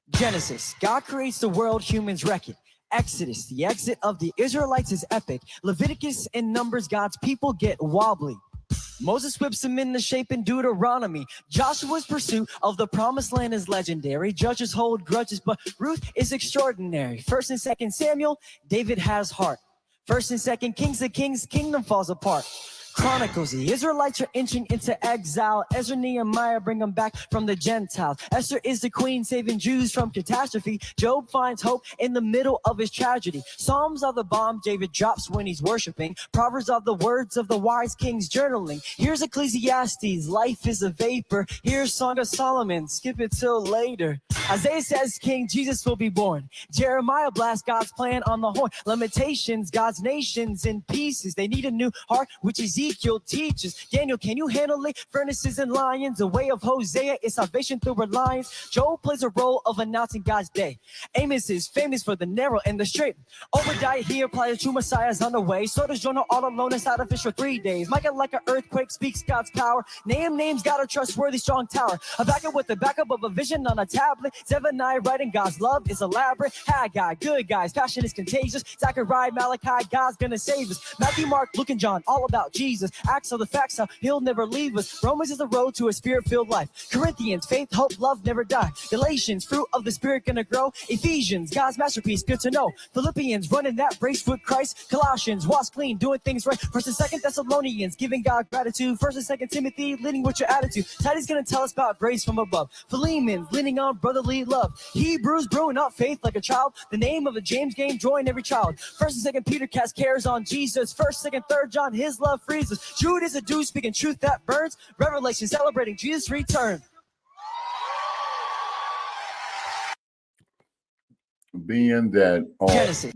Genesis, God creates the world, humans wreck it. Exodus, the exit of the Israelites is epic. Leviticus and Numbers, God's people get wobbly. Moses whips him into shape in Deuteronomy. Joshua's pursuit of the promised land is legendary. Judges hold grudges, but Ruth is extraordinary. 1st and 2nd Samuel, David has heart. 1st and 2nd Kings, the king's kingdom falls apart. Chronicles, the Israelites are inching into exile. Ezra, Nehemiah bring them back from the Gentiles. Esther is the queen saving Jews from catastrophe. Job finds hope in the middle of his tragedy. Psalms are the bomb David drops when he's worshiping. Proverbs are the words of the wise kings journaling. Here's Ecclesiastes, life is a vapor. Here's Song of Solomon, skip it till later. Isaiah says King Jesus will be born. Jeremiah blasts God's plan on the horn. Lamentations, God's nations in pieces. They need a new heart, which Ezekiel teaches. Daniel, can you handle it? Furnaces and lions. The way of Hosea is salvation through reliance. Job plays a role of announcing God's day. Amos is famous for the narrow and the straight. Obadiah here applies true Messiah's on the way. So does Jonah all alone inside a fish for 3 days. Micah, like an earthquake, speaks God's power. Nahum names God a trustworthy strong tower. Habakkuk with the backup of a vision on a tablet. Zephaniah writing God's love is elaborate. Haggai, good guys, passion is contagious. Zechariah, Malachi, God's gonna save us. Matthew, Mark, Luke, and John, all about Jesus. Acts are the facts, how he'll never leave us. Romans is the road to a spirit-filled life. Corinthians, faith, hope, love never die. Galatians, fruit of the spirit gonna grow. Ephesians, God's masterpiece, good to know. Philippians, running that race with Christ. Colossians, wash clean, doing things right. 1st and 2nd Thessalonians, giving God gratitude. 1st and 2nd Timothy, leading with your attitude. Titus gonna tell us about grace from above. Philemon, leaning on brotherly love. Hebrews, brewing up faith like a child. The name of the James game, join every child. 1st and 2nd Peter cast cares on Jesus. 1st, 2nd, 3rd John, his love frees us. Jude is a dude speaking truth that burns. Revelation celebrating Jesus' return. Being that Genesis.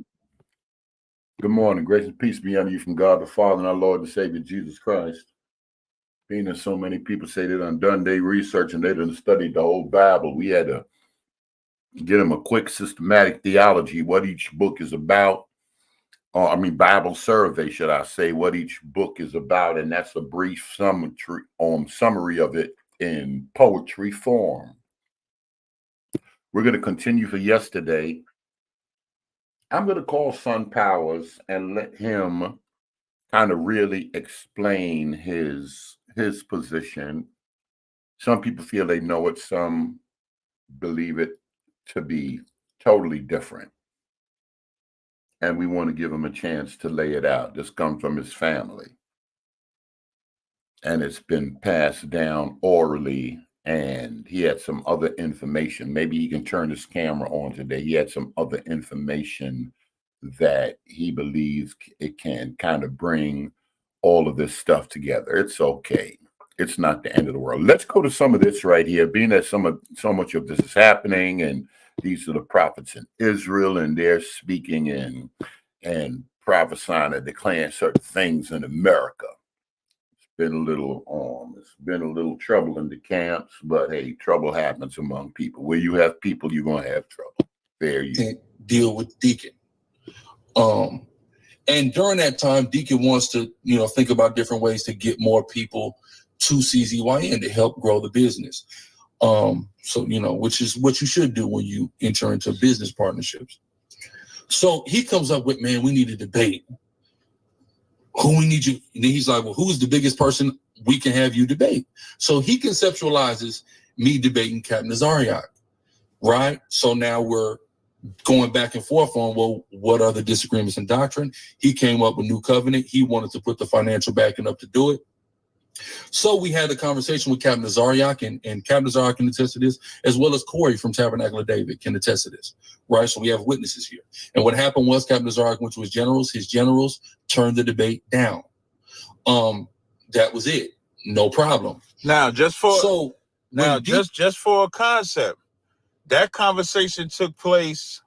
Good morning, grace and peace be unto you from God the Father and our Lord and Savior Jesus Christ. Being that so many people say they done their research and they done studied the whole Bible, we had to get them a quick systematic theology, what each book is about. Bible survey, should I say, what each book is about, and that's a brief summary of it in poetry form. We're going to continue for yesterday. I'm going to call Son Powers and let him kind of really explain his position. Some people feel they know it, some believe it to be totally different. And we want to give him a chance to lay it out. This comes from his family. And it's been passed down orally, and he had some other information. Maybe he can turn his camera on today. He had some other information that he believes it can kind of bring all of this stuff together. It's okay. It's not the end of the world. Let's go to some of this right here, being that so much of this is happening, and these are the prophets in Israel, and they're speaking and prophesying and declaring certain things in America. It's been a little trouble in the camps, but hey, trouble happens among people. Where you have people, you're gonna have trouble. There you deal with Deacon. And during that time, Deacon wants to, think about different ways to get more people to CZYN to help grow the business. Which is what you should do when you enter into business partnerships. So he comes up with, man, we need a debate. Who we need you? And then he's like, well, who's the biggest person we can have you debate? So he conceptualizes me debating Captain Azariak, right? So now we're going back and forth on, well, what are the disagreements in doctrine? He came up with New Covenant. He wanted to put the financial backing up to do it. So we had a conversation with Captain Azariak, and Captain Azariak can attest to this, as well as Corey from Tabernacle of David can attest to this, right? So we have witnesses here. And what happened was Captain Azariak went to his generals turned the debate down. That was it. No problem. Now, just for a concept, that conversation took place,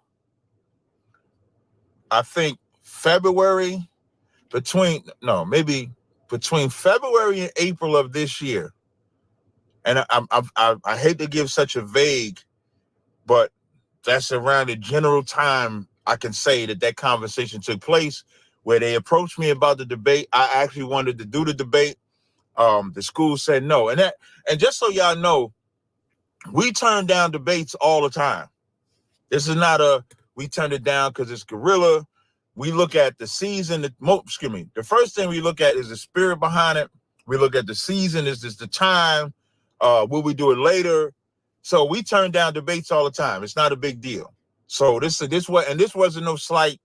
I think, between February and April of this year. And I hate to give such a vague, but that's around the general time I can say that conversation took place, where they approached me about the debate. I actually wanted to do the debate. The school said no. And just so y'all know, we turn down debates all the time. This is not a, we turned it down because it's guerrilla. We look at the season, the first thing we look at is the spirit behind it. We look at the season, is this the time? Will we do it later? So we turn down debates all the time. It's not a big deal. So this wasn't no slight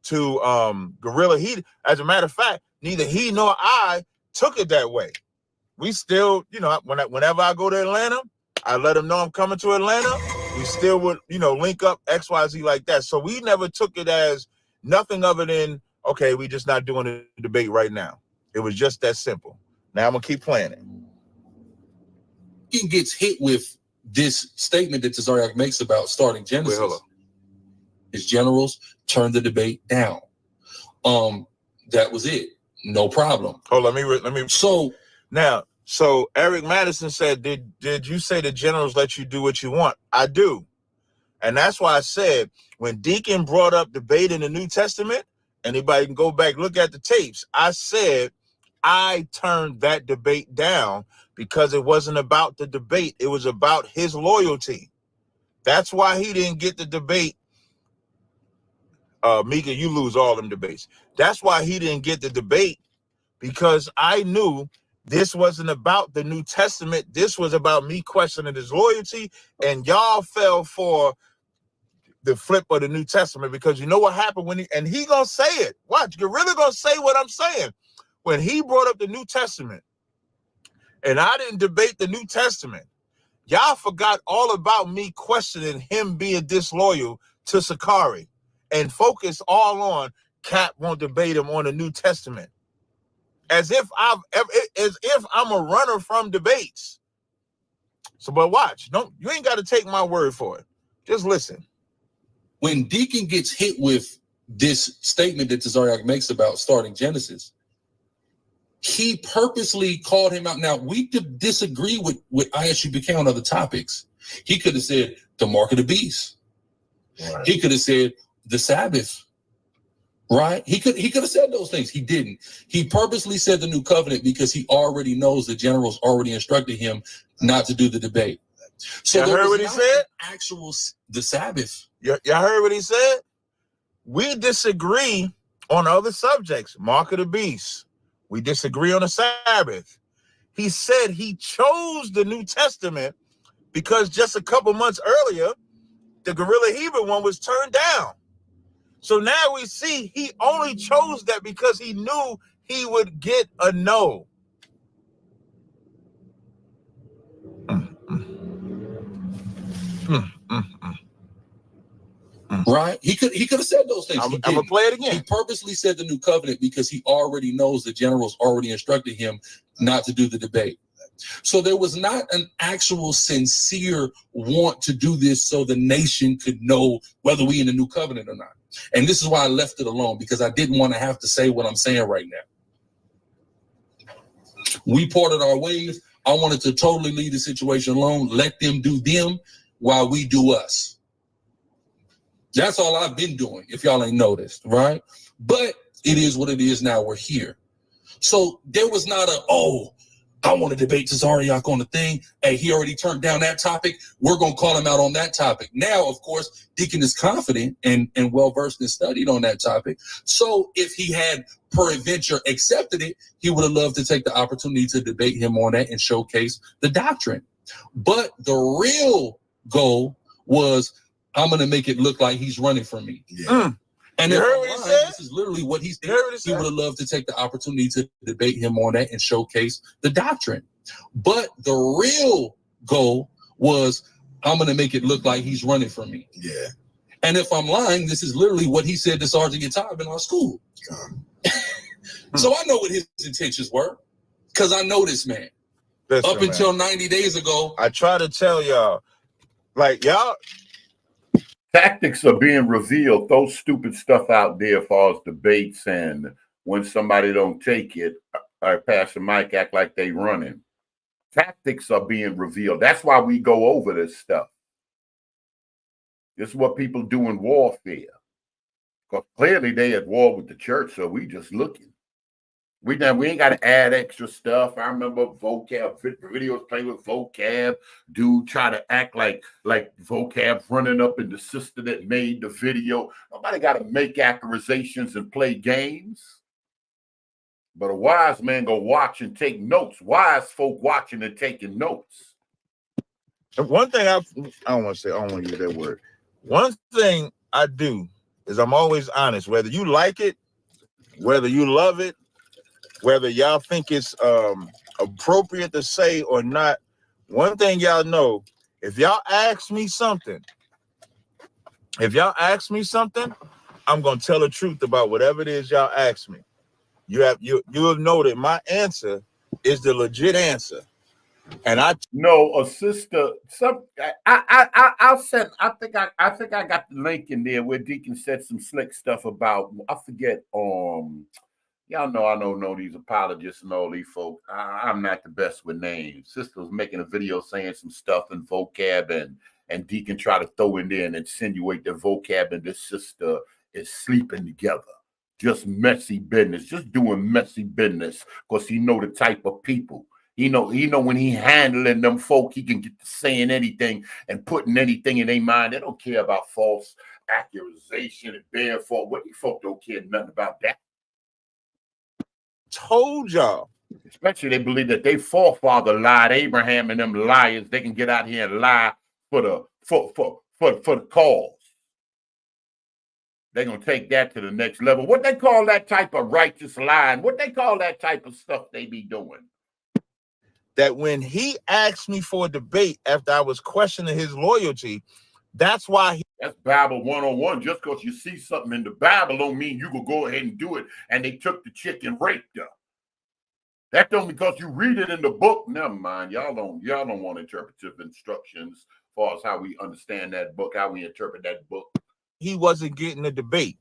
to Gorilla. He, as a matter of fact, neither he nor I took it that way. We still, whenever I go to Atlanta, I let them know I'm coming to Atlanta. We still would, link up XYZ like that. So we never took it as nothing other than, okay, we just not doing a debate right now. It was just that simple. Now I'm gonna keep playing it. He gets hit with this statement that Tazariak makes about starting Genesis. Wait, hold on. His generals turned the debate down. That was it. No problem. Oh, let me. So Eric Madison said, did you say the generals let you do what you want? I do. And that's why I said, when Deacon brought up debate in the New Testament, anybody can go back, look at the tapes. I said, I turned that debate down because it wasn't about the debate. It was about his loyalty. That's why he didn't get the debate. Mika, you lose all them debates. That's why he didn't get the debate, because I knew this wasn't about the New Testament. This was about me questioning his loyalty, and y'all fell for the flip of the New Testament, because you know what happened when he gonna say it. Watch, Gorilla gonna say what I'm saying. When he brought up the New Testament, and I didn't debate the New Testament, y'all forgot all about me questioning him being disloyal to Sakari, and focus all on Cap won't debate him on the New Testament, as if I'm a runner from debates. So, but watch, you ain't got to take my word for it. Just listen. When Deacon gets hit with this statement that Tazariak makes about starting Genesis, he purposely called him out. Now, we could disagree with ISU BK on other topics. He could have said the mark of the beast. Right. He could have said the Sabbath. Right? He could have said those things. He didn't. He purposely said the new covenant because he already knows the generals already instructed him not to do the debate. So y'all heard what he said? The Sabbath. Y'all heard what he said? We disagree on other subjects. Mark of the beast. We disagree on the Sabbath. He said he chose the New Testament because just a couple months earlier, the Guerrilla Hebrew one was turned down. So now we see he only chose that because he knew he would get a no. Right? He could have said those things. I'm gonna play it again. He purposely said the new covenant because he already knows the generals already instructed him not to do the debate. So there was not an actual sincere want to do this so the nation could know whether we in the new covenant or not. And this is why I left it alone, because I didn't want to have to say what I'm saying right now. We parted our ways. I wanted to totally leave the situation alone, let them do them while we do us. That's all I've been doing, if y'all ain't noticed, right? But it is what it is now. We're here. So there was not I want to debate Tazariak on the thing. Hey, he already turned down that topic. We're going to call him out on that topic. Now, of course, Deacon is confident and well-versed and studied on that topic. So if he had peradventure accepted it, he would have loved to take the opportunity to debate him on that and showcase the doctrine. But the real goal was, I'm going to make it look like he's running from me. Yeah. And you heard what he said? This is literally what he said. He would have loved to take the opportunity to debate him on that and showcase the doctrine. But the real goal was, I'm going to make it look like he's running from me. Yeah. And if I'm lying, this is literally what he said to Sergeant Yatab in our school. So I know what his intentions were, because I know this man. Listen, until 90 days ago. I try to tell y'all, like, y'all. Tactics are being revealed. Throw stupid stuff out there as far as debates, and when somebody don't take it, or pass the mic, act like they running. Tactics are being revealed. That's why we go over this stuff. This is what people do in warfare. Because clearly they at war with the church, so we just looking. We ain't got to add extra stuff. I remember vocab videos playing with vocab. Dude try to act like vocab running up in the sister that made the video. Nobody got to make accusations and play games. But a wise man go watch and take notes. Wise folk watching and taking notes. One thing I don't want to use that word. One thing I do is I'm always honest, whether you like it, whether you love it, whether y'all think it's appropriate to say or not. One thing y'all know, if y'all ask me something, I'm gonna tell the truth about whatever it is y'all ask me. You have noted my answer is the legit answer. And I know a sister. I'll send. I think I got the link in there where Deacon said some slick stuff about. I forget. Y'all know I don't know these apologists and all these folks. I'm not the best with names. Sister was making a video saying some stuff in vocab, and Deacon try to throw in there and insinuate that vocab and this sister is sleeping together. Just messy business. Just doing messy business because he know the type of people. He know when he handling them folk, he can get to saying anything and putting anything in their mind. They don't care about false accusation and bare fault. What these folk don't care nothing about that. told y'all. Especially they believe that their forefather lied. Abraham and them liars, they can get out here and lie for the cause. They're gonna take that to the next level. What they call that type of righteous lying? What they call that type of stuff they be doing? That when he asked me for a debate after I was questioning his loyalty, that's why that's Bible 101. Just because you see something in the Bible don't mean you will go ahead and do it. And they took the chick and raped her. That don't because you read it in the book. Never mind. Y'all don't want interpretive instructions as far as how we understand that book, how we interpret that book. He wasn't getting a debate.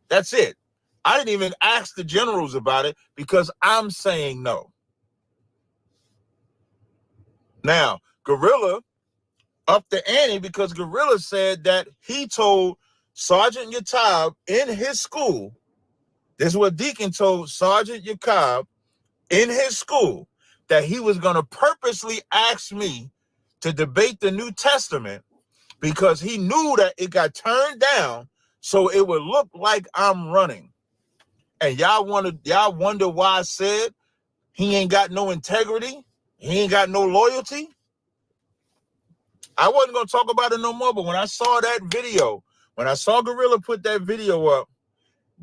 That's it. I didn't even ask the generals about it because I'm saying no. Now, Gorilla upped the ante because Gorilla said that he told Sergeant Yatab in his school, this is what Deacon told Sergeant Yatab in his school, that he was going to purposely ask me to debate the New Testament because he knew that it got turned down so it would look like I'm running. And y'all wonder why I said he ain't got no integrity, he ain't got no loyalty. I wasn't going to talk about it no more, but when I saw that video, when I saw Gorilla put that video up,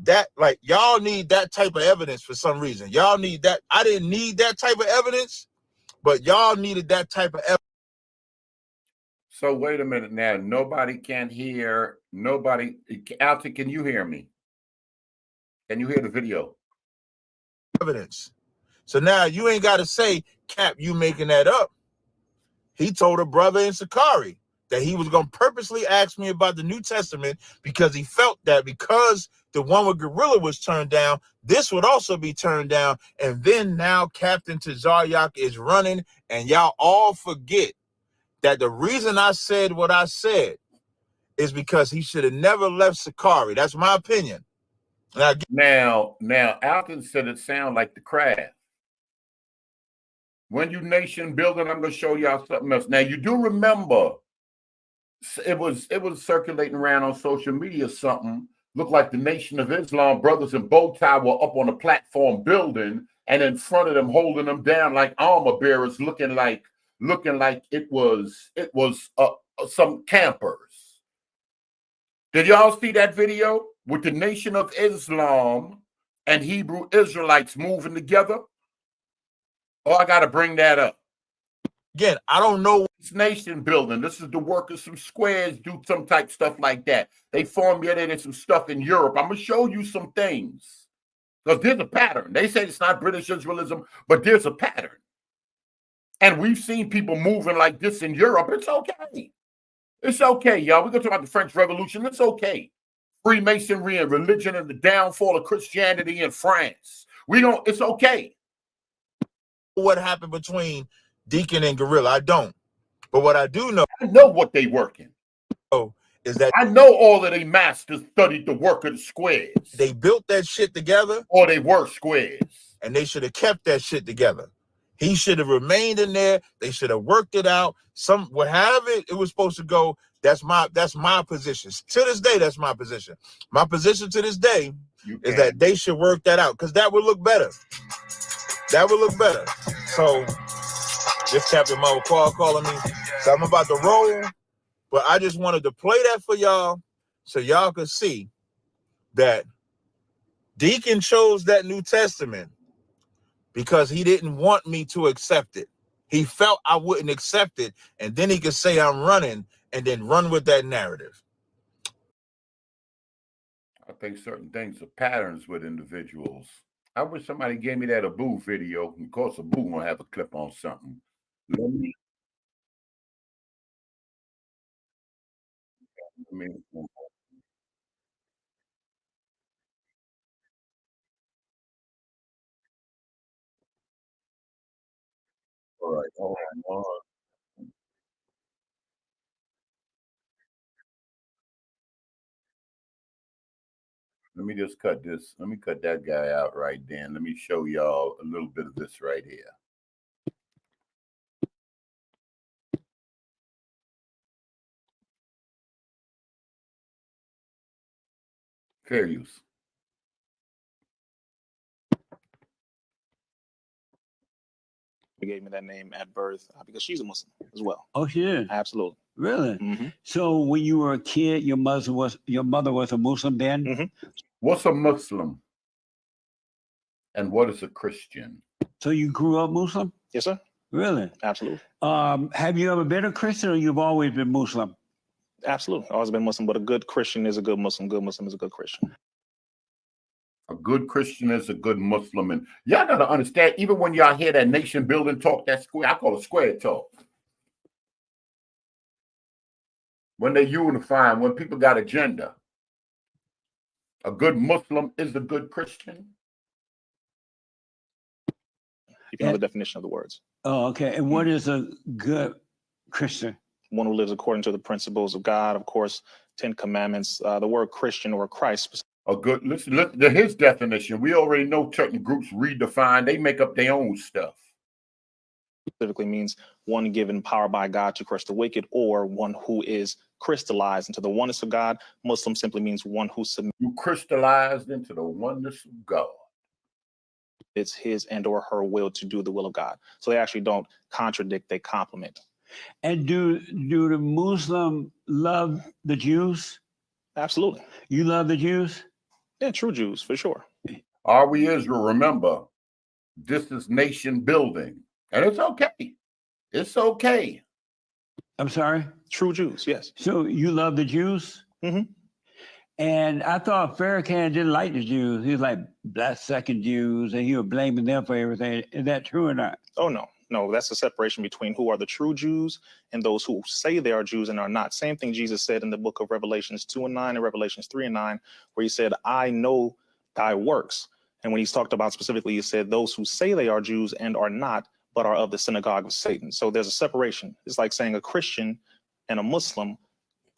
that like y'all need that type of evidence for some reason. Y'all need that. I didn't need that type of evidence, but y'all needed that type of evidence. So wait a minute now. Nobody can hear. Nobody. Alton, can you hear me? Can you hear the video? Evidence. So now you ain't got to say, Cap, you making that up. He told a brother in Sakari that he was going to purposely ask me about the New Testament because he felt that because the one with Gorilla was turned down, this would also be turned down. And then now Captain Tazaryak is running, and y'all all forget that the reason I said what I said is because he should have never left Sakari. That's my opinion. Now, Alton said it sound like the craft. When you nation building, I'm going to show y'all something else. Now, you do remember it was circulating around on social media something. Looked like the Nation of Islam brothers in bow tie were up on a platform building, and in front of them holding them down like armor bearers, looking like it was some campers. Did y'all see that video with the Nation of Islam and Hebrew Israelites moving together? Oh, I got to bring that up. Again, I don't know. It's nation building. This is the work of some squares, do some type stuff like that. They formulated some stuff in Europe. I'm going to show you some things because there's a pattern. They say it's not British Israelism, but there's a pattern. And we've seen people moving like this in Europe. It's okay. It's okay, y'all. We're going to talk about the French Revolution. It's okay. Freemasonry and religion and the downfall of Christianity in France. It's okay. What happened between Deacon and Gorilla? I don't. But what I do know, I know what they working. Is that I know all of they masters studied the work of the squares. They built that shit together. Or they were squares. and they should have kept that shit together. He should have remained in there. They should have worked it out. However it was supposed to go. That's my position. To this day, that's my position. My position to this day is that they should work that out, because that would look better. That would look better. So this Captain Mo calling me. So I'm about to roll, but I just wanted to play that for y'all so y'all could see that Deacon chose that New Testament because he didn't want me to accept it. He felt I wouldn't accept it, and then he could say I'm running and then run with that narrative. I think certain things are patterns with individuals. I wish somebody gave me that Abu video. Of course, Abu gonna have a clip on something. Let me all right, hold on. Let me just cut this. Let me cut that guy out right then. Let me show y'all a little bit of this right here. Fair use. She gave me that name at birth because she's a Muslim as well. Oh, she is? Absolutely. Really? Mm-hmm. So when you were a kid, your mother was a Muslim then? Mm-hmm. What's a Muslim? And what is a Christian? So you grew up Muslim? Yes, sir. Really? Absolutely. Have you ever been a Christian, or you've always been Muslim? Absolutely. Always been Muslim, but a good Christian is a good Muslim. Good Muslim is a good Christian. A good Christian is a good Muslim. And y'all got to understand, even when y'all hear that nation building talk, that square, I call it square talk. When they unify, when people got agenda, a good Muslim is a good Christian. You can know the definition of the words. Oh, okay. And what is a good Christian? One who lives according to the principles of God, of course, 10 Commandments. The word Christian or Christ. A good, listen to his definition. We already know certain groups redefine, they make up their own stuff. Specifically means one given power by God to crush the wicked, or one who is crystallized into the oneness of God. Muslim simply means one who submits. You crystallized into the oneness of God. It's his and or her will to do the will of God. So they actually don't contradict, they complement. And do the Muslim love the Jews? Absolutely. You love the Jews? Yeah, true Jews, for sure. Are we Israel? Remember, this is nation building. And it's okay. It's okay. I'm sorry? True Jews, yes. So you love the Jews? Mm-hmm. And I thought Farrakhan didn't like the Jews. He was like blood-sucking Jews, and he was blaming them for everything. Is that true or not? Oh, no. No, that's the separation between who are the true Jews and those who say they are Jews and are not. Same thing Jesus said in the book of Revelations 2:9 and Revelations 3:9, where he said, I know thy works. And when he's talked about specifically, he said those who say they are Jews and are not, but are of the synagogue of Satan. So there's a separation. It's like saying a Christian and a Muslim.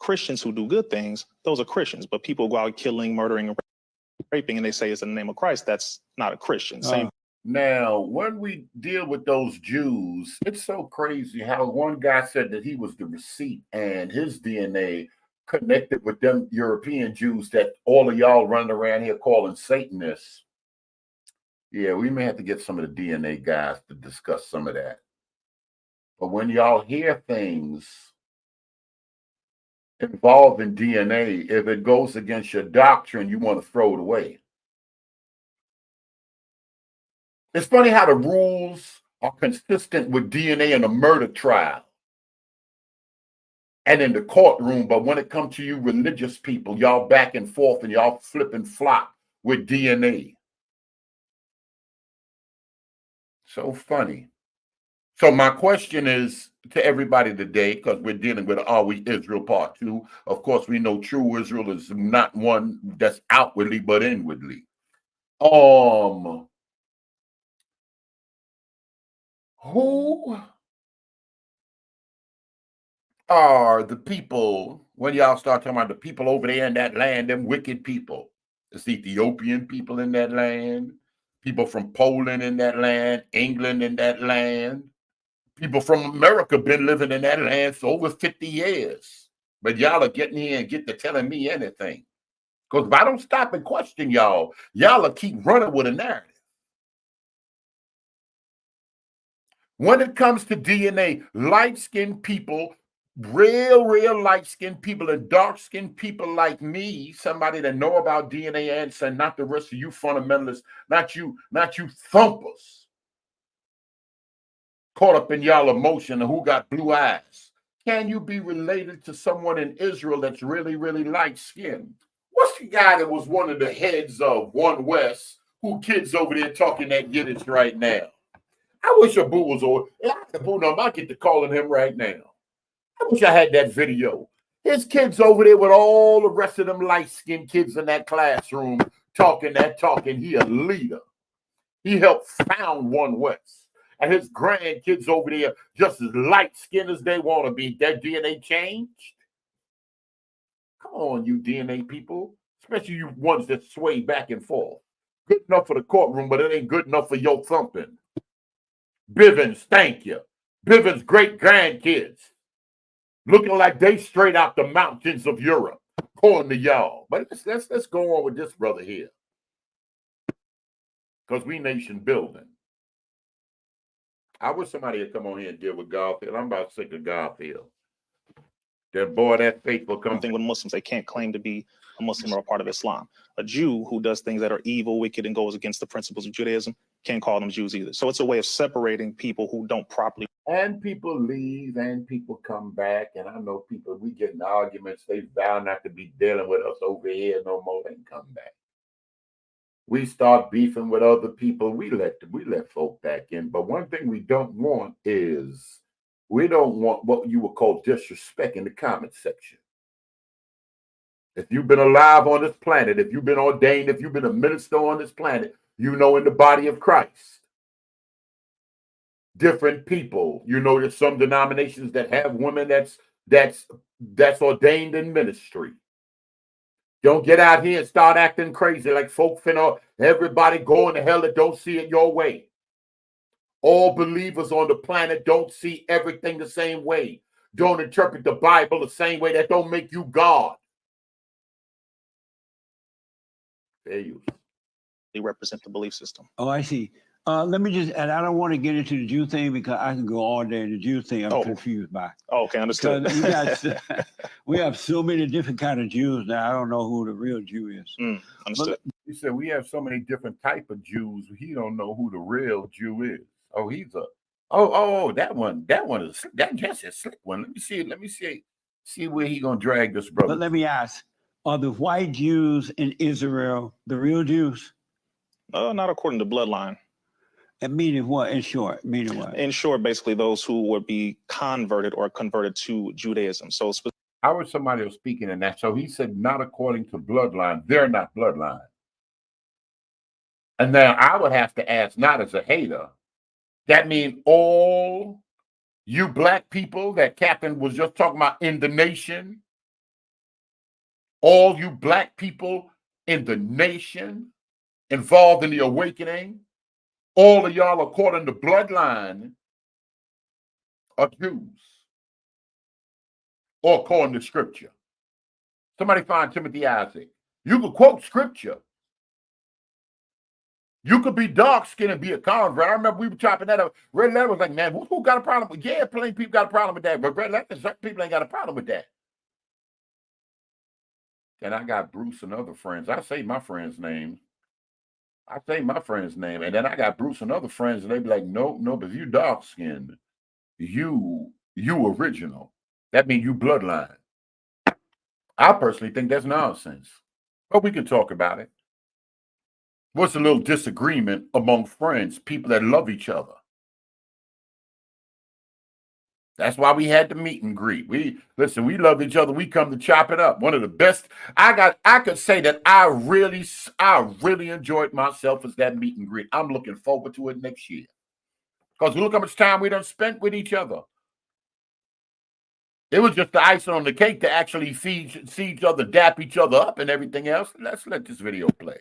Christians who do good things, those are Christians. But people go out killing, murdering, and raping, and they say it's in the name of Christ. That's not a Christian. Same. Now, when we deal with those Jews, it's so crazy how one guy said that he was the receipt and his DNA connected with them European Jews that all of y'all running around here calling Satanists. Yeah, we may have to get some of the DNA guys to discuss some of that. But when y'all hear things involving DNA, if it goes against your doctrine, you want to throw it away. It's funny how the rules are consistent with DNA in a murder trial and in the courtroom, but when it comes to you religious people, y'all back and forth and y'all flip and flop with DNA. So funny. So my question is to everybody today, because we're dealing with Are We Israel Part 2. Of course, we know true Israel is not one that's outwardly, but inwardly. Who are the people, when y'all start talking about the people over there in that land, them wicked people? It's Ethiopian people in that land. People from Poland in that land, England in that land. People from America been living in that land for over 50 years. But y'all are getting here and get to telling me anything. Because if I don't stop and question y'all, y'all will keep running with a narrative. When it comes to DNA, light-skinned people, real light-skinned people and dark-skinned people like me, somebody that know about DNA and not the rest of you fundamentalists, not you thumpers, caught up in y'all emotion and who got blue eyes. Can you be related to someone in Israel that's really light-skinned? What's the guy that was one of the heads of One West, who kids over there talking that Yiddish right now? I wish Abu was over. Abu, I get to calling him right now. I wish I had that video. His kids over there with all the rest of them light-skinned kids in that classroom talking that talk, and he a leader. He helped found One West. And his grandkids over there just as light-skinned as they want to be. Their DNA changed. Come on, you DNA people, especially you ones that sway back and forth. Good enough for the courtroom, but it ain't good enough for your thumping. Bivens, thank you. Bivens' great-grandkids looking like they straight out the mountains of Europe, according to y'all. But let's go on with this brother here, because we nation building. I wish somebody would come on here and deal with Garfield. I'm about sick of Garfield. That boy, that faithful comes. Thing with Muslims, they can't claim to be a Muslim or a part of Islam. A Jew who does things that are evil, wicked, and goes against the principles of Judaism can't call them Jews either. So it's a way of separating people who don't properly. And people leave and people come back. And I know people, we get in arguments. They vow not to be dealing with us over here no more. They come back. We start beefing with other people. We let folk back in. But one thing we don't want is we don't want what you would call disrespect in the comment section. If you've been alive on this planet, if you've been ordained, if you've been a minister on this planet, you know, in the body of Christ, different people, you know, there's some denominations that have women that's ordained in ministry. Don't get out here and start acting crazy like folk finna everybody going to hell that don't see it your way. All believers on the planet don't see everything the same way. Don't interpret the Bible the same way. That don't make you God. They represent the belief system. Oh, I see. Let me just, and I don't want to get into the Jew thing because I can go all day. The Jew thing I'm confused by. Oh, okay, understood. We have so many different kind of Jews now. I don't know who the real Jew is. Understood. He said we have so many different type of Jews. He don't know who the real Jew is. Oh, he's a that one is that just a slick one. Let me see where he gonna drag this brother. But let me ask: are the white Jews in Israel the real Jews? Not according to bloodline. And meaning what? In short, meaning what? In short, basically those who would be converted or converted to Judaism. So how was somebody was speaking in that? So he said, not according to bloodline. They're not bloodline. And now I would have to ask, not as a hater, that means all you black people that Captain was just talking about in the nation, all you black people in the nation involved in the awakening, all of y'all according to bloodline are Jews, or according to scripture. Somebody find Timothy Isaac. You could quote scripture. You could be dark-skinned and be a convert. I remember we were chopping that up. Red Letter was like, man, who got a problem with? Yeah, plenty of people got a problem with that, but Red Letter, certain people ain't got a problem with that. And I got Bruce and other friends. I say my friend's name. And then I got Bruce and other friends, and they be like, no, but if you dark-skinned, you original. That means you bloodline. I personally think that's nonsense. But we can talk about it. What's a little disagreement among friends, people that love each other? That's why we had the meet and greet. We love each other. We come to chop it up. One of the best. I could say that I really enjoyed myself as that meet and greet. I'm looking forward to it next year. Because look how much time we done spent with each other. It was just the icing on the cake to actually see each other, dap each other up and everything else. Let's let this video play.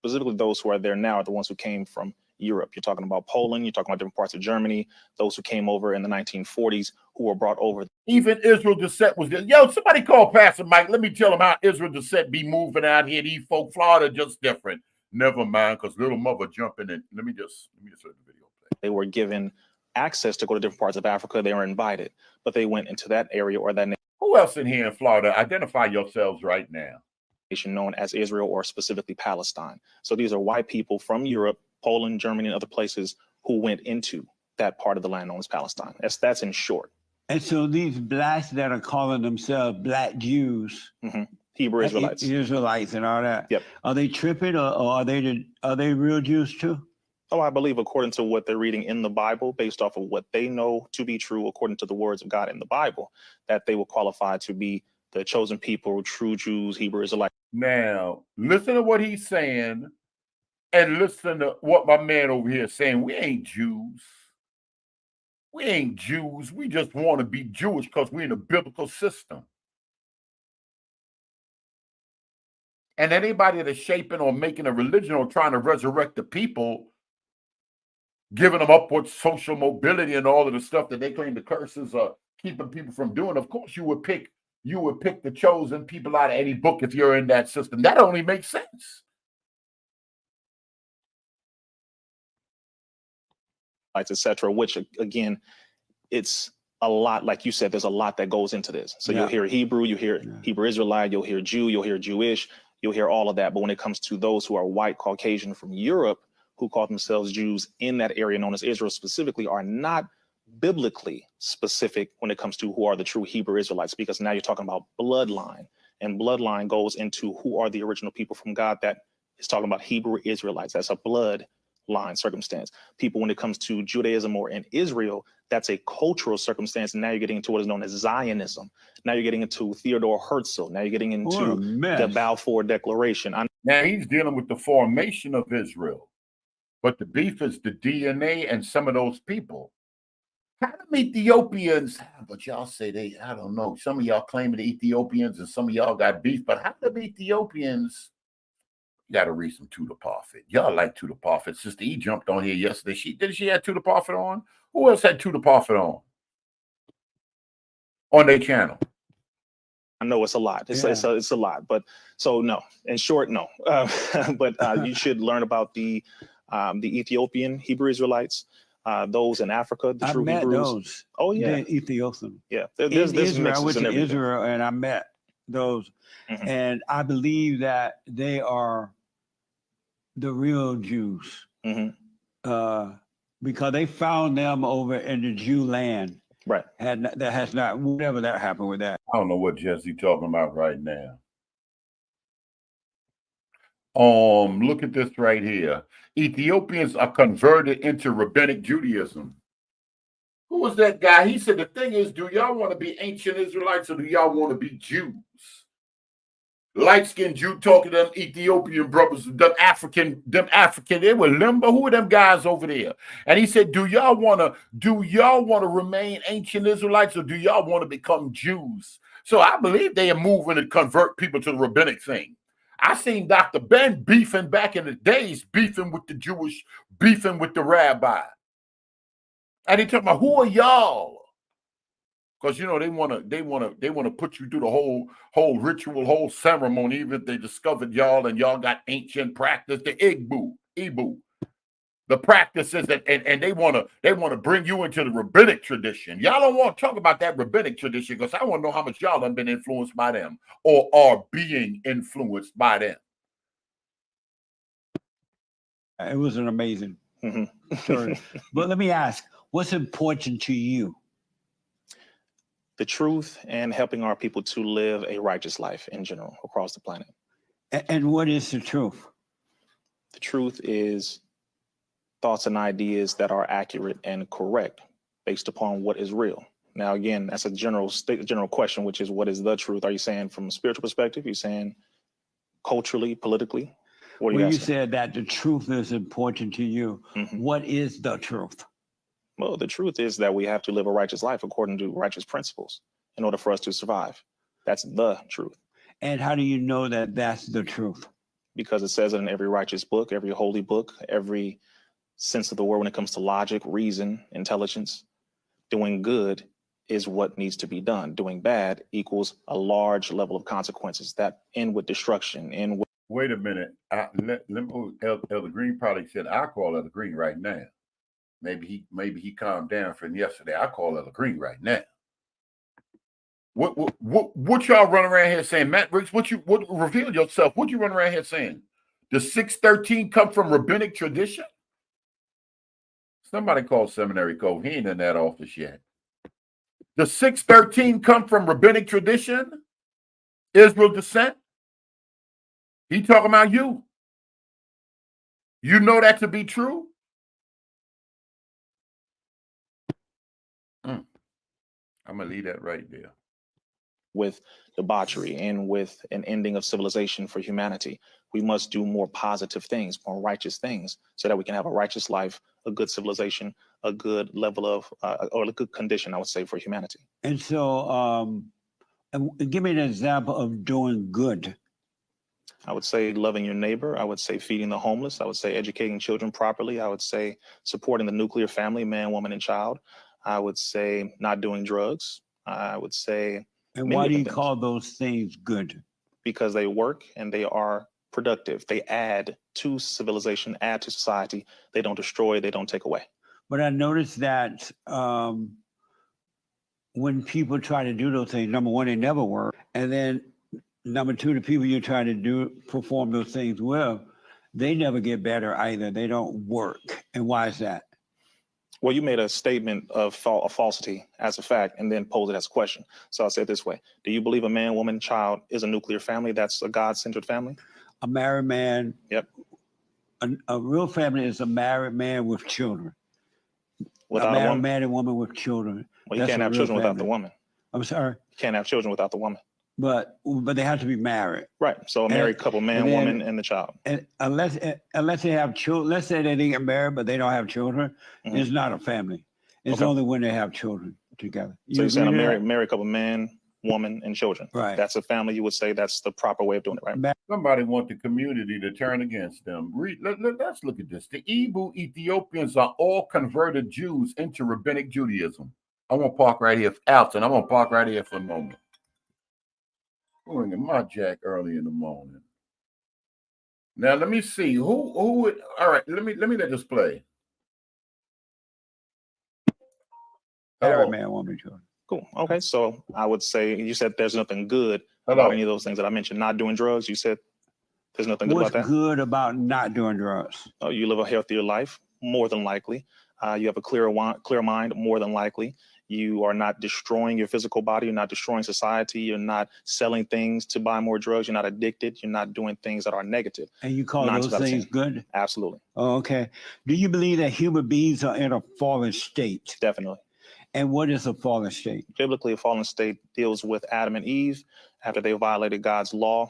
specifically those who are there now are the ones who came from Europe. You're talking about Poland, you're talking about different parts of Germany, those who came over in the 1940s who were brought over. Even Israel descent was there. Yo, somebody call Pastor Mike. Let me tell him how Israel descent be moving out here. These folk, Florida, just different. Never mind, because little mother jumping in. Let me just let the video play. They were given access to go to different parts of Africa. They were invited, but they went into that area or that Who else in here in Florida? Identify yourselves right now. nation known as Israel, or specifically Palestine. So these are white people from Europe, Poland, Germany, and other places who went into that part of the land known as Palestine. That's in short. And so these blacks that are calling themselves black Jews, Hebrew Israelites, Israelites, and all that. Yep. Are they tripping, or are they real Jews too? Oh, I believe according to what they're reading in the Bible, based off of what they know to be true, according to the words of God in the Bible, that they will qualify to be the chosen people, true Jews, Hebrew Israelites. Now, listen to what he's saying, and listen to what my man over here is saying. We ain't Jews. We ain't Jews. We just want to be Jewish because we're in a biblical system. And anybody that's shaping or making a religion or trying to resurrect the people, giving them upward social mobility and all of the stuff that they claim the curses are keeping people from doing, of course you would pick the chosen people out of any book if you're in that system. That only makes sense. Etc. Which again, it's a lot. Like you said, there's a lot that goes into this. So you'll hear Hebrew, you hear Hebrew Israelite, you'll hear Jew, you'll hear Jewish, you'll hear all of that. But when it comes to those who are white Caucasian from Europe, who call themselves Jews in that area known as Israel specifically, are not biblically specific when it comes to who are the true Hebrew Israelites, because now you're talking about bloodline, and bloodline goes into who are the original people from God. That is talking about Hebrew Israelites. That's a bloodline circumstance. People, when it comes to Judaism or in Israel, that's a cultural circumstance. And now you're getting into what is known as Zionism. Now you're getting into Theodore Herzl. Now you're getting into the Balfour Declaration. Now he's dealing with the formation of Israel, but the beef is the DNA and some of those people. How them Ethiopians, but y'all say I don't know. Some of y'all claiming the Ethiopians and some of y'all got beef, but how them Ethiopians, you got to read some To the Prophet. Y'all like To the Prophet. Sister E jumped on here yesterday. She had To the Prophet on? Who else had To the Prophet on their channel? I know it's a lot. It's a lot, but so no. In short, no. But you should learn about the Ethiopian Hebrew Israelites. Those in Africa, the true met Hebrews. Those. Oh yeah, the Ethiopian. Yeah, there's Israel. I went to Israel and I met those, and I believe that they are the real Jews, because they found them over in the Jew land. Right. That has not, whatever that happened with that. I don't know what Jesse talking about right now. Look at this right here. Ethiopians are converted into rabbinic Judaism. Who was that guy? He said, the thing is, do y'all want to be ancient Israelites or do y'all want to be Jews? Light-skinned Jew talking to them Ethiopian brothers, them African, they were limbo. Who are them guys over there? And he said, do y'all want to remain ancient Israelites or do y'all want to become Jews? So I believe they are moving to convert people to the rabbinic thing. I seen Dr. Ben beefing back in the days, beefing with the Jewish, beefing with the rabbi. And he talking about, who are y'all? Because you know they want to put you through the whole ritual, whole ceremony, even if they discovered y'all and y'all got ancient practice, the Ibu. The practices and they want to bring you into the rabbinic tradition. Y'all don't want to talk about that rabbinic tradition because I want to know how much y'all have been influenced by them or are being influenced by them. It was an amazing story. But let me ask, what's important to you? The truth and helping our people to live a righteous life in general across the planet. And what is the truth? The truth is thoughts and ideas that are accurate and correct based upon what is real. Now, again, that's a general question, which is, what is the truth? Are you saying from a spiritual perspective? Are you saying culturally, politically? What are you said that the truth is important to you. What is the truth? Well, the truth is that we have to live a righteous life according to righteous principles in order for us to survive. That's the truth. And how do you know that that's the truth? Because it says it in every righteous book, every holy book, every sense of the word when it comes to logic, reason, intelligence. Doing good is what needs to be done. Doing bad equals a large level of consequences that end with destruction. Wait a minute. Elder Green probably said, I call Elder Green right now. Maybe he calmed down from yesterday. I call Elder Green right now. What y'all run around here saying, Matt Briggs? What reveal yourself? What you run around here saying? Does 613 come from rabbinic tradition? Somebody called Seminary Cove. He ain't in that office yet. Does 613 come from rabbinic tradition? Israel descent? He talking about you. You know that to be true? I'm going to leave that right there. With debauchery and with an ending of civilization for humanity. We must do more positive things, more righteous things, so that we can have a righteous life, a good civilization, a good level of, or a good condition, I would say, for humanity. And so, give me an example of doing good. I would say loving your neighbor. I would say feeding the homeless. I would say educating children properly. I would say supporting the nuclear family, man, woman, and child. I would say not doing drugs. I would say. And why do you call those things good? Because they work and they are productive. They add to civilization, add to society. They don't destroy, they don't take away. But I noticed that when people try to do those things, number one, they never work. And then number two, the people you're trying to perform those things with, they never get better either. They don't work. And why is that? Well, you made a statement of falsity as a fact and then posed it as a question. So I'll say it this way. Do you believe a man, woman, child is a nuclear family? That's a God-centered family? A married man. Yep. A real family is a married man with children. Without a married man and woman with children. Well, you can't have children without the woman. I'm sorry? You can't have children without the woman. But they have to be married. Right. So a married couple, man, woman, and the child. And unless they have children, let's say they didn't get married, but they don't have children, it's not a family. It's only when they have children together. So you're saying a married couple, man, woman, and children. Right. That's a family. You would say that's the proper way of doing it, right? Somebody want the community to turn against them. Let's look at this. The Igbo Ethiopians are all converted Jews into rabbinic Judaism. I want to park right here, Alton. I want to park right here for a moment. Going in my jack early in the morning. Now let me see who would. All right, let me let this play. Married man, woman, children. Cool. Okay, so I would say you said there's nothing good about any of those things that I mentioned. Not doing drugs. You said there's nothing good about that. What's good about not doing drugs? Oh, you live a healthier life, more than likely. You have a clear mind, more than likely. You are not destroying your physical body. You're not destroying society. You're not selling things to buy more drugs. You're not addicted. You're not doing things that are negative. And you call those things good? Absolutely. Oh, okay. Do you believe that human beings are in a fallen state? Definitely. And what is a fallen state? Biblically, a fallen state deals with Adam and Eve after they violated God's law,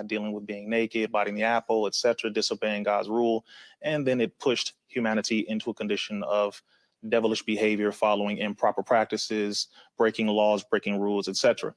dealing with being naked, biting the apple, etc., disobeying God's rule. And then it pushed humanity into a condition of devilish behavior, following improper practices, breaking laws, breaking rules, etc.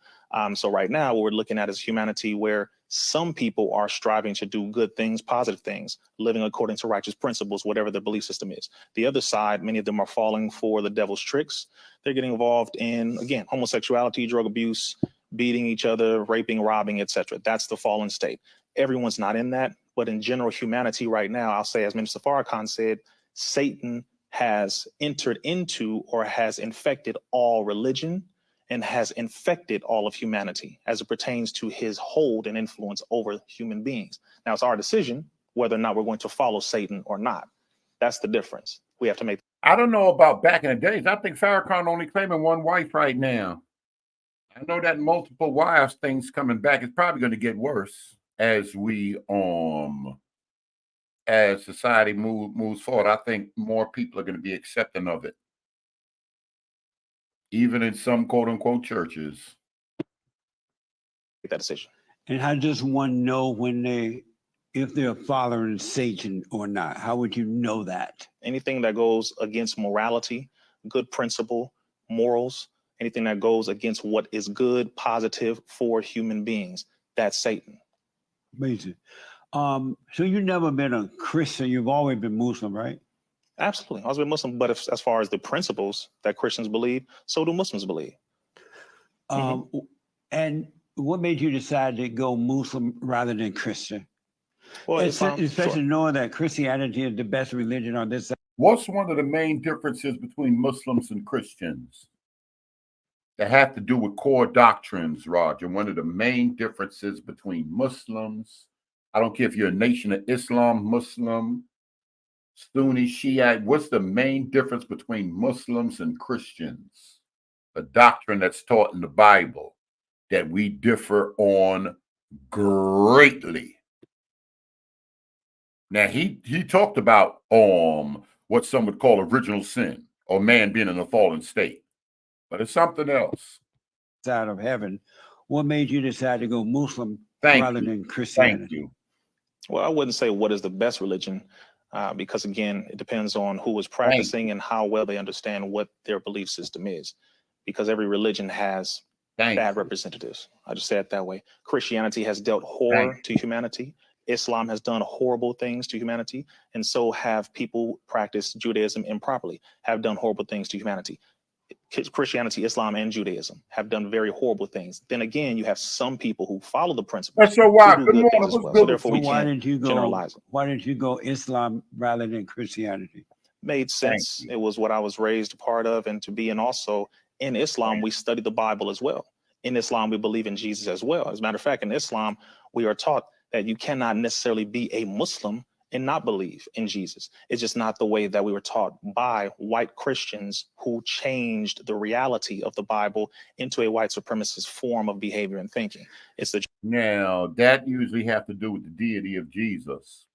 So right now, what we're looking at is humanity where some people are striving to do good things, positive things, living according to righteous principles, whatever the belief system is. The other side, many of them are falling for the devil's tricks. They're getting involved in, again, homosexuality, drug abuse, beating each other, raping, robbing, etc. That's the fallen state. Everyone's not in that, but in general, humanity right now, I'll say, as Minister Farrakhan said, Satan has entered into or has infected all religion and has infected all of humanity as it pertains to his hold and influence over human beings. Now, it's our decision whether or not we're going to follow Satan or not. That's the difference. We have to make. I don't know about back in the days. I think Farrakhan only claiming one wife right now. I know that multiple wives thing's coming back. It's probably going to get worse as we as society moves forward. I think more people are going to be accepting of it, even in some quote unquote churches. That decision. And how does one know if they're following Satan or not? How would you know that? Anything that goes against morality, good principle, morals, anything that goes against what is good, positive for human beings, that's Satan. Amazing. So you've never been a Christian. You've always been Muslim, right? Absolutely. I was a Muslim, but as far as the principles that Christians believe, so do Muslims believe. And what made you decide to go Muslim rather than Christian? Well, Especially sure. knowing that Christianity is the best religion on this side. What's one of the main differences between Muslims and Christians? That have to do with core doctrines, Roger. One of the main differences between Muslims, I don't care if you're a nation of Islam, Muslim, Sunni, Shiite, what's the main difference between Muslims and Christians? A doctrine that's taught in the Bible that we differ on greatly. Now, he talked about what some would call original sin, or man being in a fallen state. But it's something else. Side of heaven. What made you decide to go Muslim Thank rather you. than Christianity? Thank you. Well, I wouldn't say what is the best religion, because again, it depends on who is practicing and how well they understand what their belief system is. Because every religion has bad representatives. I just say it that way. Christianity has dealt horror to humanity. Islam has done horrible things to humanity, and so have people practice Judaism improperly, have done horrible things to humanity. Christianity, Islam, and Judaism have done very horrible things. Then again, you have some people who follow the principles That's so why. who do good things as well. So therefore, we can't generalize it. Why didn't you go Islam rather than Christianity? Made sense. It was what I was raised a part of and to be. And also in Islam, we study the Bible as well. In Islam, we believe in Jesus as well. As a matter of fact, in Islam, we are taught that you cannot necessarily be a Muslim and not believe in Jesus. It's just not the way that we were taught by white Christians who changed the reality of the Bible into a white supremacist form of behavior and thinking. Now, that usually have to do with the deity of Jesus.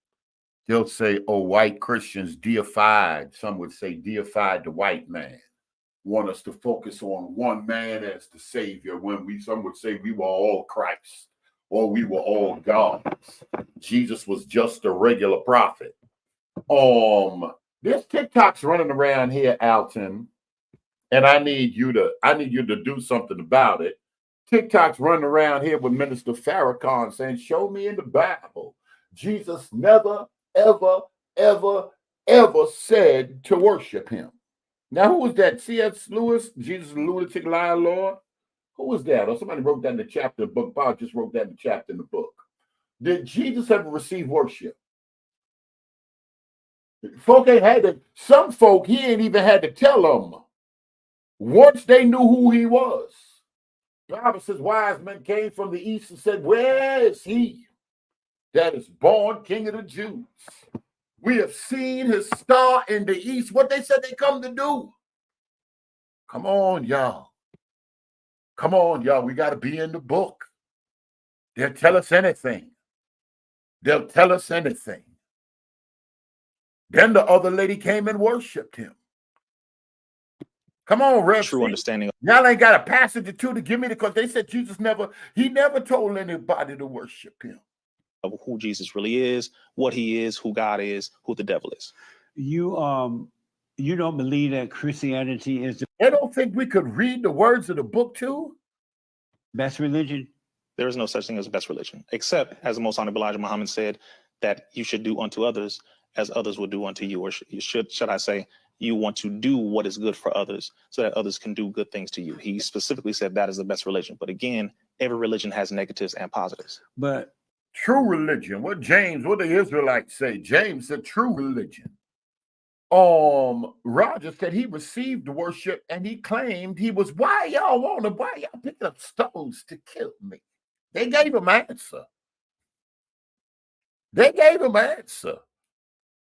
They'll say, oh, white Christians deified. Some would say deified the white man. Want us to focus on one man as the savior, when some would say we were all Christ or we were all gods. Jesus was just a regular prophet. There's TikToks running around here, Alton, and I need you to do something about it. TikToks running around here with Minister Farrakhan saying, show me in the Bible. Jesus never, ever, ever, ever said to worship him. Now, who was that? C.S. Lewis, Jesus lunatic liar Lord? Who was that? Or somebody wrote that in the chapter of the book. Bob just wrote that in the chapter in the book. Did Jesus ever receive worship? Folk ain't had to, some folk, he ain't even had to tell them. Once they knew who he was. The Bible says wise men came from the east and said, where is he that is born King of the Jews? We have seen his star in the east. What they said they come to do. Come on, y'all. Come on, y'all. We got to be in the book. They'll tell us anything. They'll tell us anything. Then the other lady came and worshiped him. Come on, Rev. True understanding. Y'all ain't got a passage or two to give me because they said Jesus never told anybody to worship him. Of who Jesus really is, what he is, who God is, who the devil is. You don't believe that Christianity is the They don't think we could read the words of the book too? best religion? There is no such thing as the best religion, except as the Most Honorable Elijah Muhammad said, that you should do unto others as others will do unto you, or should I say, you want to do what is good for others so that others can do good things to you. He specifically said that is the best religion. But again, every religion has negatives and positives. But true religion, what the Israelites say, James said true religion. Roger said he received worship and he claimed he was, why y'all picking up stones to kill me? They gave him an answer.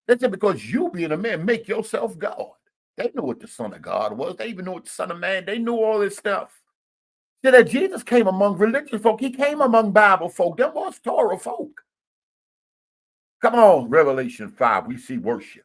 They said, because you being a man, make yourself God. They knew what the Son of God was. They even knew what the Son of Man. They knew all this stuff. So that Jesus came among religious folk. He came among Bible folk. Them was Torah folk. Come on, Revelation 5, we see worship.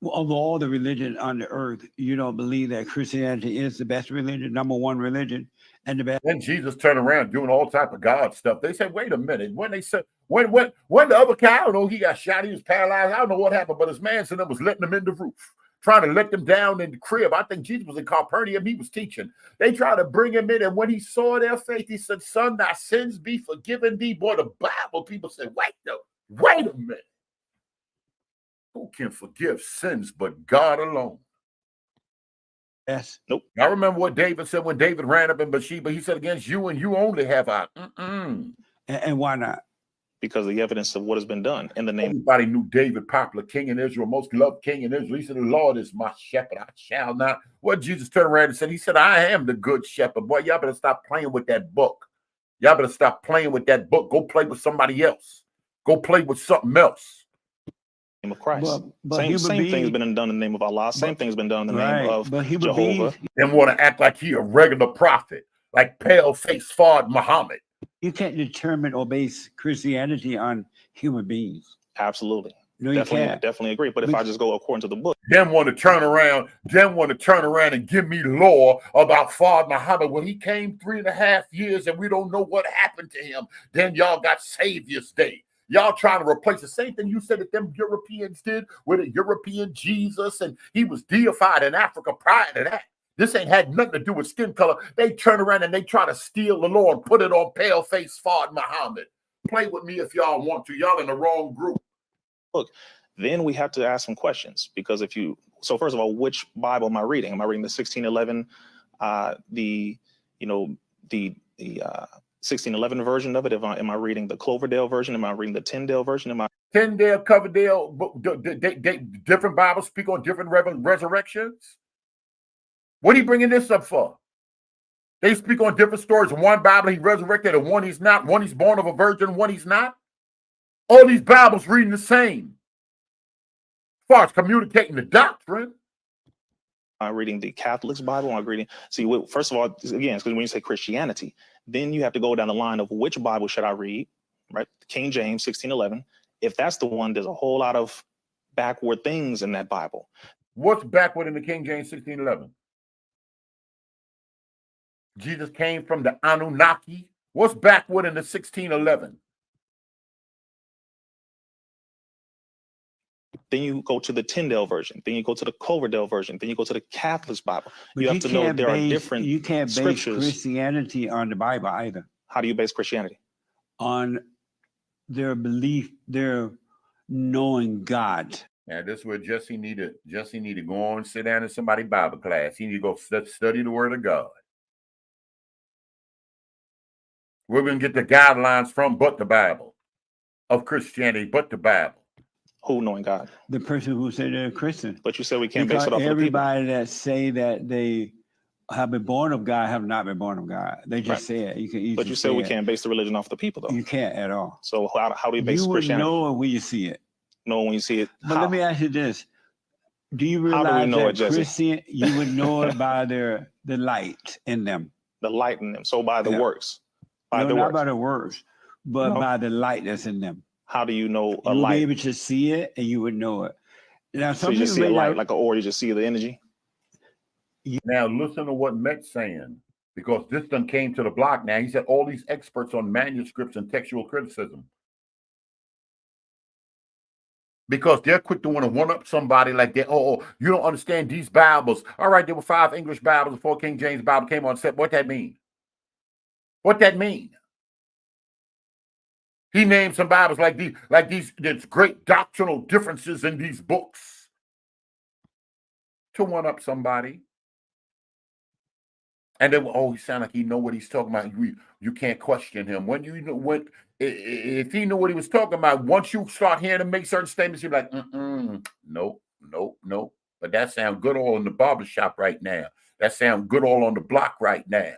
Of all the religions on the earth, you don't believe that Christianity is the best religion, number one religion, and the best. Then Jesus turned around doing all type of God stuff. They said, wait a minute. When they said, when the other guy, I don't know, he got shot, he was paralyzed. I don't know what happened, but his man said that was letting him in the roof. trying to let them down in the crib. I think Jesus was in Capernaum. He was teaching. They tried to bring him in, and when he saw their faith, he said, "Son, thy sins be forgiven thee." Boy, the Bible people said, wait a minute. Who can forgive sins but God alone? Yes. Nope. I remember what David said when David ran up in Bathsheba. He said, "Against you and you only have I." And why not? Because of the evidence of what has been done in the name. Everybody knew David, popular king in Israel, most loved king in Israel. He said, "The Lord is my shepherd, I shall not." What Jesus turned around and said? He said, "I am the good shepherd." Boy, y'all better stop playing with that book. Y'all better stop playing with that book. Go play with somebody else. Go play with something else. Name of Christ. But Same thing has been done in the name of Allah. Same thing has been done in the name of Jehovah. And want to act like he a regular prophet, like pale-faced Fard Muhammad. You can't determine or base Christianity on human beings. Absolutely. No, you can't. Definitely agree. But if I just go according to the book, them want to turn around and give me law about Fard Muhammad. When he came 3.5 years and we don't know what happened to him, then y'all got Savior's Day. Y'all trying to replace the same thing you said that them Europeans did with a European Jesus, and he was deified in Africa prior to that. This ain't had nothing to do with skin color. They turn around and they try to steal the law and put it on pale-faced Fard Muhammad. Play with me if y'all want to. Y'all in the wrong group. Look, then we have to ask some questions, because so first of all, which Bible am I reading? Am I reading the 1611, the 1611 version of it? Am I reading the Cloverdale version? Am I reading the Tyndale version? Tyndale, Coverdale, different Bibles speak on different resurrections. What are you bringing this up for? They speak on different stories. In one Bible, he resurrected, and one he's not. One he's born of a virgin, one he's not. All these Bibles reading the same. As far as communicating the doctrine. I'm reading the Catholic's Bible. I'm reading. See, first of all, again, because when you say Christianity, then you have to go down the line of which Bible should I read, right? King James 1611. If that's the one, there's a whole lot of backward things in that Bible. What's backward in the King James 1611? Jesus came from the Anunnaki. What's backward in the 1611? Then you go to the Tyndale version. Then you go to the Coverdale version. Then you go to the Catholic Bible. But you have to know there are different You can't base scriptures. Christianity on the Bible either. How do you base Christianity? On their belief, their knowing God. Now, this is where Jesse need to go on and sit down in somebody's Bible class. He need to go study the Word of God. We're going to get the guidelines from but the Bible, of Christianity, but the Bible. Who knowing God? The person who said they're a Christian. But you said we can't base it off of the people. Everybody that say that they have been born of God have not been born of God. They just say it. You can easily. But you said we can't base the religion off the people, though. You can't at all. So how do you base Christianity? You would know it when you see it. Know when you see it. But let me ask you this: do you realize how do we know that it, Jesse? Christian? You would know it by the light in them. The light in them. So by the works. Not by the words, but by the light that's in them. How do you know a light? light? You'll be able to see it, and you would know it. Now, so you just see a light, like an aura. You just see the energy. Now, listen to what Met's saying, because this done came to the block now. He said all these experts on manuscripts and textual criticism, because they're quick to want to one-up somebody like that. Oh, you don't understand these Bibles. All right, there were 5 English Bibles before King James Bible came on set. What that mean? What that mean? He named some Bibles like these. There's great doctrinal differences in these books to one up somebody. And then, he sound like he know what he's talking about. You can't question him. If he knew what he was talking about, once you start hearing him make certain statements, you're like, nope. But that sounds good all in the barbershop right now. That sounds good all on the block right now.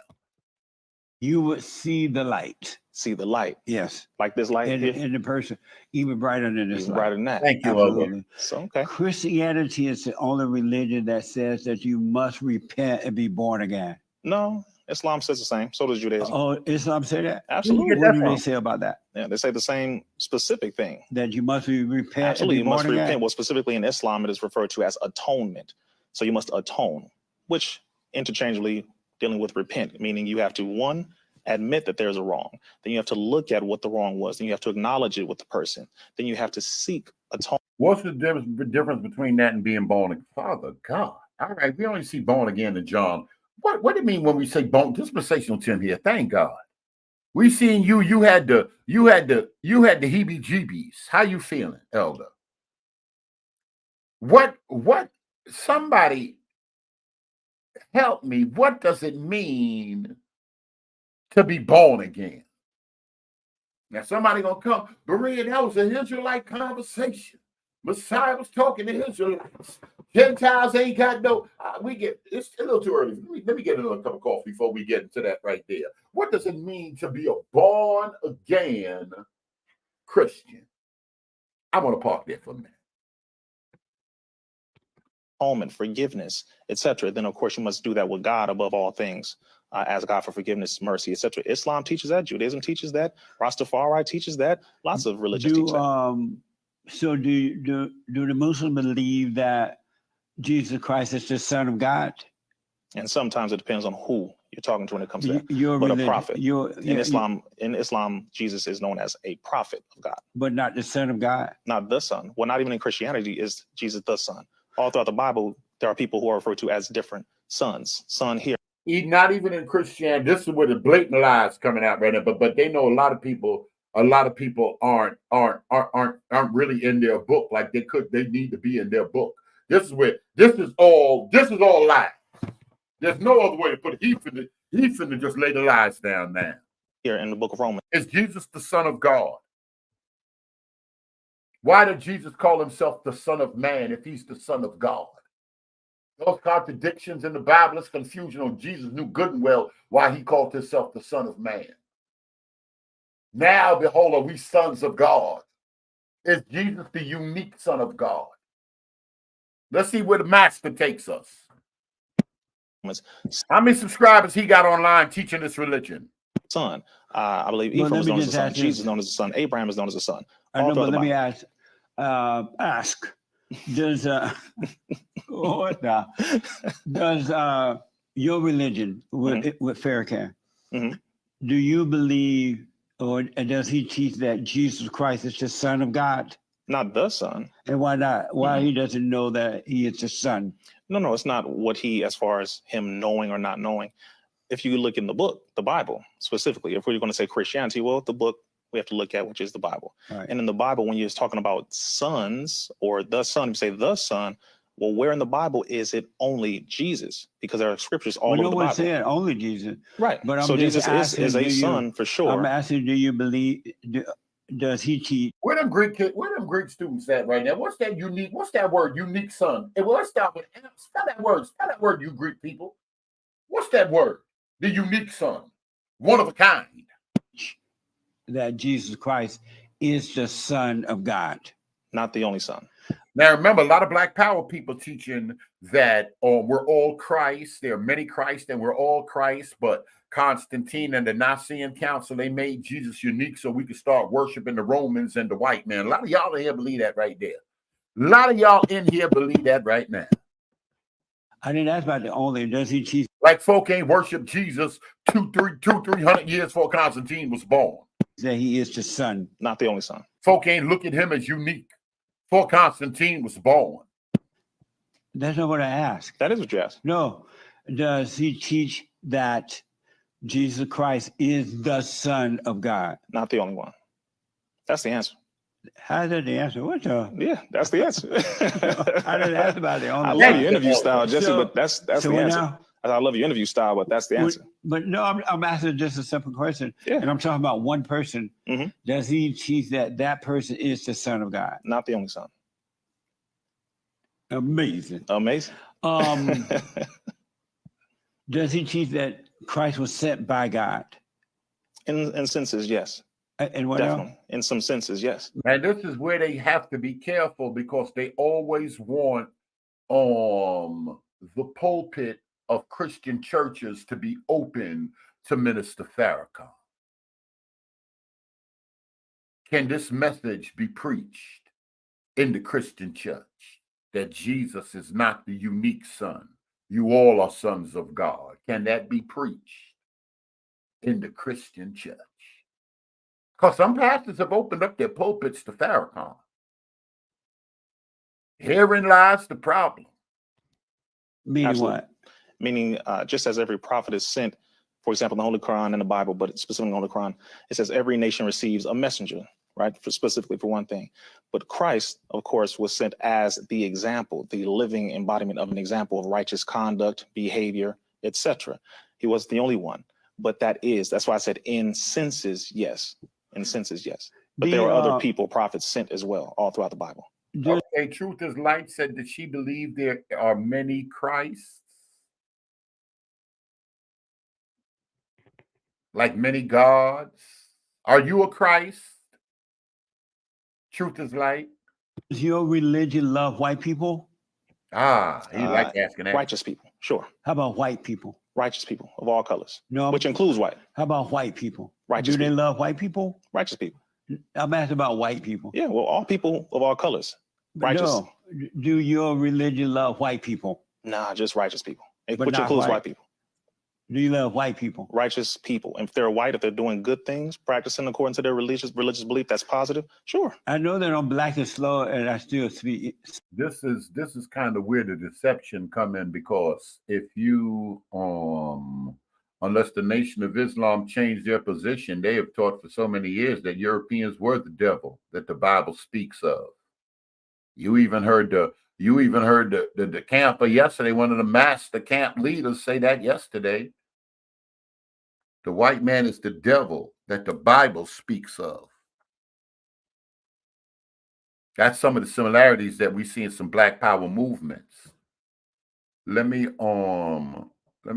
You would see the light. See the light. Yes. Like this light in the person, even brighter than this even light. Brighter than that. Thank you, absolutely. So, okay. Christianity is the only religion that says that you must repent and be born again. No, Islam says the same. So does Judaism. Oh, Islam say that? Absolutely. What do they say about that? Yeah, they say the same specific thing. That you must repent. Absolutely, and be you must born repent. again? Well, specifically in Islam, it is referred to as atonement. So you must atone, which interchangeably dealing with repent, meaning you have to, 1, admit that there's a wrong. Then you have to look at what the wrong was. Then you have to acknowledge it with the person. Then you have to seek atonement. What's the difference between that and being born again? Father God. All right, we only see born again in John. What do you mean when we say born? Dispensational Tim here. Thank God. We seen you. You had the heebie-jeebies. How you feeling, Elder? What? Somebody help me. What does it mean to be born again? Now somebody gonna come. Berea, that was an Israelite conversation. Messiah was talking to Israelites. Gentiles ain't got no. It's a little too early. Let me get another cup of coffee before we get into that right there. What does it mean to be a born again Christian? I want to park there for a minute. Atonement, forgiveness, etc. Then of course you must do that with God above all things. Ask God for forgiveness, mercy, etc. Islam teaches that. Judaism teaches that. Rastafari teaches that. Lots of religions teach that. So do the Muslims believe that Jesus Christ is the Son of God? And sometimes it depends on who you're talking to when it comes to that. But religion, a prophet. In Islam, Jesus is known as a prophet of God. But not the Son of God? Not the Son. Well, not even in Christianity is Jesus the Son. All throughout the Bible, there are people who are referred to as different sons. Son here. Not even in Christianity. This is where the blatant lies coming out right now. But they know a lot of people aren't really in their book like they need to be in their book. This is all lies. There's no other way to put it. He finna just lay the lies down now. Here in the book of Romans. Is Jesus the Son of God? Why did Jesus call himself the Son of Man if he's the Son of God? Those contradictions in the Bible, this confusion on Jesus knew good and well why he called himself the Son of Man. Now, behold, are we sons of God? Is Jesus the unique Son of God? Let's see where the master takes us. How many subscribers he got online teaching this religion? Son. I believe Ephraim is known as the son. Jesus is known as the son. Abraham is known as the son. I know, but let me ask. Does your religion with Farrakhan, do you believe, or does he teach that Jesus Christ is the Son of God? Not the Son. And why not? Why he doesn't know that he is the Son? No, it's not what he, as far as him knowing or not knowing. If you look in the book, the Bible specifically, if we're going to say Christianity, well, the book we have to look at, which is the Bible. Right. And in the Bible, when you're talking about sons or the Son, you say the Son. Well, where in the Bible is it only Jesus? Because there are scriptures all over the Bible. Saying only Jesus, right? But so Jesus is a son for sure. I'm asking, do you believe? Does he teach? Where them Greek students at right now? What's that unique? What's that word? Unique son. And let's start with spell that word. Spell that word, you Greek people. What's that word? The unique son, one of a kind. That Jesus Christ is the Son of God, not the only Son. Now, remember, a lot of Black Power people teaching that we're all Christ. There are many Christ, and we're all Christ. But Constantine and the Nicene Council, they made Jesus unique so we could start worshiping the Romans and the white man. A lot of y'all in here believe that right there. A lot of y'all in here believe that right now. I didn't ask about the only. Does he teach? Like folk ain't worship Jesus 300 years before Constantine was born. That he is the Son, not the only Son. Folk ain't look at him as unique before Constantine was born. That's not what I asked. That is what you asked. No. Does he teach that Jesus Christ is the Son of God? Not the only one. That's the answer. How is that the answer? What the? Yeah, that's the answer. I didn't ask about the only. I love your interview style, Jesse, but that's the answer. Now, I love your interview style, but that's the answer. But no, I'm asking just a simple question. Yeah. And I'm talking about one person. Does he teach that person is the Son of God? Not the only Son. Amazing. Amazing. Does he teach that Christ was sent by God? In senses, yes. And what definitely. Else? In some senses, yes. And this is where they have to be careful because they always want the pulpit of Christian churches to be open to Minister Farrakhan. Can this message be preached in the Christian church that Jesus is not the unique son? You all are sons of God. Can that be preached in the Christian church? Because some pastors have opened up their pulpits to Farrakhan. Herein lies the problem. Meaning Absolutely. what? Meaning, just as every prophet is sent, for example, in the Holy Quran and the Bible, but specifically in the Holy Quran, it says every nation receives a messenger, right? Specifically for one thing. But Christ, of course, was sent as the example, the living embodiment of an example of righteous conduct, behavior, etc. He was the only one. But that's why I said in senses, yes. In senses, yes. But there were other people, prophets sent as well, all throughout the Bible. Okay, Truth is Light said that she believed there are many Christs, like many gods. Are you a Christ? Truth is Light. Does your religion love white people? He likes asking that. Righteous people, sure. How about white people? Righteous people of all colors, No, which includes white. How about white people? Righteous Do they people. love white people? Righteous people. I'm asking about white people. Yeah, well, all people of all colors. Righteous. No. Do your religion love white people? Nah, just righteous people, But which not includes white. white people. Do you love white people? Righteous people. And if they're white, if they're doing good things, practicing according to their religious belief, that's positive. Sure. I know that I'm black and slow, and I still speak. This is kind of where the deception come in, because if you unless the Nation of Islam changed their position, they have taught for so many years that Europeans were the devil that the Bible speaks of. You even heard the camper yesterday, one of the master camp leaders say that yesterday. The white man is the devil that the Bible speaks of. That's some of the similarities that we see in some Black Power movements. Let me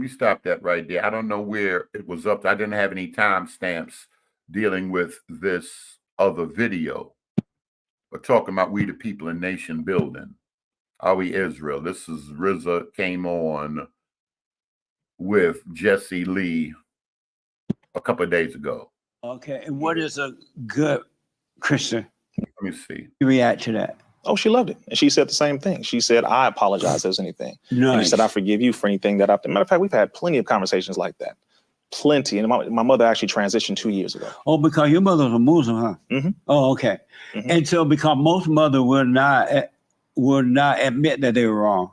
stop that right there. I don't know where it was up to. I didn't have any timestamps dealing with this other video. But talking about we the people in nation building. Are we Israel? This is RZA came on with Jesse Lee a couple of days ago. Okay, and what is a good Christian? Let me see. You react to that? Oh, she loved it. And she said the same thing. She said, I apologize if there's anything. Nice. And he said, I forgive you for anything that I've done. Matter of fact, we've had plenty of conversations like that. Plenty. And my mother actually transitioned 2 years ago. Oh, because your mother's a Muslim, huh? Mm-hmm. Oh, okay. Mm-hmm. And so because most mothers would not admit that they were wrong.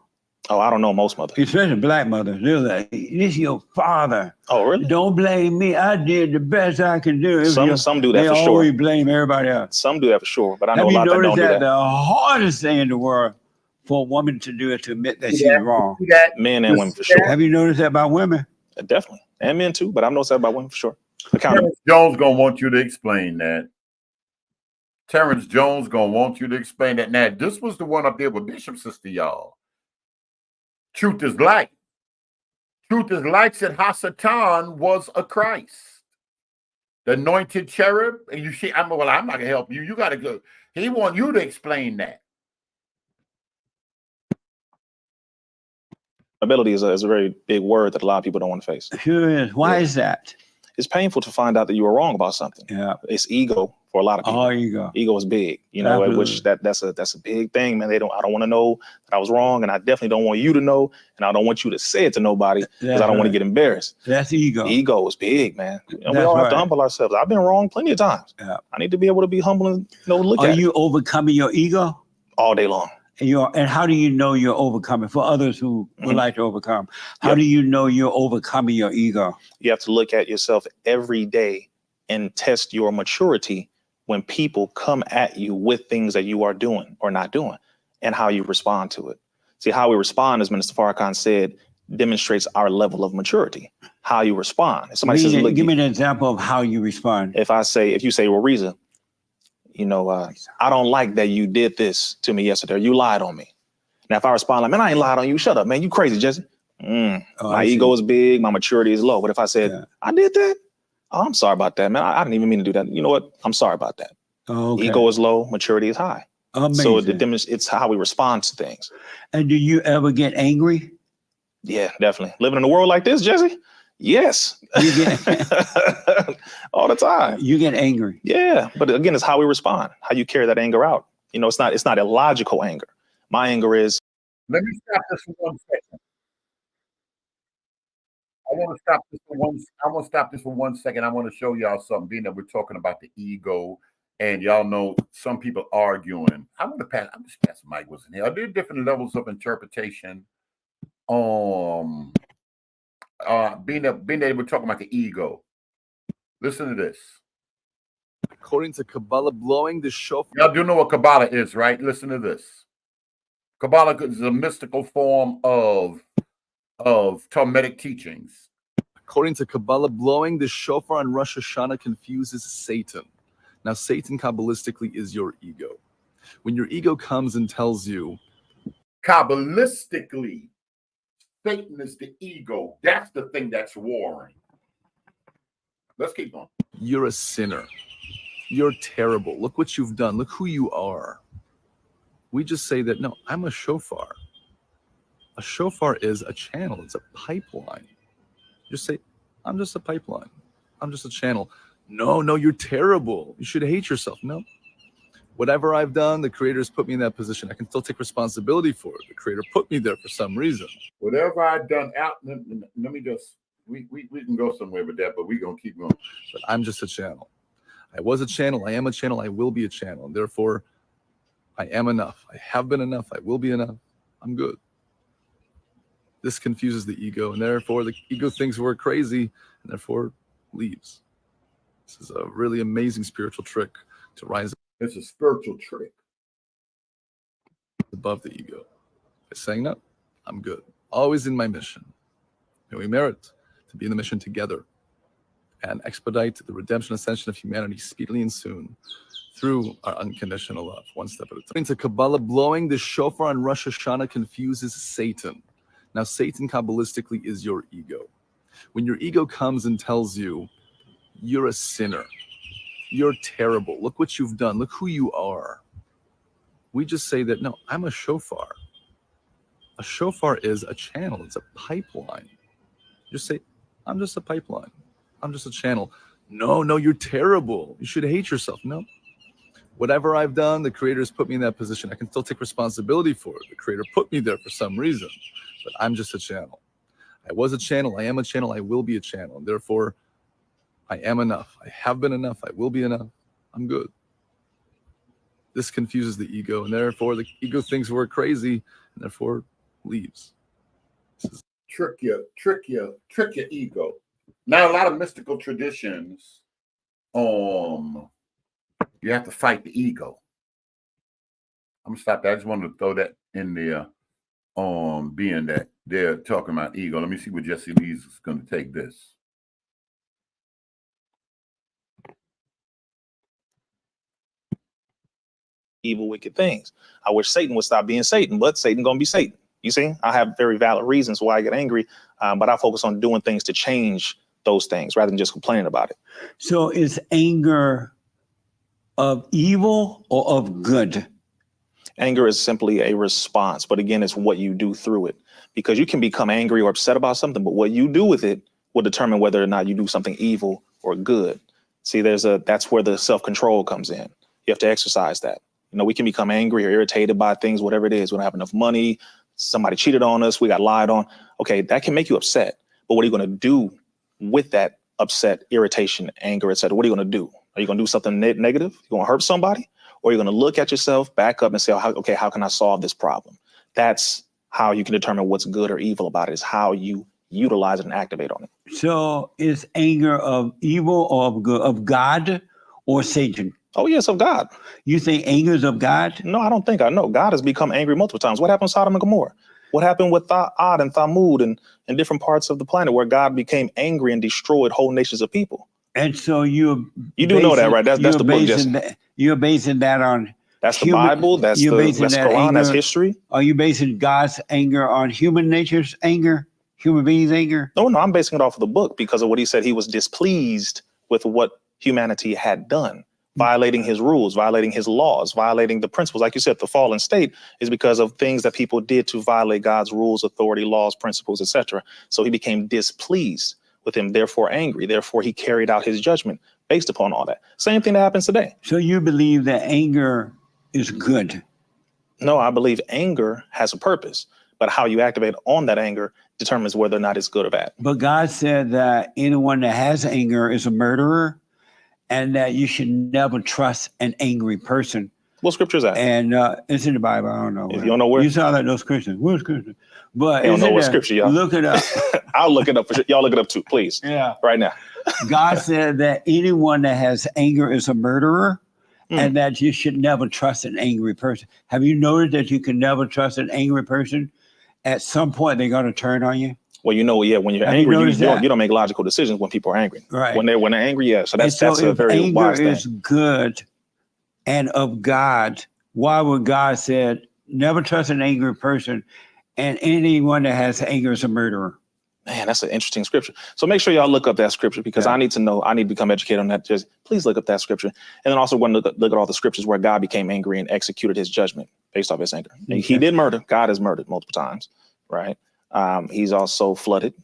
Oh, I don't know most mothers. Especially black mothers. They're like, this is your father. Oh, really? Don't blame me. I did the best I can do. Some do that for They sure. always blame everybody else. Some do that for sure, but I know Have a you lot that noticed don't do that. the hardest thing in the world for a woman to do is to admit that she's wrong? Men and women for sure. Have you noticed that about women? Definitely. And men too, but I've noticed that about women for sure. Terrence Jones gonna want you to explain that. Terrence Jones gonna want you to explain that. Now, this was the one up there with Bishop Sister, y'all. Truth is Light. Truth is Light said Hasatan was a Christ. The anointed cherub. And you see, I'm not gonna help you. You gotta go. He want you to explain that. Ability is a very big word that a lot of people don't want to face. Sure is. Why is that? It's painful to find out that you were wrong about something. Yeah. It's ego for a lot of people. Oh, ego. Ego is big, you know, which that's a big thing, man. I don't want to know that I was wrong, and I definitely don't want you to know, and I don't want you to say it to nobody because I don't want to get embarrassed. That's ego. Ego is big, man. And we all have to humble ourselves. I've been wrong plenty of times. Yeah. I need to be able to be humble and look at it. Are you overcoming your ego? All day long. And how do you know you're overcoming? For others who would like to overcome, how do you know you're overcoming your ego? You have to look at yourself every day and test your maturity when people come at you with things that you are doing or not doing, and how you respond to it. See, how we respond, as Minister Farrakhan said, demonstrates our level of maturity. How you respond. If somebody says, "Look, give me an example of how you respond." If you say, "Well, Reza, I don't like that you did this to me yesterday. Or you lied on me." Now, if I respond like, "Man, I ain't lied on you. Shut up, man. You crazy, Jesse." My ego is big. My maturity is low. But if I said, "I did that," oh, I'm sorry about that, man. I didn't even mean to do that. You know what? I'm sorry about that. Ego is low. Maturity is high. Amazing. So it's how we respond to things. And do you ever get angry? Yeah, definitely. Living in a world like this, Jesse? Yes. You get all the time. You get angry. Yeah. But again, it's how we respond, how you carry that anger out. It's not illogical anger. My anger is. Let me stop this for 1 second. I want to stop this for 1 second. I want to show y'all something, being that we're talking about the ego And y'all know some people arguing. I just Pastor Mike wasn't here. Are there different levels of interpretation? Being able to talk about the ego. Listen to this. According to Kabbalah, blowing the shofar. Y'all do know what Kabbalah is, right? Listen to this. Kabbalah is a mystical form of Talmudic teachings. According to Kabbalah, blowing the shofar on Rosh Hashanah confuses Satan. Now, Satan Kabbalistically is your ego. When your ego comes and tells you, Kabbalistically, Satan is the ego. That's the thing that's warring. Let's keep going. You're a sinner. You're terrible. Look what you've done. Look who you are. We just say that, no, I'm a shofar. A shofar is a channel. It's a pipeline. Just say, I'm just a pipeline. I'm just a channel. No, you're terrible. You should hate yourself. No. Whatever I've done, the Creator has put me in that position. I can still take responsibility for it. The Creator put me there for some reason. Whatever I've done let me just, we can go somewhere with that, but we're going to keep going. But I'm just a channel. I was a channel. I am a channel. I will be a channel. And therefore, I am enough. I have been enough. I will be enough. I'm good. This confuses the ego, and therefore the ego thinks we're crazy, and therefore leaves. This is a really amazing spiritual trick to rise It's a spiritual trick. above the ego. By saying, no, I'm good. Always in my mission. And we merit to be in the mission together and expedite the redemption ascension of humanity speedily and soon through our unconditional love, one step at a time. To Kabbalah, blowing the shofar on Rosh Hashanah confuses Satan. Now, Satan Kabbalistically is your ego. When your ego comes and tells you, you're a sinner, you're terrible, look what you've done, look who you are. We just say that, no, I'm a shofar. A shofar is a channel. It's a pipeline. Just say, I'm just a pipeline. I'm just a channel. No, you're terrible. You should hate yourself. No. Whatever I've done, the Creator has put me in that position. I can still take responsibility for it. The Creator put me there for some reason, but I'm just a channel. I was a channel. I am a channel. I will be a channel. And therefore, I am enough. I have been enough. I will be enough. I'm good. This confuses the ego, and therefore the ego thinks we're crazy, and therefore leaves. Trick your ego. Now, a lot of mystical traditions, you have to fight the ego. I'm gonna stop that. I just wanted to throw that in there, being that they're talking about ego. Let me see what Jesse Lee's is going to take this. Evil, wicked things. I wish Satan would stop being Satan, but Satan gonna be Satan. You see, I have very valid reasons why I get angry, but I focus on doing things to change those things rather than just complaining about it. So is anger of evil or of good? Anger is simply a response, but again, it's what you do through it. Because you can become angry or upset about something, but what you do with it will determine whether or not you do something evil or good. See, that's where the self-control comes in. You have to exercise that. You know, we can become angry or irritated by things, whatever it is. We don't have enough money. Somebody cheated on us. We got lied on. Okay, that can make you upset. But what are you going to do with that upset, irritation, anger, etc.? What are you going to do? Are you going to do something negative? You going to hurt somebody? Or are you going to look at yourself, back up and say, okay, how can I solve this problem? That's how you can determine what's good or evil about it, is how you utilize it and activate on it. So is anger of evil or of good, of God or Satan? Oh, yes, of God. You think anger is of God? No, I don't think I know. God has become angry multiple times. What happened with Sodom and Gomorrah? What happened with Ad and Thamud and different parts of the planet where God became angry and destroyed whole nations of people? And so you do know that, right? That's the book, Jesse. You're basing that on that's the Bible. That's the Quran. That's history. Are you basing God's anger on human nature's anger, human beings' anger? No, I'm basing it off of the book because of what he said. He was displeased with what humanity had done, violating his rules, violating his laws, violating the principles. Like you said, the fallen state is because of things that people did to violate God's rules, authority, laws, principles, etc. So he became displeased with him, therefore angry. Therefore, he carried out his judgment based upon all that. Same thing that happens today. So you believe that anger is good? No, I believe anger has a purpose, but how you activate on that anger determines whether or not it's good or bad. But God said that anyone that has anger is a murderer, and that you should never trust an angry person. What scripture is that? And it's in the Bible. I don't know. If you don't know where, you sound like those Christians. Where's Christian? But I don't know what there. scripture, y'all. Look it up. I'll look it up for sure. Y'all look it up too, please. Yeah. Right now. God said that anyone that has anger is a murderer, and that you should never trust an angry person. Have you noted that you can never trust an angry person? At some point, they're going to turn on you. Well, you know, yeah, when you're angry, you don't make logical decisions when people are angry. Right. When they're angry, yeah. So that's a very anger wise thing. is good and of God. Why would God said never trust an angry person, and anyone that has anger is a murderer? Man, that's an interesting scripture. So make sure y'all look up that scripture, because I need to know. I need to become educated on that. Just please look up that scripture, and then also want to look at all the scriptures where God became angry and executed his judgment based off his anger. Okay. He did murder. God has murdered multiple times, right? He's also flooded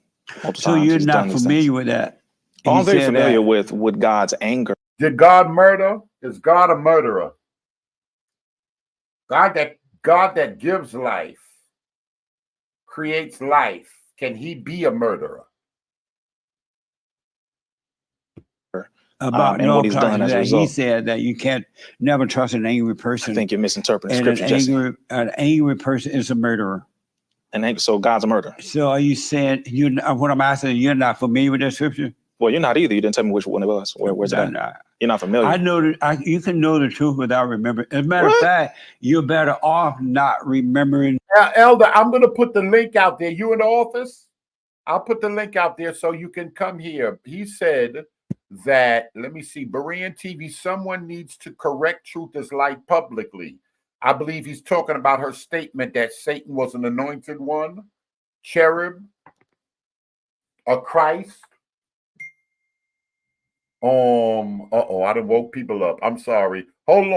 multiple times. So you're not familiar with that? Oh, I'm very familiar with God's anger. Did God murder? Is God a murderer? God that gives life, creates life. Can he be a murderer? About and what he's done as a result. He said that you can't never trust an angry person. I think you're misinterpreting and scripture. An angry person is a murderer. And so God's a murderer. So are you saying what I'm asking? You're not familiar with that scripture? Well, you're not either. You didn't tell me which one it was. Where's it at? You're not familiar. I know that you can know the truth without remembering. As a matter of fact, you're better off not remembering. Elder, I'm going to put the link out there. You in the office? I'll put the link out there so you can come here. He said that, let me see, Berean TV, someone needs to correct Truth is Light publicly. I believe he's talking about her statement that Satan was an anointed one, cherub, a Christ. I done woke people up. I'm sorry. Hold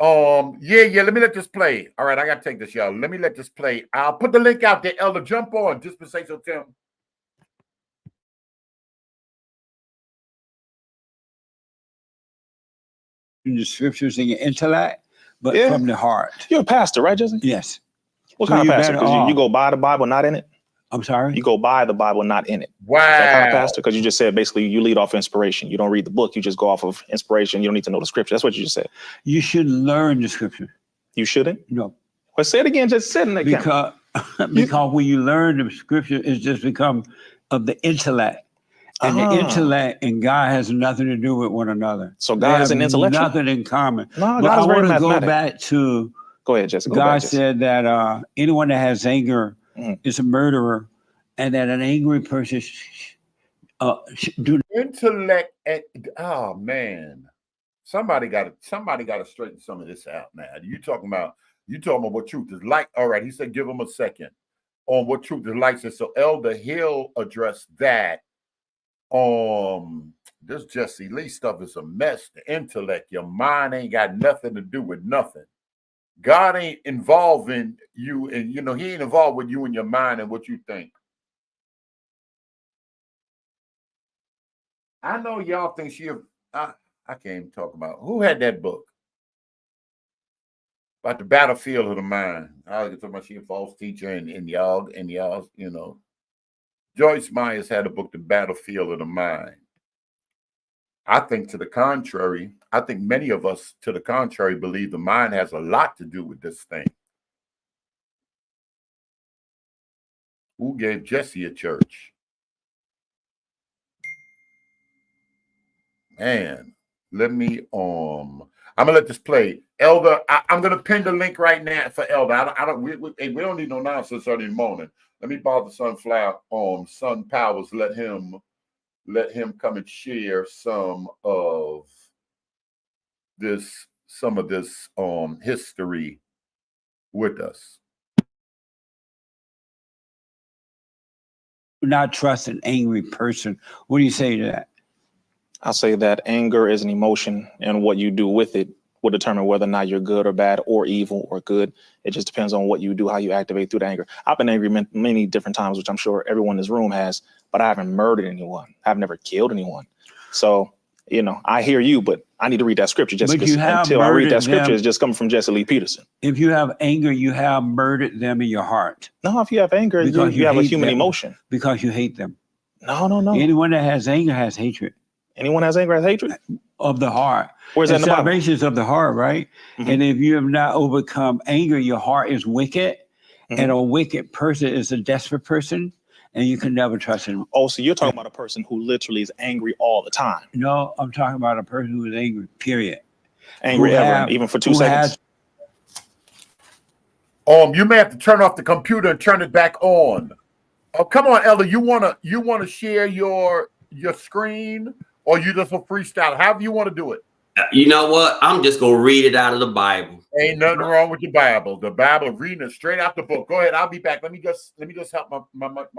on. Yeah, let me let this play. All right, I gotta take this, y'all. Let me let this play. I'll put the link out there, Elder. Jump on. Just to say so, Tim. In the scriptures in your intellect, but from the heart. You're a pastor, right, Jesse? Yes. What kind of pastor? Because you go by the Bible, not in it? I'm sorry? You go by the Bible, not in it. Wow. That kind of pastor? Because you just said basically you lead off inspiration. You don't read the book. You just go off of inspiration. You don't need to know the scripture. That's what you just said. You should learn the scripture. You shouldn't? No. Well, say it again. Just sit in that because when you learn the scripture, it's just become of the intellect. And the intellect and God has nothing to do with one another. So God is an intellectual? Nothing in common. No, but God is very I want to go mathematic. back to Go ahead, Jesse. God said that anyone that has anger is a murderer, and that an angry person do intellect. Oh man, somebody got to straighten some of this out now. You talking about what truth is like? All right, he said give him a second on what truth is like. So Elder Hill addressed that. This Jesse Lee stuff is a mess. The intellect, your mind ain't got nothing to do with nothing. God ain't involving you, and he ain't involved with you and your mind and what you think. I know y'all think I can't even talk about who had that book about the battlefield of the mind. I was talking about she a false teacher and y'all, Joyce Myers had a book, The Battlefield of the Mind. I think to the contrary, I think many of us to the contrary believe the mind has a lot to do with this thing. Who gave Jesse a church? Man, let me I'm gonna let this play. Elder, I'm gonna pin the link right now for Elder. We don't need no nonsense early in the morning. Let me borrow the Sunflower Sun Powers. Let him come and share some of this history with us. not trust an angry person. What do you say to that? I'll say that anger is an emotion, and what you do with it will determine whether or not you're good or bad or evil or good. It just depends on what you do, how you activate through the anger. I've been angry many different times, which I'm sure everyone in this room has, but I haven't murdered anyone. I've never killed anyone. So, I hear you, but I need to read that scripture just until I read that scripture, it's just coming from Jesse Lee Peterson. If you have anger, you have murdered them in your heart. No, if you have anger, you have a human emotion. Because you hate them. No. Anyone that has anger has hatred. Anyone has anger has hatred? Of the heart. Where's that in the Bible? Salvation is of the heart, right? Mhm. And if you have not overcome anger, your heart is wicked. Mhm. And a wicked person is a desperate person, and you can never trust him. Oh, so you're talking about a person who literally is angry all the time. No, I'm talking about a person who is angry, period. Angry Who ever, have- even for 2 who seconds. You may have to turn off the computer and turn it back on. Oh, come on, Elder. You wanna share your screen, or you just a freestyle? However you want to do it. You know what? I'm just gonna read it out of the Bible. Ain't nothing wrong with your Bible. The Bible, reading it straight out the book. Go ahead. I'll be back. Let me just help my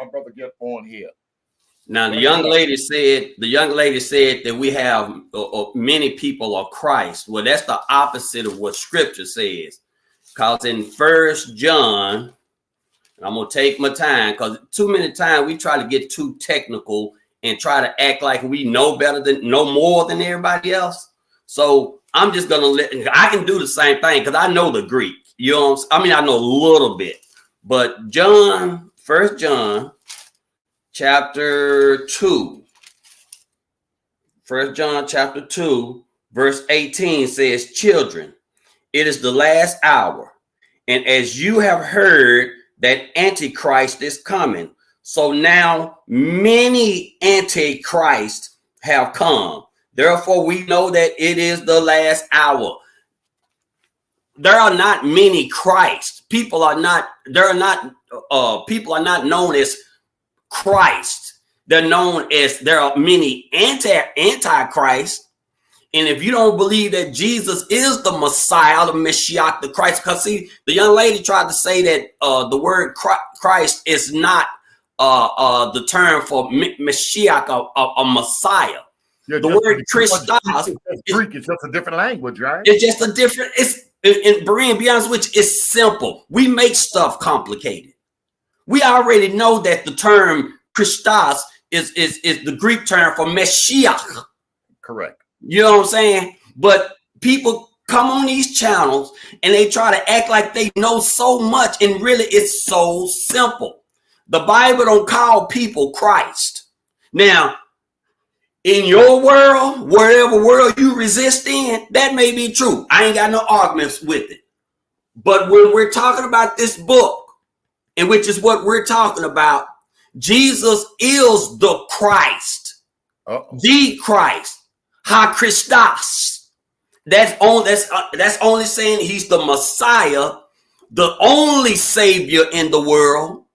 brother get on here. Now, the young lady said that we have many people are Christ. Well, that's the opposite of what Scripture says. Because in 1 John, and I'm gonna take my time, because too many times we try to get too technical and try to act like we know more than everybody else. So I'm just gonna I can do the same thing because I know the Greek. You know what I mean? I know a little bit, but 1 John chapter 2, 1 John chapter 2, verse 18 says, "Children, it is the last hour, and as you have heard that Antichrist is coming, so now many Antichrists have come. Therefore, we know that it is the last hour." There are not many Christ. People are not known as Christ. They're known as, there are many antichrist. And if you don't believe that Jesus is the Messiah, the Messiah, the Christ, because see, the young lady tried to say that the word Christ is not the term for Messiah, a Messiah. Yeah, the word Christos, Greek is just a different language, right? It's just a different, and Brian, be honest with you, it's simple. We make stuff complicated. We already know that the term Christos is the Greek term for Messiah. Correct. You know what I'm saying? But people come on these channels and they try to act like they know so much, and really it's so simple. The Bible don't call people Christ. Now, in your world, wherever world you resist in, that may be true. I ain't got no arguments with it. But when we're talking about this book, and which is what we're talking about, Jesus is the Christ. The Christ. Ha Christos. That's only saying he's the Messiah, the only Savior in the world,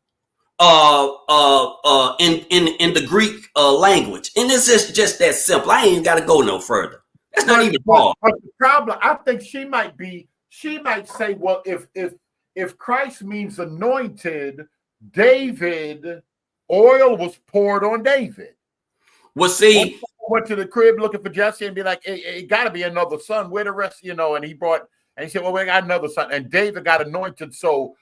in the Greek language. And this is just that simple. I ain't even got to go no further. That's not even hard. But the problem, I think she might say, well, if Christ means anointed, David, oil was poured on David. Well, see, went to the crib looking for Jesse and be like, it got to be another son. Where the rest, and he said, well, we got another son. And David got anointed. So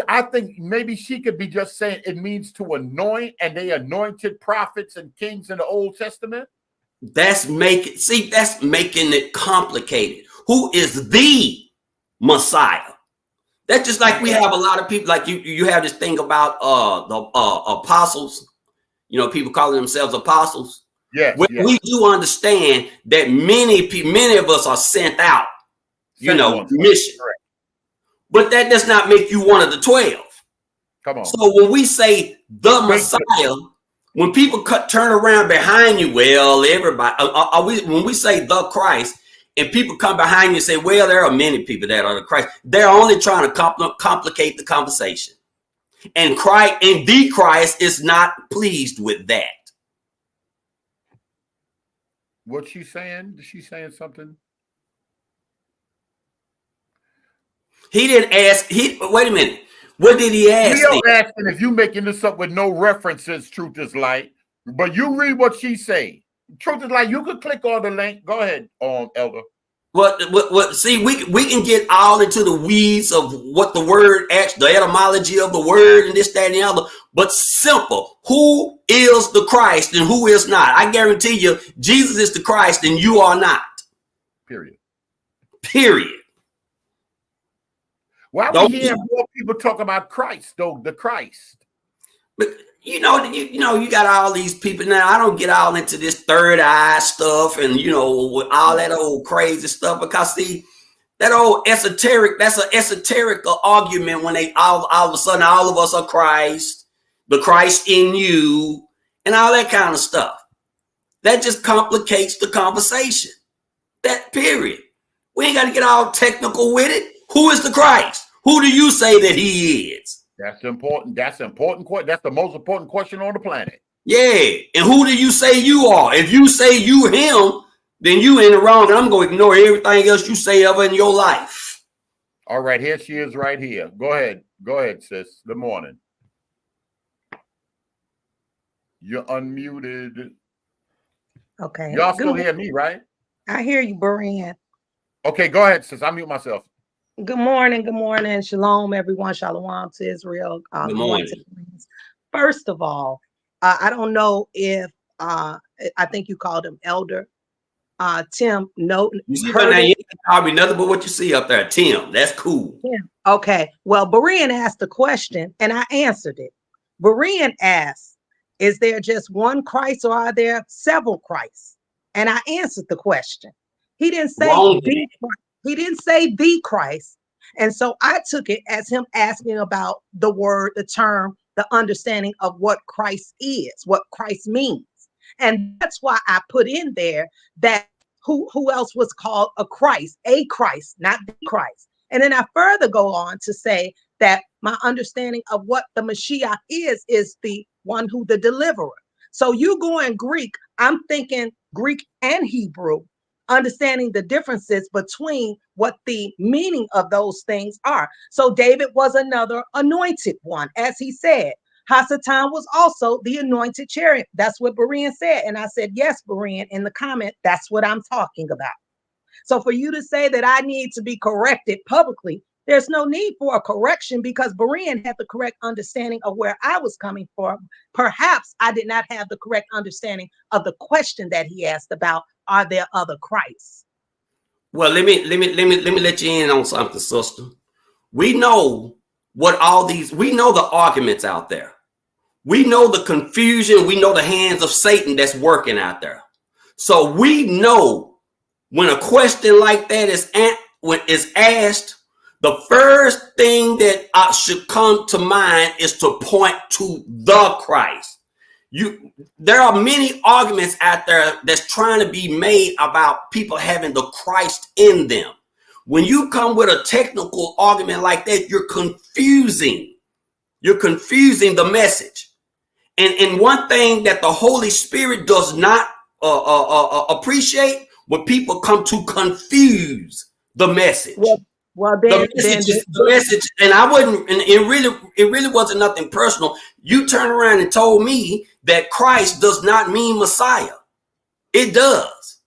I think maybe she could be just saying it means to anoint, and they anointed prophets and kings in the Old Testament. That's making it complicated. Who is the Messiah? That's just like we have a lot of people, like you have this thing about the apostles, people calling themselves apostles. Yes, we do understand that many of us are sent out, mission. Correct. But that does not make you one of the 12. Come on. So when we say the Messiah, when people turn around behind you, well, everybody, when we say the Christ, and people come behind you and say, well, there are many people that are the Christ, they're only trying to complicate the conversation. And the Christ is not pleased with that. What's she saying? Is she saying something? He didn't ask. Wait a minute. What did he ask? Leo asking if you making this up with no references, Truth is Light. But you read what she say. Truth is Light. You could click on the link. Go ahead, Elder. What? See, we can get all into the weeds of what the word, the etymology of the word, and this, that, and the other. But simple. Who is the Christ and who is not? I guarantee you, Jesus is the Christ and you are not. Period. Why we hear more people talk about Christ, though, the Christ? But you got all these people now. I don't get all into this third eye stuff and with all that old crazy stuff, because see, that old esoteric, that's an esoteric argument when they all of a sudden all of us are Christ, the Christ in you, and all that kind of stuff. That just complicates the conversation. That period. We ain't got to get all technical with it. Who is the Christ? Who do you say that he is? That's important. That's important. That's the most important question on the planet. Yeah. And who do you say you are? If you say you him, then you in the wrong, and I'm going to ignore everything else you say ever in your life. All right. Here she is right here. Go ahead. Go ahead, sis. Good morning. You're unmuted. Okay. Y'all still hear me, right? I hear you, Berean. Okay, go ahead, sis. I'll mute myself. Good morning. Good morning. Shalom, everyone. Shalom to Israel. Good morning. First of all, I don't know if I think you called him Elder Tim. No, you see my name. Probably nothing but what you see up there, Tim. That's cool. Tim. Okay. Well, Berean asked a question and I answered it. Berean asked, "Is there just one Christ or are there several Christs?" And I answered the question. He didn't say the Christ. He didn't say the Christ. And so I took it as him asking about the word, the term, the understanding of what Christ is, what Christ means. And that's why I put in there that who else was called a Christ, not the Christ. And then I further go on to say that my understanding of what the Mashiach is the one who the deliverer. So you go in Greek, I'm thinking Greek and Hebrew, understanding the differences between what the meaning of those things are. So David was another anointed one, as he said. Hasatan was also the anointed chariot. That's what Berean said. And I said, yes, Berean, in the comment, that's what I'm talking about. So for you to say that I need to be corrected publicly, there's no need for a correction because Berean had the correct understanding of where I was coming from. Perhaps I did not have the correct understanding of the question that he asked about, are there other Christs? Well, let me let you in on something, sister. We know we know the arguments out there. We know the confusion. We know the hands of Satan that's working out there. So we know when a question like that is asked, the first thing that should come to mind is to point to the Christ. There are many arguments out there that's trying to be made about people having the Christ in them. When you come with a technical argument like that, you're confusing the message. And one thing that the Holy Spirit does not appreciate when people come to confuse the message. Well, then, the message, and I wouldn't, and it really wasn't nothing personal. You turn around and told me that Christ does not mean Messiah. It does.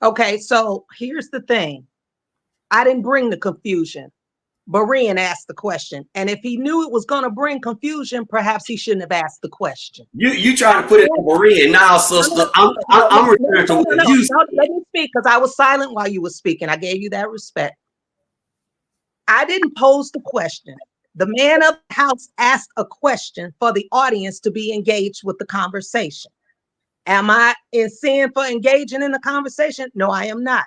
Okay, so here's the thing. I didn't bring the confusion. Berean asked the question. And if he knew it was going to bring confusion, perhaps he shouldn't have asked the question. You trying to put it on Berean now, sister. I'm referring to what you said. Let me speak because I was silent while you were speaking. I gave you that respect. I didn't pose the question. The man of the house asked a question for the audience to be engaged with the conversation. Am I in sin for engaging in the conversation? No, I am not.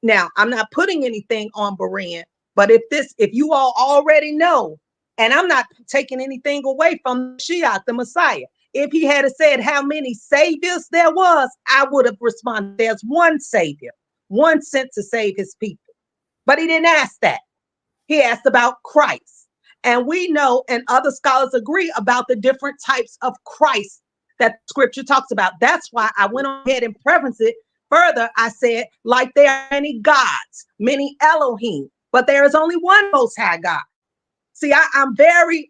Now, I'm not putting anything on Berean, but if you all already know, and I'm not taking anything away from Mashiach, the Messiah, if he had said how many saviors there was, I would have responded, there's one savior, one sent to save his people. But he didn't ask that. He asked about Christ. And we know, and other scholars agree about the different types of Christ that scripture talks about. That's why I went ahead and prefaced it further. I said, like there are many gods, many Elohim, but there is only one Most High God. See, I'm very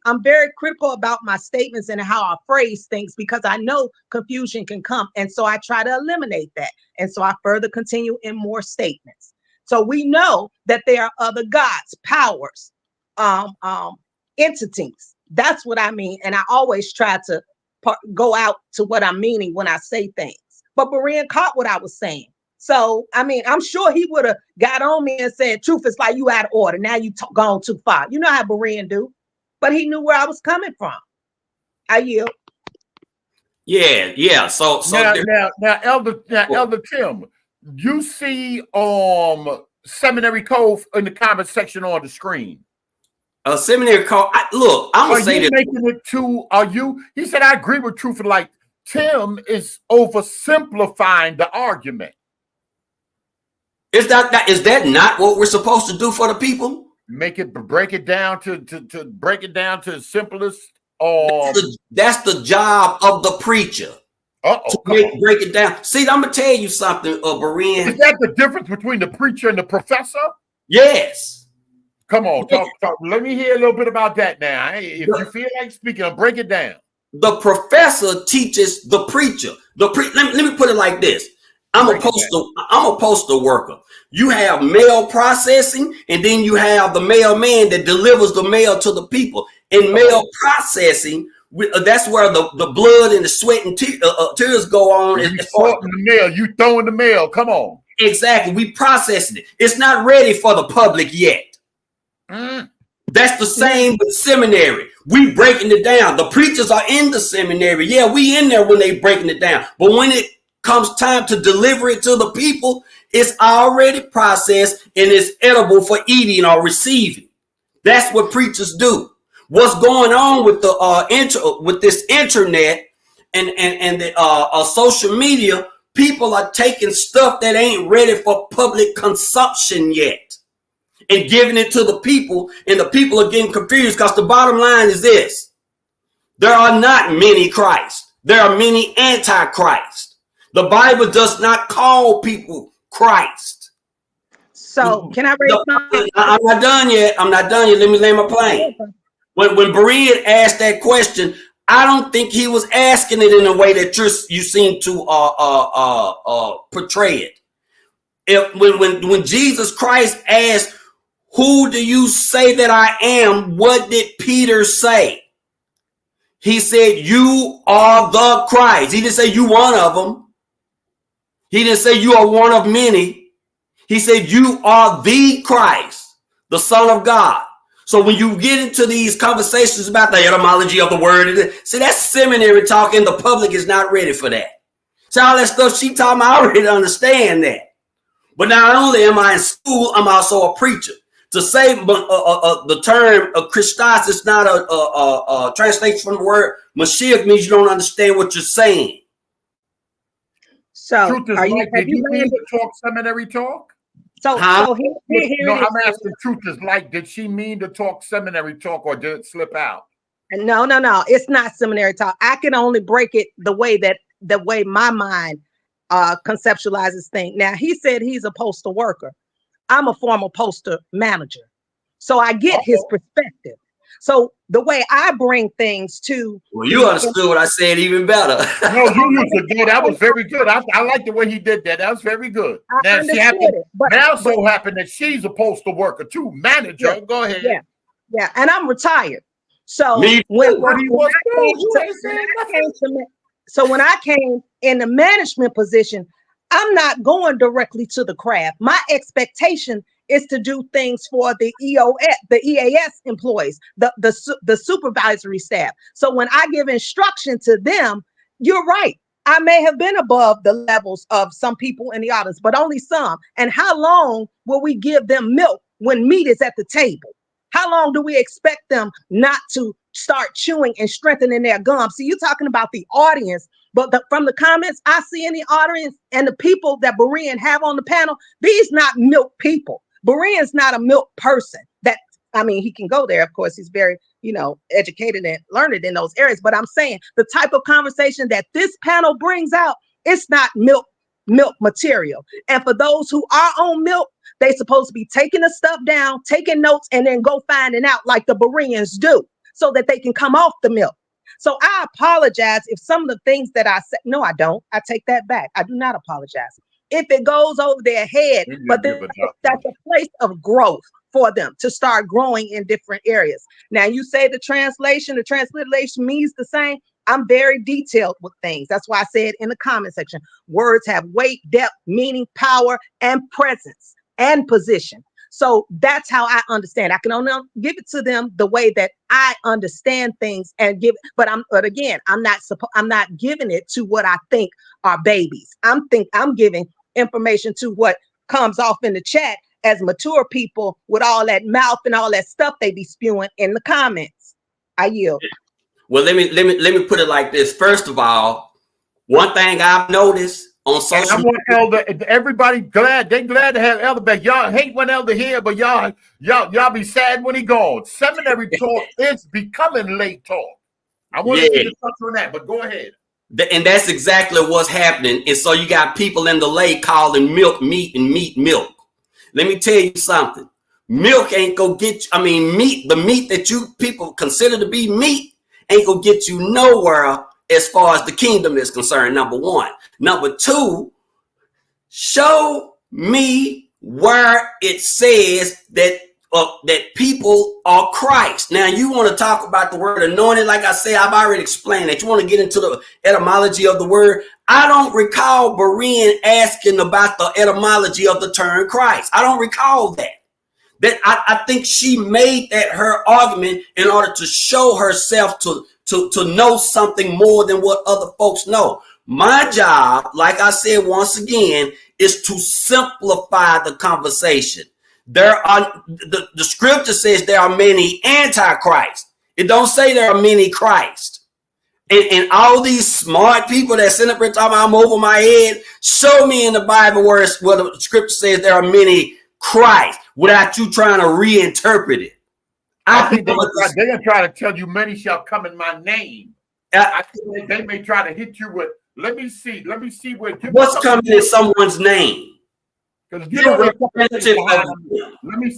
critical about my statements and how I phrase things because I know confusion can come. And so I try to eliminate that. And so I further continue in more statements. So we know that there are other gods, powers, entities. That's what I mean. And I always try to go out to what I'm meaning when I say things. But Berean caught what I was saying. So, I mean, I'm sure he would have got on me and said, truth is like you out of order. Now you gone too far. You know how Berean do. But he knew where I was coming from. I yield. Yeah. So now, Elder Tim, you see seminary code in the comment section on the screen. A seminary code. Look, I'm gonna say you this. making it too? Are you? He said, I agree with Truth. Like Tim is oversimplifying the argument. Is that not what we're supposed to do for the people? Break it down to the simplest. That's the job of the preacher. Break it down. See, I'm gonna tell you something, Berean. Is that the difference between the preacher and the professor? Yes. Come on, talk. Let me hear a little bit about that now. If you feel like speaking, break it down. The professor teaches the preacher. Let me put it like this. I'm a postal worker. You have mail processing, and then you have the mailman that delivers the mail to the people. In mail processing, that's where the blood and the sweat and tears go on. You sorting the mail. You throwing the mail. Come on. Exactly. We processing it. It's not ready for the public yet. That's the same with seminary. We breaking it down. The preachers are in the seminary. Yeah, we in there when they breaking it down. But when it comes time to deliver it to the people, it's already processed and it's edible for eating or receiving. That's what preachers do. What's going on with with this internet and the social media? People are taking stuff that ain't ready for public consumption yet and giving it to the people, and the people are getting confused because the bottom line is this: there are not many Christ. There are many anti-Christ. The Bible does not call people Christ. So can I raise something? I'm not done yet. Let me lay my plane. When Berean asked that question, I don't think he was asking it in a way that you seem to portray it. When Jesus Christ asked, "Who do you say that I am?" what did Peter say? He said, "You are the Christ." He didn't say you one of them. He didn't say you are one of many. He said, "You are the Christ, the Son of God." So when you get into these conversations about the etymology of the word, see, that's seminary talk, and the public is not ready for that. So all that stuff she talking about, I already understand that. But not only am I in school, I'm also a preacher. To say the term Christos is not a translation from the word Mashiach means you don't understand what you're saying. So Truth is like, did you mean to talk seminary talk? So I'm asking Truth is like, did she mean to talk seminary talk or did it slip out? No. It's not seminary talk. I can only break it the way my mind conceptualizes things. Now, he said he's a postal worker. I'm a former postal manager. So I get his perspective. So the way I bring things to... Well, you understood what I said even better. No, you used to do that. Was very good. I like the way he did that. That was very good. Now so happened that she's a postal worker too, manager. Yeah, go ahead. Yeah, and I'm retired. So when I came in the management position, I'm not going directly to the craft. My expectation is to do things for the EAS employees, the supervisory staff. So when I give instruction to them, you're right. I may have been above the levels of some people in the audience, but only some. And how long will we give them milk when meat is at the table? How long do we expect them not to start chewing and strengthening their gums? See, you're talking about the audience, but from the comments I see in the audience and the people that Berean have on the panel, these not milk people. Berean's not a milk person. He can go there. Of course, he's very, educated and learned in those areas. But I'm saying the type of conversation that this panel brings out, it's not milk material. And for those who are on milk, they supposed to be taking the stuff down, taking notes, and then go finding out like the Bereans do, so that they can come off the milk. So I apologize if some of the things that I said, no, I don't. I take that back. I do not apologize. If it goes over their head, but that's a place of growth for them to start growing in different areas. Now, you say the translation means the same. I'm very detailed with things. That's why I said in the comment section, words have weight, depth, meaning, power, and presence and position. So that's how I understand. I can only give it to them the way that I understand things and give. But again, I'm not giving it to what I think are babies. I'm giving information to what comes off in the chat as mature people with all that mouth and all that stuff they be spewing in the comments. I yield. Well, let me put it like this. First of all, one thing I've noticed on social media, I want Elder. Everybody glad to have Elder back. Y'all hate when Elder here, but y'all be sad when he gone. Seminary talk is becoming late talk. I want to touch on that, but go ahead. And that's exactly what's happening. And so you got people in the lake calling milk meat and meat milk. Let me tell you something. Milk ain't gonna get you, meat, the meat that you people consider to be meat ain't gonna get you nowhere as far as the kingdom is concerned, number one. Number two, show me where it says that people are Christ. Now, you want to talk about the word anointed. Like I said, I've already explained that. You want to get into the etymology of the word. I don't recall Berean asking about the etymology of the term Christ. I don't recall that. I think she made that her argument in order to show herself to know something more than what other folks know. My job, like I said once again, is to simplify the conversation. There are the scripture says there are many antichrists. It don't say there are many Christ. And all these smart people that sit up here talking about I'm over my head, show me in the Bible where the scripture says there are many Christ without you trying to reinterpret it. I think they're going to try to tell you many shall come in my name. I think they may try to hit you with, let me see where. What's coming in someone's name? Because let me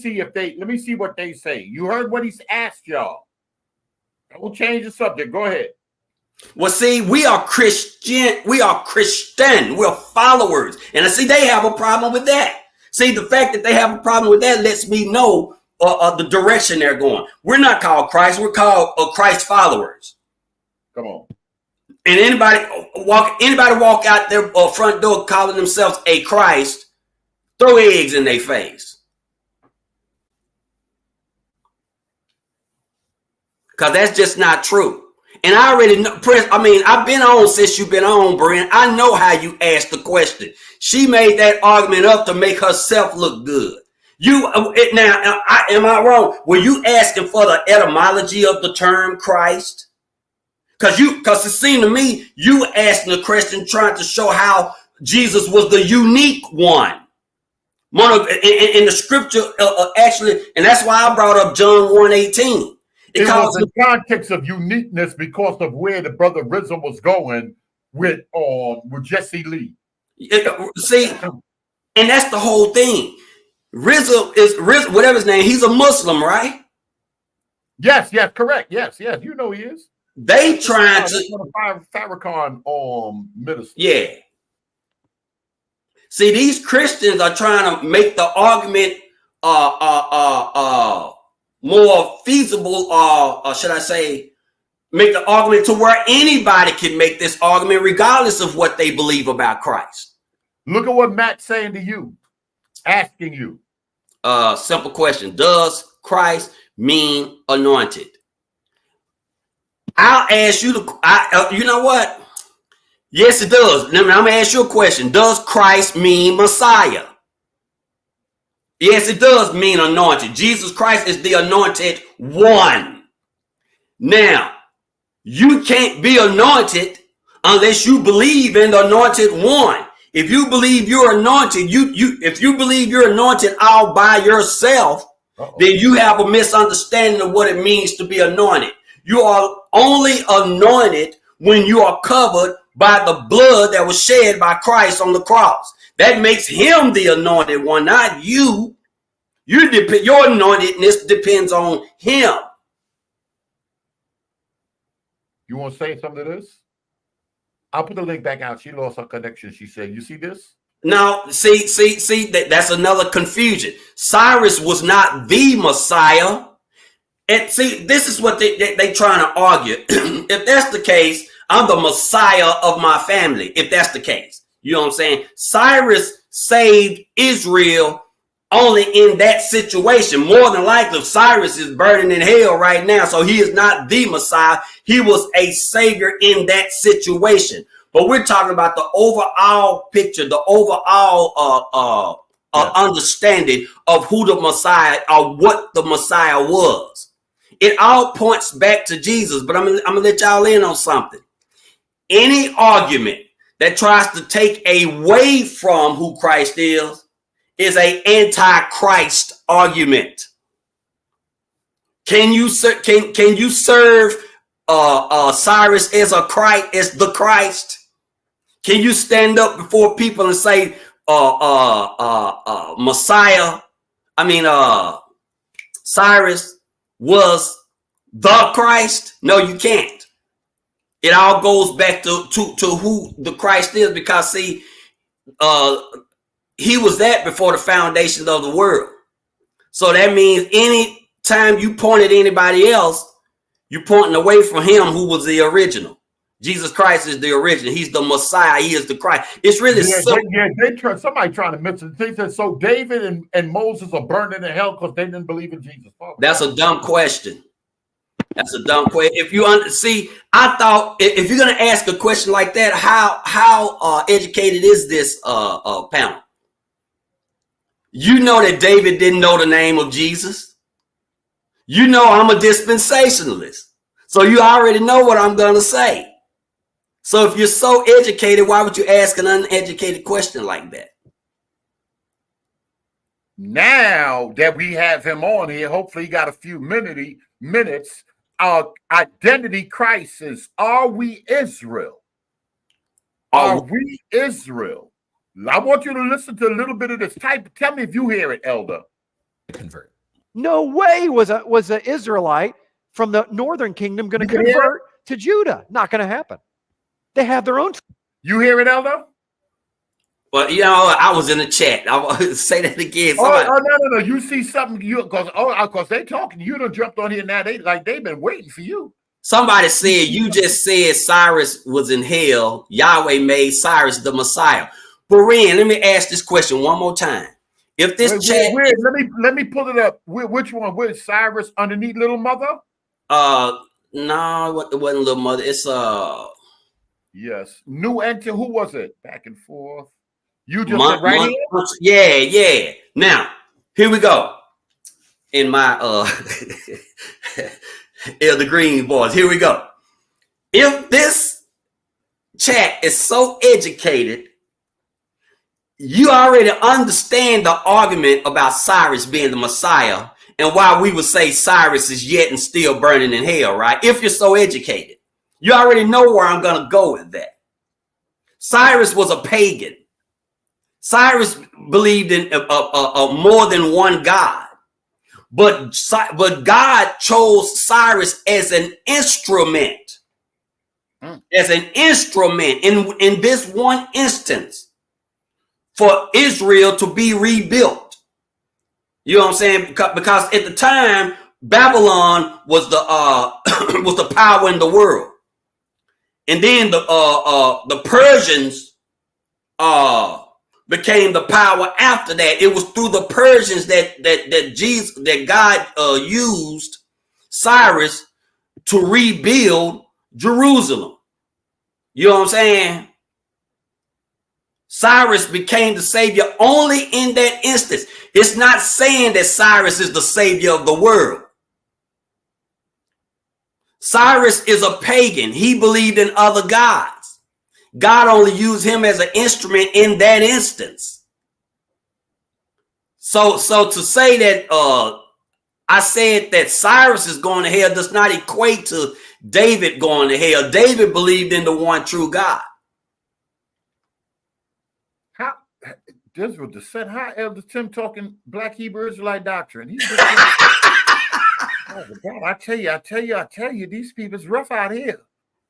see what they say. You heard what he's asked y'all. We'll change the subject. Go ahead. Well, see, we are Christian. We're followers. And I see they have a problem with that. See, the fact that they have a problem with that lets me know the direction they're going. We're not called Christ. We're called Christ followers. Come on. And anybody walk out their front door calling themselves a Christ, throw eggs in their face. Because that's just not true. And I already know, I've been on since you've been on, Brian. I know how you asked the question. She made that argument up to make herself look good. Am I wrong? Were you asking for the etymology of the term Christ? Because it seemed to me you asking the question trying to show how Jesus was the unique one. In the scripture, actually, and that's why I brought up John 1:18. It was in context of uniqueness because of where the brother Rizzo was going with Jesse Lee. See, and that's the whole thing. Rizzo, whatever his name, he's a Muslim, right? Yes, correct. Yes, you know he is. They trying to Farrakhan minister. Yeah. See, these Christians are trying to make the argument more feasible, or should I say, make the argument to where anybody can make this argument regardless of what they believe about Christ. Look at what Matt's saying to you, asking you. Simple question. Does Christ mean anointed? I'll ask you you know what? Yes, it does. I'm going to ask you a question. Does Christ mean Messiah? Yes, it does mean anointed. Jesus Christ is the anointed one. Now, you can't be anointed unless you believe in the anointed one. If you believe you're anointed, if you believe you're anointed all by yourself, then you have a misunderstanding of what it means to be anointed. You are only anointed when you are covered by the blood that was shed by Christ on the cross. That makes him the anointed one, not you. Your anointedness depends on him. You want to say something to this? I'll put the link back out. She lost her connection. She said, you see this? Now, see, that's another confusion. Cyrus was not the Messiah. And see, this is what they trying to argue. If that's the case, I'm the Messiah of my family. If that's the case, you know what I'm saying? Cyrus saved Israel only in that situation. More than likely, Cyrus is burning in hell right now, so he is not the Messiah. He was a savior in that situation. But we're talking about the overall picture, the overall understanding of who the Messiah or what the Messiah was. It all points back to Jesus. But I'm gonna let y'all in on something. Any argument that tries to take away from who Christ is an anti-Christ argument. Can you serve Cyrus as the Christ? Can you stand up before people and say Cyrus was the Christ? No, you can't. It all goes back to who the Christ is, because see, he was that before the foundations of the world. So that means any time you point at anybody else, you're pointing away from him who was the original. Jesus Christ is the original. He's the Messiah. He is the Christ. It's really somebody trying to mention. They said so. David and Moses are burned in hell because they didn't believe in Jesus. That's a dumb question. That's a dumb question. If you see, I thought if you're gonna ask a question like that, how educated is this panel? You know that David didn't know the name of Jesus. You know I'm a dispensationalist, so you already know what I'm gonna say. So if you're so educated, why would you ask an uneducated question like that? Now that we have him on here, hopefully he got a few minutes. Identity crisis. Are we Israel? Are we Israel? I want you to listen to a little bit of this. Tell me if you hear it, Elder. Convert. No way was an Israelite from the northern kingdom going to convert to Judah. Not going to happen. They have their own. You hear it, Elder? Well, you know, I was in the chat. I will say that again. No. You see something? Because they talking. You done jumped on here now. They've been waiting for you. Somebody said you just said Cyrus was in hell. Yahweh made Cyrus the Messiah. Berean, let me ask this question one more time. If this let me pull it up. Which one? Where's Cyrus underneath Little Mother? No, it wasn't Little Mother. It's yes. New enter. Who was it? Back and forth. You just said right here? Yeah. Now, here we go. In my Elder Green voice. Here we go. If this chat is so educated, you already understand the argument about Cyrus being the Messiah and why we would say Cyrus is yet and still burning in hell, right? If you're so educated, you already know where I'm going to go with that. Cyrus was a pagan. Cyrus believed in more than one God, but God chose Cyrus as an instrument, in this one instance for Israel to be rebuilt. You know what I'm saying? Because at the time, Babylon was the power in the world, and then the Persians became the power after that. It was through the Persians that God used Cyrus to rebuild Jerusalem. You know what I'm saying? Cyrus became the savior only in that instance. It's not saying that Cyrus is the savior of the world. Cyrus is a pagan. He believed in other gods. God only used him as an instrument in that instance. So to say that I said that Cyrus is going to hell does not equate to David going to hell. David believed in the one true God. How this was the set? How Elder Tim talking Black Hebrew Israelite doctrine? He's just oh God, I tell you, these people's rough out here.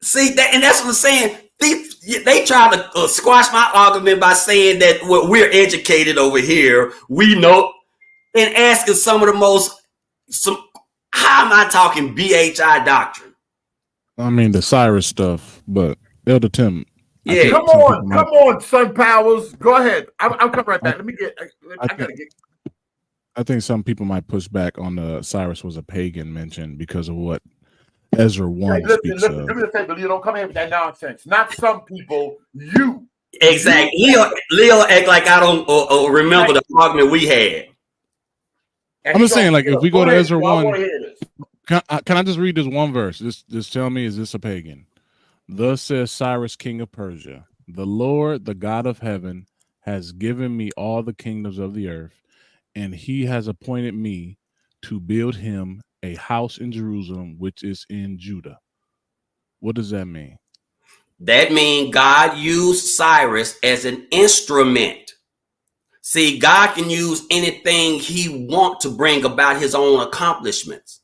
See that, and that's what I'm saying. They try to squash my argument by saying that we're educated over here. We know, and asking some of the most. How am I talking BHI doctrine? I mean the Cyrus stuff, but Elder Tim. Yeah, come on, Sun Powers. Go ahead. I'll come right back. I gotta get. I think some people might push back on the Cyrus was a pagan mention because of what Ezra 1 speaks of. Do me a favor, Leo, don't come here with that nonsense. Not some people, you. Exactly. Leo act like I don't remember the argument we had. I'm just saying, like, if we go to Ezra 1, hear this. can I just read this one verse? Just tell me, is this a pagan? Thus says Cyrus, king of Persia, the Lord, the God of heaven, has given me all the kingdoms of the earth, and he has appointed me to build him a house in Jerusalem, which is in Judah. What does that mean? That means God used Cyrus as an instrument. See, God can use anything he wants to bring about his own accomplishments.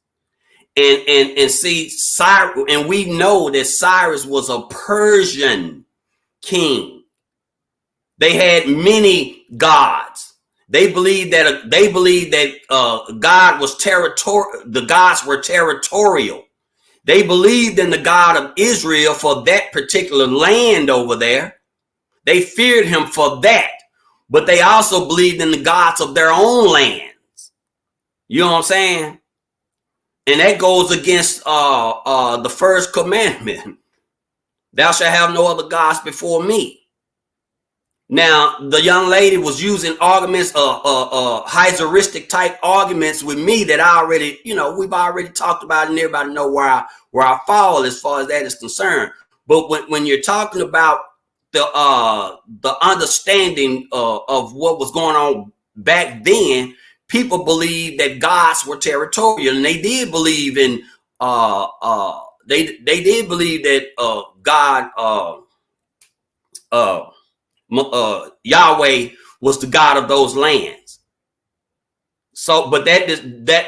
And see, Cyrus, and we know that Cyrus was a Persian king. They had many gods. They believed that God was territorial. The gods were territorial. They believed in the God of Israel for that particular land over there. They feared him for that, but they also believed in the gods of their own lands. You know what I'm saying? And that goes against the first commandment. Thou shalt have no other gods before me. Now, the young lady was using arguments, heuristic type arguments with me that I already, we've already talked about, and everybody know where I fall as far as that is concerned. But when you're talking about the understanding of what was going on back then, people believed that gods were territorial, and they did believe in they did believe that God Yahweh was the God of those lands. So, but that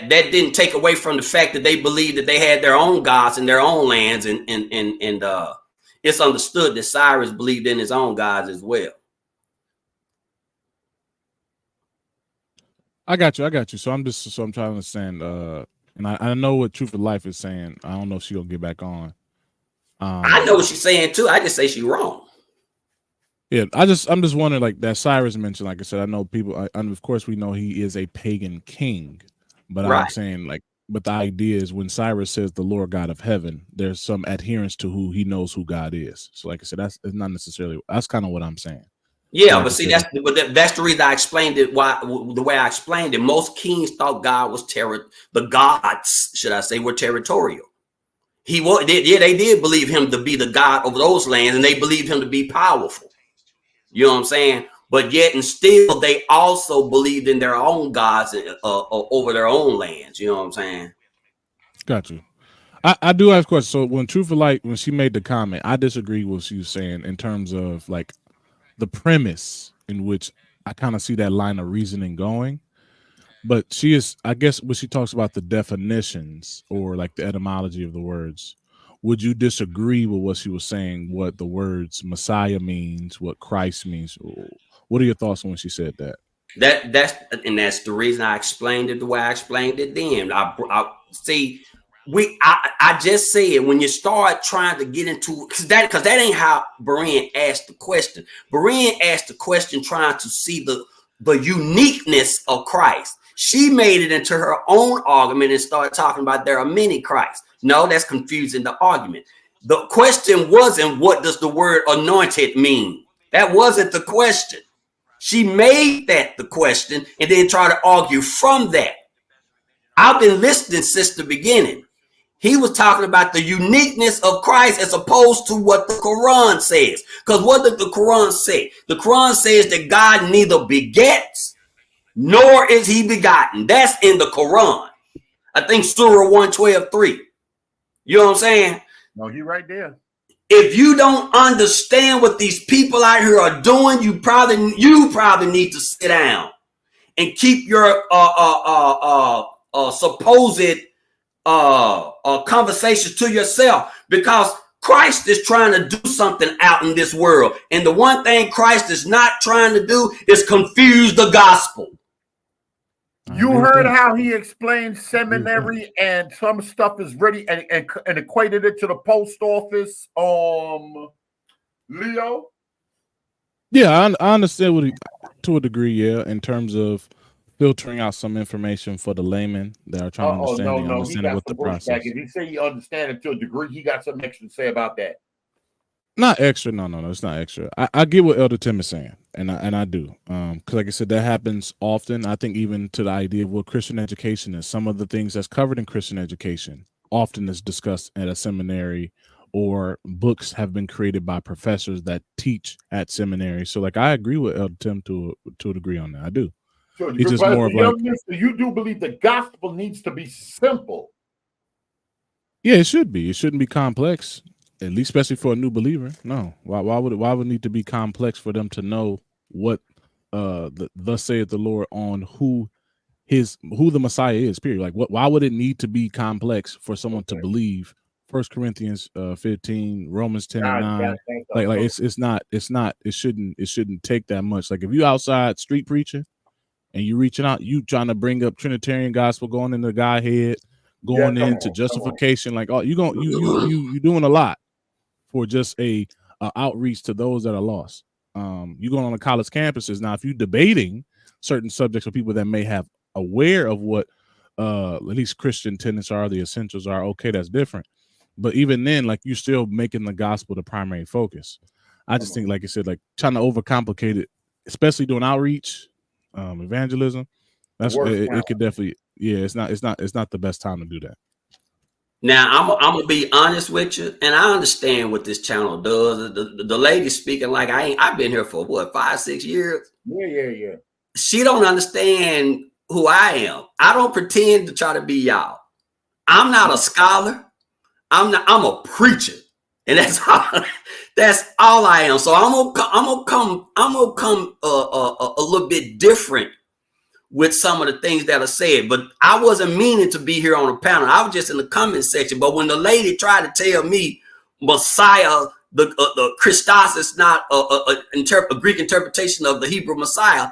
didn't take away from the fact that they believed that they had their own gods in their own lands, and it's understood that Cyrus believed in his own gods as well. I got you. So I'm trying to understand. And I know what Truth of Life is saying. I don't know if she'll get back on. I know what she's saying too. I just say she's wrong. Yeah, I'm just wondering, like that Cyrus mentioned. Like I said, I know people. And of course, we know he is a pagan king, but right. I'm saying, like, but the idea is when Cyrus says the Lord God of heaven, there's some adherence to who he knows who God is. So, like I said, that's not necessarily. That's kind of what I'm saying. Yeah, so but see, that's the reason I explained it. The way I explained it, most kings thought God was the gods, should I say, were territorial. They did believe him to be the God of those lands, and they believed him to be powerful. You know what I'm saying? But yet and still, they also believed in their own gods over their own lands. You know what I'm saying? Got you. I do have a question. So when Truth of Light, when she made the comment, I disagree with what she was saying in terms of like the premise in which I kind of see that line of reasoning going. But she is, I guess, when she talks about the definitions or like the etymology of the words, would you disagree with what she was saying, what the words Messiah means, what Christ means? What are your thoughts on when she said that? That's the reason I explained it the way I explained it then. I just said when you start trying to get into because that ain't how Berean asked the question. Berean asked the question trying to see the uniqueness of Christ. She made it into her own argument and started talking about there are many Christs. No, that's confusing the argument. The question wasn't what does the word anointed mean? That wasn't the question. She made that the question and then tried to argue from that. I've been listening since the beginning. He was talking about the uniqueness of Christ as opposed to what the Quran says. Because what did the Quran say? The Quran says that God neither begets nor is he begotten. That's in the Quran. I think Surah 112:3. You know what I'm saying? No, you're right there. If you don't understand what these people out here are doing, you probably need to sit down and keep your supposed conversations to yourself, because Christ is trying to do something out in this world. And the one thing Christ is not trying to do is confuse the gospel. You heard how he explained seminary and some stuff is ready and equated it to the post office. Leo? Yeah, I understand to a degree, yeah, in terms of filtering out some information for the layman that are trying to Oh no, he understand got what some the pushback. process. If he say he understand it to a degree, he got something extra to say about that. Not extra. No, it's not extra. I get what Elder Tim is saying, and I do. Because like I said, that happens often. I think even to the idea of what Christian education is, some of the things that's covered in Christian education often is discussed at a seminary, or books have been created by professors that teach at seminary. So like I agree with Elder Tim to a degree on that. I do. So, It's just more of like, you do believe the gospel needs to be simple. yeah, it should be. It shouldn't be complex, at least especially for a new believer. No, why would it need to be complex for them to know what thus saith the Lord on who the Messiah is? Period. Like why would it need to be complex for someone to believe 1 Corinthians 15, Romans 10 and 9? Like it's not it shouldn't take that much. Like if you outside street preaching and you reaching out, you trying to bring up Trinitarian gospel, going into Godhead, going into justification, like you doing a lot for just a outreach to those that are lost. You going on the college campuses now. If you debating certain subjects with people that may have aware of what at least Christian tenets are, the essentials are, okay, that's different. But even then, like you're still making the gospel the primary focus. I just think, like I said, like trying to overcomplicate it, especially doing outreach, evangelism. That's it could definitely, yeah. It's not the best time to do that. Now I'm gonna be honest with you, and I understand what this channel does. The lady speaking like I've been here for what 5-6 years. Yeah. She don't understand who I am. I don't pretend to try to be y'all. I'm not a scholar. I'm a preacher, and that's all I am. So I'm gonna come a little bit different with some of the things that are said. But I wasn't meaning to be here on a panel. I was just in the comment section. But when the lady tried to tell me Messiah, the Christos is not a Greek interpretation of the Hebrew Messiah,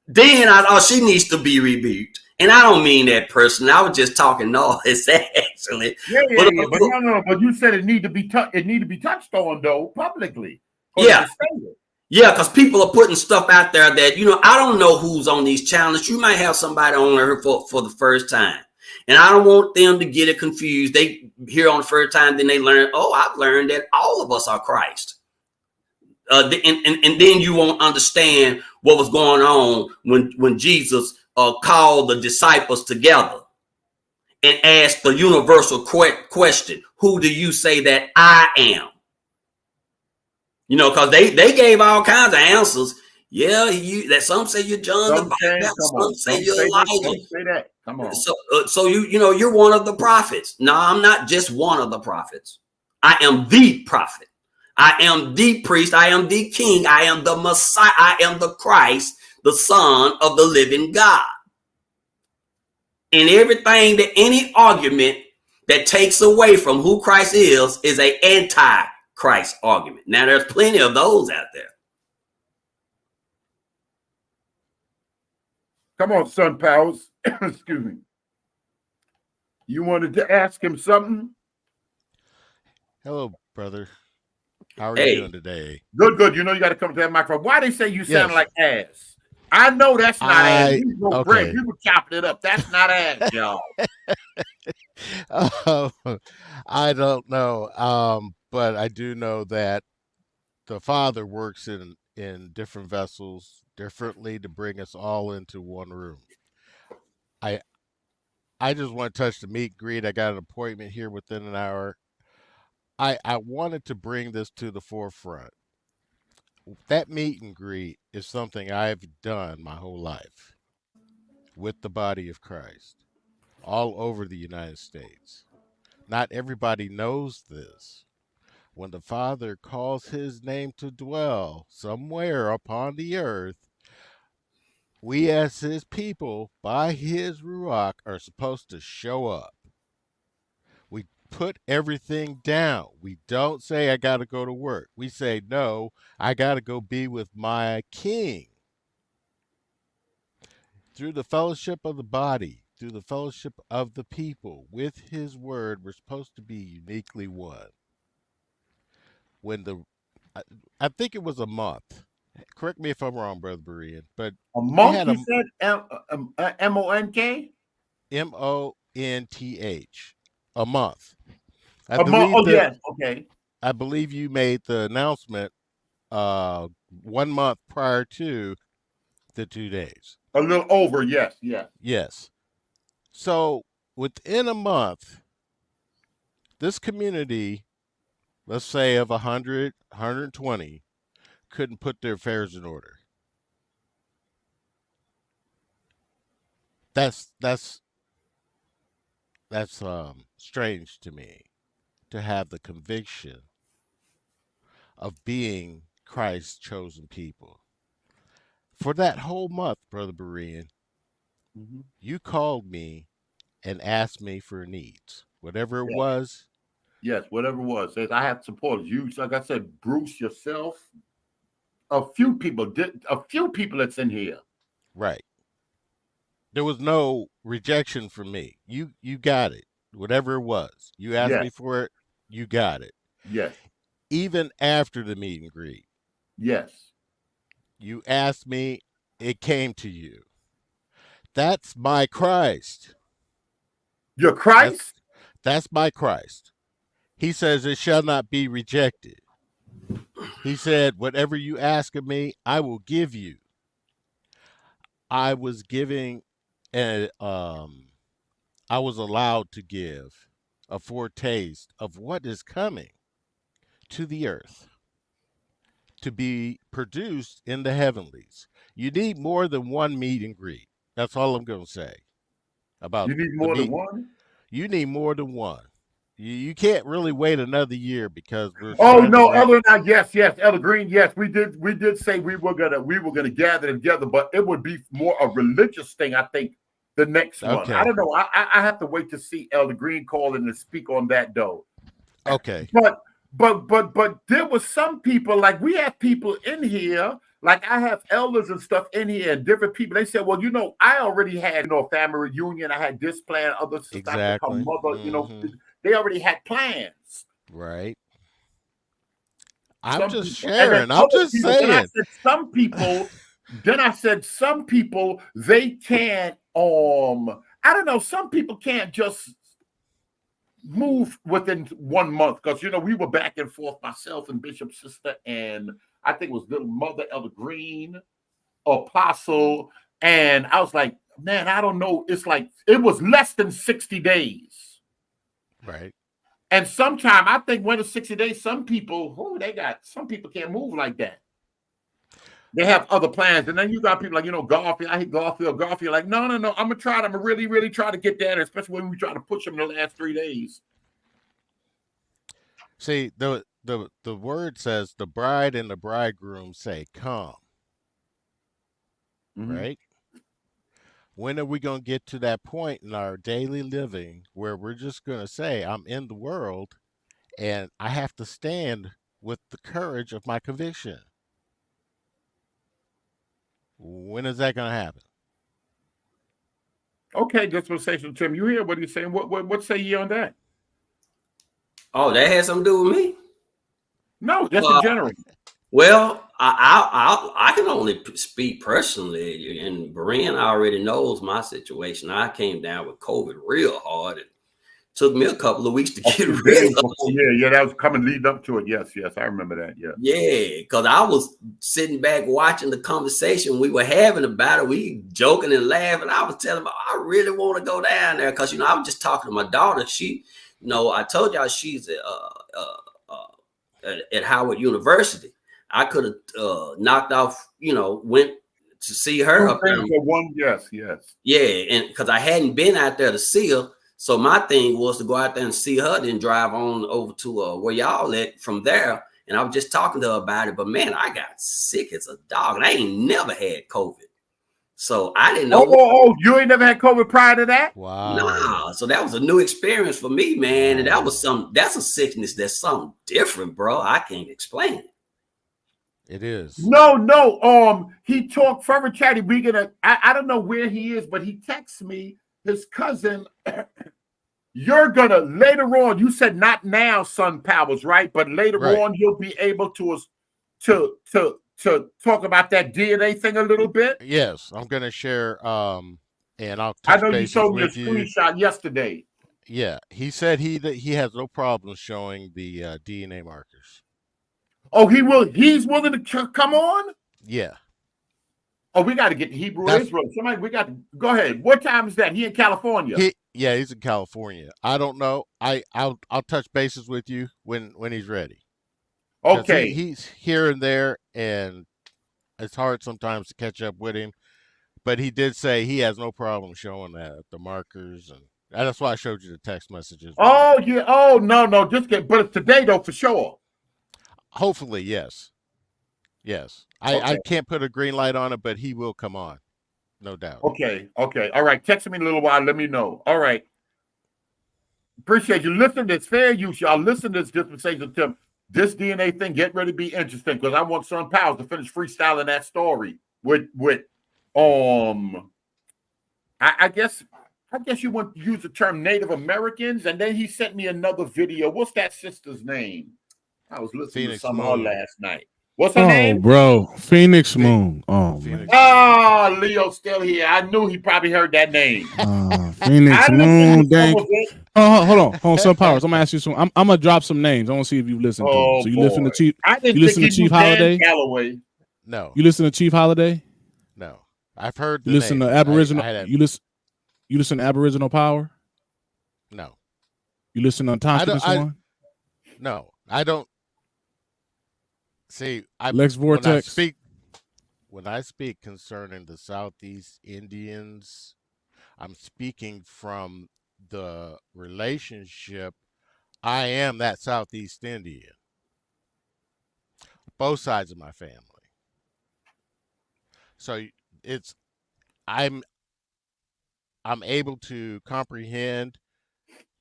then I thought she needs to be rebuked. And I don't mean that personally. I was just talking noise, actually. Yeah. But you said it need to be touched on though publicly. Yeah. Yeah, because people are putting stuff out there that, I don't know who's on these channels. You might have somebody on there for the first time. And I don't want them to get it confused. They hear on the first time, then they learn, I've learned that all of us are Christ. And then you won't understand what was going on when Jesus called the disciples together and asked the universal question, who do you say that I am? Because they gave all kinds of answers. Yeah, that some say you're John the Baptist, some say you're Elijah. Don't say that. Come on. So you're one of the prophets. No, I'm not just one of the prophets. I am the prophet. I am the priest. I am the king. I am the Messiah. I am the Christ, the Son of the living God. And everything that any argument that takes away from who Christ is an anti-Christ argument. Now, there's plenty of those out there. Come on, Son Powers. Excuse me. You wanted to ask him something? Hello, brother. How are you doing today? Good. You got to come to that microphone. Why they say you sound like ass? I know that's not ass. You go bread. You were chopping it up. That's not ass, y'all. I don't know. But I do know that the Father works in different vessels differently to bring us all into one room. I just want to touch the meet and greet. I got an appointment here within an hour. I wanted to bring this to the forefront. That meet and greet is something I've done my whole life with the body of Christ all over the United States. Not everybody knows this. When the Father calls his name to dwell somewhere upon the earth, we as his people, by his Ruach, are supposed to show up. We put everything down. We don't say, I got to go to work. We say, no, I got to go be with my king. Through the fellowship of the body, through the fellowship of the people, with his word, we're supposed to be uniquely one. When I think it was a month, correct me if I'm wrong, Brother Berean, but A we month, had you said M-O-N-K? MONTH, a month. I A month. believe Oh, yes. Okay. I believe you made the announcement 1 month prior to the 2 days. A little over. Yes. Yes. Yes. So within a month, this community, let's say of 100, 120, couldn't put their affairs in order. That's strange to me, to have the conviction of being Christ's chosen people. For that whole month, Brother Berean, Mm-hmm. you called me and asked me for needs, whatever it Yes. was. Yes. Whatever it was. Says I have supporters. You, like I said, Bruce, yourself, a few people that's in here. Right. There was no rejection from me. You got it. Whatever it was. You asked Yes. me for it, you got it. Yes. Even after the meet and greet, Yes. you asked me, it came to you. That's my Christ. Your That's Christ? that's my Christ. He says it shall not be rejected. He said, whatever you ask of me, I will give you. I was giving and I was allowed to give a foretaste of what is coming to the earth to be produced in the heavenlies. You need more than one meet and greet. That's all I'm going to say about You need the more than meet. one? You need more than one. You can't really wait another year because we're Oh starting to no, wrap. Elder and I, yes, Elder Green, yes, we did say we were gonna gather together, but it would be more a religious thing, I think, the next one. I Okay. don't know. I have to wait to see Elder Green call in and speak on that though. Okay. But there was some people, like we have people in here, like I have elders and stuff in here and different people. They said, well, I already had, a family reunion. I had this plan, other stuff with her Exactly. mother, Hmm. they already had plans. Right. I'm Some just people, and then sharing. I'm other just people. Then I saying. said some people. Then I said some people they can't. I don't know. Some people can't just move within 1 month because we were back and forth, myself and Bishop's sister, and I think it was little mother Elder Green, Apostle, and I was like, man, I don't know. It's like it was less than 60 days. Right. And sometime I think when it's 60 days, some people, some people can't move like that. They have other plans. And then you got people like, Garfield. I hate Garfield. Garfield, like, no. I'm gonna try it. I'm gonna really, really try to get there, especially when we try to push them the last 3 days. See, the word says the bride and the bridegroom say, come. Mm-hmm. Right? When are we going to get to that point in our daily living where we're just going to say, I'm in the world and I have to stand with the courage of my conviction? When is that going to happen? Okay, dispensation, Tim. You hear what he's saying? What say you on that? Oh, that has something to do with me? No, just in general. Well, I can only speak personally, and Berean already knows my situation. I came down with COVID real hard. It took me a couple of weeks to get rid of it. Yeah, that was coming leading up to it. Yes, I remember that. Yeah, because I was sitting back watching the conversation we were having about it. We joking and laughing. I was telling her, I really want to go down there because, I was just talking to my daughter. She, I told y'all she's at Howard University. I could have knocked off, went to see her up there. Yes. Yeah, and because I hadn't been out there to see her. So my thing was to go out there and see her, then drive on over to where y'all at from there. And I was just talking to her about it. But man, I got sick as a dog. And I ain't never had COVID. So I didn't know. Oh, you ain't never had COVID prior to that? Wow. Nah. So that was a new experience for me, man. And that's a sickness that's something different, bro. I can't explain it. It is. No. He talked further chatty. I don't know where he is, but he texts me, his cousin. You're gonna later on, you said not now, Sun Powers, right? But later on, you'll be able to to talk about that DNA thing a little bit? Yes, I'm going to share, and I'll I touch know you bases showed me a with you. screenshot yesterday. Yeah, he said he has no problem showing the DNA markers. Oh, he's willing to come on? Yeah. Oh, we got to get to Hebrew That's- Israel. Somebody, we got to go ahead. What time is that? He in California. He's in California. I don't know. I'll touch bases with you when he's ready. Okay. He's here and there, and it's hard sometimes to catch up with him. But he did say he has no problem showing the markers, and that's why I showed you the text messages. Oh yeah. Oh no, just get. But it's today though for sure. Hopefully, yes. Yes, Okay. I can't put a green light on it, but he will come on, no doubt. Okay. All right. Text me in a little while. Let me know. All right. Appreciate you. Listen to this fair use. Y'all listen to this dispensation tip. This DNA thing get ready to be interesting because I want Son Powers to finish freestyling that story with I guess you want to use the term Native Americans, and then he sent me another video. What's that sister's name? I was listening Phoenix to some of Moon. her last night. What's her name? Bro, Phoenix Moon. Oh Phoenix man. Oh, Leo's still here. I knew he probably heard that name. Phoenix Moon. Dang. It. Oh, hold on, Son Powers. I'm gonna ask you some. I'm gonna drop some names. I want to see if you listen to them. So you listen to Chief. I didn't you listen think to he Chief knew Dan Holiday. Calloway. No. You listen to Chief Holiday. No, I've heard. You listen to Aboriginal. You listen to Aboriginal Power. No. You listen to Tompkins one. No, I don't. See, Lex Vortex. When I speak concerning the Southeast Indians, I'm speaking from the relationship. I am that Southeast Indian. Both sides of my family. So I'm able to comprehend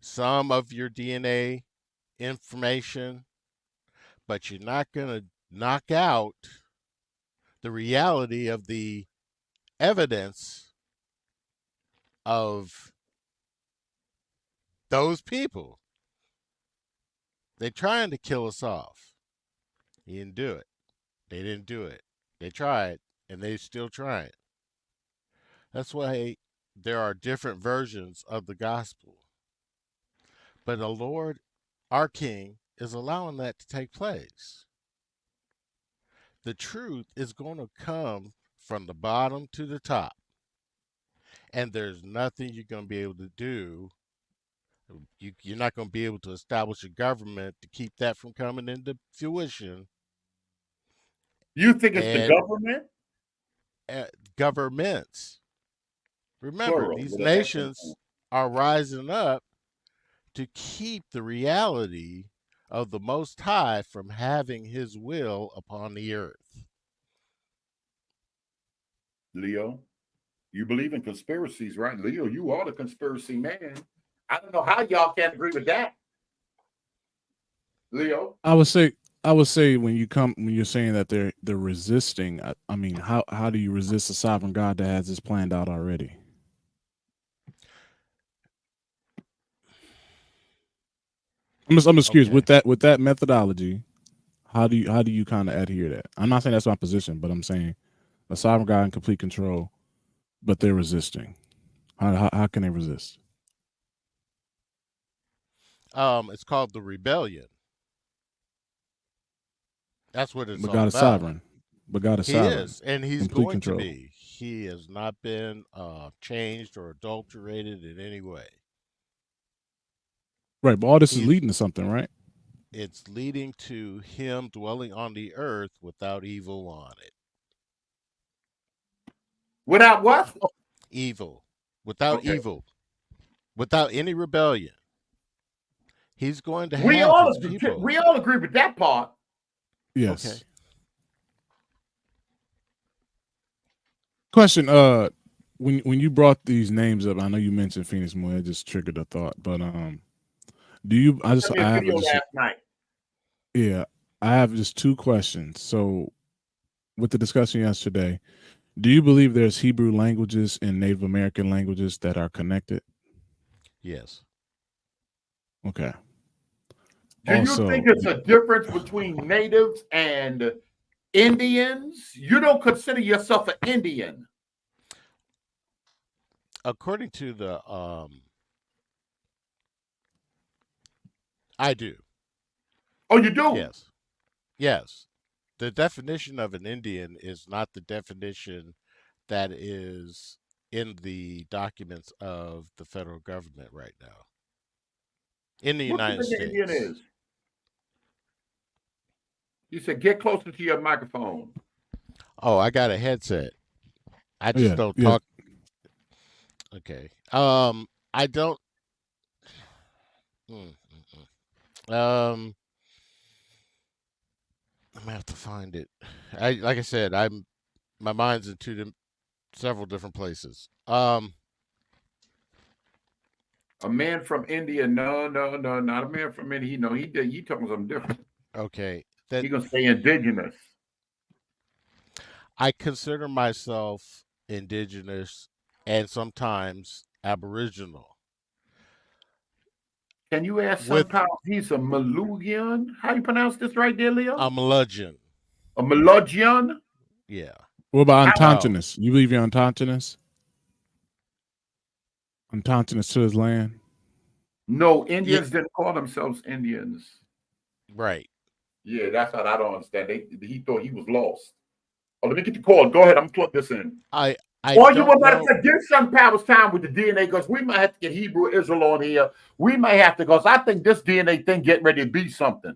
some of your DNA information, but you're not going to knock out the reality of the evidence of those people. They're trying to kill us off. He didn't do it. They didn't do it. They tried, and they still trying. That's why there are different versions of the gospel. But the Lord, our King, is allowing that to take place. The truth is going to come from the bottom to the top. And there's nothing you're going to be able to do. You're not going to be able to establish a government to keep that from coming into fruition. You think it's the government? Governments. Remember, these nations are rising up to keep the reality of the Most High from having his will upon the earth. Leo, you believe in conspiracies, right? Leo, you are the conspiracy man. I don't know how y'all can't agree with that. Leo? I would say when you're saying that they're resisting, I mean, how do you resist a sovereign God that has this planned out already? I'm just curious with that methodology. How do you kind of adhere to that? I'm not saying that's my position, but I'm saying a sovereign God in complete control, but they're resisting. How can they resist? It's called the rebellion. That's what it's but all God about. Is sovereign. But God is sovereign. He is, and he's complete going control. to be. He has not been changed or adulterated in any way. Right, but all this is leading to something, right? It's leading to him dwelling on the earth without evil on it. Without what? Evil. Without evil. Without any rebellion. He's going to have his people. We all agree with that part. Yes. Okay. Question, when you brought these names up, I know you mentioned Phoenix Moon, it just triggered a thought, but do you I have last night. Yeah, I have just two questions. So with the discussion yesterday, do you believe there's Hebrew languages and Native American languages that are connected? Yes. Okay. Do you think it's a difference between natives and Indians? You don't consider yourself an Indian. According to the I do. Oh, you do? Yes. Yes. The definition of an Indian is not the definition that is in the documents of the federal government right now in the What do you United think an Indian States. is? You said get closer to your microphone. Oh, I got a headset. I just Yeah, don't yeah. talk. Okay. I don't. I'm gonna have to find it. Like I said, my mind's in several different places. A man from India? No, not a man from India. He talking something different. Okay. He gonna say indigenous. I consider myself indigenous and sometimes aboriginal. Can you ask With Sunpower? He's a Malugian. How you pronounce this right there, Leo? a Meludgeon. A Melugian? Yeah. What about How? Ontogynous? You believe you're Ontogynous? Ontogynous to his land? No, Yeah. Indians didn't call themselves Indians. Right. Yeah, that's what I don't understand. He thought he was lost. Oh, let me get the call. Go ahead. I'm gonna plug this in. I Or you were don't about to know. say, give Sunpower's time with the DNA because we might have to get Hebrew Israel on here. We may have to, because I think this DNA thing getting ready to be something.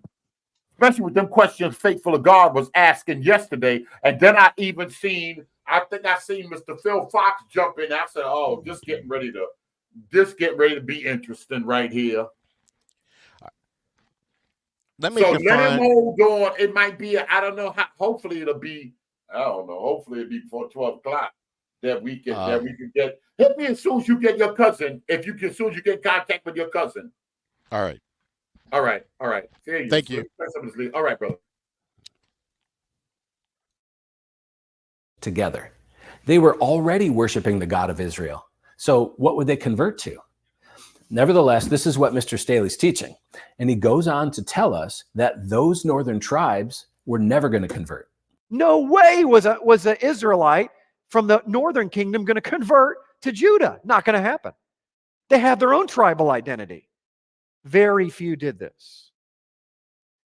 Especially with them questions Faithful of God was asking yesterday. And then I think I seen Mr. Phil Fox jump in. I said, oh, this getting ready to be interesting right here. Let me So let him define. hold on. It might be, I don't know how, hopefully it'll be, I don't know, hopefully it'll be before 12 o'clock that we can get. Hit me as soon as you get your cousin, as soon as you get contact with your cousin. All right. All right. Thank you. All right, brother. Together. They were already worshiping the God of Israel. So what would they convert to? Nevertheless, this is what Mr. Staley's teaching. And he goes on to tell us that those northern tribes were never going to convert. No way was an Israelite from the northern kingdom going to convert to Judah. Not going to happen. They have their own tribal identity. Very few did this.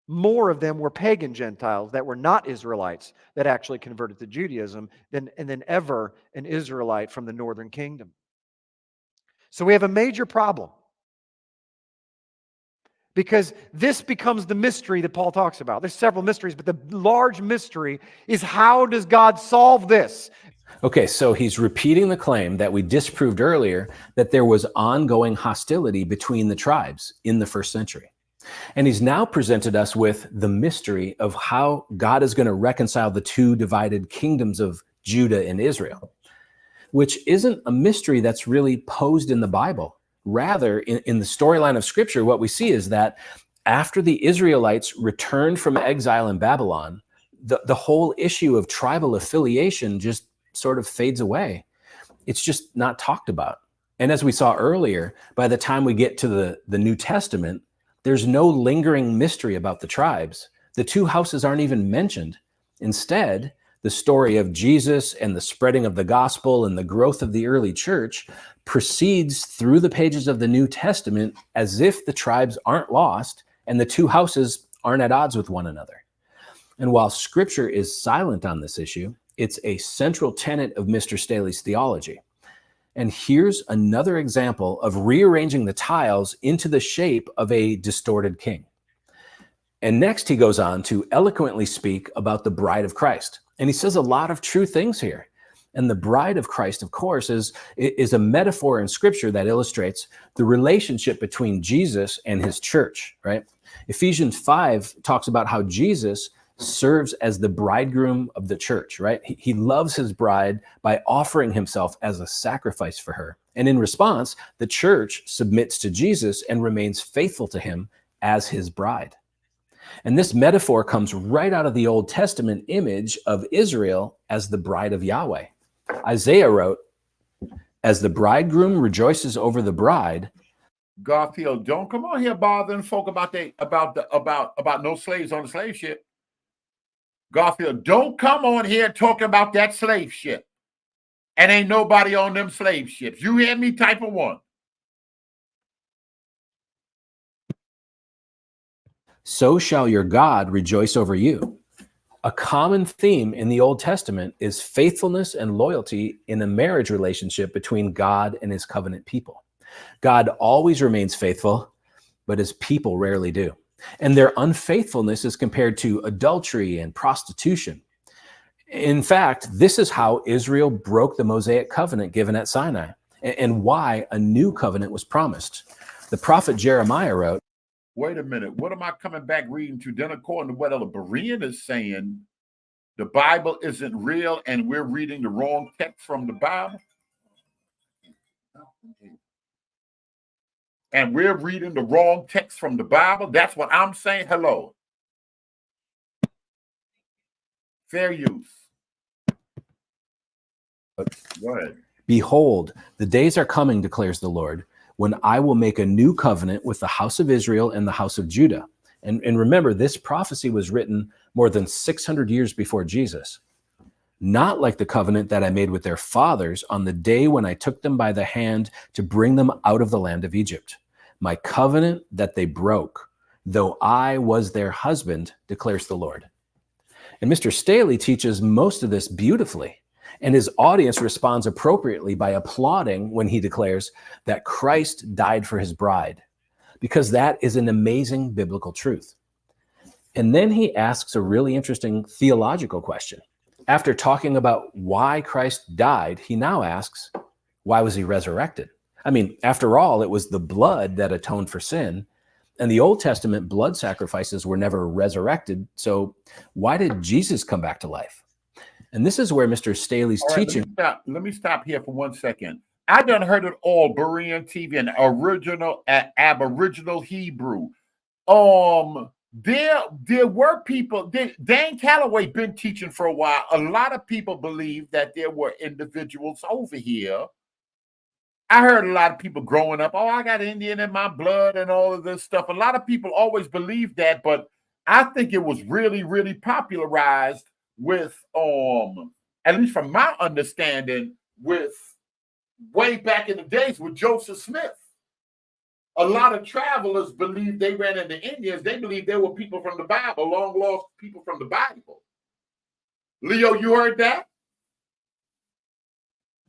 More of them were pagan Gentiles that were not Israelites that actually converted to Judaism than ever an Israelite from the northern kingdom. So we have a major problem. Because this becomes the mystery that Paul talks about. There's several mysteries, but the large mystery is, how does God solve this? Okay, so he's repeating the claim that we disproved earlier, that there was ongoing hostility between the tribes in the first century. And he's now presented us with the mystery of how God is going to reconcile the two divided kingdoms of Judah and Israel, which isn't a mystery that's really posed in the Bible. Rather, in the storyline of Scripture, what we see is that after the Israelites returned from exile in Babylon, the whole issue of tribal affiliation just sort of fades away. It's just not talked about. And as we saw earlier, by the time we get to the New Testament, there's no lingering mystery about the tribes. The two houses aren't even mentioned. Instead, the story of Jesus and the spreading of the gospel and the growth of the early church proceeds through the pages of the New Testament as if the tribes aren't lost and the two houses aren't at odds with one another. And while Scripture is silent on this issue, it's a central tenet of Mr. Staley's theology. And here's another example of rearranging the tiles into the shape of a distorted king. And next he goes on to eloquently speak about the bride of Christ. And he says a lot of true things here. And the bride of Christ, of course, is a metaphor in Scripture that illustrates the relationship between Jesus and his church, right? Ephesians 5 talks about how Jesus serves as the bridegroom of the church, right? He loves his bride by offering himself as a sacrifice for her. And in response, the church submits to Jesus and remains faithful to him as his bride. And this metaphor comes right out of the Old Testament image of Israel as the bride of Yahweh. Isaiah wrote, "As the bridegroom rejoices over the bride." Garfield, don't come on here bothering folk about no slaves on the slave ship. Garfield, don't come on here talking about that slave ship. And ain't nobody on them slave ships. You hear me? Type of one. So shall your God rejoice over you. A common theme in the Old Testament is faithfulness and loyalty in a marriage relationship between God and his covenant people. God always remains faithful, but his people rarely do. And their unfaithfulness is compared to adultery and prostitution. In fact, this is how Israel broke the Mosaic covenant given at Sinai, and why a new covenant was promised. The prophet Jeremiah wrote, wait a minute, what am I coming back reading to? Then according to what Ella Berean is saying, the Bible isn't real and we're reading the wrong text from the Bible? And we're reading the wrong text from the Bible? That's what I'm saying? Hello. Fair use. Go ahead. Behold, the days are coming, declares the Lord, when I will make a new covenant with the house of Israel and the house of Judah. And remember, this prophecy was written more than 600 years before Jesus. Not like the covenant that I made with their fathers on the day when I took them by the hand to bring them out of the land of Egypt. My covenant that they broke, though I was their husband, declares the Lord. And Mr. Staley teaches most of this beautifully. And his audience responds appropriately by applauding when he declares that Christ died for his bride, because that is an amazing biblical truth. And then he asks a really interesting theological question. After talking about why Christ died, he now asks, why was he resurrected? I mean, after all, it was the blood that atoned for sin. And the Old Testament blood sacrifices were never resurrected. So why did Jesus come back to life? And this is where Mr. Staley's teaching. Let me stop here for 1 second. I done heard it all, Berean TV, and original Aboriginal Hebrew. There were people. Dan Calloway been teaching for a while. A lot of people believe that there were individuals over here. I heard a lot of people growing up, oh, I got Indian in my blood and all of this stuff. A lot of people always believed that, but I think it was really, really popularized with, at least from my understanding, with way back in the days with Joseph Smith. A lot of travelers believed they ran into Indians. They believed they were people from the Bible, long lost people from the Bible. Leo, you heard that?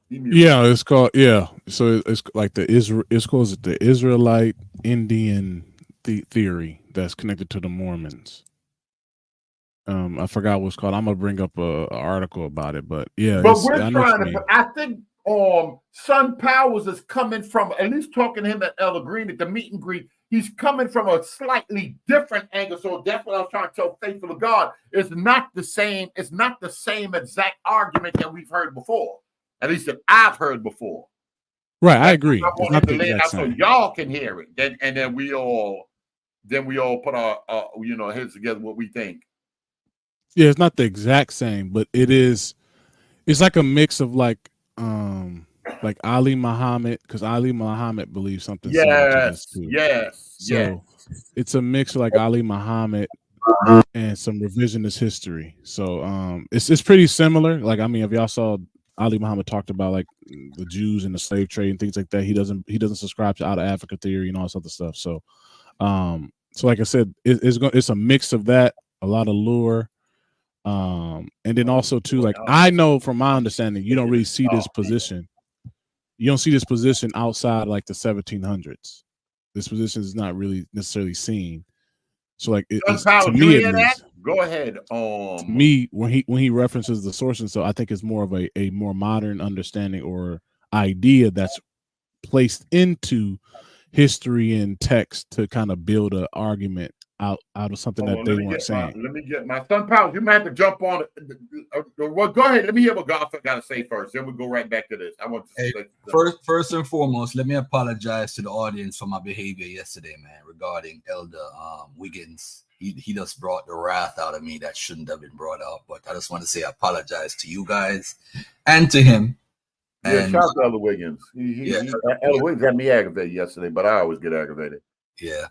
Yeah, it's called, yeah. So it's like it's called the Israelite Indian theory that's connected to the Mormons. I forgot what's called. I'm gonna bring up a article about it, but yeah. But we're trying to. I think Son Powers is coming from, at least talking to him at Ella Green at the meet and greet. He's coming from a slightly different angle. So that's what I was trying to tell Faithful to God. It's not the same. It's not the same exact argument that we've heard before. At least that I've heard before. Right, I agree. I want him to lay it out so y'all can hear it. And then we all put our heads together what we think. Yeah, it's not the exact same, but it is. It's like a mix of like Ali Muhammad, because Ali Muhammad believes something similar to this too. So it's a mix of like Ali Muhammad and some revisionist history. So it's pretty similar. Like, I mean, if y'all saw, Ali Muhammad talked about like the Jews and the slave trade and things like that. He doesn't subscribe to out of Africa theory and all this other stuff. So so like I said, it's a mix of that, a lot of lure. And then also too, like, I know from my understanding, you don't really see this position. You don't see this position outside like the 1700s. This position is not really necessarily seen. So like, to me, at least, go ahead. To me, when he references the source, and so I think it's more of a more modern understanding or idea that's placed into history and text to kind of build an argument out of something that they weren't saying. Let me get my Son Powers. You might have to jump on it. Well, go ahead. Let me hear what Godfrey got to say first. Then we'll go right back to this. I want to first and foremost, let me apologize to the audience for my behavior yesterday, man, regarding Elder Wiggins. He just brought the wrath out of me that shouldn't have been brought out. But I just want to say I apologize to you guys and to him. Yeah, shout out to Elder Wiggins. Elder Wiggins got me aggravated yesterday, but I always get aggravated. Yeah.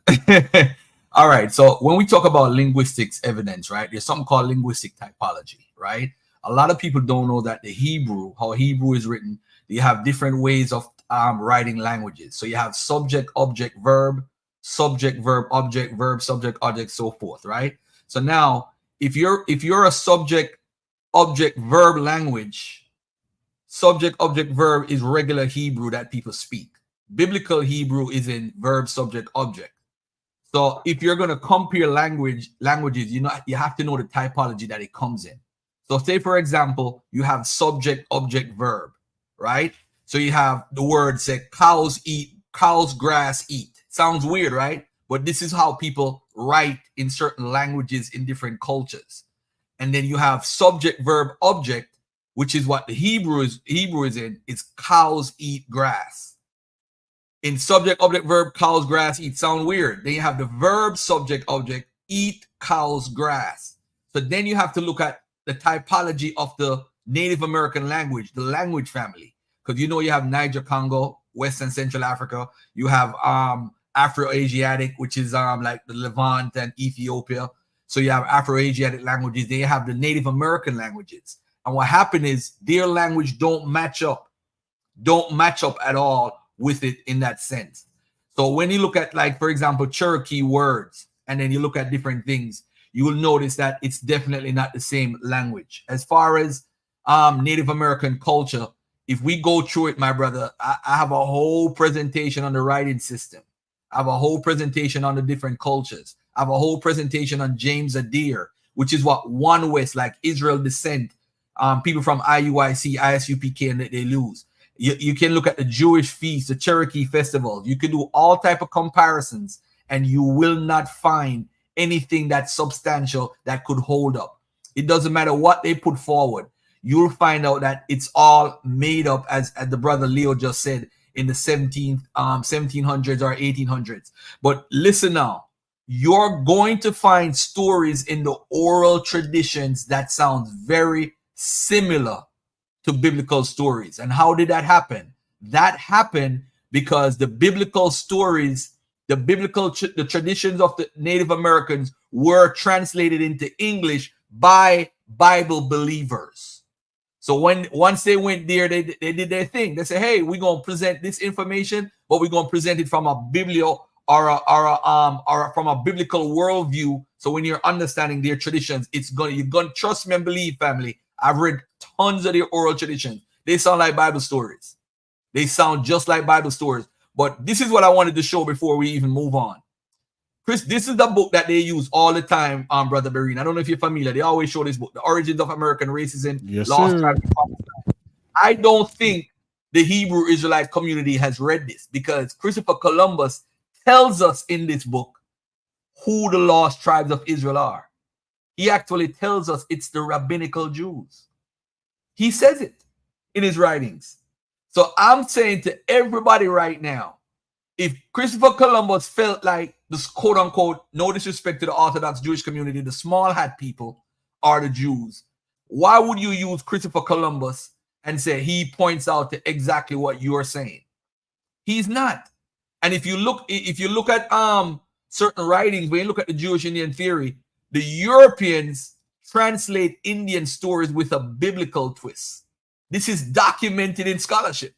All right. So when we talk about linguistics evidence, right, there's something called linguistic typology, right? A lot of people don't know that the Hebrew, how Hebrew is written, you have different ways of writing languages. So you have subject, object, verb, subject, verb, object, so forth, right? So now, if you're a subject, object, verb language, subject, object, verb is regular Hebrew that people speak. Biblical Hebrew is in verb, subject, object. So if you're going to compare languages, you have to know the typology that it comes in. So say, for example, you have subject, object, verb, right? So you have the word say cows eat, cows grass eat. Sounds weird, right? But this is how people write in certain languages in different cultures. And then you have subject, verb, object, which is what the Hebrew is in. It's cows eat grass. In subject, object, verb, cows, grass, eat. Sound weird. Then you have the verb, subject, object, eat, cows, grass. So then you have to look at the typology of the Native American language, the language family. Because you have Niger, Congo, West and Central Africa. You have Afro-Asiatic, which is like the Levant and Ethiopia. So you have Afro-Asiatic languages. They have the Native American languages. And what happened is their language don't match up at all with it in that sense. So when you look at, like, for example, Cherokee words, and then you look at different things, you will notice that it's definitely not the same language. As far as Native American culture, if we go through it, my brother, I have a whole presentation on the writing system. I have a whole presentation on the different cultures. I have a whole presentation on James Adair, which is what One West, like Israel Descent, people from IUIC, ISUPK, and they lose. You can look at the Jewish feast, the Cherokee festival. You can do all type of comparisons, and you will not find anything that's substantial that could hold up. It doesn't matter what they put forward. You'll find out that it's all made up, as the brother Leo just said, in the 1700s or 1800s. But listen now, you're going to find stories in the oral traditions that sound very similar to biblical stories. And how did that happen? That happened because the biblical stories, the traditions of the Native Americans were translated into English by Bible believers. So once they went there, they did their thing. They said, hey, we're going to present this information, but we're going to present it from a biblio or from a biblical worldview. So when you're understanding their traditions, you're going to trust me and believe, family. I've read tons of their oral traditions. They sound like Bible stories. They sound just like Bible stories. But this is what I wanted to show before we even move on. Chris, this is the book that they use all the time, Brother Bereen. I don't know if you're familiar. They always show this book, The Origins of American Racism. Yes, Lost sir. I don't think the Hebrew Israelite community has read this, because Christopher Columbus tells us in this book who the lost tribes of Israel are. He actually tells us it's the rabbinical Jews. He says it in his writings. So I'm saying to everybody right now, if Christopher Columbus felt like this, quote unquote, no disrespect to the Orthodox Jewish community, the small hat people are the Jews, why would you use Christopher Columbus and say he points out to exactly what you're saying? He's not. And if you look at certain writings, when you look at the Jewish Indian theory, the Europeans translate Indian stories with a biblical twist. This is documented in scholarship.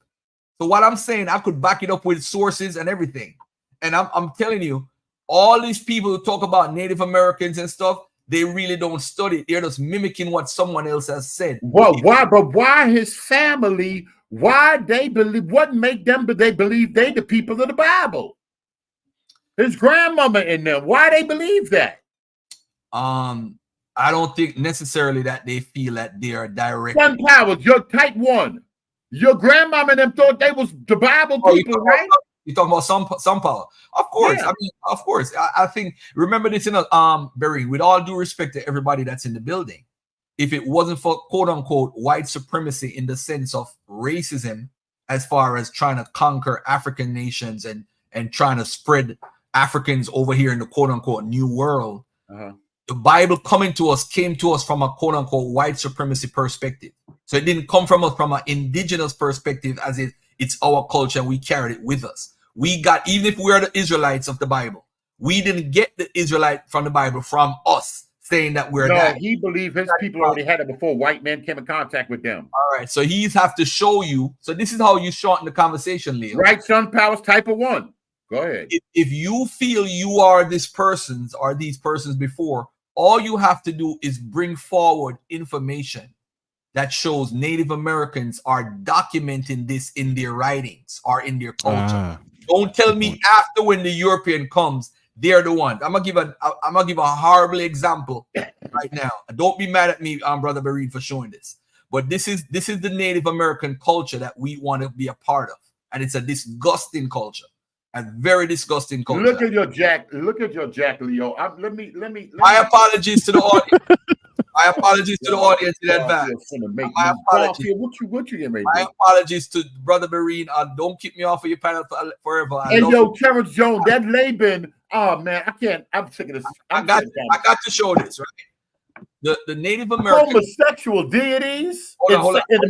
So what I'm saying, I could back it up with sources and everything. And I'm telling you, all these people who talk about Native Americans and stuff, they really don't study it. They're just mimicking what someone else has said. Well, why? But why his family? Why they believe? What make them? They believe they the people of the Bible. His grandmama in them. Why they believe that? I don't think necessarily that they feel that they are direct. One Powers, your type one. Your grandmama and them thought they was the Bible people, right? You're talking about some power. Of course. Yeah. I mean, of course. I think, remember this in a Barry, with all due respect to everybody that's in the building, if it wasn't for quote unquote white supremacy in the sense of racism, as far as trying to conquer African nations and trying to spread Africans over here in the quote unquote new world, the Bible came to us from a quote unquote white supremacy perspective. So it didn't come from us from an indigenous perspective, as it's our culture and we carried it with us. We got, even if we are the Israelites of the Bible, We didn't get the Israelite from the Bible from us saying that we're No, that. he believed his people already had it before white men came in contact with them. All right, so he's have to show you. So this is how you shorten the conversation, Leo. Right, Son Powers, type of one. Go ahead. If you feel you are this person's or these persons before, all you have to do is bring forward information that shows Native Americans are documenting this in their writings or in their culture. Don't tell me after when the European comes, they're the ones. I'm gonna give a horrible example right now. Don't be mad at me, Brother Bereed, for showing this. But this is the Native American culture that we want to be a part of, and it's a disgusting culture, a very disgusting culture. Look at your Jack, Leo. My apologies to the audience. My apologies to the audience in advance. My apologies. What you getting ready? My apologies to Brother Marine. Don't keep me off of your panel forever. And yo, Terrence Jones, that Laban. Oh man, I can't. I'm sick of this. I got to show this, right? The Native American homosexual deities in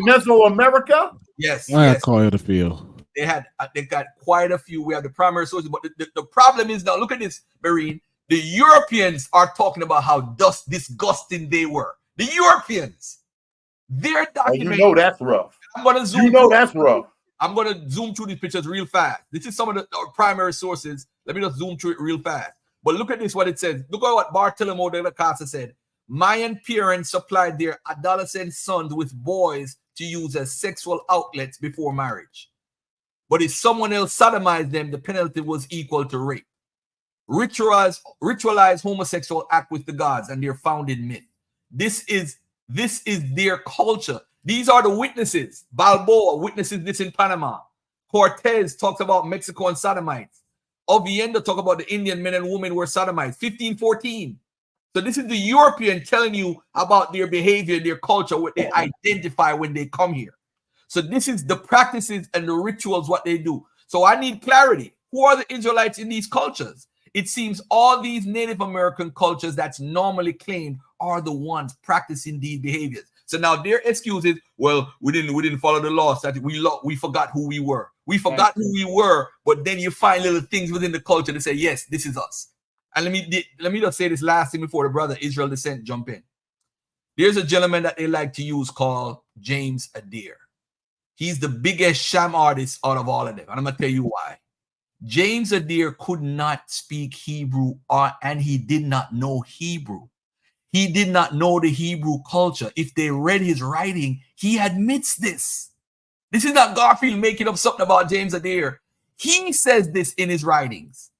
Mesoamerica. Yes. I call it a field. They got quite a few. We have the primary sources, but the problem is now. Look at this, Marine. The Europeans are talking about how disgusting they were. The Europeans, they're documenting. You know that's rough. I'm gonna zoom. That's rough. I'm gonna zoom through these pictures real fast. This is some of the primary sources. Let me just zoom through it real fast. But look at this. What it says. Look at what Bartolomeo de la Casa said. Mayan parents supplied their adolescent sons with boys to use as sexual outlets before marriage. But if someone else sodomized them, the penalty was equal to rape. Ritualized homosexual act with the gods, and they're found in myth. This is their culture. These are the witnesses. Balboa witnesses this in Panama. Cortez talks about Mexico and sodomites. Ovienda talk about the Indian men and women were sodomites. 1514. So this is the European telling you about their behavior, their culture, what they identify when they come here. So this is the practices and the rituals, what they do. So I need clarity. Who are the Israelites in these cultures? It seems all these Native American cultures that's normally claimed are the ones practicing these behaviors. So now their excuse is, well, we didn't follow the laws. That we forgot who we were. We forgot who we were, but then you find little things within the culture to say, yes, this is us. And let me just say this last thing before the brother Israel Descent jump in. There's a gentleman that they like to use called James Adair. He's the biggest sham artist out of all of them. And I'm going to tell you why. James Adair could not speak Hebrew, and he did not know Hebrew. He did not know the Hebrew culture. If they read his writing, he admits this. This is not Garfield making up something about James Adair. He says this in his writings.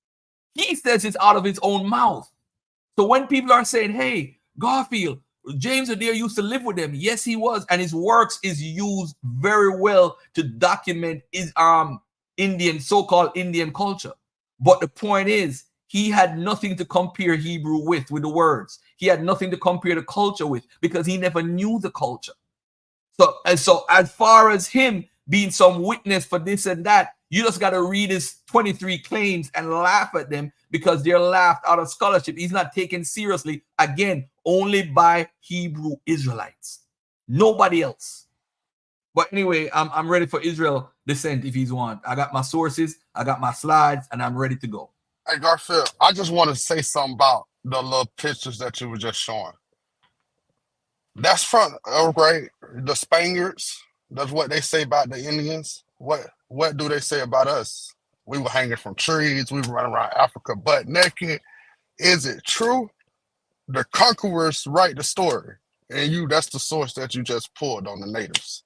He says it's out of his own mouth. So when people are saying, hey, Garfield, James Adair used to live with them. Yes, he was. And his works is used very well to document his so-called Indian culture. But the point is, he had nothing to compare Hebrew with the words. He had nothing to compare the culture with because he never knew the culture. So as far as him being some witness for this and that, you just got to read his 23 claims and laugh at them because they're laughed out of scholarship. He's not taken seriously, again, only by Hebrew Israelites. Nobody else. But anyway, I'm ready for Israel Descent if he's one. I got my sources, I got my slides, and I'm ready to go. Hey, Garfield, I just want to say something about the little pictures that you were just showing. That's from, right, the Spaniards. That's what they say about the Indians. What do they say about us? We were hanging from trees. We were running around Africa butt naked. Is it true? The conquerors write the story. And that's the source that you just pulled on the natives.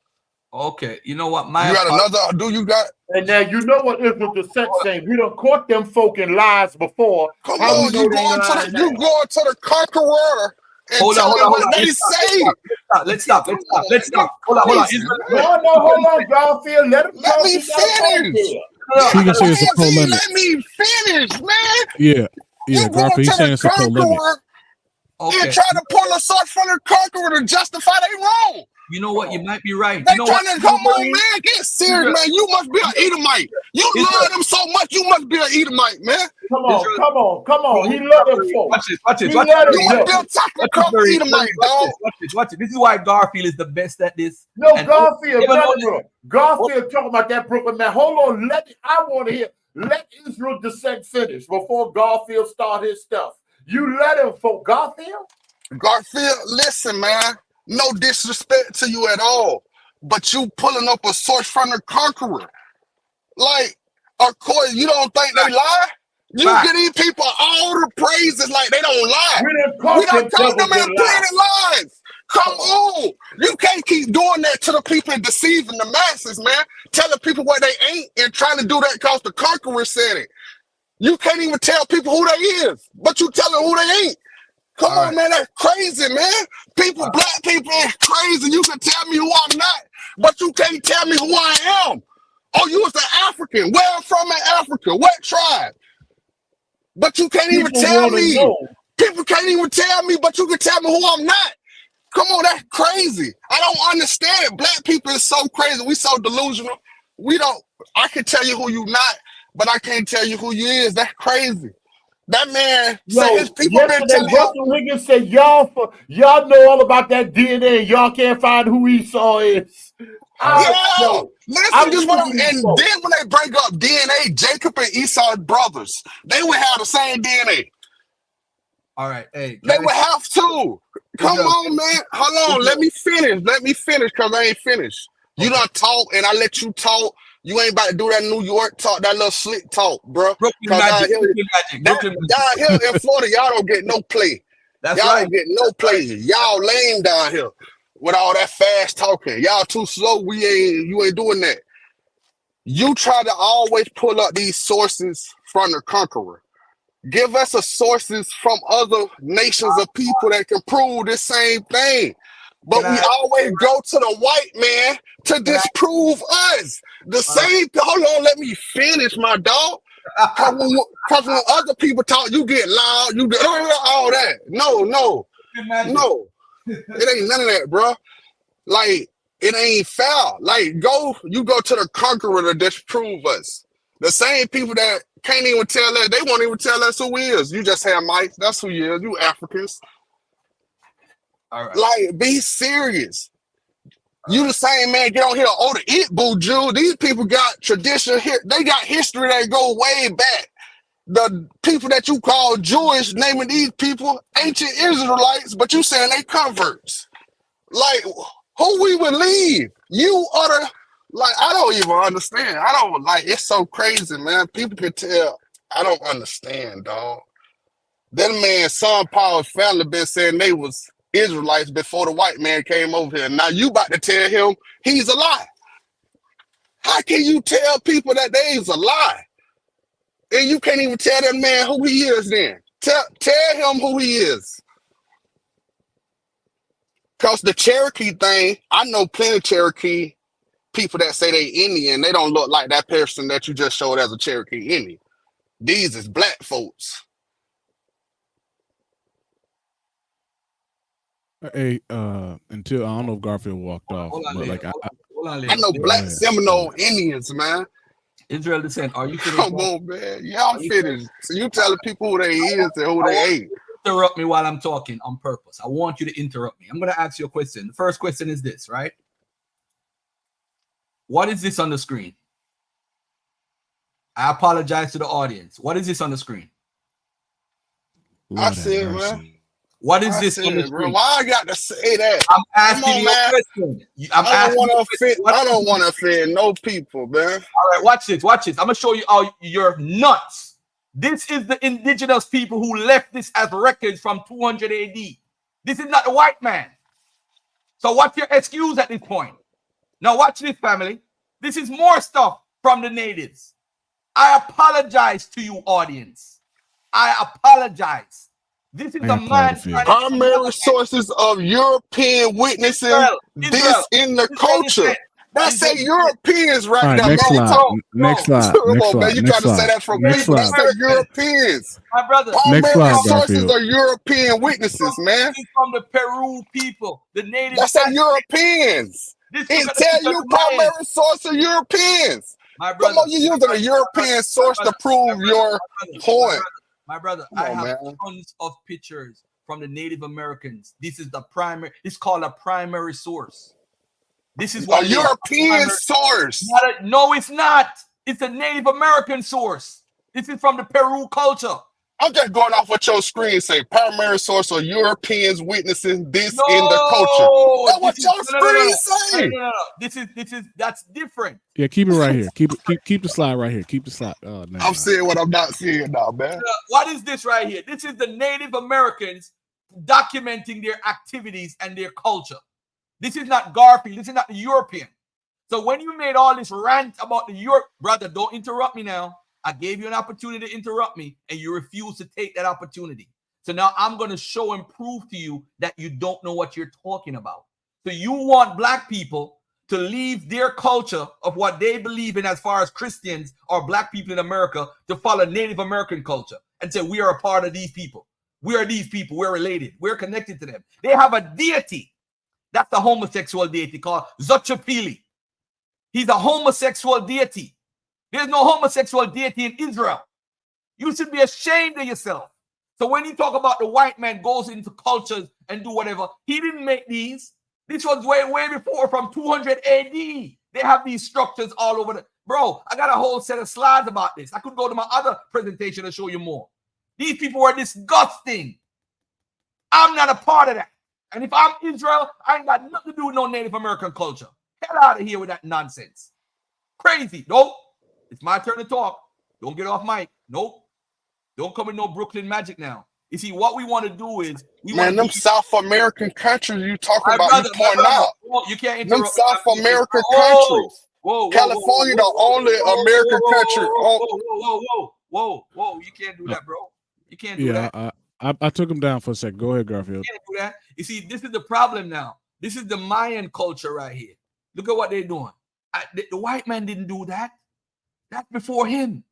Okay, you know what? You got another? Do you got? And now you know what Israel Descent saying. We done caught them folk in lies before. Come on, you going to the conqueror and tell them what they say. Let's stop. Hold on. Hold on, Garfield. Let me finish. He can say it's a pro limit. Let me finish, man. Yeah, Garfield. He's saying it's a pro limit. And trying to pull us up from the conqueror to justify they wrong. You know what? You might be right. They trying to come on, man. Get serious, man. You must be an Edomite. You love them so much. You must be an Edomite, man. Come on. He love them folks. Watch it. You must be a technical Edomite, dog. Watch it. This is why Garfield is the best at this. No, Garfield talking about that Brooklyn man. Hold on. I want to hear. Let Israel Descent finish before Garfield start his stuff. You let him for Garfield? Garfield, listen, man. No disrespect to you at all, but you pulling up a source from the Conqueror. Like, of course, you don't think they lie? You give these people all the praises like they don't lie. We don't call them in plenty lies. Come on. You can't keep doing that to the people and deceiving the masses, man. Telling people what they ain't and trying to do that because the Conqueror said it. You can't even tell people who they is, but you tell them who they ain't. Come on, man, that's crazy, man. People, black people is crazy. You can tell me who I'm not, but you can't tell me who I am. Oh, you was an African. Where I'm from in Africa? What tribe? But you can't even tell me. People can't even tell me, but you can tell me who I'm not. Come on, that's crazy. I don't understand it. Black people is so crazy. We so delusional. I can tell you who you not, but I can't tell you who you is. That's crazy. That man said his people been telling Russell Wiggins said y'all know all about that DNA and y'all can't find who Esau is. Listen, just what and then when they break up DNA, Jacob and Esau's brothers, they would have the same DNA. All right, hey, they would have to. Come on, man. Hold on, let me finish. Let me finish, cause I ain't finished. You done talk, and I let you talk. You ain't about to do that New York talk, that little slick talk, bro. Brooklyn Magic. Down here in Florida, y'all don't get no play. Y'all don't get no play. Y'all lame down here with all that fast talking. Y'all too slow. You ain't doing that. You try to always pull up these sources from the Conqueror. Give us a sources from other nations of people that can prove the same thing. But we always go to the white man to disprove us. The same, hold on, let me finish, my dog. Because when other people talk, you get loud, you get all that. No. It ain't none of that, bro. Like, it ain't foul. Like, you go to the Conqueror to disprove us. The same people that can't even tell us, they won't even tell us who we is. You just have mics, that's who you is, you Africans. All right. Like, be serious. You the same man, get on here, the Itbu Jew. These people got tradition here. They got history that go way back. The people that you call Jewish, naming these people ancient Israelites, but you saying they converts. Like, who we would leave? You are the, like, I don't even understand. I don't, like, it's so crazy, man. People can tell. I don't understand, dog. That man, son Paul's family been saying they was Israelites before the white man came over here. Now you about to tell him he's a lie. How can you tell people that they is a lie? And you can't even tell that man who he is then. Tell him who he is. Because the Cherokee thing, I know plenty of Cherokee people that say they Indian. They don't look like that person that you just showed as a Cherokee Indian. These is black folks. Hey, until I don't know if Garfield walked off, but like I know black Seminole Indians, man. Israel Descent, are you finished? Come on, man. Y'all finished. So you telling people who they is and who they ain't. Interrupt me while I'm talking on purpose. I want you to interrupt me. I'm going to ask you a question. The first question is this, right? What is this on the screen? I apologize to the audience. What is this on the screen? I see it, man. What is this on the screen? Bro. Why I got to say that? I'm asking you a question. I don't want to offend no people, man. All right, watch this. Watch this. I'm going to show you how you're nuts. This is the indigenous people who left this as records from 200 AD. This is not the white man. So what's your excuse at this point? Now watch this, family. This is more stuff from the natives. I apologize to you, audience. I apologize. This is a man. Primary sources of European witnessing this in the culture. That say Europeans right now. Next slide. Next slide. Come on, man. You trying to say that from people that say Europeans. My brother. Primary sources are European witnesses, man. From the Peru people, the natives. That say Europeans. It tell you primary source of Europeans. Come on, you're using a European source to prove your point. My brother, I have tons of pictures from the Native Americans. This is the primary. It's called a primary source. This is what a European source. No, it's not. It's a Native American source. This is from the Peru culture. I'm just going off what your screen say. Primary source of Europeans witnessing this in the culture. No, That's what this is your screen say. no. That's different. Yeah, keep it right here. Keep the slide right here. Keep the slide. Oh, never I'm mind. seeing what I'm not seeing now, man. What is this right here? This is the Native Americans documenting their activities and their culture. This is not Garfield. This is not the European. So when you made all this rant about the Europe, brother, don't interrupt me now. I gave you an opportunity to interrupt me, and you refused to take that opportunity. So now I'm going to show and prove to you that you don't know what you're talking about. So you want black people to leave their culture of what they believe in as far as Christians or black people in America to follow Native American culture and say we are a part of these people. We are these people. We're related. We're connected to them. They have a deity. That's a homosexual deity called Xochipilli. He's a homosexual deity. There's no homosexual deity in Israel. You should be ashamed of yourself. So when you talk about the white man goes into cultures and do whatever, he didn't make these. This was way before, from 200 AD. They have these structures all over the... Bro, I got a whole set of slides about this. I could go to my other presentation and show you more. These people were disgusting. I'm not a part of that. And if I'm Israel, I ain't got nothing to do with no Native American culture. Hell out of here with that nonsense. Crazy. Nope. It's my turn to talk. Don't get off mic. Nope. Don't come with no Brooklyn magic now. You see, what we want to do is... Man, them South American countries you talking about, brother, you pointing out. Whoa, you can't Them interrupt. South American countries. Whoa, California, the only American country. Whoa. You can't do that, bro. You can't do that. I took him down for a second. Go ahead, Garfield. You can't do that. You see, this is the problem now. This is the Mayan culture right here. Look at what they're doing. The white man didn't do that. That's before him.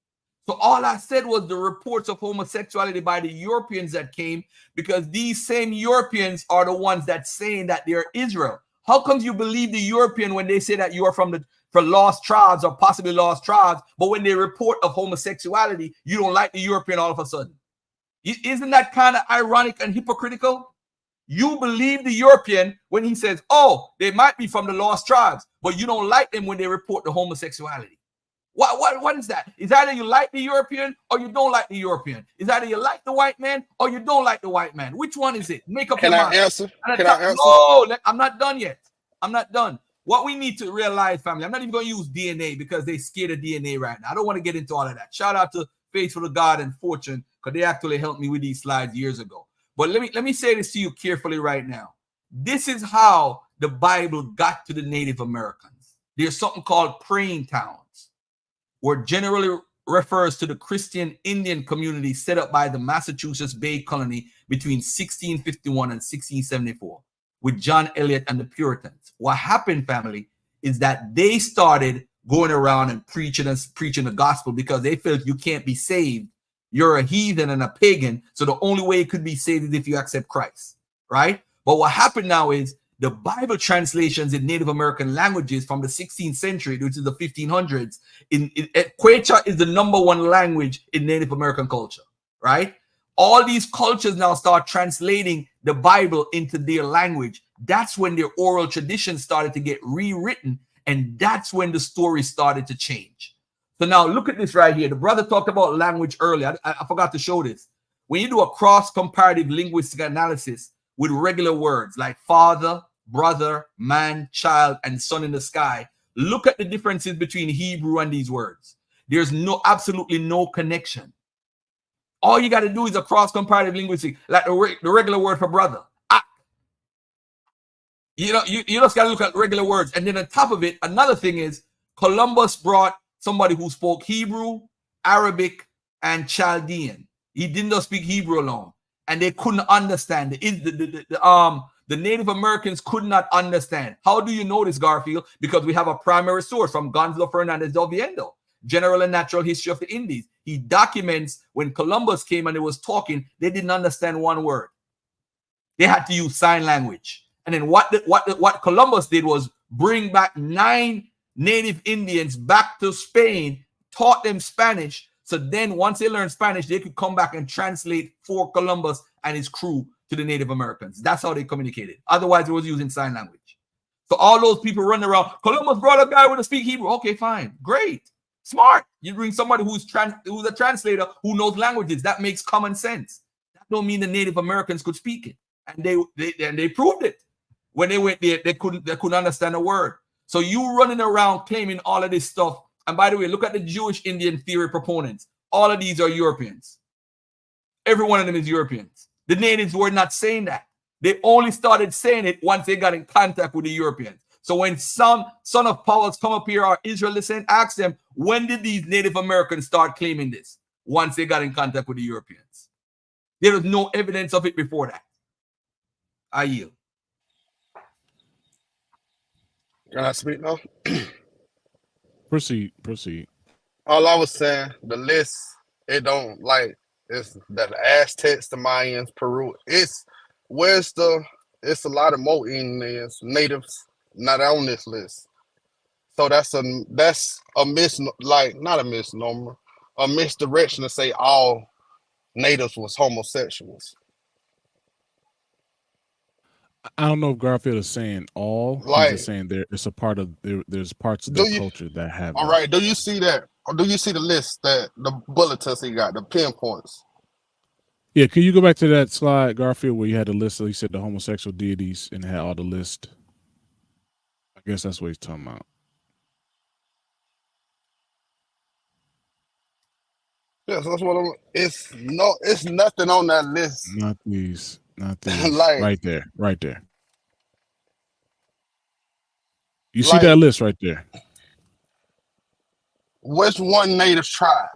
So all I said was the reports of homosexuality by the Europeans that came, because these same Europeans are the ones that saying that they're Israel. How comes you believe the European when they say that you are from lost tribes or possibly lost tribes, but when they report of homosexuality, you don't like the European all of a sudden? Isn't that kind of ironic and hypocritical? You believe the European when he says, oh, they might be from the lost tribes, but you don't like them when they report the homosexuality. What is that? Is either you like the European or you don't like the European. Is either you like the white man or you don't like the white man. Which one is it? Make up your mind. Can I answer? No, I'm not done yet. I'm not done. What we need to realize, family, I'm not even going to use DNA because they're scared of DNA right now. I don't want to get into all of that. Shout out to Faithful to God and Fortune, because they actually helped me with these slides years ago. But let me say this to you carefully right now. This is how the Bible got to the Native Americans. There's something called praying towns, where generally refers to the Christian Indian community set up by the Massachusetts Bay Colony between 1651 and 1674 with John Eliot and the Puritans. What happened, family, is that they started going around and preaching the gospel because they felt you can't be saved. You're a heathen and a pagan, so the only way it could be saved is if you accept Christ, right? But what happened now is the Bible translations in Native American languages from the 16th century, which is the 1500s, Quechua is the #1 language in Native American culture, right? All these cultures now start translating the Bible into their language. That's when their oral traditions started to get rewritten, and that's when the story started to change. So now look at this right here. The brother talked about language earlier. I forgot to show this. When you do a cross-comparative linguistic analysis with regular words like father, brother, man, child, and son in the sky, look at the differences between Hebrew and these words. There's absolutely no connection. All you got to do is a cross-comparative linguistic, like the regular word for brother. You just got to look at regular words. And then on top of it, another thing is Columbus brought somebody who spoke Hebrew, Arabic, and Chaldean. He didn't just speak Hebrew alone, and they couldn't understand. The Native Americans could not understand. How do you know this, Garfield? Because we have a primary source from Gonzalo Fernandez del Viento, General and Natural History of the Indies. He documents when Columbus came and he was talking, they didn't understand one word. They had to use sign language. And then what Columbus did was bring back 9 Native Indians back to Spain, taught them Spanish. So then once they learned Spanish, they could come back and translate for Columbus and his crew to the Native Americans. That's how they communicated. Otherwise, it was using sign language. So all those people running around, Columbus brought a guy with a speak Hebrew. Okay, fine. Great. Smart. You bring somebody who's a translator who knows languages. That makes common sense. That don't mean the Native Americans could speak it, and they proved it. When they went there, they couldn't understand a word. So you running around claiming all of this stuff. And by the way, look at the Jewish Indian theory proponents. All of these are Europeans. Every one of them is Europeans. The natives were not saying that. They only started saying it once they got in contact with the Europeans. So when some son of Paul's come up here or Israel listen, ask them, when did these Native Americans start claiming this? Once they got in contact with the Europeans. There was no evidence of it before that. I yield. Can I speak now? Proceed. All I was saying, the list, it don't like it's the Aztecs, the Mayans, Peru. It's a lot of more Indians, natives not on this list. So that's a not a misnomer, a misdirection to say all natives was homosexuals. I don't know if Garfield is saying all. He's Like, just saying it's a part of there's parts of do their you culture that have all that. right, do you see that? Or do you see the list that the bulletins he got, the pinpoints? Yeah, can you go back to that slide, Garfield, where you had the list? So he said the homosexual deities and had all the list. I guess that's what he's talking about. Yes, that's what I'm. It's nothing on that list. Not these. like, right there. You see like, that list right there? which one native tribe?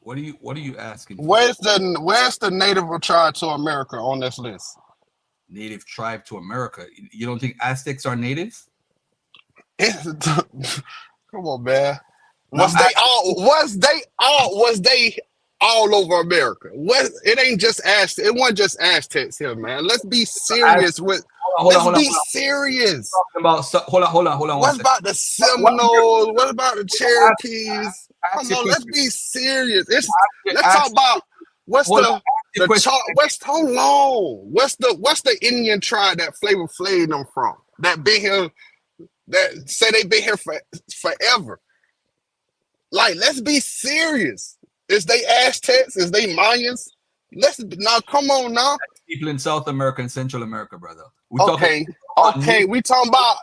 What are you asking for? Where's the native tribe to America on this list? Native tribe to America. You don't think Aztecs are natives? Come on, man. No, Was they all over America? It ain't just Aztecs. It wasn't just Aztecs here, man. Let's be serious with. Hold on. Serious. Hold on. What about the Seminoles? What about the Cherokees? Come on, let's be serious. Let's talk about what's the Indian tribe that Flavor Flav them from? That been here, that say they been here forever. Like, let's be serious. Is they Aztecs? Is they Mayans? Come on now. People in South America and Central America, brother. We talking about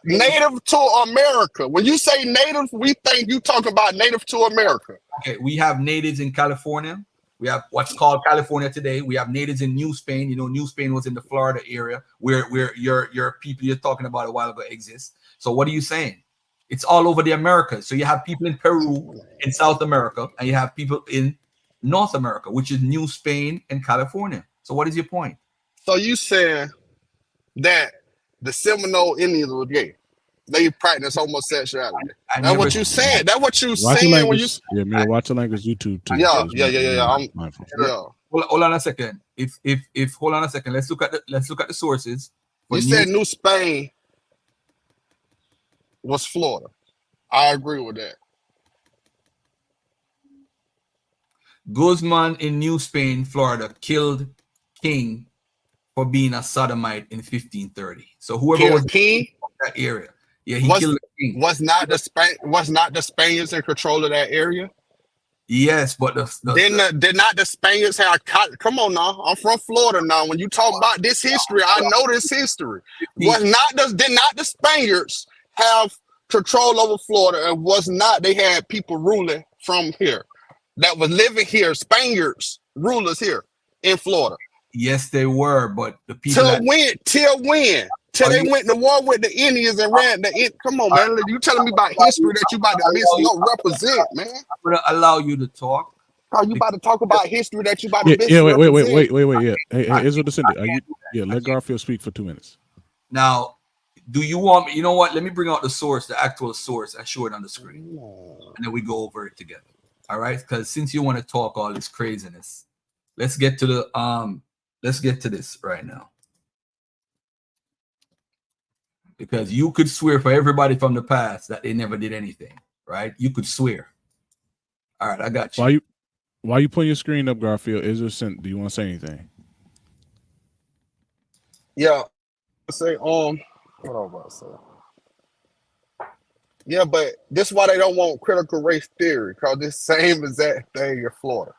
native to America. When you say native, we think you talking about native to America. Okay, we have natives in California. We have what's called California today. We have natives in New Spain. You know, New Spain was in the Florida area where your people you're talking about a while ago exist. So what are you saying? It's all over the Americas. So you have people in Peru, in South America, and you have people in North America, which is New Spain and California. So what is your point? So you saying that the Seminole Indians were gay? They practice homosexuality. That's what you saying. That's what you saying when you. Yeah, man, watch the language YouTube too. Yeah. Hold on a second. If hold on a second, let's look at the sources. You said New Spain was Florida. I agree with that. Guzman in New Spain, Florida, killed King for being a sodomite in 1530. So whoever was King in that area, yeah, he killed the king. Was not the Spaniards in control of that area? Yes, but did not the Spaniards have? Come on now, I'm from Florida now. When you talk about this history, I know this history. Did not the Spaniards have control over Florida, and they had people ruling from here that was living here, Spaniards rulers here in Florida? Yes, they were, but the people till they went to war with the Indians and ran the. Come on, man! You telling me about history that you about to misrepresent, man? I'm gonna allow you to talk. Are you about to talk about history that you about to misrepresent? Wait. Yeah, hey, Israel descendant. Let Garfield speak for 2 minutes. Now, do you want me? You know what? Let me bring out the source, the actual source, and show it on the screen, and then we go over it together. All right? Because since you want to talk all this craziness, let's get to the Let's get to this right now. Because you could swear for everybody from the past that they never did anything, right? You could swear. All right, I got you. Why you putting your screen up, Garfield? Do you want to say anything? Yeah. Say what I was about to say. Yeah, but this is why they don't want critical race theory, because this same exact thing in Florida.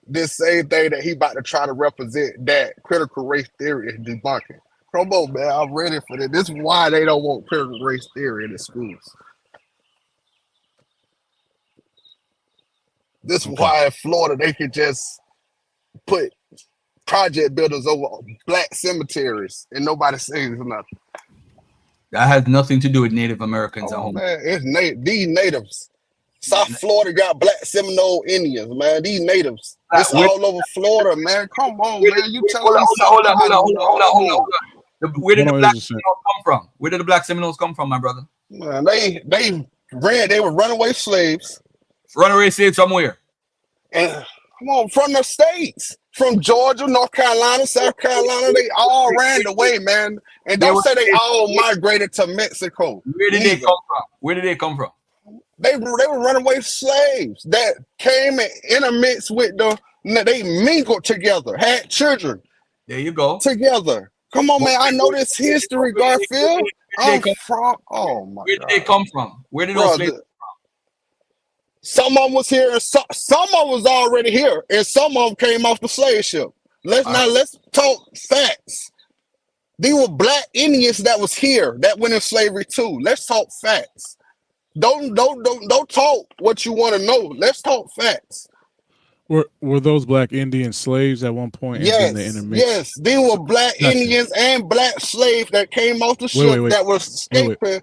This same thing that he about to try to represent, that critical race theory is debunking. Come on, man, I'm ready for this. This is why they don't want critical race theory in the schools. This is why in Florida they could just put project builders over black cemeteries and nobody says nothing. That has nothing to do with Native Americans at Oh home. man, it's these natives. South Florida got black Seminole Indians, man. These natives. It's all over Florida, man. Come on, man. You telling me something? Hold on. Where did the Hold on black just a second. Seminoles come from? Where did the black Seminoles come from, my brother? Man, they were runaway slaves. Runaway slaves from where? And come on, from the states. From Georgia, North Carolina, South Carolina, they all ran away, man. And don't say they all migrated to Mexico. Where did they come from? Where did they come from? They were runaway slaves that came and intermixed with they mingled together, had children. There you go. Together. Come on, man. I know this history, Garfield. I'm from. Oh my God. Where did they come from? Where did those slaves come from? Some of them was here, and some of them was already here, and some of them came off the slave ship. Let's talk facts. These were black Indians that was here that went in slavery too. Let's talk facts. Don't talk what you want to know. Let's talk facts. Were those black Indian slaves at one point? Yes, and then they intermixed? yes. They were black Indians and black slaves that came off the ship that was escaping.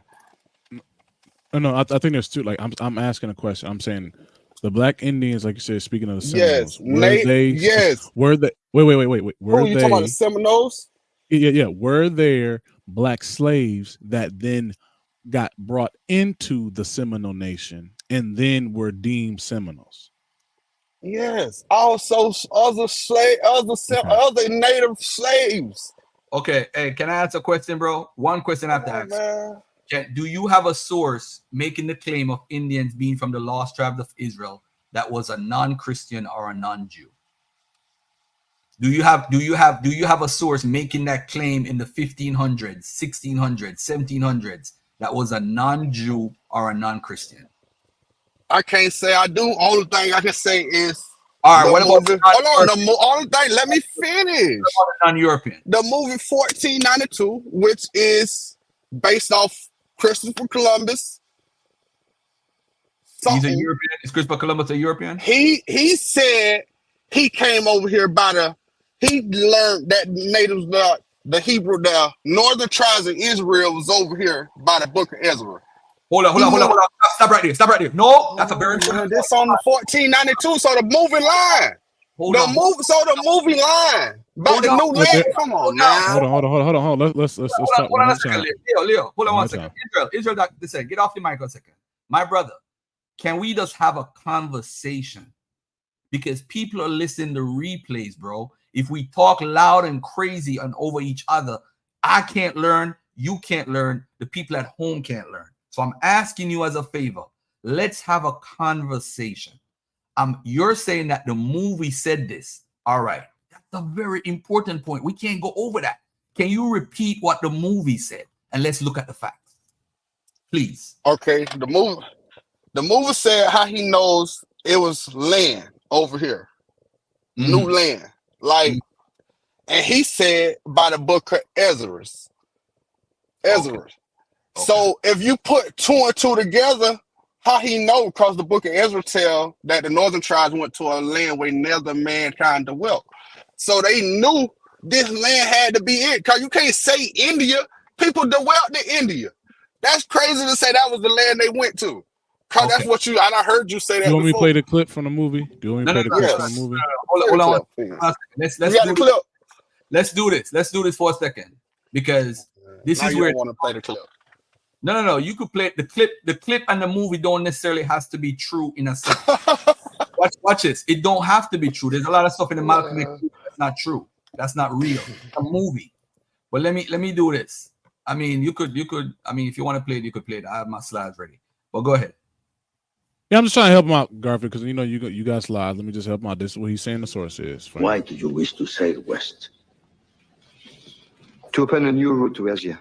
No, I think there's two. Like I'm asking a question. I'm saying the black Indians, like you said, speaking of the Seminoles, were they? Wait. Were you talking about the Seminoles? Yeah. Were there black slaves that then got brought into the Seminole Nation and then were deemed Seminoles? Yes. Also, other native slaves. Okay. Hey, can I ask a question, bro? One question I have to ask. Do you have a source making the claim of Indians being from the lost tribes of Israel that was a non-Christian or a non-Jew? Do you have a source making that claim in the 1500s, 1600s, 1700s that was a non-Jew or a non-Christian? I can't say I do. Only thing I can say is all right. What about hold on? The only thing. Let me finish. Non-European. The movie 1492, which is based off Christopher Columbus. He's a European. Is Christopher Columbus a European? He said he came over here he learned that natives, the Hebrew, the northern tribes of Israel was over here by the book of Ezra. Hold on. Stop right there. No, that's a very important. This on the 1492, so the moving line. The moving line. But the new land. Come on, man. Hold on. Let's talk. Hold on a second, Leo. Hold on 1 second. Israel, listen, get off the mic 1 second. My brother, can we just have a conversation? Because people are listening to replays, bro. If we talk loud and crazy and over each other, I can't learn, you can't learn, the people at home can't learn. So I'm asking you as a favor, let's have a conversation. You're saying that the movie said this. All right. That's a very important point. We can't go over that. Can you repeat what the movie said? And let's look at the facts. Please. Okay. The movie said how he knows it was land over here. New land. And he said by the book of Ezra. Okay. So if you put 2 and 2 together, how he know? Because the book of Ezra tell that the northern tribes went to a land where neither mankind dwelt. So they knew this land had to be it. Because you can't say India. People dwelt in India. That's crazy to say that was the land they went to. Because that's what I heard you say that. You want me to before. play the clip from the movie? Do you want me to play the clip from the movie? Hold on. Let's do this. Let's do this for a second. Because this is where I want to play the clip. No. You could play the clip. The clip and the movie don't necessarily has to be true in a sense. Watch this. It don't have to be true. There's a lot of stuff in the Malcolm X that's not true. That's not real. It's a movie. But let me do this. I mean, you could. I mean, if you want to play it, you could play it. I have my slides ready. But go ahead. Yeah, I'm just trying to help him out, Garfield, because you got slides. Let me just help him out. This is what he's saying the source is. Why do you wish to sail west? To open a new route to Asia.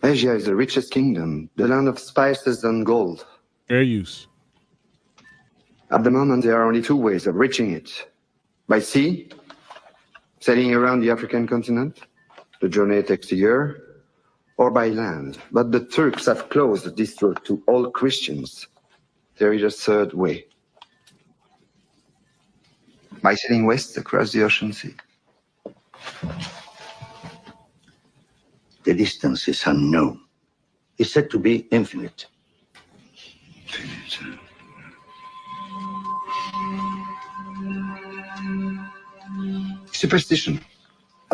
Asia is the richest kingdom, the land of spices and gold. Fair use. At the moment, there are only two ways of reaching it. By sea, sailing around the African continent. The journey takes a year. Or by land. But the Turks have closed this route to all Christians. There is a third way. By sailing west across the ocean sea. The distance is unknown. It's said to be infinite. Superstition.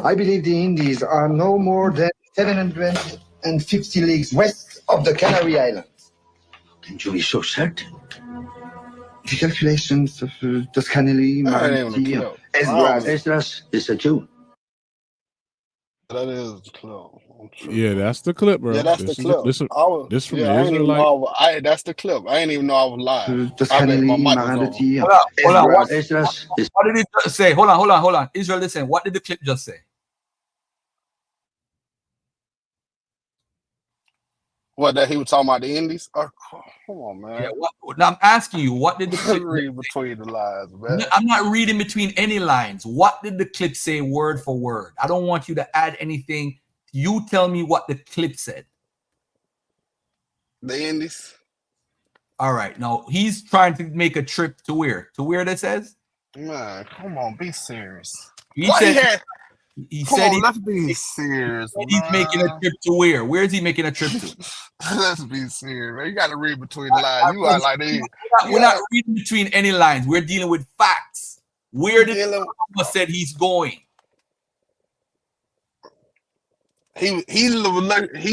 I believe the Indies are no more than 750 leagues west of the Canary Islands. Can you be so certain? The calculations of Toscanelli, That ain't even Maranti, a clip. Esdras is a Jew. That is the clip. I'm tripping. Yeah, that's the clip, bro. Yeah, that's the This is clip. this I was, this from yeah, the I ain't even Israelite. know that's the clip. I ain't even know I was live. I bet my Toscanelli, mic was on. Maranti, Hold on. What Esdras is did it just say? Hold on. Israel, listen. What did the clip just say? What, that he was talking about the Indies? Oh, come on, man. Yeah. What? Now I'm asking you. What did the clip Read between the lines, man. I'm not reading between any lines. What did the clip say word for word? I don't want you to add anything. You tell me what the clip said. The Indies. All right. Now he's trying to make a trip to where? To where that says? Man, come on, be serious. He What said he he come said on, let's be serious, he's making a man. trip to where? Where is he making a trip to? Let's be serious, man. You got to read between the lines. You are like this. We're not reading between any lines. We're dealing with facts. Where did Columbus said he's going? He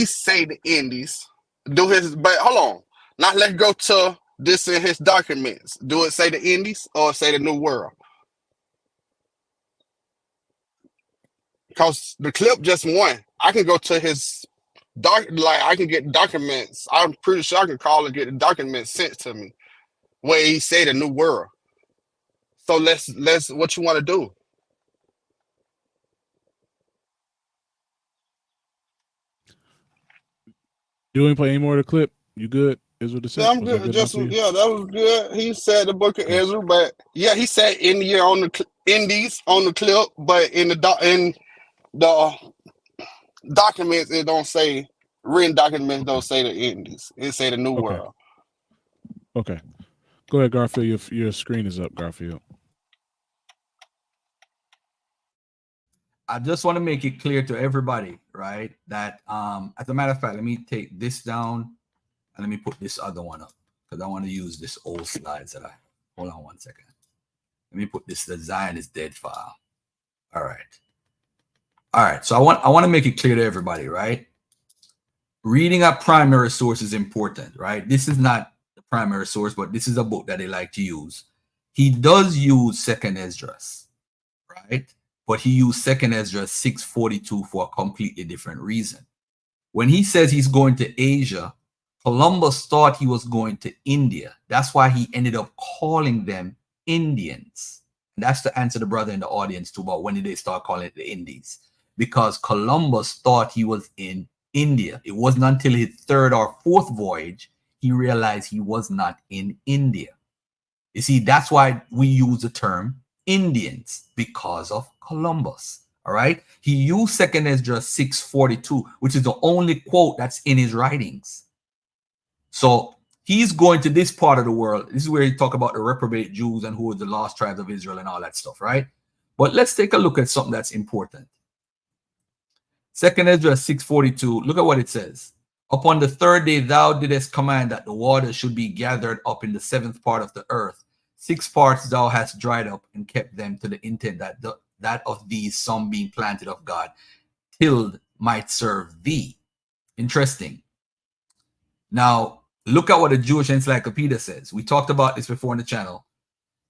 say the Indies. Do his, but hold on. Now let's go to this in his documents. Do it say the Indies or say the New World? Because the clip just won. I can go to his I can get documents. I'm pretty sure I can call and get the documents sent to me where he say the New World. So let's what you want to do? You ain't play any more of the clip? You good? Is what it said? Yeah, I'm Was that good. good Just enough for you? yeah, that was good. He said the book of Israel, but yeah, he said India on the Indies on the clip, but in the documents it don't say, written documents don't say the Indies. It say the New World. Okay. Go ahead, Garfield. Your screen is up, Garfield. I just want to make it clear to everybody, right? That as a matter of fact, let me take this down and let me put this other one up because I want to use this old slides that I hold on one second. Let me put this the Zion is dead file. All right. So I want to make it clear to everybody, right? Reading a primary source is important, right? This is not the primary source, but this is a book that they like to use. He does use Second Esdras, right? But he used Second Esdras 642 for a completely different reason. When he says he's going to Asia, Columbus thought he was going to India. That's why he ended up calling them Indians. And that's to answer the brother in the audience too about when did they start calling it the Indies? Because Columbus thought he was in India. It wasn't until his third or fourth voyage he realized he was not in India. You see, that's why we use the term Indians, because of Columbus. All right. He used Second Esdras 642, which is the only quote that's in his writings. So he's going to this part of the world. This is where he talk about the reprobate Jews and who are the lost tribes of Israel and all that stuff, right? But let's take a look at something that's important. Second Esdras 642, look at what it says. Upon the third day, thou didst command that the waters should be gathered up in the seventh part of the earth. 6 parts thou hast dried up and kept them to the intent that of these some being planted of God, tilled might serve thee. Interesting. Now, look at what the Jewish Encyclopedia says. We talked about this before on the channel.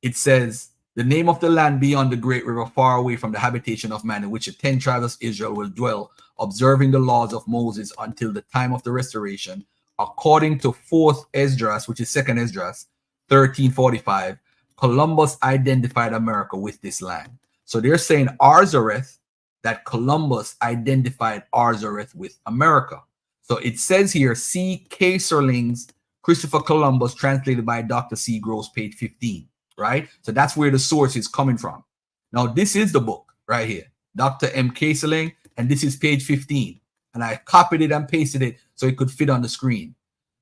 It says, the name of the land beyond the great river, far away from the habitation of man, in which the 10 tribes of Israel will dwell, observing the laws of Moses until the time of the restoration, according to 4th Esdras, which is 2nd Esdras, 1345, Columbus identified America with this land. So they're saying Arzareth, that Columbus identified Arzareth with America. So it says here, C. Kaiserling's Christopher Columbus, translated by Dr. C. Gross, page 15, right? So that's where the source is coming from. Now, this is the book right here, Dr. M. Kaiserling, and this is page 15. And I copied it and pasted it so it could fit on the screen.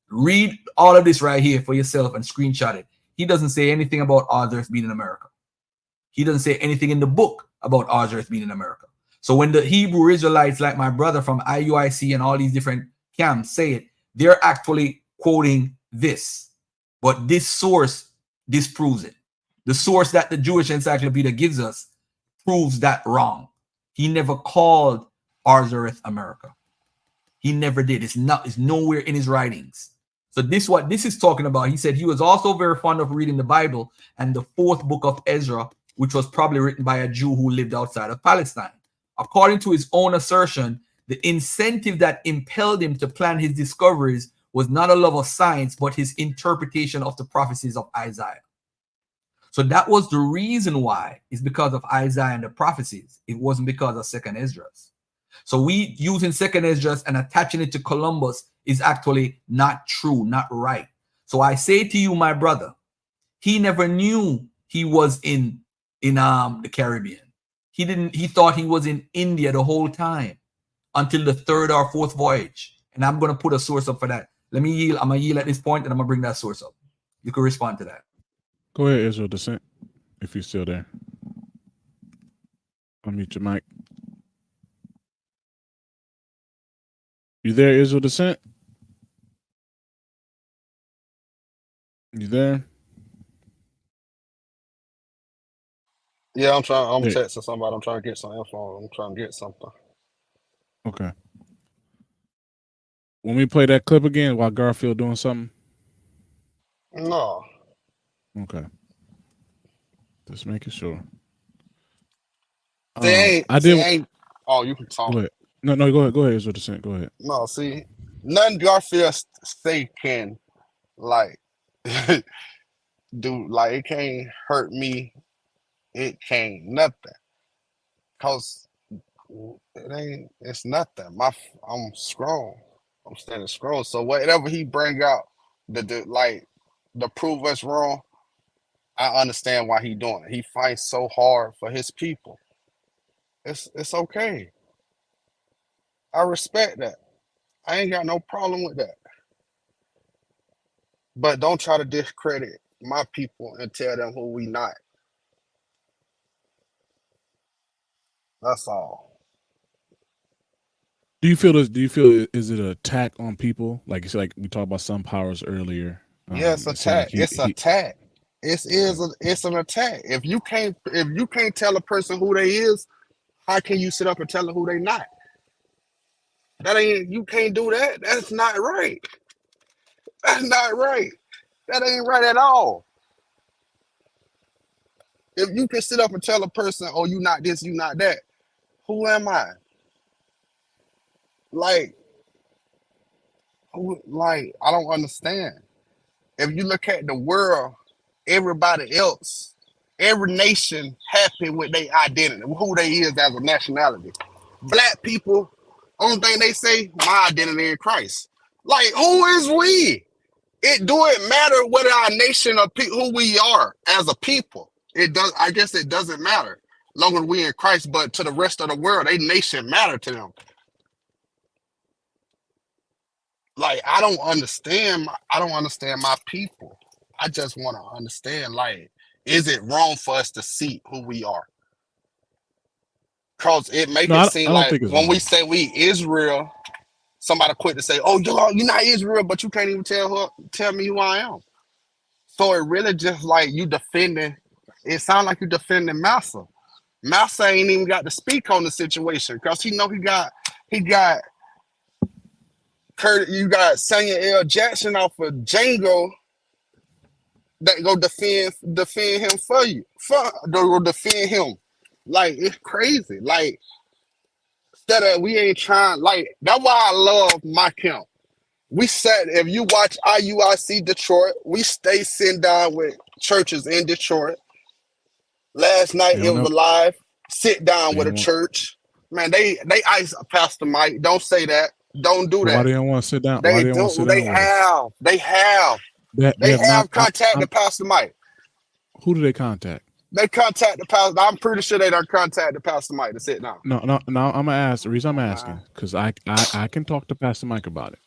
Read all of this right here for yourself and screenshot it. He doesn't say anything about Oz Earth being in America. He doesn't say anything in the book about Oz Earth being in America. So when the Hebrew Israelites, like my brother from IUIC and all these different camps say it, they're actually quoting this. But this source disproves it. The source that the Jewish Encyclopedia gives us proves that wrong. He never called Oz Earth America. He never did. It's nowhere in his writings. So this what this is talking about. He said he was also very fond of reading the Bible and the fourth book of Ezra, which was probably written by a Jew who lived outside of Palestine. According to his own assertion, the incentive that impelled him to plan his discoveries was not a love of science, but his interpretation of the prophecies of Isaiah. So that was the reason why. It's because of Isaiah and the prophecies. It wasn't because of Second Esdras. So we using Second Esdras and attaching it to Columbus is actually not true, not right. So I say to you, my brother, he never knew he was in the Caribbean. He thought he was in India the whole time until the third or fourth voyage. And I'm going to put a source up for that. Let me yield. I'm going to yield at this point, and I'm going to bring that source up. You can respond to that. Go ahead, Israel Descent, if you're still there. Unmute your mic. You there, Israel Descent? You there? Yeah, I'm trying. I'm There. texting somebody. I'm trying to get some info. I'm trying to get something. Okay. When we play that clip again while Garfield doing something? No. Okay. Just making sure. They I did. ain't. Oh, you can talk. Go ahead. No, go ahead. Go ahead, Israel Descent. Go ahead. No, see, nothing Garfield say can like do like it can't hurt me. It can't nothing. Cause it ain't. It's nothing. I'm strong. I'm standing strong. So whatever he bring out, the prove us wrong. I understand why he doing it. He fights so hard for his people. It's okay. I respect that. I ain't got no problem with that. But don't try to discredit my people and tell them who we not. That's all. Do you feel this? Do you feel is it an attack on people? Like it's like we talked about some powers earlier. Yes, It seemed attack. like It's attack. It's an attack. If you can't tell a person who they is, how can you sit up and tell them who they not? That ain't you can't do that. That's not right. That's not right. That ain't right at all. If you can sit up and tell a person, oh, you not this, you not that, who am I? Like, I don't understand. If you look at the world, everybody else, every nation happy with their identity, who they is as a nationality. Black people, only thing they say, my identity in Christ. Like, who is we? It matter what our nation or who we are as a people. It does. I guess it doesn't matter, long as we in Christ. But to the rest of the world, they nation matter to them. Like I don't understand my people. I just want to understand. Like, is it wrong for us to see who we are? Cause it make No, it I seem don't like think it's when we wrong. say we Israel, somebody quit to say, "Oh, you're not Israel," but you can't even tell me who I am. So it really just like you defending. It sounds like you defending Massa. Massa ain't even got to speak on the situation because he know he got Kurt. You got Samuel L. Jackson off of Django that go defend him for you. Go defend him. Like it's crazy. Like instead of we ain't trying. Like that's why I love my camp. We said if you watch IUIC Detroit, we stay sitting down with churches in Detroit. Last night They it don't was know. a live sit down They with a don't want. church. Man, they ice Pastor Mike. Don't say that. Don't do Why that. they don't want to sit down? Why They they don't want to do. sit down with us? They They have not. have contacted Pastor Mike. Who do they contact? They contacted Pastor. I'm pretty sure they done contacted Pastor Mike to sit down. No. I'm gonna ask. The reason I'm asking because I can talk to Pastor Mike about it.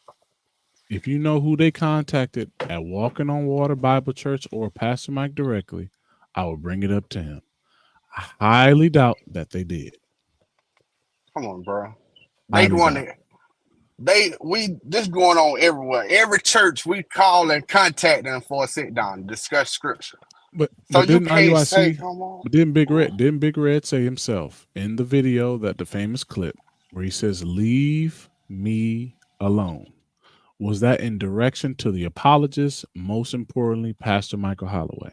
If you know who they contacted at Walking on Water Bible Church or Pastor Mike directly, I will bring it up to him. I highly doubt that they did. Come on, bro. They Highly going doubt. there. This going on everywhere. Every church we call and contact them for a sit down to discuss scripture. But So you didn't can't say, IUIC? come on. But didn't Big Red say himself in the video that the famous clip where he says, "Leave me alone"? Was that in direction to the apologist? Most importantly, Pastor Michael Holloway.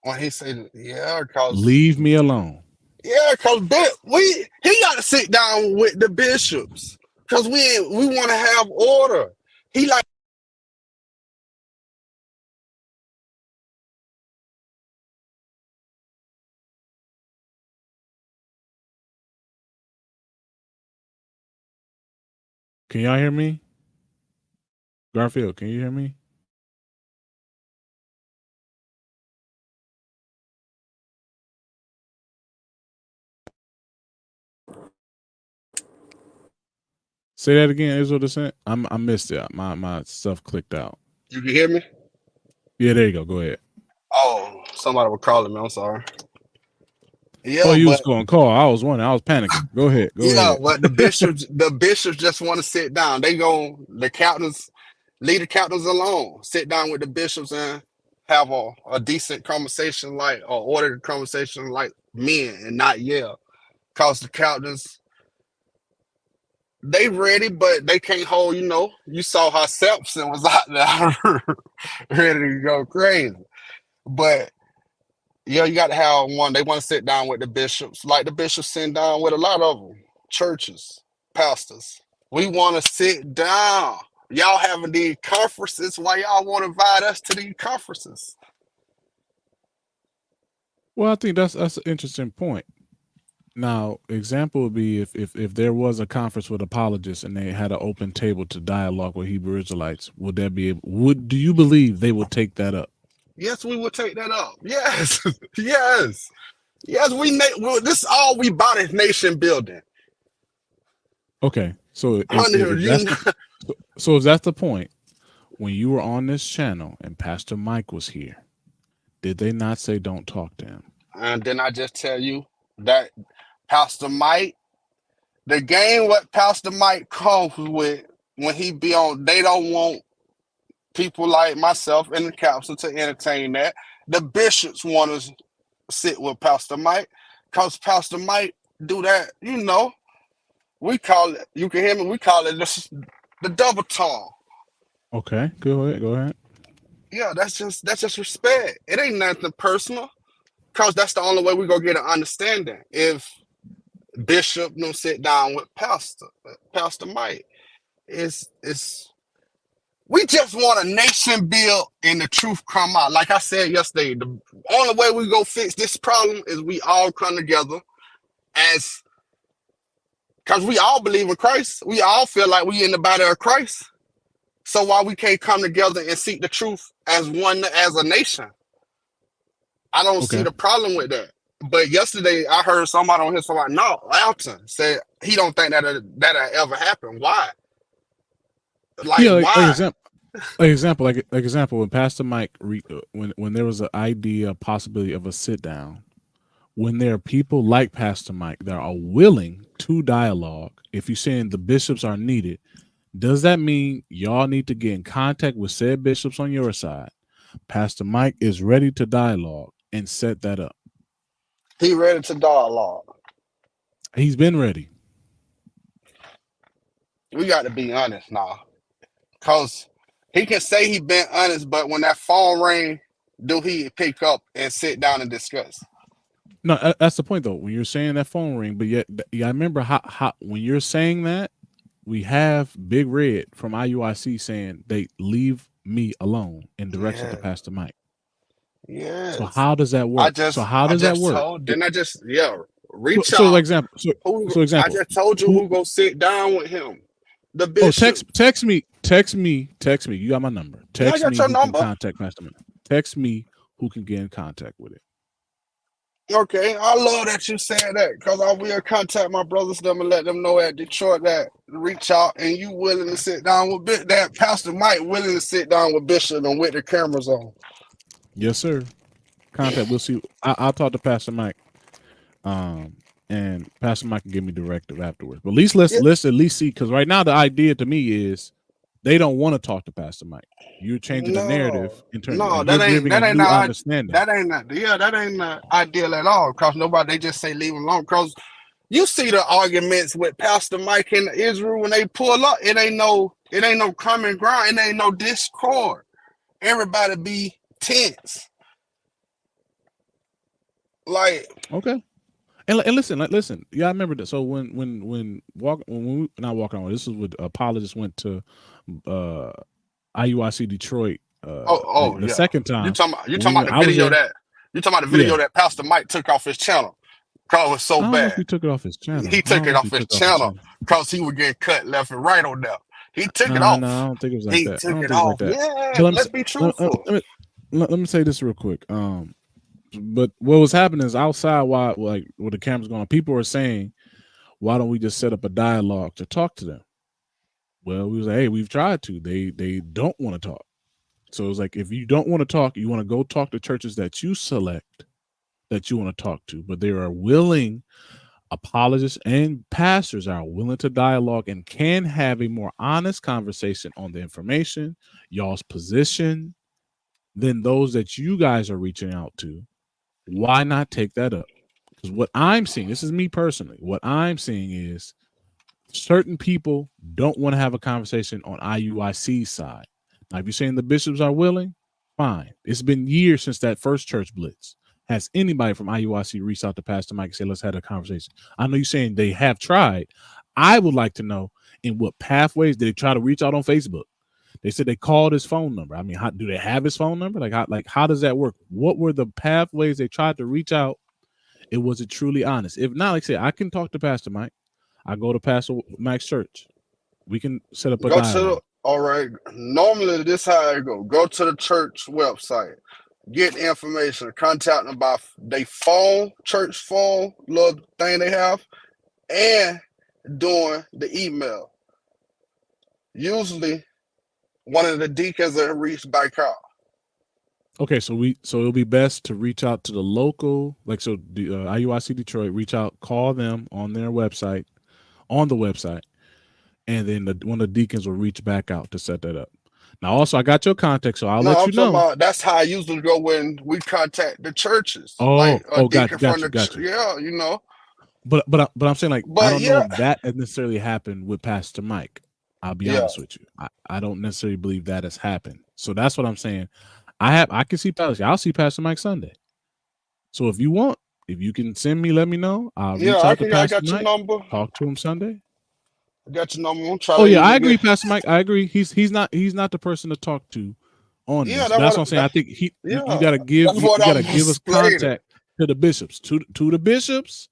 When he said, yeah, because leave me alone. Yeah, because he got to sit down with the bishops because we want to have order. He like. Can y'all hear me? Garfield, can you hear me? Say that again, Israel Descent. I missed it. My stuff clicked out. You can hear me? Yeah, there you go. Go ahead. Oh, somebody was calling me. I'm sorry. Yeah, oh, you was but going to call. I was wondering. I was panicking. Go ahead. Go ahead. but the bishops just want to sit down. They go the captains, leave the captains alone. Sit down with the bishops and have a decent conversation, like or ordered conversation like men, and not yell. Cause the captains, they ready, but they can't hold. You saw how Samson was out there ready to go crazy. But yeah, you got to have one. They want to sit down with the bishops, like the bishops sit down with a lot of them, churches, pastors. We want to sit down. Y'all having these conferences. Why y'all want to invite us to these conferences? Well, I think that's an interesting point. Now, example would be if there was a conference with apologists and they had an open table to dialogue with Hebrew Israelites, do you believe they would take that up? Yes, we will take that up. Yes, yes. This is all we bought is nation building. Okay, so if that's the point, when you were on this channel and Pastor Mike was here, did they not say don't talk to him? And then I just tell you that Pastor Mike, the game what Pastor Mike comes with when he be on, they don't want people like myself in the council to entertain that. The bishops want to sit with Pastor Mike because Pastor Mike do that, we call it, you can hear me, we call it the double tongue. Okay, go ahead. Yeah, that's just respect. It ain't nothing personal because that's the only way we gonna get an understanding. If Bishop don't sit down with Pastor Mike, we just want a nation built and the truth come out. Like I said yesterday, the only way we go fix this problem is we all come together because we all believe in Christ. We all feel like we in the body of Christ. So why we can't come together and seek the truth as one, as a nation? I don't see the problem with that. But yesterday I heard somebody on here talking about, no, Alton said he don't think that'll ever happen. Why? Why? Example, when Pastor Mike, when there was an idea, possibility of a sit down, when there are people like Pastor Mike that are willing to dialogue, if you're saying the bishops are needed, does that mean y'all need to get in contact with said bishops on your side? Pastor Mike is ready to dialogue and set that up. He ready to dialogue. He's been ready. We got to be honest now. Because he can say he been honest, but when that phone ring, do he pick up and sit down and discuss? No, that's the point though. When you're saying that phone ring, but yet, I remember how when you're saying that, we have Big Red from IUIC saying they leave me alone in direction to Pastor Mike. Yes. So how does that work? Reach so out. example. So example. I just told you who go sit down with him. the Oh, bishop. text me. You got my number. Yeah, I Text got me your who can number. contact Pastor Mike. Text me who can get in contact with it. Okay, I love that you said that because I will contact my brothers them and let them know at Detroit that reach out and you willing to sit down with that Pastor Mike willing to sit down with Bishop and with the cameras on. Yes, sir. Contact. We'll see. I'll talk to Pastor Mike. And Pastor Mike can give me directive afterwards. But at least let's at least see, because right now the idea to me is they don't want to talk to Pastor Mike. You're changing the narrative in terms No, like you're giving a new understanding. that ain't the ideal at all. Because nobody they just say leave him alone. Because you see the arguments with Pastor Mike and Israel when they pull up, it ain't no common ground, it ain't no discord. Everybody be tense. Like okay. And listen. Yeah, I remember that. So when we not walking on, this is when apologists went to IUIC Detroit the second time. You talking about the video that Pastor Mike took off his channel because it was so I don't know bad. if he took it off his channel. He took it off his channel because he was getting cut left and right on there. He took it off. No, I don't think it was like that. He took it off. Yeah, let's be truthful. Let me say this real quick. But what was happening is outside while with the cameras going, people were saying, why don't we just set up a dialogue to talk to them? Well, we was like, hey, we've tried to. They don't want to talk. So it's like, if you don't want to talk, you want to go talk to churches that you select that you want to talk to, but they are willing, apologists and pastors are willing to dialogue and can have a more honest conversation on the information, y'all's position, than those that you guys are reaching out to. Why not take that up? Because what I'm seeing, this is me personally, what I'm seeing is certain people don't want to have a conversation on IUIC's side. Now, if you're saying the bishops are willing, fine. It's been years since that first church blitz. Has anybody from IUIC reached out to Pastor Mike and said, let's have a conversation? I know you're saying they have tried. I would like to know in what pathways did they try to reach out on Facebook? They said they called his phone number. I mean, do they have his phone number? How does that work? What were the pathways they tried to reach out? And was it truly honest? If not, like I said, I can talk to Pastor Mike. I go to Pastor Mike's church. We can set up a dialogue. All right. Normally, this how it go. Go to the church website, get information, contact them by their phone, church phone, little thing they have, and doing the email. Usually, one of the deacons will reach back out. Okay, so it'll be best to reach out to the local, the IUIC Detroit, reach out, call them on their website, and then one of the deacons will reach back out to set that up. Now, also, I got your contact, so I'll let you know. That's how I usually go when we contact the churches. Got you. Yeah, you know. But I'm saying, I don't know if that has necessarily happened with Pastor Mike. I'll be honest with you. I don't necessarily believe that has happened. So that's what I'm saying. I can see Pastor. I'll see Pastor Mike Sunday. So if you can send me, let me know. I'll reach out to Pastor Mike. Number. Talk to him Sunday. I got your number. I agree, Pastor Mike. I agree. He's not the person to talk to on this. That's what I'm saying. I think you gotta give us contact to the bishops. To the bishops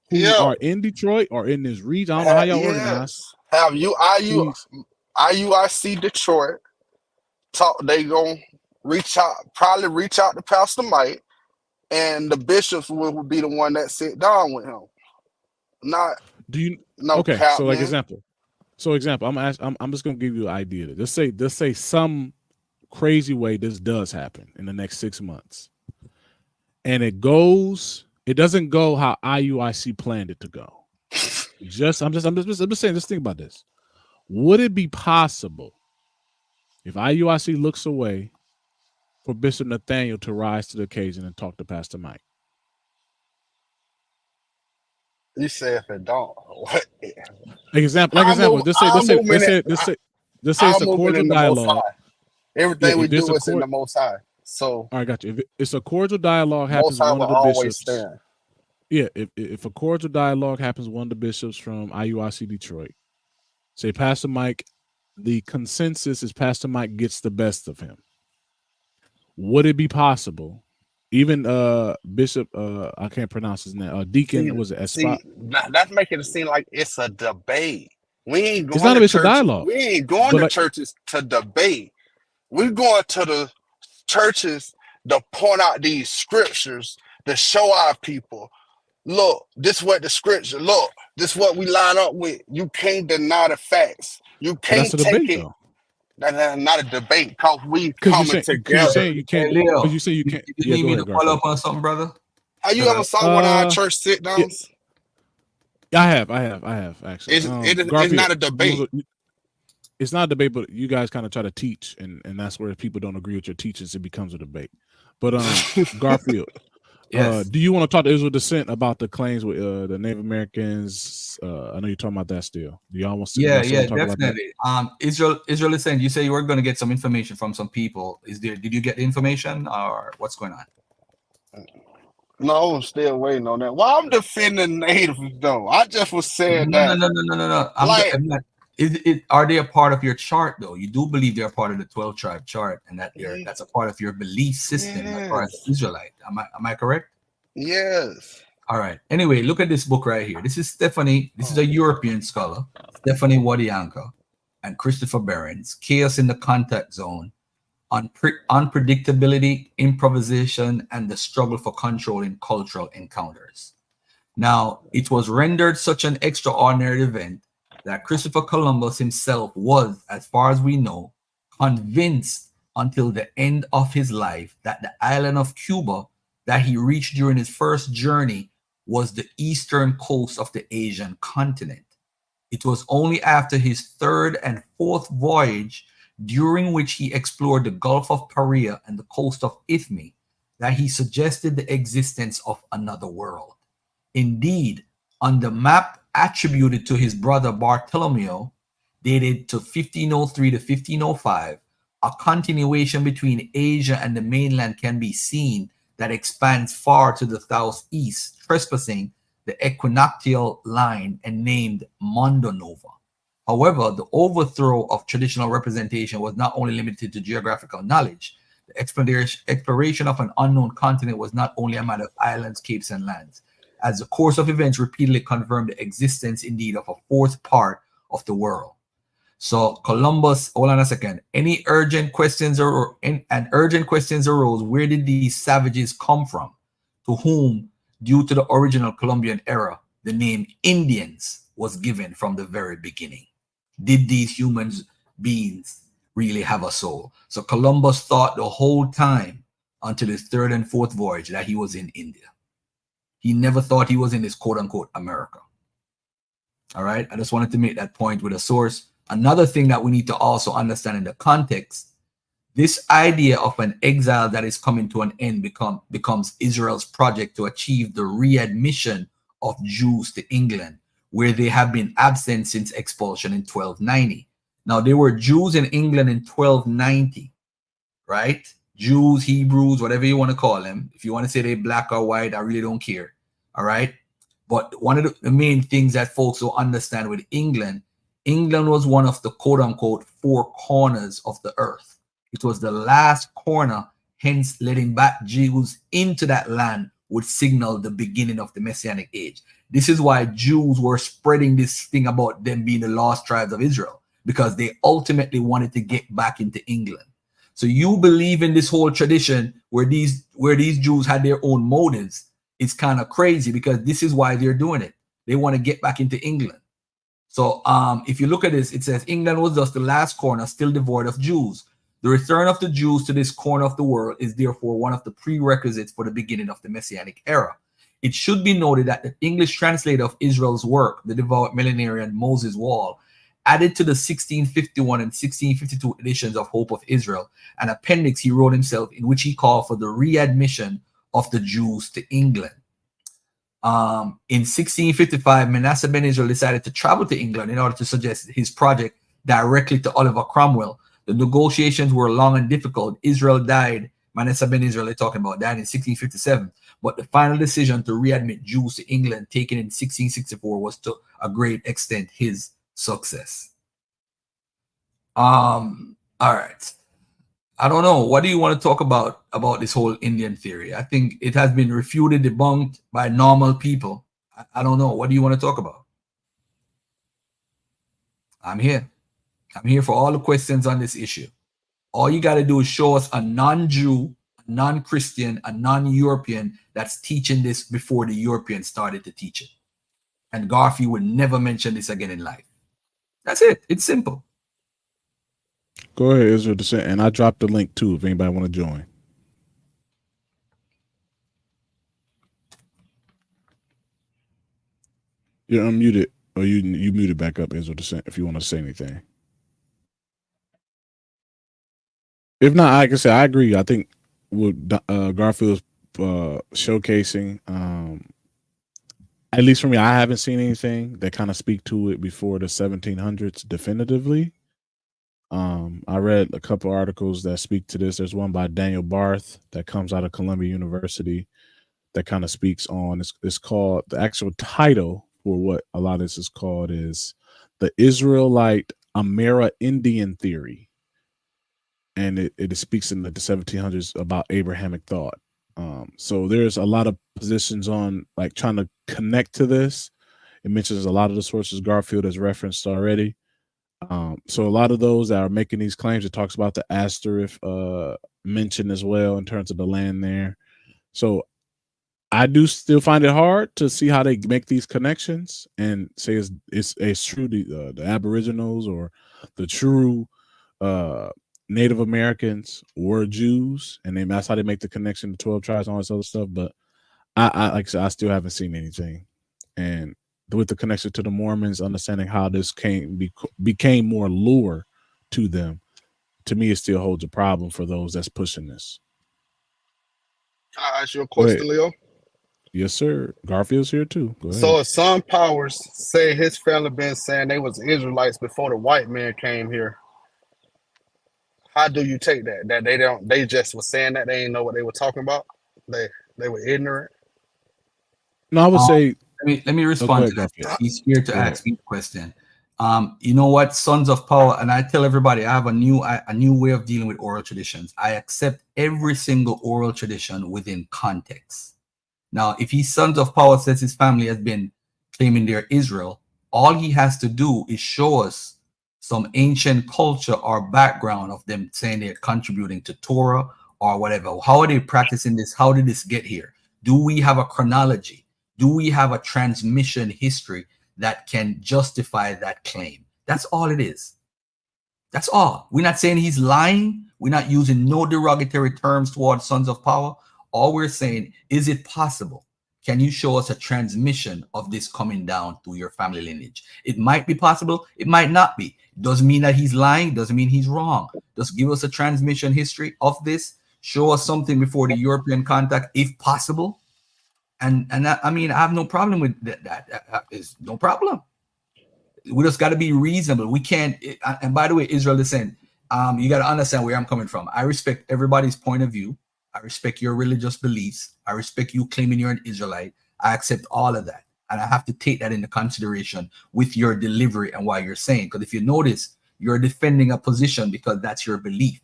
who are in Detroit or in this region. I don't know how y'all organize. Have you IUIC Detroit talk? They gonna probably reach out to Pastor Mike, and the bishops will be the one that sit down with him. Example. I'm just gonna give you an idea. Let's say some crazy way this does happen in the next 6 months, and it doesn't go how IUIC planned it to go. I'm just saying. Just think about this. Would it be possible if IUIC looks away for Bishop Nathaniel to rise to the occasion and talk to Pastor Mike? You say if it don't, what? Example. Just say it's a cordial dialogue. Everything we do is in the Most High. So, all right, got you. If it's a cordial dialogue happens, one of the bishops. Yeah, if a cordial dialogue happens, one of the bishops from IUIC Detroit say, Pastor Mike, the consensus is Pastor Mike gets the best of him. Would it be possible? Even Bishop, I can't pronounce his name. Deacon was it? That's making it seem like it's a debate. We ain't It's going not to a it's a church. dialogue. We ain't going But to like, churches to debate. We're going to the churches to point out these scriptures to show our people, look, this what the scripture, look, this what we line up with. You can't deny the facts. You but that's can't a take debate it. though. That's not a debate because we Because coming you're together. saying you Hey, can't. Because Leo, you say you you can't. you Yeah, need go me to ahead, follow Garfield. up on something, brother? Have you ever Because saw one of our church sit Yeah, downs? I have actually. It's Garfield, not a debate. it's not a debate, but you guys kind of try to teach, and that's where people don't agree with your teachings. It becomes a debate. But Garfield, yes. do you want to talk to Israel Descent about the claims with the Native Americans? I know you're talking about that still. Do y'all want to? Yeah, Y'all still yeah, talk about that? definitely. Israel is saying, you say you were going to get some information from some people. Did you get the information or what's going on? No, I'm still waiting on that. Why I'm defending natives though? I just was saying No, that, no, no, no, no, no, no. like, I'm not. Are they a part of your chart though? You do believe they're part of the 12 tribe chart, and that's a part of your belief system as far as yes, the Israelite. Am I correct? yes. All right. Anyway, look at this book right here. This is Stephanie. This is a European scholar, Stephanie Wadianka, and Christopher Behrens. Chaos in the Contact Zone: Unpredictability, Improvisation, and the Struggle for Control in Cultural Encounters. Now, it was rendered such an extraordinary event that Christopher Columbus himself was, as far as we know, convinced until the end of his life that the island of Cuba that he reached during his first journey was the eastern coast of the Asian continent. It was only after his third and fourth voyage, during which he explored the Gulf of Paria and the coast of Ithmi, that he suggested the existence of another world. Indeed, on the map attributed to his brother Bartolomeo, dated to 1503 to 1505, a continuation between Asia and the mainland can be seen that expands far to the southeast, trespassing the equinoctial line and named Mondo Nova. However, the overthrow of traditional representation was not only limited to geographical knowledge. The exploration of an unknown continent was not only a matter of islands, capes, and lands, as the course of events repeatedly confirmed the existence indeed of a fourth part of the world. So Columbus, hold on a second. Any urgent questions arose. Where did these savages come from? To whom, due to the original Columbian era, the name Indians was given from the very beginning. Did these humans beings really have a soul? So Columbus thought the whole time until his third and fourth voyage that he was in India. He never thought he was in this quote unquote America. All right. I just wanted to make that point with a source. Another thing that we need to also understand in the context, this idea of an exile that is coming to an end becomes Israel's project to achieve the readmission of Jews to England, where they have been absent since expulsion in 1290. Now, there were Jews in England in 1290, right? Jews, Hebrews, whatever you want to call them. If you want to say they're black or white, I really don't care. All right. But one of the main things that folks will understand with England was one of the quote unquote four corners of the earth. It was the last corner, hence letting back Jews into that land would signal the beginning of the Messianic age. This is why Jews were spreading this thing about them being the lost tribes of Israel, because they ultimately wanted to get back into England. So you believe in this whole tradition where these Jews had their own motives. It's kind of crazy because this is why they're doing it. They want to get back into England. So if you look at this, it says England was just the last corner, still devoid of Jews. The return of the Jews to this corner of the world is therefore one of the prerequisites for the beginning of the Messianic era. It should be noted that the English translator of Israel's work, the devout millenarian Moses Wall, added to the 1651 and 1652 editions of Hope of Israel an appendix he wrote himself in which he called for the readmission of the Jews to England. In 1655, Manasseh ben Israel decided to travel to England in order to suggest his project directly to Oliver Cromwell. The negotiations were long and difficult. Israel died, Manasseh ben Israel they're talking about, died in 1657. But the final decision to readmit Jews to England, taken in 1664, was to a great extent his success. All right. I don't know. What do you want to talk about this whole Indian theory? I think it has been refuted, debunked by normal people. I don't know. What do you want to talk about? I'm here. I'm here for all the questions on this issue. All you got to do is show us a non-Jew, a non-Christian, a non-European that's teaching this before the Europeans started to teach it. And Garfield would never mention this again in life. That's it. It's simple. Go ahead, Israel Descent, and I dropped the link too if anybody want to join. You're unmuted, or you muted back up, Israel Descent, if you want to say anything. If not, like I said, I agree. I think what Garfield's showcasing, at least for me, I haven't seen anything that kind of speak to it before the 1700s definitively. I read a couple articles that speak to this. There's one by Daniel Barth that comes out of Columbia University that kind of speaks on. It's called, the actual title for what a lot of this is called is the Israelite Amerindian Theory. And it speaks in the 1700s about Abrahamic thought. So there's a lot of positions on like trying to connect to this. It mentions a lot of the sources Garfield has referenced already. So a lot of those that are making these claims, it talks about the Asterisk mention as well in terms of the land there. So I do still find it hard to see how they make these connections and say it's true the Aboriginals or the true Native Americans were Jews, and that's how they make the connection to 12 tribes and all this other stuff. But I like I said, I still haven't seen anything. And with the connection to the Mormons, understanding how this became more lure to them, to me, it still holds a problem for those that's pushing this. Can I ask you a question, Leo? Yes, sir. Garfield's here too. Go ahead. So if some powers say his family been saying they was Israelites before the white man came here, how do you take that? That they just was saying that they didn't know what they were talking about? They were ignorant? No, I would say let me respond to that. He's here to ask me a question. You know what, Sons of Power, and I tell everybody I have a new way of dealing with oral traditions. I accept every single oral tradition within context. Now, if he's Sons of Power says his family has been claiming they're Israel, all he has to do is show us some ancient culture or background of them saying they're contributing to Torah or whatever. How are they practicing this? How did this get here? Do we have a chronology? Do we have a transmission history that can justify that claim? That's all it is. That's all. We're not saying he's lying. We're not using no derogatory terms towards Sons of Power. All we're saying, is it possible? Can you show us a transmission of this coming down through your family lineage? It might be possible. It might not be. Doesn't mean that he's lying. Doesn't mean he's wrong. Just give us a transmission history of this. Show us something before the European contact, if possible. And I mean, I have no problem with that. That is no problem. We just got to be reasonable. We can't. And by the way, Israel Descent, you got to understand where I'm coming from. I respect everybody's point of view. I respect your religious beliefs. I respect you claiming you're an Israelite. I accept all of that. And I have to take that into consideration with your delivery and what you're saying. Because if you notice, you're defending a position because that's your belief.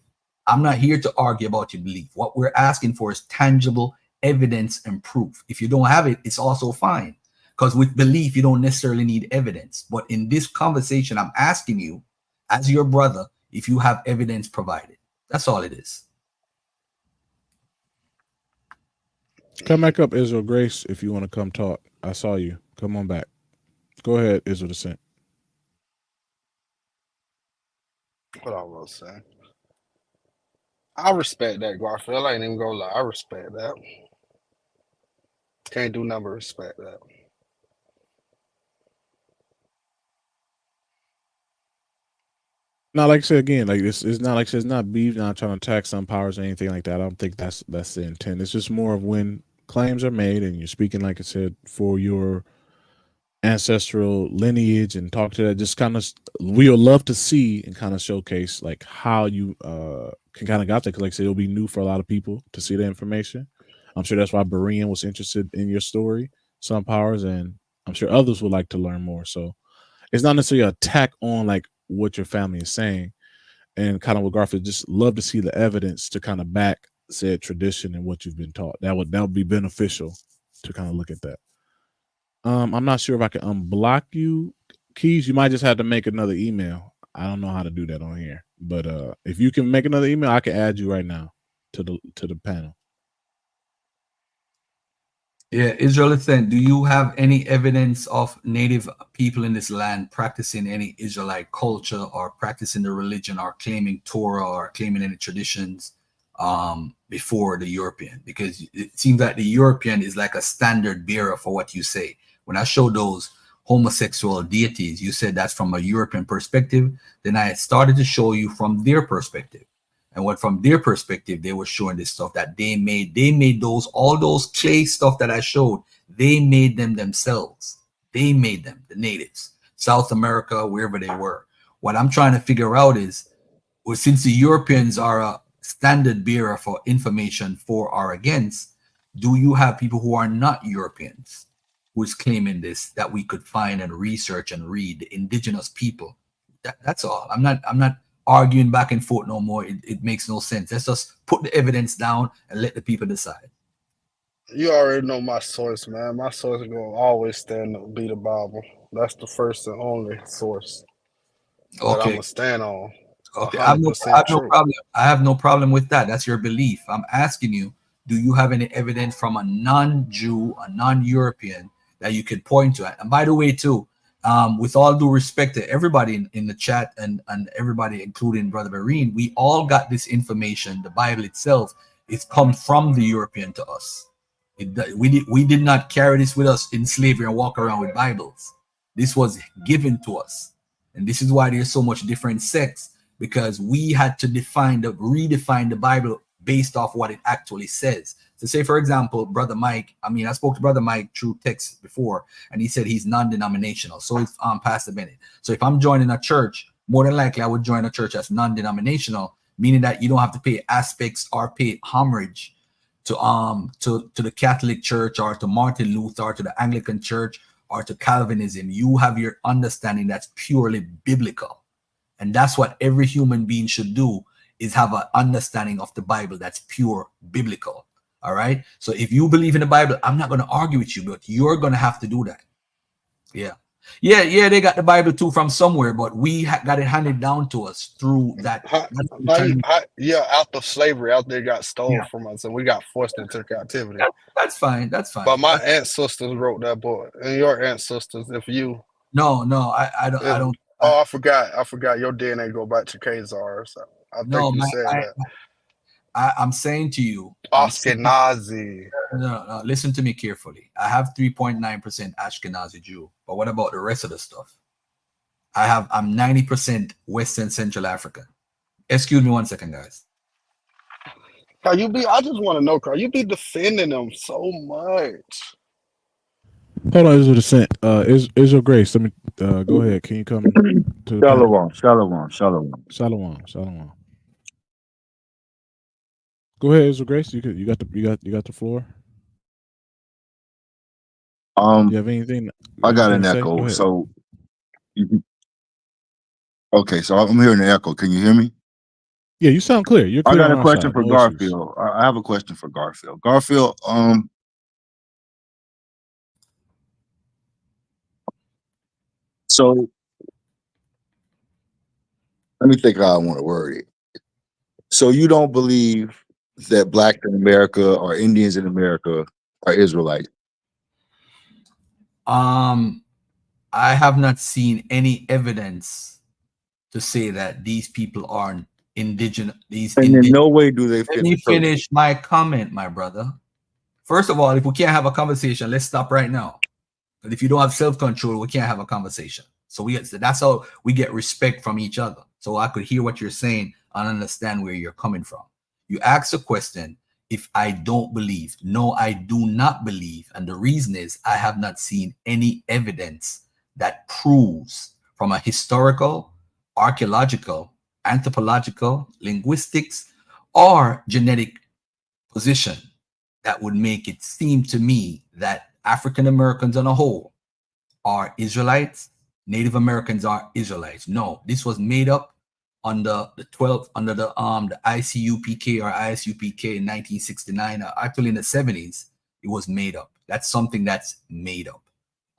I'm not here to argue about your belief. What we're asking for is tangible evidence and proof. If you don't have it, it's also fine. Because with belief, you don't necessarily need evidence. But in this conversation, I'm asking you, as your brother, if you have evidence provided. That's all it is. Come back up, Israel Grace, if you want to come talk. I saw you. Come on back. Go ahead, Israel Descent. What I was saying. I respect that, Garfield. I ain't even gonna lie. I respect that. Can't do nothing but respect that. Now, like I said again, like it's not like I said, it's not beef, not trying to attack some powers or anything like that. I don't think that's the intent. It's just more of when claims are made and you're speaking, like I said, for your ancestral lineage and talk to that. Just kind of, we'll love to see and kind of showcase like how you can kind of got that. Because like I said, it'll be new for a lot of people to see the information. I'm sure that's why Berean was interested in your story, some powers, and I'm sure others would like to learn more. So it's not necessarily an attack on like what your family is saying, and kind of what Garfield just love to see the evidence to kind of back said tradition and what you've been taught. That would be beneficial to kind of look at that. I'm not sure if I can unblock you, Keys, you might just have to make another email. I don't know how to do that on here, but if you can make another email, I can add you right now to the panel. Yeah, Israel is saying, do you have any evidence of native people in this land practicing any Israelite culture or practicing the religion or claiming Torah or claiming any traditions before the European? Because it seems that the European is like a standard bearer for what you say. When I showed those homosexual deities, you said that's from a European perspective. Then I started to show you from their perspective. And what from their perspective, they were showing this stuff that they made those, all those clay stuff that I showed, they made them themselves. They made them, the natives, South America, wherever they were. What I'm trying to figure out is, well, since the Europeans are a standard bearer for information for or against, do you have people who are not Europeans who's claiming this that we could find and research and read, the indigenous people? That's all. I'm not arguing back and forth no more. It makes no sense. Let's just put the evidence down and let the people decide. You already know my source, man. My source is gonna always stand up, be the Bible. That's the first and only source that I'm Okay. gonna stand on. Okay, I have no 100% true. problem. I have no problem with that. That's your belief. I'm asking you, do you have any evidence from a non-Jew, a non-European that you could point to? And by the way, too, with all due respect to everybody in the chat and everybody, including Brother Barine, we all got this information. The Bible itself is come from the European to us. We did not carry this with us in slavery and walk around with Bibles. This was given to us, and this is why there's so much different sects, because we had to redefine the Bible based off what it actually says. So say, for example, Brother Mike, I spoke to Brother Mike through text before, and he said he's non-denominational. So is Pastor Bennett. So if I'm joining a church, more than likely I would join a church that's non-denominational, meaning that you don't have to pay aspects or pay homage to the Catholic Church or to Martin Luther or to the Anglican Church or to Calvinism. You have your understanding that's purely biblical. And that's what every human being should do, is have an understanding of the Bible that's pure biblical. All right. So if you believe in the Bible, I'm not going to argue with you, but you're going to have to do that. Yeah. Yeah. They got the Bible too from somewhere, but we got it handed down to us through that. Yeah, after slavery, after they got stolen from us, and we got forced into captivity. That's fine. That's fine. But my ancestors wrote that book, and your ancestors, if you. No, I don't. Oh, I forgot. Your DNA go back to Khazar. So I think you said that. I'm saying to you, Ashkenazi. No, listen to me carefully. I have 3.9% Ashkenazi Jew, but what about the rest of the stuff? I'm 90% Western Central African. Excuse me 1 second, guys. I just want to know, Carl, you be defending them so much. Hold on, Israel Descent. Israel Grace, let me go ahead. Can you come to the Shalom. Go ahead, Israel Grace. You got the floor. You have anything? I got an echo. So okay, so I'm hearing the echo. Can you hear me? Yeah, you sound clear. You're clear. I got a question for Garfield. I have a question for Garfield. Garfield, so let me think how I want to word it. So you don't believe that blacks in America or Indians in America are Israelites? I have not seen any evidence to say that these people are indigenous. In no way do they fit. Let me finish my comment, my brother. First of all, if we can't have a conversation, let's stop right now. But if you don't have self-control, we can't have a conversation. So that's how we get respect from each other. So I could hear what you're saying and understand where you're coming from. You ask a question, if I don't believe. No, I do not believe. And the reason is I have not seen any evidence that proves from a historical, archaeological, anthropological, linguistics, or genetic position that would make it seem to me that African Americans on a whole are Israelites, Native Americans are Israelites. No, this was made up under the ICUPK or ISUPK in 1969, actually in the 70s. It was made up. That's something that's made up.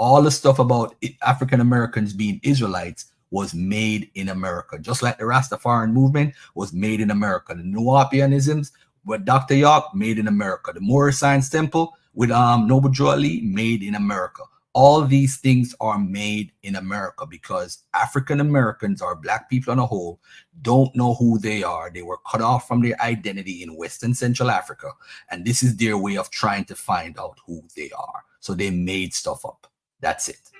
All the stuff about African Americans being Israelites was made in America, just like the Rastafarian movement was made in America. The Nuwapianisms with Dr. York, made in America. The Moorish Science Temple with Noble Drew Ali, made in America. All these things are made in America because African Americans, or black people on a whole, don't know who they are. They were cut off from their identity in West and Central Africa, and this is their way of trying to find out who they are. So they made stuff up. That's it.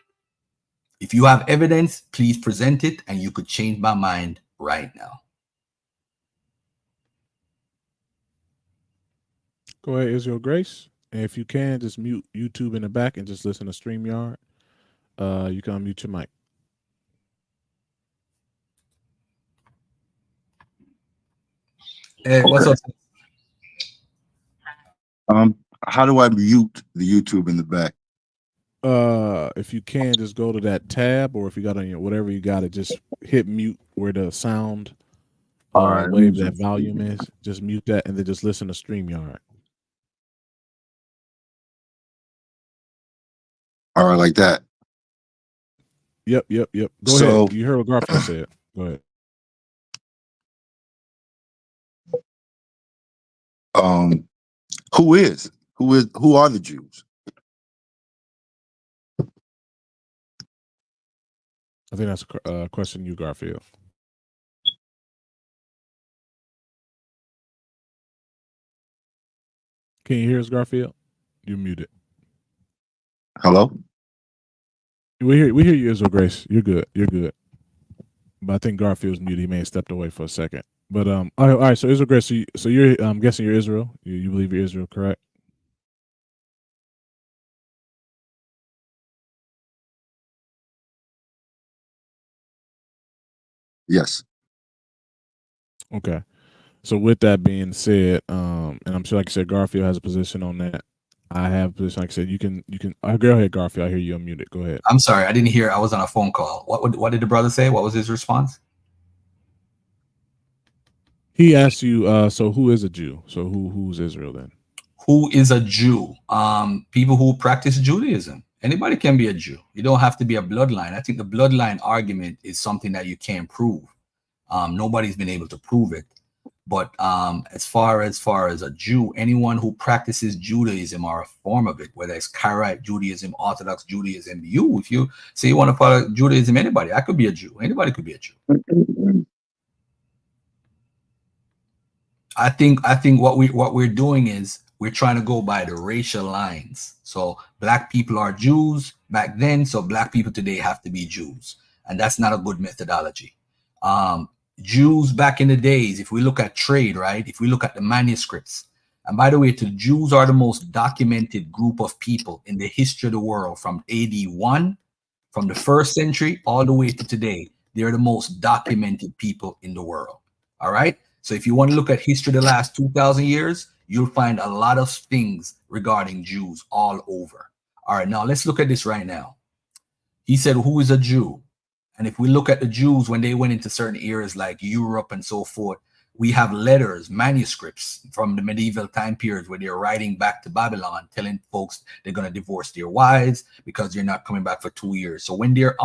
If you have evidence, please present it, and you could change my mind right now. Go ahead, Israel Grace. And if you can, just mute YouTube in the back and just listen to StreamYard. You can unmute your mic. Hey, what's up? How do I mute the YouTube in the back? If you can, just go to that tab, or if you got on your whatever you got it, just hit mute where the sound All right, wave that volume is. Just mute that and then just listen to StreamYard. All right, like that. Yep. Go ahead. You heard what Garfield said. Go ahead. Who are the Jews? I think that's a question you, Garfield. Can you hear us, Garfield? You're muted. Hello? We hear you, Israel Grace. You're good. But I think Garfield's muted. He may have stepped away for a second. But all right. So Israel Grace. So you're I'm guessing you're Israel. You believe you're Israel, correct? Yes. Okay. So with that being said, and I'm sure, like I said, Garfield has a position on that. I have a position. Like I said, you can. Go ahead, Garfield. I hear you unmuted. Go ahead. I'm sorry, I didn't hear. I was on a phone call. What did the brother say? What was his response? He asked you. So who is a Jew? So who's Israel then? Who is a Jew? People who practice Judaism. Anybody can be a Jew. You don't have to be a bloodline. I think the bloodline argument is something that you can't prove. Nobody's been able to prove it. But as far as a Jew, anyone who practices Judaism or a form of it, whether it's Karaite Judaism, Orthodox Judaism, if you say you want to follow Judaism, I could be a Jew. Anybody could be a Jew. I think what we're doing is we're trying to go by the racial lines. So black people are Jews back then, so black people today have to be Jews, and that's not a good methodology. Jews back in the days, if we look at trade, right? If we look at the manuscripts, and by the way, the Jews are the most documented group of people in the history of the world from AD 1, from the 1st century all the way to today. They're the most documented people in the world. All right. So if you want to look at history the last 2,000 years, you'll find a lot of things regarding Jews all over. All right. Now let's look at this right now. He said, who is a Jew? And if we look at the Jews when they went into certain areas like Europe and so forth, we have letters, manuscripts from the medieval time periods where they're writing back to Babylon, telling folks they're going to divorce their wives because they're not coming back for 2 years. So when they're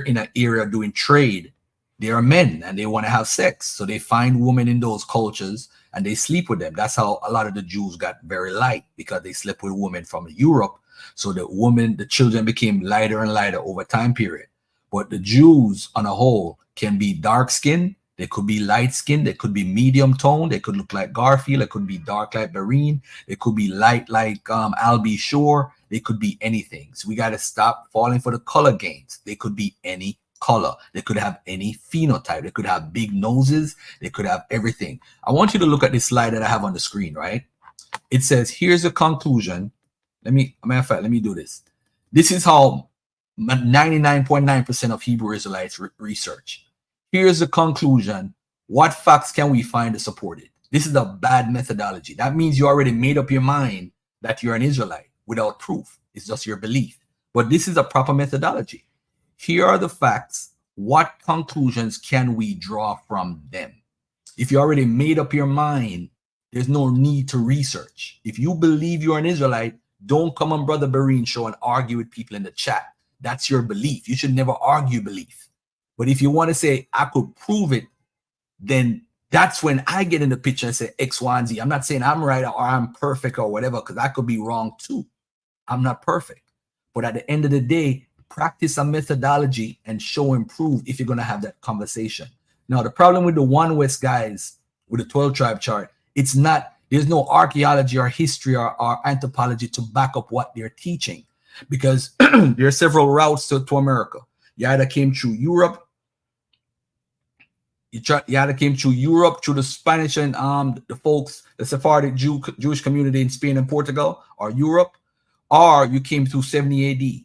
in an area doing trade, they are men and they want to have sex. So they find women in those cultures and they sleep with them. That's how a lot of the Jews got very light, because they slept with women from Europe. So the children became lighter and lighter over time period. But the Jews on a whole can be dark skinned, they could be light skinned, they could be medium toned, they could look like Garfield, they could be dark like Barine, they could be light like Albie Shore, they could be anything. So we got to stop falling for the color games. They could be any color, they could have any phenotype, they could have big noses, they could have everything. I want you to look at this slide that I have on the screen, right? It says, here's a conclusion. Matter of fact, let me do this. This is how 99.9% of Hebrew Israelites research. Here's the conclusion. What facts can we find to support it? This is a bad methodology. That means you already made up your mind that you're an Israelite without proof. It's just your belief. But this is a proper methodology. Here are the facts. What conclusions can we draw from them? If you already made up your mind, there's no need to research. If you believe you're an Israelite, Don't come on Brother Berean show and argue with people in the chat. That's your belief. You should never argue belief. But if you want to say, I could prove it, then that's when I get in the picture and say X, Y, and Z. I'm not saying I'm right or I'm perfect or whatever, because I could be wrong too. I'm not perfect. But at the end of the day, practice a methodology and show and prove if you're going to have that conversation. Now, the problem with the One West guys with the 12 tribe chart, it's not, there's no archaeology or history or anthropology to back up what they're teaching, because there are several routes to America. You either came through Europe, you either came through Europe, through the Spanish and the folks, the Sephardic Jewish community in Spain and Portugal, or Europe, or you came through 70 AD,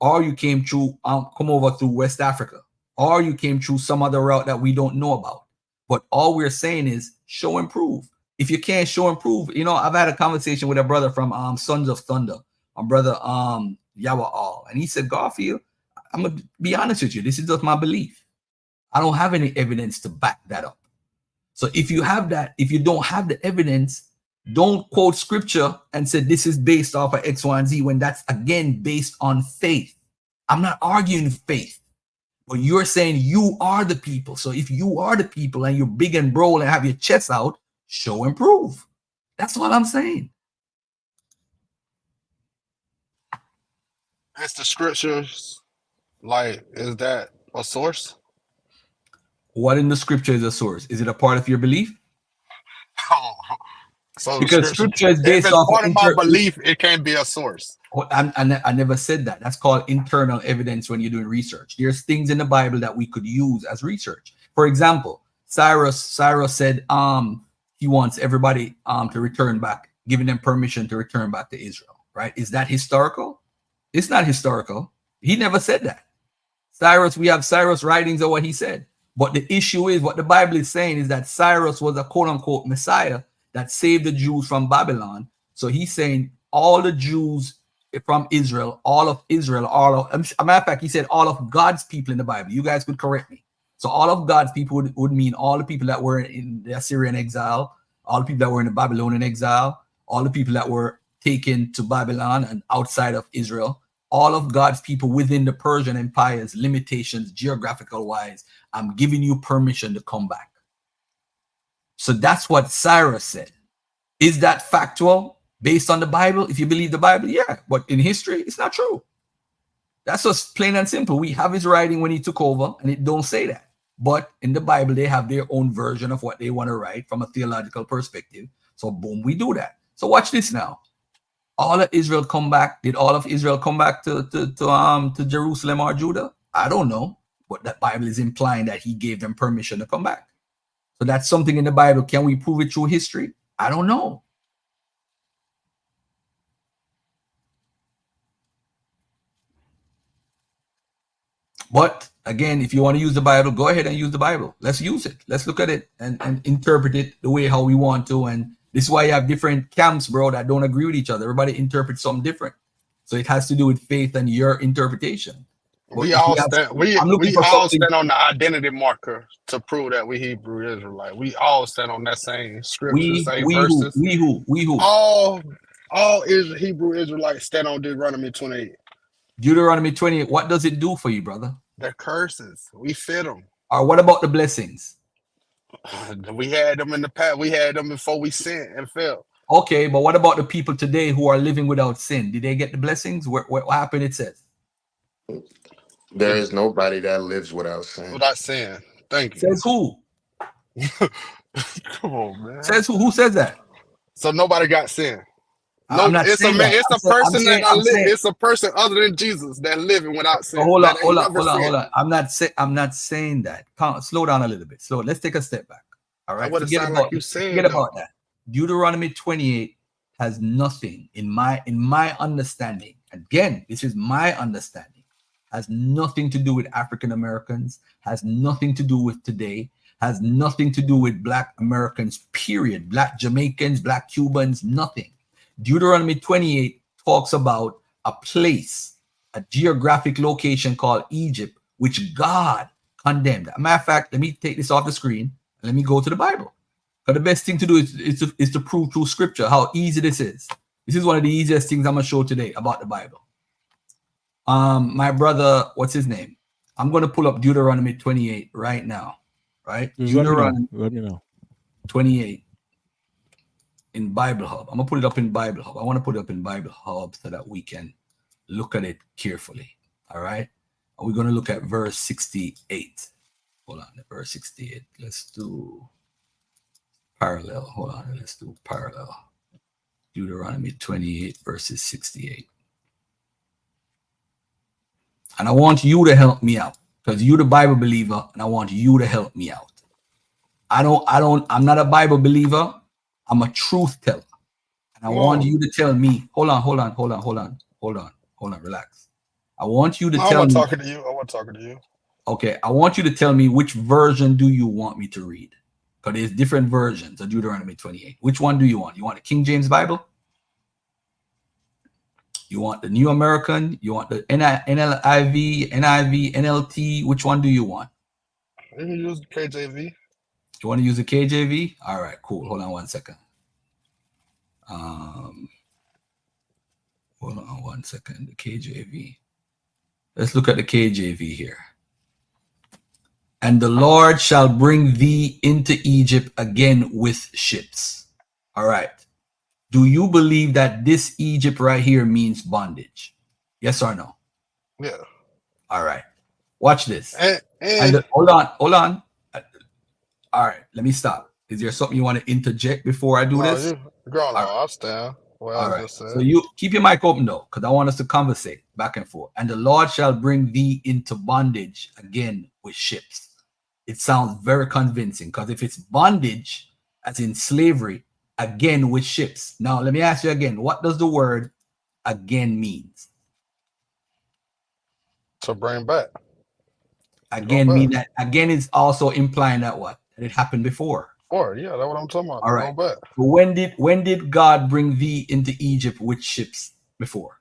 or you came through, come over through West Africa, or you came through some other route that we don't know about. But all we're saying is show and prove. If you can't show and prove, you know, I've had a conversation with a brother from Sons of Thunder, my brother Yawa'al, and he said, Garfield, I'm gonna be honest with you, this is just my belief. I don't have any evidence to back that up. So if you have that, if you don't have the evidence, don't quote scripture and say this is based off of X, Y, and Z, when that's again based on faith. I'm not arguing faith, but you're saying you are the people. So if you are the people and you're big and broad and have your chest out, show and prove. That's what I'm saying. Is the scriptures, like, is that a source? What in the scripture is a source? Is it a part of your belief? So Because scripture is if based it's off part of of my belief, it can't be a source. I never said that. That's called internal evidence when you're doing research. There's things in the Bible that we could use as research. For example, Cyrus said he wants everybody to return back, giving them permission to return back to Israel, right? Is that historical? It's not historical. He never said that. We have Cyrus writings of what he said. But the issue is, what the Bible is saying is that Cyrus was a quote-unquote Messiah that saved the Jews from Babylon. So he's saying all the Jews from Israel, all of Israel, as a matter of fact, he said all of God's people in the Bible. You guys could correct me. So all of God's people would mean all the people that were in the Assyrian exile, all the people that were in the Babylonian exile, all the people that were taken to Babylon and outside of Israel, all of God's people within the Persian Empire's limitations, geographical wise. I'm giving you permission to come back. So that's what Cyrus said. Is that factual based on the Bible? If you believe the Bible, yeah. But in history, it's not true. That's just plain and simple. We have his writing when he took over, and it don't say that. But in the Bible, they have their own version of what they want to write from a theological perspective. So boom, we do that. So watch this now. All of Israel come back. Did all of Israel come back to Jerusalem or Judah? I don't know. But that Bible is implying that he gave them permission to come back. So that's something in the Bible. Can we prove it through history? I don't know. But again, if you want to use the Bible, go ahead and use the Bible. Let's use it. Let's look at it and interpret it the way how we want to. And this is why you have different camps, bro, that don't agree with each other. Everybody interprets something different. So it has to do with faith and your interpretation. We all stand on the identity marker to prove that we Hebrew Israelite. We all stand on that same scripture, same verses. We who? All Hebrew Israelites stand on Deuteronomy 28. Deuteronomy 28. What does it do for you, brother? The curses. We fit them. Or what about the blessings? We had them in the past. We had them before we sinned and fell. Okay, but what about the people today who are living without sin? Did they get the blessings? What happened? It says there is nobody that lives without sin. Without sin. Thank you. Says who? Come on, man. Says who? Who says that? So nobody got sin. No, I'm not it's saying that. It's a person other than Jesus that living without sin. Hold on. I'm not saying that. Slow down a little bit. Let's take a step back. All right. Forget about that. Deuteronomy 28 has nothing in my understanding. Again, this is my understanding. Has nothing to do with African Americans. Has nothing to do with today. Has nothing to do with Black Americans. Period. Black Jamaicans, Black Cubans. Nothing. Deuteronomy 28 talks about a place, a geographic location called Egypt, which God condemned. As a matter of fact, let me take this off the screen and let me go to the Bible. But the best thing to do is to prove through scripture how easy this is. This is one of the easiest things I'm gonna show today about the Bible. My brother, what's his name? I'm gonna pull up Deuteronomy 28 right now. Right? Just Deuteronomy let me know. 28 in Bible Hub. I'm gonna put it up in Bible Hub. I want to put it up in Bible Hub so that we can look at it carefully. All right. And we're gonna look at verse 68. Hold on, verse 68. Let's do parallel. Hold on, let's do parallel. Deuteronomy 28 verses 68. And I want you to help me out because you're the Bible believer, and I want you to help me out. I'm not a Bible believer. I'm a truth teller. And I want you to tell me, hold on, relax. I want you to No, I tell wasn't me. talking to you. I wasn't talking to you. Okay, I want you to tell me which version do you want me to read? Because there's different versions of Deuteronomy 28. Which one do you want? You want the King James Bible? You want the New American? You want the NIV, NLT? Which one do you want? You can use KJV. You want to use the KJV? All right, cool. Hold on one second. Hold on one second. The KJV. Let's look at the KJV here. And the Lord shall bring thee into Egypt again with ships. All right. Do you believe that this Egypt right here means bondage? Yes or no? Yeah. All right. Watch this. And hold on. All right. Let me stop. Is there something you want to interject before I do no, this? you go on. All right. I'll stand. Well, All I right. just said. So you keep your mic open though, because I want us to conversate back and forth. And the Lord shall bring thee into bondage again with ships. It sounds very convincing because if it's bondage, as in slavery, again with ships. Now, let me ask you again, what does the word again means? To bring back. Again mean that again is also implying that what? That it happened before. Or yeah, that's what I'm talking about. All right. Go back. So when did God bring thee into Egypt with ships before?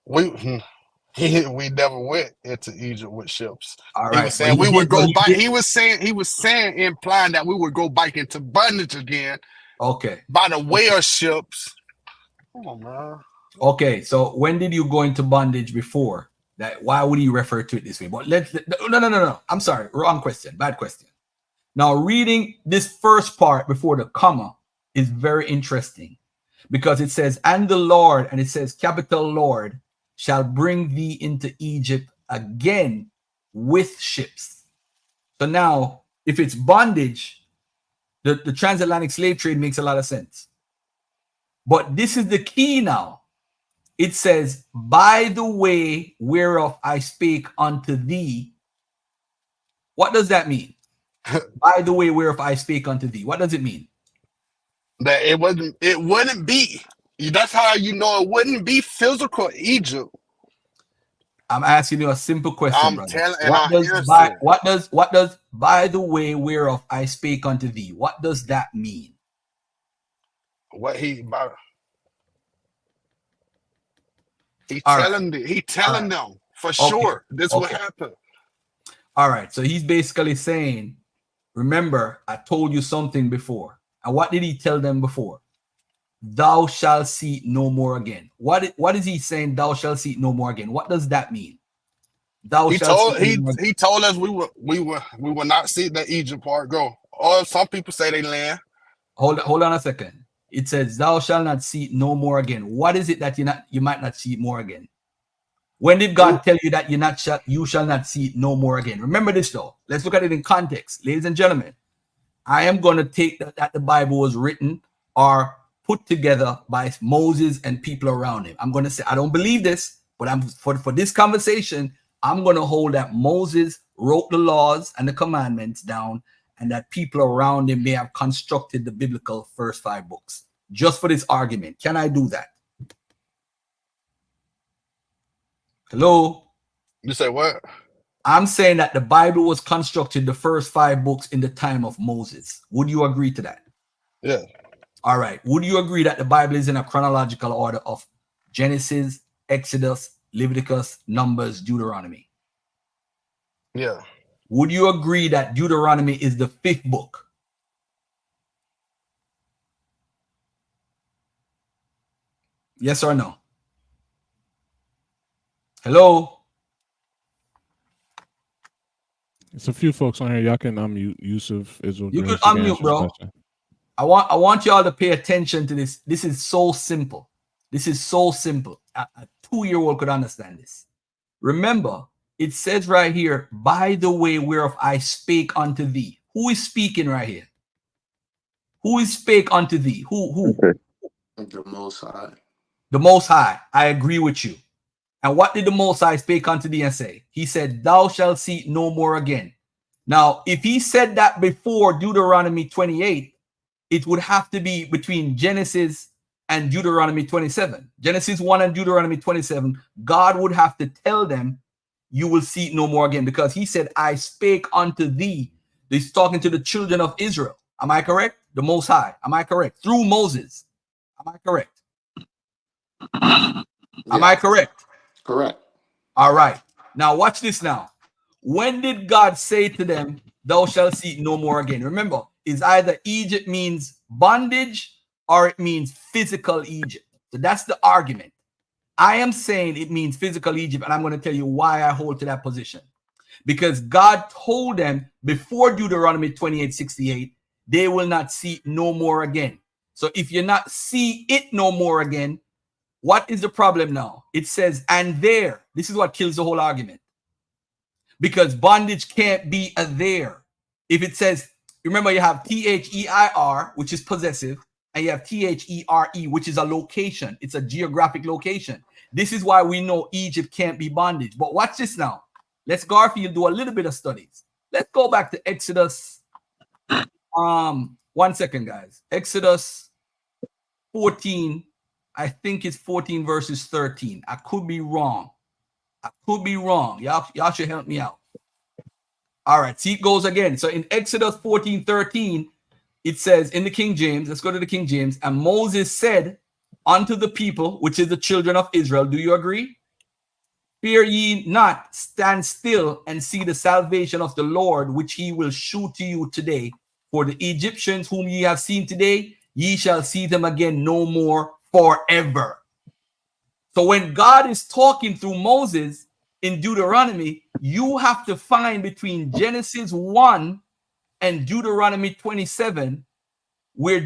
We never went into Egypt with ships. All He right. was saying we would go back. He was saying implying that we would go back into bondage again. Okay. By the way of ships. Come on, man. Okay, so when did you go into bondage before? That why would you refer to it this way? But no. I'm sorry, wrong question, bad question. Now, reading this first part before the comma is very interesting because it says, and the Lord, and it says, capital Lord, shall bring thee into Egypt again with ships. So now, if it's bondage, the transatlantic slave trade makes a lot of sense. But this is the key now. It says, by the way whereof I spake unto thee. What does that mean? By the way whereof I spake unto thee. What does it mean? That it wouldn't be. That's how you know it wouldn't be physical Egypt. I'm asking you a simple question, I'm brother. telling, and What does by the way whereof I spake unto thee? What does that mean? What he about? He All telling them for sure this will happen. All right. So he's basically saying, remember, I told you something before. And what did he tell them before? Thou shalt see it no more again. What is he saying? Thou shalt see it no more again. What does that mean? Thou shalt see it no more again. He told us we will not see the Egypt part go. Or some people say they land. Hold on a second. It says, thou shalt not see it no more again. What is it that you might not see it more again? When did God tell you that you shall not see it no more again? Remember this though. Let's look at it in context. Ladies and gentlemen, I am going to take that the Bible was written or put together by Moses and people around him. I'm going to say, I don't believe this, but for this conversation, I'm going to hold that Moses wrote the laws and the commandments down and that people around him may have constructed the biblical first 5 books. Just for this argument. Can I do that? Hello? You say what? I'm saying that the Bible was constructed the first 5 books in the time of Moses. Would you agree to that? Yeah. All right. Would you agree that the Bible is in a chronological order of Genesis, Exodus, Leviticus, Numbers, Deuteronomy? Yeah. Would you agree that Deuteronomy is the 5th book? Yes or no? Hello? It's a few folks on here. Y'all can unmute. Yusuf, Israel You could Grace. You can unmute, answer his bro. question. I want y'all to pay attention to this. This is so simple. This is so simple. A 2-year-old could understand this. Remember, it says right here, by the way whereof I spake unto thee. Who is speaking right here? Who is spake unto thee? Who? The Most High. The Most High. I agree with you. And what did the Most High spake unto thee and say? He said, thou shalt see it no more again. Now, if he said that before Deuteronomy 28, it would have to be between Genesis and Deuteronomy 27. Genesis 1 and Deuteronomy 27, God would have to tell them, you will see it no more again, because he said, I spake unto thee. He's talking to the children of Israel. Am I correct? The Most High. Am I correct? Through Moses. Am I correct? Am I correct? Correct. All right. Now watch this now. When did God say to them, thou shalt see it no more again? Remember, it's either Egypt means bondage or it means physical Egypt. So that's the argument. I am saying it means physical Egypt, and I'm going to tell you why I hold to that position. Because God told them before Deuteronomy 28:68, they will not see it no more again. So if you not see it no more again, what is the problem now? It says, and there. This is what kills the whole argument. Because bondage can't be a there. If it says, remember, you have THEIR, which is possessive, and you have THERE, which is a location. It's a geographic location. This is why we know Egypt can't be bondage. But watch this now. Let's, Garfield, do a little bit of studies. Let's go back to Exodus. 1 second, guys. Exodus 14. I think it's 14 verses 13. I could be wrong. I could be wrong. Y'all should help me out. All right, see, it goes again. So in Exodus 14:13, it says in the King James, let's go to the King James, and Moses said unto the people, which is the children of Israel, do you agree? Fear ye not, stand still and see the salvation of the Lord, which he will shew to you today. For the Egyptians whom ye have seen today, ye shall see them again no more forever. So when God is talking through Moses in Deuteronomy, you have to find between Genesis 1 and Deuteronomy 27 where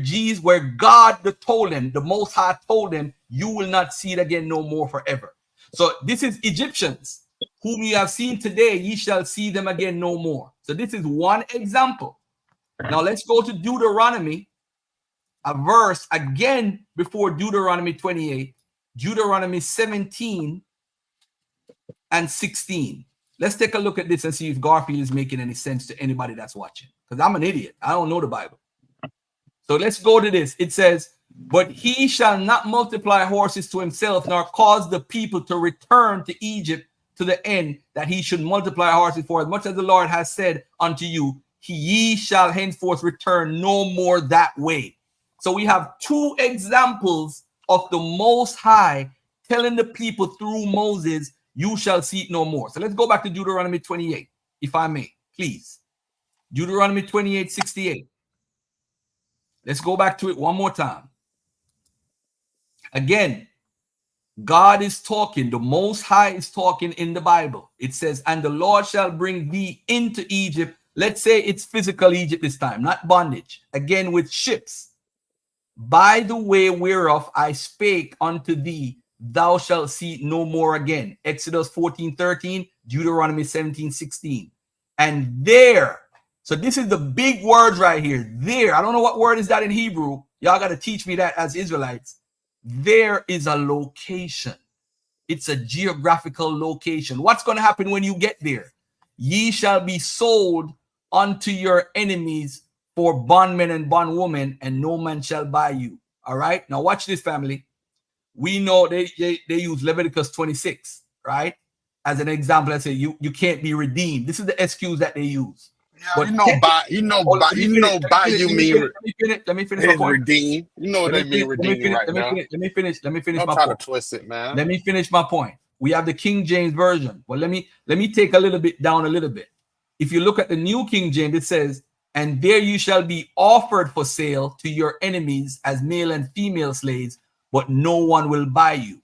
God told him, the Most High told him, you will not see it again no more forever. So this is Egyptians whom you have seen today, ye shall see them again no more. So this is one example. Now let's go to Deuteronomy, a verse again before Deuteronomy 28, Deuteronomy 17 and 16. Let's take a look at this and see if Garfield is making any sense to anybody that's watching. Because I'm an idiot. I don't know the Bible. So let's go to this. It says, but he shall not multiply horses to himself, nor cause the people to return to Egypt to the end that he should multiply horses. For as much as the Lord has said unto you, ye shall henceforth return no more that way. So we have two examples of the Most High telling the people through Moses, you shall see it no more. So let's go back to Deuteronomy 28, if I may, please. Deuteronomy 28:68. Let's go back to it one more time. Again, God is talking. The Most High is talking in the Bible. It says, and the Lord shall bring thee into Egypt. Let's say it's physical Egypt this time, not bondage. Again, with ships. By the way whereof I spake unto thee, thou shalt see it no more again. Exodus 14:13, Deuteronomy 17:16. And there, so this is the big words right here. There, I don't know what word is that in Hebrew. Y'all got to teach me that as Israelites. There is a location. It's a geographical location. What's going to happen when you get there? Ye shall be sold unto your enemies for bondmen and bondwomen, and no man shall buy you. All right. Now watch this, family. We know they use Leviticus 26, right? As an example, I say you can't be redeemed. This is the excuse that they use. Yeah, But by you mean let me finish my point. redeem. You know what they mean redeem right now. Let me finish Don't my try point. to twist it, man. Let me finish my point. We have the King James version. Well, let me take a little bit down a little bit. If you look at the New King James, it says, and there you shall be offered for sale to your enemies as male and female slaves, but no one will buy you.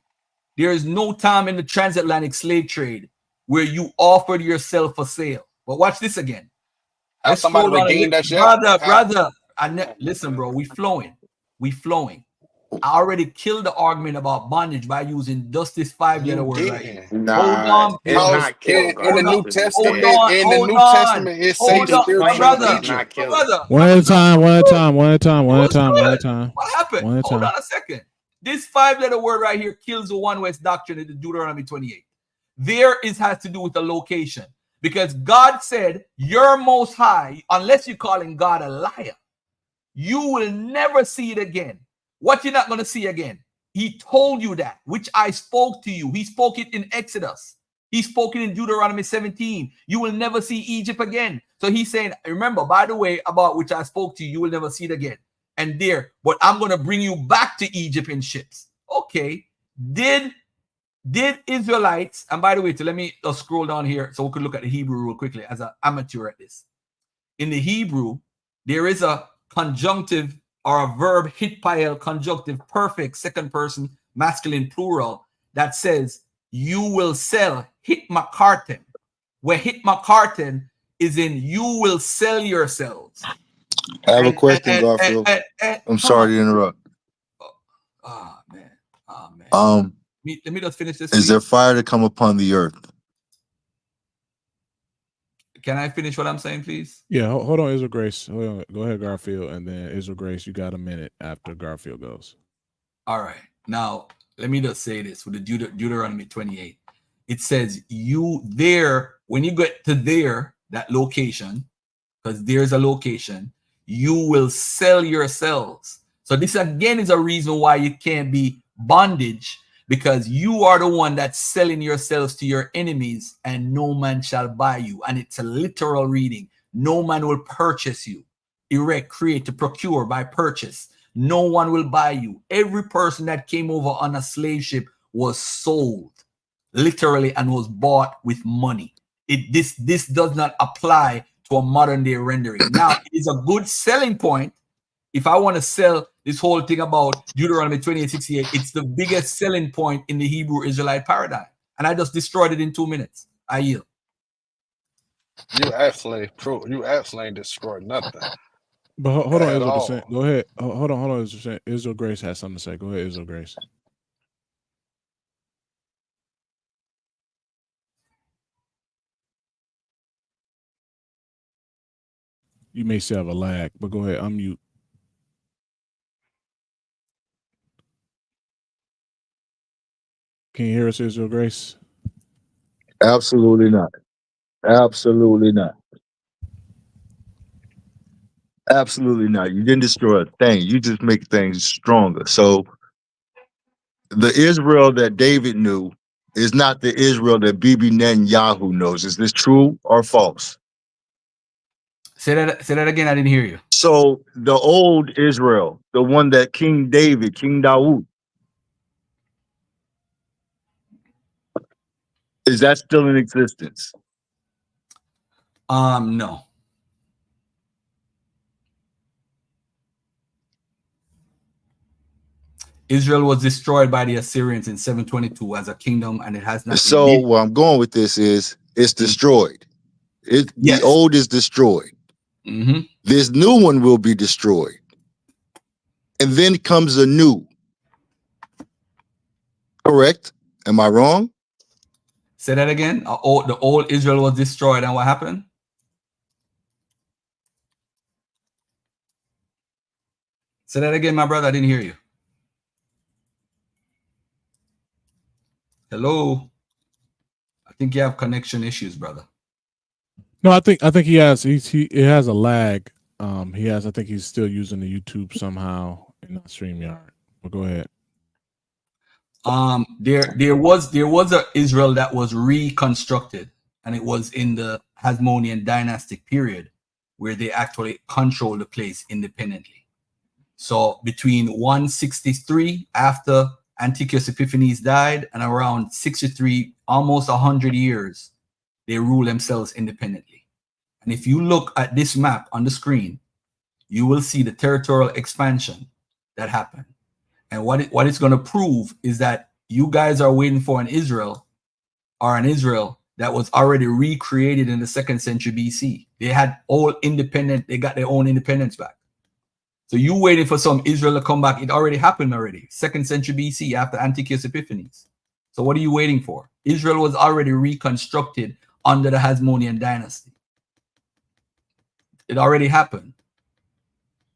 There is no time in the transatlantic slave trade where you offered yourself for sale. But watch this again. Have Let's somebody scroll down a regained little. that yet? Brother. Listen, bro, we flowing. I already killed the argument about bondage by using just this 5-letter You word right here. didn't. Hold Nah, on, it's Because not killed, in the Garfield, New because he's Testament, dead. in the New Testament, it say He spiritual claimed he's Egypt. not killed. One at a time, one at a time, one at a time, one at a time, one at a Good. time. What happened? One at a Hold time. on a second. This 5-letter word right here kills the one West doctrine in the Deuteronomy 28. There has to do with the location. Because God said, you're most high, unless you're calling God a liar, you will never see it again. What you're not going to see again? He told you that, which I spoke to you. He spoke it in Exodus. He spoke it in Deuteronomy 17. You will never see Egypt again. So he's saying, remember, by the way, about which I spoke to you, you will never see it again. And there, but I'm going to bring you back to Egypt in ships. Okay. Did Israelites, and by the way, let me scroll down here so we can look at the Hebrew real quickly as an amateur at this. In the Hebrew, there is a conjunctive or a verb, hitpael conjunctive, perfect, second person, masculine plural, that says, you will sell, hitmakarten, where hitmakarten is in you will sell yourselves. I have a question, Garfield. I'm sorry to interrupt. Oh, man. Let me just finish this. Is there fire to come upon the earth? Can I finish what I'm saying, please? Yeah, hold on, Israel Grace. Hold on. Go ahead, Garfield, and then Israel Grace, you got a minute after Garfield goes. All right. Now, let me just say this with the Deuteronomy 28. It says you there, when you get to there, that location, because there's a location, you will sell yourselves. So this again is a reason why you can't be bondage, because you are the one that's selling yourselves to your enemies, and no man shall buy you. And it's a literal reading. No man will purchase you. Erect, create, to procure, by purchase. No one will buy you. Every person that came over on a slave ship was sold, literally, and was bought with money. This does not apply to a modern day rendering. Now, it is a good selling point. If I want to sell this whole thing about Deuteronomy 28:68, it's the biggest selling point in the Hebrew Israelite paradigm. And I just destroyed it in 2 minutes. I yield. You actually ain't destroyed nothing. But hold on, At Israel. all. Go ahead. Hold on, Israel. Israel Grace has something to say. Go ahead, Israel Grace. You may still have a lag, but go ahead, unmute. Can you hear us, Israel Grace? Absolutely not. Absolutely not. Absolutely not. You didn't destroy a thing. You just make things stronger. So the Israel that David knew is not the Israel that Bibi Netanyahu knows. Is this true or false? Say that again. I didn't hear you. So the old Israel, the one that King David, King Dawood, is that still in existence? No. Israel was destroyed by the Assyrians in 722 as a kingdom, and it has not. So where I'm going with this is it's destroyed. The old is destroyed. Mm-hmm. This new one will be destroyed. And then comes a new. Correct? Am I wrong? Say that again. The old Israel was destroyed, and what happened? Say that again, my brother. I didn't hear you. Hello. I think you have connection issues, brother. No, I think he has. It has a lag. I think he's still using the YouTube somehow in the StreamYard. But go ahead. There was a Israel that was reconstructed, and it was in the Hasmonean dynastic period where they actually controlled the place independently. So between 163 after Antiochus Epiphanes died and around 63, almost 100 years, they rule themselves independently. And if you look at this map on the screen, you will see the territorial expansion that happened. And what it's going to prove is that you guys are waiting for an Israel that was already recreated in the 2nd century BC. They had all independent, they got their own independence back. So you waiting for some Israel to come back. It already happened already, 2nd century BC after Antiochus Epiphanes. So what are you waiting for? Israel was already reconstructed under the Hasmonean dynasty. It already happened.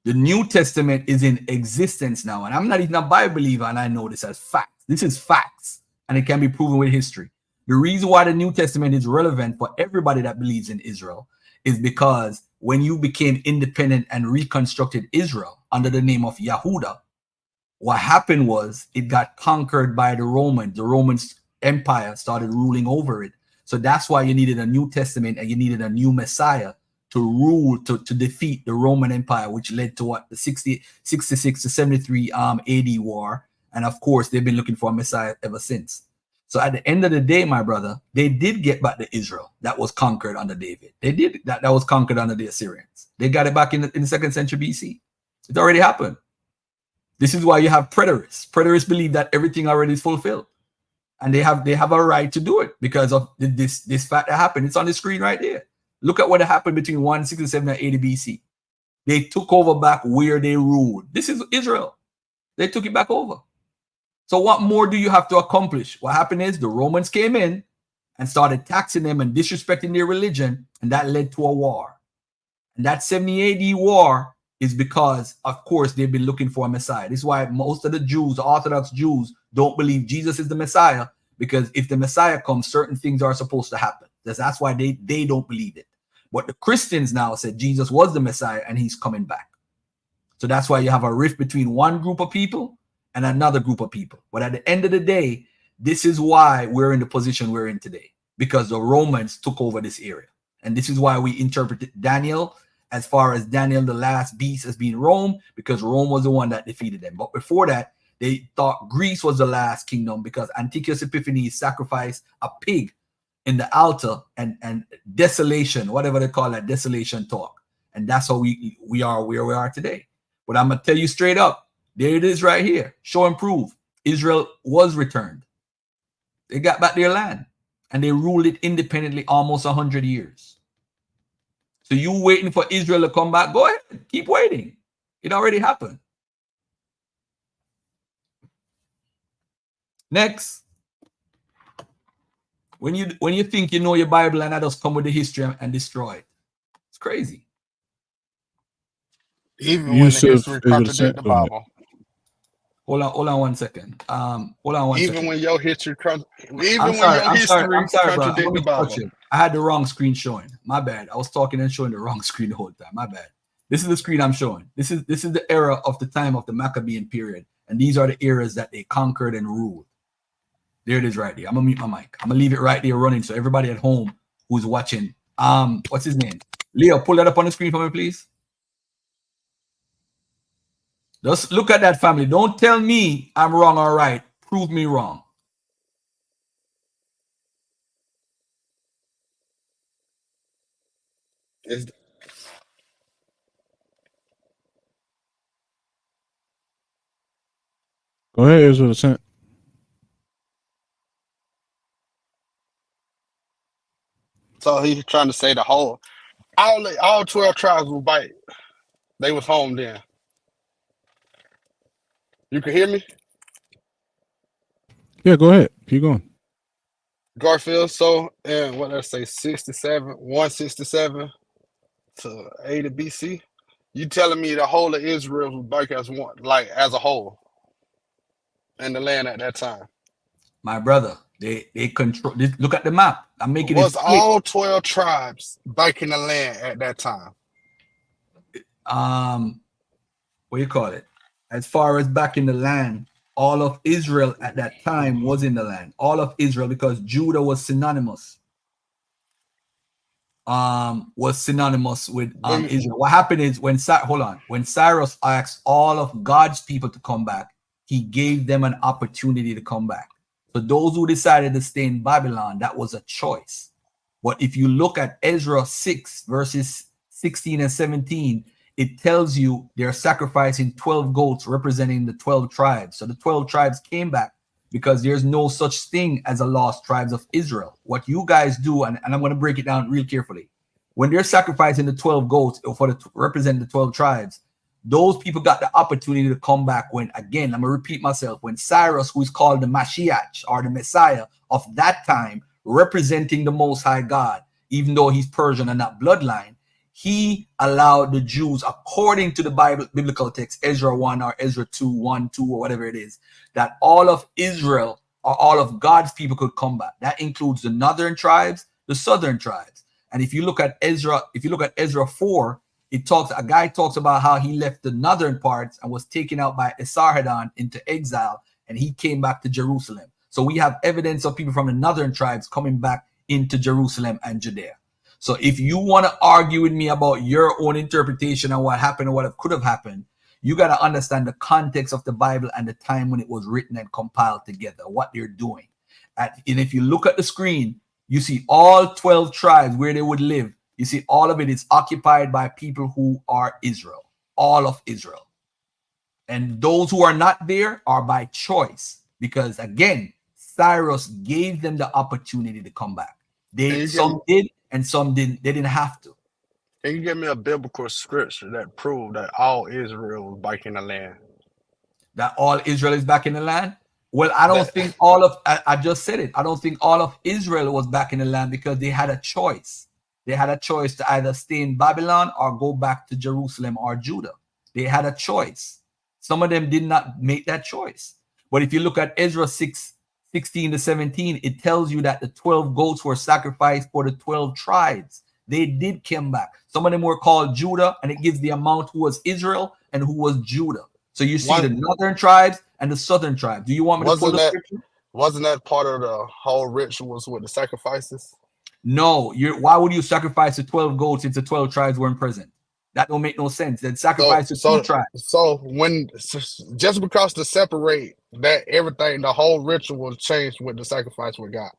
The New Testament is in existence now. And I'm not even a Bible believer, and I know this as facts. This is facts, and it can be proven with history. The reason why the New Testament is relevant for everybody that believes in Israel is because when you became independent and reconstructed Israel under the name of Yahudah, what happened was it got conquered by the Romans. The Romans Empire started ruling over it. So that's why you needed a New Testament and you needed a new Messiah to rule, to defeat the Roman Empire, which led to what, the 66 to 73 AD war. And of course, they've been looking for a Messiah ever since. So at the end of the day, my brother, they did get back the Israel that was conquered under David. They did that was conquered under the Assyrians. They got it back in the 2nd century BC. It already happened. This is why you have preterists. Preterists believe that everything already is fulfilled. And they have a right to do it because of this fact that happened. It's on the screen right there. Look at what happened between 167 and 80 BC. They took over back where they ruled. This is Israel. They took it back over. So what more do you have to accomplish? What happened is the Romans came in and started taxing them and disrespecting their religion, and that led to a war. And that 70 AD war is because, of course, they've been looking for a Messiah. This is why most of the Jews, the Orthodox Jews, don't believe Jesus is the Messiah, because if the Messiah comes, certain things are supposed to happen. That's why they don't believe it. But the Christians now said Jesus was the Messiah and he's coming back. So that's why you have a rift between one group of people and another group of people. But at the end of the day, this is why we're in the position we're in today, because the Romans took over this area. And this is why we interpret Daniel as far as Daniel, the last beast, as being Rome, because Rome was the one that defeated them. But before that, they thought Greece was the last kingdom because Antiochus Epiphanes sacrificed a pig in the altar, and desolation, whatever they call that, desolation talk. And that's how we are where we are today. But I'm going to tell you straight up, there it is right here. Show and prove. Israel was returned. They got back their land and they ruled it independently almost 100 years. So you waiting for Israel to come back? Go ahead. Keep waiting. It already happened. Next. When you think you know your Bible and that just come with the history and destroy it. It's crazy. Even when the history contradict the Go ahead. Bible. Hold on 1 second. Hold on one second. Even when your history I'm sorry, bro. contradict the Bible. I had the wrong screen showing. My bad. I was talking and showing the wrong screen the whole time. My bad. This is the screen I'm showing. This is the era of the time of the Maccabean period. And these are the eras that they conquered and ruled. There it is right there. I'm gonna mute my mic. I'm gonna leave it right there running so everybody at home who's watching. What's his name? Leo, pull that up on the screen for me, please. Just look at that, family. Don't tell me I'm wrong or right. Prove me wrong. Go ahead, Israel Pt.2. So he's trying to say the whole, all 12 tribes was white. They was home then. You can hear me? Yeah, go ahead. Keep going. Garfield, so, and what did I say, 167 to 80 BC? You telling me the whole of Israel was back as one, like as a whole in the land at that time? My brother, they control. Look at the map. I'm making Was it quick. all 12 tribes back in the land at that time? What do you call it? As far as back in the land, all of Israel at that time was in the land. All of Israel, because Judah was synonymous. Was synonymous with Israel. What happened is when Cyrus asked all of God's people to come back, he gave them an opportunity to come back. So those who decided to stay in Babylon, that was a choice. But if you look at Ezra 6 verses 16 and 17, it tells you they're sacrificing 12 goats representing the 12 tribes. So the 12 tribes came back because there's no such thing as a lost tribes of Israel. What you guys do, and I'm going to break it down real carefully. When they're sacrificing the 12 goats for the represent the 12 tribes, those people got the opportunity to come back when, again, I'm going to repeat myself, when Cyrus, who is called the Mashiach or the Messiah of that time, representing the Most High God, even though he's Persian and not bloodline, he allowed the Jews, according to the biblical text, Ezra 1 or Ezra 2, 1, 2, or whatever it is, that all of Israel or all of God's people could come back. That includes the northern tribes, the southern tribes. And if you look at Ezra 4, a guy talks about how he left the northern parts and was taken out by Esarhaddon into exile, and he came back to Jerusalem. So we have evidence of people from the northern tribes coming back into Jerusalem and Judea. So if you want to argue with me about your own interpretation and what happened and what could have happened, you got to understand the context of the Bible and the time when it was written and compiled together, what they're doing. And if you look at the screen, you see all 12 tribes where they would live. You see all of it is occupied by people who are Israel, all of Israel. And those who are not there are by choice, because again, Cyrus gave them the opportunity to come back. Some did and some didn't. They didn't have to. Can you give me a biblical scripture that proved that all Israel was back in the land? That all Israel is back in the land? Well, I don't think all of, I just said it. I don't think all of Israel was back in the land because they had a choice. They had a choice to either stay in Babylon or go back to Jerusalem or Judah. They had a choice. Some of them did not make that choice. But if you look at Ezra 6:16 to 17, it tells you that the 12 goats were sacrificed for the 12 tribes. They did come back. Some of them were called Judah, and it gives the amount who was Israel and who was Judah. So you see the northern tribes and the southern tribes. Do you want me to pull the scripture? Wasn't that part of the whole rituals with the sacrifices? No. Why would you sacrifice the 12 goats if the 12 tribes weren't present? That don't make no sense. Then sacrifice the 2 tribes. So just because to separate that everything, the whole ritual changed with the sacrifice with God.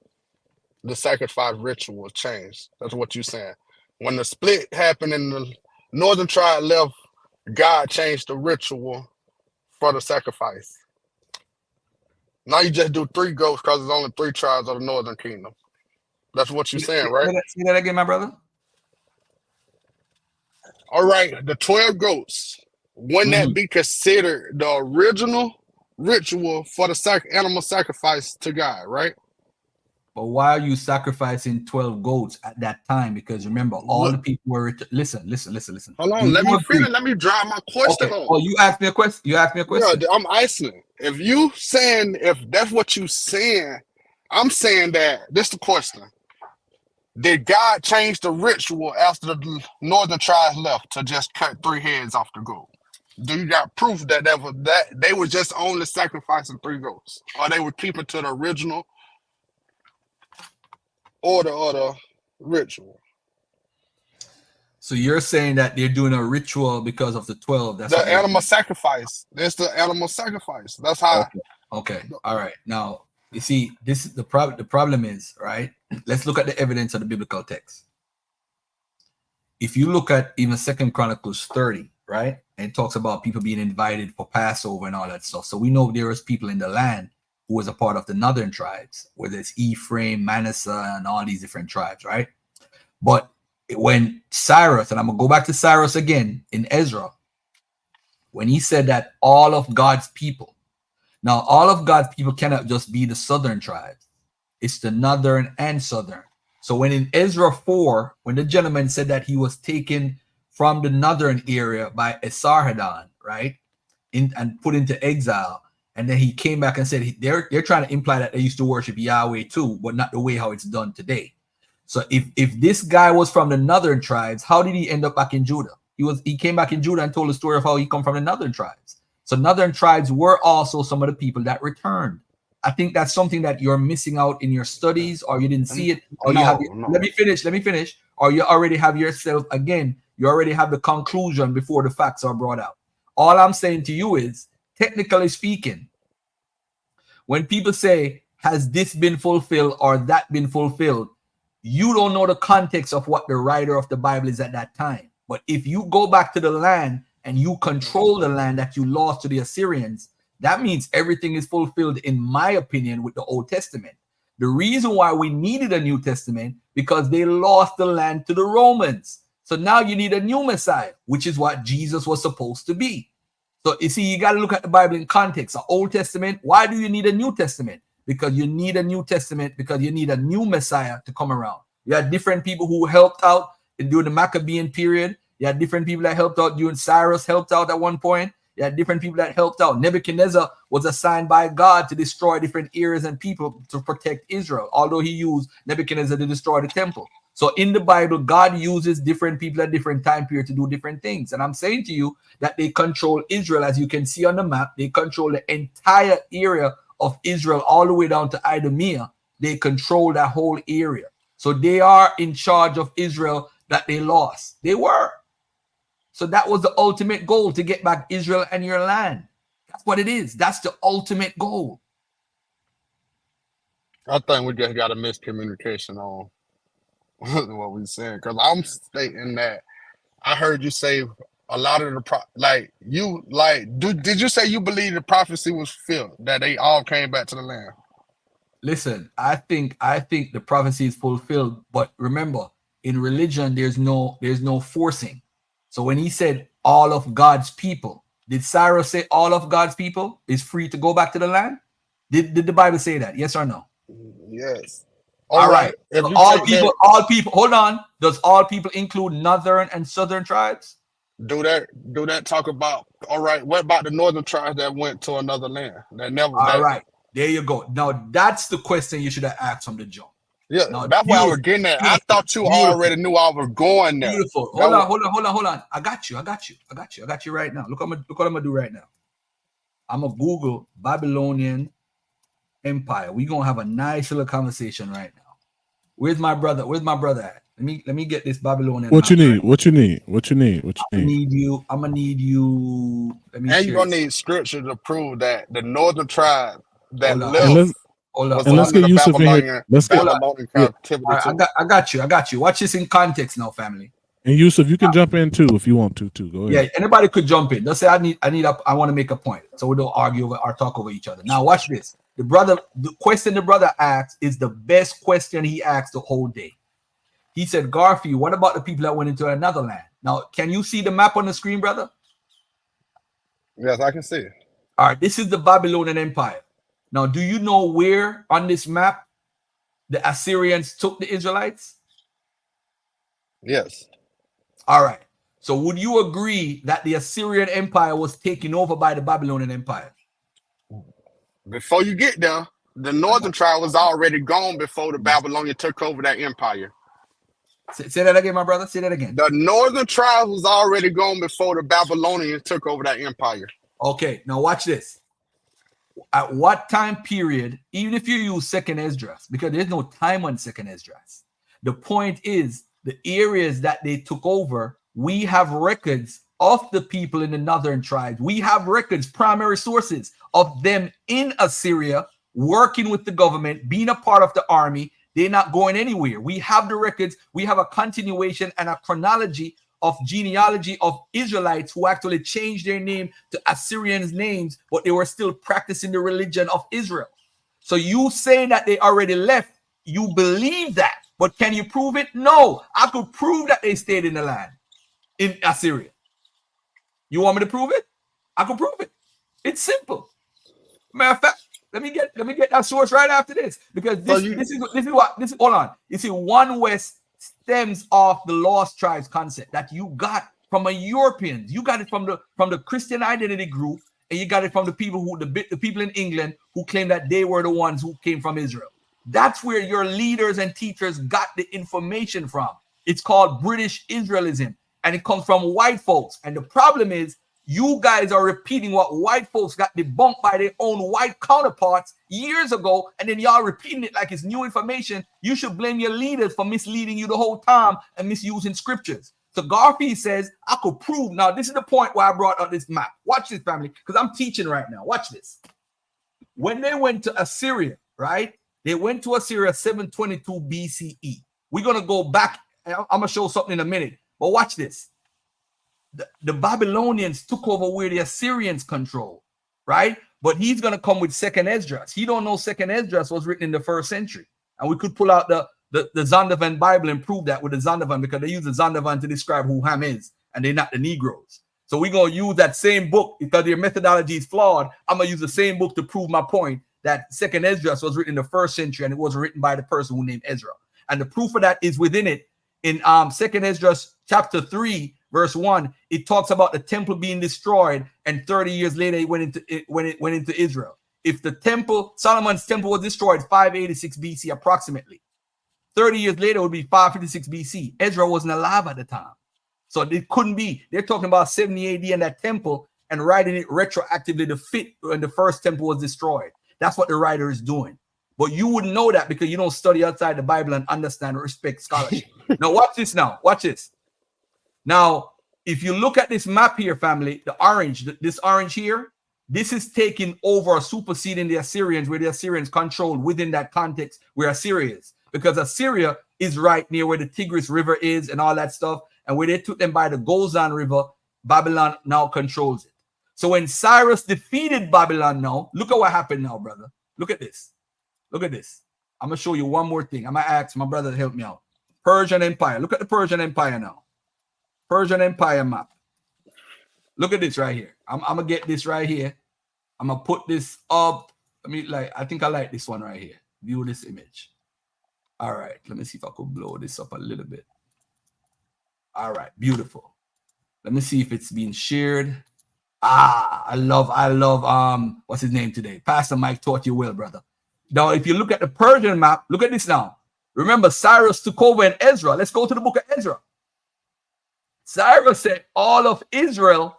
The sacrifice ritual changed. That's what you're saying. When the split happened and the northern tribe left, God changed the ritual for the sacrifice. Now you just do 3 goats because there's only 3 tribes of the northern kingdom. That's what you're saying, right? Say that again, my brother. All right, the 12 goats, wouldn't that be considered the original ritual for the animal sacrifice to God, right? But why are you sacrificing 12 goats at that time? Because remember, all the people were listen. Hold on, let me finish. Let me drive my question home. Oh, you asked me a question. Yeah, I'm asking. If you saying, if that's what you saying, I'm saying that this is the question. Did God change the ritual after the northern tribes left to just cut 3 heads off the goat? Do you got proof that they were just only sacrificing 3 goats, or they were keeping to the original order or the ritual? So you're saying that they're doing a ritual because of the 12? That's the animal sacrifice. That's the animal sacrifice. That's how. Okay. All right. Now you see, this is the problem. The problem is, right? Let's look at the evidence of the biblical text. If you look at even 2 Chronicles 30, right, and it talks about people being invited for Passover and all that stuff. So we know there was people in the land who was a part of the northern tribes, whether it's Ephraim, Manasseh, and all these different tribes, right? But when Cyrus, and I'm gonna go back to Cyrus again in Ezra, when he said that all of God's people, now all of God's people cannot just be the southern tribes, it's the northern and southern. So when in Ezra 4, when the gentleman said that he was taken from the northern area by Esarhaddon, right, and put into exile, and then he came back and said they're trying to imply that they used to worship Yahweh too, but not the way how it's done today. So if this guy was from the northern tribes, how did he end up back in Judah? He came back in Judah and told the story of how he come from the northern tribes. So northern tribes were also some of the people that returned. I think that's something that you're missing out in your studies, or you didn't see it, or let me finish, or you already have yourself, again, you already have the conclusion before the facts are brought out. All I'm saying to you is, technically speaking, when people say, has this been fulfilled or that been fulfilled, you don't know the context of what the writer of the Bible is at that time. But if you go back to the land and you control the land that you lost to the Assyrians, that means everything is fulfilled, in my opinion, with the Old Testament. The reason why we needed a New Testament, because they lost the land to the Romans. So now you need a new Messiah, which is what Jesus was supposed to be. So you see, you got to look at the Bible in context. The Old Testament, why do you need a New Testament? Because you need a New Testament, because you need a new Messiah to come around. You had different people who helped out during the Maccabean period. You had different people that helped out during Cyrus helped out at one point. You had different people that helped out. Nebuchadnezzar was assigned by God to destroy different areas and people to protect Israel, although he used Nebuchadnezzar to destroy the temple. So in the Bible, God uses different people at different time periods to do different things. And I'm saying to you that they control Israel. As you can see on the map, they control the entire area of Israel all the way down to Idumea. They control that whole area. So they are in charge of Israel that they lost. They were. So that was the ultimate goal, to get back Israel and your land. That's what it is. That's the ultimate goal. I think we just got a miscommunication on what we saying, because I'm stating that I heard you say a lot of the did you say you believe the prophecy was fulfilled, that they all came back to the land? Listen, I think the prophecy is fulfilled, but remember, in religion, there's no forcing. So when he said all of God's people, did Cyrus say all of God's people is free to go back to the land? Did the Bible say that? Yes or no? Yes. All right. If So you all take people, that, all people. Hold on. Does all people include northern and southern tribes? do that talk about, all right, what about the northern tribes that went to another land? All right. There you go. Now that's the question you should have asked from the jump. Yeah, Now, that's why I was getting at. I thought you already knew I was going there. Beautiful. Hold on. I got you right now. Look what I'm gonna do right now. I'm gonna Google Babylonian Empire. We're gonna have a nice little conversation right now. Where's my brother? Where's my brother at? Let me get this Babylonian. What you need? Right. What you need? What you need? What you I'm need? gonna need you. Let me. And you're gonna need scripture to prove that the northern tribe that Hold left on. was Let's under get the Yusuf in here. Babylonian captivity too. I got you. Watch this in context now, family. And Yusuf, you can jump in too if you want to too. Go ahead. Yeah, anybody could jump in. Let's say I want to make a point, so we don't argue over or talk over each other. Now watch this. The question the brother asked is the best question he asked the whole day. He said, Garfield, what about the people that went into another land? Now, can you see the map on the screen, brother? Yes, I can see it. All right, this is the Babylonian Empire. Now, do you know where on this map the Assyrians took the Israelites? Yes. All right. So would you agree that the Assyrian Empire was taken over by the Babylonian Empire? Before you get there, the northern tribe was already gone before the Babylonian took over that empire. Say that again, my brother. Say that again. The northern tribe was already gone before the Babylonians took over that empire. Okay, now watch this. At what time period, even if you use Second Esdras, because there's no time on Second Esdras, the point is the areas that they took over, we have records of the people in the northern tribes. We have records, primary sources of them in Assyria, working with the government, being a part of the army. They're not going anywhere. We have the records. We have a continuation and a chronology of genealogy of Israelites who actually changed their name to Assyrians' names, but they were still practicing the religion of Israel. So you saying that they already left, you believe that, but can you prove it? No, I could prove that they stayed in the land in Assyria. You want me to prove it? I can prove it. It's simple. Matter of fact, let me get that source right after this, because this is hold on. You see, One West stems off the lost tribes concept that you got from a Europeans. You got it from the Christian identity group, and you got it from the people the people in England who claim that they were the ones who came from Israel. That's where your leaders and teachers got the information from. It's called British Israelism, and it comes from white folks. And the problem is, you guys are repeating what white folks got debunked by their own white counterparts years ago, and then y'all repeating it like it's new information. You should blame your leaders for misleading you the whole time and misusing scriptures. So Garfield says, I could prove. Now, this is the point where I brought up this map. Watch this, family, because I'm teaching right now. Watch this. When they went to Assyria, right? They went to Assyria 722 BCE. We're going to go back. I'm going to show something in a minute, but watch this. the Babylonians took over where the Assyrians control, right? But he's going to come with second Esdras. He don't know second Esdras was written in the 1st century. And we could pull out the Zondervan Bible and prove that with the Zondervan, because they use the Zondervan to describe who Ham is, and they're not the Negroes. So we're going to use that same book because their methodology is flawed. I'm going to use the same book to prove my point that second Esdras was written in the 1st century and it wasn't written by the person who named Ezra. And the proof of that is within it. In second Esdras chapter 3, verse 1, it talks about the temple being destroyed, and 30 years later it went into Israel. If the temple, Solomon's temple, was destroyed 586 BC approximately, 30 years later it would be 556 BC. Ezra wasn't alive at the time. So it couldn't be. They're talking about 70 AD in that temple and writing it retroactively to fit when the first temple was destroyed. That's what the writer is doing. But you wouldn't know that because you don't study outside the Bible and understand or respect scholarship. Now watch this now. Watch this. Now, if you look at this map here, family, the orange, this orange here, this is taking over or superseding the Assyrians, where the Assyrians controlled within that context where Assyria is. Because Assyria is right near where the Tigris River is and all that stuff. And where they took them by the Gozan River, Babylon now controls it. So when Cyrus defeated Babylon now, look at what happened now, brother. Look at this. Look at this. I'm going to show you one more thing. I'm going to ask my brother to help me out. Persian Empire. Look at the Persian Empire now. Persian Empire map. Look at this right here. I'm going to get this right here. I'm going to put this up. I think I like this one right here. View this image. All right. Let me see if I could blow this up a little bit. All right. Beautiful. Let me see if it's being shared. I love, what's his name today? Pastor Mike taught you well, brother. Now, if you look at the Persian map, look at this now. Remember, Cyrus took over in Ezra. Let's go to the book of Ezra. Cyrus said all of Israel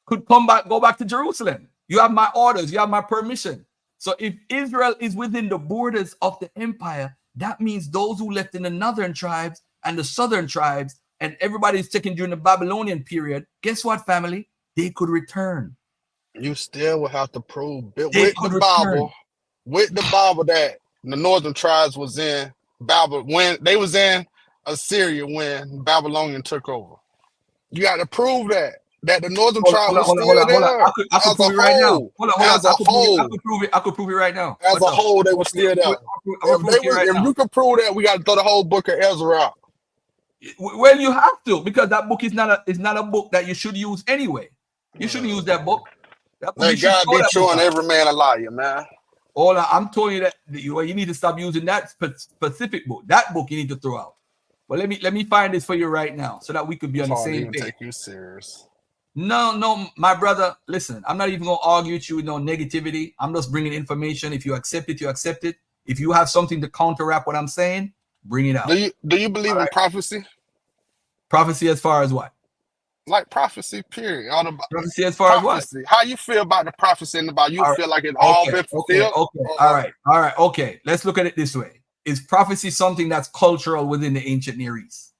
could go back to Jerusalem. You have my orders. You have my permission. So if Israel is within the borders of the empire, that means those who left in the northern tribes and the southern tribes and everybody's taken during the Babylonian period, guess what, family? They could return. You still will have to prove with the Bible that the northern tribes was in Babylon when they was in Assyria when Babylonian took over. You got to prove that the northern tribe was still there. I could prove it right now. I could prove it right now. As a whole, they were still there. If you could prove that, we got to throw the whole book of Ezra out. Well, you have to, because that book is not a book that you should use anyway. You shouldn't use that book. Let God be true and every man a liar, man. I'm telling you that you need to stop using that specific book. That book you need to throw out. But let me find this for you right now so that we could be on the same page. Take you serious. No, my brother. Listen, I'm not even gonna argue with you with no negativity. I'm just bringing information. If you accept it, you accept it. If you have something to counteract what I'm saying, bring it out. Do you believe in prophecy? Prophecy as far as what? Like prophecy, period. Prophecy as far as what? How you feel about the prophecy in the Bible? You feel like it all been fulfilled? Okay. All right. Okay. Let's look at it this way. Is prophecy something that's cultural within the ancient Near East?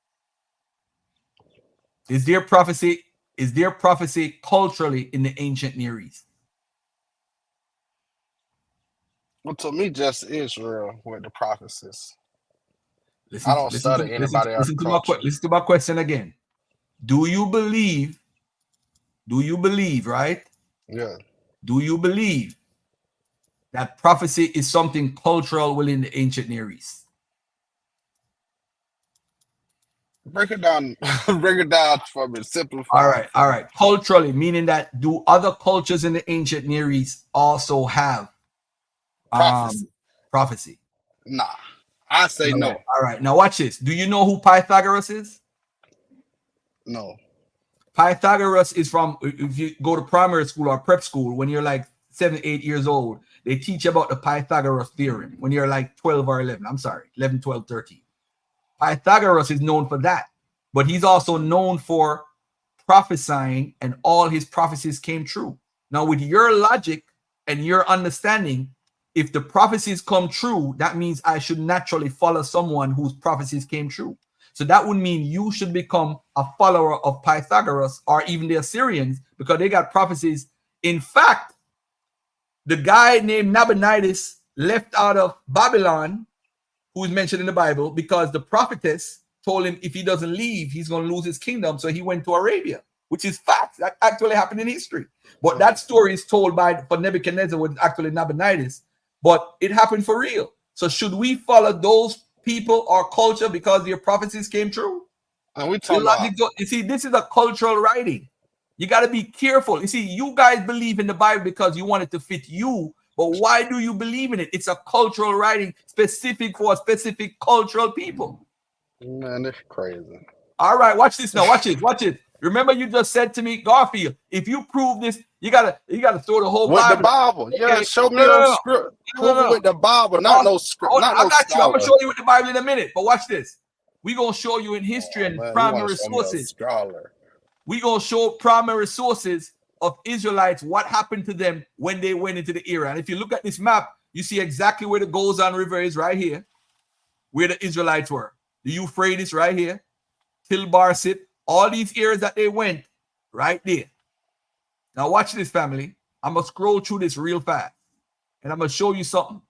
Is there prophecy culturally in the ancient Near East? Well, to me, just Israel with the prophecies. Listen, I don't study anybody else's culture. Listen to my question again. Do you believe, right? Yeah. Do you believe that prophecy is something cultural within the ancient Near East? Break it down for me. Simplify. All right. Culturally, meaning that do other cultures in the ancient Near East also have prophecy? Nah, I say no. All right. Now watch this. Do you know who Pythagoras is? No. Pythagoras is from, if you go to primary school or prep school, when you're like 7, 8 years old, they teach about the Pythagoras theorem when you're like 12 or 11. I'm sorry, 11, 12, 13. Pythagoras is known for that, but he's also known for prophesying, and all his prophecies came true. Now, with your logic and your understanding, if the prophecies come true, that means I should naturally follow someone whose prophecies came true. So that would mean you should become a follower of Pythagoras or even the Assyrians, because they got prophecies. In fact, the guy named Nabonidus left out of Babylon, who is mentioned in the Bible, because the prophetess told him if he doesn't leave, he's going to lose his kingdom. So he went to Arabia. which is facts that actually happened in history. But that story is told for Nebuchadnezzar, was actually Nabonidus, but it happened for real. So should we follow those people or culture because their prophecies came true? And we talking about, You see, this is a cultural writing. You got to be careful. You see, you guys believe in the Bible because you want it to fit you, but why do you believe in it? It's a cultural writing specific for specific cultural people. man, it's crazy. All right, watch this now. Watch it. Watch it. Remember, you just said to me, Garfield, if you prove this, you gotta throw the whole With Bible. the Bible, Okay. yeah, show me a script. Prove it with the Bible, not no script, not no I got you. I'm gonna scholar. show you with the Bible in a minute, but watch this. We're gonna show you in history and Man, you primary want to show me a sources. scholar. We're gonna show primary sources of Israelites, what happened to them when they went into the era. And if you look at this map, you see exactly where the Gozan River is right here, where the Israelites were. The Euphrates right here, Tilbarsit, all these areas that they went right there. Now watch this, family. I'm gonna scroll through this real fast, and I'm gonna show you something.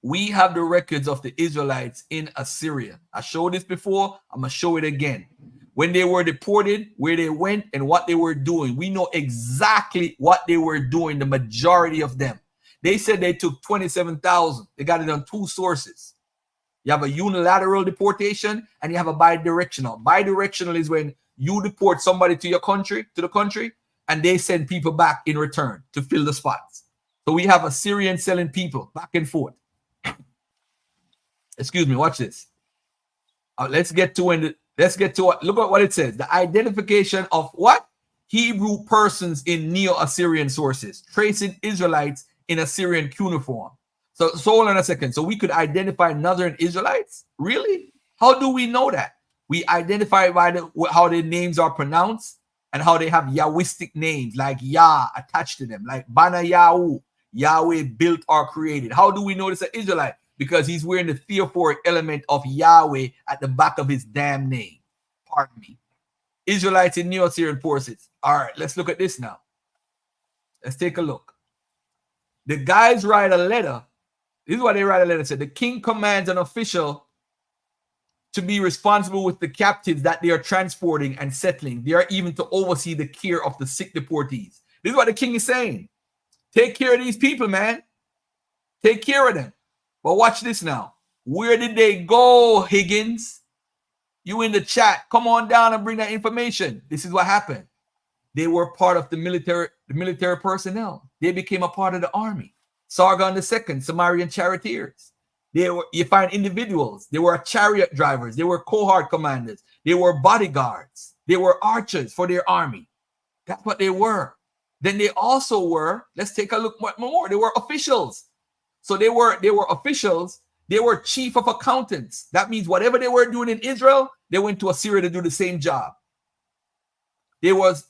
We have the records of the Israelites in Assyria. I showed this before. I'm gonna show it again. When they were deported, where they went, and what they were doing. We know exactly what they were doing, the majority of them. They said they took 27,000. They got it on two sources. You have a unilateral deportation and you have a bidirectional. Bidirectional is when you deport somebody to your country, to the country, and they send people back in return to fill the spots. So we have Assyrians selling people back and forth. Excuse me, watch this. Let's get to what, look at what it says. The identification of what? Hebrew persons in Neo-Assyrian sources, tracing Israelites in Assyrian cuneiform. So hold on a second. So we could identify Northern Israelites? Really? How do we know that? We identify by how their names are pronounced and how they have Yahwistic names like Yah attached to them, like Bana Yahu, Yahweh built or created. How do we know this is an Israelite? Because he's wearing the theophoric element of Yahweh at the back of his damn name. Pardon me. Israelites in Neo-Assyrian forces. All right, let's look at this now. Let's take a look. The guys write a letter. This is what they write a letter. Said the king commands an official to be responsible with the captives that they are transporting and settling. They are even to oversee the care of the sick deportees. This is what the king is saying. Take care of these people, man. Take care of them. But watch this now. Where did they go, Higgins? You in the chat. Come on down and bring that information. This is what happened. They were part of the military personnel. They became a part of the army. Sargon II, Sumerian charioteers. You find individuals. They were chariot drivers. They were cohort commanders. They were bodyguards. They were archers for their army. That's what they were. Then they also were, let's take a look more. They were officials. So they were officials. They were chief of accountants. That means whatever they were doing in Israel, they went to Assyria to do the same job. They was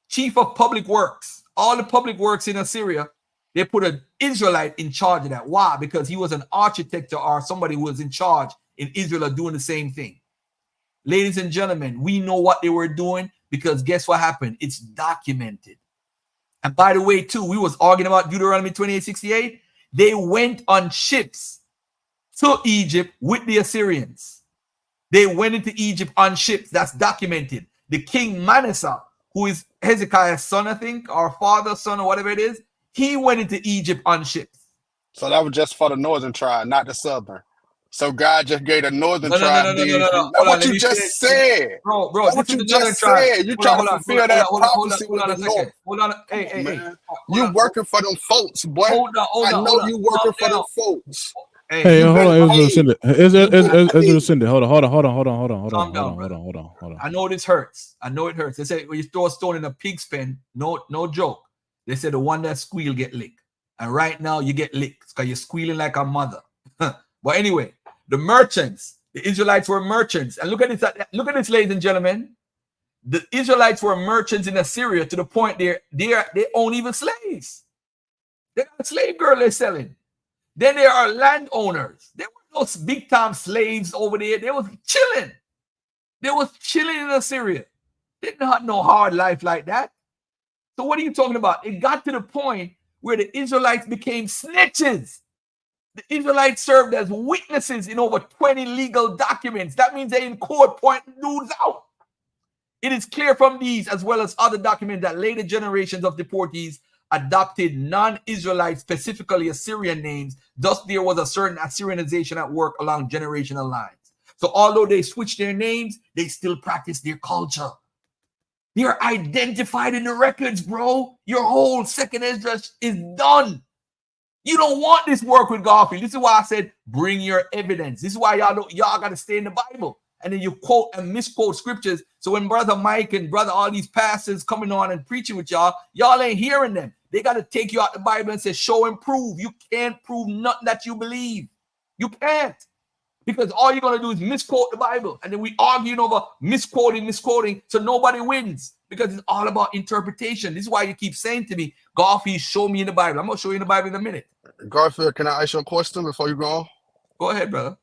chief of public works. All the public works in Assyria, they put an Israelite in charge of that. Why? Because he was an architect or somebody who was in charge in Israel doing the same thing. Ladies and gentlemen, we know what they were doing because guess what happened? It's documented. And by the way, too, we was arguing about Deuteronomy 28:68. They went on ships to Egypt with the Assyrians. They went into Egypt on ships. That's documented. The king Manasseh, who is Hezekiah's son, I think, or father, son, or whatever it is, he went into Egypt on ships. So that was just for the northern tribe, not the southern. So God just gave the northern tribe deity. That's what you just said. Bro, That's this what is you the northern just tribe. said. You trying to fulfill that prophecy with the north. Hold on. Hey. You working for them folks, boy. I know you working for them folks. Hey, hold on, Israel Cindy. Israel Cindy. Hold on. I know this hurts. They say when you throw a stone in a pig's pen, no joke. They say the one that squeal get licked. And right now you get licked because you're squealing like a mother. But anyway, the merchants, the Israelites were merchants. And look at this, ladies and gentlemen. The Israelites were merchants in Assyria to the point they own even slaves. They got a slave girl they're selling. Then there are landowners. There were no big time slaves over there. They was chilling. In Assyria. They didn't have no hard life like that. So what are you talking about? It got to the point where the Israelites became snitches. The Israelites served as witnesses in over 20 legal documents. That means they in court pointing dudes out. It is clear from these, as well as other documents, that later generations of deportees adopted non-Israelite, specifically Assyrian names. Thus, there was a certain Assyrianization at work along generational lines. So although they switched their names, they still practice their culture. They are identified in the records, bro. Your whole second Esdras is done. You don't want this work with Garfield. This is why I said, bring your evidence. This is why y'all got to stay in the Bible. And then you quote and misquote scriptures. So when Brother Mike and all these pastors coming on and preaching with y'all ain't hearing them. They got to take you out the Bible and say, show and prove. You can't prove nothing that you believe. You can't. Because all you're going to do is misquote the Bible. And then we arguing over misquoting. So nobody wins. Because it's all about interpretation. This is why you keep saying to me, Garfield, show me in the Bible. I'm going to show you in the Bible in a minute. Garfield, can I ask you a question before you go on? Go ahead, brother.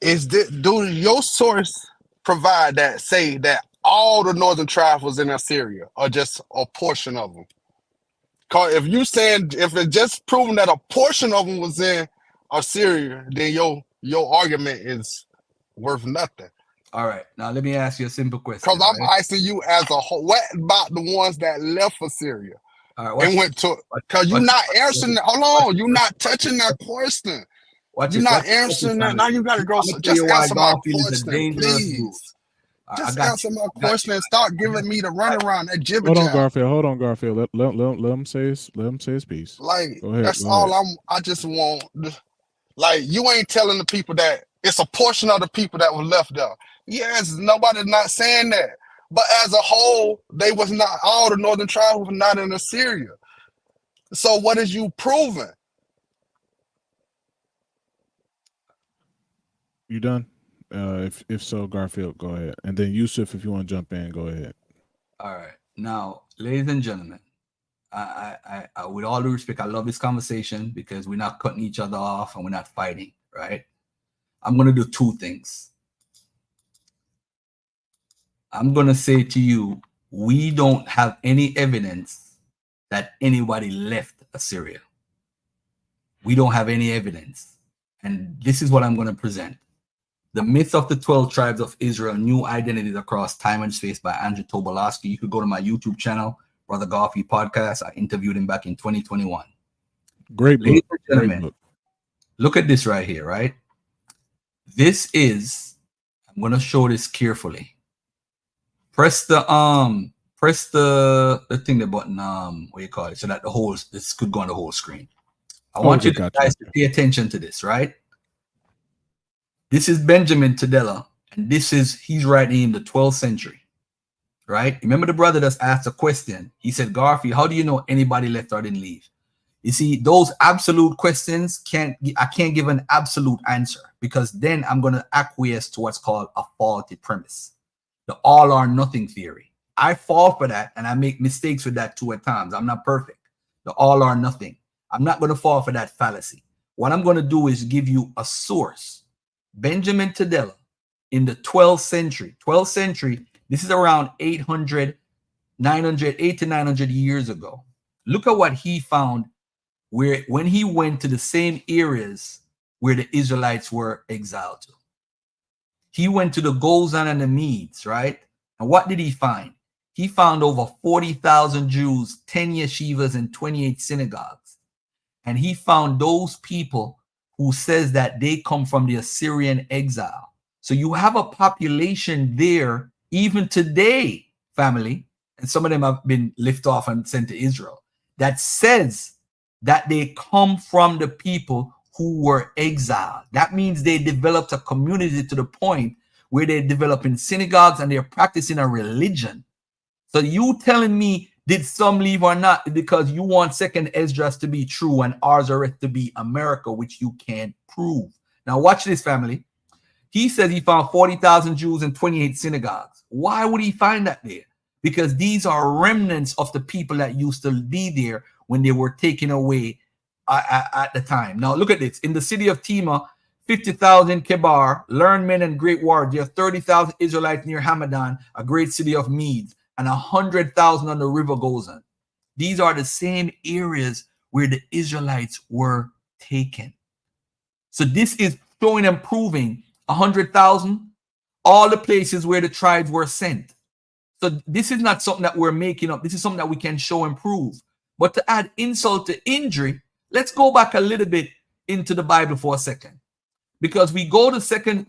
Do your source provide that, say that all the northern tribes was in Assyria, or just a portion of them? Because if it's just proven that a portion of them was in Assyria, then your argument is worth nothing. All right. Now let me ask you a simple question. Because I'm asking you as a whole, what about the ones that left Assyria? All right, and went to, because you're not answering that. Hold on, you're not touching that question. You're not answering that. Now you gotta go. So just answer my question, please. Just answer my question and start giving me the runaround, that jibber Hold on, jab. Garfield. Hold on, Garfield. Let him say his piece. Like, go ahead, that's go all ahead. I just want. Like, you ain't telling the people that it's a portion of the people that was left there. Yes, nobody's not saying that. But as a whole, they was not, all the northern tribes were not in Assyria. So what is you proving? You done? If so, Garfield, go ahead. And then Yusuf, if you want to jump in, go ahead. All right. Now, ladies and gentlemen, I with all due respect, I love this conversation because we're not cutting each other off and we're not fighting, right? I'm going to do two things. I'm going to say to you, we don't have any evidence that anybody left Assyria. We don't have any evidence. And this is what I'm going to present. The Myth of the 12 Tribes of Israel, New Identities Across Time and Space by Andrew Tobolowsky. You could go to my YouTube channel, Brother Garfield Podcast. I interviewed him back in 2021. Great book. Ladies and gentlemen, Great book. Look at this right here, right? This is, I'm going to show this carefully. Press the thing, the button, what you call it, so that this could go on the whole screen. I want you guys to pay attention to this, right? This is Benjamin Tadella, and he's writing in the 12th century, right? Remember the brother that's asked a question. He said, Garfield, how do you know anybody left or didn't leave? You see, those absolute questions I can't give an absolute answer, because then I'm going to acquiesce to what's called a faulty premise, the all or nothing theory. I fall for that, and I make mistakes with that too at times. I'm not perfect. The all or nothing. I'm not going to fall for that fallacy. What I'm going to do is give you a source. Benjamin Tadella in the 12th century. 12th century, this is around 800 to 900 years ago. Look at what he found when he went to the same areas where the Israelites were exiled to. He went to the Gozan and the Medes, right? And what did he find? He found over 40,000 Jews, 10 yeshivas, and 28 synagogues. And he found those people who says that they come from the Assyrian exile. So you have a population there, even today, family, and some of them have been lifted off and sent to Israel, that says that they come from the people who were exiled. That means they developed a community to the point where they're developing synagogues and they're practicing a religion. So you telling me, did some leave or not, because you want second Esdras to be true and Arzareth to be America, which you can't prove. Now watch this, family. He says he found 40,000 Jews and 28 synagogues. Why would he find that there? Because these are remnants of the people that used to be there when they were taken away at the time. Now look at this. In the city of Tema, 50,000 Kebar, learned men and great warriors. There are 30,000 Israelites near Hamadan, a great city of Medes, and 100,000 on the river Gozan. These are the same areas where the Israelites were taken. So this is showing and proving 100,000 all the places where the tribes were sent. So this is not something that we're making up. This is something that we can show and prove. But to add insult to injury, let's go back a little bit into the Bible for a second. Because we go to second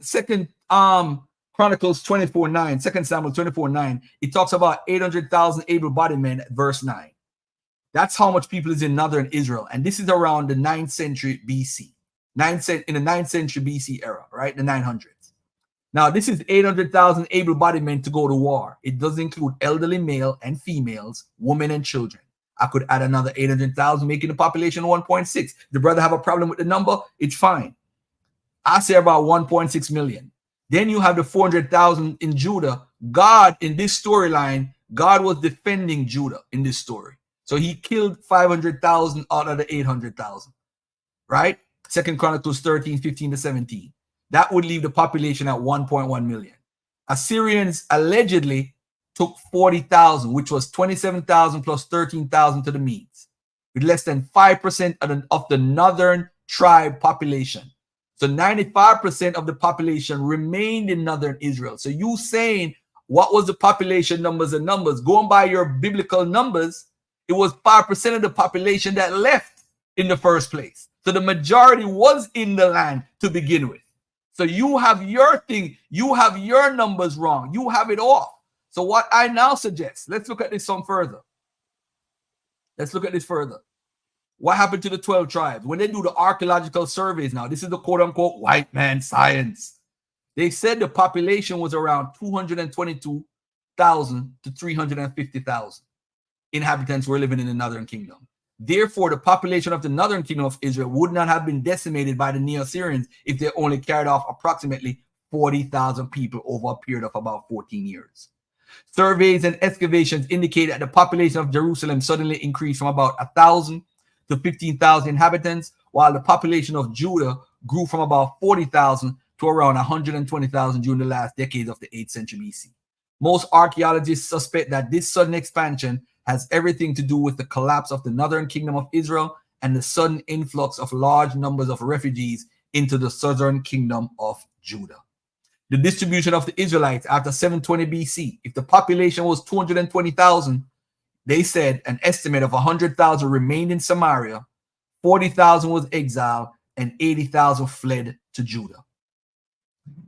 Chronicles 24:9, 2 Samuel 24:9, it talks about 800,000 able-bodied men at verse 9. That's how much people is in northern Israel. And this is around the 9th century BC. In the 9th century BC era, right? The 900s. Now, this is 800,000 able-bodied men to go to war. It does include elderly male and females, women and children. I could add another 800,000, making the population 1.6. The brother have a problem with the number? It's fine. I say about 1.6 million. Then you have the 400,000 in Judah. God, in this storyline, God was defending Judah in this story. So he killed 500,000 out of the 800,000, right? 2 Chronicles 13, 15 to 17. That would leave the population at 1.1 million. Assyrians allegedly took 40,000, which was 27,000 plus 13,000 to the Medes, with less than 5% of the northern tribe population. So 95% of the population remained in northern Israel. So you saying, what was the population numbers and numbers? Going by your biblical numbers, it was 5% of the population that left in the first place. So the majority was in the land to begin with. So you have your thing, you have your numbers wrong, you have it off. So what I now suggest, let's look at this some further. Let's look at this further. What happened to the 12 tribes? When they do the archaeological surveys now, this is the quote-unquote white man science. They said the population was around 222,000 to 350,000 inhabitants were living in the northern kingdom. Therefore, the population of the northern kingdom of Israel would not have been decimated by the Neo-Assyrians if they only carried off approximately 40,000 people over a period of about 14 years. Surveys and excavations indicate that the population of Jerusalem suddenly increased from about 1,000 to 15,000 inhabitants, while the population of Judah grew from about 40,000 to around 120,000 during the last decades of the 8th century BC. Most archaeologists suspect that this sudden expansion has everything to do with the collapse of the northern kingdom of Israel and the sudden influx of large numbers of refugees into the southern kingdom of Judah. The distribution of the Israelites after 720 BC, if the population was 220,000, they said an estimate of 100,000 remained in Samaria, 40,000 was exiled, and 80,000 fled to Judah.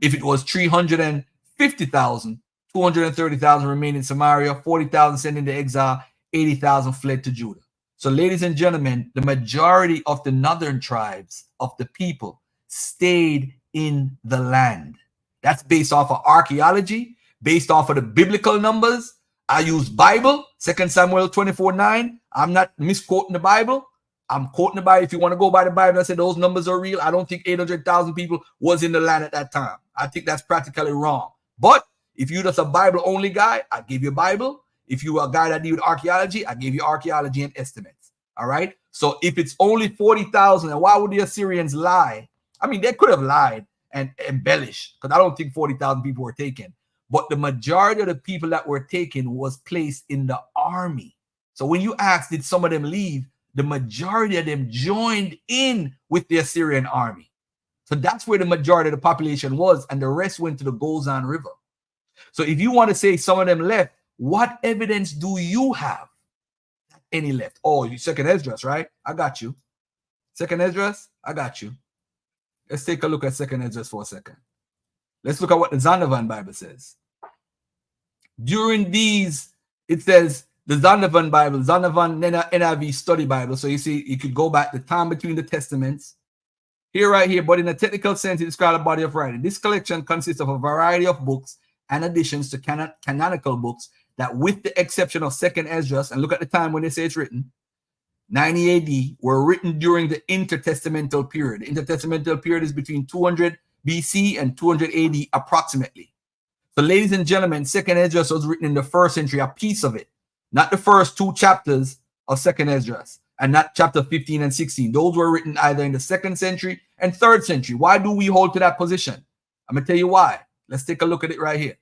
If it was 350,000, 230,000 remained in Samaria, 40,000 sent into exile, 80,000 fled to Judah. So, ladies and gentlemen, the majority of the northern tribes of the people stayed in the land. That's based off of archaeology, based off of the biblical numbers. I use Bible, 2 Samuel 24:9. I'm not misquoting the Bible. I'm quoting the Bible. If you want to go by the Bible and say those numbers are real, I don't think 800,000 people was in the land at that time. I think that's practically wrong. But if you're just a Bible-only guy, I give you a Bible. If you're a guy that deals with archaeology, I give you archaeology and estimates. All right? So if it's only 40,000, and why would the Assyrians lie? I mean, they could have lied and embellished, because I don't think 40,000 people were taken. But the majority of the people that were taken was placed in the army. So when you ask, did some of them leave? The majority of them joined in with the Assyrian army. So that's where the majority of the population was, and the rest went to the Gozan River. So if you want to say some of them left, what evidence do you have that any left? Oh, you second Esdras, right? I got you. Second Esdras, I got you. Let's take a look at second Esdras for a second. Let's look at what the Zondervan Bible says. During these, it says the Zondervan Bible, Zondervan NIV Study Bible. So you see, you could go back the time between the testaments. Here, right here, but in a technical sense, it describes a body of writing. This collection consists of a variety of books and additions to canonical books that, with the exception of second Esdras, and look at the time when they say it's written, 90 AD, were written during the intertestamental period. The intertestamental period is between 200 BC and 200 AD approximately. So, ladies and gentlemen, second Esdras was written in the first century, a piece of it, not the first two chapters of second Esdras, and not chapter 15 and 16. Those were written either in the second century and third century. Why do we hold to that position? I'm going to tell you why. Let's take a look at it right here.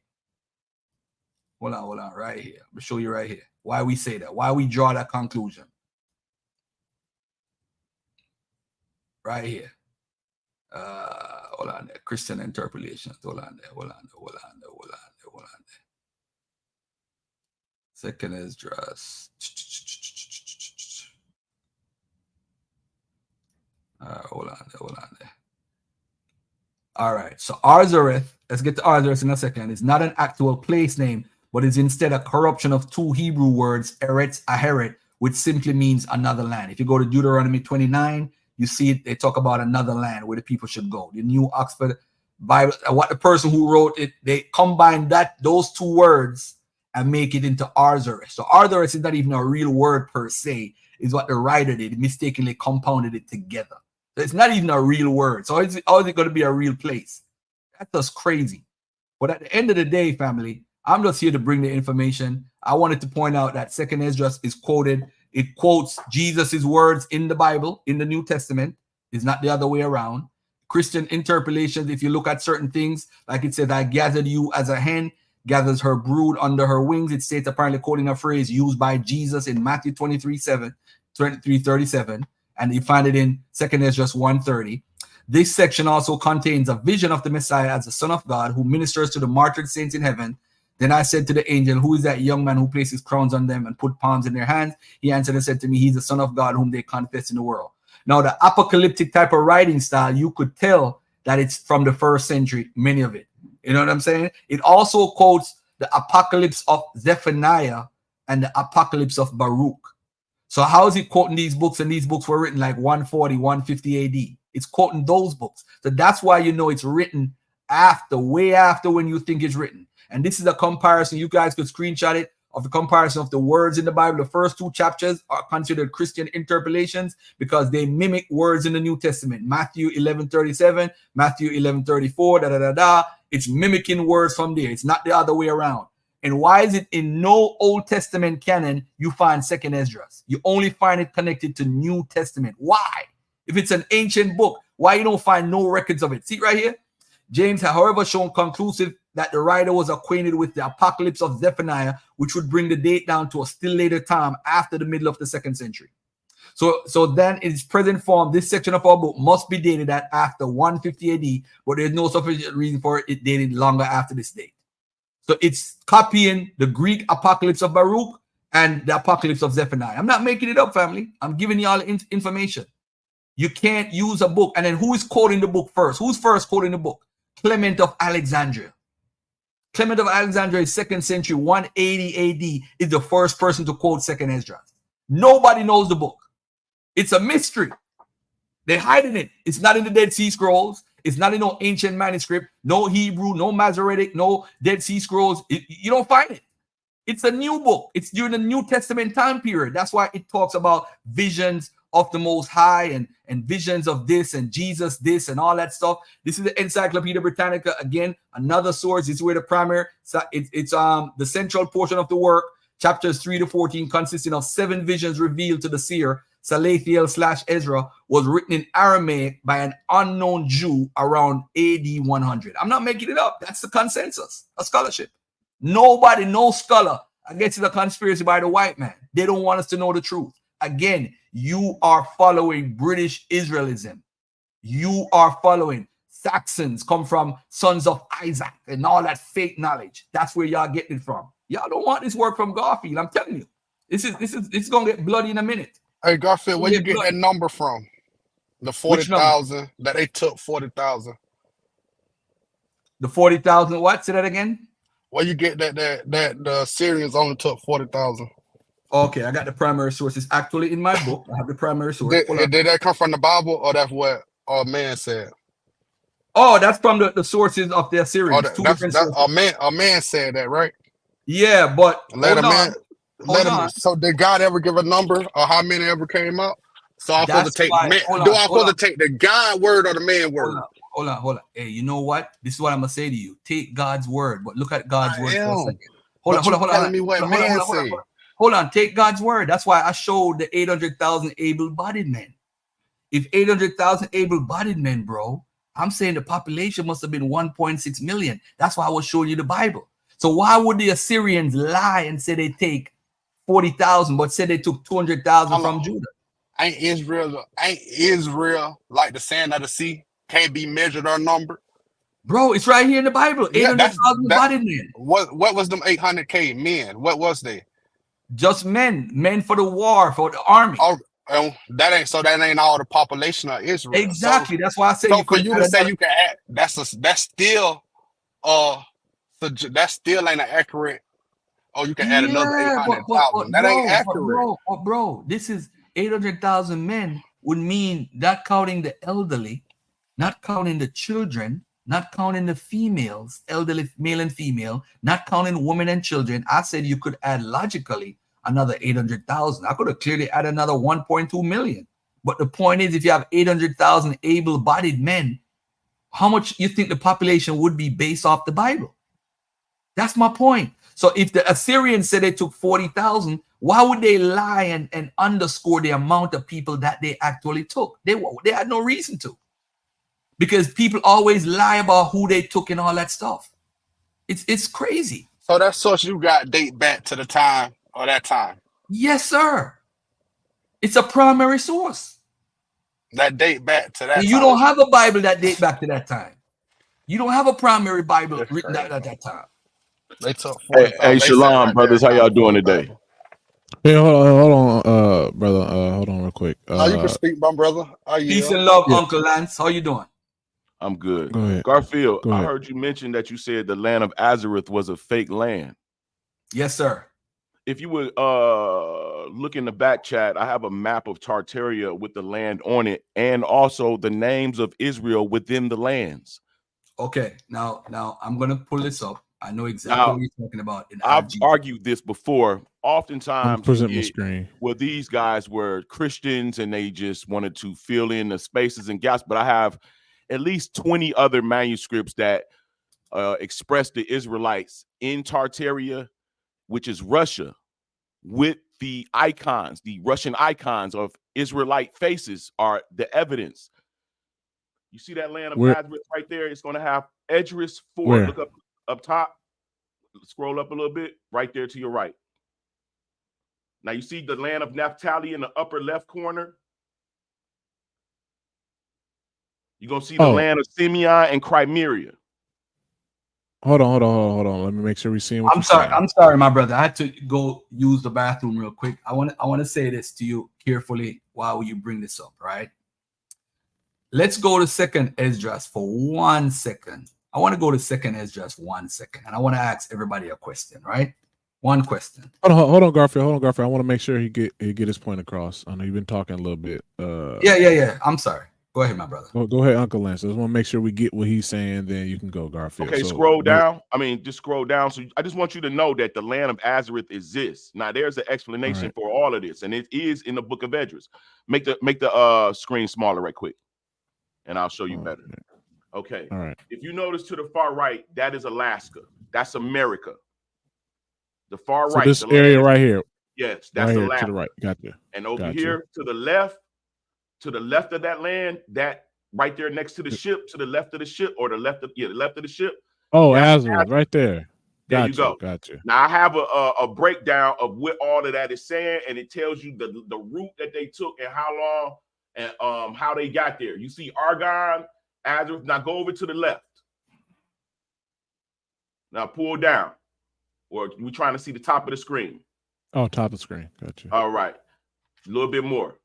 Hold on, right here. I'm going to show you right here why we say that, why we draw that conclusion. Right here. Hold on there. Christian interpolations. Hold on there. Second Esdras. Hold on there. All right. So Arzareth, let's get to Arzareth in a second. It's not an actual place name, but it's instead a corruption of two Hebrew words, Eretz, Aheret, which simply means another land. If you go to Deuteronomy 29, you see it, they talk about another land where the people should go. The New Oxford Bible, what the person who wrote it, they combine those two words and make it into Arzareth. So Arzareth is not even a real word per se, is what the writer did, mistakenly compounded it together. So it's not even a real word. So how is it going to be a real place? That's just crazy. But at the end of the day, family, I'm just here to bring the information. I wanted to point out that Second Esdras is quoted. It quotes Jesus's words in the Bible, in the New Testament. It's not the other way around. Christian interpolations, if you look at certain things, like it says, I gathered you as a hen gathers her brood under her wings. It states, apparently quoting a phrase used by Jesus in Matthew 23:37, and you find it in 2 Esdras 1:30. This section also contains a vision of the Messiah as the Son of God who ministers to the martyred saints in heaven. Then I said to the angel, who is that young man who places crowns on them and put palms in their hands? He answered and said to me, he's the Son of God whom they confess in the world. Now, the apocalyptic type of writing style, you could tell that it's from the 1st century, many of it. You know what I'm saying? It also quotes the apocalypse of Zephaniah and the apocalypse of Baruch. So how is it quoting these books? And these books were written like 140, 150 AD. It's quoting those books. So that's why you know it's written after, way after when you think it's written. And this is a comparison. You guys could screenshot it of the comparison of the words in the Bible. The first 2 chapters are considered Christian interpolations because they mimic words in the New Testament. Matthew 11:37, Matthew 11:34, It's mimicking words from there. It's not the other way around. And why is it in no Old Testament canon you find Second Esdras? You only find it connected to New Testament. Why? If it's an ancient book, why you don't find no records of it? See right here? James has, however, shown conclusive that the writer was acquainted with the apocalypse of Zephaniah, which would bring the date down to a still later time after the middle of the 2nd century. So then in its present form, this section of our book must be dated at after 150 AD, but there's no sufficient reason for it dated longer after this date. So it's copying the Greek apocalypse of Baruch and the apocalypse of Zephaniah. I'm not making it up, family. I'm giving you all information. You can't use a book. And then who is quoting the book first? Who's first quoting the book? Clement of Alexandria. Clement of Alexandria is 2nd century, 180 AD, is the first person to quote Second Esdras. Nobody knows the book. It's a mystery. They're hiding it. It's not in the Dead Sea Scrolls. It's not in no ancient manuscript, no Hebrew, no Masoretic, no Dead Sea Scrolls. You don't find it. It's a new book. It's during the New Testament time period. That's why it talks about visions of the Most High and visions of this and Jesus this and all that stuff. This is the Encyclopedia Britannica. Again, another source. This is where the primary, it's the central portion of the work, chapters 3 to 14, consisting of 7 visions revealed to the seer, Salathiel/Ezra, was written in Aramaic by an unknown Jew around AD 100. I'm not making it up. That's the consensus of scholarship. Nobody, no scholar, I guess it's a conspiracy by the white man. They don't want us to know the truth. Again, you are following British Israelism. You are following Saxons come from sons of Isaac and all that fake knowledge. That's where y'all getting it from. Y'all don't want this work from Garfield. I'm telling you. It's gonna get bloody in a minute. Hey, Garfield, where you get that number from? The 40,000 that they took 40,000. The 40,000 what? Say that again. Where you get that the Syrians only took 40,000? Okay, I got the primary source. It's actually in my book. I have the primary source. Did that come from the Bible, or that's what a man said? Oh, that's from the sources of the Assyrians. A man said that, right? Yeah, but So did God ever give a number or how many ever came out? So I'm supposed to take to take the God word or the man word? Hold on. Hey, you know what? This is what I'm gonna say to you. Take God's word, but look at God's word for a second. Hold on. Take God's word. That's why I showed the 800,000 able-bodied men. If 800,000 able-bodied men, bro, I'm saying the population must have been 1.6 million. That's why I was showing you the Bible. So why would the Assyrians lie and say they take 40,000, but say they took 200,000 from Judah? Ain't Israel like the sand of the sea? can't be measured or numbered? Bro, it's right here in the Bible. Yeah, 800,000 bodied men. What was them 800K men? What was they? Just men for the war, for the army. Oh, that ain't all the population of Israel. Exactly. That's why I say so you for could you add to say another. you can add, that still ain't an accurate. Oh, you can add another Yeah, 800,000. That ain't accurate. bro, this is 800,000 men would mean not counting the elderly, not counting the children, not counting the females, elderly male and female, not counting women and children. I said you could add logically another 800,000. I could have clearly added another 1.2 million. But the point is, if you have 800,000 able-bodied men, how much you think the population would be based off the Bible? That's my point. So if the Assyrians said they took 40,000, why would they lie and underscore the amount of people that they actually took? They had no reason to. Because people always lie about who they took and all that stuff. It's crazy. So that source you got date back to the time or that time. Yes, sir. It's a primary source. That date back to that And time. you don't have a Bible that date back to that time. You don't have a primary Bible written at that time. They took 40,000. Hey, they Shalom, right brothers. How y'all doing today? Hey, hold on, brother. Hold on real quick. No, you can speak, my brother. Peace and love, Uncle Lance. How you doing? I'm good. Go ahead. Garfield, Go ahead. I heard you mention that you said the land of Azareth was a fake land. Yes, sir. If you would look in the back chat, I have a map of Tartaria with the land on it and also the names of Israel within the lands. Okay, now I'm gonna pull this up. I know exactly what you're talking about. I've argued this before. Oftentimes, present my screen. Well, these guys were Christians and they just wanted to fill in the spaces and gaps. But I have at least 20 other manuscripts that express the Israelites in Tartaria, which is Russia, with the icons, the Russian icons of Israelite faces are the evidence. You see that land of Nazareth right there? It's going to have Edris 4. Where? Look up top. Scroll up a little bit. Right there to your right. Now you see the land of Naphtali in the upper left corner. You're going to see the land of Simeon and Crimea. Hold on. Let me make sure we see what I'm sorry, my brother. I had to go use the bathroom real quick. I want to say this to you carefully while you bring this up, right? Let's go to second Esdras for 1 second. I want to go to second Esdras 1 second, and I want to ask everybody a question, right? One question. Hold on, Garfield. I want to make sure he get his point across. I know you've been talking a little bit. Yeah. I'm sorry. Go ahead, my brother. Go ahead, Uncle Lance. I just want to make sure we get what he's saying. Then you can go, Garfield. Okay, scroll down. I mean, just scroll down. So I just want you to know that the land of Azareth exists. Now, there's an explanation for all of this, and it is in the book of Esdras. Make the screen smaller right quick, and I'll show you better. Okay. All right. If you notice to the far right, that is Alaska. That's America. The far right. This area right here. Yes, that's right here Alaska. to the right. Gotcha. And over here to the left of that land, that right there next to the ship, to the left of the ship, or the left of the ship. Oh, Azareth, right there. There you go. Gotcha. Now I have a breakdown of what all of that is saying, and it tells you the route that they took and how long and how they got there. You see Argon, Azareth. Now go over to the left. Now pull down, or we're trying to see the top of the screen. Oh, top of the screen. Gotcha. All right, a little bit more.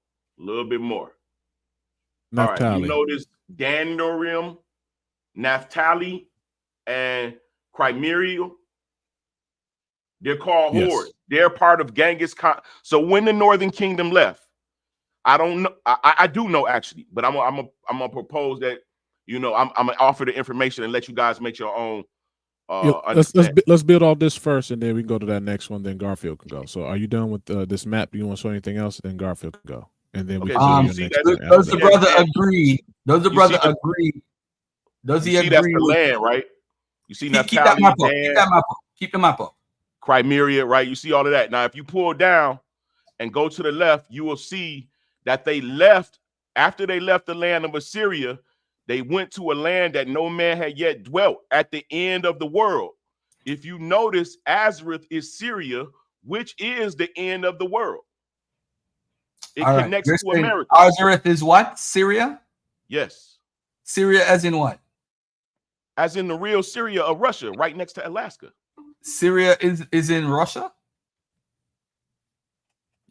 Naphtali. All right, you notice Dandorium, Naphtali, and Crimea. They're called hordes. They're part of Genghis Khan. So when the Northern Kingdom left, I don't know. I do know actually, but I'm gonna propose that I'm gonna offer the information and let you guys make your own. Let's build all this first, and then we can go to that next one. Then Garfield can go. So, are you done with this map? Do you want to show anything else? Then Garfield can go, and then we can show you the next one. Does the brother agree? Does the brother agree? Does he agree? That's the land, right? You see, keep that map up. Keep the map up. Crimea, right? You see all of that. Now, if you pull down and go to the left, you will see that they left after they left the land of Assyria. They went to a land that no man had yet dwelt at the end of the world. If you notice, Azareth is Syria, which is the end of the world. It connects to America. Azareth is what? Syria? Yes. Syria as in what? As in the real Syria of Russia, right next to Alaska. Syria is in Russia?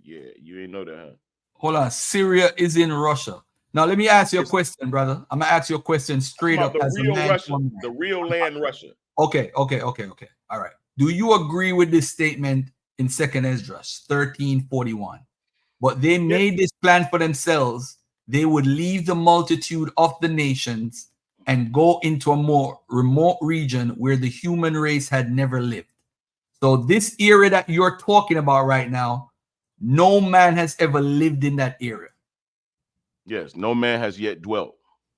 Yeah, you ain't know that, huh? Hold on. Syria is in Russia. Now, let me ask you a question, brother. I'm going to ask you a question straight up The as a real man. Russia, the real land Russia. Okay. All right. Do you agree with this statement in 2nd Esdras 13:41? But they made this plan for themselves. They would leave the multitude of the nations and go into a more remote region where the human race had never lived. So this area that you're talking about right now, no man has ever lived in that area. Yes, no man has yet dwelt.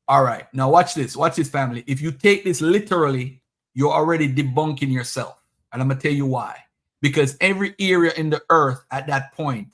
All right. Now watch this. Watch this, family. If you take this literally, you're already debunking yourself. And I'm going to tell you why. Because every area in the earth at that point,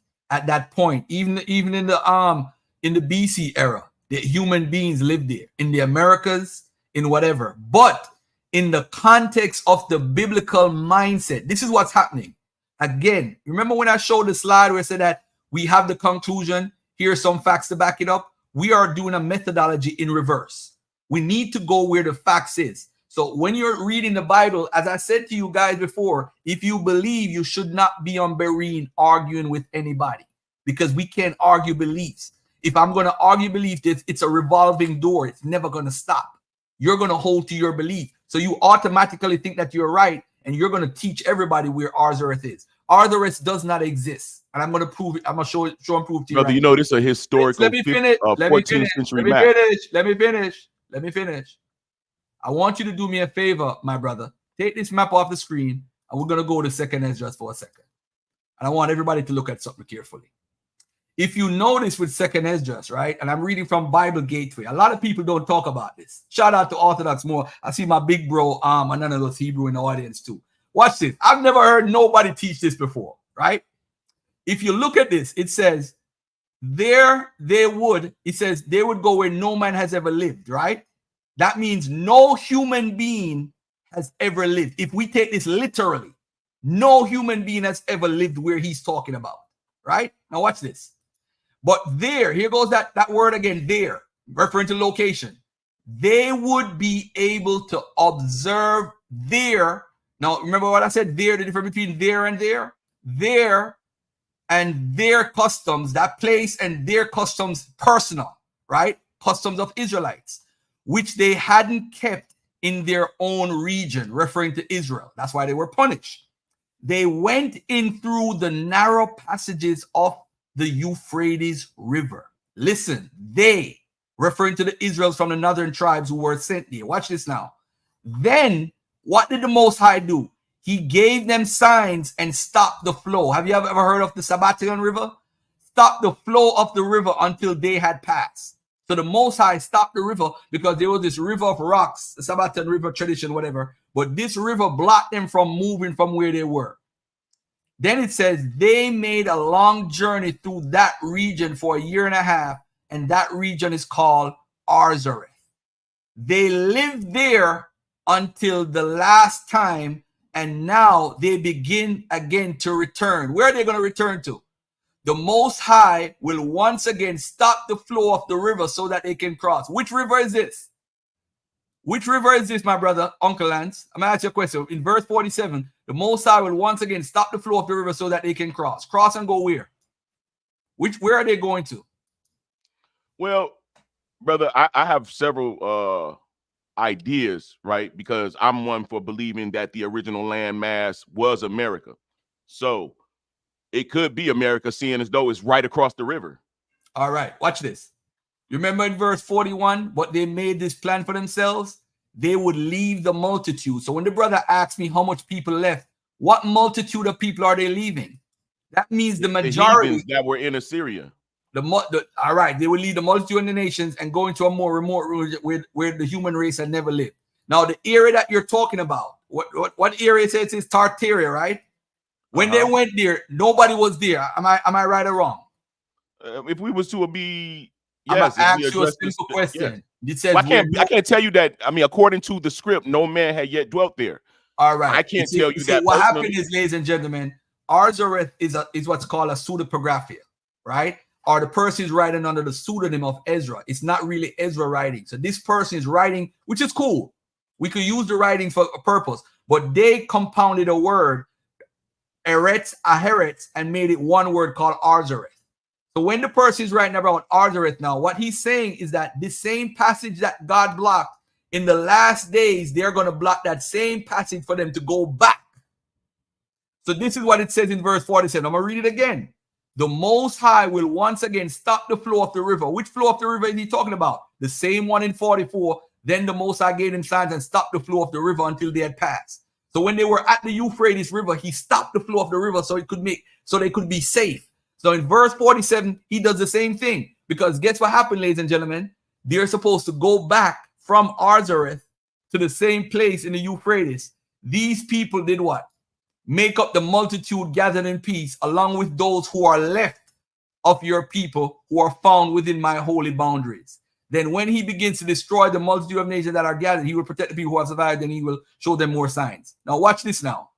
even in the BC era, the human beings lived there, in the Americas, in whatever. But in the context of the biblical mindset, this is what's happening. Again, remember when I showed the slide where I said that we have the conclusion, here's some facts to back it up? We are doing a methodology in reverse. We need to go where the facts is. So when you're reading the Bible, as I said to you guys before, if you believe, you should not be on Berean arguing with anybody, because we can't argue beliefs. If I'm going to argue belief, it's a revolving door. It's never going to stop. You're going to hold to your belief. So you automatically think that you're right, and you're going to teach everybody where Arzareth is. Arzareth does not exist. And I'm going to prove it. I'm going to show and prove to you. Brother, right you know this is a historical Let me finish. 14th century map. Let me finish. I want you to do me a favor, my brother. Take this map off the screen, and we're going to go to 2nd Esdras for a second. And I want everybody to look at something carefully. If you notice with 2nd Esdras, right, and I'm reading from Bible Gateway, a lot of people don't talk about this. Shout out to Orthodox more. I see my big bro, and none of those Hebrew in the audience too. Watch this. I've never heard nobody teach this before, right? If you look at this, it says, they would go where no man has ever lived, right? That means no human being has ever lived. If we take this literally, no human being has ever lived where he's talking about, right? Now watch this. But there, here goes that word again, there, referring to location. They would be able to observe there. Now, remember what I said there, the difference between there and there? There and their customs, that place and their customs personal, right? Customs of Israelites, which they hadn't kept in their own region, referring to Israel. That's why they were punished. They went in through the narrow passages of the Euphrates River. Listen, they, referring to the Israelites from the northern tribes who were sent there. Watch this now. Then, what did the Most High do? He gave them signs and stopped the flow. Have you ever heard of the Sabbatean River? Stopped the flow of the river until they had passed. So the Most High stopped the river because there was this river of rocks, the Sabbatean River tradition, whatever. But this river blocked them from moving from where they were. Then it says they made a long journey through that region for 1.5 years, and that region is called Arzareth. They lived there until the last time, and now they begin again to return. Where are they going to return to? The Most High will once again stop the flow of the river so that they can cross. Which river is this? Which river is this, my brother, Uncle Lance? I'm going to ask you a question. In verse 47, the Most High will once again stop the flow of the river so that they can cross. Cross and go where? Where are they going to? Well, brother, I have several ideas, right? Because I'm one for believing that the original landmass was America. So it could be America, seeing as though it's right across the river. All right, watch this. Remember in verse 41, what they made this plan for themselves? They would leave the multitude. So when the brother asked me how much people left, what multitude of people are they leaving? That means the majority that were in Assyria. All right, they will leave the multitude of the nations and go into a more remote region where the human race had never lived. Now, the area that you're talking about, what area says it's Tartaria, right? When they went there, nobody was there. Am I right or wrong? If we was to be, yes, I'm ask you a simple question. Yes. It says, well, I can't tell you that. I mean, according to the script, no man had yet dwelt there. All right, I can't tell you that. What happened is, ladies and gentlemen, Arzareth is what's called a pseudepigraphia, right? or the person is writing under the pseudonym of Ezra. It's not really Ezra writing. So this person is writing, which is cool. We could use the writing for a purpose, but they compounded a word, Eretz, Aheretz, and made it one word called Arzareth. So when the person is writing about Arzareth now, what he's saying is that the same passage that God blocked in the last days, they're going to block that same passage for them to go back. So this is what it says in verse 47. I'm going to read it again. The Most High will once again stop the flow of the river. Which flow of the river is he talking about? The same one in 44. Then the Most High gave them signs and stopped the flow of the river until they had passed. So when they were at the Euphrates River, he stopped the flow of the river so they could be safe. So in verse 47, he does the same thing. Because guess what happened, ladies and gentlemen? They're supposed to go back from Arzareth to the same place in the Euphrates. These people did what? Make up the multitude gathered in peace, along with those who are left of your people who are found within my holy boundaries. Then when he begins to destroy the multitude of nations that are gathered, he will protect the people who have survived, and he will show them more signs. Now watch this now.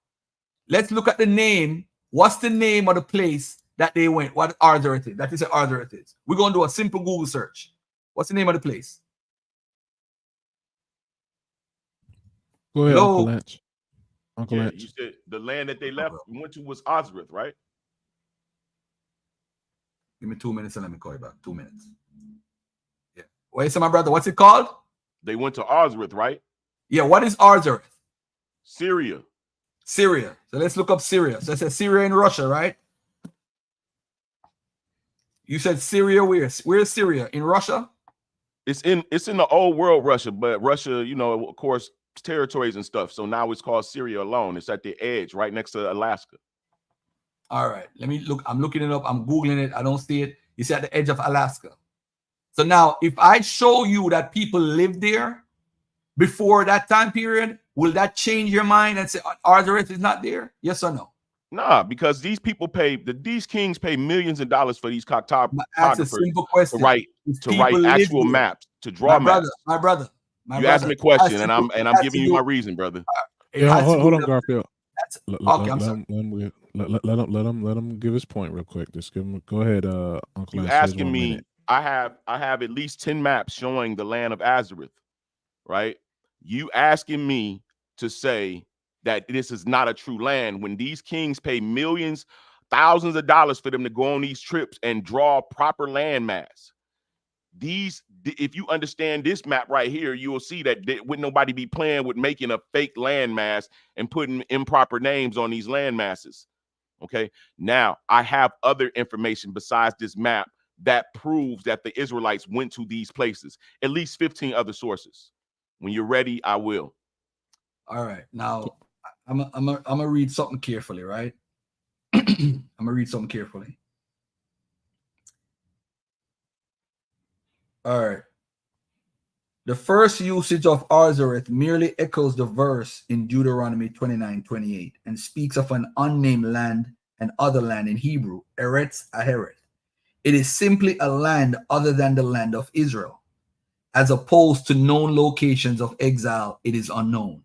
Let's look at the name. What's the name of the place that they went? What Arzareth is? That is what Arzareth is. We're going to do a simple Google search. What's the name of the place? Go ahead, Hello? Uncle Lance. Uncle Yeah, Lance. you said the land that they left went to was Ozareth, right? Give me 2 minutes and let me call you back. 2 minutes. Yeah. Wait, so my brother, what's it called? They went to Ozareth, right? Yeah, what is Arzareth? Syria. Syria. So let's look up Syria. So it says Syria in Russia, right? You said Syria where? Where's Syria? In Russia? It's in the old world Russia, but Russia, you know, of course, territories and stuff. So now it's called Syria alone. It's at the edge, right next to Alaska. All right. Let me look. I'm looking it up. I'm Googling it. I don't see it. It's at the edge of Alaska. So now, if I show you that people lived there before that time period, will that change your mind and say Arzareth is not there? Yes or no? Nah, because these people these kings pay millions of dollars for these That's a cartographers simple question. to write actual maps, to draw maps. My brother. You asked me a question, and I'm giving you my reason, brother. Yeah, hold on, Garfield. Okay, I'm sorry. Let him give his point real quick. Just give him. Go ahead, Uncle You Lance. asking me? I have at least 10 maps showing the land of Azareth, right? You asking me to say that this is not a true land when these kings pay millions, thousands of dollars for them to go on these trips and draw proper land mass. If you understand this map right here, you will see that would nobody be playing with making a fake land mass and putting improper names on these land masses. Okay. Now I have other information besides this map that proves that the Israelites went to these places, at least 15 other sources. When you're ready, I will. All right. Now I'm gonna read something carefully, right? I'm gonna read something carefully. All right. The first usage of Arzareth merely echoes the verse in Deuteronomy 29:28 and speaks of an unnamed land and other land in Hebrew, Eretz Ahereth. It is simply a land other than the land of Israel. As opposed to known locations of exile, it is unknown.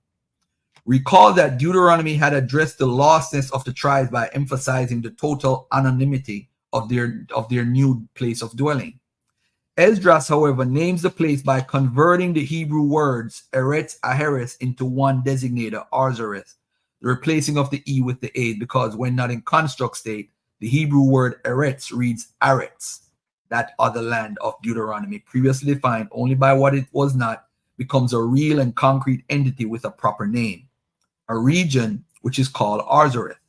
Recall that Deuteronomy had addressed the lostness of the tribes by emphasizing the total anonymity of their new place of dwelling. Esdras, however, names the place by converting the Hebrew words Eretz Aheres into one designator, Arzareth, the replacing of the E with the A, because when not in construct state, the Hebrew word Eretz reads Aretz, that other land of Deuteronomy, previously defined only by what it was not, becomes a real and concrete entity with a proper name, a region which is called Arzareth.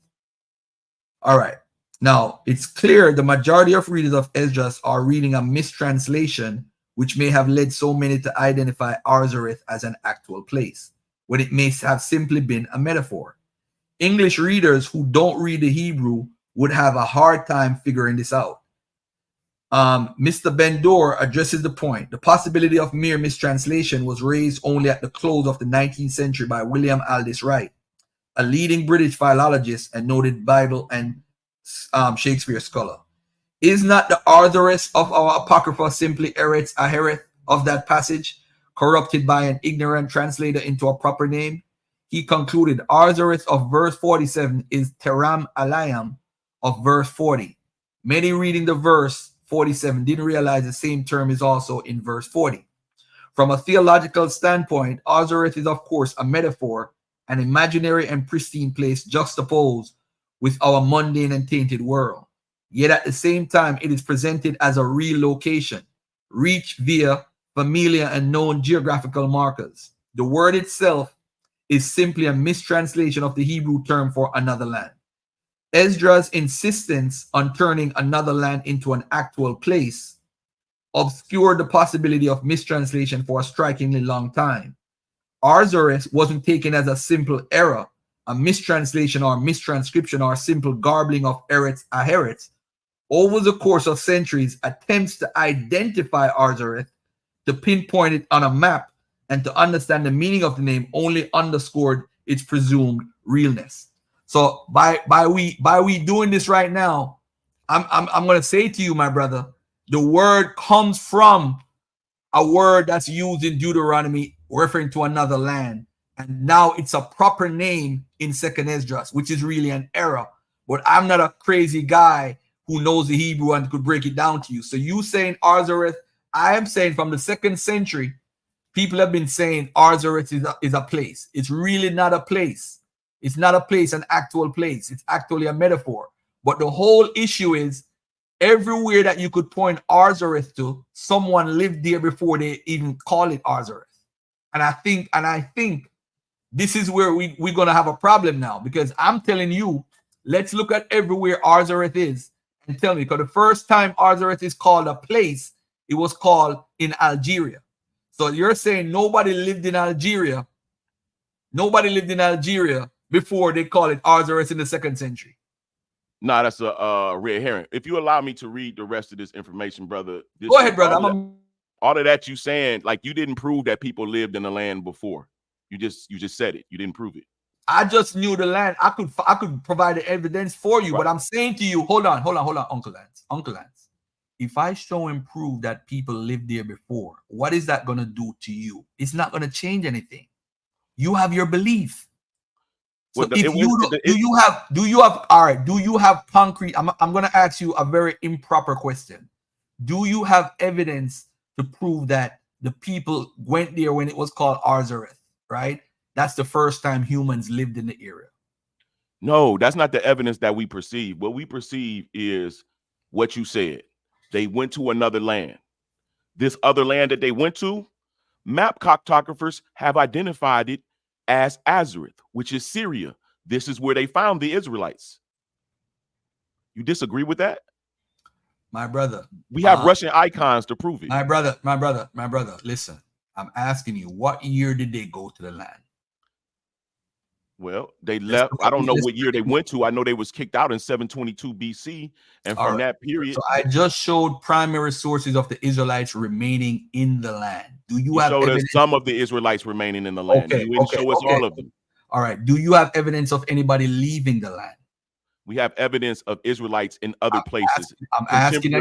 All right. Now, it's clear the majority of readers of Esdras are reading a mistranslation, which may have led so many to identify Arzareth as an actual place, when it may have simply been a metaphor. English readers who don't read the Hebrew would have a hard time figuring this out. Mr. Ben-Dor addresses the point. The possibility of mere mistranslation was raised only at the close of the 19th century by William Aldis Wright, a leading British philologist and noted Bible and Shakespeare scholar. Is not the Arzareth of our Apocrypha simply Eretz Ahereth of that passage, corrupted by an ignorant translator into a proper name? He concluded Arzareth of verse 47 is Teram Alayam of verse 40. Many reading the verse 47. Didn't realize the same term is also in verse 40. From a theological standpoint, Ozareth is, of course, a metaphor, an imaginary and pristine place juxtaposed with our mundane and tainted world. Yet at the same time, it is presented as a real location, reached via familiar and known geographical markers. The word itself is simply a mistranslation of the Hebrew term for another land. Esdras' insistence on turning another land into an actual place obscured the possibility of mistranslation for a strikingly long time. Ozareth wasn't taken as a simple error, a mistranslation or mistranscription or simple garbling of Eretz. Over the course of centuries, attempts to identify Ozareth, to pinpoint it on a map, and to understand the meaning of the name only underscored its presumed realness. So by we doing this right now, I'm going to say to you, my brother, the word comes from a word that's used in Deuteronomy referring to another land, and now it's a proper name in Second Esdras, which is really an error. But I'm not a crazy guy who knows the Hebrew and could break it down to you. So you saying Ozareth, I am saying from the 2nd century, people have been saying Ozareth is a place. It's really not a place. It's not a place, an actual place. It's actually a metaphor. But the whole issue is everywhere that you could point Ozareth to, someone lived there before they even call it Ozareth. And I think this is where we're going to have a problem now, because I'm telling you, let's look at everywhere Ozareth is and tell me, because the first time Ozareth is called a place, it was called in Algeria. So you're saying nobody lived in Algeria. Nobody lived in Algeria before they call it Ozareth in the 2nd century. Nah, that's a red herring. If you allow me to read the rest of this information, brother. Go ahead, brother. All of that you saying, like, you didn't prove that people lived in the land before. You just said it. You didn't prove it. I just knew the land. I could provide the evidence for you, but I'm saying to you, hold on, Uncle Lance. If I show and prove that people lived there before, what is that going to do to you? It's not going to change anything. You have your belief. So do you have concrete? I'm going to ask you a very improper question. Do you have evidence to prove that the people went there when it was called Ozareth, right? That's the first time humans lived in the area. No, that's not the evidence that we perceive. What we perceive is what you said. They went to another land. This other land that they went to, map cartographers have identified it as Azareth, which is Syria. This is where they found the Israelites. You disagree with that? My brother. We have Russian icons to prove it. My brother, listen. I'm asking you, what year did they go to the land? Well, they left. I don't know what year they went to. I know they was kicked out in 722 BC. And from that period. So I just showed primary sources of the Israelites remaining in the land. Do you have evidence? Some of the Israelites remaining in the land. You didn't show us all of them. All right. Do you have evidence of anybody leaving the land? We have evidence of Israelites in other places. I'm asking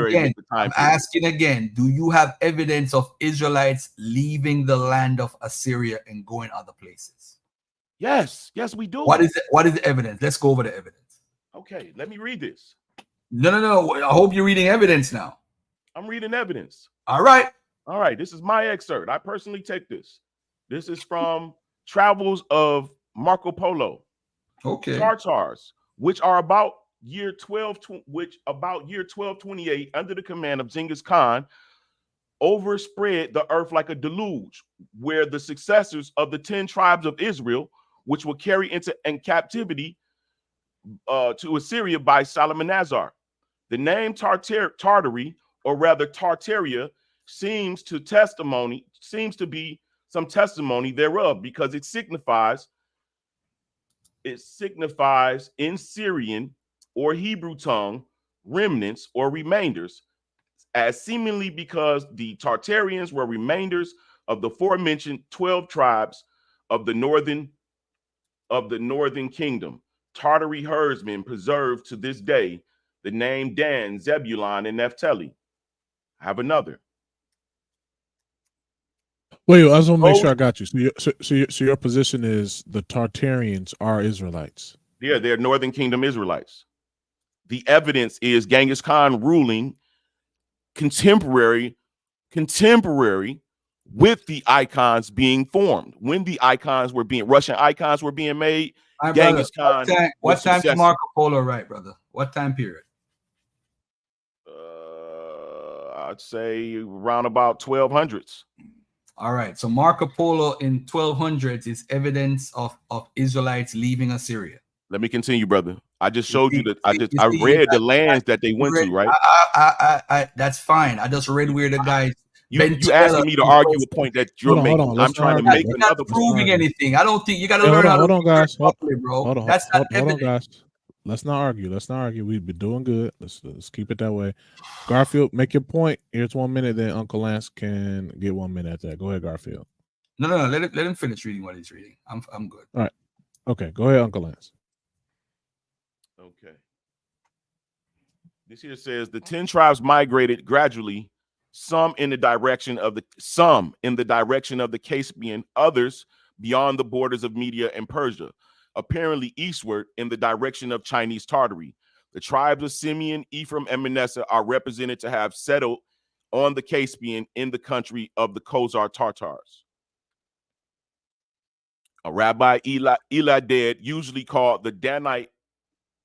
again. Do you have evidence of Israelites leaving the land of Assyria and going other places? Yes, we do. What is the evidence? Let's go over the evidence. Okay, let me read this. No. I hope you're reading evidence now. I'm reading evidence. All right. This is my excerpt. I personally take this. This is from Travels of Marco Polo. Okay. Tartars, which about year 1228 under the command of Genghis Khan, overspread the earth like a deluge, where the successors of the 10 tribes of Israel, which were carried into captivity to Assyria by Salmanazar. The name Tartary, or rather Tartaria, seems to be some testimony thereof, because it signifies in Syrian or Hebrew tongue remnants or remainders, as seemingly because the Tartarians were remainders of the aforementioned 12 tribes of the northern kingdom. Tartary herdsmen preserve to this day the name Dan, Zebulun, and Naphtali. I have another. Wait, I just want to make sure I got you. So your position is the Tartarians are Israelites? Yeah, they're Northern Kingdom Israelites. The evidence is Genghis Khan ruling contemporary with the icons being formed. When the icons were being Russian icons were being made, My Genghis brother, Khan what was time did successful. Marco Polo write, brother? What time period? I'd say around about 1200s. All right. So Marco Polo in 1200s is evidence of Israelites leaving Assyria. Let me continue, brother. I just showed you that. You I see, read the lands that they went to, right? That's fine. I just read where the guys. You asking me to argue a point that you're Hold on, making. let's I'm trying to not make argue, You're not another point. proving anything. I don't think you got to Hey, learn how to hold on, guys. properly, bro. Hold on, That's not hold on, evidence. guys. Let's not argue. Let's not argue. We've been doing good. Let's keep it that way. Garfield, make your point. Here's 1 minute. Then Uncle Lance can get 1 minute at that. Go ahead, Garfield. No. Let him finish reading what he's reading. I'm good. All right. Okay. Go ahead, Uncle Lance. Okay. This here says the 10 tribes migrated gradually, some in the direction of the Caspian, others beyond the borders of Media and Persia, apparently eastward in the direction of Chinese Tartary. The tribes of Simeon, Ephraim, and Manasseh are represented to have settled on the Caspian in the country of the Khazar Tartars. A Rabbi Eladad, usually called the Danite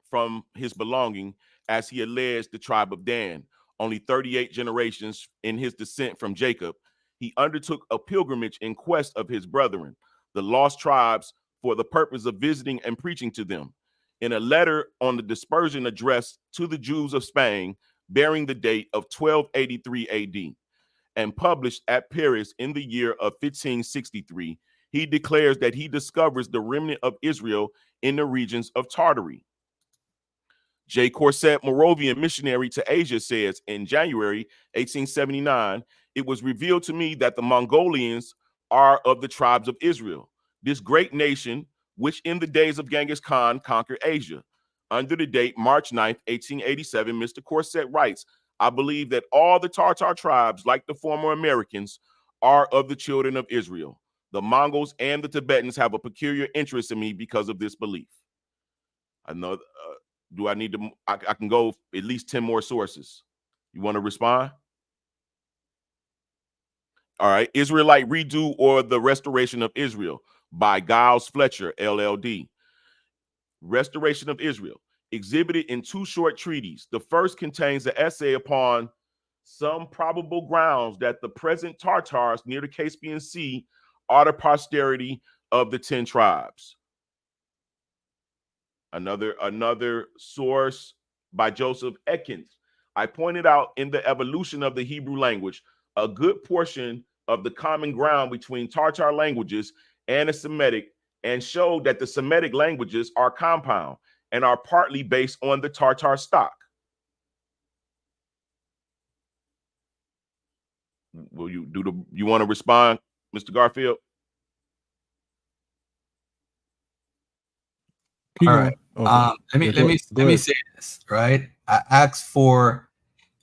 from his belonging, as he alleged the tribe of Dan, only 38 generations in his descent from Jacob, he undertook a pilgrimage in quest of his brethren, the lost tribes, for the purpose of visiting and preaching to them. In a letter on the dispersion addressed to the Jews of Spain, bearing the date of 1283 AD, and published at Paris in the year of 1563, he declares that he discovers the remnant of Israel in the regions of Tartary. J. Corset, Moravian missionary to Asia, says in January 1879, it was revealed to me that the Mongolians are of the tribes of Israel, this great nation which in the days of Genghis Khan conquered Asia. Under the date March 9th, 1887, Mr. Corset writes, I believe that all the Tartar tribes, like the former Americans, are of the children of Israel. The Mongols and the Tibetans have a peculiar interest in me because of this belief. I know. Do I need to? I can go at least 10 more sources. You want to respond? All right. Israelite Redo or the Restoration of Israel by Giles Fletcher, LLD. Restoration of Israel, exhibited in 2 short treatises. The first contains an essay upon some probable grounds that the present Tartars near the Caspian Sea are the posterity of the 10 tribes. Another source by Joseph Ekins. I pointed out in the evolution of the Hebrew language a good portion of the common ground between Tartar languages and the Semitic, and showed that the Semitic languages are compound and are partly based on the Tartar stock. Will you you want to respond, Mr. Garfield? Keep All going. right. Okay. Let me say this, right? I asked for,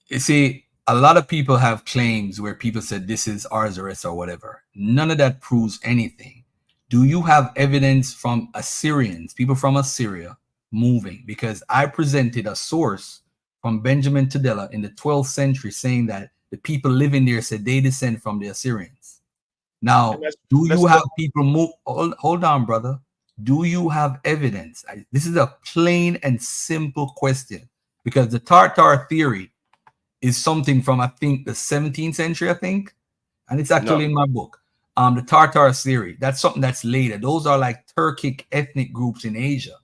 you see, a lot of people have claims where people said this is Arzaris or whatever. None of that proves anything. Do you have evidence from Assyrians, people from Assyria moving? Because I presented a source from Benjamin Tudela in the 12th century saying that the people living there said they descend from the Assyrians. Now, do you have people move? Hold on, brother. Do you have evidence? This is a plain and simple question, because the Tartar theory is something from, I think, the 17th century, I think, and it's actually in my book. The Tartar theory, that's something that's later. Those are like Turkic ethnic groups in Asia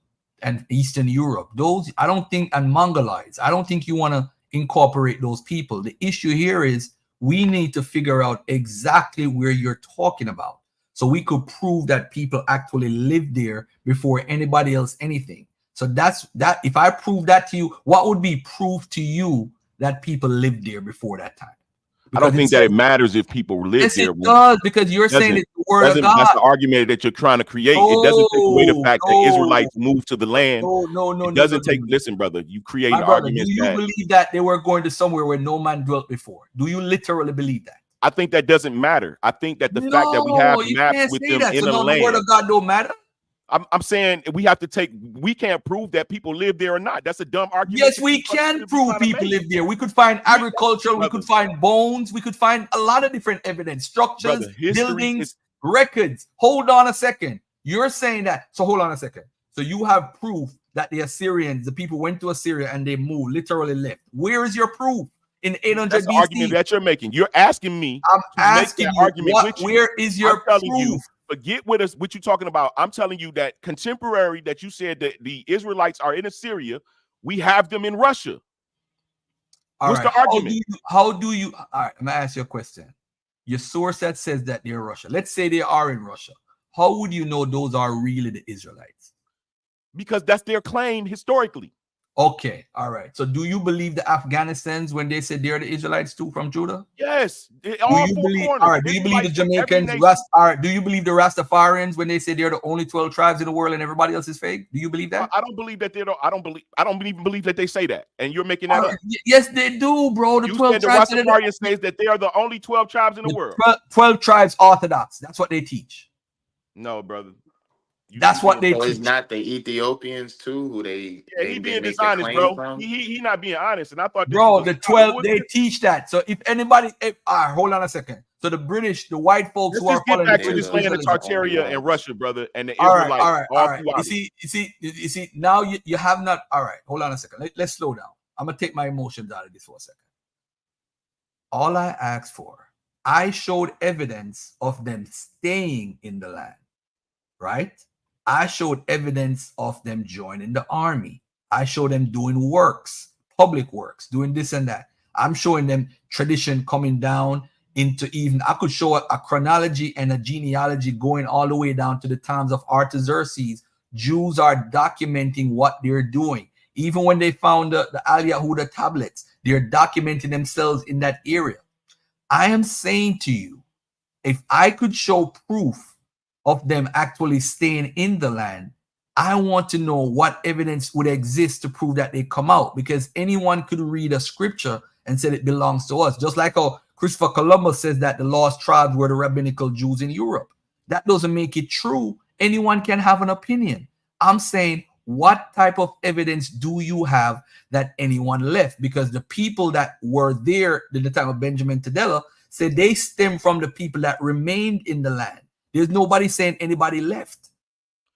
and Eastern Europe. Those, I don't think, and Mongolites. I don't think you want to incorporate those people. The issue here is we need to figure out exactly where you're talking about, so we could prove that people actually lived there before anybody else anything. So that's that. If I prove that to you, what would be proof to you that people lived there before that time? I don't think that it matters if people live yes, there. It does, because you're saying it's the word of God. That's the argument that you're trying to create. It doesn't take away the fact that Israelites moved to the land. No. It doesn't take. Listen, brother, you create My brother, arguments. do you believe that they were going to somewhere where no man dwelt before? Do you literally believe that? I think that doesn't matter. I think that the fact that we have maps with them in so the no, land. the word of God don't matter. I'm saying we have to take. We can't prove that people live there or not. That's a dumb argument. Yes, we can prove people live there. We could find agriculture. We could find bones. We could find a lot of different evidence, structures, buildings, records. Hold on a second. You're saying that. So hold on a second. So you have proof that the Assyrians, the people went to Assyria and they moved, literally left. Where is your proof? In 800 That's the BC. argument that you're making. You're asking me. I'm to asking make that you, argument what? with you. Where is your I'm telling proof? you. Forget what you're talking about. I'm telling you that contemporary that you said that the Israelites are in Assyria, we have them in Russia. What's the argument? How do you? All right, I'm gonna ask you a question. Your source that says that they're Russia. Let's say they are in Russia. How would you know those are really the Israelites? Because that's their claim historically. Okay, all right. So do you believe the Afghanistans when they said they're the Israelites too from Judah? Yes. Do you believe? All right. Do you believe the Jamaicans? All right. Do you believe the Rastafarians when they say they're the only 12 tribes in the world and everybody else is fake? Do you believe that? I don't believe that they're. I don't even believe that they say that, and you're making that up. Yes, they do, bro. The you 12 said the tribes. Rastafarian says that they are the only 12 tribes in the world. 12 tribes Orthodox. That's what they teach. No, brother. That's what they so teach. It's not the Ethiopians too, who they he being make dishonest, the bro. from? He not being honest, and I thought this Bro, was the 12 they teach that. So if anybody, hold on a second. So the British, the white folks Let's who are just get following back the to this British land of Israelism. Tartaria and Russia, brother, and the All right, Israelites. all right, all right. Throughout You see. Now you have not. All right, hold on a second. Let's slow down. I'm gonna take my emotions out of this for a second. All I asked for, I showed evidence of them staying in the land, right? I showed evidence of them joining the army. I showed them doing works, public works, doing this and that. I'm showing them tradition coming down into even, I could show a chronology and a genealogy going all the way down to the times of Artaxerxes. Jews are documenting what they're doing. Even when they found the Al Yahuda tablets, they're documenting themselves in that area. I am saying to you, if I could show proof of them actually staying in the land, I want to know what evidence would exist to prove that they come out, because anyone could read a scripture and say it belongs to us. Just like how Christopher Columbus says that the lost tribes were the rabbinical Jews in Europe. That doesn't make it true. Anyone can have an opinion. I'm saying, what type of evidence do you have that anyone left? Because the people that were there at the time of Benjamin Tadella said they stem from the people that remained in the land. There's nobody saying anybody left.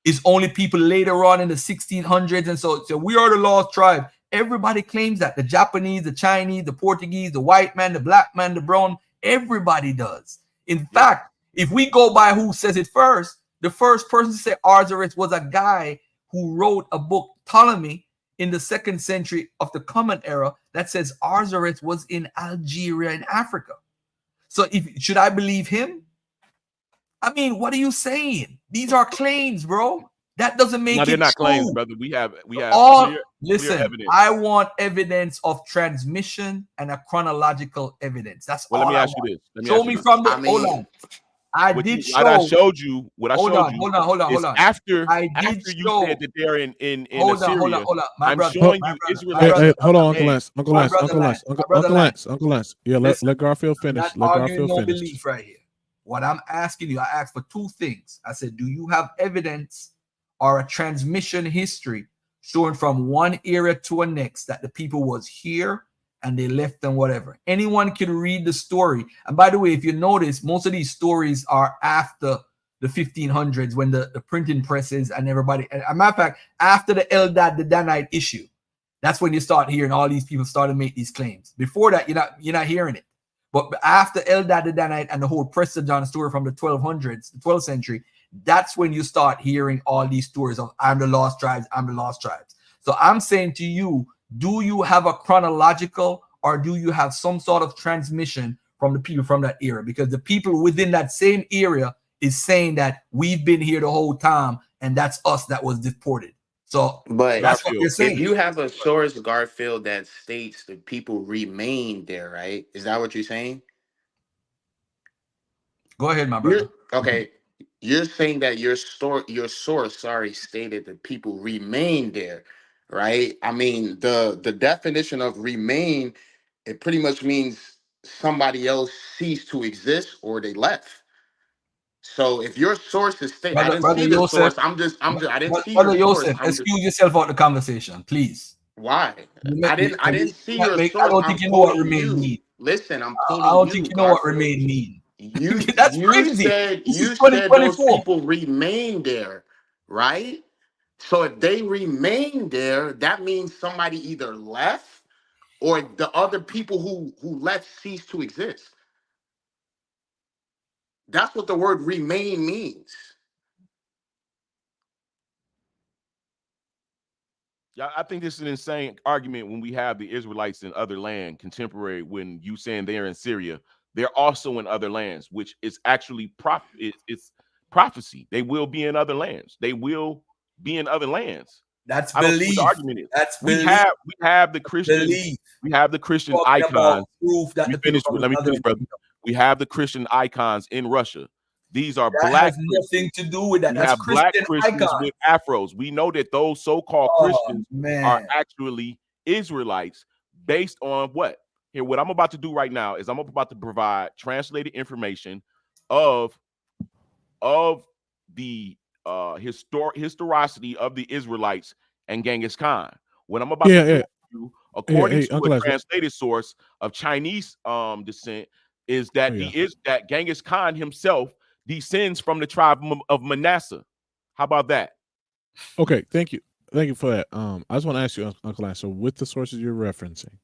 It's only people later on in the 1600s. And so we are the lost tribe. Everybody claims that. The Japanese, the Chinese, the Portuguese, the white man, the black man, the brown, everybody does. In fact, if we go by who says it first, the first person to say Artaxerxes was a guy who wrote a book, Ptolemy, in the 2nd century of the Common Era, that says Artaxerxes was in Algeria in Africa. So should I believe him? I mean, what are you saying? These are claims, bro. That doesn't make it they're not true. claims, brother. We have all. clear Listen, evidence. I want evidence of transmission and a chronological evidence. That's Well, all. let me I ask want. you this. Show me from the. Hold on. I showed you. What I hold showed on, you. Hold on. After I did you show. said that they're in Hold Assyria. on. My brother. Showing My you brother. Israelites. Hey, hold on, Uncle Hey, Lance. Uncle Lance. Uncle Lance. Yeah, let Garfield finish. Not Let arguing Garfield no finish. belief right here. What I'm asking you, I asked for two things. I said, do you have evidence or a transmission history showing from one era to a next that the people was here and they left and whatever? Anyone can read the story. And by the way, if you notice, most of these stories are after the 1500s when the printing presses and everybody. As a matter of fact, after the Eldad the Danite issue, that's when you start hearing all these people start to make these claims. Before that, you're not hearing it. But after Eldad the Danite and the whole Prester John story from the 1200s, the 12th century, that's when you start hearing all these stories of I'm the lost tribes, I'm the lost tribes. So I'm saying to you, do you have a chronological or do you have some sort of transmission from the people from that era? Because the people within that same area is saying that we've been here the whole time and that's us that was deported. So But that's what you're saying. if you have a source, Garfield, that states that people remain there, right? Is that what you're saying? Go ahead, my brother. Okay. You're saying that your source, stated that people remain there, right? I mean, the definition of remain, it pretty much means somebody else ceased to exist or they left. So if your source is state, I didn't Brother see the Joseph, source. I didn't see your Brother source. Joseph, excuse yourself out the conversation, please. Why? You I make me, didn't I didn't see your I source. don't I'm think you know what quoting remain you. mean. Listen, I'm I quoting don't think you, you know what Garfield. remain mean. You That's you crazy. said This is you said those 2024. people remain there, right? So if they remain there, that means somebody either left or the other people who left cease to exist. That's what the word remain means. Yeah, I think this is an insane argument when we have the Israelites in other land, contemporary, when you saying they're in Syria. They're also in other lands, which is actually it's prophecy. They will be in other lands. They will be in other lands. That's I don't see what the belief. argument is. That's We belief. have the Christian, Belief. we have the Christian Talking about icons. proof that the people from Let me another finish, brother. kingdom. We have the Christian icons in Russia. These are That black has Christians. nothing to do with that. We That's have black Christian Christians icon. with afros. We know that those so-called Oh Christians are man. actually Israelites based on what? Here, what I'm about to do right now is I'm about to provide translated information of the historicity of the Israelites and Genghis Khan. What I'm about to Yeah, do yeah, you, yeah. according Hey, to a Uncle Lance. translated source of Chinese descent, is Oh, that yeah. that Genghis Khan himself descends from the tribe of Manasseh. How about that? Okay, thank you for that. I just want to ask you, Uncle Lance. So, with the sources you're referencing,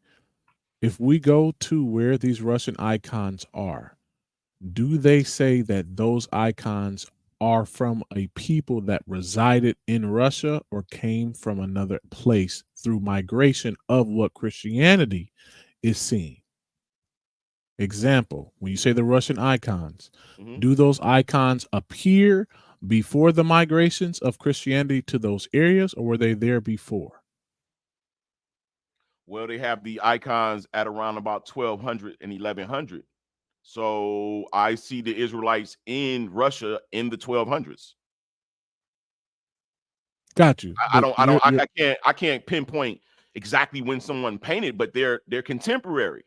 if we go to where these Russian icons are, do they say that those icons are from a people that resided in Russia or came from another place through migration of what Christianity is seeing? Example, when you say the Russian icons, do those icons appear before the migrations of Christianity to those areas, or were they there before? Well, they have the icons at around about 1200 and 1100. So I see the Israelites in Russia in the 1200s. Got you. But I can't pinpoint exactly when someone painted, but they're contemporary.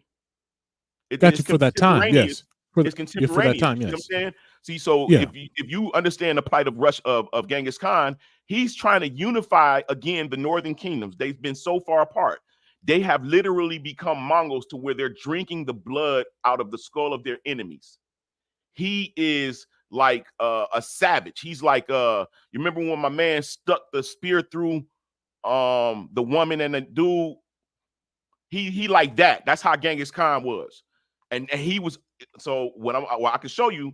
Got you for that time, yes. It's contemporaneous. For that time, You know what I'm yes. saying? See, so Yeah. if you understand the plight of Russia of Genghis Khan, he's trying to unify again the northern kingdoms. They've been so far apart. They have literally become Mongols to where they're drinking the blood out of the skull of their enemies. He is like a savage. He's like you remember when my man stuck the spear through the woman and the dude? He like that. That's how Genghis Khan was. And he was so when I can show you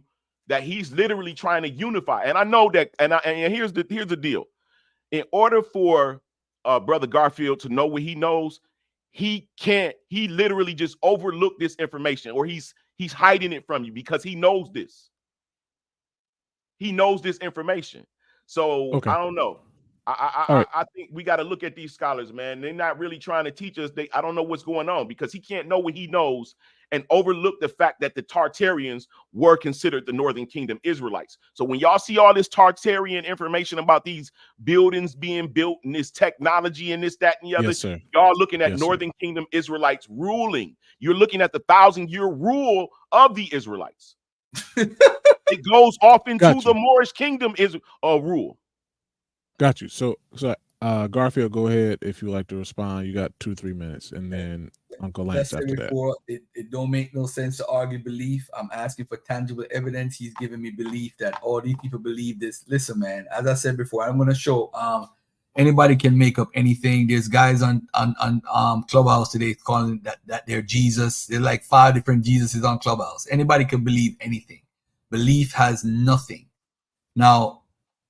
that he's literally trying to unify. And I know that, and here's the deal. In order for Brother Garfield to know what he knows, he literally just overlooked this information, or he's hiding it from you because he knows this. He knows this information. So Okay. I don't know. I think we got to look at these scholars, man. They're not really trying to teach us. I don't know what's going on because he can't know what he knows and overlook the fact that the Tartarians were considered the Northern Kingdom Israelites. So when y'all see all this Tartarian information about these buildings being built and this technology and this, that, and the other, Yes, sir. y'all looking at Yes, Northern Kingdom Israelites ruling. You're looking at the 1,000-year rule of the Israelites. It goes off into the Moorish kingdom is rule. Got you. So Garfield, go ahead if you like to respond. You got 2-3 minutes, and then Uncle Lance after that. Before, it don't make no sense to argue belief. I'm asking for tangible evidence. He's giving me belief that all these people believe this. Listen, man, as I said before, I'm gonna show anybody can make up anything. There's guys on Clubhouse today calling that they're Jesus. They're like 5 different Jesuses on Clubhouse. Anybody can believe anything. Belief has nothing. Now,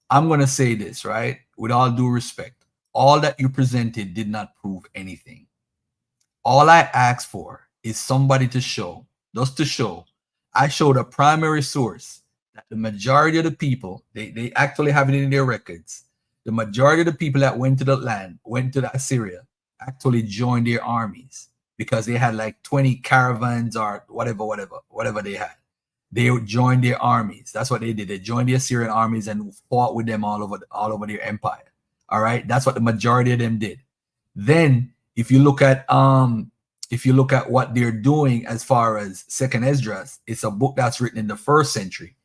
I'm going to say this, right? With all due respect, all that you presented did not prove anything. All I asked for is somebody to show, just to show. I showed a primary source that the majority of the people, they actually have it in their records. The majority of the people that went to the land, went to Assyria, actually joined their armies because they had like 20 caravans or whatever they had. They joined their armies. That's what they did. They joined the Assyrian armies and fought with them all over their empire. All right, that's what the majority of them did. Then, if you look at what they're doing as far as Second Esdras, it's a book that's written in the 1st century.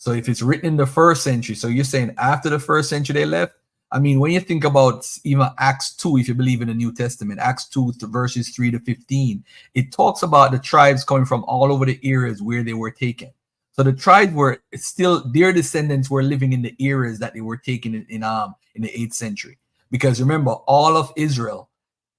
So if it's written in the first century, so you're saying after the first century they left? I mean, when you think about even Acts 2, if you believe in the New Testament, Acts 2 verses 3 to 15, it talks about the tribes coming from all over the areas where they were taken. So the tribes were still, their descendants were living in the areas that they were taken in the 8th century. Because remember, all of Israel,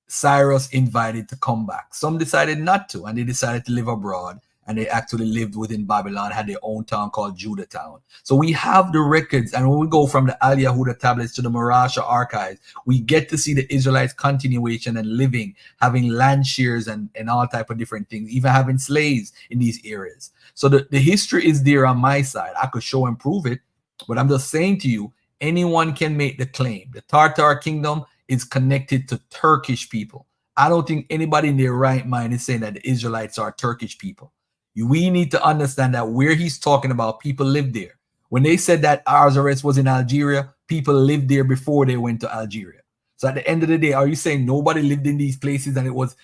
Cyrus invited to come back. Some decided not to, and they decided to live abroad. And they actually lived within Babylon, had their own town called Judah Town. So we have the records, and when we go from the Al Yahuda tablets to the Marasha archives, we get to see the Israelites' continuation and living, having land shares and all type of different things, even having slaves in these areas. So the history is there on my side. I could show and prove it, but I'm just saying to you, anyone can make the claim. The Tartar kingdom is connected to Turkish people. I don't think anybody in their right mind is saying that the Israelites are Turkish people. We need to understand that where he's talking about, people lived there. When they said that Azares was in Algeria, people lived there before they went to Algeria. So at the end of the day, are you saying nobody lived in these places and it was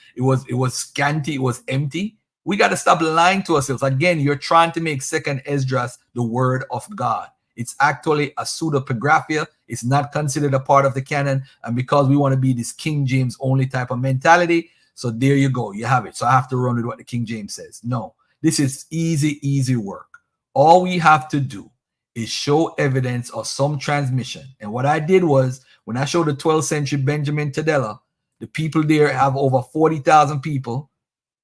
scanty, it was empty? We got to stop lying to ourselves. Again, you're trying to make Second Esdras the word of God. It's actually a pseudepigraphia. It's not considered a part of the canon. And because we want to be this King James only type of mentality, so there you go. You have it. So I have to run with what the King James says. No. This is easy work. All we have to do is show evidence of some transmission. And what I did was, when I showed the 12th century Benjamin Tadella, the people there have over 40,000 people,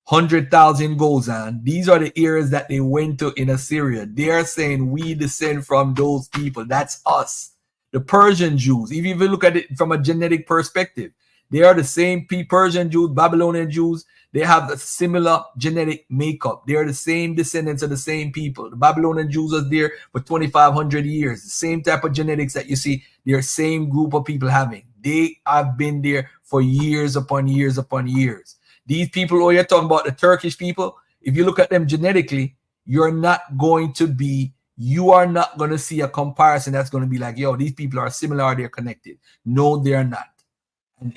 100,000 Gozan. These are the areas that they went to in Assyria. They are saying we descend from those people. That's us. The Persian Jews, if you even look at it from a genetic perspective, they are the same Persian Jews, Babylonian Jews. They have a similar genetic makeup. They are the same descendants of the same people. The Babylonian Jews are there for 2,500 years. The same type of genetics that you see their same group of people having. They have been there for years upon years upon years. These people, oh, you're talking about the Turkish people. If you look at them genetically, you are not going to see a comparison that's going to be like, yo, these people are similar, or they're connected. No, they're not.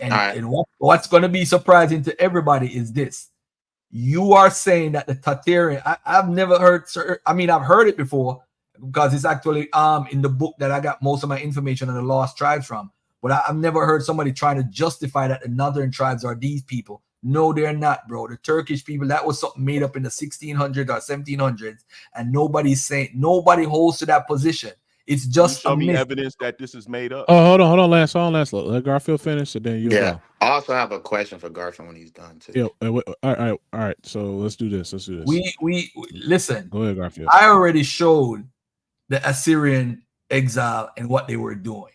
And what's going to be surprising to everybody is this. You are saying that the Tatarian, I've never heard, I've heard it before because it's actually in the book that I got most of my information on the lost tribes from. But I've never heard somebody trying to justify that the northern tribes are these people. No, they're not, bro. The Turkish people, that was something made up in the 1600s or 1700s. And nobody holds to that position. It's just show me evidence that this is made up. Oh, hold on, Lance. Let Garfield finish, and then you'll go. I also have a question for Garfield when he's done too. Yeah. All right. So let's do this. We listen. Go ahead, Garfield. I already showed the Assyrian exile and what they were doing.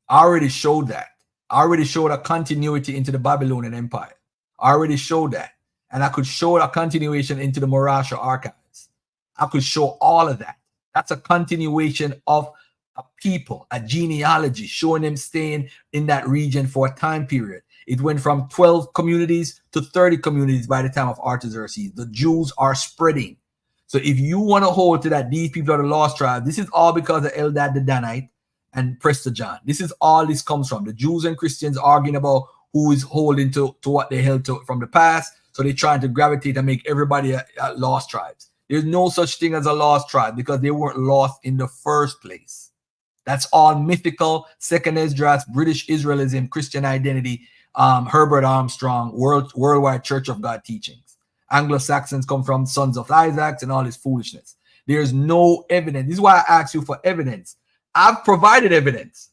I already showed that. I already showed a continuity into the Babylonian Empire. I already showed that. And I could show a continuation into the Marasha archives. I could show all of that. That's a continuation of a people, a genealogy, showing them staying in that region for a time period. It went from 12 communities to 30 communities by the time of Artaxerxes. The Jews are spreading. So if you want to hold to that, these people are the lost tribe. This is all because of Eldad the Danite and Prester John. This is all this comes from. The Jews and Christians arguing about who is holding to what they held to from the past. So they're trying to gravitate and make everybody a lost tribes. There's no such thing as a lost tribe because they weren't lost in the first place. That's all mythical, Second Esdras, British Israelism, Christian identity, Herbert Armstrong, worldwide Church of God teachings. Anglo-Saxons come from sons of Isaac and all this foolishness. There's no evidence. This is why I asked you for evidence. I've provided evidence.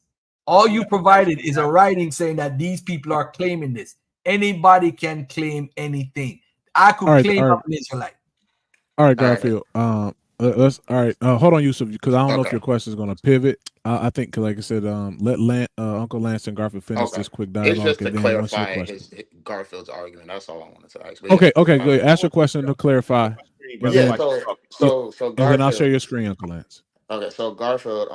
All you provided is a writing saying that these people are claiming this. Anybody can claim anything. I could claim I'm an Israelite. All right, Garfield. Let's. All right. Hold on, Yusuf, because I don't know if your question is going to pivot. I think, like I said, let Uncle Lance and Garfield finish this quick dialogue. It's just to and then clarify Garfield's argument. That's all I wanted to ask. But okay, good. Ask your question to clarify. Yeah. So and then I'll share Garfield. your screen, Uncle Lance. Okay. So Garfield,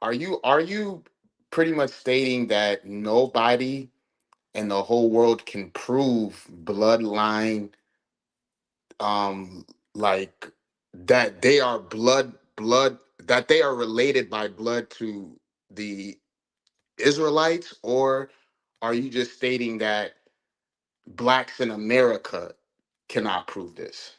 are you pretty much stating that nobody in the whole world can prove bloodline, like that they are blood that they are related by blood to the Israelites, or are you just stating that blacks in America cannot prove this?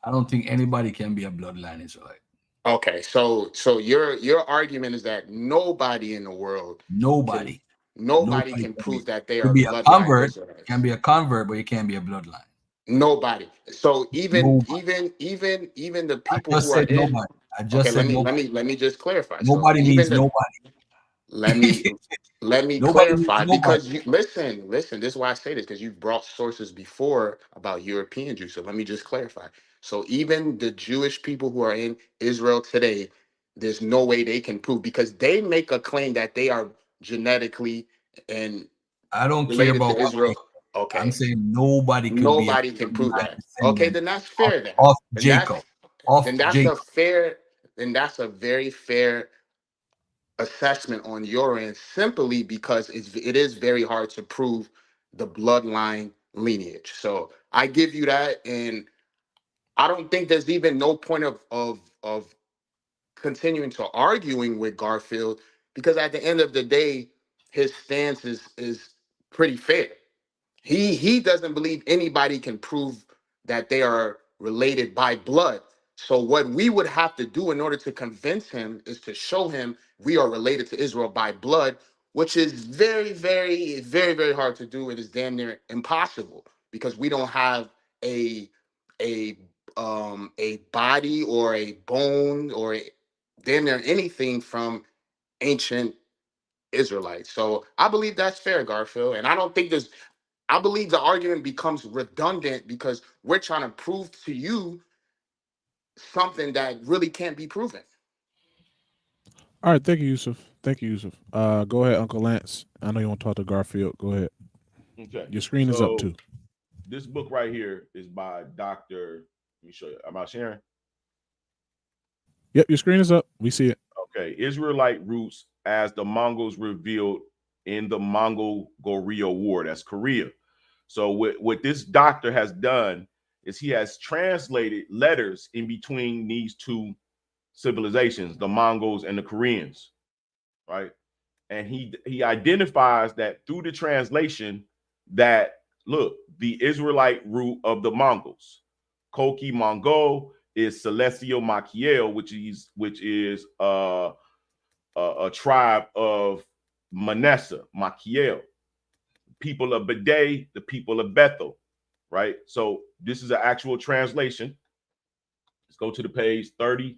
I don't think anybody can be a bloodline Israelite. Okay, so your argument is that nobody in the world Nobody can can be. prove that they To are be a bloodline convert, Israelites. can be a convert, but you can't be a bloodline. Nobody. So Nobody. even the I people who just are said in. nobody. I Okay, just said nobody. let me just clarify. So Nobody even means the nobody. let me Nobody means clarify, nobody. because you listen, this is why I say this, because you've brought sources before about European Jews. So let me just clarify. So even the Jewish people who are in Israel today, there's no way they can prove, because they make a claim that they are genetically and I don't care related about to what they. Israel. I'm Okay. saying nobody could be a Nobody can prove bloodline that. Okay, descendant then that's of, fair then. of Then that's Jacob. Of then that's a Jacob. fair then that's a very fair assessment on your end, simply because it is very hard to prove the bloodline lineage. So I give you that, and I don't think there's even no point of continuing to arguing with Garfield, because at the end of the day, his stance is pretty fair. He doesn't believe anybody can prove that they are related by blood. So what we would have to do in order to convince him is to show him we are related to Israel by blood, which is very, very, very, very hard to do. It is damn near impossible, because we don't have a a a body or a bone or damn near anything from ancient Israelites. So I believe that's fair, Garfield. And I don't think there's I believe the argument becomes redundant because we're trying to prove to you something that really can't be proven. All right, thank you, Yusuf. Thank you, Yusuf. Go ahead, Uncle Lance. I know you want to talk to Garfield. Go ahead. Okay. Your screen is up too. This book right here is by Dr. Let me show you. Am I sharing? Yep, your screen is up. We see it. Okay. Israelite Roots as the Mongols Revealed in the Mongol-Goryeo War. That's Korea. So what this doctor has done is he has translated letters in between these two civilizations, the Mongols and the Koreans, right? And he identifies that through the translation that, look, the Israelite root of the Mongols, Koki Mongol, is Celestial Makiel, which is a tribe of Manasseh, Makiel, people of Bedeh, the people of Bethel, right? So this is an actual translation. Let's go to the page 30.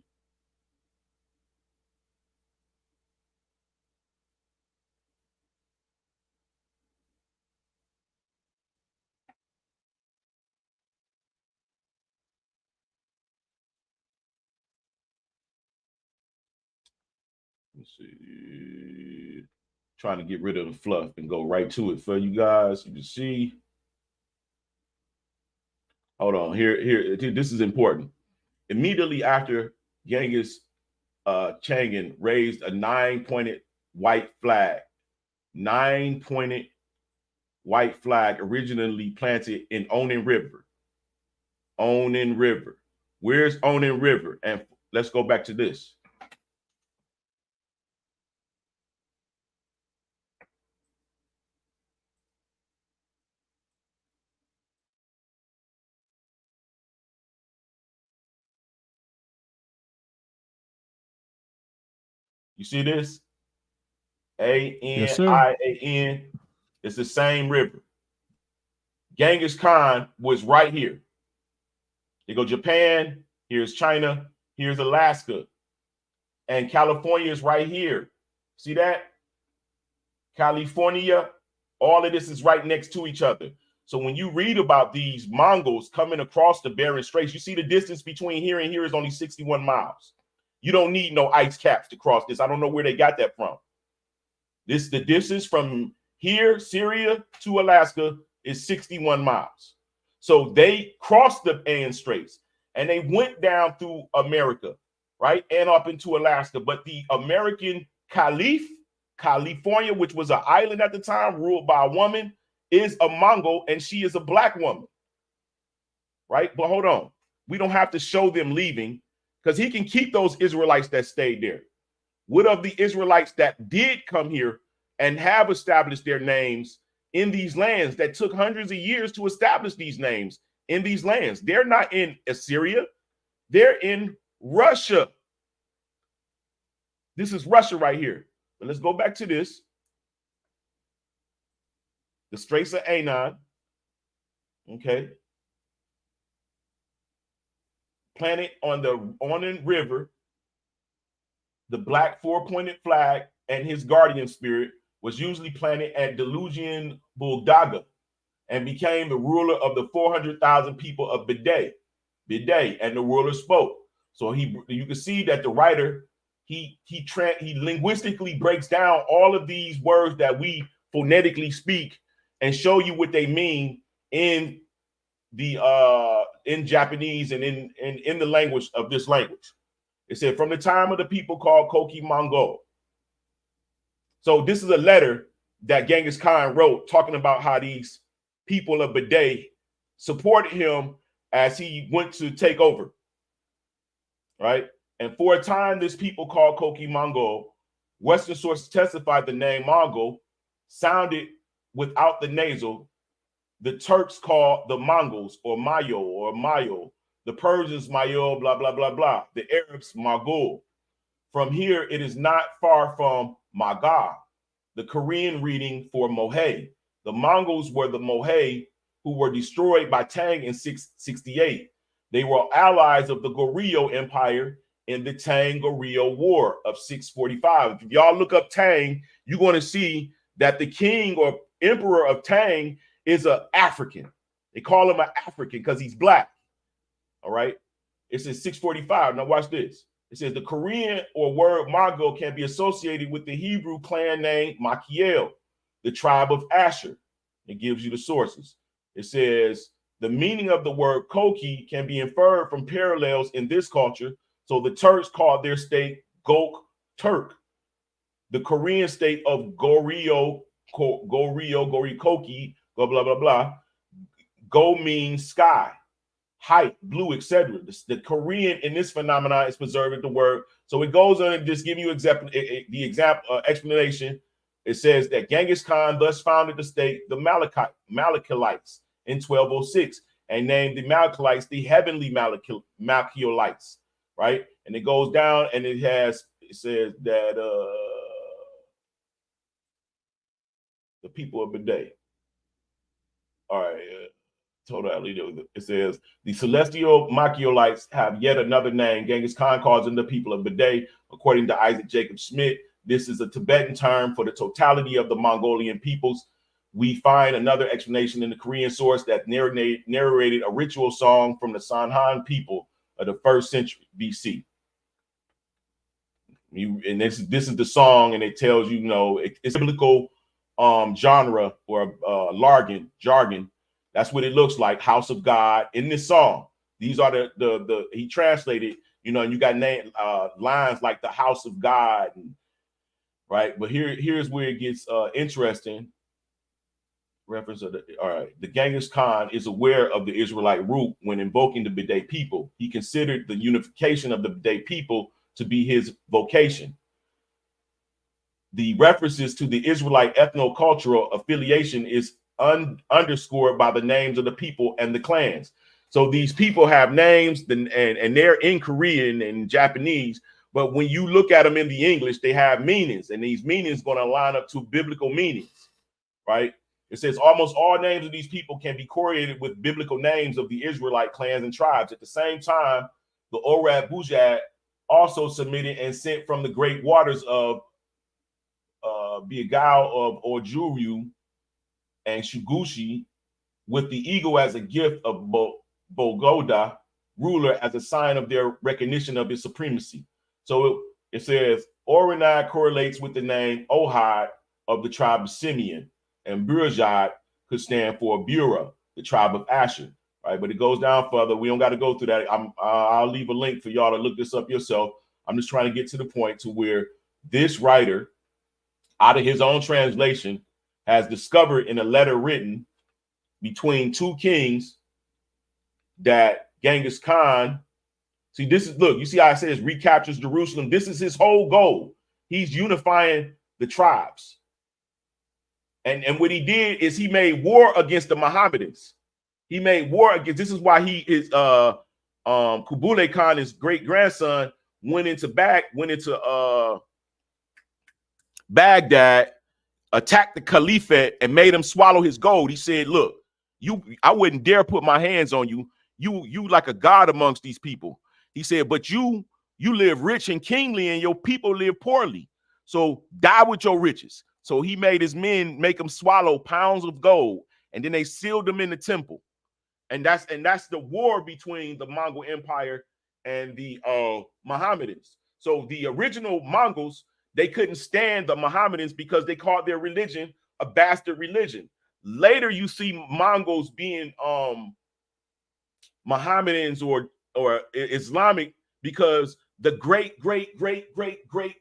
Let's see. Trying to get rid of the fluff and go right to it for you guys. You can see. Hold on. Here. This is important. Immediately after Genghis Changin raised a 9-pointed white flag. 9-pointed white flag originally planted in Onin River. Onin River. Where's Onin River? And let's go back to this. You see this? Yes, sir. Anian. It's the same river. Genghis Khan was right here. You go Japan, here's China, here's Alaska, and California is right here. See that? California, all of this is right next to each other. So when you read about these Mongols coming across the Bering Straits, you see the distance between here and here is only 61 miles. You don't need no ice caps to cross this. I don't know where they got that from. The distance from here, Syria, to Alaska is 61 miles. So they crossed the Bering Straits and they went down through America, right? And up into Alaska. But the American Caliph, California, which was an island at the time ruled by a woman, is a Mongol and she is a black woman, right? But hold on. We don't have to show them leaving because he can keep those Israelites that stayed there. What of the Israelites that did come here and have established their names in these lands that took hundreds of years to establish these names in these lands. They're not in Assyria. They're in Russia. This is Russia right here. But let's go back to this. The Straits of Anon. Okay. Planted on the Onan River. The black four-pointed flag and his guardian spirit was usually planted at Delusion Buldaga and became the ruler of the 400,000 people of Biday. And the ruler spoke. So you can see that the writer, he linguistically breaks down all of these words that we phonetically speak and show you what they mean in the in Japanese and in the language of this language. It said, from the time of the people called Koki Mongol. So this is a letter that Genghis Khan wrote talking about how these people of Biday supported him as he went to take over, right? And for a time, this people called Koki Mongol. Western sources testified the name Mongol sounded without the nasal. The Turks called the Mongols or Mayo. The Persians Mayo, blah, blah, blah, blah. The Arabs Mogul. From here, it is not far from Maga, the Korean reading for Mohe. The Mongols were the Mohe who were destroyed by Tang in 668. They were allies of the Goryeo Empire in the Tang-Goryeo War of 645. If y'all look up Tang, you're going to see that the king or emperor of Tang is an African. They call him an African because he's black. All right. It says 645. Now watch this. It says the Korean or word Mongol can be associated with the Hebrew clan name Makiel, the tribe of Asher. It gives you the sources. It says the meaning of the word Koki can be inferred from parallels in this culture. So the Turks called their state Gok Turk. The Korean state of Goryeo, Koki, blah, blah, blah, blah. Go means sky, height, blue, etc. The Korean in this phenomenon is preserving the word. So it goes on and just give you explanation. It says that Genghis Khan thus founded the state, the Malachites, in 1206, and named the Malachites the heavenly Malchiolites, right? And it goes down and it says that the people of Biday. All right. Totally. It says the celestial Machiolites have yet another name. Genghis Khan calls them the people of Biday. According to Isaac Jacob Schmidt, this is a Tibetan term for the totality of the Mongolian peoples. We find another explanation in the Korean source that narrated a ritual song from the Sanhan people of the 1st century BC. And this is the song, and it tells you, it's biblical genre or jargon. That's what it looks like, house of God in this song. These are the he translated, and you got lines like the house of God, right? But here's where it gets interesting. Reference of the Genghis Khan is aware of the Israelite root when invoking the Biday people. He considered the unification of the Biday people to be his vocation. The references to the Israelite ethno-cultural affiliation is underscored by the names of the people and the clans. So these people have names and they're in Korean and Japanese, but when you look at them in the English, they have meanings, and these meanings going to line up to biblical meanings, right? It says almost all names of these people can be correlated with biblical names of the Israelite clans and tribes. At the same time, the Orad Bujad also submitted and sent from the great waters of Biagal of Orjuru and Shugushi with the eagle as a gift of Bogoda, ruler, as a sign of their recognition of his supremacy. So it says Oranai correlates with the name Ohad of the tribe of Simeon, and Burjad could stand for Bura, the tribe of Asher, right? But it goes down further. We don't got to go through that. I'll leave a link for y'all to look this up yourself. I'm just trying to get to the point to where this writer, out of his own translation, has discovered in a letter written between two kings that Genghis Khan, see, this is, look, you see how it says recaptures Jerusalem. This is his whole goal. He's unifying the tribes. And what he did is he made war against the Mohammedans. He made war against. This is why he is Kublai Khan, his great grandson, went into Baghdad, attacked the caliphate, and made him swallow his gold. He said, "Look, I wouldn't dare put my hands on you. You like a god amongst these people." He said, "But you live rich and kingly, and your people live poorly. So die with your riches." So he made his men make them swallow pounds of gold, and then they sealed them in the temple. And that's the war between the Mongol Empire and the Mohammedans. So the original Mongols, they couldn't stand the Mohammedans because they called their religion a bastard religion. Later, you see Mongols being Mohammedans or Islamic because the great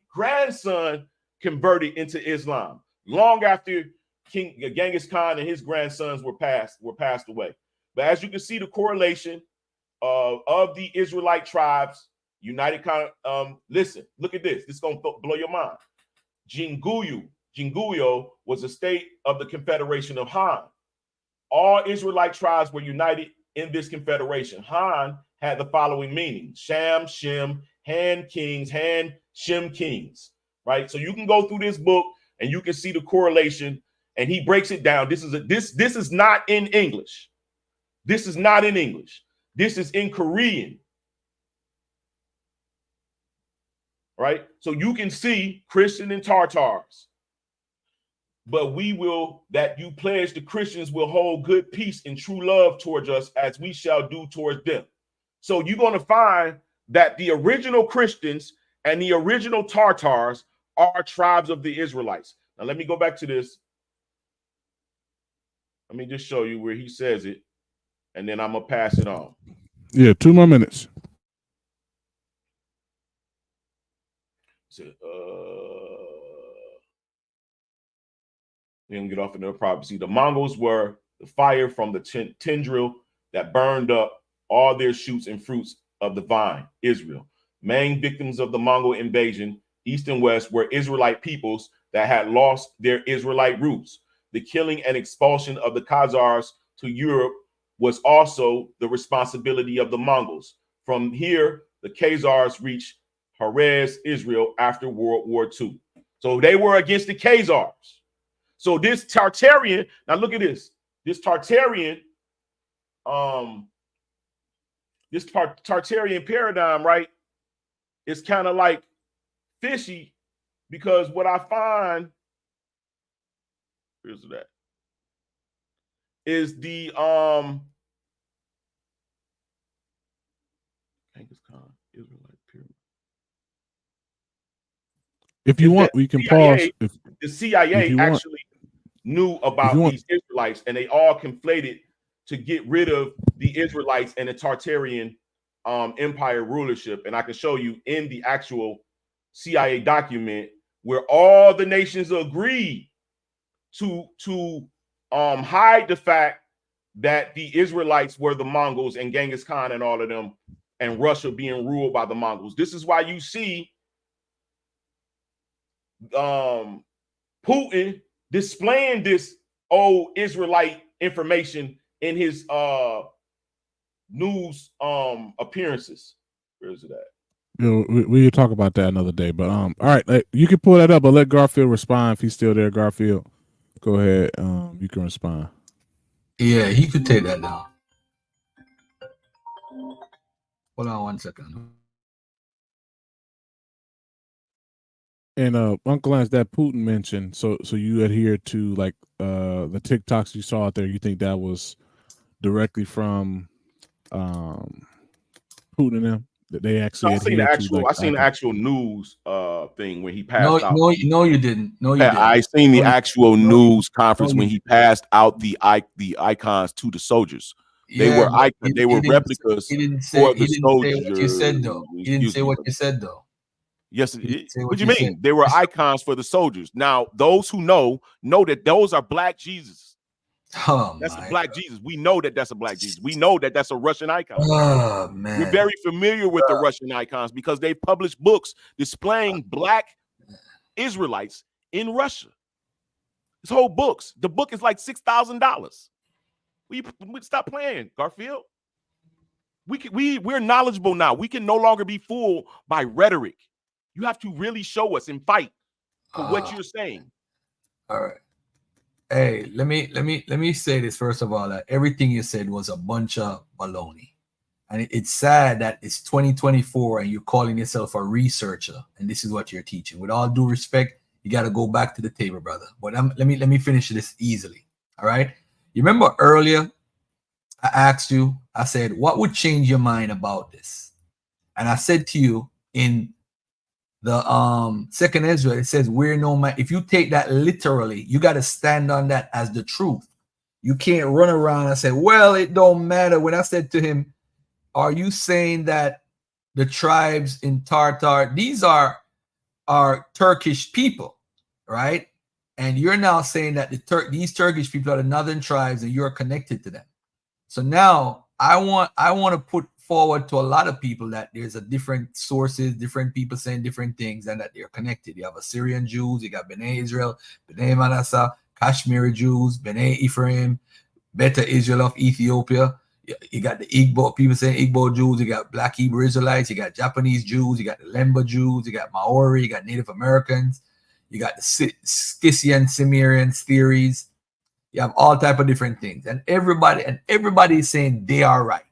grandson converted into Islam long after King Genghis Khan and his grandsons were passed away. But as you can see, the correlation of the Israelite tribes united. Listen, look at this. This is gonna blow your mind. Jinguyo was a state of the Confederation of Han. All Israelite tribes were united in this confederation. Han had the following meaning: Sham, Shem, Han kings, Han, Shem kings. Right. So you can go through this book and you can see the correlation, and he breaks it down. This is not in English. This is not in English. This is in Korean. Right? So you can see Christian and Tartars. But that you pledge the Christians will hold good peace and true love towards us as we shall do towards them. So you're going to find that the original Christians and the original Tartars are tribes of the Israelites. Now let me go back to this. Let me just show you where he says it, and then I'm going to pass it on. Yeah, 2 more minutes. So, we don't get off into the prophecy. The Mongols were the fire from the tendril that burned up all their shoots and fruits of the vine, Israel. Main victims of the Mongol invasion, east and west, were Israelite peoples that had lost their Israelite roots. The killing and expulsion of the Khazars to Europe was also the responsibility of the Mongols. From here, the Khazars reached Jerez, Israel after World War II. So they were against the Khazars. So this Tartarian, now look at this. This Tartarian paradigm, right, is kind of like fishy, because what I find is the Genghis Khan Israelite pyramid. If you want, we can pause. The CIA actually knew about these Israelites, and they all conflated to get rid of the Israelites and the Tartarian empire rulership. And I can show you in the actual CIA document where all the nations agreed to hide the fact that the Israelites were the Mongols and Genghis Khan and all of them, and Russia being ruled by the Mongols. This is why you see Putin displaying this old Israelite information in his news appearances. Where is it at? You know, we'll talk about that another day. But all right, you can pull that up, but let Garfield respond if he's still there. Garfield, go ahead. You can respond. Yeah, he could take that down. Hold on 1 second. And Uncle Lance, that Putin mentioned, so you adhere to like the TikToks you saw out there. You think that was directly from Putin and them, that they actually adhere to? Like, I seen the actual news thing when he passed out. No, you didn't. No, you didn't. I seen the actual news conference when he passed out the icons to the soldiers. They were replicas for the soldiers. What you said though. He didn't say what you said though. Yes, what do you mean? They were icons for the soldiers. Now, those who know that those are black Jesus. Oh, that's a black Jesus. We know that that's a black Jesus. We know that that's a Russian icon. Oh, man. We're very familiar with the Russian icons because they published books displaying black Israelites in Russia. This whole books. The book is like $6,000. We stop playing, Garfield. We're knowledgeable now. We can no longer be fooled by rhetoric. You have to really show us and fight for what you're saying. All right. Hey, let me say this first of all. That everything you said was a bunch of baloney. And it's sad that it's 2024 and you're calling yourself a researcher and this is what you're teaching. With all due respect, you got to go back to the table, brother. But let me finish this easily. All right. You remember earlier I asked you, I said, what would change your mind about this? And I said to you in the second Ezra, it says, we're no man. If you take that literally, you got to stand on that as the truth. You can't run around and say, well, it don't matter. When I said to him, are you saying that the tribes in Tartar, these are Turkish people, right? And you're now saying that these Turkish people are the northern tribes and you're connected to them. So now I want to put forward to a lot of people that there's a different sources, different people saying different things, and that they're connected. You have Assyrian Jews, you got Bnei Israel, Bnei Manasseh, Kashmiri Jews, Bnei Ephraim, Beta Israel of Ethiopia. You got the Igbo, people saying Igbo Jews, you got Black Hebrew Israelites, you got Japanese Jews, you got the Lemba Jews, you got Maori, you got Native Americans, you got the Scythian Cimmerian theories. You have all type of different things. And everybody is saying they are right.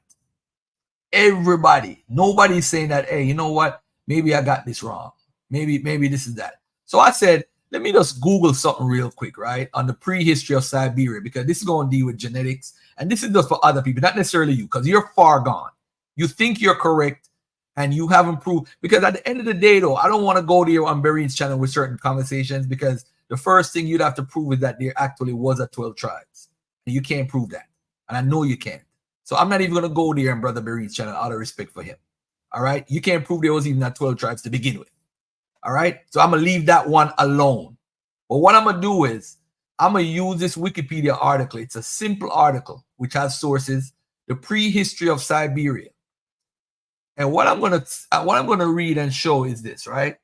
Everybody. Nobody's saying that, hey, you know what? Maybe I got this wrong. Maybe this is that. So I said, let me just Google something real quick, right? On the prehistory of Siberia, because this is going to deal with genetics. And this is just for other people, not necessarily you, because you're far gone. You think you're correct and you haven't proved. Because at the end of the day, though, I don't want to go there on Berean's channel with certain conversations, because the first thing you'd have to prove is that there actually was a 12 tribes. And you can't prove that. And I know you can't. So I'm not even going to go there on Brother Berean's channel out of respect for him. All right? You can't prove there was even that 12 tribes to begin with. All right? So I'm going to leave that one alone. But what I'm going to do is I'm going to use this Wikipedia article. It's a simple article which has sources, the prehistory of Siberia. And what I'm going to read and show is this, right?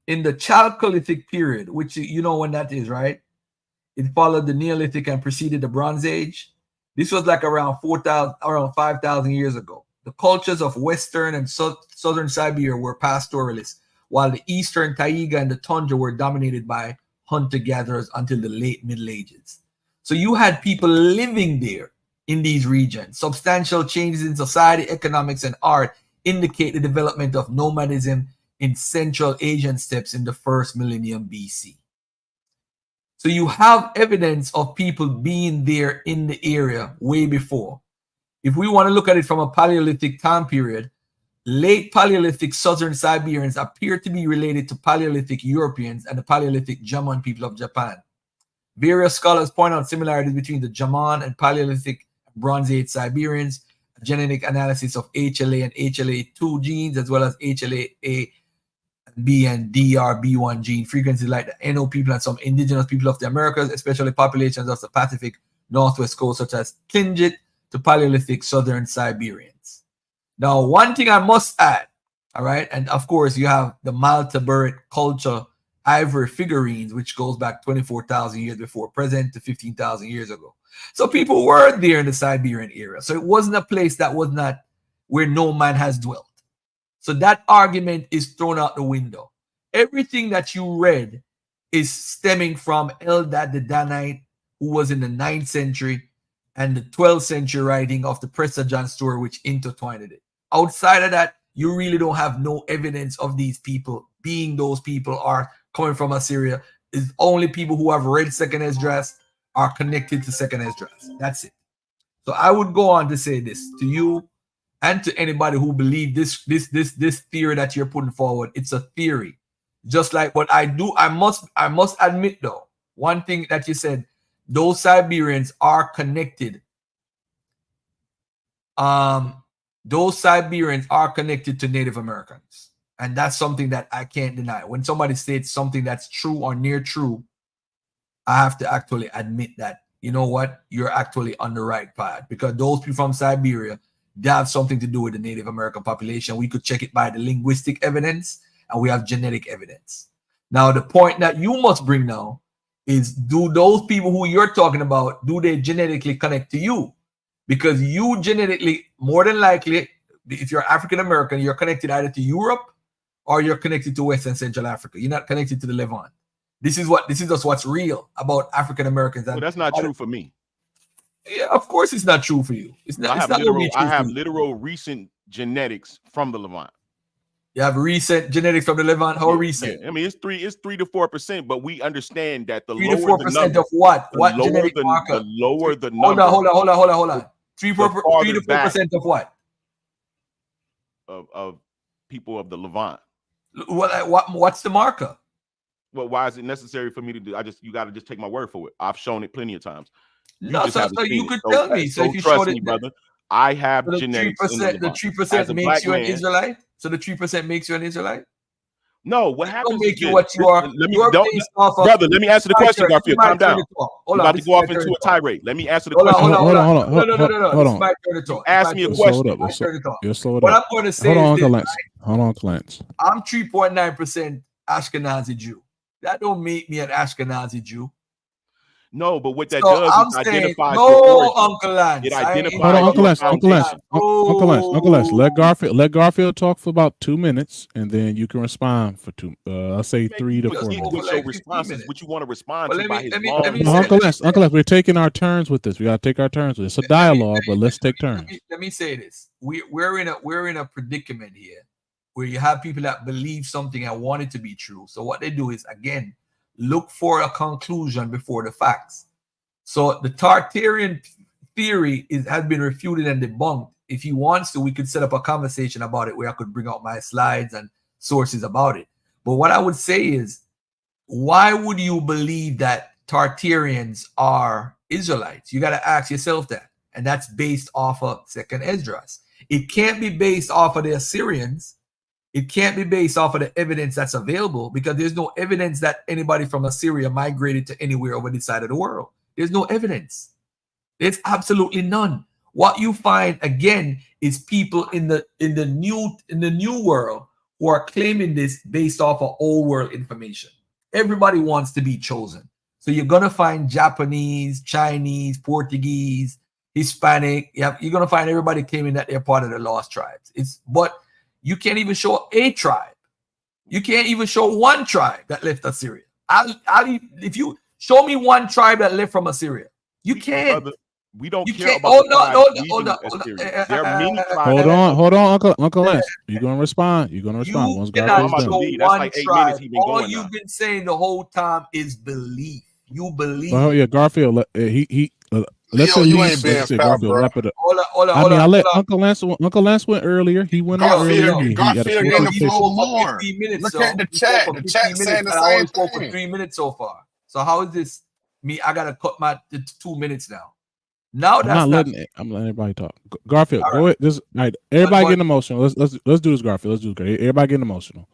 In the Chalcolithic period, which you know when that is, right? It followed the Neolithic and preceded the Bronze Age. This was like around 5,000 years ago. The cultures of Western and Southern Siberia were pastoralists, while the Eastern Taiga and the Tundra were dominated by hunter-gatherers until the late Middle Ages. So you had people living there in these regions. Substantial changes in society, economics, and art indicate the development of nomadism in Central Asian steppes in the first millennium BC. So you have evidence of people being there in the area way before. If we want to look at it from a Paleolithic time period, late Paleolithic Southern Siberians appear to be related to Paleolithic Europeans and the Paleolithic Jaman people of Japan. Various scholars point out similarities between the Jaman and Paleolithic Bronze Age Siberians, genetic analysis of HLA and HLA2 genes, as well as HLA-A, B, and DRB1 gene frequencies like the NO people and some indigenous people of the Americas, especially populations of the Pacific Northwest coast, such as Tlingit to Paleolithic Southern Siberians. Now, one thing I must add, all right, and of course you have the Malta Beret culture ivory figurines, which goes back 24,000 years before present to 15,000 years ago. So people were there in the Siberian area. So it wasn't a place that was not where no man has dwelt. So that argument is thrown out the window. Everything that you read is stemming from Eldad the Danite, who was in the 9th century, and the 12th century writing of the Prester John story, which intertwined it. Outside of that, you really don't have no evidence of these people being those people are coming from Assyria. It's only people who have read Second Esdras are connected to Second Esdras. That's it. So I would go on to say this to you and to anybody who believe this theory that you're putting forward. It's a theory. Just like what I do, I must admit though, one thing that you said, those Siberians are connected. Those Siberians are connected to Native Americans. And that's something that I can't deny. When somebody states something that's true or near true, I have to actually admit that, you know what, you're actually on the right path, because those people from Siberia, they have something to do with the Native American population. We could check it by the linguistic evidence, and we have genetic evidence. Now, the point that you must bring now is, do those people who you're talking about, do they genetically connect to you? because you genetically, more than likely, if you're African American, you're connected either to Europe or you're connected to West and Central Africa. You're not connected to the Levant. This is just what's real about African Americans. Well, that's not true for me. Yeah, of course it's not true for you. It's not. I have literal recent genetics from the Levant. You have recent genetics from the Levant. How recent? Yeah. I mean, it's 3 to 4%, but we understand that the 3 to lower 4% the number of what? the What lower genetic the, marker? the lower the Hold number. on. 3 to 4% of what? Of people of the Levant. What's the marker? Well, why is it necessary for me to do? You got to just take my word for it. I've shown it plenty of times. You No, just so haven't seen you it. could tell me. So if you trust showed me, it, brother, I have so the genetics in the 3%, the Levant. 3% As a makes black you an man, Israelite. So the 3% makes you an Israelite. no, what It happens don't make is you this. what you are. You're based off of. Brother, let me answer the question, Garfield. Calm down. Hold You're on, about this to go is off my turn into to a talk. tirade. Let me answer the Hold question. on. This is my turn to talk. Ask me a Slow question. it up. My turn to talk. You'll slow it What up. I'm going to say Hold on, is Uncle this, Lance. Hold on, Lance. I'm 3.9% Ashkenazi Jew. That don't make me an Ashkenazi Jew. No, but what that So does I'm is saying, identifies no, your origin. Uncle Lance. It Hold identifies on, Uncle your Lance. Uncle Lance. foundation. Uncle Lance. Let Garfield talk for about 2 minutes, and then you can respond for I'll say 3 to 4 minutes. What your response is, what you want to respond to by his long. No, Uncle Lance, we're taking our turns with this. We gotta take our turns with this. It's a dialogue, but let's take turns. Let me say this: we're in a predicament here, where you have people that believe something and want it to be true. So what they do is, again, look for a conclusion before the facts. So the Tartarian theory has been refuted and debunked. If he wants to, we could set up a conversation about it where I could bring out my slides and sources about it. But what I would say is, why would you believe that Tartarians are Israelites? You got to ask yourself that. And that's based off of Second Esdras. It can't be based off of the Assyrians. It can't be based off of the evidence that's available, because there's no evidence that anybody from Assyria migrated to anywhere over this side of the world. There's no evidence. There's absolutely none. What you find again is people in the new world who are claiming this based off of old world information. Everybody wants to be chosen. So you're gonna find Japanese, Chinese, Portuguese, Hispanic. You're gonna find everybody claiming that they're part of the lost tribes. But you can't even show a tribe. You can't even show one tribe that left Assyria. If you show me one tribe that left from Assyria, you can't. Brother, we don't You care can't. about the tribes leaving Assyria. There are many tribes. Hold on, Uncle Lance. You're gonna respond. You're gonna respond once Garfield's done. That's like 8 minutes. He been All going you've now. been saying the whole time is belief. You believe. Well, yeah, Garfield. Let's Leo, at you least ain't being say fair, Garfield bro. wrap it up. Hold I on. let Uncle Lance went earlier. He went on earlier. He had a Garfield full getting the conversation. floor more. 15 minutes, Look so at the he spoke chat. for The 15 chat saying minutes, the and I only same spoke for thing. 3 minutes so far. So how is this me? I gotta cut my 2 minutes now. Now that's not. I'm letting everybody talk. Garfield, go ahead. All right, everybody getting emotional. Let's do this, Garfield. Let's do this. Everybody getting emotional.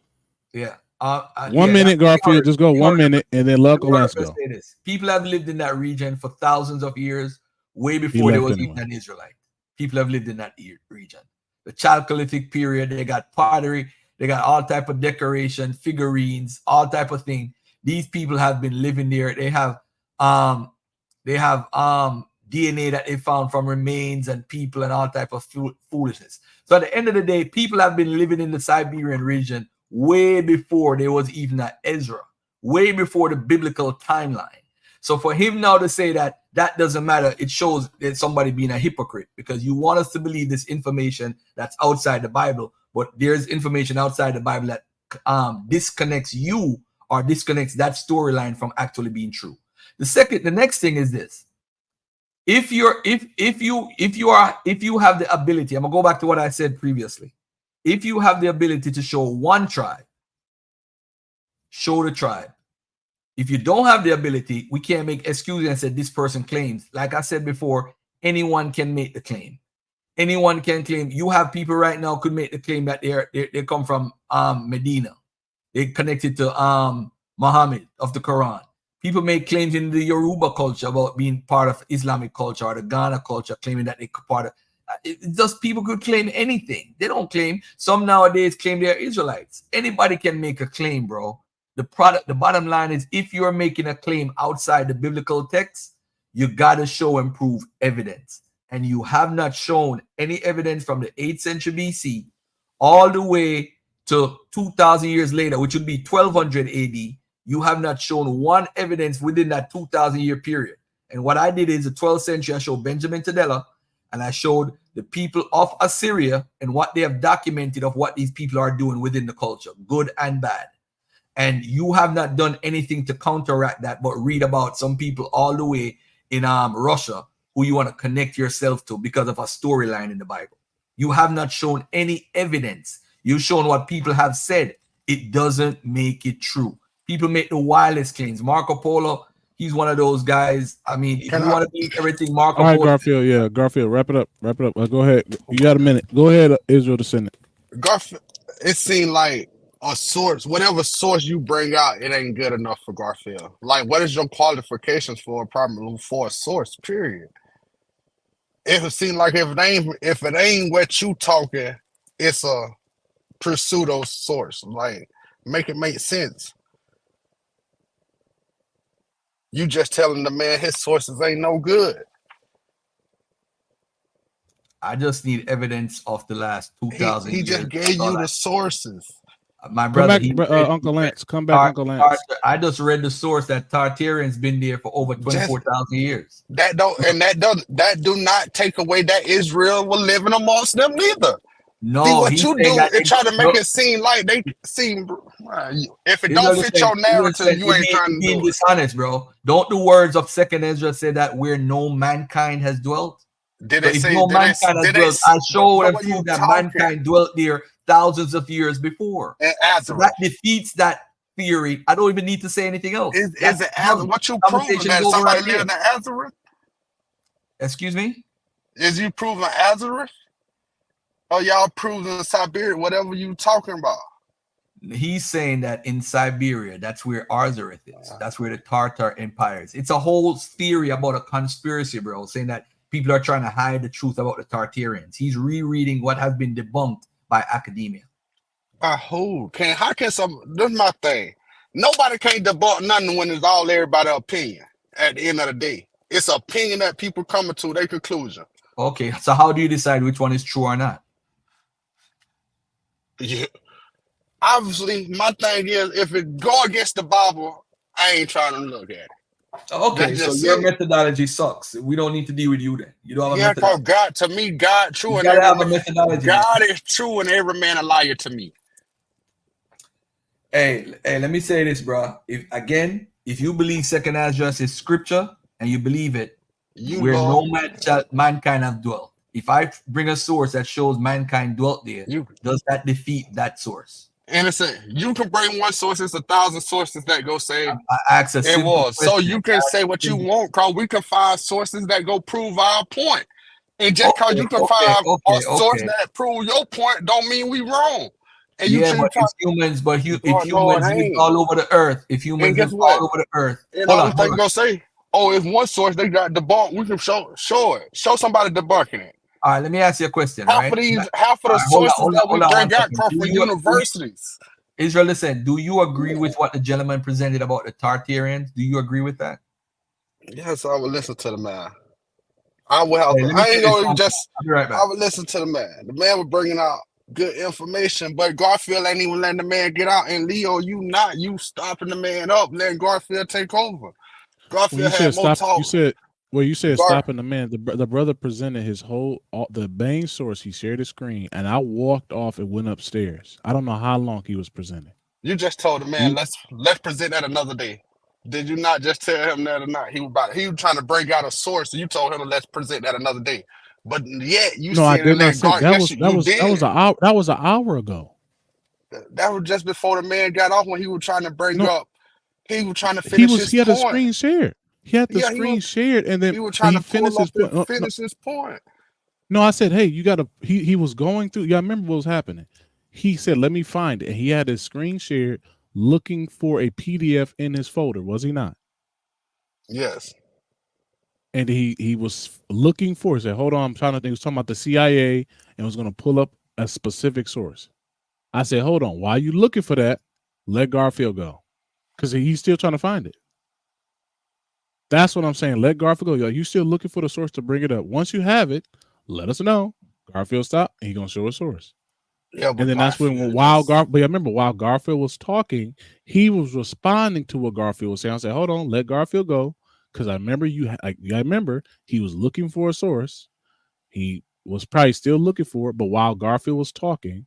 Yeah. 1 minute, Garfield. Just go 1 minute, and then let Uncle Lance go. Say this. People have lived in that region for thousands of years, way He before there left was anyway. even an Israelite. People have lived in that region. The Chalcolithic period, they got pottery, they got all type of decoration, figurines, all type of thing. These people have been living there. They have DNA that they found from remains and people and all type of foolishness. So at the end of the day, people have been living in the Siberian region way before there was even an Ezra, way before the biblical timeline. So for him now to say that doesn't matter, it shows that somebody being a hypocrite, because you want us to believe this information that's outside the Bible, but there's information outside the Bible that disconnects you or disconnects that storyline from actually being true. The next thing is this. If you have the ability, I'm gonna go back to what I said previously. If you have the ability to show one tribe, show the tribe. If you don't have the ability, we can't make excuses and say this person claims. Like I said before, anyone can make the claim. Anyone can claim. You have people right now could make the claim that they come from Medina. They connected to Muhammad of the Quran. People make claims in the Yoruba culture about being part of Islamic culture or the Ghana culture, claiming that they're part of. Just people could claim anything. They don't claim. Some nowadays claim they're Israelites. Anybody can make a claim, bro. The bottom line is, if you're making a claim outside the biblical text, you gotta show and prove evidence. and you have not shown any evidence from the 8th century BC all the way to 2,000 years later, which would be 1200 AD, you have not shown one evidence within that 2,000 year period. And what I did is the 12th century, I showed Benjamin Tadella, and I showed the people of Assyria and what they have documented of what these people are doing within the culture, good and bad. And you have not done anything to counteract that, but read about some people all the way in Russia who you want to connect yourself to because of a storyline in the Bible. You have not shown any evidence. You've shown what people have said. It doesn't make it true. People make the wildest claims. Marco Polo, he's one of those guys. I mean, if you want to believe everything Marco All right, Polo, Garfield. Yeah, Garfield. Wrap it up. Wrap it up. Go ahead. You got a minute. Go ahead, Israel Descendant. Garfield, it seemed like a source, whatever source you bring out, it ain't good enough for Garfield. Like, what is your qualifications for a source? Period. If it seems like if it ain't what you talking, it's a pseudo source. Like, make it make sense. You just telling the man his sources ain't no good. I just need evidence of the last 2,000 He years. just gave you the sources. My brother, come back, Uncle Lance. Come back, Uncle Lance. I just read the source that Tartarians been there for over 24,000 years. That do not take away that Israel was living amongst them neither. No, see what you do and try to make it seem like they seem. If it don't fit your narrative, you ain't trying to be do it. dishonest, bro. Don't the words of Second Ezra say that where no mankind has dwelt? Did so they if say? no Did mankind they, has dwelt, I show and prove that mankind dwelt there thousands of years before. So that defeats that theory. I don't even need to say anything else. Is it what you proving that somebody lived in Nazareth? Excuse me? Is you proving Nazareth? Or y'all proving Siberia? Whatever you talking about? He's saying that in Siberia, that's where Arzareth is. That's where the Tartar Empire is. It's a whole theory about a conspiracy, bro, saying that people are trying to hide the truth about the Tartarians. He's rereading what has been debunked by academia. How can some? This is my thing. Nobody can't debunk nothing when it's all everybody's opinion. At the end of the day, it's opinion that people coming to their conclusion. Okay, so how do you decide which one is true or not? Yeah. Obviously, my thing is, if it go against the Bible, I ain't trying to look at it. Okay, so your methodology sucks. We don't need to deal with you then. You don't have a methodology. God, to me, God true, you and gotta have a methodology. God is true, and every man a liar to me. Hey, let me say this, bro. If you believe Second Ezra is scripture and you believe it, where no mankind have dwelt. If I bring a source that shows mankind dwelt there, does that defeat that source? Innocent. You can bring one source, it's 1,000 sources that go say it was. So you can say what you want, Carl. We can find sources that go prove our point. And just because you can find a source that prove your point, don't mean we wrong. And yeah, but it's humans, if humans live all over the earth, all over the earth. And all thing gonna say, it's one source they got debunked. We can show it. Show somebody debunking it. All right, let me ask you a question. Half of the sources that we bring out come from universities. Israel, listen, do you agree with what the gentleman presented about the Tartarians? Do you agree with that? Yes, I would listen to the man. I will help him. I ain't gonna just. I'll be right back. I would listen to the man. The man was bringing out good information, but Garfield ain't even letting the man get out. And Leo, you stopping the man up, letting Garfield take over. Garfield had more talk. You said stopping the man. The brother presented the main source. He shared his screen, and I walked off and went upstairs. I don't know how long he was presenting. You just told the man, let's present that another day. Did you not just tell him that or not? He was trying to bring out a source, so you told him let's present that another day. But yet you I did not say that was an hour ago. That was just before the man got off when he was trying to bring up. He was trying to finish his point. He had a screen shared. He had the screen shared, and then he was trying to finished his point. Finish his point. No, I said, hey, you gotta. He was going through. Yeah, I remember what was happening. He said, let me find it. And he had his screen shared, looking for a PDF in his folder. Was he not? Yes. And he was looking for. He said, hold on, I'm trying to think. He was talking about the CIA and was going to pull up a specific source. I said, hold on. Why are you looking for that? Let Garfield go, because he's still trying to find it. That's what I'm saying. Let Garfield go. You still looking for the source to bring it up. Once you have it, let us know. Garfield stop, and he's gonna show a source. Yeah, And but then that's when but I remember while Garfield was talking, he was responding to what Garfield was saying. I said, hold on, let Garfield go. Because I remember I remember he was looking for a source. He was probably still looking for it, but while Garfield was talking,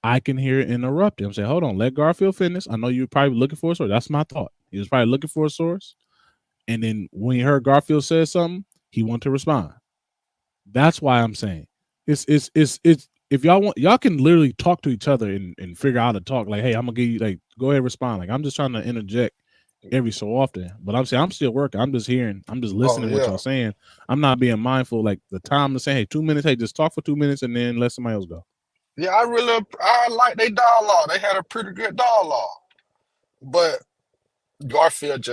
I can hear it interrupt him. Say, hold on, let Garfield finish. I know you're probably looking for a source. That's my thought. He was probably looking for a source. And then when he heard Garfield say something, he wanted to respond. That's why I'm saying it's if y'all want, y'all can literally talk to each other and figure out how to talk. Like, hey, I'm gonna give you, like, go ahead, respond. Like, I'm just trying to interject every so often. But I'm saying I'm still working. I'm just hearing, I'm just listening to what y'all saying. I'm not being mindful, like the time to say, hey, 2 minutes, hey, just talk for 2 minutes and then let somebody else go. Yeah, I like their dialogue. They had a pretty good dialogue. But Garfield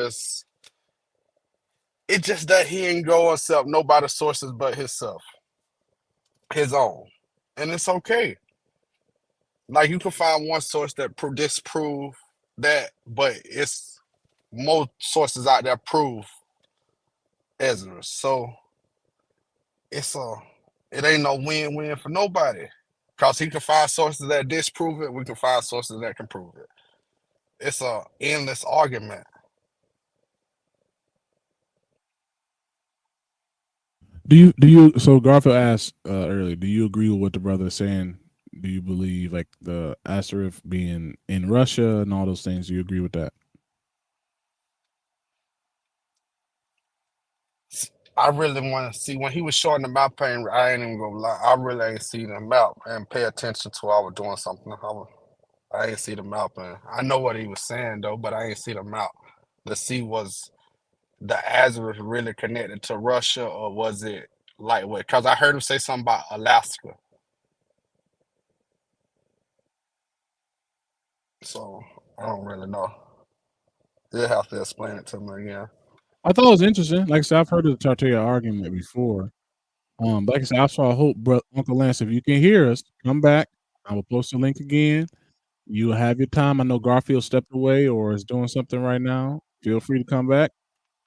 it's just that he ain't go himself, nobody's sources but himself. His own. And it's okay. Like, you can find one source that disprove that, but it's more sources out there prove Ezra. So it ain't no win-win for nobody. Because he can find sources that disprove it, we can find sources that can prove it. It's a endless argument. Do you so Garfield asked earlier, do you agree with what the brother is saying? Do you believe, like, the asterisk being in Russia and all those things? Do you agree with that? I really want to see when he was showing the map. I ain't even gonna lie. I really ain't seen the map and pay attention to I was doing something. I ain't see the map, and I know what he was saying though, but I ain't see the map to see was the Azores really connected to Russia or was it like what? Because I heard him say something about Alaska. So I don't really know. You'll have to explain it to me again. I thought it was interesting. Like I said, I've heard of the Tartaglia argument before. Like I said, I saw hope, Uncle Lance, if you can hear us, come back. I will post the link again. You will have your time. I know Garfield stepped away or is doing something right now. Feel free to come back.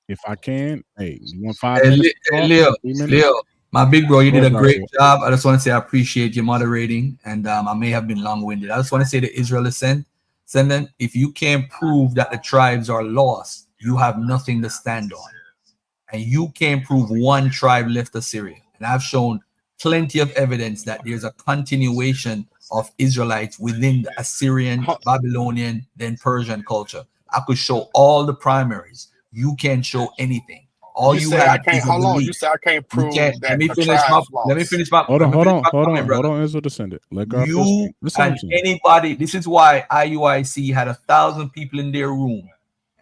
If I can, hey, you want 5 minutes to talk? Leo, 3 minutes? Leo, my big bro, you Go did a ahead, great Garfield. job. I just want to say I appreciate you moderating, and I may have been long-winded. I just want to say the Israel ascendant, if you can't prove that the tribes are lost, you have nothing to stand on. And you can't prove one tribe left Assyria. And I've shown plenty of evidence that there's a continuation of Israelites within the Assyrian, Babylonian, then Persian culture. I could show all the primaries. You can't show anything. All You you say I have can't. is a Hold on. belief. You say I can't You can't. prove that the tribes lost. Hold on, Israel descendant. Let Garfield You speak. Listen and what I'm saying. anybody. This is why IUIC had 1,000 people in their room,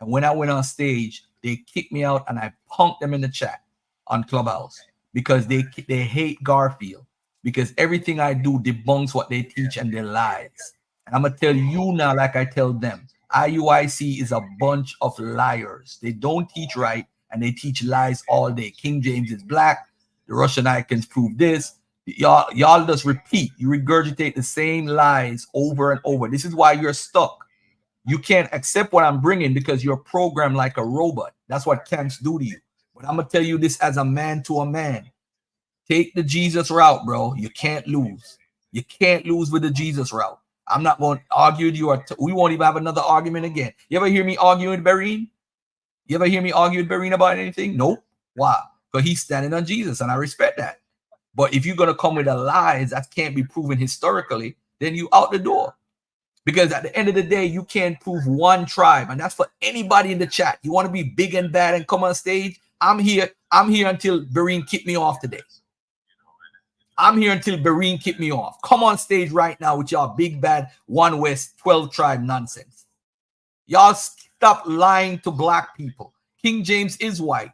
and when I went on stage, they kicked me out, and I punked them in the chat on Clubhouse because they hate Garfield, because everything I do debunks what they teach and their lies. And I'm gonna tell you now, like I tell them, IUIC is a bunch of liars. They don't teach right, and they teach lies all day. King James is black. The Russian icons prove this. Y'all just repeat. You regurgitate the same lies over and over. This is why you're stuck. You can't accept what I'm bringing because you're programmed like a robot. That's what camps do to you. But I'm gonna tell you this as a man to a man. Take the Jesus route, bro. You can't lose. You can't lose with the Jesus route. I'm not going to argue with you. We won't even have another argument again. You ever hear me argue with Bereen? You ever hear me argue with Bereen about anything? Nope. Why? Because he's standing on Jesus, and I respect that. But if you're going to come with a lies that can't be proven historically, then you out the door. Because at the end of the day, you can't prove one tribe. And that's for anybody in the chat. You want to be big and bad and come on stage? I'm here. I'm here until Bereen kick me off today. I'm here until Bereen kick me off. Come on stage right now with y'all big bad One West 12 tribe nonsense. Y'all stop lying to black people. King James is white.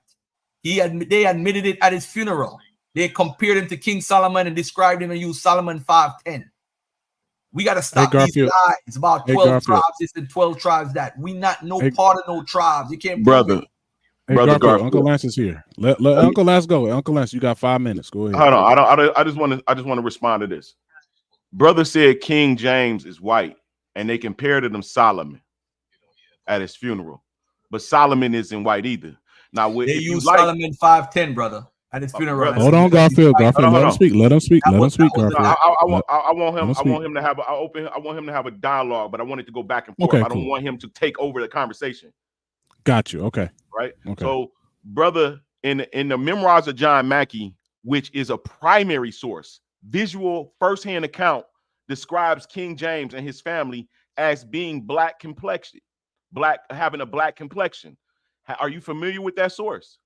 They admitted it at his funeral. They compared him to King Solomon and described him and used Solomon 5:10. We got to stop these lies about 12 tribes. This and 12 tribes that. We not no part of no tribes. You can't prove it. Hey, Garfield, Uncle Lance is here. Let Uncle Lance go. Uncle Lance, you got 5 minutes. Go ahead. Hold on. I just want to respond to this. Brother said King James is white, and they compared him to Solomon at his funeral. But Solomon isn't white either. Now, They if you use like, Solomon 5:10, brother, at his funeral. brother, and Hold said, on, because he's Garfield. fighting. Garfield, hold let him on. speak. Let him speak. Let him speak, that was Garfield. I want Let him speak. him to have I want him to have a dialogue, but I want it to go back and forth. Okay, I don't cool. want him to take over the conversation. Got you. Okay. Right. Okay. So, brother, in the memoirs of John Mackey, which is a primary source, visual firsthand account describes King James and his family as being black complexion, having a black complexion. Are you familiar with that source?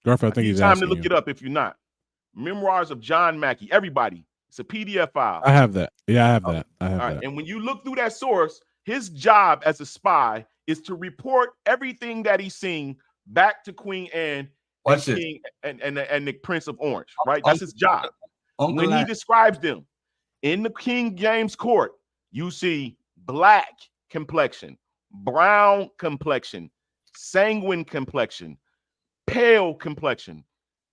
Garfield, I I think give you he's time to asking look you. it up if you're not. Memoirs of John Mackey. Everybody, it's a PDF file. I have that. Yeah, I have that. I have All right. that. And when you look through that source, his job as a spy is to report everything that he's seen back to Queen Anne and Watch this. King and the Prince of Orange. Right. That's his job. Uncle When he Lance. describes them in the King James court, you see black complexion, brown complexion, sanguine complexion, pale complexion.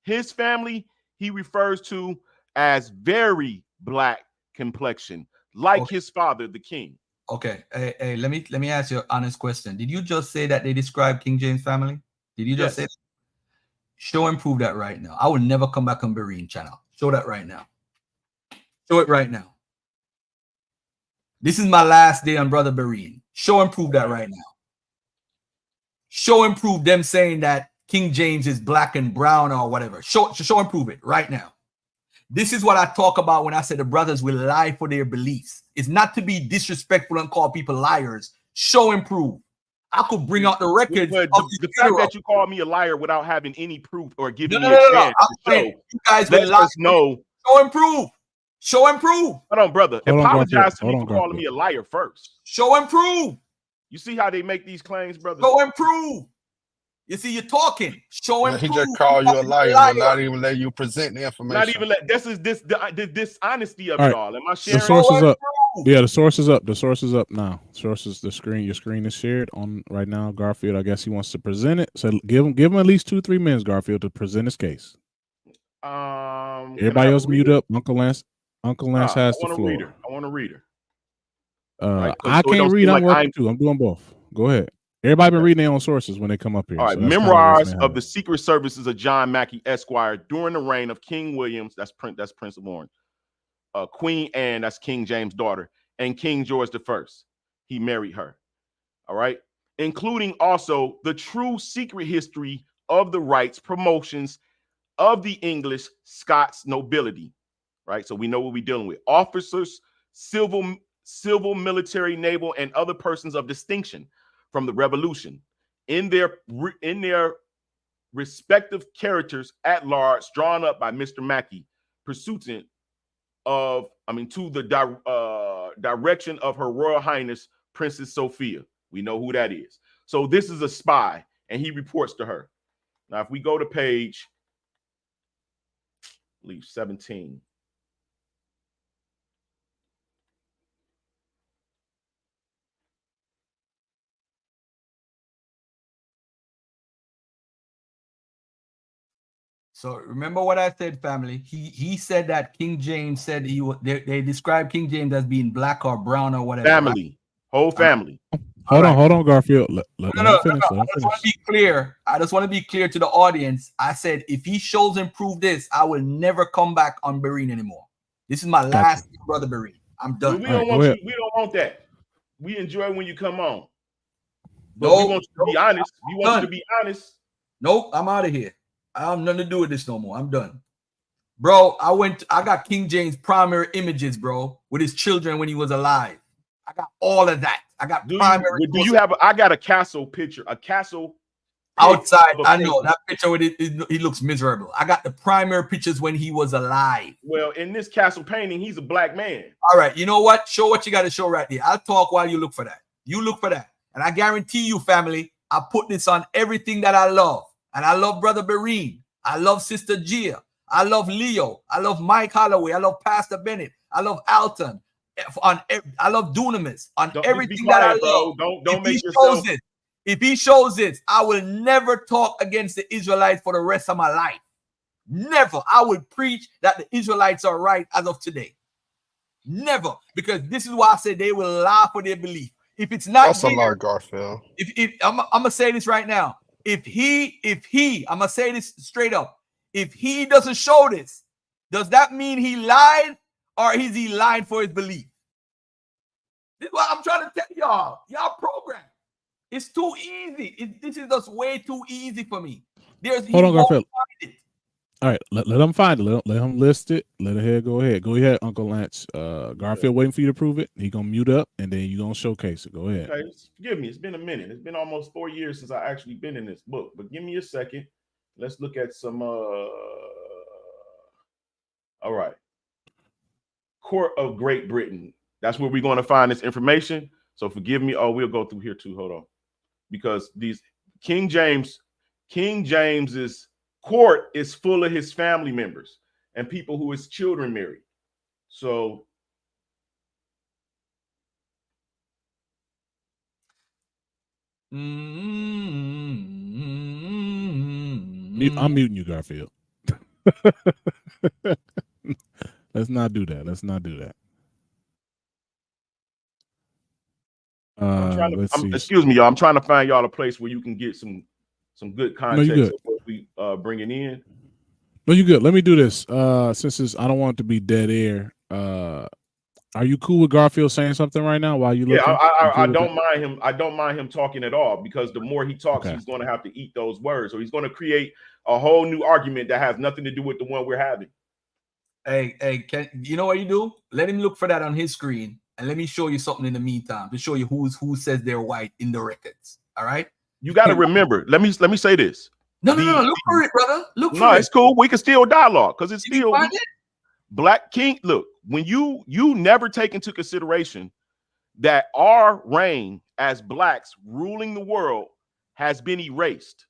His family he refers to as very black complexion, like Okay. his father, the king. Okay. Hey, let me ask you an honest question. Did you just say that they describe King James family? Did you just say that? Show and prove that right now. I will never come back on Berean channel. Show that right now. Show it right now. This is my last day on Brother Berean. Show and prove that right now. Show and prove them saying that King James is black and brown or whatever. Show and prove it right now. This is what I talk about when I say the brothers will lie for their beliefs. It's not to be disrespectful and call people liars. Show and prove. I could bring out the records But of the fact that you call me a liar without having any proof or giving me a No. chance I'm to saying show, you guys lets will lie. us know. Show and prove. Show and prove. Hold on, brother. Hold on, Apologize Garfield. to me Hold for on, calling me Garfield. a liar first. Show and prove. You see how they make these claims, brother? Show and prove. You see, you're talking. Show and He prove. just call you a liar and will not even let you present the information. Not even let this is the dishonesty of All it right. all. Am I The sharing? source is up. Yeah, the source is up. The source is up now. Sources, your screen is shared on right now. Garfield, I guess he wants to present it. So give him at least 2-3 minutes, Garfield, to present his case. Everybody else mute up. Uncle Lance has the I want to floor. read her. I want to read her. Right, So I it can't don't read. seem I'm like working too. I'm doing both. Go ahead. Everybody been reading their own sources when they come up here. All right, so that's kinda memoirs what's of the secret services of John Mackey Esquire during the reign of King Williams, that's Prince of Orange, Queen Anne, that's King James' daughter, and King George I. He married her. All right, including also the true secret history of the rights, promotions of the English Scots nobility. Right, so we know what we're dealing with: officers, civil, military, naval, and other persons of distinction from the Revolution in their respective characters at large, drawn up by Mr. Mackey, pursuant of, to the direction of Her Royal Highness Princess Sophia. We know who that is. So this is a spy, and he reports to her. Now, if we go to page, I believe 17. So remember what I said, family. He said that King James said they described King James as being black or brown or whatever. Family, right? whole family. Hold on, Garfield. Let No. him finish. Let him I just want to be clear. I just want to be clear to the audience. I said if he shows and prove this, I will never come back on Berean anymore. This is my last Brother Berean. I'm done. We don't want you. We don't want that. We enjoy when you come on. But we want you to be honest. We want you to be honest. Nope, I'm out of here. I have nothing to do with this no more. I'm done. Bro, I got King James primary images, bro, with his children when he was alive. I got all of that. I got primary. Do you have? I got a castle picture. A castle outside. I know that picture with it. He looks miserable. I got the primary pictures when he was alive. Well, in this castle painting, he's a black man. All right, you know what? Show what you got to show right there. I'll talk while you look for that. You look for that, and I guarantee you, family, I put this on everything that I love, and I love Brother Berean. I love Sister Gia. I love Leo. I love Mike Holloway. I love Pastor Bennett. I love Alton. I love Dunamis on everything that I love. Don't make yourself. If he shows this, I will never talk against the Israelites for the rest of my life. Never. I will preach that the Israelites are right as of today. Never. Because this is why I said they will lie for their belief. If it's not That's a there, lot, Garfield. if I'm gonna say this right now, if he, I'm gonna say this straight up, if he doesn't show this, does that mean he lied, or is he lying for his belief? This is what I'm trying to tell y'all. Y'all program. It's too easy. This is just way too easy for me. Hold on, Garfield. All right, let him find it. Let him list it. Let it go ahead. Go ahead, Uncle Lance. Garfield waiting for you to prove it. He gonna mute up, and then you gonna showcase it. Go ahead. Okay, forgive me. It's been a minute. It's been almost 4 years since I actually been in this book. But give me a second. Let's look at some. All right. Court of Great Britain. That's where we're going to find this information. So forgive me. Oh, we'll go through here too. Hold on, because these King James's court is full of his family members and people who his children married. So I'm muting you, Garfield. Let's not do that. Let's not do that. Let's see. Excuse me, y'all. I'm trying to find y'all a place where you can get some good context good. of what we bringing in. No, you good. Let me do this. Since I don't want it to be dead air. Are you cool with Garfield saying something right now while you looking? Yeah, I don't mind him. I don't mind him talking at all, because the more he talks, he's going to have to eat those words, or he's going to create a whole new argument that has nothing to do with the one we're having. Hey, you know what you do? Let him look for that on his screen, and let me show you something in the meantime to show you who says they're white in the records. All right. You got to remember. Let me say this. No. Look for it, brother. Look for it. No, it's cool. We can still dialogue because it's still find it? Black King. Look, when you never take into consideration that our reign as blacks ruling the world has been erased.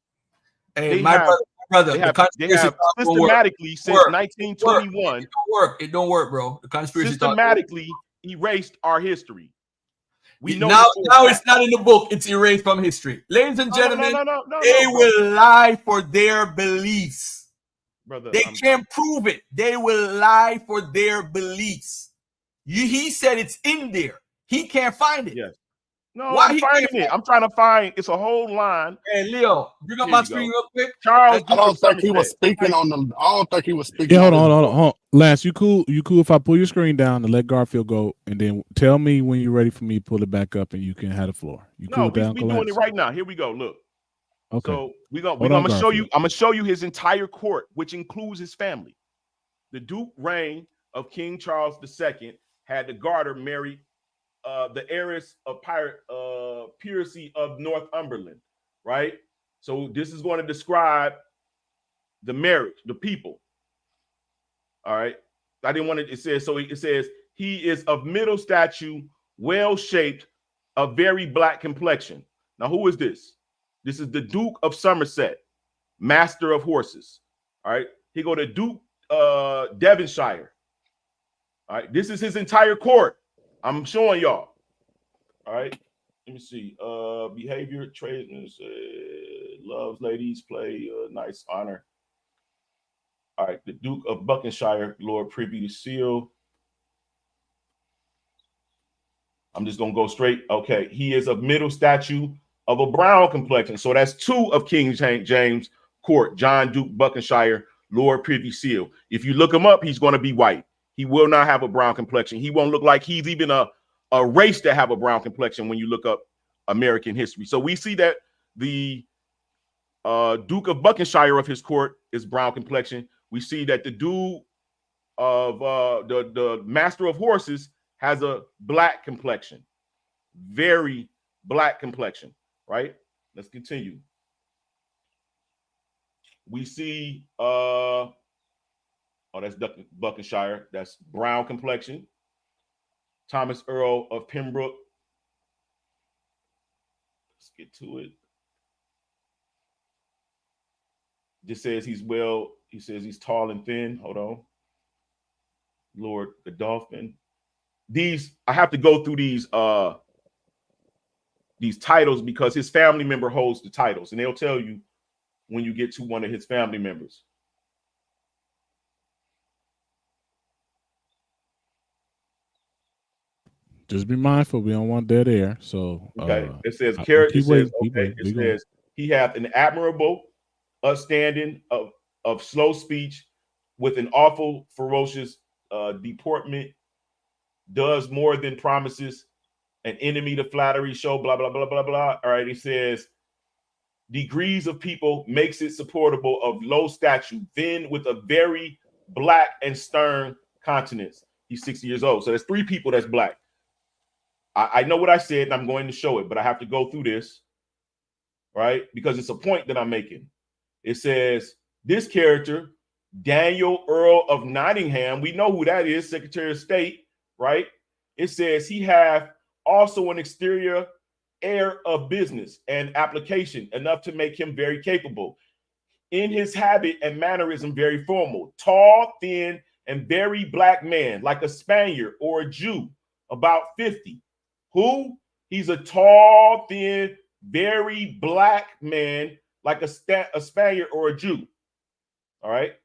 Hey, my brother, they have systematically since 1921. It don't work, bro. The conspiracy systematically erased our history. We know now it's not in the book. It's erased from history. Ladies and gentlemen, they will lie for their beliefs. Brother, they can't prove it. They will lie for their beliefs. He said it's in there. He can't find it. Yes. No, why I'm finding it? I'm trying to find. It's a whole line. Hey, Leo, bring up my screen real quick. Charles, I don't think he was speaking on them. I don't think he was speaking. Yeah, hold on. Lance, you cool? You cool if I pull your screen down and let Garfield go, and then tell me when you're ready for me to pull it back up, and you can have the floor. You cool with that, Uncle doing Lance? it right now. Here we go. Look. Okay. So I'm gonna show you. I'm gonna show you his entire court, which includes his family. The Duke reign of King Charles II had the Garter marry the heiress of Piercy of Northumberland, right? So this is going to describe the marriage, the people. All right. I didn't want to, it says he is of middle stature, well shaped, a very black complexion. Now, who is this? This is the Duke of Somerset, master of horses. All right. He go to Duke Devonshire. All right. This is his entire court. I'm showing y'all. All right. Let me see. Behavior, tradesmen, loves ladies, play, nice honor. All right. The Duke of Buckinghamshire, Lord Privy Seal. I'm just gonna go straight. Okay. He is of middle stature, of a brown complexion. So that's two of King James Court, John Duke Buckinghamshire, Lord Privy Seal. If you look him up, he's going to be white. He will not have a brown complexion. He won't look like he's even a race to have a brown complexion when you look up American history. So we see that the Duke of Buckinghamshire of his court is brown complexion. We see that the Duke of the Master of Horses has a black complexion, very black complexion, right? Let's continue. We see, oh, that's Buckinghamshire. That's brown complexion. Thomas Earl of Pembroke. Let's get to it. Just says he says he's tall and thin. Hold on. Lord Godolphin. I have to go through these titles because his family member holds the titles, and they'll tell you when you get to one of his family members. Just be mindful. We don't want dead air. So Okay. It says keep character. It says waiting. Keep okay. waiting. It says he hath an admirable upstanding of slow speech, with an awful ferocious deportment, does more than promises, an enemy to flattery, show, blah blah blah blah blah. All right. He says degrees of people, makes it supportable, of low stature, then with a very black and stern countenance. He's 60 years old. So there's 3 people that's black. I know what I said, and I'm going to show it, but I have to go through this, right? Because it's a point that I'm making. It says this character, Daniel Earl of Nottingham, we know who that is, Secretary of State, right? It says he hath also an exterior air of business and application, enough to make him very capable. In his habit and mannerism, very formal, tall, thin, and very black man, like a Spaniard or a Jew, about 50. Who? He's a tall, thin, very black man, like a Spaniard or a Jew. All right.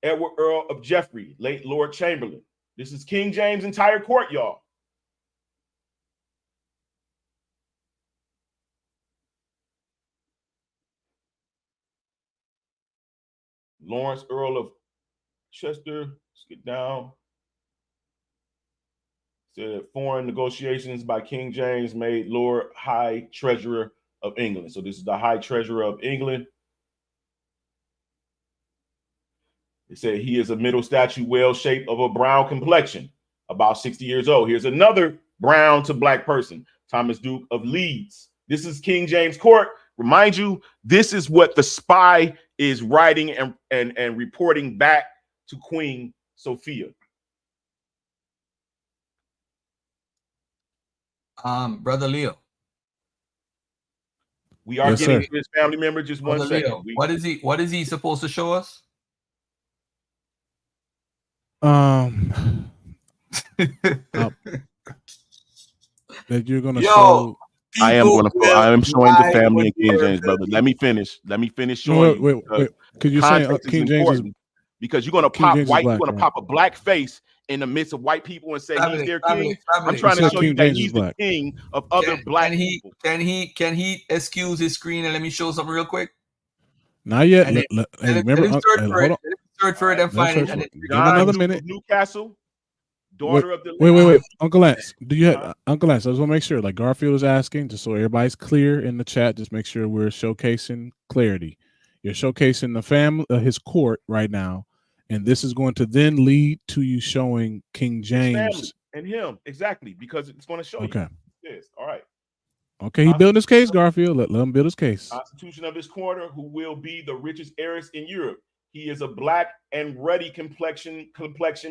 Edward Earl of Jeffrey, late Lord Chamberlain. This is King James' entire court, y'all. Lawrence Earl of Chester, let's get down. Said foreign negotiations by King James made Lord High Treasurer of England. So this is the High Treasurer of England. It said he is a middle statue, well shaped, of a brown complexion, about 60 years old. Here's another brown to black person, Thomas Duke of Leeds. This is King James Court. Remind you, this is what the spy is writing and reporting back to Queen Sophia. Brother Leo. We are getting to his family member. Just one Brother second. Leo, what is he supposed to show us? That you're gonna show. I am showing the family in King James, brother. Let me finish showing you. Wait. Could you say King James is because you're gonna pop white, you're gonna pop a black face in the midst of white people and say he's their king. I'm trying to show you that he's the king of other black people. Can he excuse his screen and let me show something real quick? Not yet. Remember, search for it and find it. Give him another minute. Newcastle, daughter of the. Wait. Uncle Lance, do you have Uncle Lance? I just want to make sure. Like Garfield is asking, just so everybody's clear in the chat. Just make sure we're showcasing clarity. You're showcasing the family, his court right now, and this is going to then lead to you showing King James and him exactly because it's going to show you. Yes. All right. Okay, he built his case, Garfield. Let him build his case. Constitution of his quarter, who will be the richest heiress in Europe. He is a black and ruddy complexion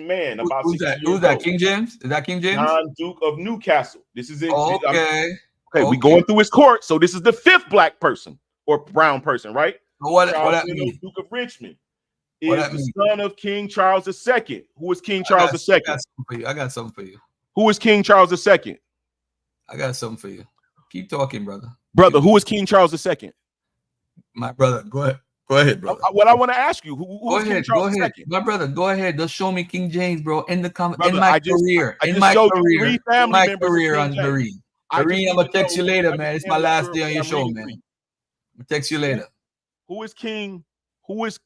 man. About who's that? Who's that? King James? Is that King James? John Duke of Newcastle. This is it. Okay. We're going through his court. So this is the 5th black person or brown person, right? What that mean? Duke of Richmond is the son of King Charles II. Who is King Charles II? I got something for you. Who is King Charles II? I got something for you. Keep talking, brother. Who is King Charles II? My brother, go ahead, brother. What I want to ask you, who is King Charles II? My brother, go ahead. Just show me King James, bro. In the comment, brother, in my career, on Marine. Marine, I'm gonna text you later, man. It's my last day on your show, man. I'll text you later. Who is King? Who is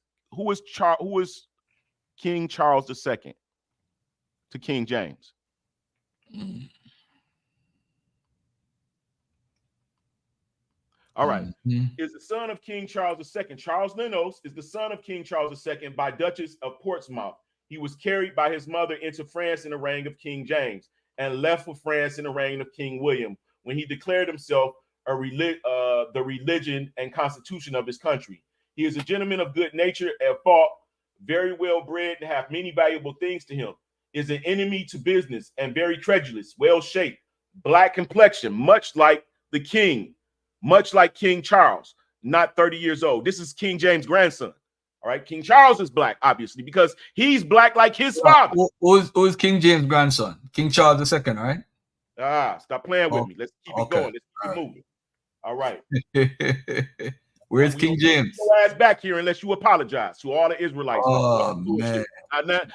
King Charles II to King James? All right. Is the son of King Charles II. Charles Lenos is the son of King Charles II by Duchess of Portsmouth. He was carried by his mother into France in the reign of King James and left for France in the reign of King William when he declared himself the religion and constitution of his country. He is a gentleman of good nature and thought, very well bred and have many valuable things to him. Is an enemy to business and very credulous, well shaped, black complexion, much like the king. Much like King Charles, not 30 years old. This is King James' grandson. All right. King Charles is black, obviously, because he's black like his father. Who is King James' grandson? King Charles II, right? Stop playing with me. Let's keep it going. Let's keep it moving. All right. Where's King James? Your ass back here unless you apologize to all the Israelites. Oh man.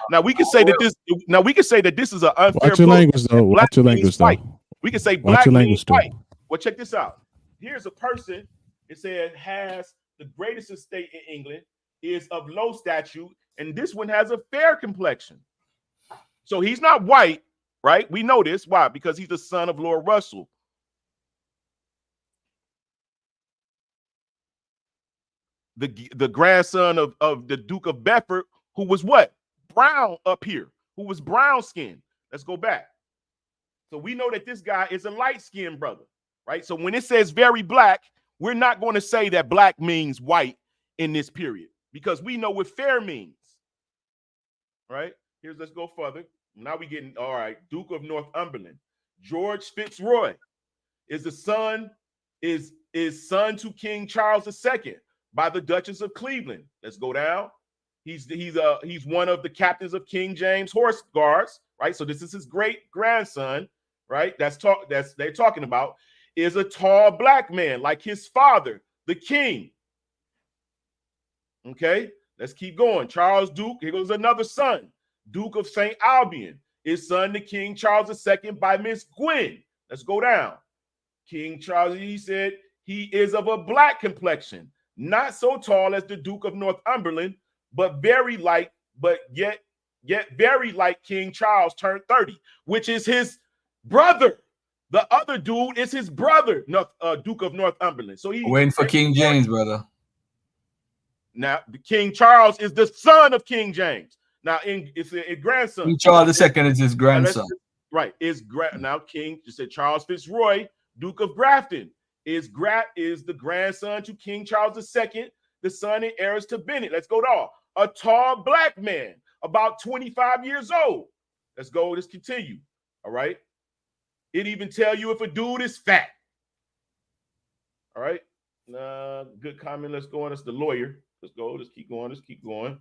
Now we can say that this. Now we can say that this is an unfair Watch your book. language though. Black Watch your means language white. though. We can say Watch black your means language too. white. Well, check this out. Here's a person. It said has the greatest estate in England, is of low stature, and this one has a fair complexion. So he's not white, right? We know this. Why? Because he's the son of Lord Russell. The grandson of the Duke of Bedford, who was what? Brown up here, who was brown skinned. Let's go back. So we know that this guy is a light-skinned brother, right? So when it says very black, we're not going to say that black means white in this period because we know what fair means, right? Let's go further. Now we getting, all right, Duke of Northumberland. George Fitzroy is the son, is son to King Charles II by the Duchess of Cleveland. Let's go down. He's one of the captains of King James Horse Guards, right? So this is his great grandson, right? That's they're talking about, is a tall black man like his father, the king. Okay, let's keep going. Charles Duke, here goes another son, Duke of St. Albion, is son to King Charles II by Miss Gwyn. Let's go down. King Charles, he said he is of a black complexion, not so tall as the Duke of Northumberland, but very light, but yet very like King Charles turned 30, which is his brother. The other dude is his brother, Duke of Northumberland. So he waiting for King James, brother. Now, the King Charles is the son of King James. Now, it's a grandson. King Charles II is his grandson. Right. Now King just said Charles Fitzroy, Duke of Grafton, is the grandson to King Charles II, the son and heirs to Bennett. Let's go to a tall black man, about 25 years old. Let's go. Let's continue. All right. It even tell you if a dude is fat. All right. Good comment. Let's go on. That's the lawyer. Let's go. Let's keep going. Let's keep going.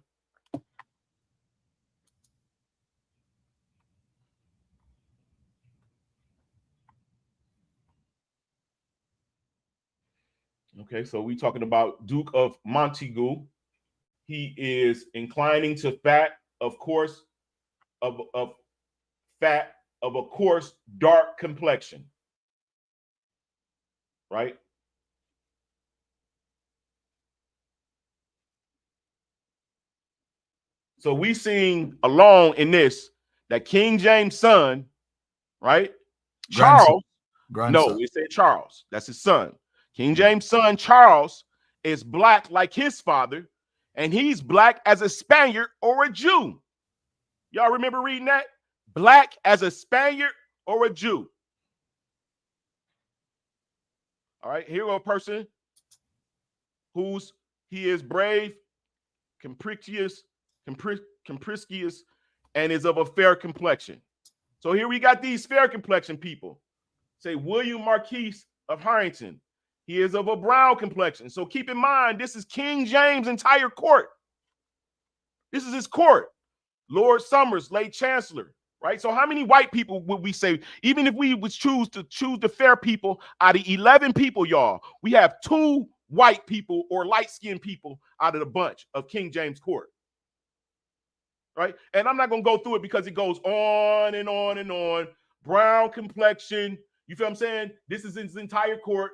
Okay, so we talking about Duke of Montagu. He is inclining to fat, of course, of fat of a coarse, dark complexion. Right? So we seeing along in this that King James' son, right? Charles. No, it said Charles. That's his son. King James' son, Charles, is black like his father, and he's black as a Spaniard or a Jew. Y'all remember reading that? Black as a Spaniard or a Jew. All right, here a person he is brave, capricious, and is of a fair complexion. So here we got these fair complexion people. Say William Marquis of Harrington. He is of a brown complexion. So keep in mind, this is King James' entire court. This is his court. Lord Somers, late chancellor, right? So how many white people would we say, even if we would choose the fair people, out of 11 people, y'all, we have 2 white people or light-skinned people out of the bunch of King James court. Right? And I'm not going to go through it because it goes on and on and on. Brown complexion. You feel what I'm saying? This is his entire court.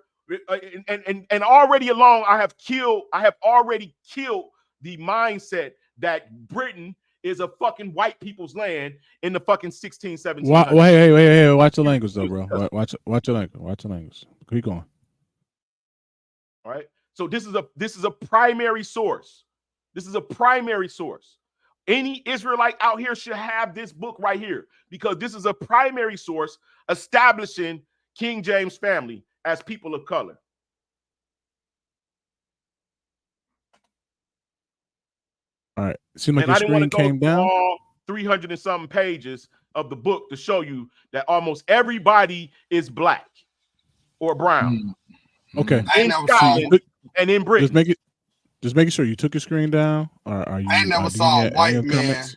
And already along, I have already killed the mindset that Britain is a fucking white people's land in the fucking 16, 17. Wait. Watch the language though, bro. Watch your language. Watch your language. Keep going. All right. So this is a primary source. This is a primary source. Any Israelite out here should have this book right here because this is a primary source establishing King James family as people of color. All right. Seems like your screen came down. All 300 and something pages of the book to show you that almost everybody is black or brown. Okay. In Scotland and in Britain. Just making sure you took your screen down, or are you? I never saw a white man comments?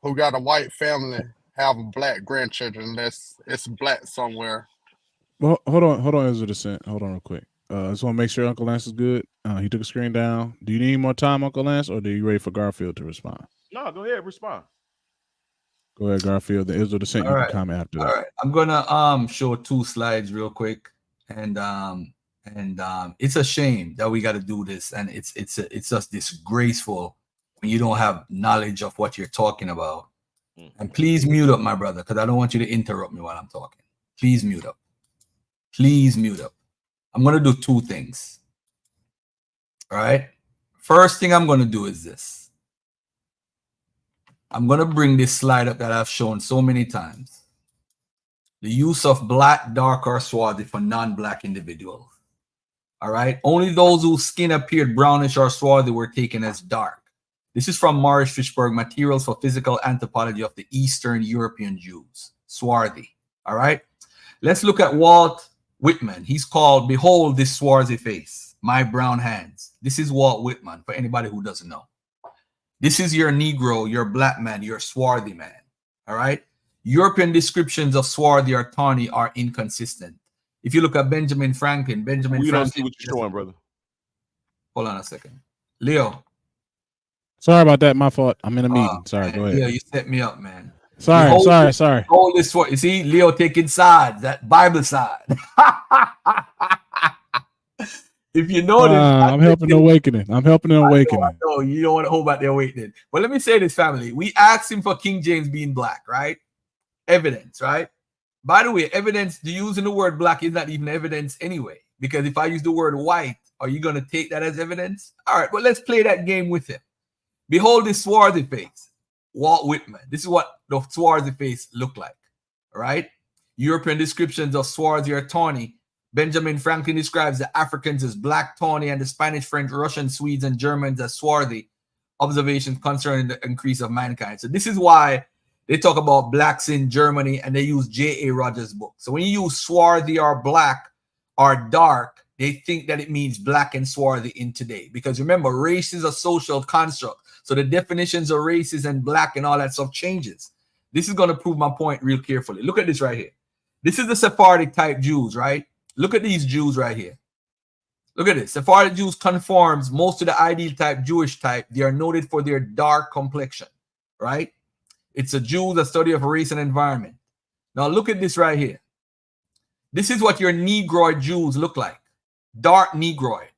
who got a white family have black grandchildren unless it's black somewhere. Well, hold on, Ezra Descent. Hold on real quick. Just want to make sure Uncle Lance is good. He took a screen down. Do you need more time, Uncle Lance, or are you ready for Garfield to respond? No, go ahead, respond. Go ahead, Garfield. The Israel Descent, All you right. can comment after All that. right. I'm gonna show 2 slides real quick, and it's a shame that we got to do this, and it's just disgraceful when you don't have knowledge of what you're talking about. And please mute up, my brother, because I don't want you to interrupt me while I'm talking. Please mute up. Please mute up. I'm gonna do 2 things. All right. First thing I'm gonna do is this. I'm gonna bring this slide up that I've shown so many times. The use of black, dark, or swarthy for non-black individuals. All right. Only those whose skin appeared brownish or swarthy were taken as dark. This is from Morris Fishberg, Materials for Physical Anthropology of the Eastern European Jews. Swarthy. All right. Let's look at Walt Whitman. He's called, "Behold this swarthy face, my brown hands." This is Walt Whitman, for anybody who doesn't know. This is your Negro, your black man, your swarthy man. All right. European descriptions of swarthy or tawny are inconsistent. If you look at Benjamin Franklin, We don't see what you're showing, brother. Hold on a second. Leo. Sorry about that. My fault. I'm in a meeting. Sorry. Go ahead. Leo, you set me up, man. Sorry. Hold this for you. See, Leo taking sides, that Bible side. If you notice, I'm helping the awakening. I'm helping the awakening. No, you don't want to hold back the awakening. But let me say this, family. We asked him for King James being black, right? Evidence, right? By the way, evidence, the using the word black is not even evidence anyway. Because if I use the word white, are you going to take that as evidence? All right, but let's play that game with him. Behold this swarthy face. Walt Whitman. This is what the swarthy face looked like. All right? European descriptions of swarthy or tawny. Benjamin Franklin describes the Africans as black, tawny, and the Spanish, French, Russian, Swedes, and Germans as swarthy. Observations concerning the increase of mankind. So this is why they talk about blacks in Germany, and they use J.A. Rogers' book. So when you use swarthy or black or dark, they think that it means black and swarthy in today. Because remember, race is a social construct. So the definitions of races and black and all that stuff changes. This is going to prove my point real carefully. Look at this right here. This is the Sephardic type Jews, right? Look at these Jews right here. Look at this. Sephardic Jews conforms most to the ideal type, Jewish type. They are noted for their dark complexion, right? It's a Jew, a study of race and environment. Now look at this right here. This is what your Negroid Jews look like. Dark Negroid.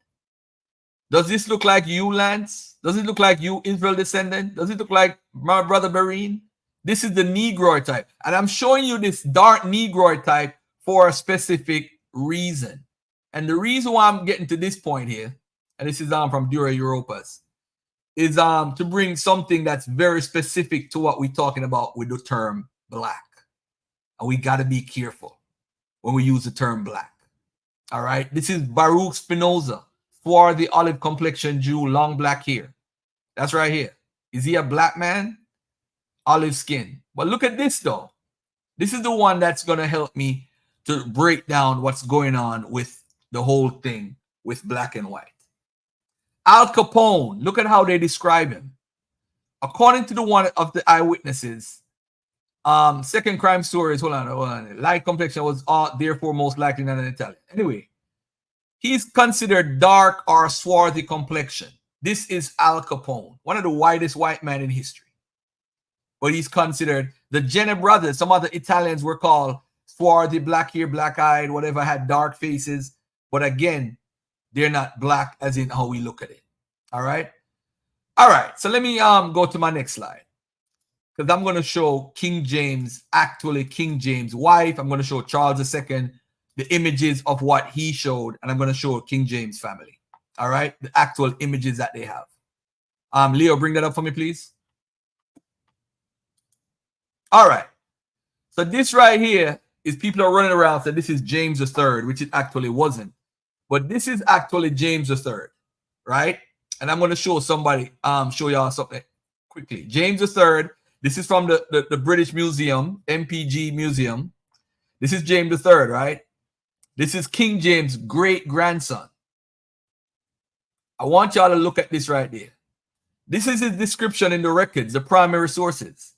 Does this look like you, Lance? Does it look like you, Israel descendant? Does it look like my brother Barine? This is the Negroid type. And I'm showing you this dark Negroid type for a specific reason. And the reason why I'm getting to this point here, and this is from Dura Europas, is to bring something that's very specific to what we're talking about with the term black. And we got to be careful when we use the term black. All right. This is Baruch Spinoza, swarthy olive complexion Jew, long black hair. That's right here. Is he a black man? Olive skin. But look at this though. This is the one that's going to help me to break down what's going on with the whole thing with black and white. Al Capone, look at how they describe him. According to the one of the eyewitnesses, second crime stories, hold on. Light complexion was therefore most likely not an Italian. Anyway, he's considered dark or swarthy complexion. This is Al Capone, one of the whitest white men in history. But he's considered, the Jenner brothers, some other Italians were called swarthy, black hair, black-eyed, whatever, had dark faces. But again, they're not black as in how we look at it. All right? All right, so let me go to my next slide. Because I'm going to show King James, actually King James' wife. I'm going to show Charles II, the images of what he showed. And I'm going to show King James family. All right? The actual images that they have. Leo, bring that up for me, please. All right. So this right here is people are running around saying this is James III, which it actually wasn't. But this is actually James III, right? And I'm going to show somebody, show y'all something quickly. James III, this is from the British Museum, MPG Museum. This is James III, right? This is King James' great-grandson. I want y'all to look at this right there. This is his description in the records, the primary sources.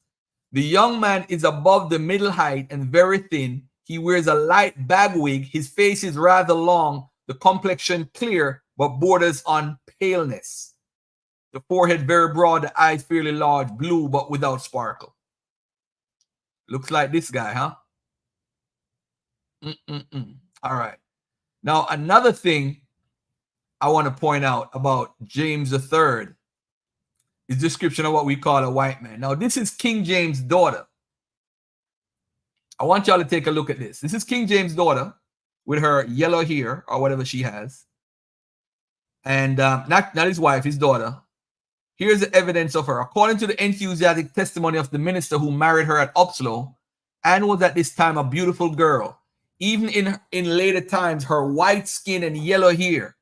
The young man is above the middle height and very thin. He wears a light bag wig. His face is rather long. The complexion clear, but borders on paleness. The forehead very broad, the eyes fairly large, blue, but without sparkle. Looks like this guy, huh? All right. Now, another thing I want to point out about James III is description of what we call a white man. Now, this is King James' daughter. I want y'all to take a look at this. This is King James' daughter with her yellow hair or whatever she has. And not his wife, his daughter. Here's the evidence of her. According to the enthusiastic testimony of the minister who married her at Upslow, Anne was at this time a beautiful girl. Even in later times, her white skin and yellow hair.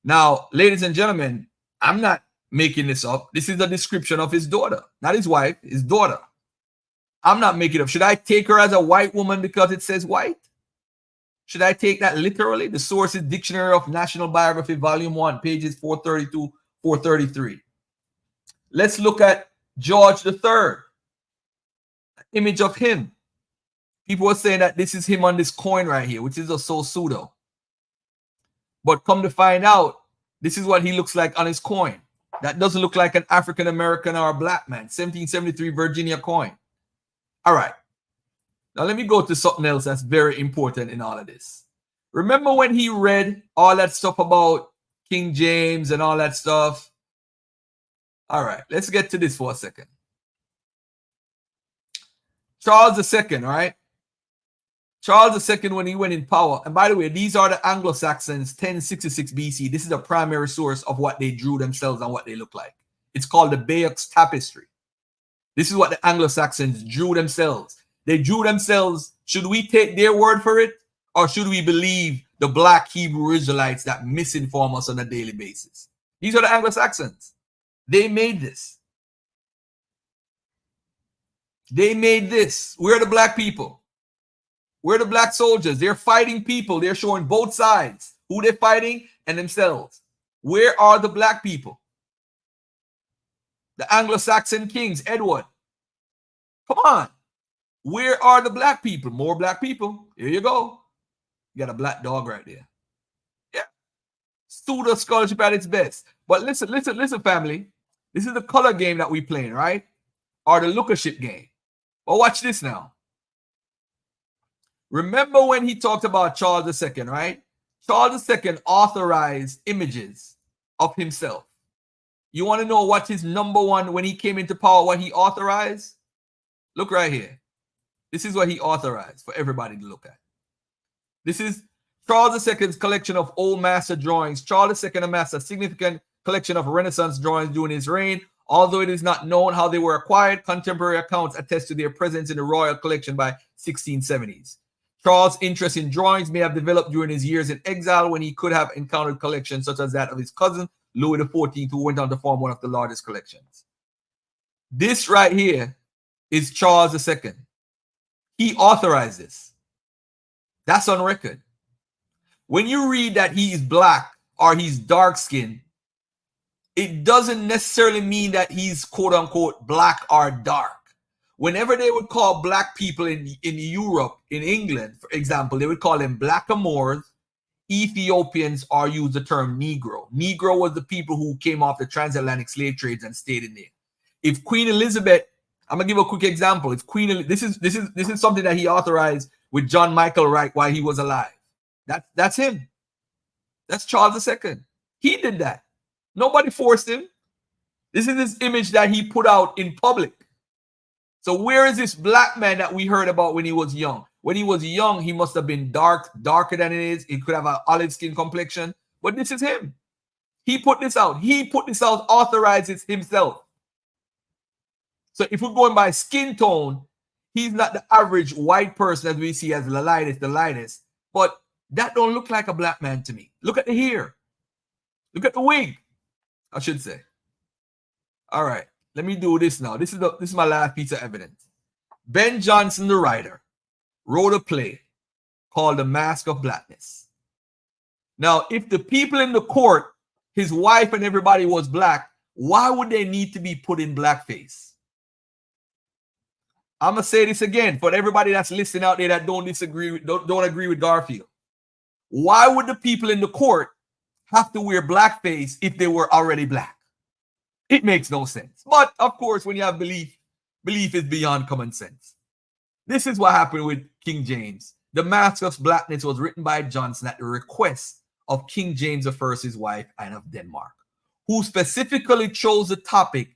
Now, ladies and gentlemen, I'm not making this up. This is a description of his daughter, not his wife, his daughter. I'm not making it up. Should I take her as a white woman because it says white? Should I take that literally? The source is Dictionary of National Biography, Volume 1, pages 432, 433. Let's look at George III. Image of him. People are saying that this is him on this coin right here, which is a so pseudo. But come to find out, this is what he looks like on his coin. That doesn't look like an African American or a black man. 1773 Virginia coin. All right. Now let me go to something else that's very important in all of this. Remember when he read all that stuff about King James and all that stuff? All right, let's get to this for a second. Charles II, right? Charles II, when he went in power, and by the way, these are the Anglo-Saxons, 1066 BC. This is a primary source of what they drew themselves and what they look like. It's called the Bayeux Tapestry. This is what the Anglo-Saxons drew themselves. They drew themselves. Should we take their word for it? Or should we believe the black Hebrew Israelites that misinform us on a daily basis? These are the Anglo-Saxons. They made this. They made this. We're the black people. We're the black soldiers. They're fighting people. They're showing both sides. Who they're fighting and themselves. Where are the black people? The Anglo-Saxon kings, Edward. Come on. Where are the black people? More black people. Here you go. You got a black dog right there. Yeah. Pseudo scholarship at its best. But listen, family. This is the color game that we playing, right? Or the lookership game. But watch this now. Remember when he talked about Charles II, right? Charles II authorized images of himself. You want to know what his number one, when he came into power, what he authorized? Look right here. This is what he authorized for everybody to look at. This is Charles II's collection of old master drawings. Charles II amassed a significant collection of Renaissance drawings during his reign. Although it is not known how they were acquired, contemporary accounts attest to their presence in the royal collection by 1670s. Charles' interest in drawings may have developed during his years in exile when he could have encountered collections such as that of his cousin, Louis XIV, who went on to form one of the largest collections. This right here is Charles II. He authorized this. That's on record. When you read that he's black or he's dark-skinned, it doesn't necessarily mean that he's quote-unquote black or dark. Whenever they would call black people in Europe, in England, for example, they would call them blackamoors, Ethiopians, or use the term Negro. Negro was the people who came off the transatlantic slave trades and stayed in there. If Queen Elizabeth, I'm gonna give a quick example. If this is something that he authorized with John Michael Wright while he was alive. That's him. That's Charles II. He did that. Nobody forced him. This is this image that he put out in public. So where is this black man that we heard about when he was young? When he was young, he must have been darker than it is. He could have an olive skin complexion. But this is him. He put this out. He put this out, authorizes himself. So if we're going by skin tone, he's not the average white person as we see as the lightest. But that don't look like a black man to me. Look at the hair. Look at the wig, I should say. All right, let me do this now. This is my last piece of evidence. Ben Jonson, the writer, wrote a play called The Mask of Blackness. Now, if the people in the court, his wife and everybody was black, why would they need to be put in blackface? I'm gonna say this again for everybody that's listening out there that don't agree with Garfield. Why would the people in the court have to wear blackface if they were already black? It makes no sense. But of course, when you have belief, belief is beyond common sense. This is what happened with King James. The Mask of Blackness was written by Johnson at the request of King James I's wife, Anne of Denmark, who specifically chose the topic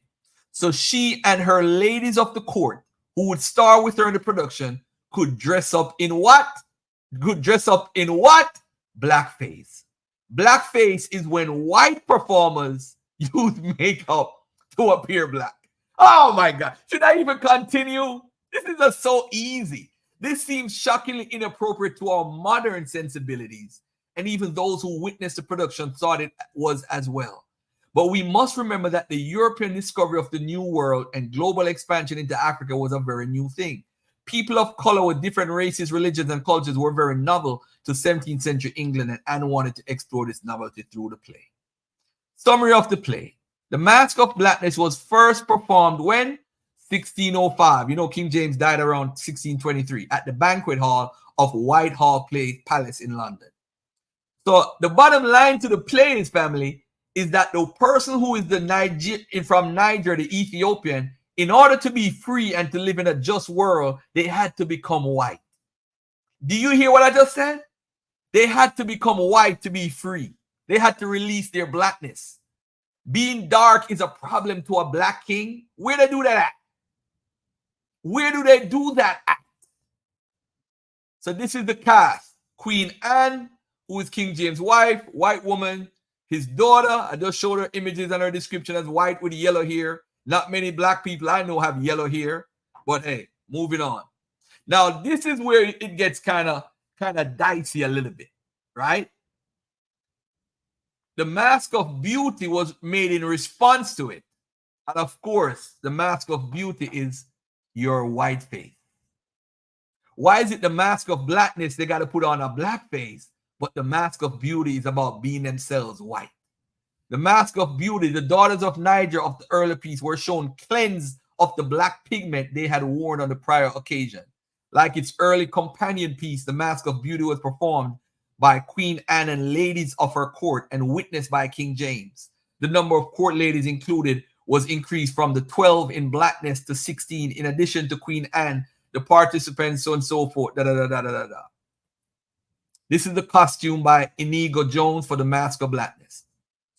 so she and her ladies of the court, who would star with her in the production, could dress up in what? Could dress up in what? Blackface. Blackface is when white performers use makeup to appear black. Oh my God. Should I even continue? This is just so easy. This seems shockingly inappropriate to our modern sensibilities, and even those who witnessed the production thought it was as well. But we must remember that the European discovery of the New World and global expansion into Africa was a very new thing. People of color with different races, religions, and cultures were very novel to 17th century England, and Anne wanted to explore this novelty through the play. Summary of the play. The Mask of Blackness was first performed when? 1605. You know, King James died around 1623 at the banquet hall of Whitehall Palace in London. So the bottom line to the play is, family, is that the person who is from Niger, the Ethiopian, in order to be free and to live in a just world, they had to become white. Do you hear what I just said? They had to become white to be free. They had to release their blackness. Being dark is a problem to a black king. Where do they do that at? Where do they do that at? So this is the cast. Queen Anne, who is King James' wife, white woman. His daughter, I just showed her images and her description as white with yellow hair. Not many black people I know have yellow hair. But hey, moving on. Now, this is where it gets kind of dicey a little bit, right? The Mask of Beauty was made in response to it. And of course, the Mask of Beauty is your white face. Why is it the Mask of Blackness, they got to put on a black face, but the Mask of Beauty is about being themselves white? The Mask of Beauty, the daughters of Niger of the early piece were shown cleansed of the black pigment they had worn on the prior occasion. Like its early companion piece, the Mask of Beauty was performed by Queen Anne and ladies of her court and witnessed by King James. The number of court ladies included was increased from the 12 in blackness to 16. In addition to Queen Anne, the participants, so and so forth. This is the costume by Inigo Jones for the Mask of Blackness.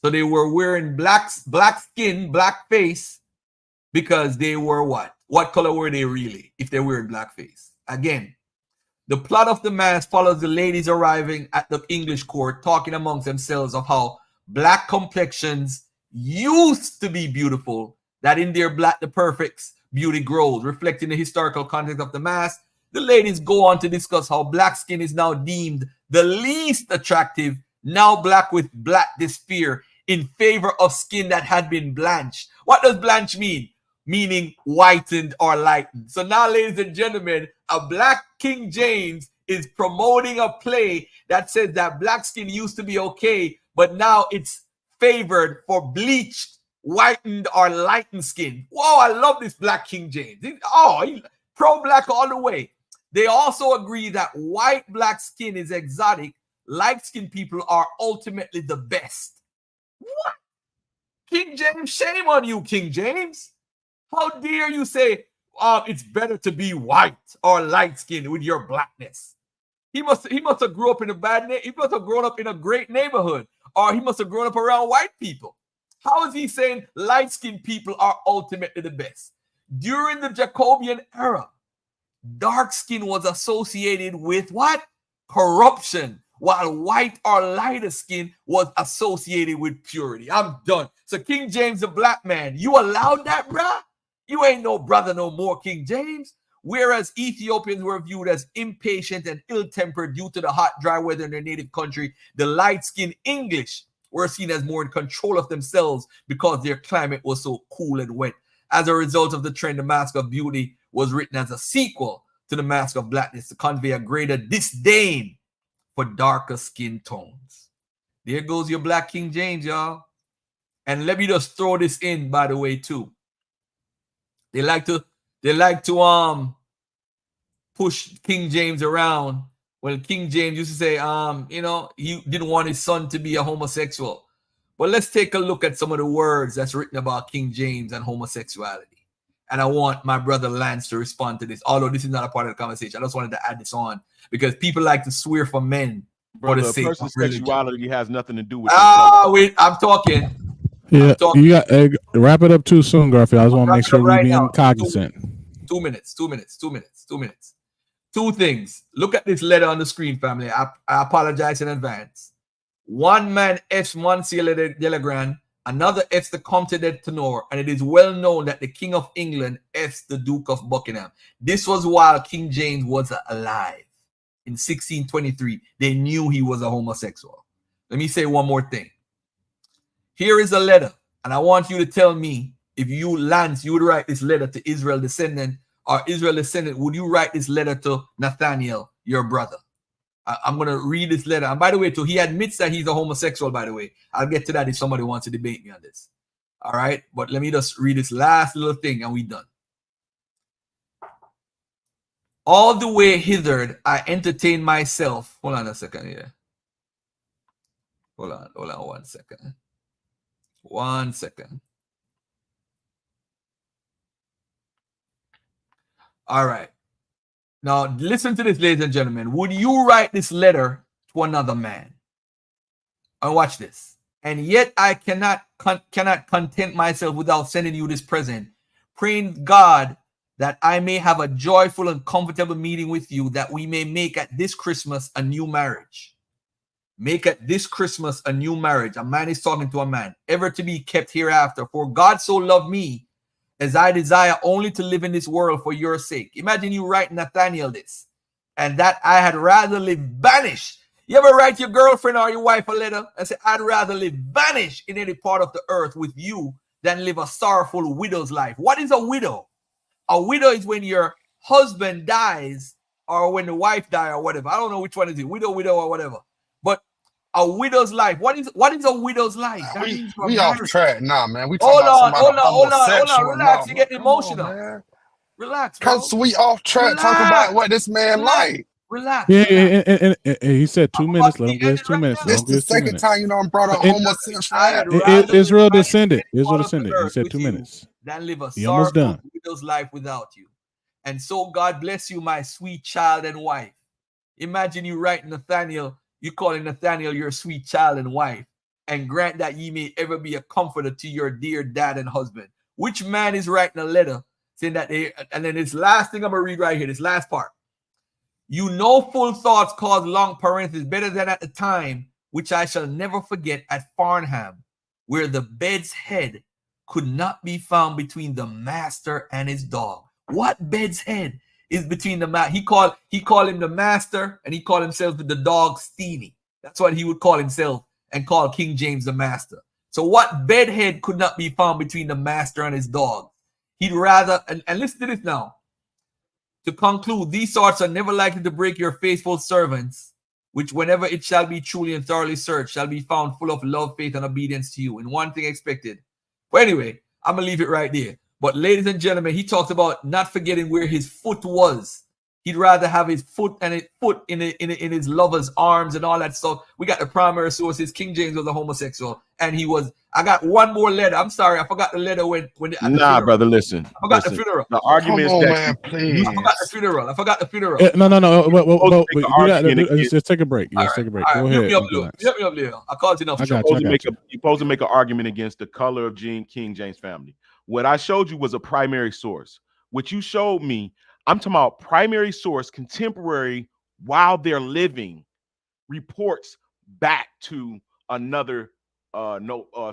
So they were wearing black skin, black face, because they were what? What color were they really if they were blackface? Again, the plot of the mask follows the ladies arriving at the English court, talking amongst themselves of how black complexions used to be beautiful, that in their black the perfect beauty grows. Reflecting the historical context of the mask, the ladies go on to discuss how black skin is now deemed the least attractive, now black with black despair, in favor of skin that had been blanched. What does blanch mean? Meaning whitened or lightened. So now, ladies and gentlemen, a black King James is promoting a play that says that black skin used to be okay, but now it's favored for bleached, whitened, or lightened skin. Whoa, I love this black King James. Pro-black all the way. They also agree that white black skin is exotic. Light-skinned people are ultimately the best. What? King James, shame on you, King James. How dare you say it's better to be white or light-skinned with your blackness? He must have grew up in a bad neighborhood. He must have grown up in a great neighborhood, or he must have grown up around white people. How is he saying light-skinned people are ultimately the best? During the Jacobean era, dark skin was associated with what? Corruption, while white or lighter skin was associated with purity. I'm done. So King James, the black man, you allowed that, bruh? You ain't no brother no more, King James. Whereas Ethiopians were viewed as impatient and ill-tempered due to the hot, dry weather in their native country, the light-skinned English were seen as more in control of themselves because their climate was so cool and wet. As a result of the trend, the Mask of Beauty was written as a sequel to the Mask of Blackness to convey a greater disdain for darker skin tones. There goes your black King James, y'all. And let me just throw this in, by the way, too. They like to push King James around Well, King James used to say, he didn't want his son to be a homosexual. But let's take a look at some of the words that's written about King James and homosexuality. And I want my brother Lance to respond to this, although this is not a part of the conversation. I just wanted to add this on because people like to swear for men for the Brother, a sake of person's religion. sexuality has nothing to do with their color. Wait, I'm talking. Yeah, you got wrap it up too soon, Garfield. I just want to make sure we right being now. cognizant. 2 minutes. 2 things. Look at this letter on the screen, family. I apologize in advance. One man F's Monsieur le Delegrand, another F's the Comte de Tenor, and it is well known that the King of England F's the Duke of Buckingham. This was while King James was alive. In 1623, they knew he was a homosexual. Let me say one more thing. Here is a letter, and I want you to tell me if you, Lance, you would write this letter to Israel descendant, or Israel descendant, would you write this letter to Nathaniel, your brother? I'm going to read this letter. And by the way, too, he admits that he's a homosexual, by the way. I'll get to that if somebody wants to debate me on this. All right? But let me just read this last little thing, and we're done. All the way hither, I entertain myself. Hold on a second here. Hold on 1 second. 1 second. All right. Now, listen to this, ladies and gentlemen. Would you write this letter to another man? And watch this. And yet I cannot content myself without sending you this present, praying God that I may have a joyful and comfortable meeting with you, that we may make at this Christmas a new marriage. Make at this Christmas a new marriage. A man is talking to a man, ever to be kept hereafter. For God so loved me, as I desire only to live in this world for your sake. Imagine you write Nathaniel this, and that I had rather live banished. You ever write your girlfriend or your wife a letter and say, I'd rather live banished in any part of the earth with you than live a sorrowful widow's life? What is a widow? A widow is when your husband dies or when the wife dies or whatever. I don't know which one is it, widow, or whatever. But a widow's life. What is a widow's life? That means We off track now, man. We talking Hold about on. somebody homosexual Relax. now. You're getting Come on, emotional. man. Relax, bro. Cause we off track talking about what this man like. Yeah, and he said 2 minutes. Let him get his 2 minutes. Let This him get the his 2 second time minutes. brought up homosexuality. Israel descendant. Israel descendant. He said 2 minutes. Than live a He almost sorrowful done. widow's life without you. And so God bless you, my sweet child and wife. Imagine you write Nathaniel, you calling Nathaniel your sweet child and wife, and grant that ye may ever be a comforter to your dear dad and husband. Which man is writing a letter saying that and then this last thing I'm gonna read right here, this last part. You know, full thoughts cause long parentheses better than at the time, which I shall never forget, at Farnham, where the bed's head could not be found between the master and his dog. What bed's head is between the master? He called him the master, and he called himself the dog Steenie. That's what he would call himself, and call King James the master. So what bedhead could not be found between the master and his dog? He'd rather, and listen to this now. To conclude, these sorts are never likely to break your faithful servants, which whenever it shall be truly and thoroughly searched, shall be found full of love, faith, and obedience to you. In one thing expected. But anyway, I'm going to leave it right there. But ladies and gentlemen, he talks about not forgetting where his foot was. He'd rather have his foot and his foot in his lover's arms and all that stuff. We got the primary sources. King James was a homosexual, and he was. I got one more letter. I'm sorry, I forgot the letter when Nah, brother, listen. I forgot the funeral. The argument is that man, please. I forgot the funeral. No. Well, We got let's take a break. Let's take a break. Go ahead. Help me up, Leo. I caused enough trouble. You're supposed to make an argument against the color of King James family. What I showed you was a primary source. What you showed me, I'm talking about primary source, contemporary, while they're living, reports back to another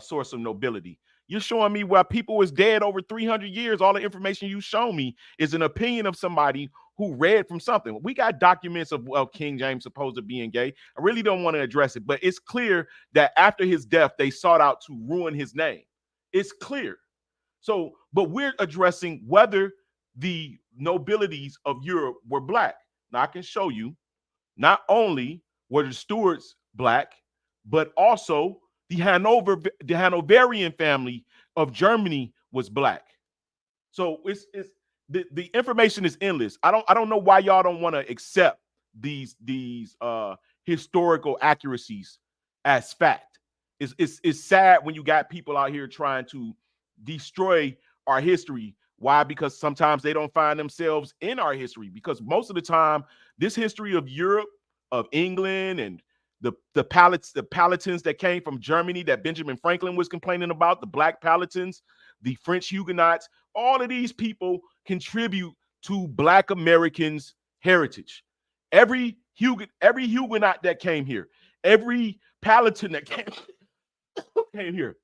source of nobility. You're showing me where people was dead over 300 years. All the information you show me is an opinion of somebody who read from something. We got documents of King James supposed to being gay. I really don't want to address it, but it's clear that after his death, they sought out to ruin his name. It's clear. So, but we're addressing whether the nobilities of Europe were black. Now I can show you not only were the Stuarts black, but also the Hanoverian family of Germany was black. So it's the information is endless. I don't know why y'all don't want to accept these historical accuracies as fact. It's sad when you got people out here trying to destroy our history. Why? Because sometimes they don't find themselves in our history. Because most of the time, this history of Europe, of England, and the Palatines that came from Germany that Benjamin Franklin was complaining about, the Black Palatines, the French Huguenots, all of these people contribute to Black Americans' heritage. Every Huguenot that came here, every Palatine that came here,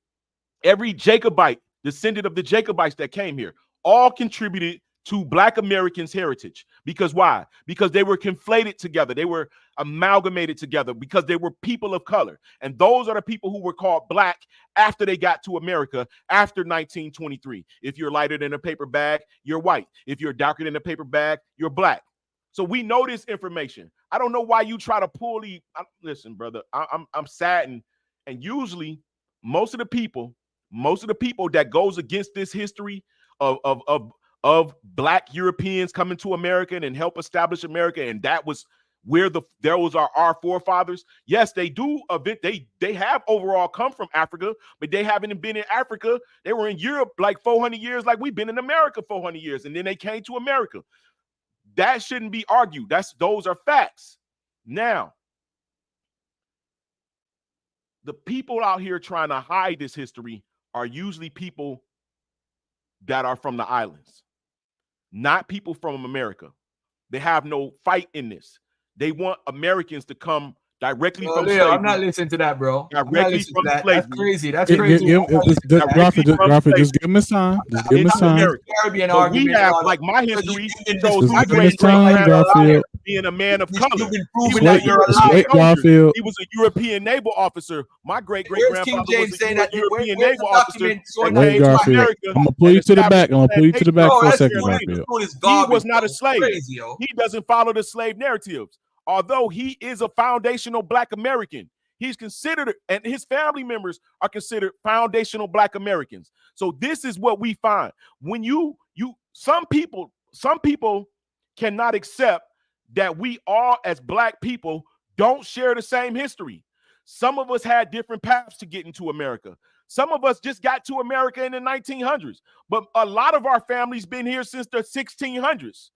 every Jacobite, descendant of the Jacobites that came here, all contributed to Black Americans' heritage. Because why? Because they were conflated together. They were amalgamated together because they were people of color. And those are the people who were called Black after they got to America after 1923. If you're lighter than a paper bag, you're white. If you're darker than a paper bag, you're Black. So we know this information. I don't know why you try to pull the. Listen, brother, I'm saddened. And usually most of the people that goes against this history of Black Europeans coming to America and help establish America, and that was where those are our forefathers. Yes, they do a bit. They have overall come from Africa, but they haven't been in Africa. They were in Europe like 400 years, like we've been in America 400 years, and then they came to America. That shouldn't be argued. Those are facts. Now, the people out here trying to hide this history are usually people that are from the islands, not people from America. They have no fight in this. They want Americans to come directly from Leo, slavery. I'm not listening to that, bro. Directly from slavery. That's crazy. That's crazy. Garfield, just give him his time. Just give him his time. Caribbean So we argument, have, like, my history shows Just my give him his great time, Garfield. being a man of color. You've been He proving was that you're a Just liar. wait, Garfield. He was a European naval officer. My great Where's grandfather King James was a saying that? European Where's the naval officer document showing that that Wait, came to Garfield. America. I'm gonna pull you to the back. I'm gonna pull you to the back for a Bro, second, that's Garfield. doing this He garbage, was not bro. a slave. Crazy, yo. He doesn't follow the slave narratives. Although he is a foundational Black American, he's considered, and his family members are considered foundational Black Americans. So this is what we find. When some people cannot accept that we all as Black people don't share the same history. Some of us had different paths to get into America. Some of us just got to America in the 1900s, but a lot of our families been here since the 1600s,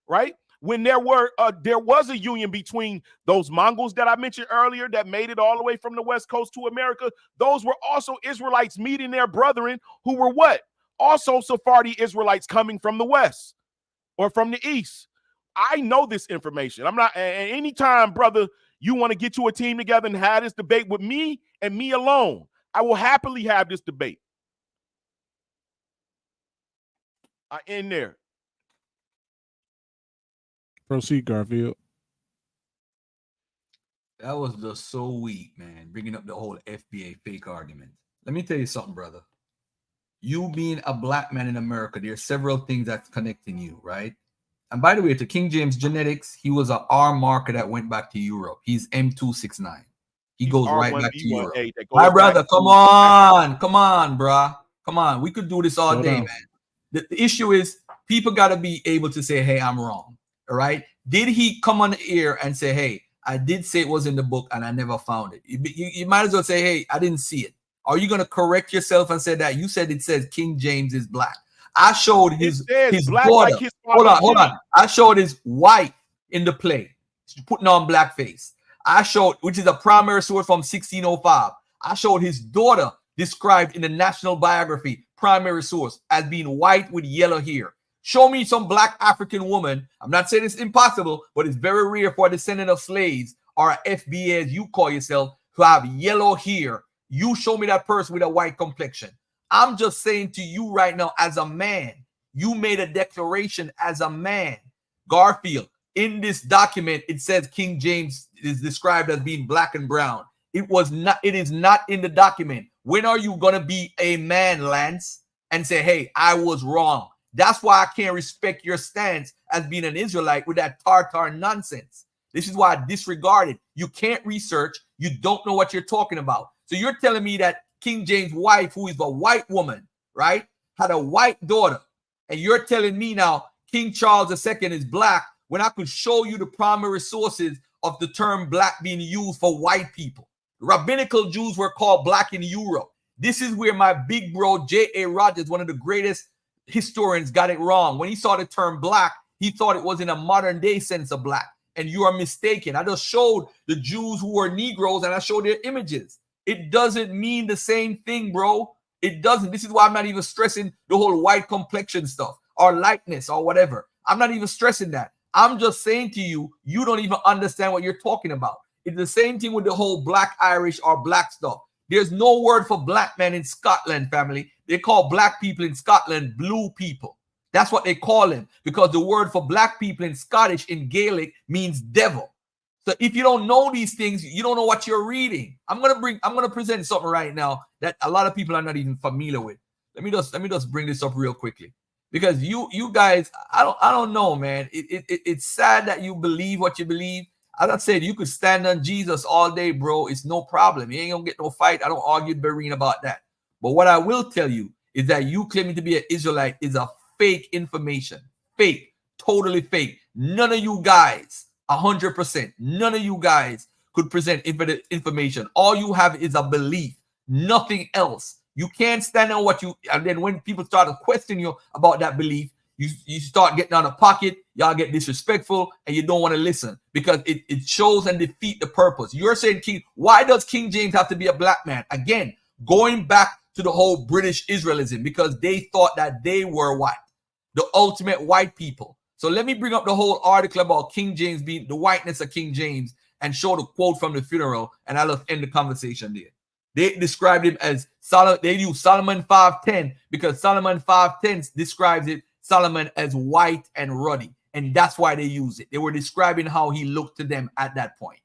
right? When there was a union between those Mongols that I mentioned earlier that made it all the way from the West Coast to America. Those were also Israelites meeting their brethren who were what? Also Sephardi Israelites coming from the West or from the East. I know this information. I'm not, anytime, brother, you want to get to a team together and have this debate with me and me alone, I will happily have this debate. I end there. Proceed, Garfield. That was just so weak, man. Bringing up the whole FBA fake argument. Let me tell you something, brother. You being a Black man in America, there are several things that's connecting you, right? And by the way, to King James genetics, he was an R marker that went back to Europe. He's M269. He goes right back to Europe. My brother, come on, bruh. Come on. We could do this all day, man. The issue is people got to be able to say, hey, I'm wrong. All right. Did he come on the air and say, hey, I did say it was in the book and I never found it? You might as well say, hey, I didn't see it. Are you going to correct yourself and say that you said it says King James is Black? I showed his Black daughter. like his Hold on. I showed his wife in the play, putting on blackface. I showed, which is a primary source from 1605. I showed his daughter described in the National Biography, primary source, as being white with yellow hair. Show me some Black African woman. I'm not saying it's impossible, but it's very rare for a descendant of slaves or FBA, as you call yourself, to have yellow hair. You show me that person with a white complexion. I'm just saying to you right now, as a man, you made a declaration as a man. Garfield, in this document, it says King James is described as being black and brown. It is not in the document. When are you going to be a man, Lance, and say, hey, I was wrong? That's why I can't respect your stance as being an Israelite with that Tartar nonsense. This is why I disregard it. You can't research. You don't know what you're talking about. So you're telling me that King James' wife, who is a white woman, right, had a white daughter. And you're telling me now King Charles II is black when I could show you the primary sources of the term black being used for white people. Rabbinical Jews were called black in Europe. This is where my big bro, J.A. Rogers, one of the greatest historians, got it wrong. When he saw the term black, he thought it was in a modern day sense of black. And you are mistaken. I just showed the Jews who were Negroes and I showed their images. It doesn't mean the same thing, bro. It doesn't. This is why I'm not even stressing the whole white complexion stuff or lightness or whatever. I'm not even stressing that. I'm just saying to you, you don't even understand what you're talking about. It's the same thing with the whole black Irish or black stuff. There's no word for black man in Scotland, family. They call black people in Scotland blue people. That's what they call them, because the word for black people in Scottish, in Gaelic, means devil. So if you don't know these things, you don't know what you're reading. I'm gonna present something right now that a lot of people are not even familiar with. Let me just bring this up real quickly, because you guys, I don't know, man. It's sad that you believe what you believe. As I said, you could stand on Jesus all day, bro. It's no problem. You ain't gonna get no fight. I don't argue with Bereen about that. But what I will tell you is that you claiming to be an Israelite is a fake information. Fake. Totally fake. None of you guys, 100%, none of you guys could present information. All you have is a belief. Nothing else. You can't stand on what you, and then when people start to question you about that belief, you start getting out of pocket, y'all get disrespectful, and you don't want to listen because it shows and defeat the purpose. You're saying, why does King James have to be a black man? Again, going back to the whole British Israelism, because they thought that they were what? The ultimate white people. So let me bring up the whole article about King James being the whiteness of King James and show the quote from the funeral, and I'll end the conversation there. They described him as Solomon. They use Solomon 5:10 because Solomon 5:10 describes it Solomon as white and ruddy, and that's why they use it. They were describing how he looked to them at that point.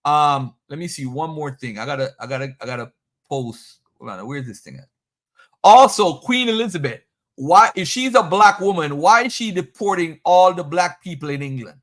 Let me see one more thing. I gotta post. Hold on, where's this thing at? Also, Queen Elizabeth. Why, if she's a black woman, why is she deporting all the black people in England?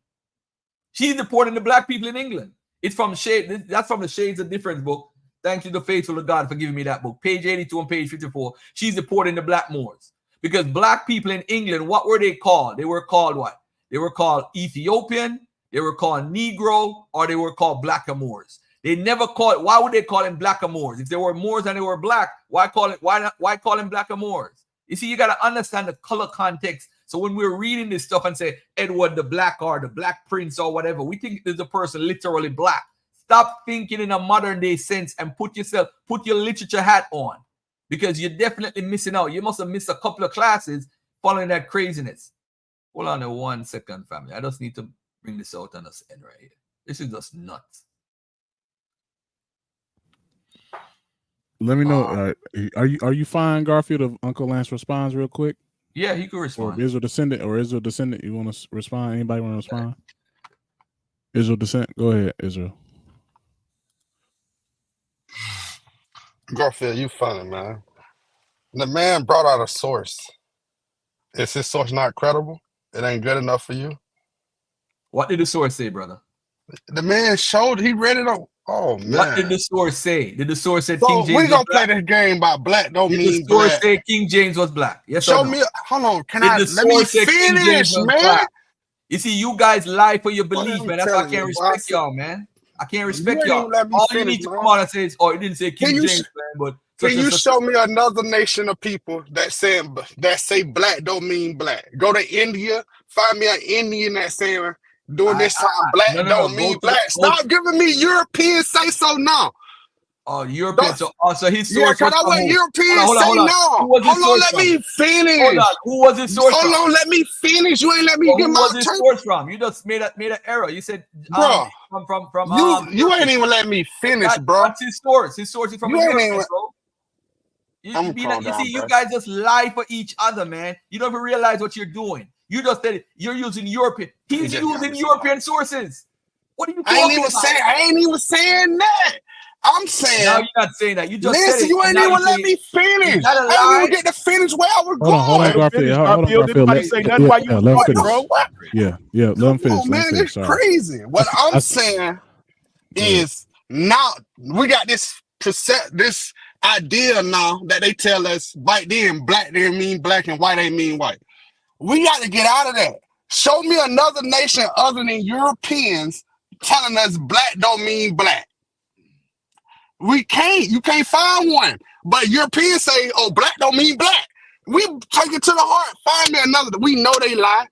She's deporting the black people in England. It's from Shade. That's from the Shades of Difference book. Thank you, the faithful of God, for giving me that book. Page 82 and page 54. She's deporting the black Moors. Because black people in England, what were they called? They were called what? They were called Ethiopian, they were called Negro, or they were called Blackamoors. They never called, why would they call them Blackamoors? If they were Moors and they were black, why call them Blackamoors? You see, you got to understand the color context. So when we're reading this stuff and say Edward the Black or the Black Prince or whatever, we think there's a person literally black. Stop thinking in a modern day sense and put your literature hat on, because you're definitely missing out. You must have missed a couple of classes following that craziness. Hold on 1 second, family. I just need to bring this out on this end right here. This is just nuts. Let me know. Are you fine, Garfield? If Uncle Lance responds real quick. Yeah, he could respond. Or Israel Descendant. You want to respond? Anybody want to respond? Israel Descent. Go ahead, Israel. Garfield, you funny, man. The man brought out a source. Is his source not credible? It ain't good enough for you? What did the source say, brother? The man showed, he read it on. Oh, man. What did the source say? Did the source say so King James we gonna was black? play this game by black don't did mean the source black. say King James was black? Yes Show or no? me, hold on, Let me finish, man. You see, you guys lie for your belief, I'm man. That's why I telling can't you, respect boss. y'all, man. I can't You respect ain't y'all. even let me All finish, you need to man. come out and say is, oh, it didn't say King James, man, but Can you show me another nation of people that say black don't mean black? Go to India, find me an Indian that's saying during this time black don't mean black. Stop giving me European say so now. Oh, European. So his Yeah, source because was I want who? Europeans Hold on, say hold on. no. Who was his Hold on, source let from? me finish. Hold on. Who was his source from? Hold on, let me finish. You ain't let me get who my was his turn. source from? You just made an error. You said Bro, from you ain't even let me finish, bro. What's his source? His source is from You a ain't European, even. bro. You See, you guys just lie for each other, man. You don't even realize what you're doing. You just said it. You're using European. He's using European sources. What are you talking about? I ain't even saying that. I'm saying. No, you're not saying that. You just listen, said it. you ain't even let me finish. I ain't even get to finish where I was going. Hold on, Garfield. Hold on, Garfield. Nobody say nothing while you was let him talking, finish. bro. Yeah, let him finish. Man, it's crazy. What I'm saying is now we got this idea now that they tell us white then black didn't mean black and white ain't mean white. We got to get out of that. Show me another nation other than Europeans telling us black don't mean black. We can't. You can't find one. But Europeans say, oh, black don't mean black. We take it to the heart. Find me another. We know they lie.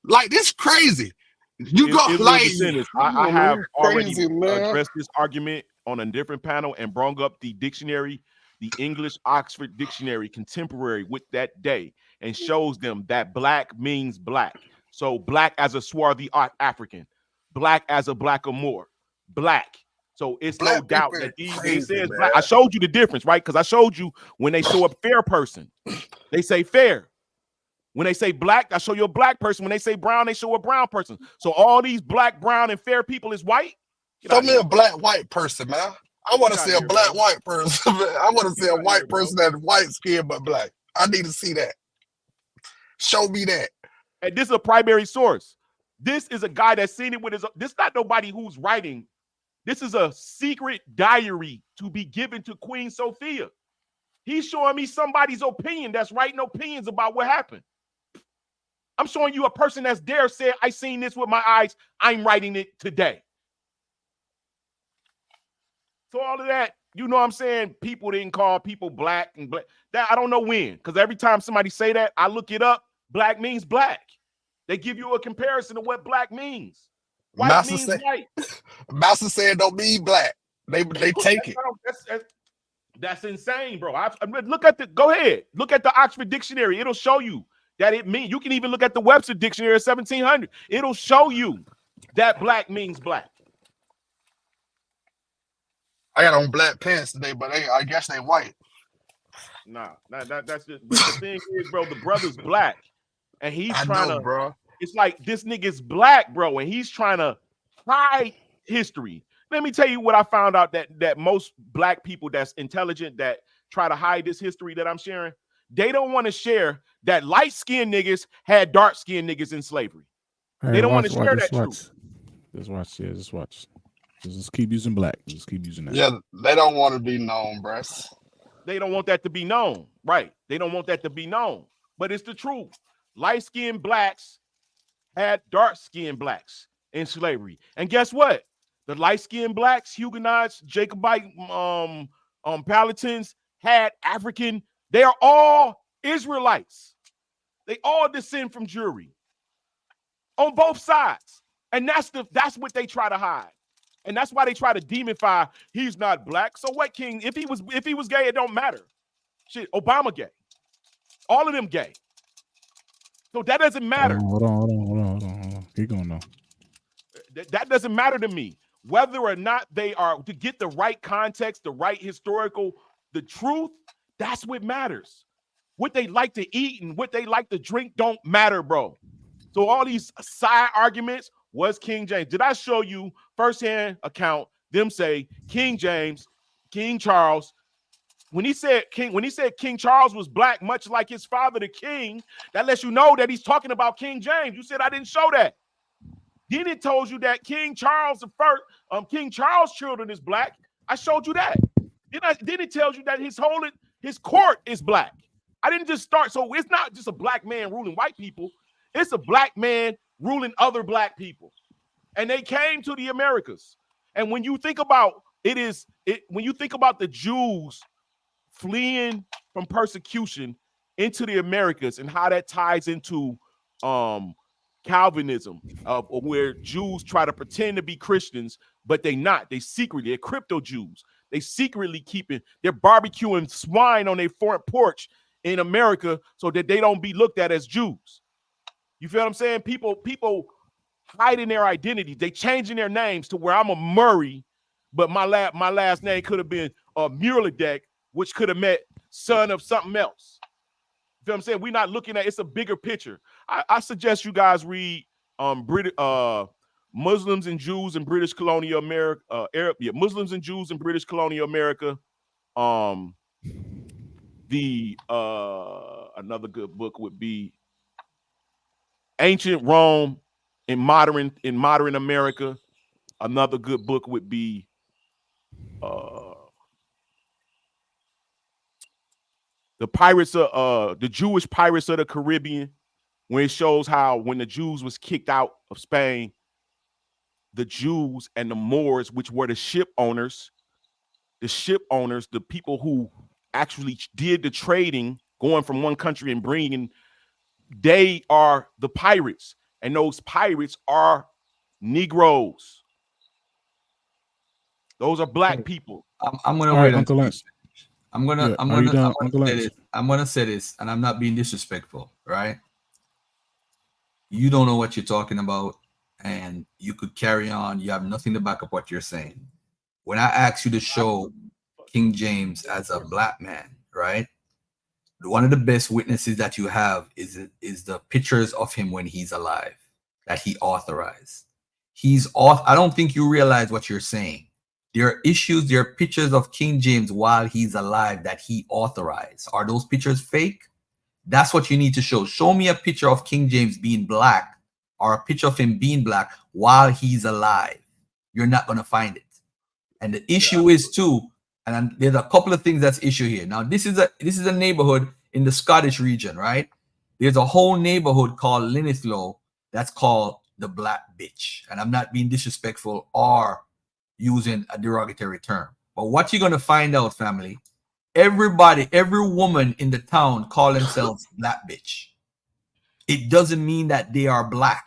Like, this crazy. You go, Israel like, descendants. come I on, have man. already Crazy, man. addressed this argument on a different panel and brought up the dictionary, the English Oxford Dictionary, contemporary with that day, and shows them that black means black. So black as a swarthy African, black as a blackamoor, black. So it's no Black doubt people that is when it crazy, says black, man. I showed you the difference, right? Because I showed you when they show a fair person, they say fair. When they say black, I show you a black person. When they say brown, they show a brown person. So all these black, brown, and fair people is white? Show me a black white person, man. I want to see a black white person. I want to see a white person that's white skin but black. I need to see that. Show me that. And this is a primary source. This is a guy that's seen it with his. This is not nobody who's writing. This is a secret diary to be given to Queen Sophia. He's showing me somebody's opinion that's writing opinions about what happened. I'm showing you a person that's there said, I seen this with my eyes. I'm writing it today. So all of that, you know what I'm saying? People didn't call people black and black. That I don't know when, because every time somebody say that, I look it up. Black means black. They give you a comparison of what black means. White Master means said, white. Master said don't mean black. They take it. That's insane, bro. Look at the, go ahead. Look at the Oxford Dictionary. It'll show you that it means, you can even look at the Webster Dictionary of 1700. It'll show you that black means black. I got on black pants today, but I guess they white. Nah, that's just, but the thing is, bro, the brother's black. And he's trying to, bro. It's like this nigga's black, bro, and he's trying to hide history. Let me tell you what I found out that most black people that's intelligent that try to hide this history that I'm sharing, they don't want to share that light-skinned niggas had dark-skinned niggas in slavery. Hey, they don't want to share that truth. Just watch. Yeah, just watch. Just keep using black. Just keep using that. Yeah, they don't want to be known, bro. They don't want that to be known, right? They don't want that to be known, but it's the truth. Light-skinned blacks had dark-skinned blacks in slavery, and guess what? The light-skinned blacks, Huguenots, Jacobite, Palatins had African. They are all Israelites. They all descend from Jewry on both sides, and that's what they try to hide, and that's why they try to demify. He's not black, so what? King, if he was gay, it don't matter. Shit, Obama gay, all of them gay, so that doesn't matter. Hold on. He gonna know. That doesn't matter to me. Whether or not they are, to get the right context, the right historical, the truth, that's what matters. What they like to eat and what they like to drink don't matter, bro. So all these side arguments, was King James. Did I show you firsthand account them say King James, King Charles, when he said King Charles was black, much like his father, the king, that lets you know that he's talking about King James. You said I didn't show that. Then it told you that King Charles King Charles' children is black. I showed you that. Then it tells you that his court is black. I didn't just start. So it's not just a black man ruling white people. It's a black man ruling other black people. And they came to the Americas. And when you think about when you think about the Jews fleeing from persecution into the Americas and how that ties into Calvinism, where Jews try to pretend to be Christians, but they're crypto Jews. They secretly they're barbecuing swine on their front porch in America so that they don't be looked at as Jews. You feel what I'm saying? People hiding their identity. They changing their names to where I'm a Murray, but my last name could have been Muirladek, which could have meant son of something else. You know what I'm saying? We're not looking at, it's a bigger picture. I suggest you guys read Muslims and Jews in British colonial America, Muslims and Jews in British colonial America. Another good book would be Ancient Rome in modern America. Another good book would be the Jewish Pirates of the Caribbean. when it shows how when the Jews was kicked out of Spain, the Jews and the Moors, which were the ship owners, the people who actually did the trading, going from one country and bringing, they are the pirates, and those pirates are Negroes. Those are black people. I'm gonna All wait right, until Uncle you Lance. finish. I'm gonna Yeah, are you done, Uncle say Lance? this. I'm gonna say this, and I'm not being disrespectful, right? You don't know what you're talking about, and you could carry on. You have nothing to back up what you're saying. When I asked you to show King James as a black man, right? One of the best witnesses that you have is the pictures of him when he's alive that he authorized. He's off. I don't think you realize what you're saying. There are issues, there are pictures of King James while he's alive that he authorized. Are those pictures fake? That's what you need to show. Show me a picture of King James being black or a picture of him being black while he's alive. You're not going to find it. And the issue is too, and there's a couple of things that's issue here. Now, this is a neighborhood in the Scottish region, right? There's a whole neighborhood called Linlithgow that's called the Black Bitch. And I'm not being disrespectful or using a derogatory term. But what you're gonna find out, family, everybody, every woman in the town call themselves Black Bitch. It doesn't mean that they are black.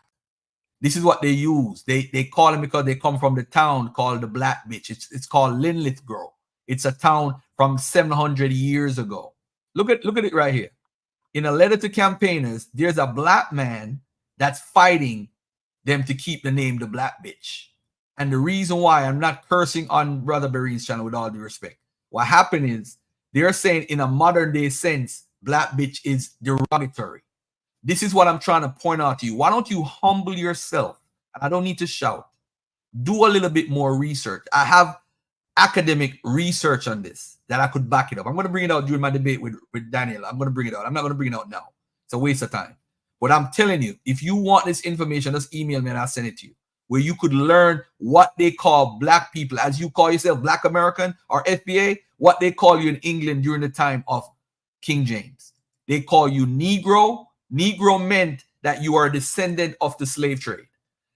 This is what they use. They call them because they come from the town called the Black Bitch. It's called Linlithgow. It's a town from 700 years ago. Look at it right here. In a letter to campaigners, there's a black man that's fighting them to keep the name the Black Bitch. And the reason why, I'm not cursing on Brother Berean's channel with all due respect. What happened is they're saying in a modern day sense, Black Bitch is derogatory. This is what I'm trying to point out to you. Why don't you humble yourself? I don't need to shout. Do a little bit more research. I have academic research on this that I could back it up. I'm going to bring it out during my debate with Daniel. I'm going to bring it out. I'm not going to bring it out now. It's a waste of time. But I'm telling you, if you want this information, just email me and I'll send it to you, where you could learn what they call black people, as you call yourself Black American or FBA, what they call you in England during the time of King James. They call you Negro. Negro meant that you are a descendant of the slave trade.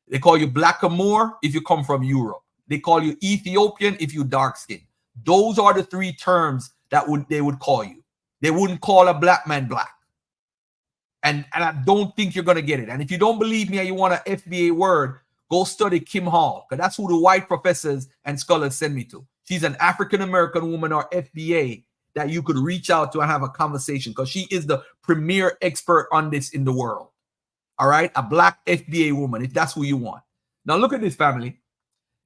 They call you Blackamoor if you come from Europe. They call you Ethiopian if you dark skin. Those are the three terms that they would call you. They wouldn't call a black man black. And I don't think you're going to get it. And if you don't believe me and you want an FBA word, go study Kim Hall, because that's who the white professors and scholars send me to. She's an African-American woman or FBA that you could reach out to and have a conversation, because she is the premier expert on this in the world. All right? A black FBA woman, if that's who you want. Now look at this, family.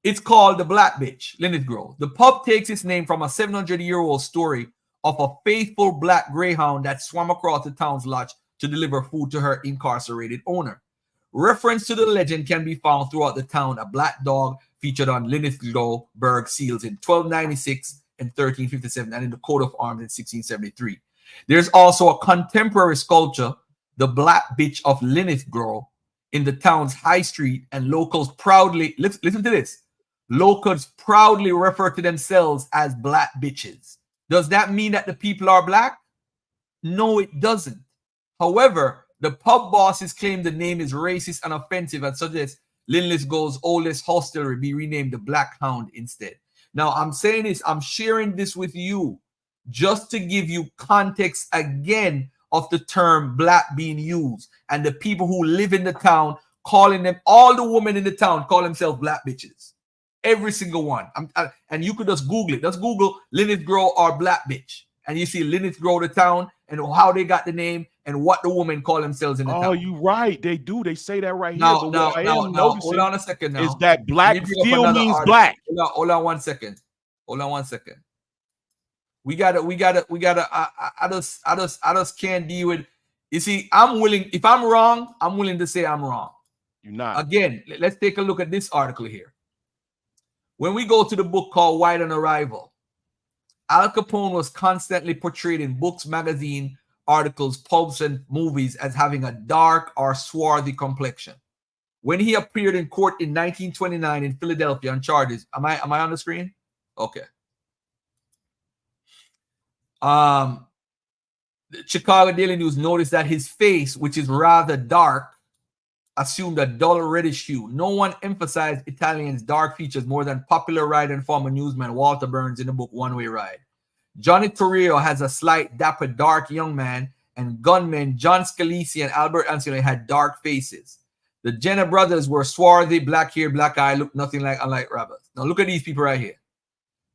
It's called the Black Bitch, Linlithgow. The pub takes its name from a 700-year-old story of a faithful black greyhound that swam across the town's lodge to deliver food to her incarcerated owner. Reference to the legend can be found throughout the town. A black dog featured on Linlithgow Burgh seals in 1296 and 1357 and in the coat of arms in 1673. There's also a contemporary sculpture, the Black Bitch of Linlithgow, in the town's high street, and locals proudly, listen to this, locals proudly refer to themselves as Black Bitches. Does that mean that the people are black? No, it doesn't. However, the pub bosses claim the name is racist and offensive and suggest Linlithgow's oldest hostelry be renamed the Black Hound instead. Now, I'm saying this, I'm sharing this with you just to give you context again of the term black being used, and the people who live in the town calling them, all the women in the town call themselves black bitches. Every single one. And you could just Google it. Just Google Linlithgow or Black Bitch, and you see Linlithgow, the town, and how they got the name and what the women call themselves in the town. Oh, you right. They do. They say that right Now, here. But what I am noticing hold on a second now. is that black still means article. black. Hold on 1 second. Hold on 1 second. We gotta. I just can't deal with. You see, I'm willing. If I'm wrong, I'm willing to say I'm wrong. You're not. Again, let's take a look at this article here. When we go to the book called White on Arrival, Al Capone was constantly portrayed in books, magazine, articles, pubs, and movies as having a dark or swarthy complexion. When he appeared in court in 1929 in Philadelphia on charges, am I on the screen? Okay. The Chicago Daily News noticed that his face, which is rather dark, assumed a dull reddish hue. No one emphasized Italian's dark features more than popular writer and former newsman Walter Burns in the book One Way Ride. Johnny Torrio has a slight, dapper, dark young man, and gunmen John Scalise and Albert Anceloni had dark faces. The Jenner brothers were swarthy, black hair, black eye, looked nothing unlike robbers. Now look at these people right here.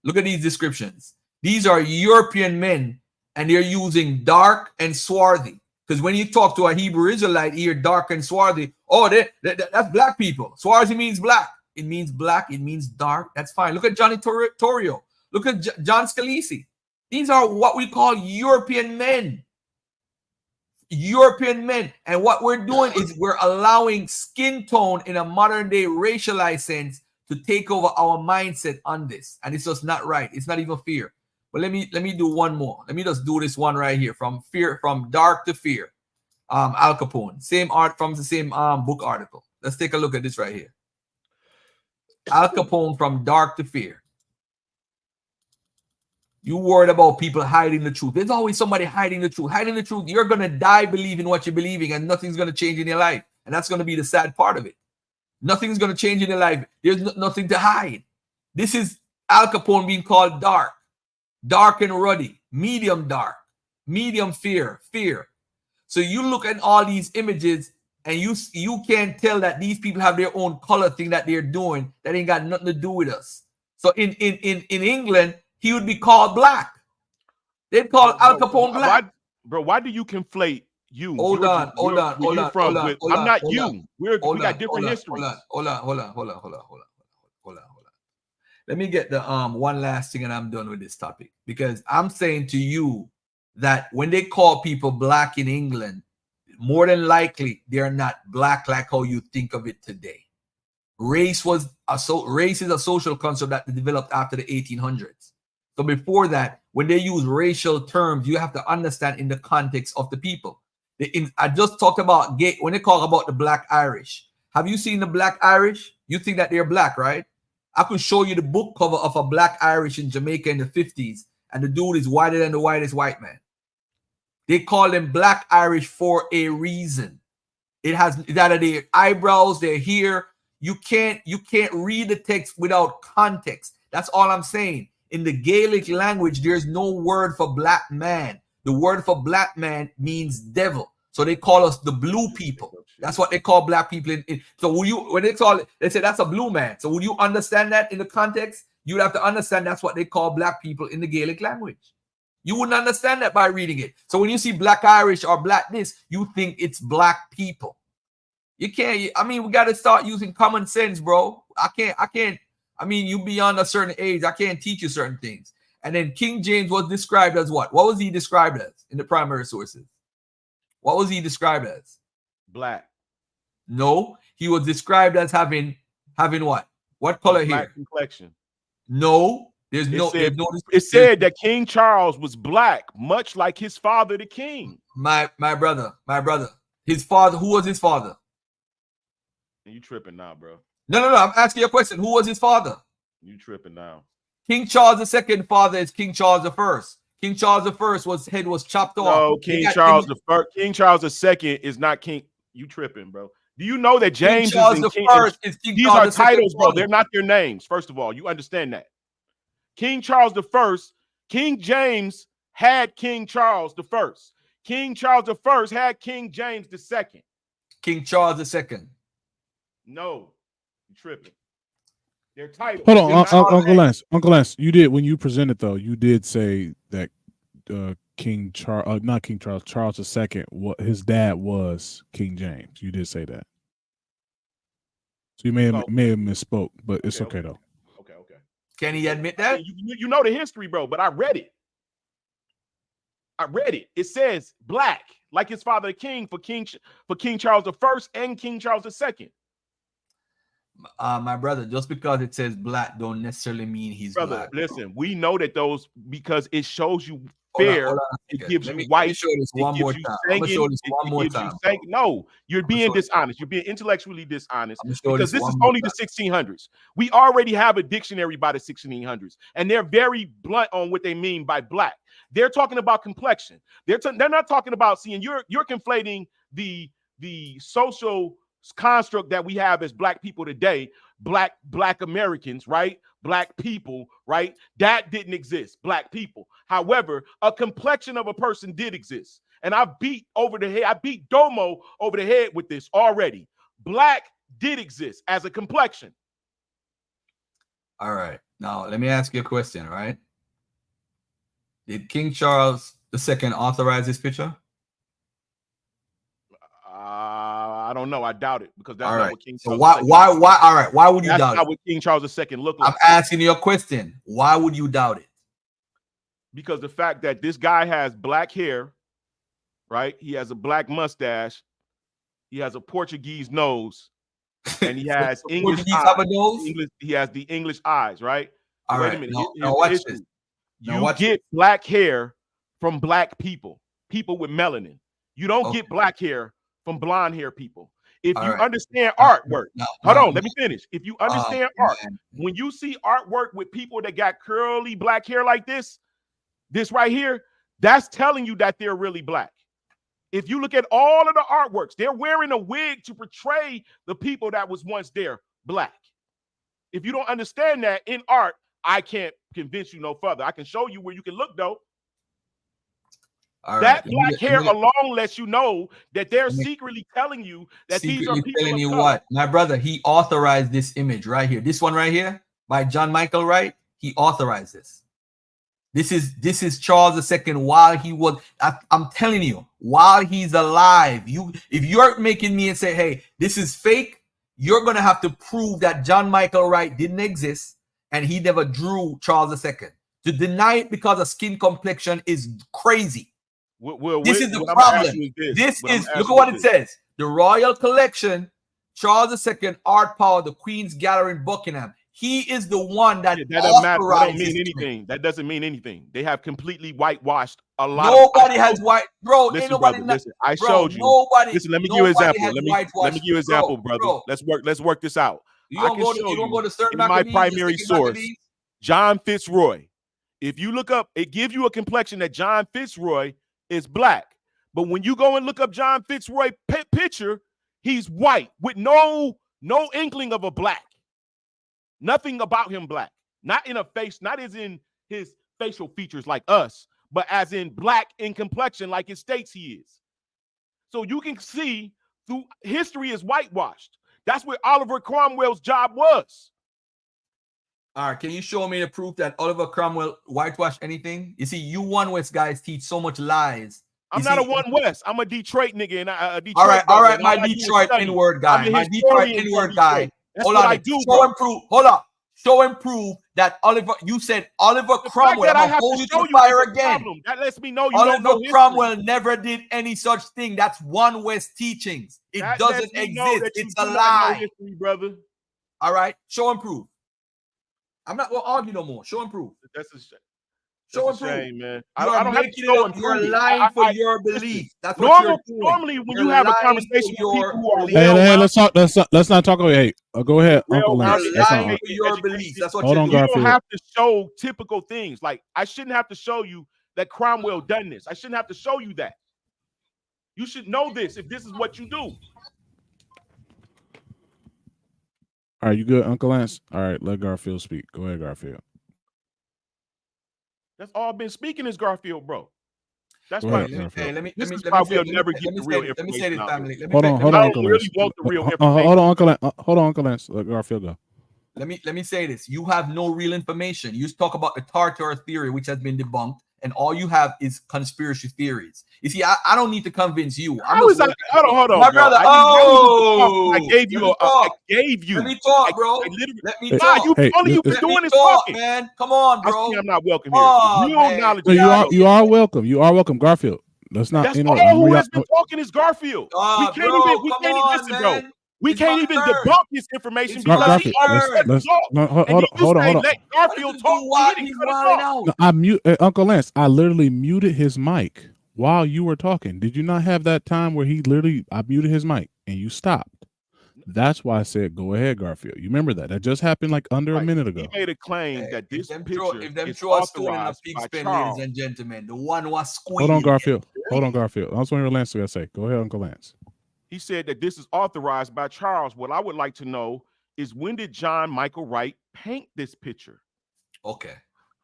Look at these descriptions. These are European men, and they're using dark and swarthy. Because when you talk to a Hebrew Israelite, you're dark and swarthy. Oh, that's black people. Swarthy means black. It means black. It means dark. That's fine. Look at Johnny Torrio. Look at John Scalise. These are what we call European men. European men. And what we're doing is we're allowing skin tone in a modern day racialized sense to take over our mindset on this. And it's just not right. It's not even fear. But let me do one more. Let me just do this one right here. From dark to fear. Al Capone. Same art from the same book article. Let's take a look at this right here. Al Capone, From Dark to Fear. You worried about people hiding the truth. There's always somebody hiding the truth. Hiding the truth. You're going to die believing what you're believing, and nothing's going to change in your life. And that's going to be the sad part of it. Nothing's going to change in your life. There's nothing to hide. This is Al Capone being called dark. Dark and ruddy. Medium dark. Medium fear. So you look at all these images, and you can't tell that these people have their own color thing that they're doing that ain't got nothing to do with us. So in England, he would be called black. They'd call Al Capone black. Why do you conflate you? Hold on. I'm not you. We got different histories. Hold on. Let me get the one last thing, and I'm done with this topic. Because I'm saying to you that when they call people black in England, more than likely they're not black like how you think of it today. Race is a social concept that developed after the 1800s. So before that, when they use racial terms, you have to understand in the context of the people. I just talked about when they talk about the black Irish. Have you seen the black Irish? You think that they're black, right? I could show you the book cover of a black Irish in Jamaica in the 50s, and the dude is whiter than the whitest white man. They call them black Irish for a reason. It has that their eyebrows, their hair. You can't read the text without context. That's all I'm saying. In the Gaelic language, there's no word for black man. The word for black man means devil. So they call us the blue people. That's what they call black people. So when they call it, they say that's a blue man. So would you understand that in the context? You'd have to understand that's what they call black people in the Gaelic language. You wouldn't understand that by reading it. So when you see black Irish or black this, you think it's black people. You can't. I mean, we got to start using common sense, bro. I can't. I mean, you beyond a certain age, I can't teach you certain things. And then King James was described as what? What was he described as in the primary sources? What was he described as? Black. No, he was described as having what? What color black here? Complexion. No, it said that King Charles was black, much like his father, the king. My brother. His father. Who was his father? You tripping now, bro? No. I'm asking you a question. Who was his father? You tripping now? King Charles II father is King Charles I. King Charles I head was chopped off. No, King Charles II is not king. You tripping, bro? Do you know that James King Charles is King? These are titles, bro. They're not their names. First of all, you understand that. King Charles I, King James had King Charles I. King Charles I had King James II. King Charles II. No, you tripping. Their titles. Hold on, Uncle Lance. You did when you presented though. You did say that Charles II. What his dad was King James. You did say that. So you may have misspoke, but it's okay though. Okay. Can he admit that? You know the history, bro. But I read it. It says black, like his father, the king, for King Charles I and King Charles II. My brother, just because it says black don't necessarily mean he's black. Listen, we know that those because it shows you fair. It gives you white. Let me show this one more time. I'm gonna show this one more time. No, you're being dishonest. You're being intellectually dishonest because this is only the 1600s. We already have a dictionary by the 1600s, and they're very blunt on what they mean by black. They're talking about complexion. They're not talking about seeing. You're conflating the social construct that we have as black people today, black Americans, right? Black people, right? That didn't exist, black people. However, a complexion of a person did exist. And I beat Domo over the head with this already. Black did exist as a complexion. All right. Now, let me ask you a question, right? Did King Charles II authorize this picture? I don't know. I doubt it because that's All not right. what King So Charles II. why? All right. Why would you That's doubt not it? what King Charles II looked like. I'm asking you a question. Why would you doubt it? Because the fact that this guy has black hair, right? He has a black mustache. He has a Portuguese nose, and he has English eyes. He has the English eyes, right? All Wait right. a minute. Now Here's the watch issue. this. You get black hair from black people with melanin. You don't get black hair from blonde hair people. If you understand artwork, hold on, let me finish. If you understand art, when you see artwork with people that got curly black hair like this right here, that's telling you that they're really black. If you look at all of the artworks, they're wearing a wig to portray the people that was once there black. If you don't understand that in art, I can't convince you no further. I can show you where you can look though. That black hair alone lets you know that they're secretly telling you that these are people telling of you color. what, my brother, he authorized this image right here. This one right here by John Michael Wright. He authorized this. This is Charles II while he was. I'm telling you, while he's alive. If you're making me and say, hey, this is fake, you're gonna have to prove that John Michael Wright didn't exist and he never drew Charles II. To deny it because of skin complexion is crazy. This is the problem. Look at what it says. The Royal Collection, Charles II, Art Power, the Queen's Gallery in Buckingham. He is the one that doesn't matter. That don't mean anything. That doesn't mean anything. They have completely whitewashed a lot. Nobody has white, bro. Listen, ain't nobody. Brother, listen, I showed you. Nobody. Listen, let me give you an example. Let me give you an example, bro, brother. Let's work this out. You don't go to certain in my Maccabees, primary source, John Fitzroy. If you look up, it gives you a complexion that John Fitzroy is black. But when you go and look up John Fitzroy picture, he's white with no inkling of a black. Nothing about him black. Not in a face, not as in his facial features like us, but as in black in complexion like it states he is. So you can see through history is whitewashed. That's where Oliver Cromwell's job was. All right, can you show me the proof that Oliver Cromwell whitewashed anything? You see, you One West guys teach so much lies. I'm not a One West. I'm a Detroit nigga, and a Detroit. All right, my Detroit N-word guy. My Detroit N-word guy. Hold on, show and prove. Hold up. Show and prove that Oliver. You said Oliver Cromwell. I'm gonna hold you to the fire again. That lets me know you Oliver don't know Cromwell never did any such thing. That's One West teachings. It doesn't exist. It's a lie, history, brother. All right, show and prove. I'm not gonna argue no more. Show and prove. That's a shame. Show and prove, man. I don't have to show and prove. You're lying for your belief. That's what you're doing. Normally, when you have a conversation with people who are hey, let's talk. Let's not talk. Hey, go ahead, Uncle Lance. You're lying for your belief. That's what Hold you're on, doing. You Garfield. don't have to show typical things. Like I shouldn't have to show you that Cromwell done this. I shouldn't have to show you that. You should know this if this is what you do. All right, you good, Uncle Lance? All right, let Garfield speak. Go ahead, Garfield. That's all I've been speaking is Garfield, bro. That's Go why. ahead, Garfield. Let me never get the real information. Let me say this, family. Hold on, I Uncle don't Lance. really want the real information. Hold on, Uncle Lance. Hold on, Uncle Lance. Let Garfield go. Let me say this. You have no real information. You talk about the Tartar theory, which has been debunked, and all you have is conspiracy theories. You see, I don't need to convince you. Hold on, my brother. I gave you. I gave you. Let me talk, bro. Let me talk. All you was doing is talking, man. Come on, bro. I'm not welcome here. Real knowledge. You are welcome. You are welcome, Garfield. Let's not. That's all who has been talking is Garfield. We can't even listen, bro. We can't even debunk this information because he hold on. Let Garfield talk. He's wilding out. No, I mute Uncle Lance. I literally muted his mic while you were talking. Did you not have that time where I muted his mic and you stopped? That's why I said go ahead, Garfield. You remember that? That just happened like under a Right. minute He ago. made a claim that If this them picture is throw a stone in a authorized pig's by pen, ladies Charles. and gentlemen, the one was Hold on, squealed. Garfield. Hold on, Garfield. I was wondering what Lance was gonna say. Go ahead, Uncle Lance. He said that this is authorized by Charles. What I would like to know is, when did John Michael Wright paint this picture? Okay.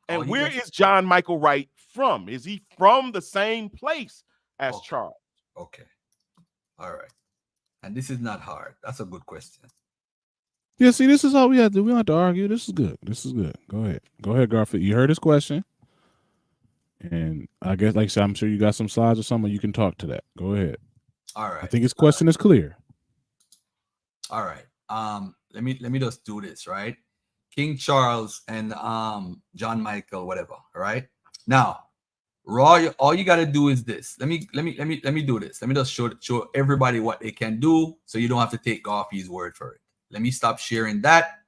And where is John Michael Wright from? Is he from the same place as Charles? Okay. All right. And this is not hard. That's a good question. Yeah, see, this is all we have to do. We don't have to argue. This is good. This is good. Go ahead. Go ahead, Garfield. You heard his question. And I guess, like I said, I'm sure you got some slides or something. You can talk to that. Go ahead. All right. I think his question is clear. All right. Let me just do this, right? King Charles and John Michael, whatever. All right. Now, Roy, all you gotta do is this. Let me do this. Let me just show everybody what they can do, so you don't have to take Garfield's word for it. Let me stop sharing that,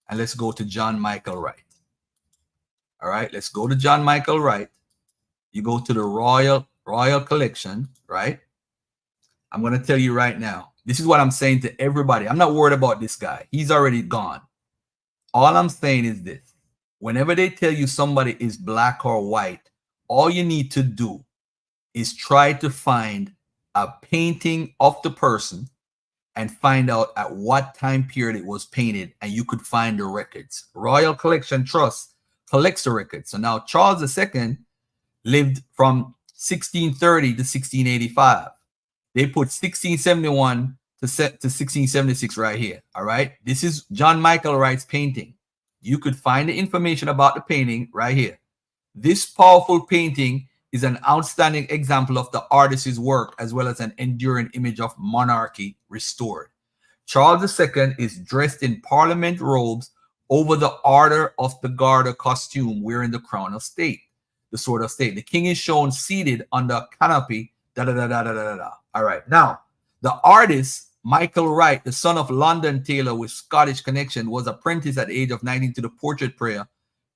and let's go to John Michael Wright. All right, let's go to John Michael Wright. You go to the Royal Collection, right? I'm gonna tell you right now. This is what I'm saying to everybody. I'm not worried about this guy. He's already gone. All I'm saying is this. Whenever they tell you somebody is black or white, all you need to do is try to find a painting of the person and find out at what time period it was painted, and you could find the records. Royal Collection Trust collects the records. So now Charles II lived from 1630 to 1685. They put 1671 to 1676 right here. All right. This is John Michael Wright's painting. You could find the information about the painting right here. This powerful painting is an outstanding example of the artist's work, as well as an enduring image of monarchy restored. Charles II is dressed in parliament robes over the Order of the Garter costume, wearing the crown of state, the sword of state. The king is shown seated under a canopy. All right. Now, the artist, Michael Wright, the son of London tailor with Scottish connection, was apprenticed at the age of 19 to the portrait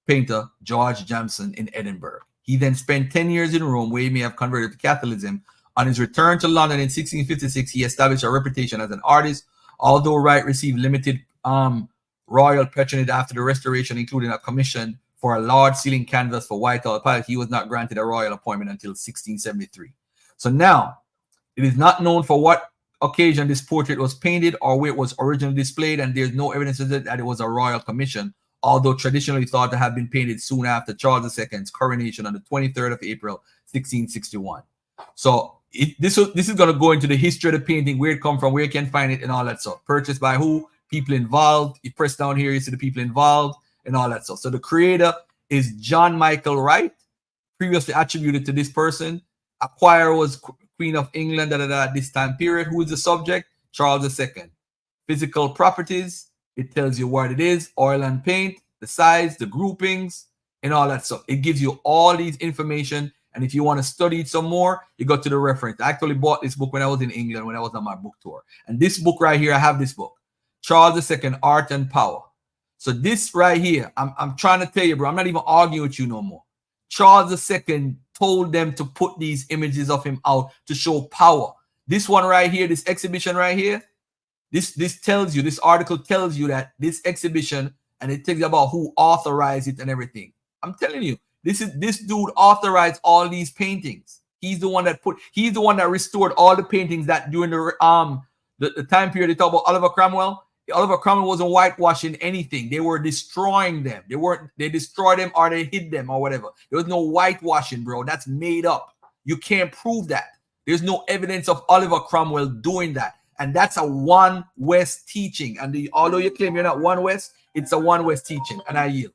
painter George Jamson in Edinburgh. He then spent 10 years in Rome, where he may have converted to Catholicism. On his return to London in 1656, he established a reputation as an artist. Although Wright received limited royal patronage after the restoration, including a commission for a large ceiling canvas for Whitehall Palace, he was not granted a royal appointment until 1673. So now, it is not known for what occasion this portrait was painted or where it was originally displayed, and there's no evidence that it was a royal commission, although traditionally thought to have been painted soon after Charles II's coronation on the 23rd of April, 1661. So this is going to go into the history of the painting, where it come from, where you can find it, and all that stuff. Purchased by who? People involved. You press down here, you see the people involved and all that stuff. So the creator is John Michael Wright, previously attributed to this person. Acquirer was Queen of England at this time period. Who is the subject? Charles II. Physical properties, it tells you what it is, oil and paint, the size, the groupings, and all that stuff. It gives you all these information. And if you want to study it some more, you go to the reference. I actually bought this book when I was in England, when I was on my book tour. And this book right here, I have this book, Charles II, Art and Power. So this right here, I'm trying to tell you, bro, I'm not even arguing with you no more. Charles II told them to put these images of him out to show power. This one right here, this exhibition right here, this tells you, this article tells you that this exhibition, and it tells you about who authorized it and everything. I'm telling you, this dude authorized all these paintings. He's the one that restored all the paintings that during the time period they talk about Oliver Cromwell. Oliver Cromwell wasn't whitewashing anything. They were destroying them. They destroyed them or they hid them or whatever. There was no whitewashing, bro. That's made up. You can't prove that. There's no evidence of Oliver Cromwell doing that. And that's a One West teaching. And although you claim you're not One West, it's a One West teaching. And I yield.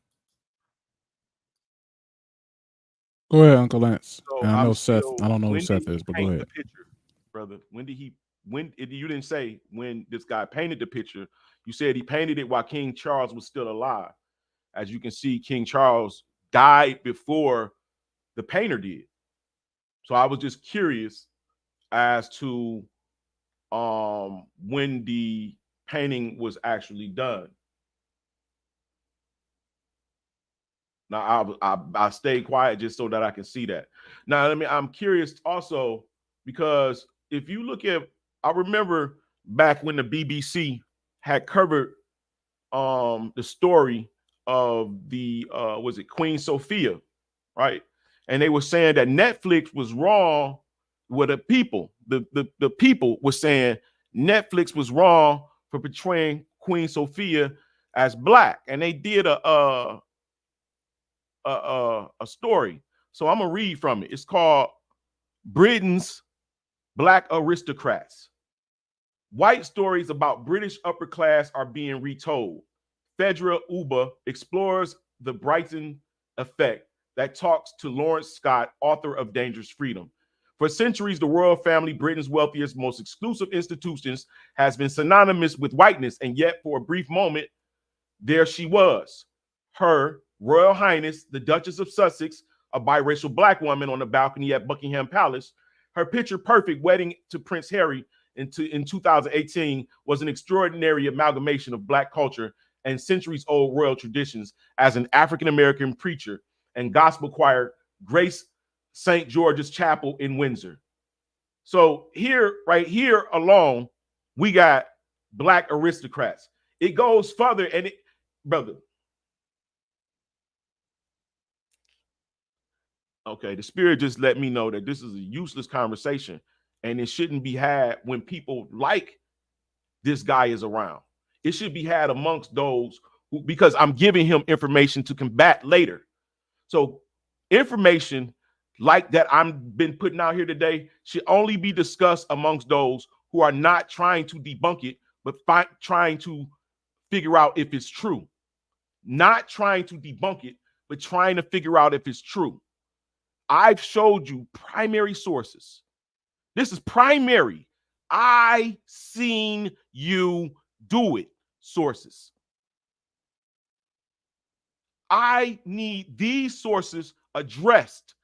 Go ahead, Uncle Lance. So And I know Seth. still, I don't know who when Seth did he is, but go paint ahead. the picture, brother? You didn't say when this guy painted the picture. You said he painted it while King Charles was still alive. As you can see, King Charles died before the painter did. So I was just curious as to when the painting was actually done. Now I stayed quiet just so that I can see that. Now I'm curious also, because if you look at, I remember back when the BBC had covered the story of the was it Queen Sophia, right? And they were saying that Netflix was wrong with the people. The people were saying Netflix was wrong for portraying Queen Sophia as black, and they did a story. So I'm gonna read from it. It's called Britain's Black Aristocrats. White stories about British upper class are being retold. Fedra Uba explores the Brighton effect that talks to Lawrence Scott, author of Dangerous Freedom. For centuries, the royal family, Britain's wealthiest, most exclusive institutions, has been synonymous with whiteness, and yet for a brief moment, there she was. Her Royal Highness, the Duchess of Sussex, a biracial black woman on the balcony at Buckingham Palace. Her picture-perfect wedding to Prince Harry in 2018 was an extraordinary amalgamation of black culture and centuries-old royal traditions as an African-American preacher and gospel choir graced St. George's Chapel in Windsor. So here, right here alone, we got black aristocrats. It goes further, and it, brother. Okay, the spirit just let me know that this is a useless conversation, and it shouldn't be had when people like this guy is around. It should be had amongst those who, because I'm giving him information to combat later. So information like that I'm been putting out here today should only be discussed amongst those who are not trying to debunk it, but trying to figure out if it's true. Not trying to debunk it, but trying to figure out if it's true. I've showed you primary sources. This is primary. I seen you do it. Sources. I need these sources addressed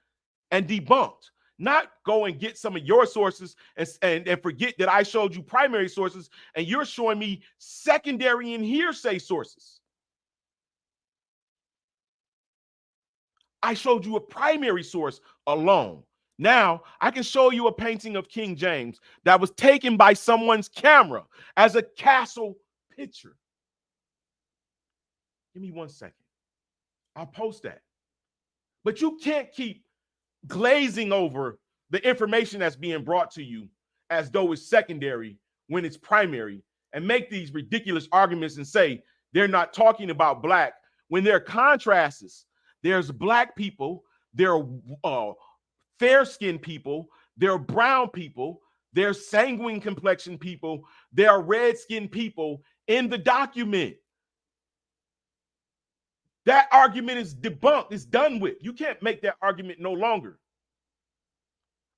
and debunked. Not go and get some of your sources and forget that I showed you primary sources and you're showing me secondary and hearsay sources. I showed you a primary source alone. Now I can show you a painting of King James that was taken by someone's camera as a castle picture. Give me 1 second. I'll post that. But you can't keep glazing over the information that's being brought to you as though it's secondary when it's primary and make these ridiculous arguments and say they're not talking about black when there are contrasts. There's black people, there are fair-skinned people, there are brown people, there are sanguine complexion people, there are red-skinned people in the document. That argument is debunked. It's done with. You can't make that argument no longer.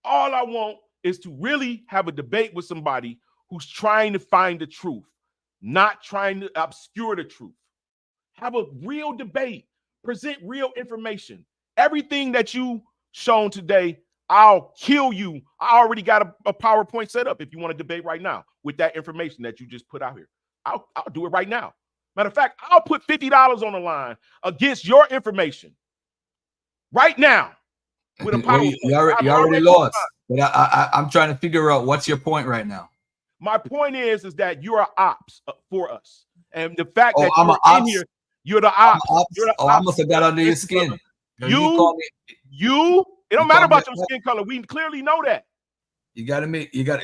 All I want is to really have a debate with somebody who's trying to find the truth, not trying to obscure the truth. Have a real debate. Present real information. Everything that you shown today, I'll kill you. I already got a PowerPoint set up if you want to debate right now with that information that you just put out here. I'll do it right now. Matter of fact, I'll put $50 on the line against your information right now with a PowerPoint. You already lost. But I'm trying to figure out what's your point right now. My point is that you are ops for us, and the fact that I'm you're in here, you're the ops. You're the ops. I must have got under your skin. You. It don't matter about your skin color. We clearly know that. You got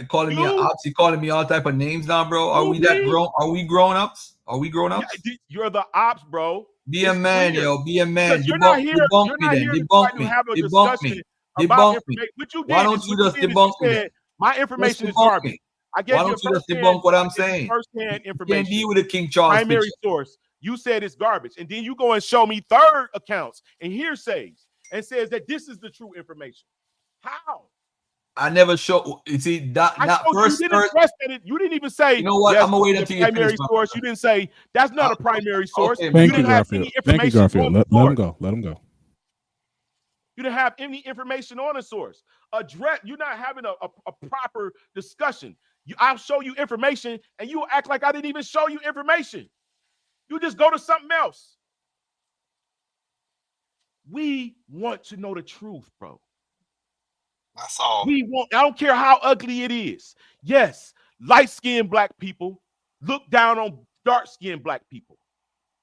calling me ops. You calling me all type of names now, bro. Are we that grown? Are we grown ups? Are we grown ups? Yeah, you're the ops, bro. Be a man, yo. Be a man. You're not here. You're not here to try to have a discussion about information. What you did? Why don't you just debunk me? My information is garbage. I gave you just debunk what I'm saying? First-hand information. You can't deal with a King Charles primary source. You said it's garbage, and then you go and show me third accounts and hearsays and says that this is the true information. How? I never show. You see that. You didn't even say. You know what? Yes, I'm gonna wait until you primary finish. You didn't say that's not a primary source. Okay, Thank you, Garfield. Thank you, Garfield. Let him go. Let him go. You didn't have any information on a source. You're not having a proper discussion. I'll show you information, and you act like I didn't even show you information. You just go to something else. We want to know the truth, bro. That's all. I don't care how ugly it is. Yes, Light-skinned black people looked down on dark-skinned black people.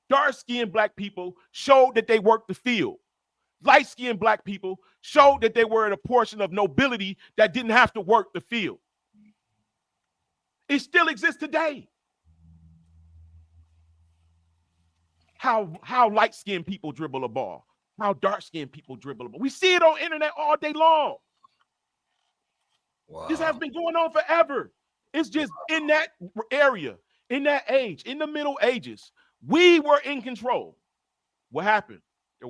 Dark-skinned black people showed that they worked the field. Light-skinned black people showed that they were in a portion of nobility that didn't have to work the field. It still exists today. How light-skinned people dribble a ball, how dark-skinned people dribble a ball. We see it on the internet all day long. Wow. This has been going on forever. It's just in that area, in that age, in the Middle Ages, we were in control. What happened? There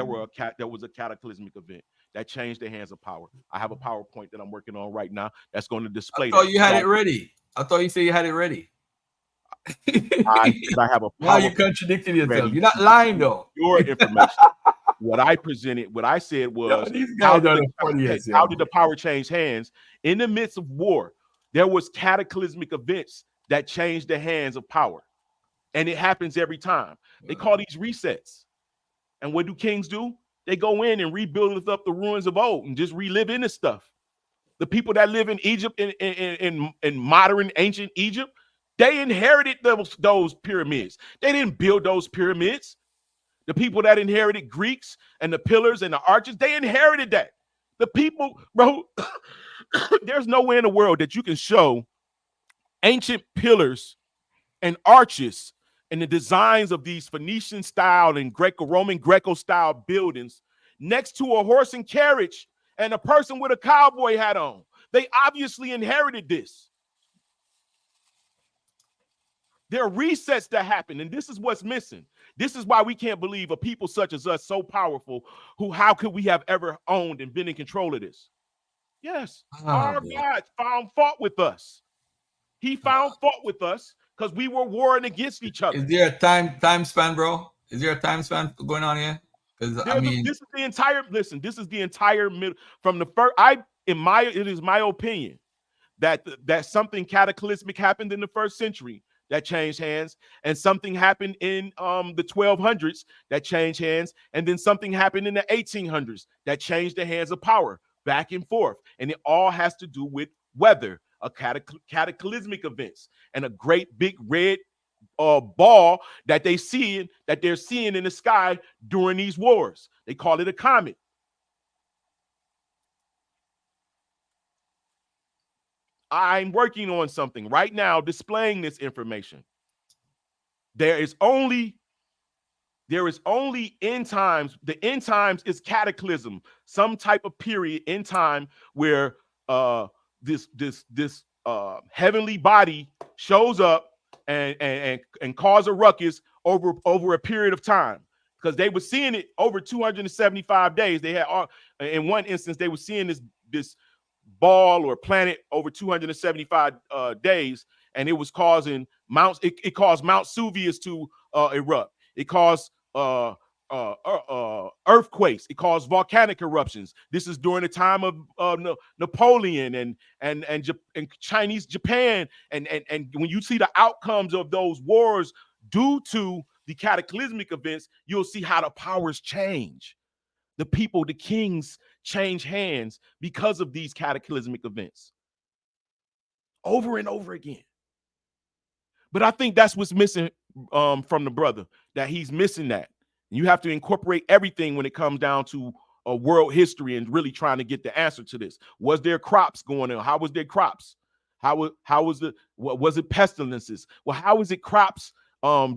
was a cataclysmic event that changed the hands of power. I have a PowerPoint that I'm working on right now that's going to display I thought that. you had it ready. I thought you said you had it ready. I said I have a Now PowerPoint you contradicted yourself. ready You're not lying though. your information. What I presented, what I said was, These guys are the funniest, how did the power change hands? In the midst of war, there was cataclysmic events that changed the hands of power. And it happens every time. They call these resets. And what do kings do? They go in and rebuild up the ruins of old and just relive in this stuff. The people that live in Egypt, in modern ancient Egypt, they inherited those pyramids. They didn't build those pyramids. The people that inherited Greeks and the pillars and the arches, they inherited that. The people, bro, there's nowhere in the world that you can show ancient pillars and arches and the designs of these Phoenician style and Greco-Roman Greco style buildings next to a horse and carriage and a person with a cowboy hat on. They obviously inherited this. There are resets that happen, and this is what's missing. This is why we can't believe a people such as us, so powerful, how could we have ever owned and been in control of this? Yes, our God found fault with us. He found fault with us because we were warring against each other. Is there a time span, bro? Is there a time span going on here? Because I mean, this is the entire middle from the first. It is my opinion that something cataclysmic happened in the first century that changed hands, and something happened in the 1200s that changed hands, and then something happened in the 1800s that changed the hands of power back and forth, and it all has to do with weather, cataclysmic events, and a great big red ball that they're seeing in the sky during these wars. They call it a comet. I'm working on something right now displaying this information. There is only end times. The end times is cataclysm, some type of period in time where this heavenly body shows up and cause a ruckus over a period of time, because they were seeing it over 275 days. They had in one instance they were seeing this ball or planet over 275 days, and it was causing it caused Mount Vesuvius to erupt. It caused earthquakes. It caused volcanic eruptions. This is during the time of Napoleon and Chinese Japan. And when you see the outcomes of those wars due to the cataclysmic events, you'll see how the powers change. The people, the kings, change hands because of these cataclysmic events over and over again. But I think that's what's missing from the brother, that he's missing that. You have to incorporate everything when it comes down to world history and really trying to get the answer to this. Was there crops going on? How was their crops? Was it pestilences? Well, how is it crops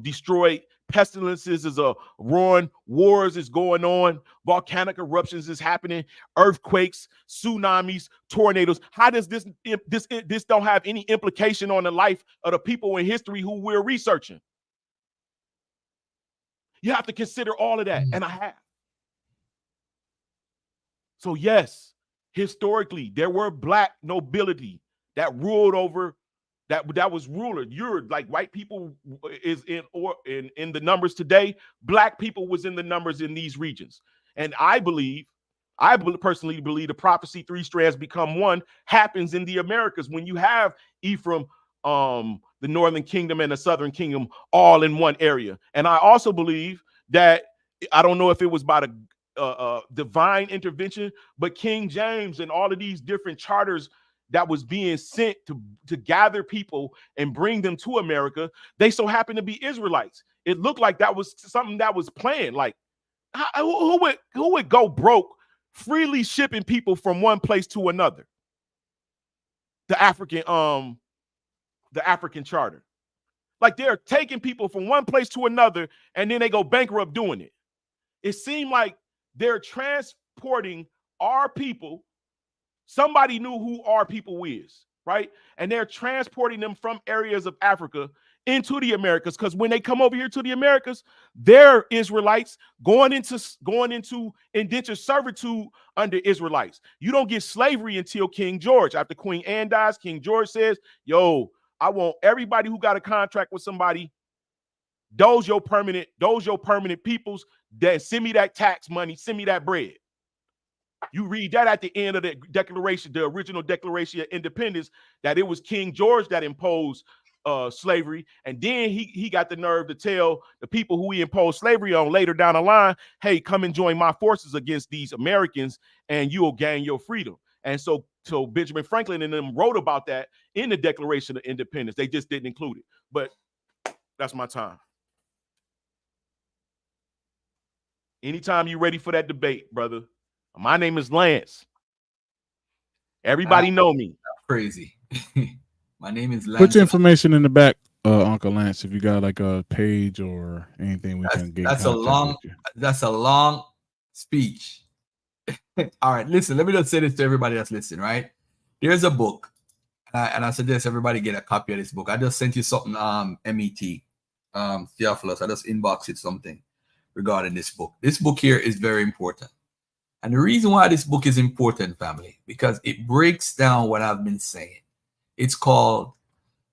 destroyed? Pestilences is roaring, wars is going on, volcanic eruptions is happening, earthquakes, tsunamis, tornadoes. How does this don't have any implication on the life of the people in history who we're researching? You have to consider all of that, and I have. So yes, historically, there were black nobility that ruled over, that was ruler. You're like white people is in the numbers today. Black people was in the numbers in these regions, and I personally believe the prophecy 3 strands become one happens in the Americas when you have Ephraim, the northern kingdom and the southern kingdom all in one area. And I also believe that, I don't know if it was by the divine intervention, but King James and all of these different charters that was being sent to gather people and bring them to America, they so happened to be Israelites. It looked like that was something that was planned. Like, who would go broke freely shipping people from one place to another? The African charter. Like, they're taking people from one place to another and then they go bankrupt doing it. It seemed like they're transporting our people. Somebody knew who our people is, right? And they're transporting them from areas of Africa into the Americas, because when they come over here to the Americas, they're Israelites going into indentured servitude under Israelites. You don't get slavery until King George. After Queen Anne dies, King George says, yo, I want everybody who got a contract with somebody, those your permanent peoples, that send me that tax money, send me that bread. You read that at the end of the Declaration, the original Declaration of Independence, that it was King George that imposed slavery. And then he got the nerve to tell the people who he imposed slavery on later down the line, hey, come and join my forces against these Americans and you'll gain your freedom. And so Benjamin Franklin and them wrote about that in the Declaration of Independence. They just didn't include it. But that's my time. Anytime you're ready for that debate, brother. My name is Lance. Everybody know me. Crazy. My name is Lance. Put your information in the back, Uncle Lance, if you got like a page or anything we can get. That's a long speech. All right, listen, let me just say this to everybody that's listening, right? There's a book, and I suggest everybody get a copy of this book. I just sent you something, MET, Theophilus. I just inboxed it something regarding this book. This book here is very important. And the reason why this book is important, family, because it breaks down what I've been saying. It's called,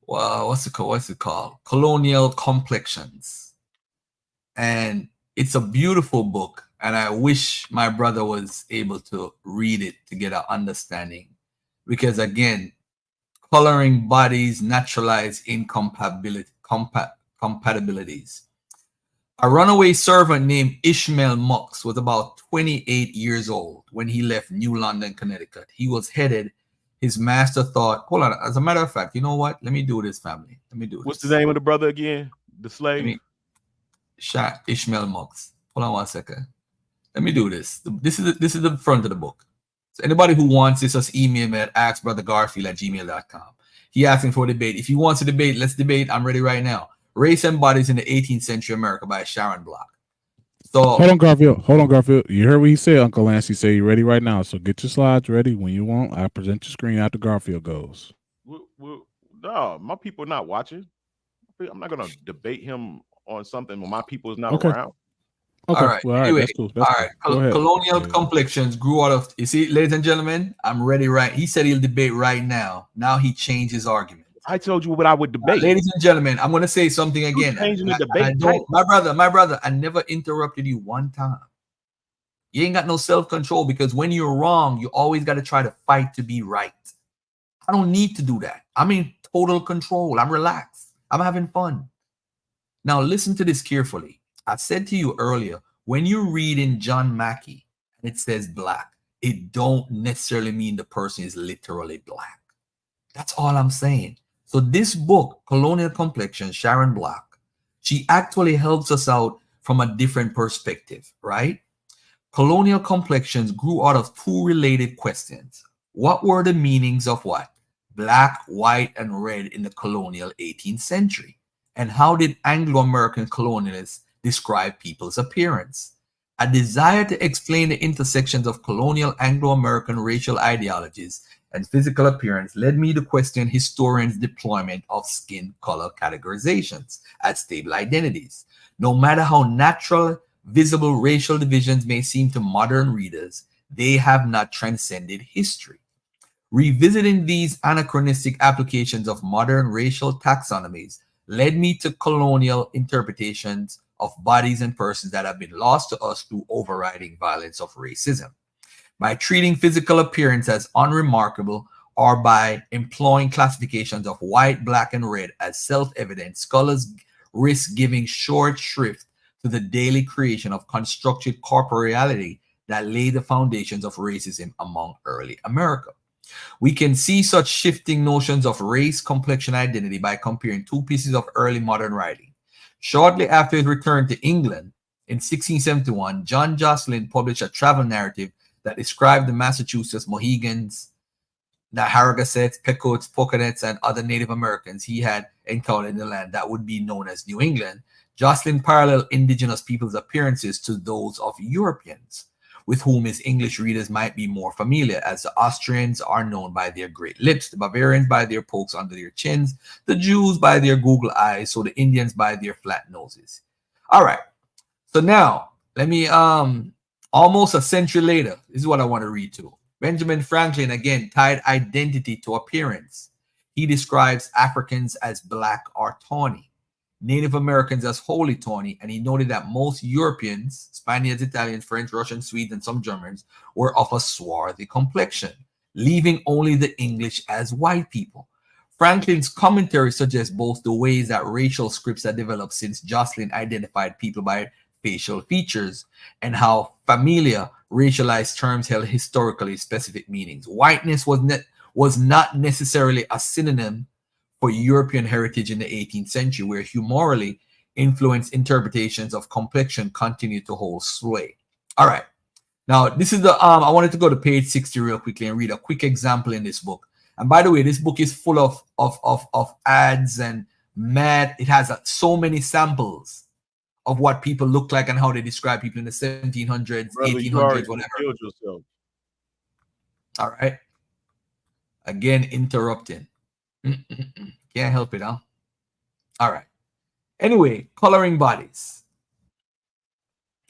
what's it called? Colonial Complexions. And it's a beautiful book. And I wish my brother was able to read it to get an understanding. Because again, coloring bodies naturalize incompatibilities. A runaway servant named Ishmael Mux was about 28 years old when he left New London, Connecticut. He was headed. His master thought, hold on, as a matter of fact, you know what? Let me do this, family. Let me do this. What's the name of the brother again? The slave? Ishmael Mux. Hold on one second. Let me do this. This is the front of the book. So anybody who wants this, just email me at askbrothergarfield@gmail.com. He asking for a debate. If he wants a debate, let's debate. I'm ready right now. Race and Bodies in the 18th Century America by Sharon Block. So Hold on, Garfield. You heard what he said, Uncle Lance. He said you're ready right now. So get your slides ready when you want. I present your screen after Garfield goes. No, my people are not watching. I'm not gonna debate him on something when my people is not around. Okay. All right. Well, all right. Anyway, That's cool. That's all right. Cool. Colonial complexions grew out of. You see, ladies and gentlemen, I'm ready. Right. He said he'll debate right now. Now he changed his argument. I told you what I would debate. Ladies and gentlemen, I'm going to say something again. My brother, I never interrupted you one time. You ain't got no self-control, because when you're wrong, you always got to try to fight to be right. I don't need to do that. I'm in total control. I'm relaxed. I'm having fun. Now, listen to this carefully. I said to you earlier, when you read in John Mackey and it says black, it don't necessarily mean the person is literally black. That's all I'm saying. So this book, Colonial Complexion, Sharon Block, she actually helps us out from a different perspective, right? Colonial complexions grew out of two related questions. What were the meanings of what? Black, white, and red in the colonial 18th century? And how did Anglo-American colonialists describe people's appearance? A desire to explain the intersections of colonial Anglo-American racial ideologies and physical appearance led me to question historians' deployment of skin color categorizations as stable identities. No matter how natural, visible racial divisions may seem to modern readers, they have not transcended history. Revisiting these anachronistic applications of modern racial taxonomies led me to colonial interpretations of bodies and persons that have been lost to us through overriding violence of racism. By treating physical appearance as unremarkable, or by employing classifications of white, black, and red as self-evident, scholars risk giving short shrift to the daily creation of constructed corporeality that laid the foundations of racism among early America. We can see such shifting notions of race, complexion, identity by comparing two pieces of early modern writing. Shortly after his return to England in 1671, John Jocelyn published a travel narrative that described the Massachusetts Mohegans, Narragansetts, Pequots, Poconettes, and other Native Americans he had encountered in the land that would be known as New England. Jocelyn paralleled indigenous peoples' appearances to those of Europeans, with whom his English readers might be more familiar, as the Austrians are known by their great lips, the Bavarians by their pokes under their chins, the Jews by their Google eyes, so the Indians by their flat noses. All right. So now, let me, almost a century later, this is what I want to read to. Benjamin Franklin, again, tied identity to appearance. He describes Africans as black or tawny, Native Americans as wholly tawny, and he noted that most Europeans, Spaniards, Italians, French, Russians, Swedes, and some Germans, were of a swarthy complexion, leaving only the English as white people. Franklin's commentary suggests both the ways that racial scripts have developed since Jocelyn identified people by facial features, and how familiar racialized terms held historically specific meanings. Whiteness was not necessarily a synonym for European heritage in the 18th century, where humorally influenced interpretations of complexion continue to hold sway. All right. Now, this is the, I wanted to go to page 60 real quickly and read a quick example in this book. And by the way, this book is full of ads and mad. It has so many samples of what people look like and how they describe people in the 1700s, Brother, 1800s, whatever. Killed yourself. All right. Again, interrupting. Can't help it, huh? All right. Anyway, coloring bodies.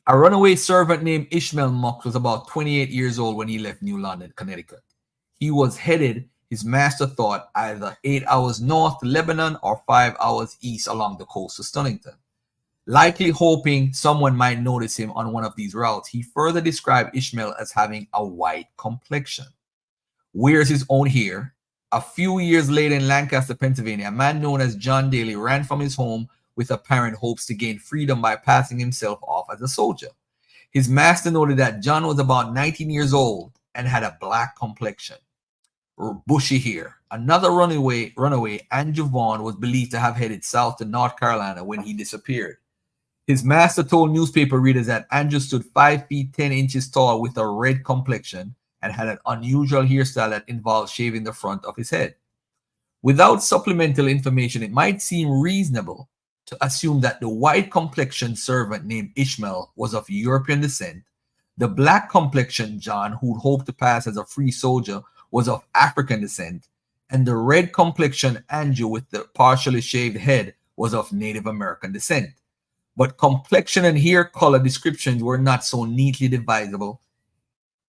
A runaway servant named Ishmael Mox was about 28 years old when he left New London, Connecticut. He was headed, his master thought, either 8 hours north to Lebanon or 5 hours east along the coast of Stonington. Likely hoping someone might notice him on one of these routes, he further described Ishmael as having a white complexion. Wears his own hair. A few years later in Lancaster, Pennsylvania, a man known as John Daly ran from his home with apparent hopes to gain freedom by passing himself off as a soldier. His master noted that John was about 19 years old and had a black complexion, bushy hair. Another runaway, Andrew Vaughn, was believed to have headed south to North Carolina when he disappeared. His master told newspaper readers that Andrew stood 5 feet 10 inches tall with a red complexion and had an unusual hairstyle that involved shaving the front of his head. Without supplemental information, it might seem reasonable to assume that the white complexioned servant named Ishmael was of European descent. The black complexioned John, who'd hoped to pass as a free soldier, was of African descent, and the red complexioned Andrew with the partially shaved head was of Native American descent. But complexion and hair color descriptions were not so neatly divisible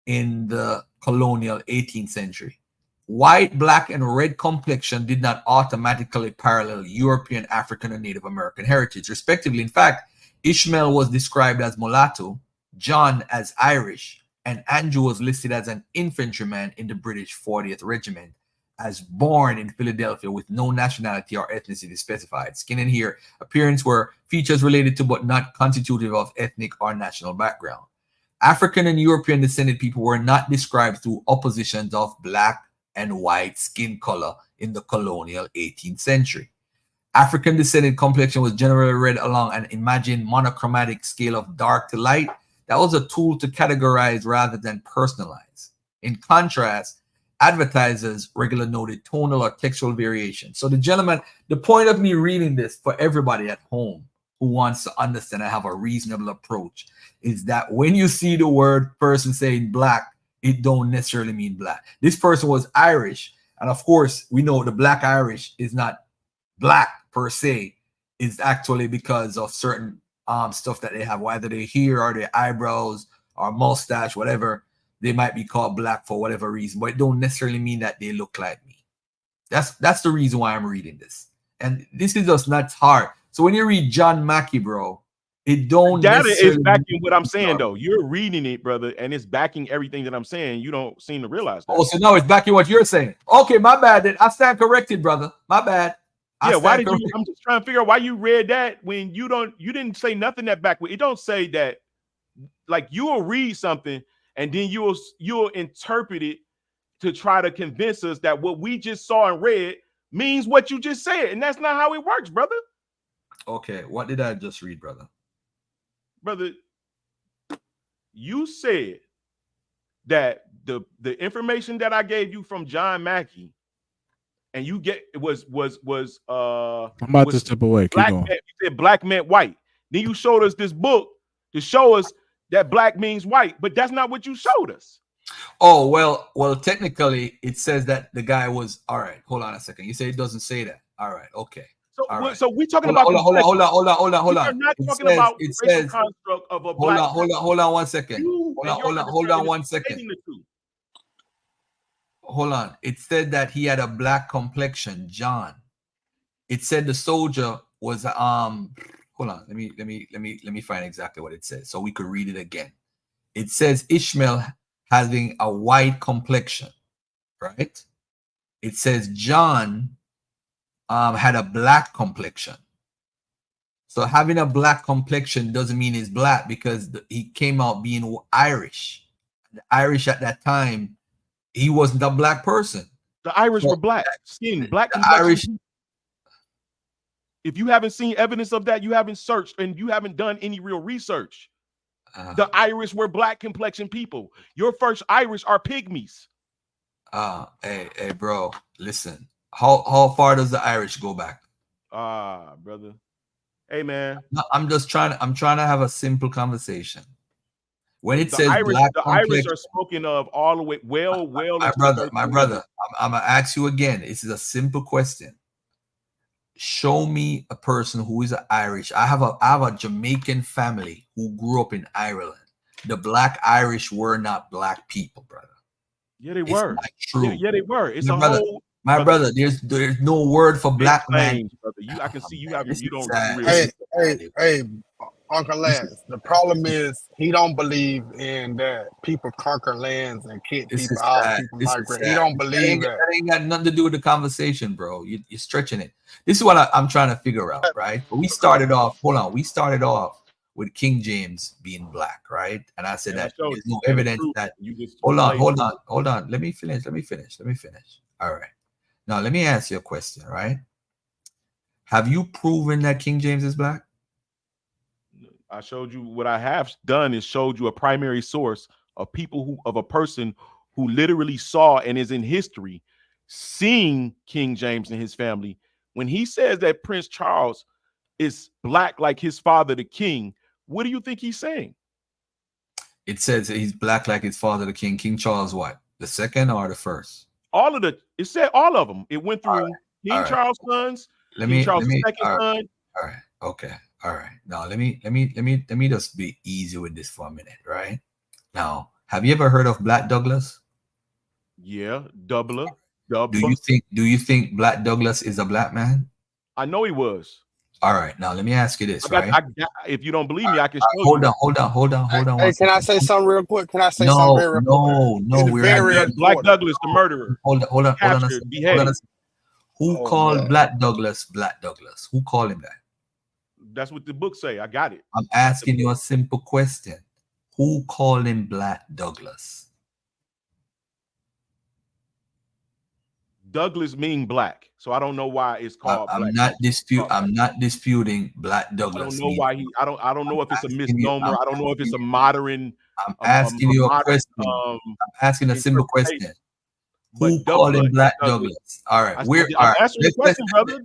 in the colonial 18th century. White, black, and red complexion did not automatically parallel European, African, and Native American heritage, respectively. In fact, Ishmael was described as mulatto, John as Irish, and Andrew was listed as an infantryman in the British 40th Regiment, as born in Philadelphia with no nationality or ethnicity specified. Skin and hair appearance were features related to but not constitutive of ethnic or national background. African and European descended people were not described through oppositions of black and white skin color in the colonial 18th century. African descended complexion was generally read along an imagined monochromatic scale of dark to light. That was a tool to categorize rather than personalize. In contrast, advertisers regularly noted tonal or textual variation. So the point of me reading this for everybody at home who wants to understand and have a reasonable approach is that when you see the word person saying black, it don't necessarily mean black. This person was Irish. And of course, we know the black Irish is not black per se. It's actually because of certain stuff that they have, whether their hair or their eyebrows or mustache, whatever, they might be called black for whatever reason, but it don't necessarily mean that they look like me. That's the reason why I'm reading this. And this is just not hard. So when you read John Mackey, bro, it don't Data necessarily is backing what I'm saying, though. You're reading it, brother, and it's backing everything that I'm saying. You don't seem to realize that. Oh, so now it's backing what you're saying. Okay, my bad. Then I stand corrected, brother. My bad. Yeah, why did you? I'm just trying to figure out why you read that when you didn't say nothing that back. It don't say that. Like, you will read something and then you'll interpret it to try to convince us that what we just saw and read means what you just said. And that's not how it works, brother. Okay, what did I just read, brother? Brother, you said that the information that I gave you from John Mackey, and you get it was I'm about to step away. Keep black going. man, you said black meant white. Then you showed us this book to show us that black means white, but that's not what you showed us. Oh, well, technically it says that the guy was all right. Hold on a second. You say it doesn't say that. All right, okay. So, All right. so we're talking Hold about on. Hold on. We are not talking about It racial says, construct of a hold black. on 1 second. Hold on 1 second. The two. Hold on. It said that he had a black complexion, John. It said the soldier was hold on. Let me find exactly what it says so we could read it again. It says Ishmael having a white complexion, right? It says John had a black complexion. So having a black complexion doesn't mean he's black, because he came out being Irish. The Irish at that time, he wasn't a black person. The Irish were black skin, black complexion. Irish. If you haven't seen evidence of that, you haven't searched and you haven't done any real research. The Irish were black complexion people. Your first Irish are pygmies. Hey, bro, listen. How far does the Irish go back? Brother. Hey, man. No, I'm trying to have a simple conversation. When it says Irish, black the Irish are spoken of all the way my brother, I'm gonna ask you again. This is a simple question. Show me a person who is Irish. I have a Jamaican family who grew up in Ireland. The black Irish were not black people, brother. Yeah, they were. True. Yeah, they were. It's my brother. There's no word for black man. Brother. I can see you haven't. You don't. Hey, Uncle Lance. The problem is he don't believe in that people conquer lands and kick people out. People migrate. He don't believe that. That ain't got nothing to do with the conversation, bro. You're stretching it. This is what I'm trying to figure out, right? But we started off. Hold on. We started off with King James being black, right? And I said that there's no evidence that. Hold on. Let me finish. All right. Now let me ask you a question, right? Have you proven that King James is black? I showed you what I have done is showed you a primary source of people of a person who literally saw and is in history seeing King James and his family. When he says that Prince Charles is black like his father, the king, what do you think he's saying? It says that he's black like his father, the king. King Charles what? The second or the first? It said all of them. It went through King Charles' sons, King Charles' second son. All right. Okay. All right. Now let me just be easy with this for a minute, right? Now, have you ever heard of Black Douglas? Yeah, Doubler. Do you think Black Douglas is a black man? I know he was. All right. Now let me ask you this, right? If you don't believe me, I can show you. Hold on. Hey, can I say something real quick? No. We're very Black Douglas, the murderer. Hold on. Beheaded. Who called Black Douglas Black Douglas? Who called him that? That's what the book say. I got it. I'm asking you a simple question. Who called him Black Douglas? Douglas mean black, so I don't know why it's called. I'm not disputing Black Douglas. I don't know why he. I don't know if it's a misnomer. I don't know if it's a modern. I'm asking you a question. I'm asking a simple question. Who called him Black Douglas? All right, I'm asking the question, brother.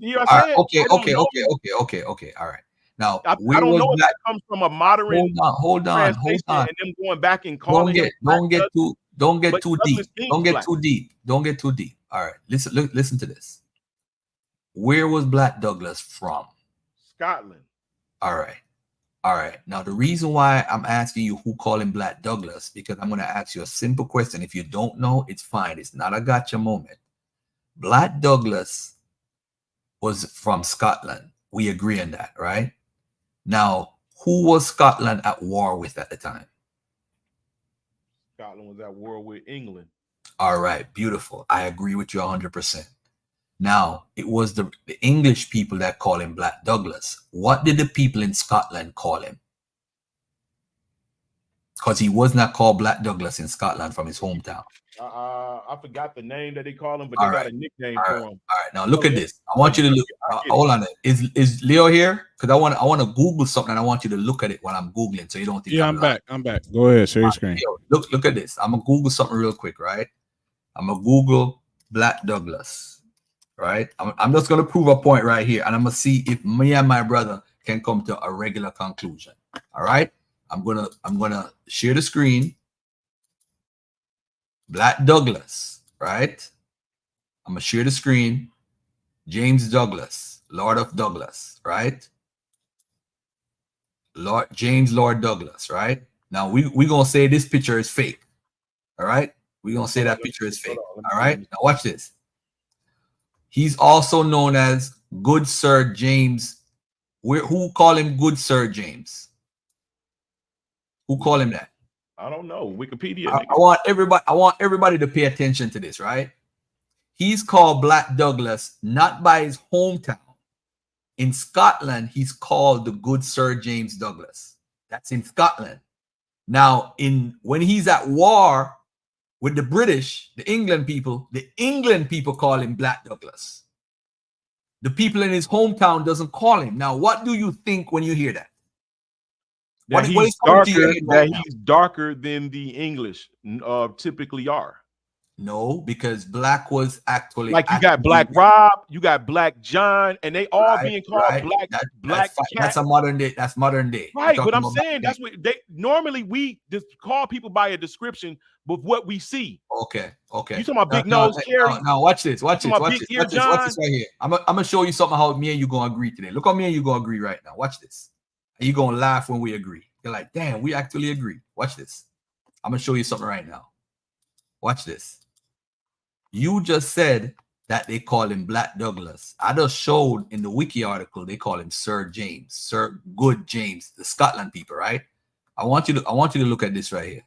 Okay. All right. Now, I don't know if that comes from a modern. Hold on. And them going back and calling. Don't get too deep. Don't get too deep. All right. Listen to this. Where was Black Douglas from? Scotland. All right. Now, the reason why I'm asking you who called him Black Douglas, because I'm going to ask you a simple question. If you don't know, it's fine. It's not a gotcha moment. Black Douglas was from Scotland. We agree on that, right? Now, who was Scotland at war with at the time? Scotland was at war with England. All right, beautiful. I agree with you 100%. Now, it was the English people that call him Black Douglas. What did the people in Scotland call him? because he was not called Black Douglas in Scotland from his hometown. I forgot the name that they call him, but All they got right. a nickname All for right. him. All right. Now look Oh, at yeah. this. I want you to look. I get it. Hold on. Is Leo here? Because I want to Google something and I want you to look at it while I'm Googling, so you don't think Yeah, I'm back. I'm back. Go ahead, share your screen. Leo, look at this. I'm gonna Google something real quick, right? I'm gonna Google Black Douglas, right? I'm just gonna prove a point right here, and I'm gonna see if me and my brother can come to a regular conclusion. All right. I'm gonna share the screen. Black Douglas, right? I'm gonna share the screen. James Douglas, Lord of Douglas, right? Lord Douglas, right? Now we gonna say this picture is fake. All right, we gonna say that picture is fake. All right, now watch this. He's also known as Good Sir James. Who call him Good Sir James? Who call him that? I don't know. Wikipedia. I want everybody to pay attention to this, right? He's called Black Douglas not by his hometown. In Scotland, he's called the Good Sir James Douglas. That's in Scotland. Now, when he's at war with the British, the England people call him Black Douglas. The people in his hometown doesn't call him. Now, what do you think when you hear that? That he's darker than the English typically are. No, because Black was actually like you got Black Rob, you got Black John, and they all being called Black Cat. That's a modern day. That's modern day. Right, but I'm saying that's what they normally we just call people by a description with what we see. Okay. You talking about big nose Carrie? Now watch this. Watch this right here. I'm gonna show you something how me and you gonna agree today. Look how me and you gonna agree right now. Watch this. And you gonna laugh when we agree. You're like, damn, we actually agree. Watch this. I'm gonna show you something right now. Watch this. You just said that they call him Black Douglas. I just showed in the wiki article they call him Sir James, Sir Good James, the Scotland people, right? I want you to look at this right here.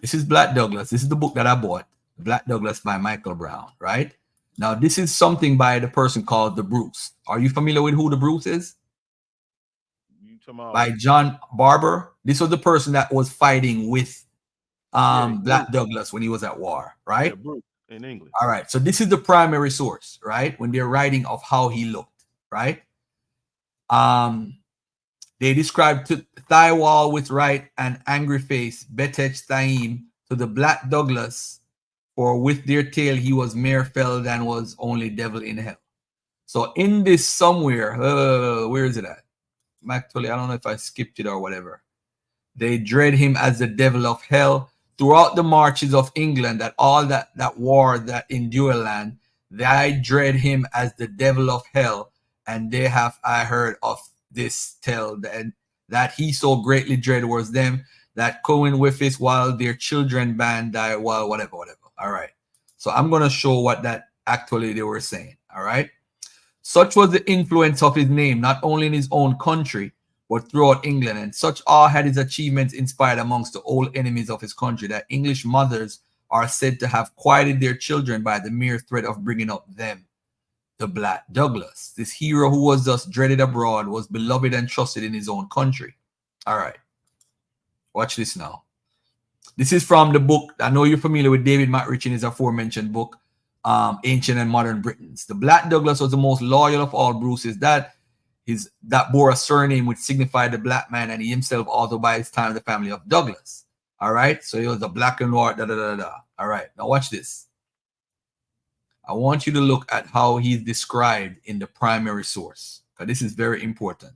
This is Black Douglas. This is the book that I bought, Black Douglas by Michael Brown, right? Now this is something by the person called the Bruce. Are you familiar with who the Bruce is? By John Barber. This was the person that was fighting with Black Douglas when he was at war, right? Yeah, Bruce in English. All right. So this is the primary source, right? When they're writing of how he looked, right? They described thigh wall with right and angry face, Betech Thaim, to the Black Douglas, for with their tale he was mere felled and was only devil in hell. So in this somewhere, where is it at? Actually, I don't know if I skipped it or whatever. They dread him as the devil of hell. Throughout the marches of England, that all that war that in Dueland, they dread him as the devil of hell, and they have I heard of this tale that he so greatly dread was them that Cohen with his while their children band die while whatever. All right. So I'm gonna show what that actually they were saying. All right. Such was the influence of his name, not only in his own country, but throughout England, and such awe had his achievements inspired amongst the old enemies of his country that English mothers are said to have quieted their children by the mere threat of bringing up them. The Black Douglas, this hero who was thus dreaded abroad, was beloved and trusted in his own country. All right, watch this now. This is from the book. I know you're familiar with David McRich in his aforementioned book, Ancient and Modern Britons. The Black Douglas was the most loyal of all Bruce's. That bore a surname which signified the black man, and he himself also by his time the family of Douglas. All right, so he was a black and white. All right, now watch this. I want you to look at how he's described in the primary source, because this is very important.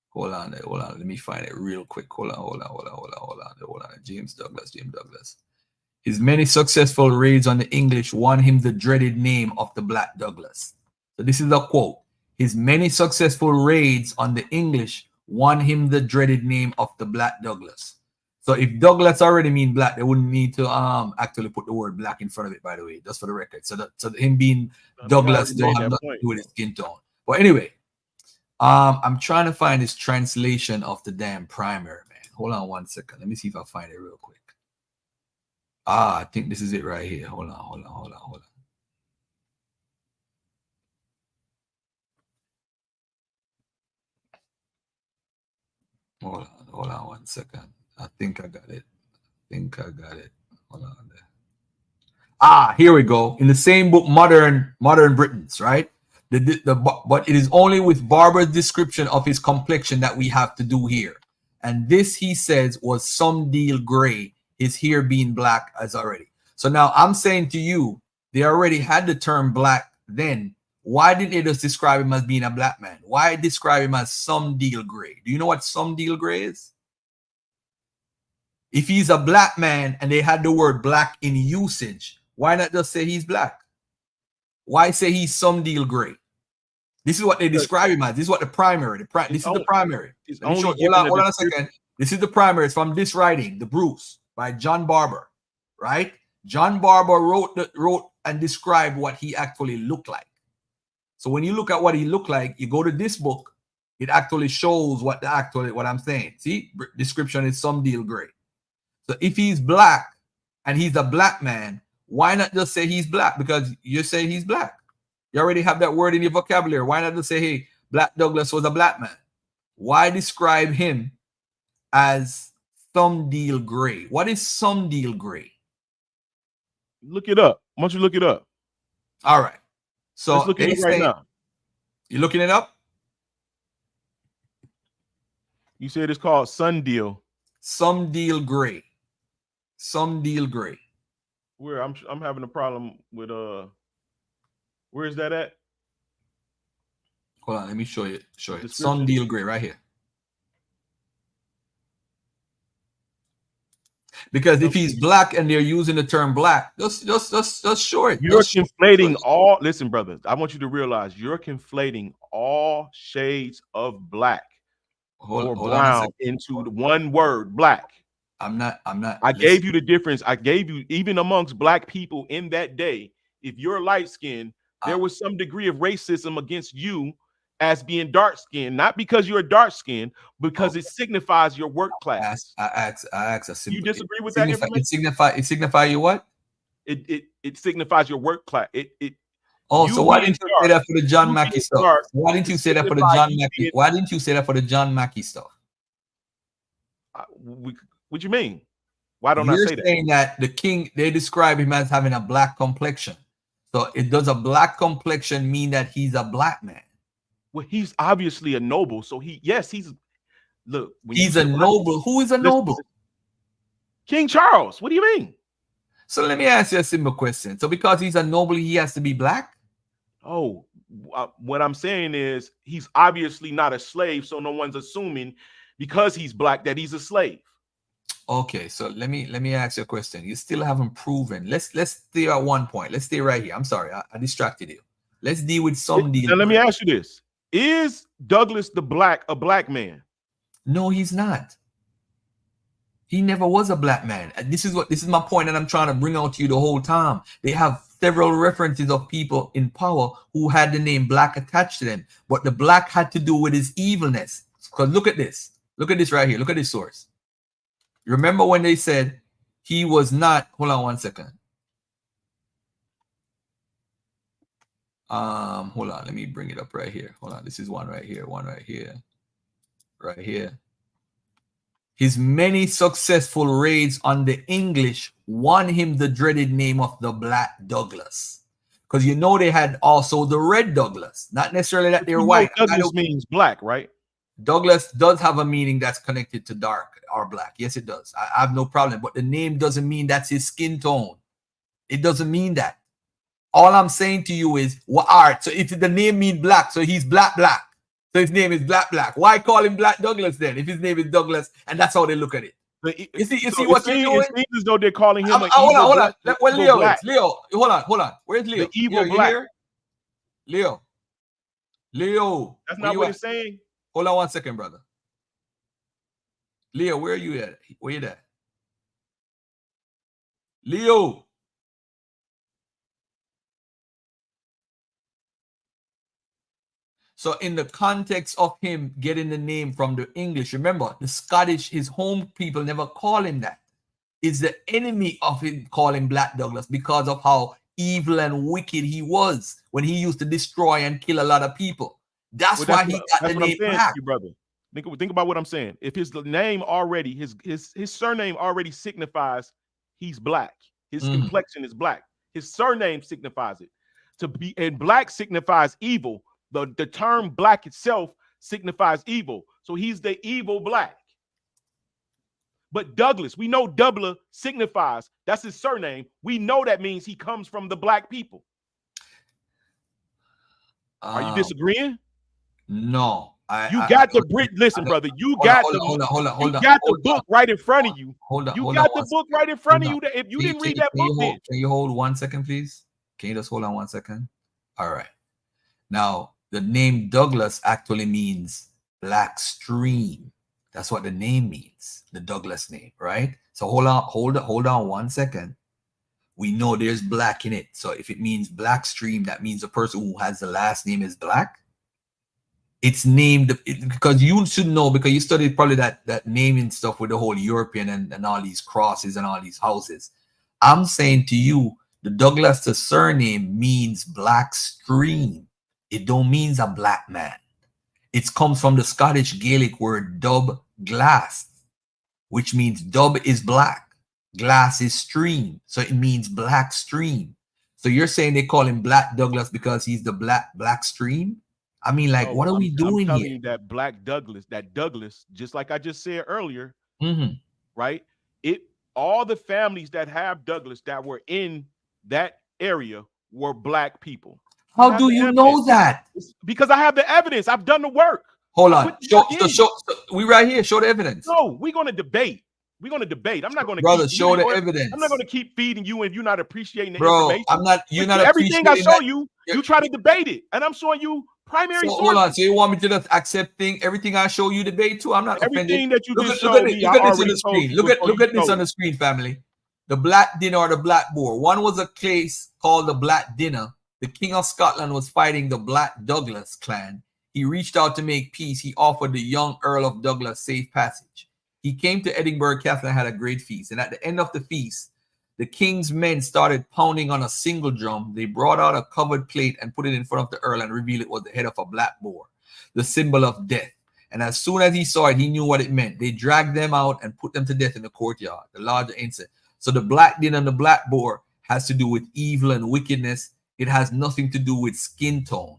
Hold on. Let me find it real quick. Hold on. James Douglas. His many successful raids on the English won him the dreaded name of the Black Douglas. So this is a quote. His many successful raids on the English won him the dreaded name of the Black Douglas. So if Douglas already mean black, they wouldn't need to actually put the word black in front of it, by the way, just for the record. So him being Douglas don't have nothing to do with his skin tone. But anyway, I'm trying to find this translation of the damn primary, man. Hold on 1 second. Let me see if I find it real quick. I think this is it right here. Hold on. Hold Hold on 1 second. I think I got it. Hold on there. Ah, here we go. In the same book, Modern Britons, right? But it is only with Barber's description of his complexion that we have to do here. And this, he says, was some deal gray, his hair being black as already. So now I'm saying to you, they already had the term black then. Why didn't they just describe him as being a black man? Why describe him as some deal gray? Do you know what some deal gray is? If he's a black man and they had the word black in usage, why not just say he's black? Why say he's some deal gray? This is what they describe him as. This is what the primary. This is the primary. Hold on a second. This is the primary. It's from this writing, The Bruce, by John Barber, right? John Barber wrote and described what he actually looked like. So when you look at what he looked like, you go to this book, it actually shows what I'm saying. See, description is some deal gray. So if he's black and he's a black man, why not just say he's black? Because you say he's black. You already have that word in your vocabulary. Why not just say, hey, Black Douglas was a black man? Why describe him as some deal gray? What is some deal gray? Look it up. Why don't you look it up? All right. So let's look it up right now. You looking it up? You said it's called Sun Deal. Some deal gray. Some deal gray. Where I'm having a problem with where is that at? Hold on, let me show you. Some deal gray right here. Because if he's black and they're using the term black, just show it. You're conflating all. Listen, brother, I want you to realize you're conflating all shades of black or brown into the one word, black. I'm not. I gave you the difference. I gave you, even amongst black people in that day, if you're light skinned, there was some degree of racism against you as being dark skinned, not because you're dark skinned, because it signifies your work class. I ask a simple. You disagree with that information? It signify you what? It signifies your work class. So why didn't you say that for the John Mackey stuff? Why didn't you say that for the John Mackey? Why didn't you say that for the John Mackey stuff? What you mean? Why don't I say that? You're saying that the king, they describe him as having a black complexion. So does a black complexion mean that he's a black man? Well, he's obviously a noble. So he's look. He's a noble. Who is a noble? King Charles. What do you mean? So let me ask you a simple question. So because he's a noble, he has to be black? Oh, what I'm saying is he's obviously not a slave. So no one's assuming because he's black that he's a slave. Okay, so let me ask you a question. You still haven't proven. Let's stay at one point. Let's stay right here. I'm sorry, I distracted you. Let's deal with some deal. Now let me ask you this: is Douglas a black man? No, he's not. He never was a black man. This is my point that I'm trying to bring out to you the whole time. They have several references of people in power who had the name black attached to them, but the black had to do with his evilness. Because look at this. Look at this right here. Look at this source. Remember when they said he was not, hold on 1 second. Hold on, let me bring it up right here. Hold on, this is one right here, right here. His many successful raids on the English won him the dreaded name of the Black Douglas. Because you know they had also the Red Douglas, not necessarily that they're white. Douglas means black, right? Douglas does have a meaning that's connected to dark or black. Yes, it does. I have no problem. But the name doesn't mean that's his skin tone. It doesn't mean that. All I'm saying to you is, what art? So if the name means black, so he's black. So his name is black. Why call him Black Douglas then? If his name is Douglas, and that's how they look at it. You see what you're doing? It seems as though they're calling him hold on. Well, Leo is. Leo, hold on. Where's Leo? The evil black. Leo. That's not what it's saying. Hold on 1 second, brother. Leo, where are you at? Where you at? Leo. So in the context of him getting the name from the English, remember, the Scottish, his home people never call him that. It's the enemy of him calling Black Douglas because of how evil and wicked he was when he used to destroy and kill a lot of people. That's why he got the name Black. You, brother. Think about what I'm saying. If his name already, his surname already signifies he's black. His complexion is black. His surname signifies it. To be, and black signifies evil. The term black itself signifies evil. So he's the evil black. But Douglas, we know Doubler signifies, that's his surname. We know that means he comes from the black people. Are you disagreeing? No. You got the Brit. Listen, brother. You got the book right in front of you. You got the book right in front of you. If you didn't read that book, then can you hold 1 second, please? Can you just hold on 1 second? All right. Now, the name Douglas actually means black stream. That's what the name means, the Douglas name, right? So hold on 1 second. We know there's black in it. So if it means black stream, that means the person who has the last name is black. It's named because you should know, because you studied probably that naming stuff with the whole European and all these crosses and all these houses. I'm saying to you, the Douglas, the surname means black stream. It don't means a black man. It comes from the Scottish Gaelic word dub glass, which means dub is black, glass is stream. So it means black stream. So you're saying they call him Black Douglas because he's the black stream? I mean, like, what are we doing I'm telling here? you that Black Douglas, just like I just said earlier, right? All the families that have Douglas that were in that area were black people. How do you know that? Because I have the evidence. I've done the work. Hold on. We right here. Show the evidence. No, we're going to debate. We're going to debate. I'm not going to brother show the evidence. I'm not going to keep feeding you if you're not appreciating the Bro, information. you're not everything I show you, you try to debate it, and I'm showing you primary sources. Hold on. So you want me to just accept everything I show you debate too? I'm not everything offended. that you just showed me. Look at this on the screen. Look at this on the screen, family. The Black Dinner or the Black Boar. One was a case called the Black Dinner. The King of Scotland was fighting the Black Douglas clan. He reached out to make peace. He offered the young Earl of Douglas safe passage. He came to Edinburgh Castle and had a great feast. And at the end of the feast, the king's men started pounding on a single drum. They brought out a covered plate and put it in front of the Earl and revealed it was the head of a black boar, the symbol of death. And as soon as he saw it, he knew what it meant. They dragged them out and put them to death in the courtyard, the larger incense. So the Black Dinner and the Black Boar has to do with evil and wickedness. It has nothing to do with skin tone.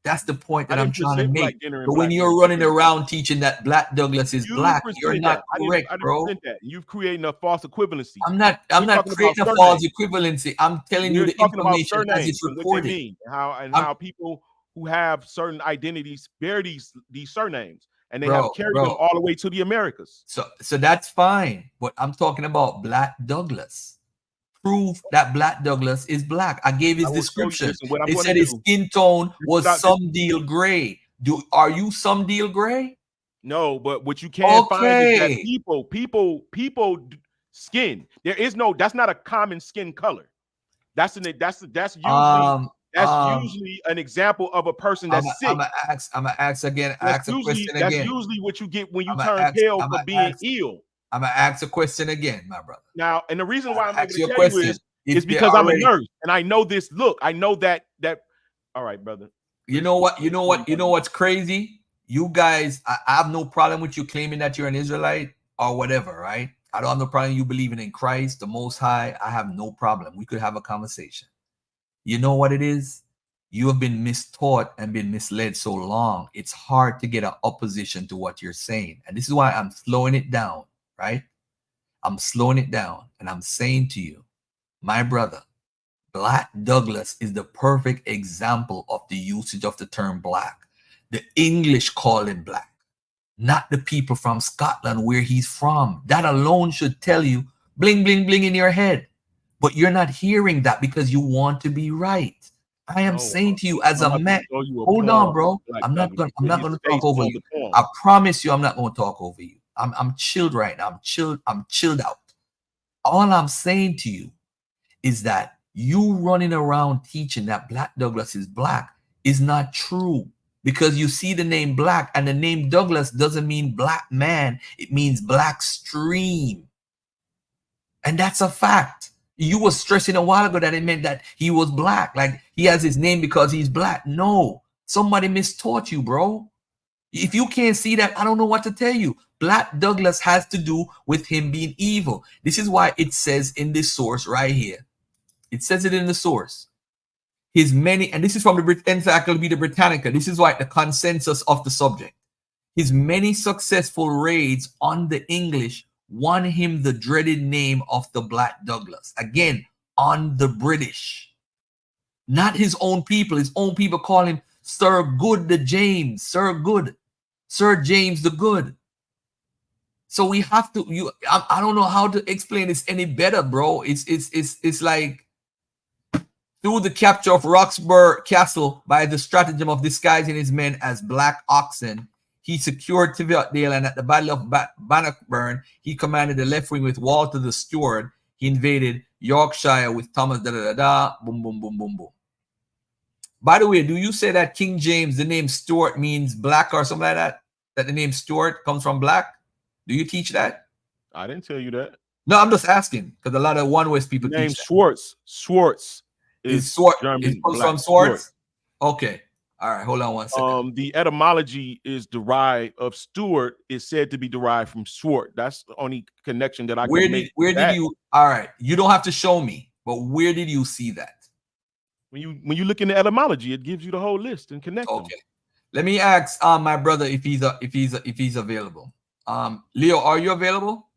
That's the point that I'm trying to make. But when you're running around teaching that Black Douglas is black, you're not correct, bro. You've created a false equivalency. I'm not creating a false equivalency. I'm telling you the information as it's reported. How people who have certain identities bear these surnames, and they have carried them all the way to the Americas. So that's fine. But I'm talking about Black Douglas. Prove that Black Douglas is black. I gave his description. It said his skin tone was some deal gray. Are you some deal gray? No, but what you can find is that people skin. That's not a common skin color. That's usually an example of a person that's sick. I'm gonna ask again. That's usually what you get when you turn pale for being ill. I'm gonna ask a question again, my brother. Now, and the reason why I'm going to tell you is because I'm a nurse and I know this. Look, I know that. All right, brother. You know what's crazy? You guys, I have no problem with you claiming that you're an Israelite or whatever, right? I don't have no problem you believing in Christ, the Most High. I have no problem. We could have a conversation. You know what it is? You have been mistaught and been misled so long. It's hard to get an opposition to what you're saying, and this is why I'm slowing it down. Right? I'm slowing it down and I'm saying to you, my brother, Black Douglas is the perfect example of the usage of the term black. The English call him black, not the people from Scotland where he's from. That alone should tell you bling, bling, bling in your head. But you're not hearing that because you want to be right. I am saying to you as a man, hold on, bro. I'm not gonna talk over you. I promise you I'm not gonna talk over you. I'm chilled right now. I'm chilled out. All I'm saying to you is that you running around teaching that Black Douglas is black is not true, because you see the name black, and the name Douglas doesn't mean black man. It means black stream. And that's a fact. You were stressing a while ago that it meant that he was black. Like he has his name because he's black. No, somebody mistaught you, bro. If you can't see that, I don't know what to tell you. Black Douglas has to do with him being evil. This is why it says in this source right here. It says it in the source. His many, and this is from the Encyclopedia Britannica. This is why the consensus of the subject. His many successful raids on the English won him the dreaded name of the Black Douglas. Again, on the British. Not his own people. His own people call him Sir Good the James. Sir Good. Sir James the Good. So we have to, I don't know how to explain this any better, bro. It's like, through the capture of Roxburgh Castle by the stratagem of disguising his men as black oxen, he secured Tiviotdale, and at the Battle of Bannockburn, he commanded the left wing with Walter the Steward. He invaded Yorkshire with Thomas boom, boom, boom, boom, boom. By the way, do you say that King James, the name Stuart means black or something like that? That the name Stuart comes from black? Do you teach that? I didn't tell you that. No, I'm just asking because a lot of One West people Name teach that. Schwartz is Swart. German. It comes black. from Swartz. Okay. All right. Hold on one second. The etymology is derived of Stuart is said to be derived from Swart. That's the only connection that I can make. Where did you? All right. You don't have to show me, but where did you see that? When you look in the etymology, it gives you the whole list and connect them. Okay. Let me ask my brother if he's available. Leo, are you available?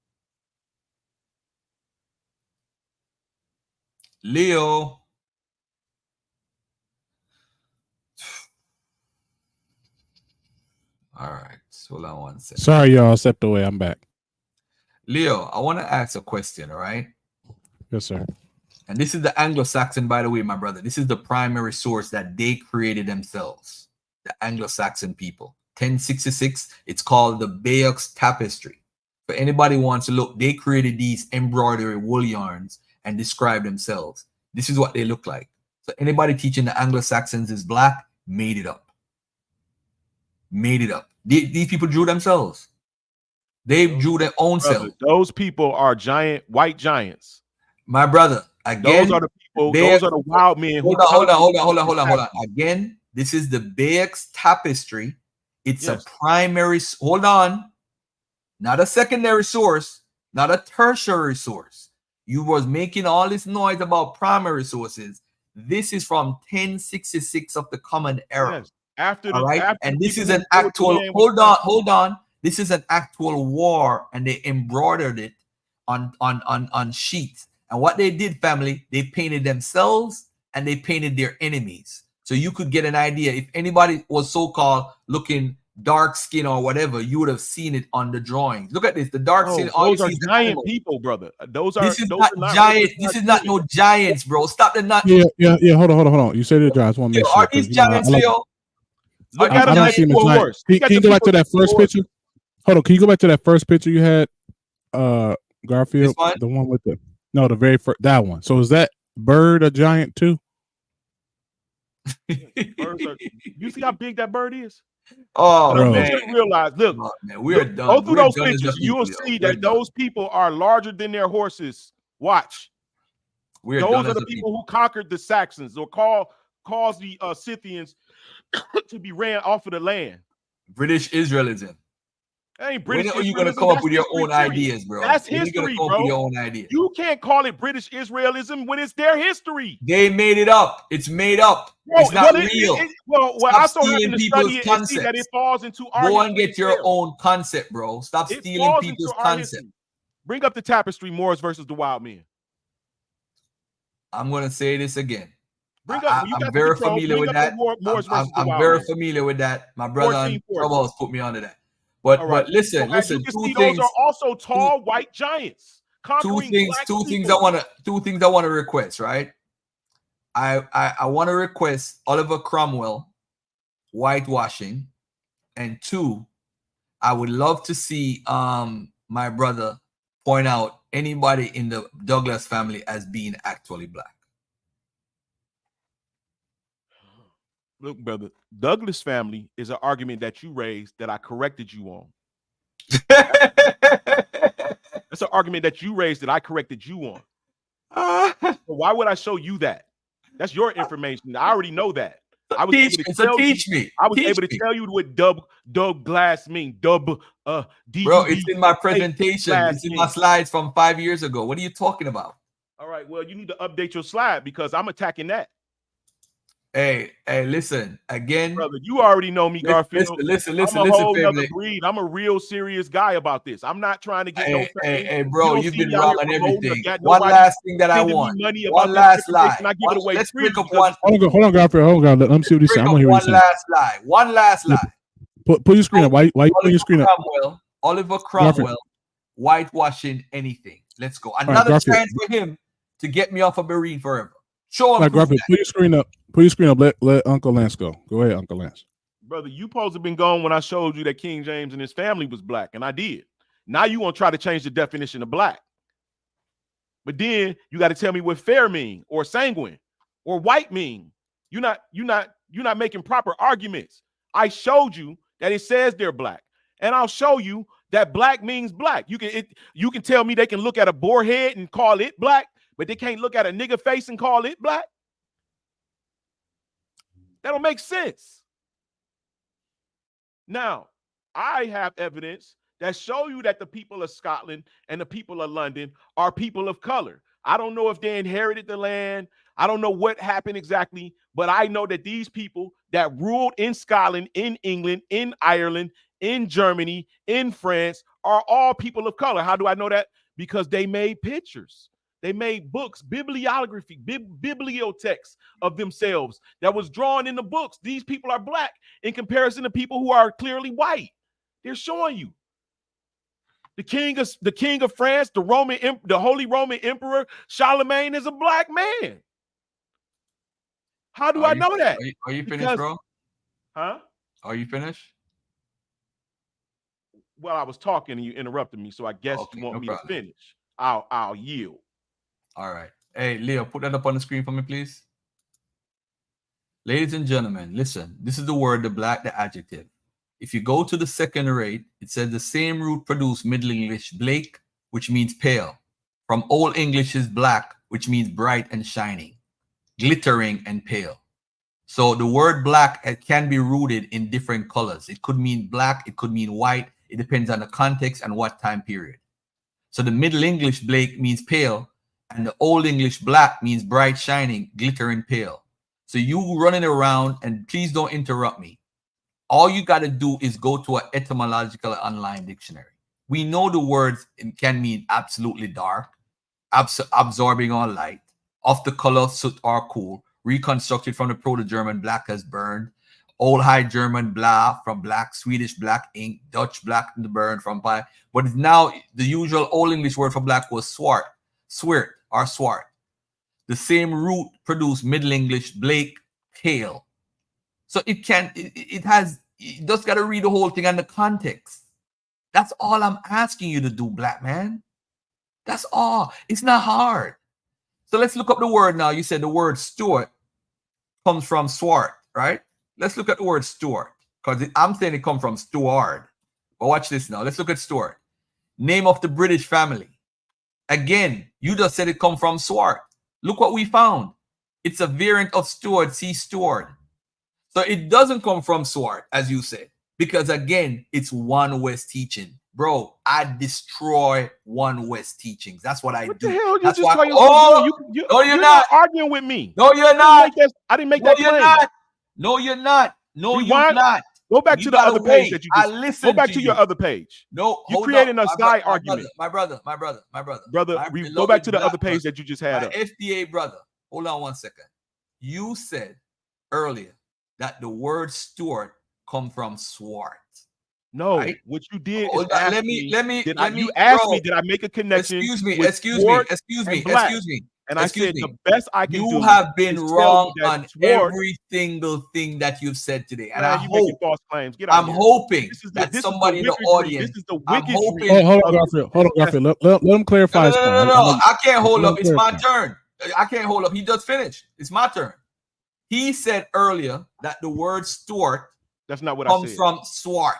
Leo. All right. Hold on one second. Sorry, y'all. I stepped away. I'm back. Leo, I want to ask a question. All right. Yes, sir. And this is the Anglo-Saxon, by the way, my brother. This is the primary source that they created themselves. The Anglo-Saxon people. 1066. It's called the Bayeux Tapestry. For anybody who wants to look, they created these embroidery wool yarns and describe themselves. This is what they look like. So anybody teaching the Anglo-Saxons is black, made it up. Made it up. These people drew themselves. They drew their own self. Those people are white giants. My brother, again, those are the people. Those are the wild men. Hold on. Again, this is the Bayeux Tapestry. It's a primary. Hold on, not a secondary source, not a tertiary source. You was making all this noise about primary sources. This is from 1066 of the Common Era. Yes. After and this is an actual. Hold on. This is an actual war, and they embroidered it on sheets. And what they did, family, they painted themselves and they painted their enemies. So you could get an idea. If anybody was so-called looking dark skin or whatever, you would have seen it on the drawings. Look at this. The dark skin. Those are giant people, brother. This is not giant. This is not no giants, bro. Stop the not. Yeah. Hold on. You said it, Giants. I want to make sure. Are these giants, Leo? Look at I don't see them as giants. Can you go back to that first picture? Hold on. Can you go back to that first picture you had, Garfield? The one with the the very first, that one. So is that bird a giant too? You see how big that bird is? Oh, man. You realize, look, man, we're done. Go through those pictures. You will see that those people are larger than their horses. Watch. Those are the people who conquered the Saxons or caused the Scythians to be ran off of the land. British Israelism. Ain't British. When are you gonna come up with your own ideas, bro? That's history, bro. Your own ideas. You can't call it British Israelism when it's their history. They made it up. It's made up. It's not real. I so happen to study it and see that it falls into our. Go and get your own concept, bro. Stop stealing people's concept. Bring up the tapestry, Moors versus the Wild Men. I'm gonna say this again. I'm very familiar with that. I'm very familiar with that. My brother Troubles put me onto that. But listen. You can see those are also tall white giants. Two things I want to request, right? I want to request Oliver Cromwell whitewashing, and 2, I would love to see my brother point out anybody in the Douglas family as being actually black. Look, brother, Douglas family is an argument that you raised that I corrected you on. That's an argument that you raised that I corrected you on. So why would I show you that? That's your information. I already know that. I was able to tell you. Teach me. I was able to tell you what dub glass mean. Bro, it's in my presentation. It's in my slides from 5 years ago. What are you talking about? All right. Well, you need to update your slide because I'm attacking that. Hey, listen again, brother. You already know me, Garfield. Listen, I'm a whole nother family. breed. I'm a real serious guy about this. I'm not trying to get no fame. Hey, bro, you've been wrong on everything. One Nobody last thing that I sending me want. money One about last this lie. I give it away Let's free break up because one. Hold on, Garfield. Hold on. Let me see what he's saying. I'm gonna hear what he's saying. One last lie. Put your screen up. Why you putting your screen up? Oliver Cromwell whitewashing anything. Let's go. Another chance for him to get me off of Berean forever. Show him. Garfield, put your screen up. Put your screen up. Let Uncle Lance go. Go ahead, Uncle Lance. Brother, you supposed to have been gone when I showed you that King James and his family was black, and I did. Now you want to try to change the definition of black. But then you got to tell me what fair mean, or sanguine, or white mean. You're not making proper arguments. I showed you that it says they're black, and I'll show you that black means black. You can tell me they can look at a boar head and call it black, but they can't look at a nigga face and call it black. That don't make sense. Now, I have evidence that show you that the people of Scotland and the people of London are people of color. I don't know if they inherited the land. I don't know what happened exactly, but I know that these people that ruled in Scotland, in England, in Ireland, in Germany, in France are all people of color. How do I know that? Because they made pictures. They made books, bibliography, bibliotext of themselves that was drawn in the books. These people are black in comparison to people who are clearly white. They're showing you. The king of France, the Holy Roman Emperor Charlemagne is a black man. How do I know that? Are you finished, bro? Huh? Are you finished? Well, I was talking and you interrupted me, so I guess you want me to finish. I'll yield. All right. Hey, Leo, put that up on the screen for me, please. Ladies and gentlemen, listen. This is the word, the black, the adjective. If you go to the second rate, it says the same root produced Middle English Blake, which means pale. From Old English is black, which means bright and shining, glittering and pale. So the word black, it can be rooted in different colors. It could mean black, it could mean white. It depends on the context and what time period. So the Middle English Blake means pale, and the Old English black means bright, shining, glittering, pale. So you running around, and please don't interrupt me. All you got to do is go to an etymological online dictionary. We know the words can mean absolutely dark, absorbing all light, of the color soot or cool, reconstructed from the Proto-German black as burned, Old High German blah from black, Swedish black ink, Dutch black the burn from pie. But now the usual Old English word for black was swart, or swart. The same root produced Middle English Blake, pale. So it just got to read the whole thing and the context. That's all I'm asking you to do, black man. That's all. It's not hard. So let's look up the word now. You said the word Stuart comes from swart, right? Let's look at the word Stuart, because I'm saying it comes from Stuart. But watch this now. Let's look at Stuart. Name of the British family. Again, you just said it come from swart. Look what we found. It's a variant of Stuart, see Stuart. So it doesn't come from swart, as you said, because again, it's One West teaching. Bro, I destroy One West teachings. That's what I do. What the hell? You That's just why, call yourself no, you're not arguing with me. No, you're not. I didn't make that claim. Not. No, you're not. No, Rewind. You're not. Go back to the other page that you just. I listen. Go back to your other page. No, you're creating a side argument. My brother. Go back to the other page that you just had up. FDA brother. Hold on one second. You said earlier that the word Stuart come from swart. No, right? What you did is ask me. Did I make a connection? Excuse me. And I said the best I can do. You have been wrong on every single thing that you've said today, and I hope false claims. Get out I'm hoping that somebody in the audience. This is the wickedry. Hold on, Garfield. Let him clarify his point. No. I can't hold up. It's my turn. I can't hold up. He just finished. It's my turn. He said earlier that the word Stuart that's not what comes from swart,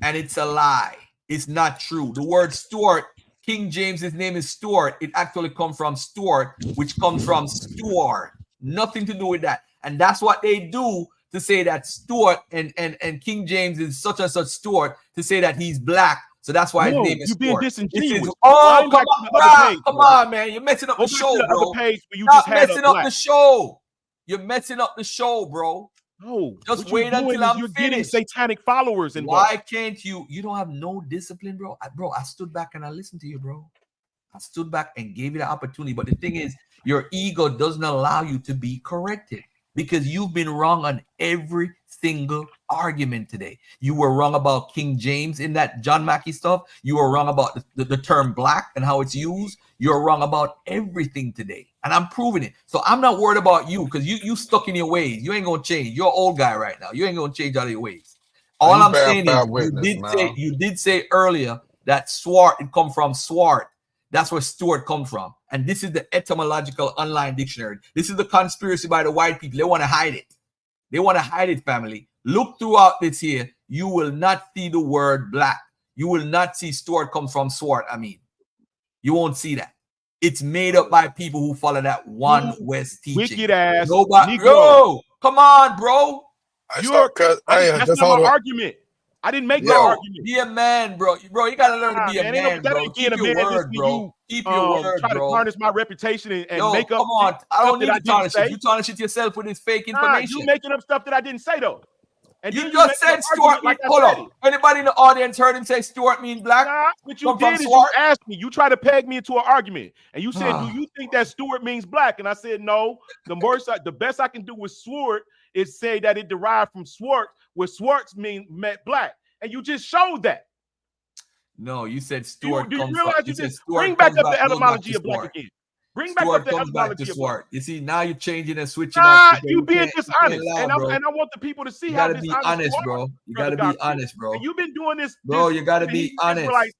and it's a lie. It's not true. The word Stuart, King James's name is Stuart. It actually comes from Stuart, which comes from steward. Nothing to do with that. And that's what they do to say that Stuart and King James is such and such Stuart, to say that he's black. So that's why his No, name is you're being Stuart. disingenuous. Oh, Wind come back to on, the other page, come brother. on, man. You're messing up Go the back show, to the bro. other page where you Stop just had messing up up black. the show. You're messing up the show, bro. No, Just what you're wait doing until is I'm you're getting finished. satanic followers involved. Why can't you? You don't have no discipline, bro. I stood back and I listened to you, bro. I stood back and gave you the opportunity. But the thing is, your ego doesn't allow you to be corrected because you've been wrong on every single argument today. You were wrong about King James in that John Mackey stuff. You were wrong about the term black and how it's used. You're wrong about everything today. And I'm proving it. So I'm not worried about you because you stuck in your ways. You ain't going to change. You're an old guy right now. You ain't going to change out of your ways. All You I'm bad, saying is witness, man. you did say earlier that swart, it come from swart. That's where Stuart comes from. And this is the etymological online dictionary. This is the conspiracy by the white people. They want to hide it. They want to hide it, family. Look throughout this here. You will not see the word black. You will not see Stuart comes from swart. I mean, you won't see that. It's made up by people who follow that one West teaching. Wicked ass Nobody, Negro. yo, come on, bro. That's That's not hold my on. argument. I didn't make that Bro, argument. be a man, bro. Bro, you gotta learn to be a Man, man, that bro. ain't being Keep a your man. word, Listening to bro. you Keep your word, try to bro. tarnish my reputation and Yo, make up come on. I don't stuff need that I to didn't tarnish say. it. You tarnish it yourself with this fake Nah, information. you making up stuff that I didn't say though. And You then you just making an said Stuart argument mean, like I hold said up. it. Anybody in the audience heard him say Stuart mean black? Nah, what you Come from did is you Swart? asked me. You tried to peg me into an argument, and you said, "Do you think that Stuart means black?" And I said, "No. The best I can do with Stuart is say that it derived from Swart, where Swartz meant black." And you just showed that. No, you said Do Stuart you comes from. realize You you said just bring Stuart back comes up back, the goes back etymology to of black Swart. again? Bring back up Stuart the comes back etymology to of black. Swart. You see, now you're changing and switching up. Nah, because you being you can't dishonest, lie, and bro. I want the people to see You how gotta be dishonest you honest, are, bro. You Brother gotta be Garfield. honest, bro. And you've been doing this, Bro, you gotta the be Hebrew honest. Israelites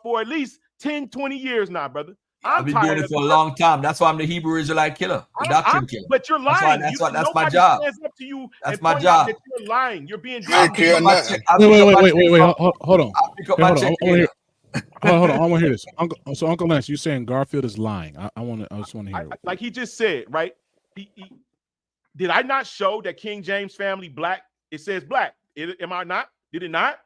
for at least 10, 20 years now, brother. I've I'm been doing tired it of for it. a long time. That's why I'm the Hebrew Israelite killer, the doctrine killer. But you're That's why. lying. That's Nobody my job. stands up to you That's and my point out job. that you're lying. You're being I pick up my check. I Wait, pick up my wait. check from. Hold on. I pick up Okay, my hold on. check I want to hear. later. Hold on. I want to hear this. Uncle Lance, you saying Garfield is lying? I just want to hear it. Like he just said, right? Did I not show that King James family black? It says black. Am I not? Did it not?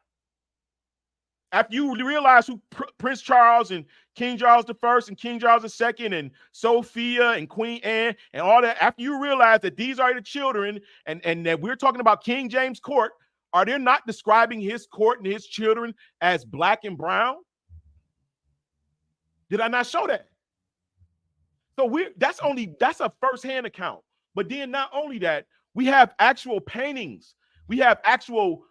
After you realize who Prince Charles and King Charles I and King Charles II and Sophia and Queen Anne and all that, after you realize that these are the children and that we're talking about King James court, are they not describing his court and his children as black and brown? Did I not show that? So that's a first-hand account. But then not only that, we have actual paintings. We have actual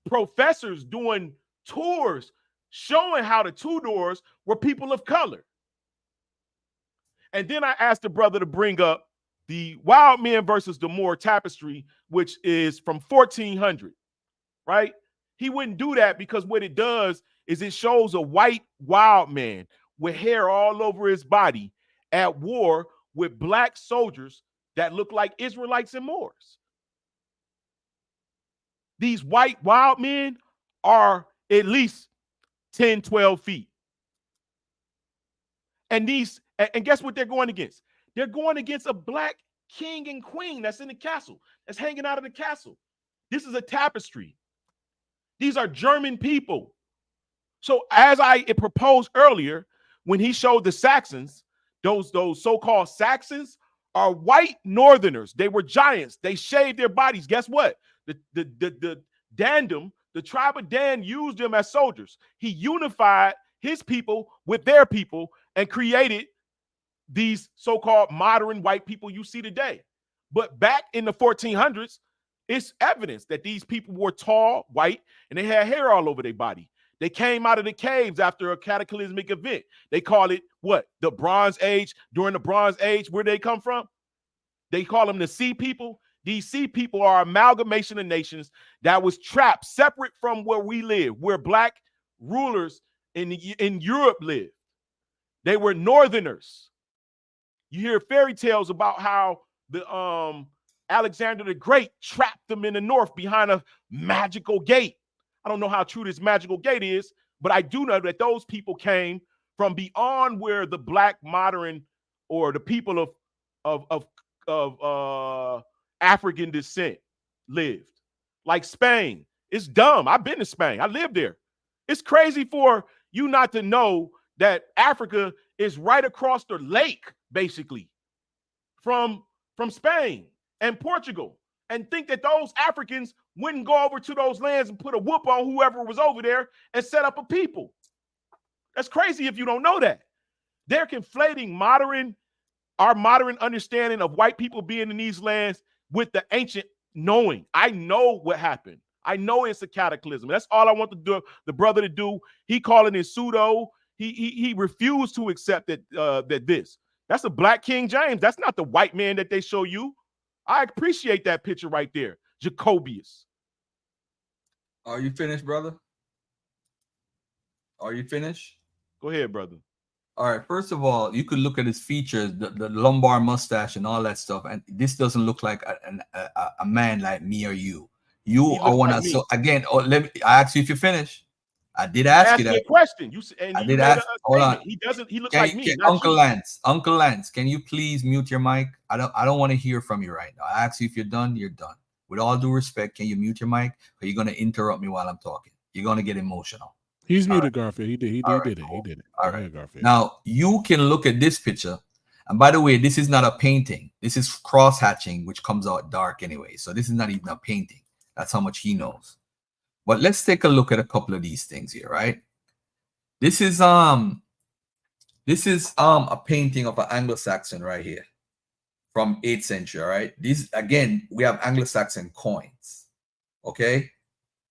professors doing tours showing how the two doors were people of color. And then I asked the brother to bring up the Wild Men versus the Moor tapestry, which is from 1400, right? He wouldn't do that because what it does is it shows a white wild man with hair all over his body at war with black soldiers that look like Israelites and Moors. These white wild men are at least 10, 12 feet. And guess what they're going against? They're going against a black king and queen that's in the castle, that's hanging out of the castle. This is a tapestry. These are German people. So as I proposed earlier, when he showed the Saxons, those so-called Saxons are white northerners. They were giants. They shaved their bodies. Guess what? The Dandom, the tribe of Dan, used them as soldiers. He unified his people with their people and created these so-called modern white people you see today. But back in the 1400s, it's evidence that these people were tall, white, and they had hair all over their body. They came out of the caves after a cataclysmic event. They call it what? The Bronze Age. During the Bronze Age, where they come from? They call them the Sea People. These Sea People are amalgamation of nations that was trapped separate from where we live, where black rulers in Europe live. They were Northerners. You hear fairy tales about how the Alexander the Great trapped them in the north behind a magical gate. I don't know how true this magical gate is, but I do know that those people came from beyond where the black modern or the people of African descent lived. Like Spain. It's dumb. I've been to Spain. I lived there. It's crazy for you not to know that Africa is right across the lake, basically, from Spain and Portugal, and think that those Africans wouldn't go over to those lands and put a whoop on whoever was over there and set up a people. That's crazy if you don't know that. They're conflating our modern understanding of white people being in these lands with the ancient knowing. I know what happened. I know it's a cataclysm. That's all I want the brother to do. He calling it pseudo. He refused to accept that that's a black King James. That's not the white man that they show you. I appreciate that picture right there, Jacobius. Are you finished, brother? Are you finished? Go ahead, brother. All right. First of all, you could look at his features, the lumbar mustache and all that stuff, and this doesn't look like a man like me or you. You are one of so again. I asked you if you finish. I did ask you that. A question. You did ask. Hold on. He looks like me. Uncle Lance. Uncle Lance, can you please mute your mic? I don't want to hear from you right now. I asked you if you're done. You're done. With all due respect, can you mute your mic? Or you're gonna interrupt me while I'm talking? You're gonna get emotional. He's muted, Garfield. He did it. All right, Garfield. Now you can look at this picture. And by the way, this is not a painting. This is cross hatching, which comes out dark anyway. So this is not even a painting. That's how much he knows. But let's take a look at a couple of these things here, right? This is a painting of an Anglo-Saxon right here from 8th century, right? These again, we have Anglo-Saxon coins. Okay?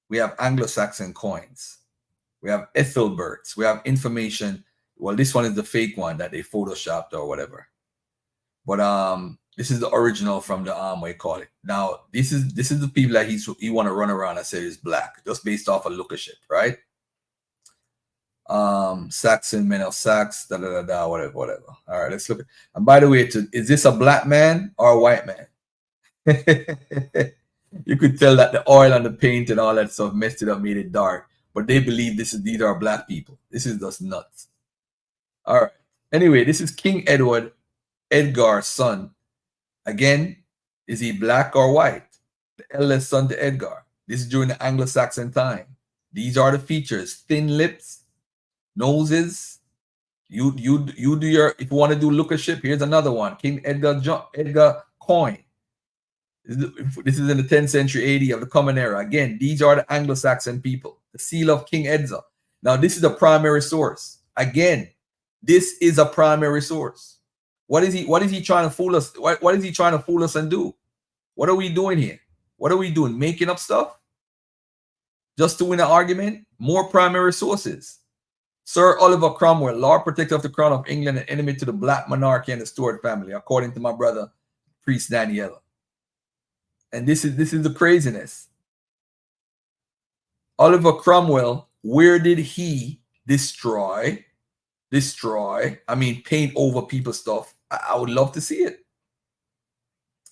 We have Anglo-Saxon coins. We have Ethelberts. We have information. Well, this one is the fake one that they photoshopped or whatever. But this is the original from the what you call it. Now, this is the people that he want to run around and say is black, just based off of lookership, right? Saxon, men of Sax, whatever. All right, let's look at. And by the way, is this a black man or a white man? You could tell that the oil and the paint and all that stuff messed it up, made it dark. But they believe these are black people. This is just nuts. All right. Anyway, this is King Edward, Edgar's son. Again, is he black or white? The eldest son to Edgar. This is during the Anglo-Saxon time. These are the features: thin lips, noses. You do your, if you want to do lookership, here's another one. King Edgar coin. This is in the 10th century AD of the Common Era. Again, these are the Anglo-Saxon people. The seal of King Edza. Now, this is a primary source. Again, this is a primary source. What is he trying to fool us? What is he trying to fool us and do? What are we doing here? What are we doing? Making up stuff? Just to win an argument? More primary sources. Sir Oliver Cromwell, Lord Protector of the Crown of England and enemy to the Black Monarchy and the Stuart family, according to my brother, Priest Daniela. And this is the craziness. Oliver Cromwell, where did he destroy, paint over people's stuff? I would love to see it.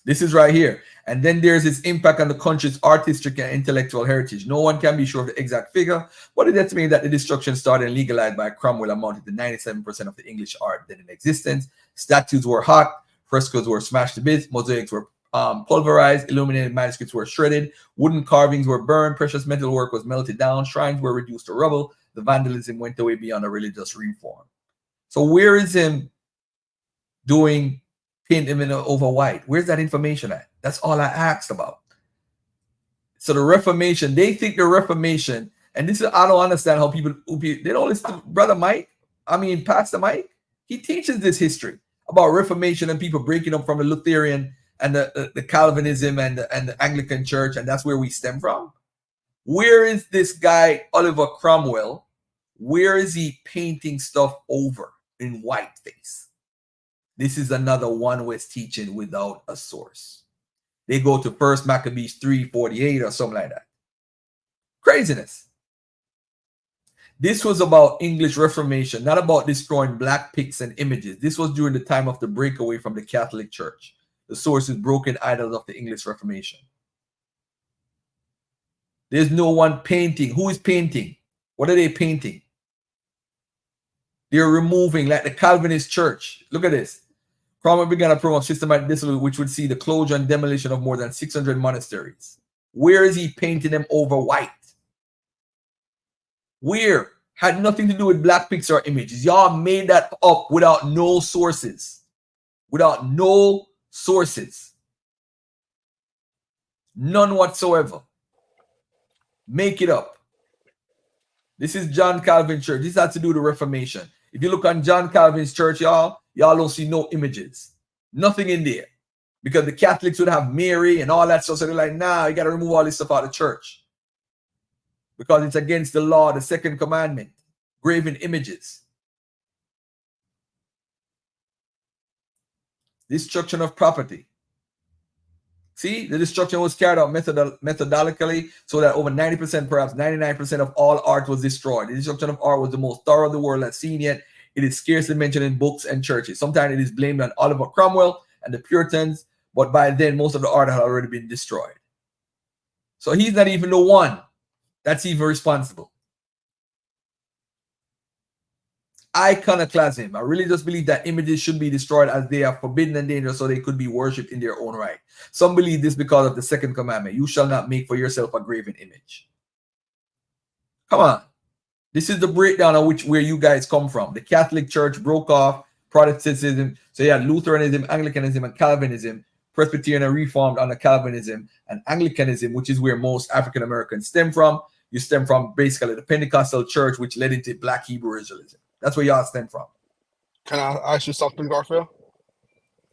This is right here. And then there's its impact on the country's artistic and intellectual heritage. No one can be sure of the exact figure, but it estimated that the destruction started and legalized by Cromwell amounted to 97% of the English art then in existence. Statues were hacked, frescoes were smashed to bits, mosaics were pulverized, illuminated manuscripts were shredded, wooden carvings were burned, precious metal work was melted down, shrines were reduced to rubble. The vandalism went away beyond a religious reform. So where is him doing paint him in over white? Where's that information at? That's all I asked about. So the Reformation, they think the Reformation, and this is, I don't understand how people they don't listen to Brother Mike. Pastor Mike. He teaches this history about Reformation and people breaking up from the Lutheran and the Calvinism and the Anglican Church, and that's where we stem from. Where is this guy, Oliver Cromwell? Where is he painting stuff over in whiteface? This is another one West teaching without a source. They go to 1 Maccabees 3:48 or something like that. Craziness. This was about English Reformation, not about destroying black pics and images. This was during the time of the breakaway from the Catholic Church. The source is broken idols of the English Reformation. There's no one painting. Who is painting? What are they painting? They're removing, like the Calvinist church. Look at this. Cromwell began a program of systematic dissolution, which would see the closure and demolition of more than 600 monasteries. Where is he painting them over white? Where? Had nothing to do with black picture images. Y'all made that up without no sources. Without no sources. None whatsoever. Make it up. This is John Calvin's church. This has to do with the Reformation. If you look on John Calvin's church, y'all don't see no images. Nothing in there. Because the Catholics would have Mary and all that stuff. So they're like, nah, you got to remove all this stuff out of the church. Because it's against the law, the second commandment. Graven images. Destruction of property. See, the destruction was carried out methodically so that over 90%, perhaps 99% of all art was destroyed. The destruction of art was the most thorough the world has seen yet. It is scarcely mentioned in books and churches. Sometimes it is blamed on Oliver Cromwell and the Puritans, but by then most of the art had already been destroyed. So he's not even the one that's even responsible. Iconoclasm. I really just believe that images should be destroyed as they are forbidden and dangerous so they could be worshipped in their own right. Some believe this because of the second commandment. You shall not make for yourself a graven image. Come on. This is the breakdown of where you guys come from. The Catholic Church broke off Protestantism. So you had Lutheranism, Anglicanism, and Calvinism. Presbyterian and Reformed under Calvinism, and Anglicanism, which is where most African Americans stem from. You stem from basically the Pentecostal church, which led into Black Hebrew Israelism. That's where y'all stem from. Can I ask you something, Garfield?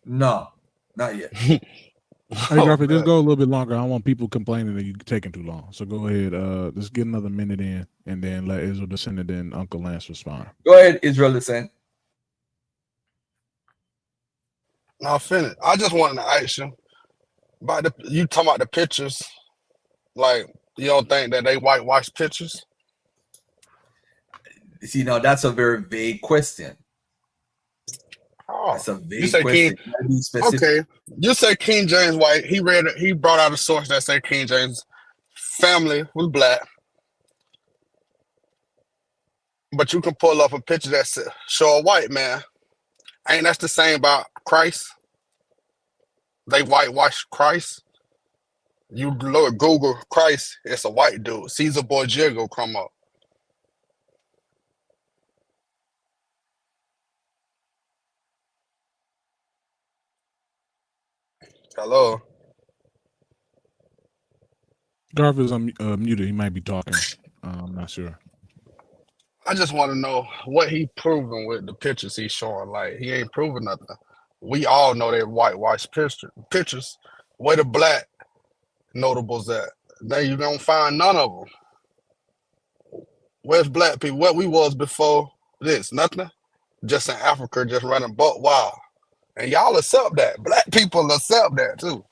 No, not yet. Hey, Garfield, just go a little bit longer. I don't want people complaining that you're taking too long. So go ahead. Just get another minute in, and then let Israel Descend, and then Uncle Lance respond. Go ahead, Israel Descend. Now finish. I just wanted to ask you about you talking about the pictures. Like, you don't think that they whitewash pictures? See, now that's a very vague question. Oh, that's a vague question. Okay, you say King James white. He brought out a source that said King James family was black. But you can pull up a picture that show a white man. Ain't that the same about Christ? They whitewash Christ. You Google Christ, it's a white dude. Caesar Borgia go come up. Hello. Garfield's muted. He might be talking. I'm not sure. I just want to know what he proving with the pictures he's showing. Like, he ain't proving nothing. We all know they whitewash pictures. Where the black notables at? Now you don't find none of them. Where's black people? What we was before this? Nothing. Just in Africa, just running buck wild. And y'all accept that. Black people accept that too.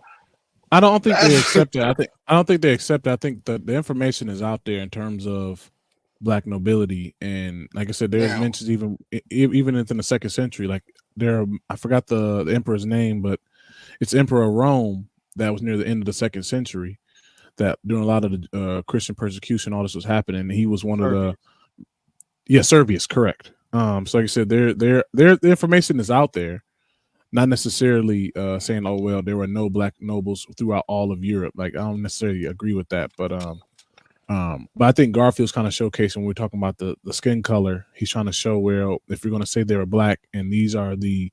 I don't think they accept it. I don't think they accept it. I think the information is out there in terms of black nobility, and like I said, there's mentions even within the 2nd century. Like I forgot the emperor's name, but it's Emperor Rome that was near the end of the 2nd century. That during a lot of the Christian persecution, all this was happening, and he was one of the Servius, correct. So like I said, the information is out there. Not necessarily saying, oh, well, there were no black nobles throughout all of Europe. Like, I don't necessarily agree with that. But I think Garfield's kind of showcasing when we're talking about the skin color. He's trying to show where if you're going to say they were black and these are the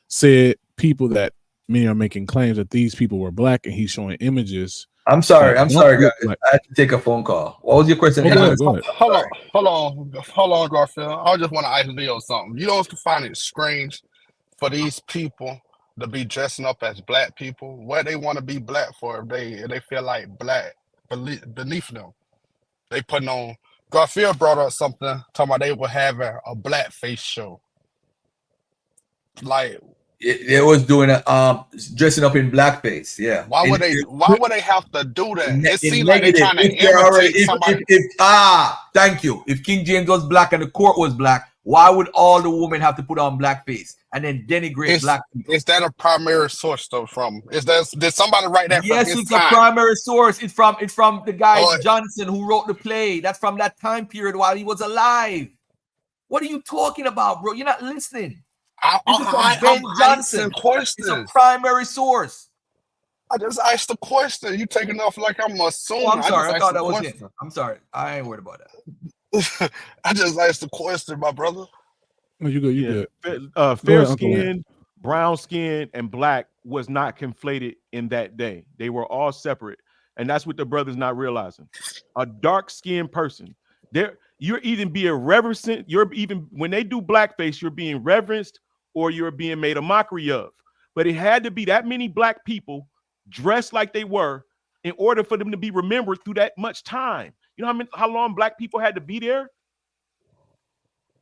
said people that many are making claims that these people were black, and he's showing images. I'm sorry, guys. I had to take a phone call. What was your question? Go ahead. Hold on, Garfield. I just want to ask Leo something. You don't find it strange for these people to be dressing up as black people? What they want to be black for if they feel like black beneath them? They putting on. Garfield brought up something talking about they were having a blackface show. Like it was doing dressing up in blackface. Yeah. Why would they have to do that? It seems like they're trying to imitate somebody. Thank you. If King James was black and the court was black, why would all the women have to put on blackface and then denigrate black people? Is that a primary source though? Did somebody write that? Yes, it's a primary source. It's from the guy Johnson who wrote the play. That's from that time period while he was alive. What are you talking about, bro? You're not listening. This is from Ben I'm asking Johnson. It's a questions. primary source. I just asked the question. You taking off like I'm Oh, assuming. I'm I just sorry. I asked thought the that was him. question. I'm sorry. I ain't worried about that. I just asked the question, my brother. No, you good. You Yeah. good. Fair Go ahead, Uncle Lance. skin, brown skin, and black was not conflated in that day. They were all separate. And that's what the brothers not realizing. A dark-skinned person, you're even being reverenced. You're even when they do blackface, you're being reverenced or you're being made a mockery of. But it had to be that many black people dressed like they were in order for them to be remembered through that much time. You know how long black people had to be there?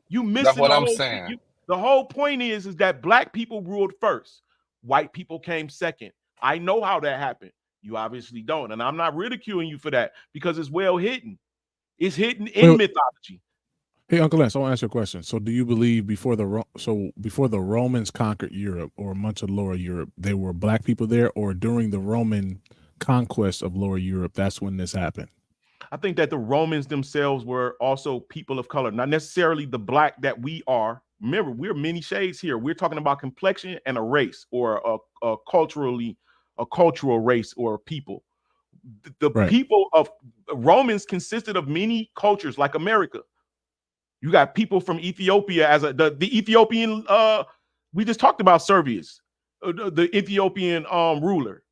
You That's missing what the I'm whole saying. the whole point is that black people ruled first. White people came second. I know how that happened. You obviously don't. And I'm not ridiculing you for that because it's well hidden. It's hidden in mythology. Hey, Uncle Lance, I want to ask you a question. So, do you believe before the Romans conquered Europe or much of Lower Europe, there were black people there, or during the Roman conquest of Lower Europe, that's when this happened? I think that the Romans themselves were also people of color, not necessarily the black that we are. Remember, we're many shades here. We're talking about complexion and a race or a cultural race or people. The Right. people of Romans consisted of many cultures like America. You got people from Ethiopia as the Ethiopian we just talked about Servius, the Ethiopian ruler,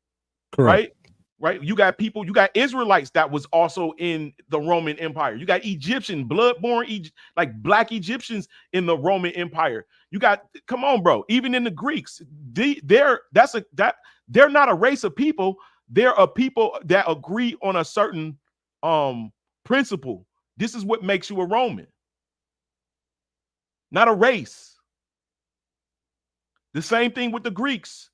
Correct. right? You got people, you got Israelites that was also in the Roman Empire. You got Egyptian, blood-born like black Egyptians in the Roman Empire. You got, come on, bro, even in the Greeks, they're not a race of people. They're a people that agree on a certain principle. This is what makes you a Roman, not a race. The same thing with the Greeks.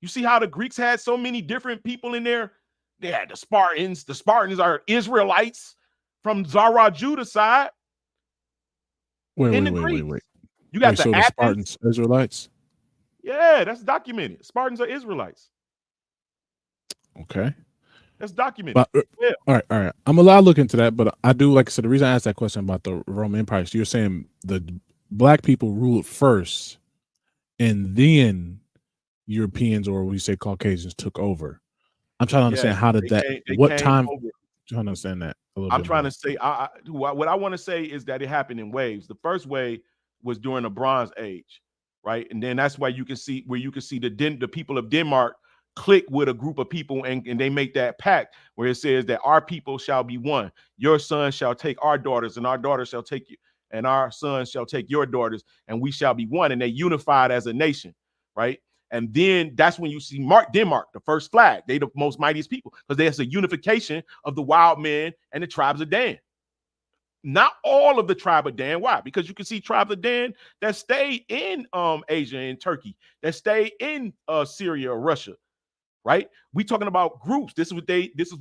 You see how the Greeks had so many different people in there? They had the Spartans. The Spartans are Israelites from Zara Judah side. Wait. You got Wait, so the the Athens. Spartans, Israelites? Yeah, that's documented. Spartans are Israelites. Okay. That's documented. But Yeah. all right. I'm allowed to look into that, but I do, like I said, the reason I asked that question about the Roman Empire, so you're saying the black people ruled first, and then Europeans, or we say Caucasians, took over. I'm trying to understand how did that? What time? Over. I'm trying to understand that a little I'm bit trying more. to say, what I want to say is that it happened in waves. The first wave was during the Bronze Age, right? And then that's why you can see the people of Denmark click with a group of people and they make that pact where it says that our people shall be one. Your sons shall take our daughters, and our daughters shall take you, and our sons shall take your daughters, and we shall be one. And they unified as a nation, right? And then that's when you see Denmark, the first flag. They the most mightiest people because there's a unification of the wild men and the tribes of Dan. Not all of the tribe of Dan. Why? Because you can see tribes of Dan that stayed in Asia and Turkey, that stayed in Syria or Russia, right? We talking about groups. This is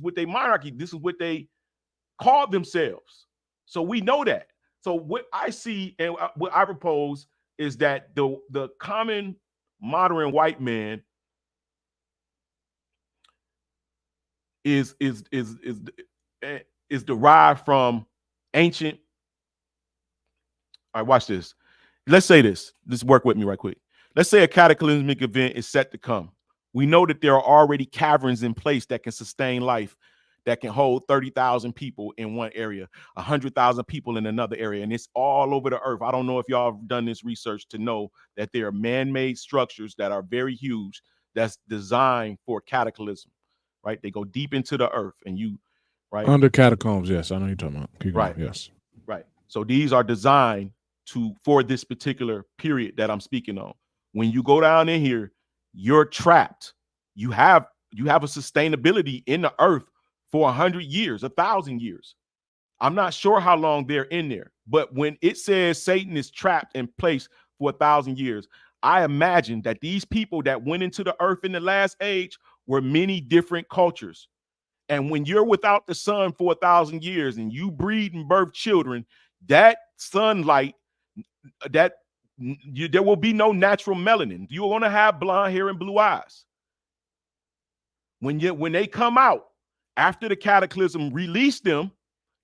what they monarchy. This is what they called themselves. So we know that. So what I see and what I propose is that the common modern white man is derived from ancient. All right, watch this. Let's say this. Just work with me right quick. Let's say a cataclysmic event is set to come. We know that there are already caverns in place that can sustain life, that can hold 30,000 people in one area, 100,000 people in another area, and it's all over the earth. I don't know if y'all have done this research to know that there are man-made structures that are very huge that's designed for cataclysm, right? They go deep into the earth, and right? Under catacombs, yes, I know you're talking about. Keep going, Right. yes. Right. So these are designed for this particular period that I'm speaking on. When you go down in here, you're trapped. You have a sustainability in the earth for 100 years, 1,000 years. I'm not sure how long they're in there, but when it says Satan is trapped in place for 1,000 years, I imagine that these people that went into the earth in the last age were many different cultures. And when you're without the sun for 1,000 years and you breed and birth children, that sunlight, there will be no natural melanin. You're going to have blonde hair and blue eyes. When they come out after the cataclysm released them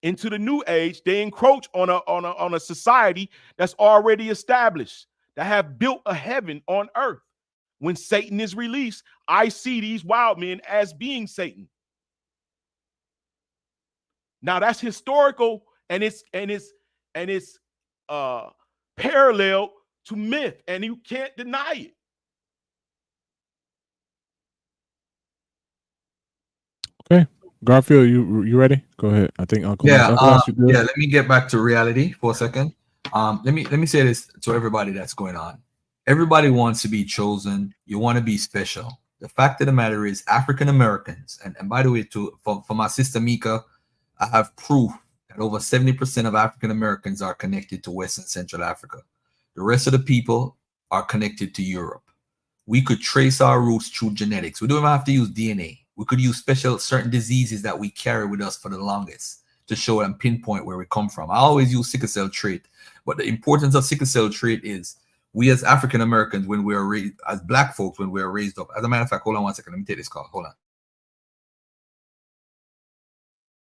into the new age, they encroach on a society that's already established. that have built a heaven on earth. When Satan is released, I see these wild men as being Satan. Now that's historical, and it's parallel to myth, and you can't deny it. Okay, Garfield, you ready? Go ahead. I think Uncle Lance, you good? Yeah. Let me get back to reality for a second. Let me say this to everybody that's going on. Everybody wants to be chosen. You want to be special. The fact of the matter is, African Americans, and by the way, for my sister Mika, I have proof that over 70% of African Americans are connected to West and Central Africa. The rest of the people are connected to Europe. We could trace our roots through genetics. We don't even have to use DNA. We could use certain diseases that we carry with us for the longest to show and pinpoint where we come from. I always use sickle cell trait, but the importance of sickle cell trait is we as African Americans, when we are raised, as Black folks, when we are raised up. As a matter of fact, hold on one second. Let me take this call. Hold on.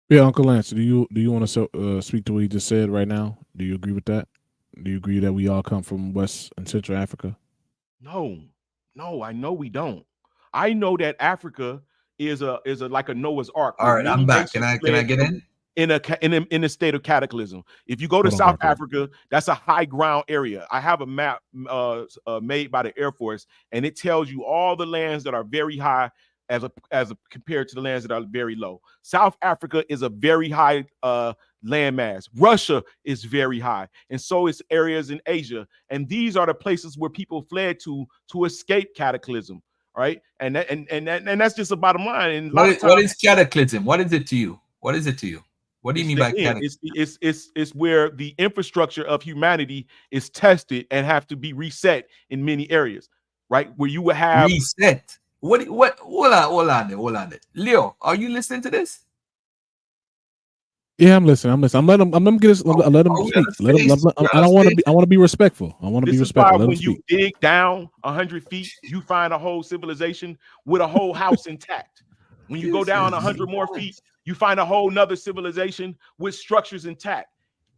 Yeah, Uncle Lance, do you want to speak to what he just said right now? Do you agree with that? Do you agree that we all come from West and Central Africa? No, I know we don't. I know that Africa is like a Noah's Ark. All right, I'm back. Can I get in? In a state of cataclysm. If you go to South Africa, that's a high ground area. I have a map made by the Air Force, and it tells you all the lands that are very high as compared to the lands that are very low. South Africa is a very high landmass. Russia is very high, and so is areas in Asia. And these are the places where people fled to escape cataclysm. Right, and that's just the bottom line. And what is cataclysm? What is it to you? What is it to you? What do you mean by cataclysm? It's where the infrastructure of humanity is tested and have to be reset in many areas, right? Where you would have reset. What? Hold on there. Leo, are you listening to this? Yeah, I'm listening. I'm letting him get his. Let him speak. I don't want to be. I want to be respectful. I want to be respectful. When you dig down 100 feet, you find a whole civilization with a whole house intact. When you go down 100 more feet, you find a whole nother civilization with structures intact.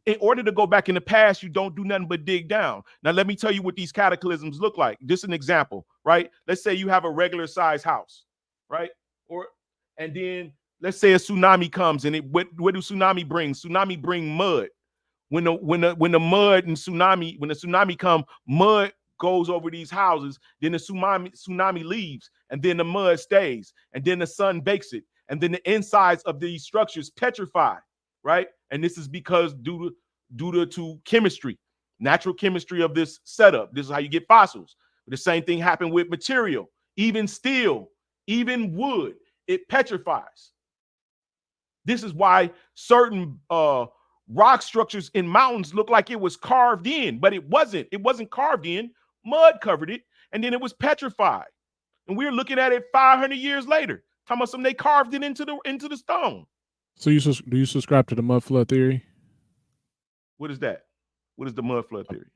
In order to go back in the past, you don't do nothing but dig down. Now, let me tell you what these cataclysms look like. Just an example, right? Let's say you have a regular size house, right? And then let's say a tsunami comes, and what do tsunami bring? Tsunami bring mud. When the mud and when the tsunami come, mud goes over these houses, then the tsunami leaves, and then the mud stays, and then the sun bakes it, and then the insides of these structures petrify, right? And this is because due to chemistry, natural chemistry of this setup. This is how you get fossils. The same thing happened with material, even steel, even wood, it petrifies. This is why certain rock structures in mountains look like it was carved in, but it wasn't. It wasn't carved in. Mud covered it, and then it was petrified. And we're looking at it 500 years later. Talking about something they carved it into the stone. So do you subscribe to the mud flood theory? What is that? What is the mud flood theory?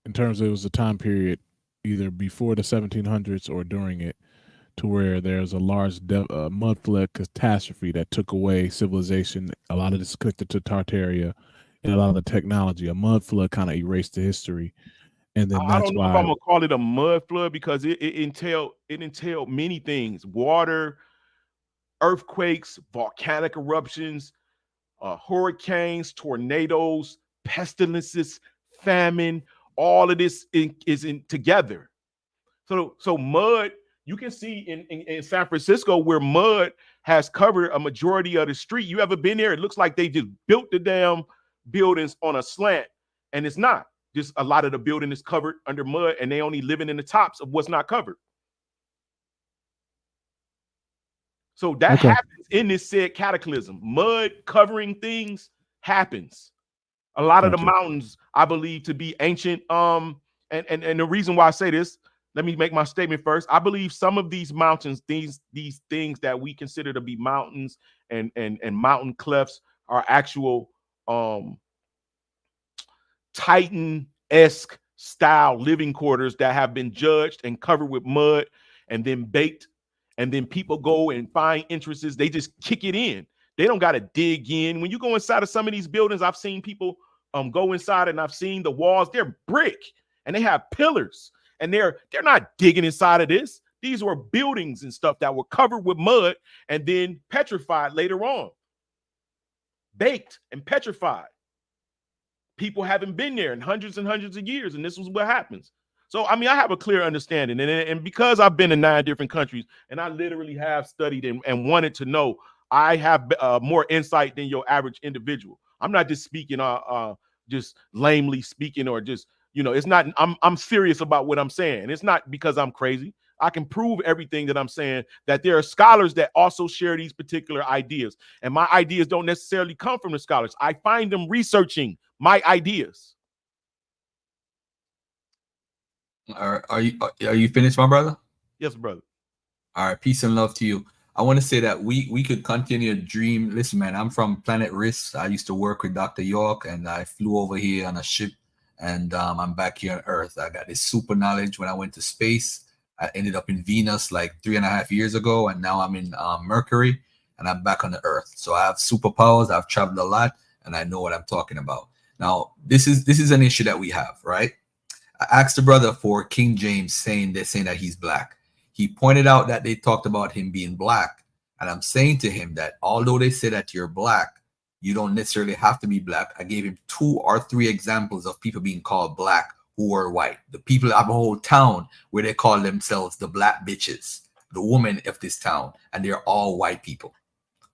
In terms of it was a time period either before the 1700s or during it, to where there's a large mud flood catastrophe that took away civilization. A lot of this connected to Tartaria and a lot of the technology. A mud flood kind of erased the history, and then I don't know if I'm gonna call it a mud flood because it entailed many things: water, earthquakes, volcanic eruptions, hurricanes, tornadoes, pestilences, famine. All of this is together. So mud. You can see in San Francisco where mud has covered a majority of the street. You ever been there? It looks like they just built the damn buildings on a slant, and it's not. Just a lot of the building is covered under mud, and they only living in the tops of what's not covered. So that happens in this said cataclysm. Mud covering things happens. A lot of the mountains, I believe, to be ancient. And the reason why I say this, let me make my statement first. I believe some of these mountains, these things that we consider to be mountains and mountain clefts are actual Titan-esque style living quarters that have been judged and covered with mud and then baked. And then people go and find entrances. They just kick it in. They don't got to dig in. When you go inside of some of these buildings, I've seen people go inside and I've seen the walls, they're brick. and they have pillars, and they're not digging inside of this. These were buildings and stuff that were covered with mud and then petrified later on, baked and petrified. People haven't been there in hundreds and hundreds of years, and this was what happens. So, I mean, I have a clear understanding, and because I've been in 9 different countries, and I literally have studied and wanted to know, I have more insight than your average individual. I'm not just speaking, just lamely speaking, or just, it's not. I'm serious about what I'm saying. It's not because I'm crazy. I can prove everything that I'm saying, that there are scholars that also share these particular ideas, and my ideas don't necessarily come from the scholars. I find them researching my ideas. Are you finished, my brother? Yes, brother. All right, peace and love to you. I want to say that we could continue to dream. Listen, man, I'm from Planet Risk. I used to work with Dr. York, and I flew over here on a ship, and I'm back here on Earth. I got this super knowledge when I went to space. I ended up in Venus like 3.5 years ago, and now I'm in Mercury, and I'm back on the Earth. So I have superpowers. I've traveled a lot, and I know what I'm talking about. Now, this is an issue that we have, right? I asked the brother for King James saying that he's black. He pointed out that they talked about him being black. And I'm saying to him that although they say that you're black, you don't necessarily have to be black. I gave him 2 or 3 examples of people being called black who were white. The people of a whole town where they call themselves the black bitches, the women of this town, and they're all white people.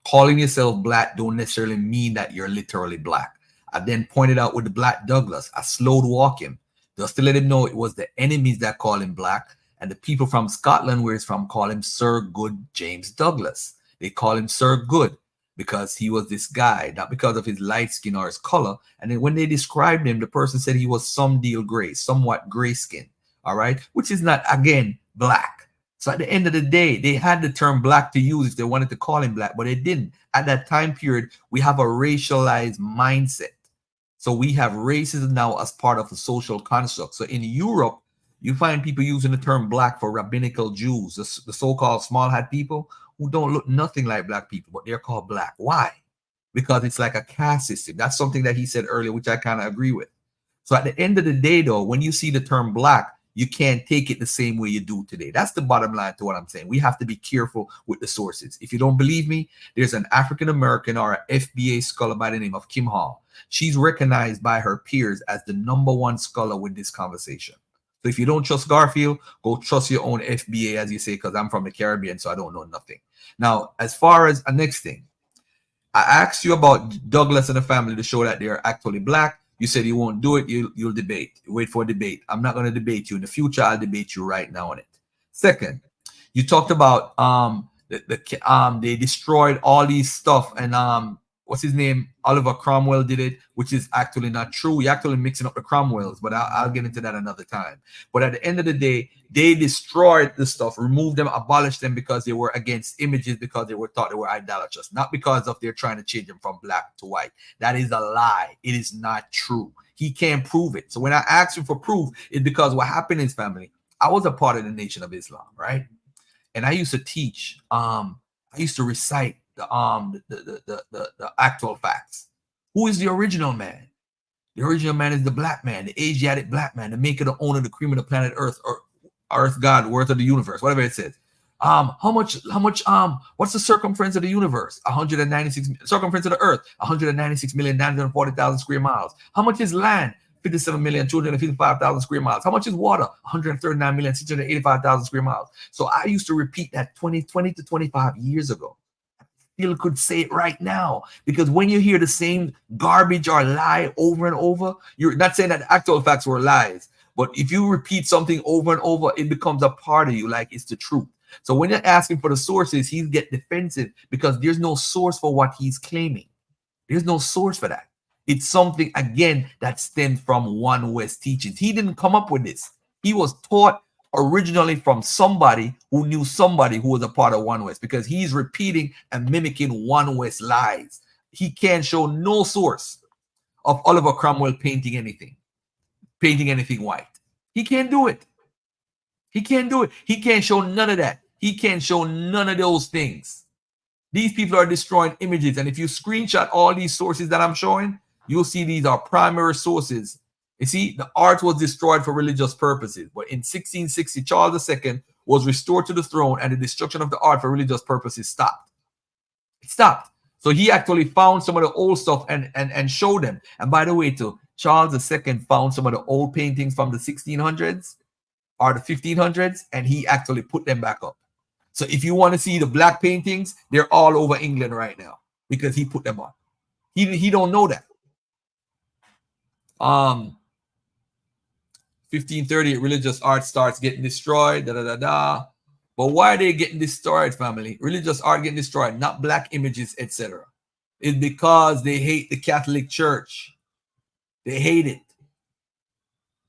Calling yourself black don't necessarily mean that you're literally black. I then pointed out with the Black Douglas, I slowed walk him just to let him know it was the enemies that call him black, and the people from Scotland, where he's from, call him Sir Good James Douglas. They call him Sir Good because he was this guy, not because of his light skin or his color. And then when they described him, the person said he was some deal gray, somewhat gray skin, all right, which is not, again, black. So at the end of the day, they had the term black to use if they wanted to call him black, but they didn't. At that time period, we have a racialized mindset. So we have racism now as part of the social construct. So in Europe, you find people using the term black for rabbinical Jews, the so-called small hat people who don't look nothing like black people, but they're called black. Why? Because it's like a caste system. That's something that he said earlier, which I kind of agree with. So at the end of the day, though, when you see the term black, you can't take it the same way you do today. That's the bottom line to what I'm saying. We have to be careful with the sources. If you don't believe me, there's an African-American or an FBA scholar by the name of Kim Hall. She's recognized by her peers as the #1 scholar with this conversation. So if you don't trust Garfield, go trust your own FBA, as you say, because I'm from the Caribbean, so I don't know nothing. Now, as far as the next thing, I asked you about Douglas and the family to show that they're actually black. You said you won't do it. You'll debate. Wait for a debate. I'm not going to debate you in the future. I'll debate you right now on it. Second, you talked about they destroyed all these stuff, and what's his name? Oliver Cromwell did it, which is actually not true. You're actually mixing up the Cromwells, but I'll get into that another time. But at the end of the day, they destroyed the stuff, removed them, abolished them because they were against images, because they were thought they were idolatrous, not because of they're trying to change them from black to white. That is a lie. It is not true. He can't prove it. So when I asked him for proof, it's because what happened in his family. I was a part of the Nation of Islam, right? And I used to teach. I used to recite the actual facts. Who is the original man? The original man is the black man, the Asiatic black man, the maker, the owner, the cream of the planet Earth, or Earth God, worth of the universe, whatever it says. What's the circumference of the universe? 196 circumference of the Earth, 196,940,000 square miles. How much is land? 57,255,000 square miles. How much is water? 139,685,000 square miles. So I used to repeat that 20 to 25 years ago. Still could say it right now, because when you hear the same garbage or lie over and over, you're not saying that the actual facts were lies, but if you repeat something over and over, it becomes a part of you, like it's the truth. So when you're asking for the sources, he get defensive because there's no source for what he's claiming. There's no source for that. It's something, again, that stemmed from One West teachings. He didn't come up with this. He was taught originally from somebody who knew somebody who was a part of One West, because he's repeating and mimicking One West lies. He can't show no source of Oliver Cromwell painting anything white. He can't do it. He can't do it. He can't show none of that. He can't show none of those things. These people are destroying images. And if you screenshot all these sources that I'm showing, you'll see these are primary sources You see, the art was destroyed for religious purposes. But in 1660, Charles II was restored to the throne, and the destruction of the art for religious purposes stopped. It stopped. So he actually found some of the old stuff and showed them. And by the way, too, Charles II found some of the old paintings from the 1600s or the 1500s, and he actually put them back up. So if you want to see the black paintings, they're all over England right now because he put them on. He don't know that. 1530, religious art starts getting destroyed. But why are they getting destroyed, family? Religious art getting destroyed, not black images, etc. It's because they hate the Catholic Church. They hate it.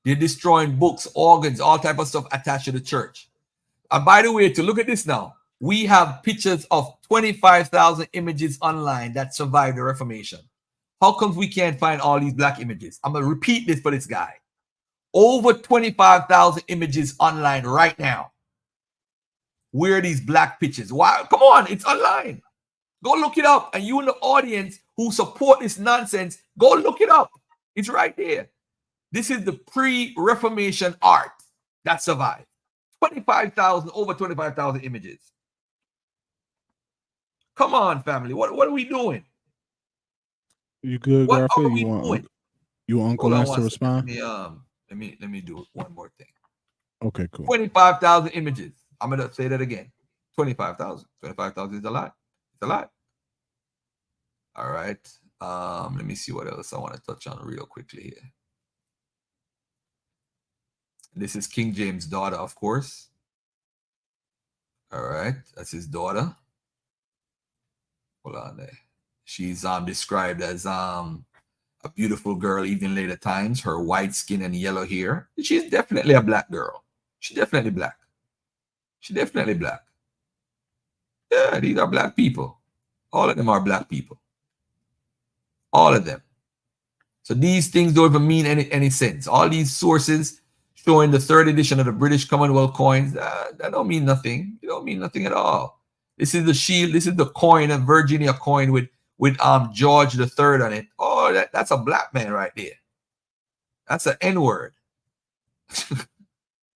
They're destroying books, organs, all type of stuff attached to the church. And by the way, to look at this now, we have pictures of 25,000 images online that survived the Reformation. How come we can't find all these black images? I'm going to repeat this for this guy. Over 25,000 images online right now. Where are these black pictures? Why? Come on, it's online. Go look it up. And you in the audience who support this nonsense, go look it up. It's right there. This is the pre-Reformation art that survived. 25,000, over 25,000 images. Come on, family. What are we doing? You good, What Garfield? are we doing? You want Uncle Lance to respond? Let me do one more thing. Okay, cool. 25,000 images. I'm gonna say that again. 25,000. 25,000 is a lot. It's a lot. All right. Let me see what else I want to touch on real quickly here. This is King James' daughter, of course. All right, that's his daughter. Hold on there. She's described as a beautiful girl, even later times. Her white skin and yellow hair. She's definitely a black girl. She's definitely black. She's definitely black. Yeah, these are black people. All of them are black people. All of them. So these things don't even mean any sense. All these sources showing the 3rd edition of the British Commonwealth coins, that don't mean nothing. It don't mean nothing at all. This is the shield. This is the coin, a Virginia coin with George III on it. Oh, that's a black man right there. That's an N-word.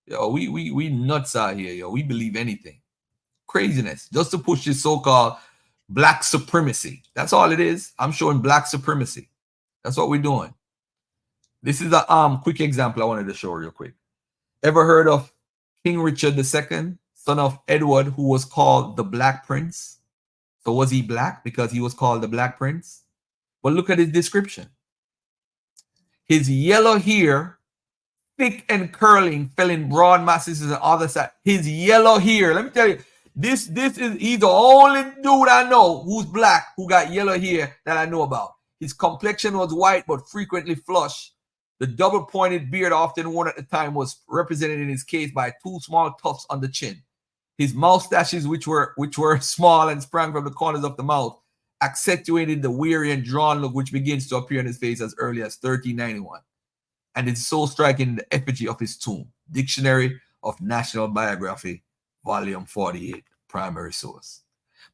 Yo, we nuts out here, yo. We believe anything. Craziness. Just to push this so-called black supremacy. That's all it is. I'm showing black supremacy. That's what we're doing. This is a quick example I wanted to show real quick. Ever heard of King Richard II, son of Edward, who was called the Black Prince? So was he black because he was called the Black Prince? Well, look at his description. His yellow hair, thick and curling, fell in broad masses on the other side. His yellow hair, let me tell you, he's the only dude I know who's black who got yellow hair that I know about. His complexion was white but frequently flush. The double-pointed beard often worn at the time was represented in his case by 2 small tufts on the chin. His mustaches, which were small and sprang from the corners of the mouth, accentuated the weary and drawn look which begins to appear in his face as early as 1391. And it's so striking in the effigy of his tomb. Dictionary of National Biography, Volume 48, primary source.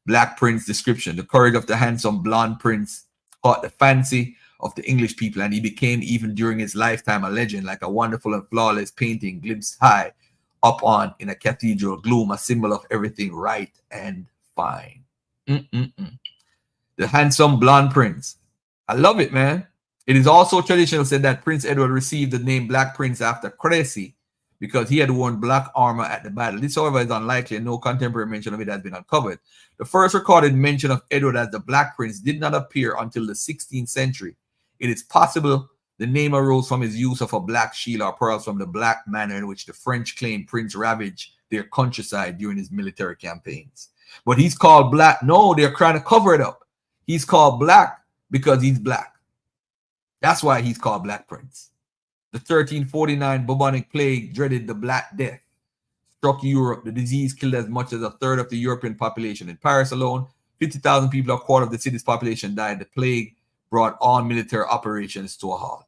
Black Prince description. The courage of the handsome blonde prince caught the fancy of the English people, and he became, even during his lifetime, a legend, like a wonderful and flawless painting glimpsed high up on in a cathedral gloom, a symbol of everything right and fine. The handsome blonde prince. I love it, man. It is also traditional said that Prince Edward received the name Black Prince after Cressy because he had worn black armor at the battle. This, however, is unlikely, and no contemporary mention of it has been uncovered. The first recorded mention of Edward as the Black Prince did not appear until the 16th century. It is possible the name arose from his use of a black shield, or perhaps from the black manner in which the French claimed Prince ravaged their countryside during his military campaigns. But he's called Black. No, they're trying to cover it up. He's called Black because he's black. That's why he's called Black Prince. The 1349 bubonic plague dreaded the Black Death. Struck Europe. The disease killed as much as a third of the European population. In Paris alone, 50,000 people, a quarter of the city's population, died. The plague brought all military operations to a halt.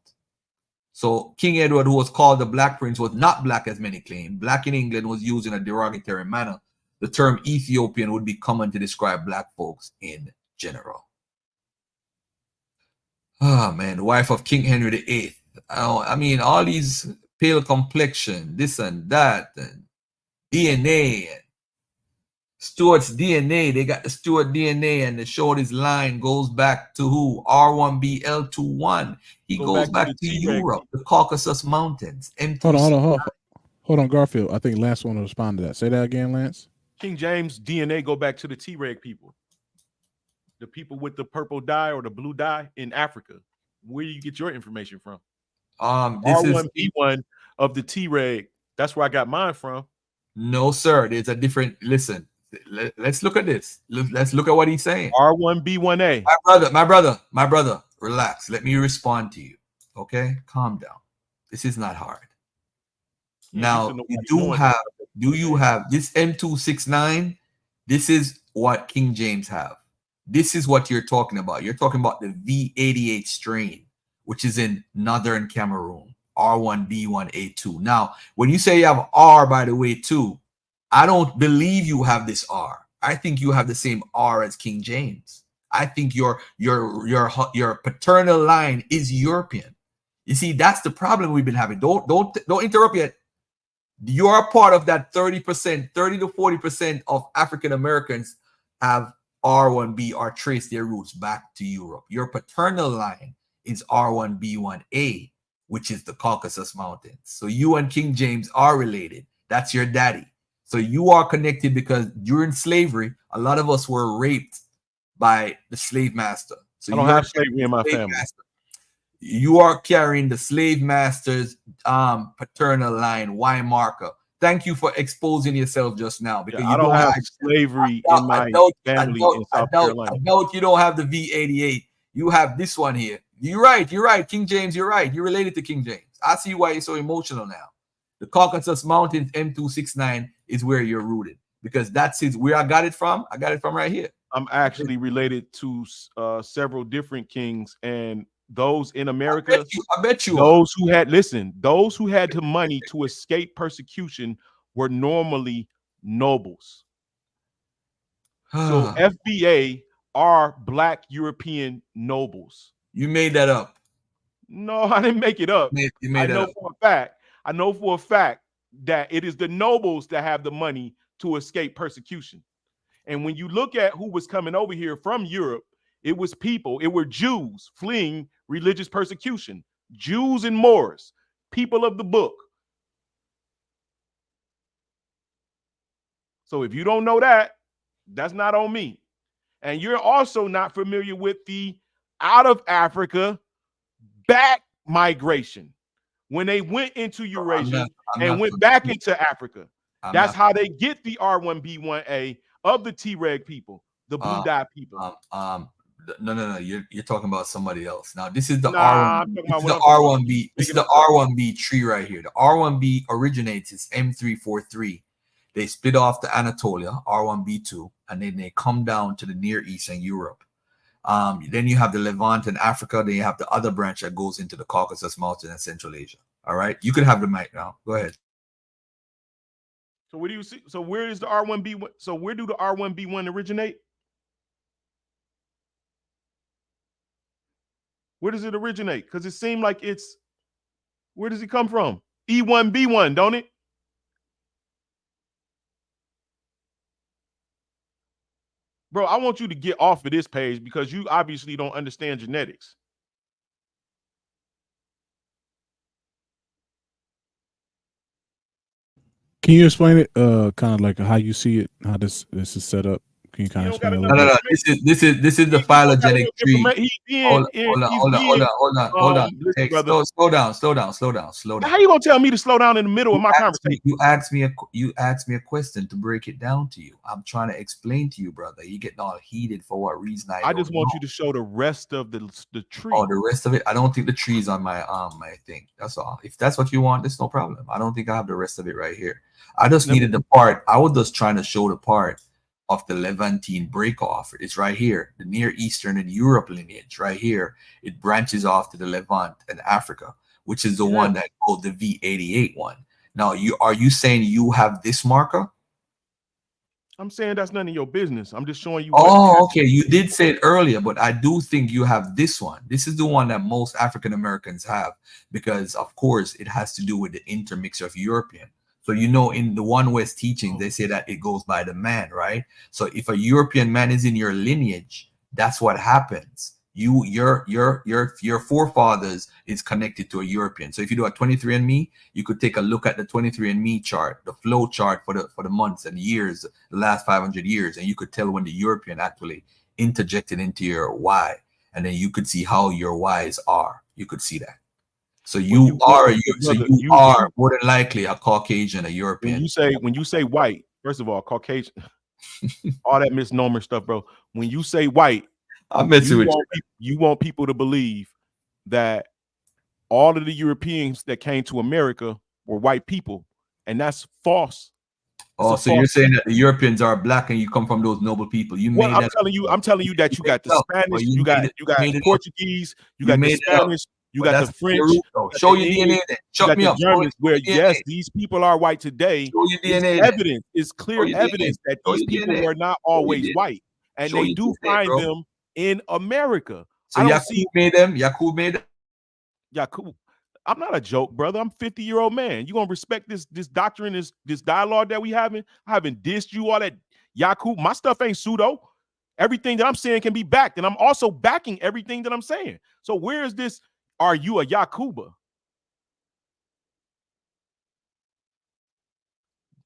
So King Edward, who was called the Black Prince, was not black as many claim. Black in England was used in a derogatory manner. The term Ethiopian would be common to describe black folks in general. Ah, man, the wife of King Henry VIII, I mean, all these pale complexion, this and that, and DNA, and Stewart's DNA. They got the Stewart DNA, and the shortest line goes back to who? R1BL21. He Go goes back to back the to T-Reg Europe, the Caucasus Mountains. Hold on, M2. hold on, hold on, Garfield. I think Lance want to respond to that. Say that again, Lance. King James DNA go back to the T-Reg people, the people with the purple dye or the blue dye in Africa. Where do you get your information from? This is R1B1 of the T-Reg. That's where I got mine from. no, sir. There's a different. Listen, let's look at this. Let's look at what he's saying. R1B1A. My brother, relax. Let me respond to you. Okay, calm down. This is not hard. Now, do you have this M269? This is what King James have. This is what you're talking about. You're talking about the V88 strain, which is in Northern Cameroon, R1B1A2. Now, when you say you have R, by the way, too, I don't believe you have this R. I think you have the same R as King James. I think your paternal line is European. You see, that's the problem we've been having. Don't interrupt yet. You are part of that 30%, 30 to 40% of African Americans have R1B or trace their roots back to Europe. Your paternal line is R1B1A, which is the Caucasus Mountains. So you and King James are related. That's your daddy. So you are connected because during slavery, a lot of us were raped by the slave master. So I don't have slavery in my family. You are carrying the slave master's paternal line, Y marker. Thank you for exposing yourself just now, because I don't have slavery in my family in South Carolina. I doubt you don't have the V88. You have this one here. You're right. King James, you're right. You're related to King James. I see why you're so emotional now. The Caucasus Mountains M269 is where you're rooted, because that's where I got it from. I got it from right here. I'm actually related to several different kings, and those in America, I bet you those who had the money to escape persecution were normally nobles. So FBA are Black European nobles. You made that up. No, I didn't make it up. I know for a fact that it is the nobles that have the money to escape persecution. And when you look at who was coming over here from Europe, it were Jews fleeing religious persecution, Jews and Moors, people of the book. So if you don't know that, that's not on me. And you're also not familiar with the out of Africa back migration. When they went into Eurasia and went back into Africa, that's how they get the R1B1A of the T-Reg people, the blue dye people. No. You're talking about somebody else. Now this is the R1B. This is the R1B. This is the R1B tree right here. The R1B originates is M343. They split off to Anatolia, R1B2, and then they come down to the Near East and Europe. Then you have the Levant and Africa. Then you have the other branch that goes into the Caucasus Mountains and Central Asia. All right, you can have the mic now. Go ahead. So where do you see? So where is the R1B? So where do the R1B1 originate? Where does it originate? Because it seemed like it's. Where does it come from? E1B1, don't it? Bro, I want you to get off of this page because you obviously don't understand genetics. Can you explain it? Kind of like how you see it, how this is set up. Can you kind of explain it a little bit? No. This is the phylogenetic tree. Hold on. Hey, slow down. How you gonna tell me to slow down in the middle of my conversation? You asked me a question to break it down to you. I'm trying to explain to you, brother. You getting all heated for what reason? I just want you to show the rest of the tree. Oh, the rest of it. I don't think the tree's on my thing. That's all. If that's what you want, there's no problem. I don't think I have the rest of it right here. I just needed the part. I was just trying to show the part of the Levantine break off. It's right here, the Near Eastern and Europe lineage right here. It branches off to the Levant and Africa, which is the one that called the V88 one. Now, are you saying you have this marker? I'm saying that's none of your business. I'm just showing you what Oh, happened. okay. You did say it earlier, but I do think you have this one. This is the one that most African Americans have because, of course, it has to do with the intermixture of European. So, you know, in the One West teaching, they say that it goes by the man, right? So if a European man is in your lineage, that's what happens. Your forefathers is connected to a European. So if you do a 23andMe, you could take a look at the 23andMe chart, the flow chart for the months and years, the last 500 years, and you could tell when the European actually interjected into your Y, and then you could see how your Ys are. You could see that. So you are more than likely a Caucasian, a European. When you say white, first of all, Caucasian, all that misnomer stuff, bro. When you say white, you want people to believe that all of the Europeans that came to America were white people, and that's false. Oh, so you're saying that the Europeans are black and you come from those noble people. Well, I'm telling you that you got the Spanish, you got Portuguese, you got the Spanish, you got the French, show your DNA then. Shut me up. Germans, where yes, these people are white today. Evidence is clear evidence that these people were not always white, and they do find them in America. So Yakub made them. Yakub made them. Yakub. I'm not a joke, brother. I'm a 50-year-old man. You gonna respect this doctrine, this dialogue that we having? I haven't dissed you all that. Yakub, my stuff ain't pseudo. Everything that I'm saying can be backed, and I'm also backing everything that I'm saying. So where is this? Are you a Yakuba?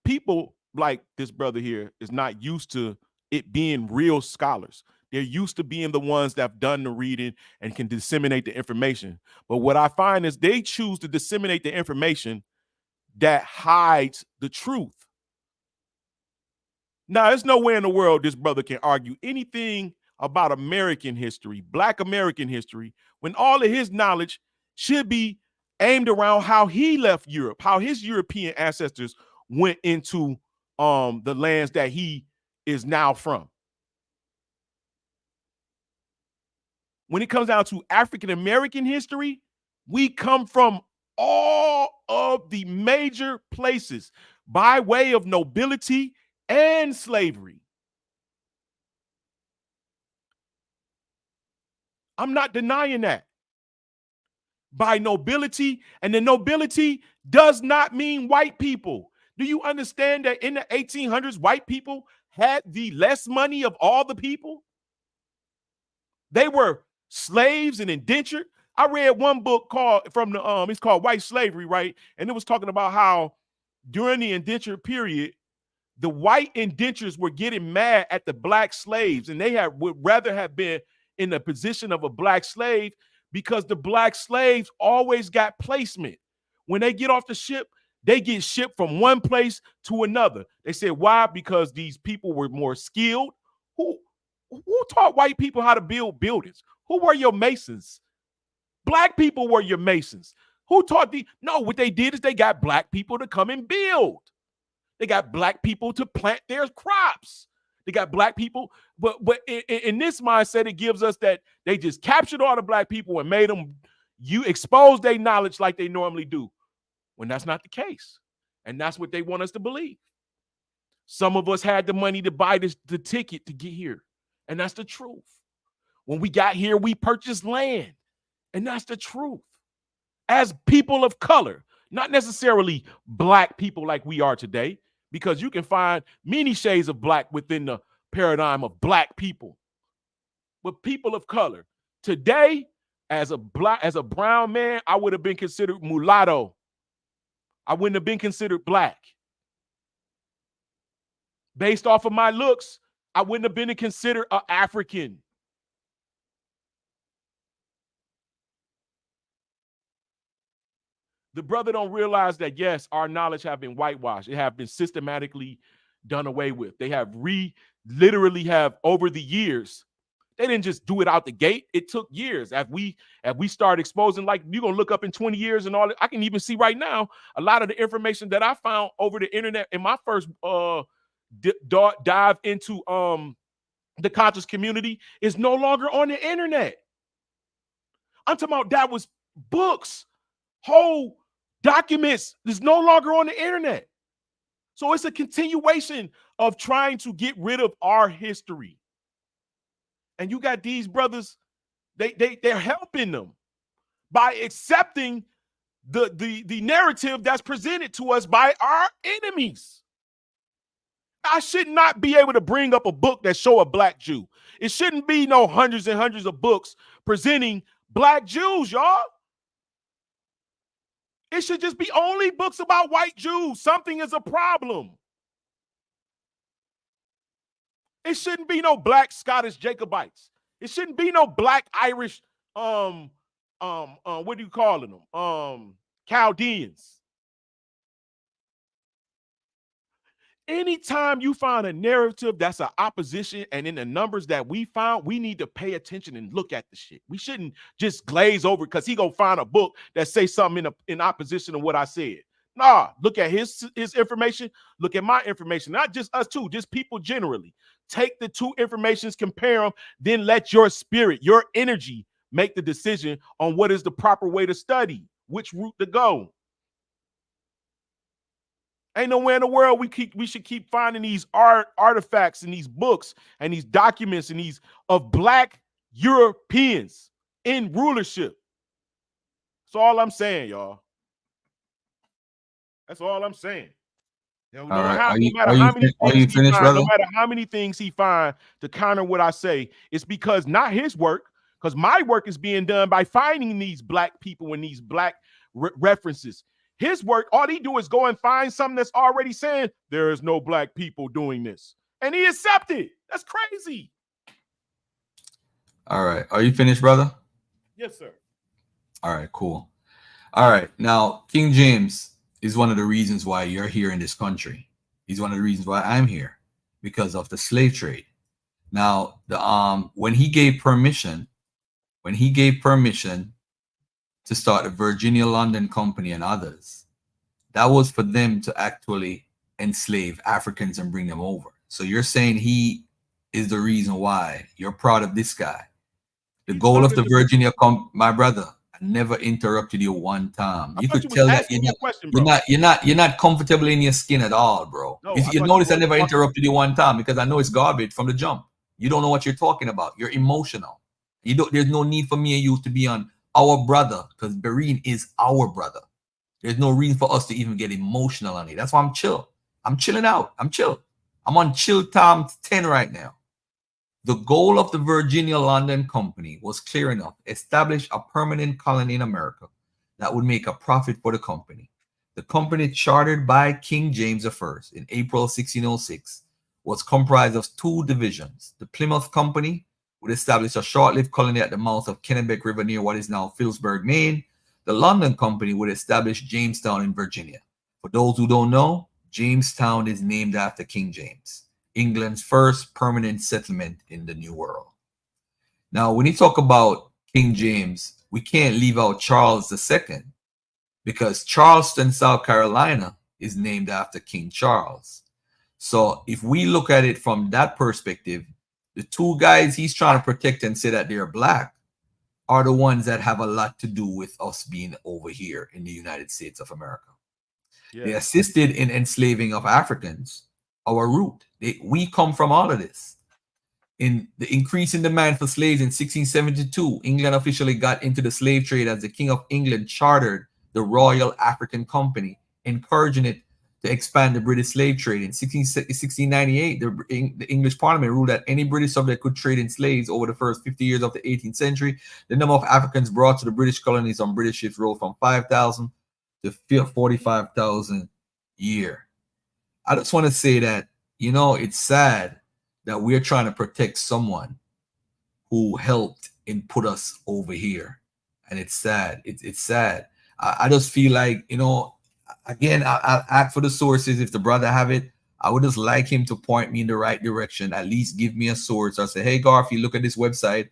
People like this brother here is not used to it being real scholars. They're used to being the ones that have done the reading and can disseminate the information. But what I find is they choose to disseminate the information that hides the truth. Now, there's nowhere in the world this brother can argue anything about American history, Black American history, when all of his knowledge should be aimed around how he left Europe, how his European ancestors went into the lands that he is now from. When it comes down to African American history, we come from all of the major places by way of nobility and slavery. I'm not denying that. By nobility, and the nobility does not mean white people. Do you understand that in the 1800s, white people had the less money of all the people? They were slaves and indentured. I read one book called it's called White Slavery, right? And it was talking about how during the indentured period, the white indentures were getting mad at the black slaves, and they would rather have been in the position of a black slave because the black slaves always got placement. When they get off the ship, they get shipped from one place to another. They said, why? Because these people were more skilled. Who taught white people how to build buildings? Who were your masons? Black people were your masons. Who taught No, what they did is they got black people to come and build. They got black people to plant their crops. They got black people, but in this mindset, it gives us that they just captured all the black people and made them expose their knowledge like they normally do, when that's not the case. And that's what they want us to believe. Some of us had the money to buy the ticket to get here, and that's the truth. When we got here, we purchased land, and that's the truth. As people of color, not necessarily black people like we are today, because you can find many shades of black within the paradigm of black people. But people of color, today, as a brown man, I would have been considered mulatto. I wouldn't have been considered black. Based off of my looks, I wouldn't have been considered an African. The brother don't realize that, yes, our knowledge have been whitewashed. It have been systematically done away with. They have literally have over the years. They didn't just do it out the gate. It took years. As we start exposing, like you're going to look up in 20 years and all that. I can even see right now, a lot of the information that I found over the internet in my first dive into the conscious community is no longer on the internet. I'm talking about that was books, whole documents is no longer on the internet. So it's a continuation of trying to get rid of our history. And you got these brothers, they're helping them by accepting the narrative that's presented to us by our enemies. I should not be able to bring up a book that show a black Jew. It shouldn't be no hundreds and hundreds of books presenting black Jews, y'all. It should just be only books about white Jews. Something is a problem. It shouldn't be no black Scottish Jacobites. It shouldn't be no black Irish, what do you call them? Chaldeans. Anytime you find a narrative that's an opposition, and in the numbers that we found, we need to pay attention and look at the shit. We shouldn't just glaze over because he gonna find a book that say something in opposition to what I said. Nah, look at his information, look at my information, not just us two, just people generally. Take the two informations, compare them, then let your spirit, your energy make the decision on what is the proper way to study, which route to go. Ain't nowhere in the world we should keep finding these artifacts and these books and these documents and these of black Europeans in rulership. That's all I'm saying, y'all. That's all I'm saying. No matter how many things he find to counter what I say, it's because not his work, because my work is being done by finding these black people and these black references. His work, all he do is go and find something that's already saying there is no black people doing this. And he accepted. That's crazy. All right. Are you finished, brother? Yes, sir. All right, cool. All right. Now, King James is one of the reasons why you're here in this country. He's one of the reasons why I'm here, because of the slave trade. Now, when he gave permission to start the Virginia London Company and others, that was for them to actually enslave Africans and bring them over. So you're saying he is the reason why you're proud of this guy. The goal of the Virginia my brother, I never interrupted you one time. You could tell that you're not comfortable in your skin at all, bro. No, if you notice, I never interrupted you one time because I know it's garbage from the jump. You don't know what you're talking about. You're emotional. There's no need for me and you to be on our brother, because Berean is our brother. There's no reason for us to even get emotional on it. That's why I'm chill. I'm chilling out. I'm chill. I'm on chill time 10 right now. The goal of the Virginia London Company was clear enough: establish a permanent colony in America that would make a profit for the company. The company, chartered by King James I in April 1606, was comprised of two divisions. The Plymouth Company would establish a short-lived colony at the mouth of Kennebec River near what is now Phillipsburg, Maine. The London Company would establish Jamestown in Virginia. For those who don't know, Jamestown is named after King James, England's first permanent settlement in the New World. Now, when you talk about King James, we can't leave out Charles II, because Charleston, South Carolina is named after King Charles. So if we look at it from that perspective, the two guys he's trying to protect and say that they're black are the ones that have a lot to do with us being over here in the United States of America. Yeah. They assisted in enslaving of Africans, our root. We come from all of this. In the increase in demand for slaves in 1672, England officially got into the slave trade as the King of England chartered the Royal African Company, encouraging it to expand the British slave trade. In 1698, the English Parliament ruled that any British subject could trade in slaves. Over the first 50 years of the 18th century, the number of Africans brought to the British colonies on British ships rose from 5,000 to 45,000 a year. I just want to say that, it's sad that we're trying to protect someone who helped and put us over here. And it's sad. It's sad. I just feel like, again, I'll ask for the sources. If the brother have it, I would just like him to point me in the right direction. At least give me a source. I'll say, hey, Garfield, look at this website.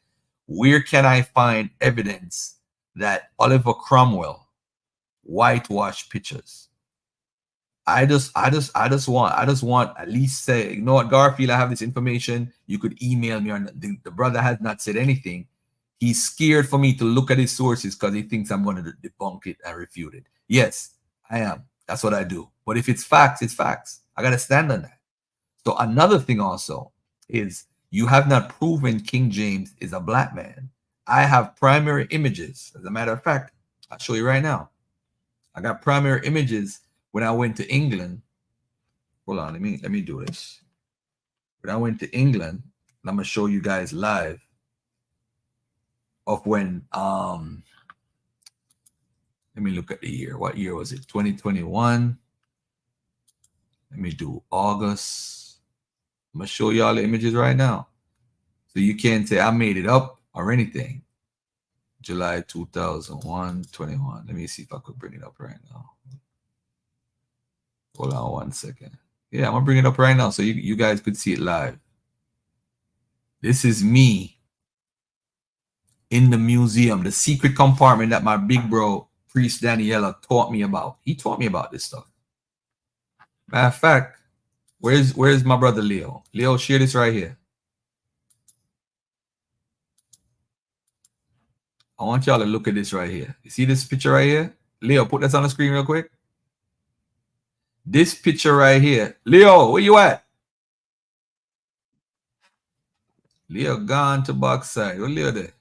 Where can I find evidence that Oliver Cromwell whitewashed pictures? I just want at least say, what, Garfield, I have this information. You could email me. The brother has not said anything. He's scared for me to look at his sources because he thinks I'm going to debunk it and refute it. Yes, I am. That's what I do. But if it's facts, it's facts. I gotta stand on that. So another thing also is you have not proven King James is a black man. I have primary images. As a matter of fact, I'll show you right now. I got primary images when I went to England. Hold on, let me do this. When I went to England, I'm gonna show you guys live of when let me look at the year. What year was it? 2021. Let me do August. I'm gonna show you all the images right now. So you can't say I made it up or anything. July 2001, 21. Let me see if I could bring it up right now. Hold on 1 second. Yeah, I'm gonna bring it up right now so you guys could see it live. This is me in the museum, the secret compartment that my big bro, Priest Daniela, taught me about. He taught me about this stuff. Matter of fact, where's my brother Leo? Leo, share this right here. I want y'all to look at this right here. You see this picture right here? Leo, put this on the screen real quick. This picture right here. Leo, where you at? Leo gone to backside. Where Leo there?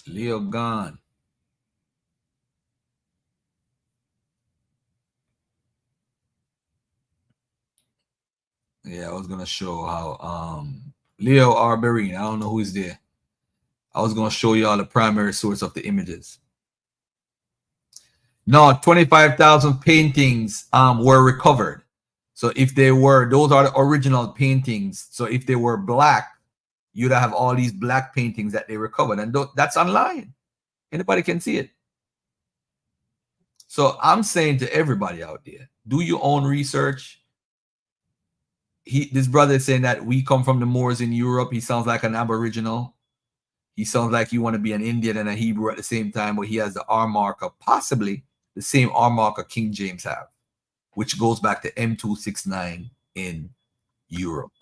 Leo gone. Yeah, I was gonna show how Leo Arbery, I don't know who's there. I was gonna show you all the primary source of the images. No, 25,000 paintings were recovered. So if they were, those are the original paintings. So if they were black, you'd have all these black paintings that they recovered, and that's online. Anybody can see it. So I'm saying to everybody out there, do your own research. This brother is saying that we come from the Moors in Europe. He sounds like an Aboriginal. He sounds like you want to be an Indian and a Hebrew at the same time, but he has the R marker, possibly the same R marker King James have, which goes back to M269 in Europe.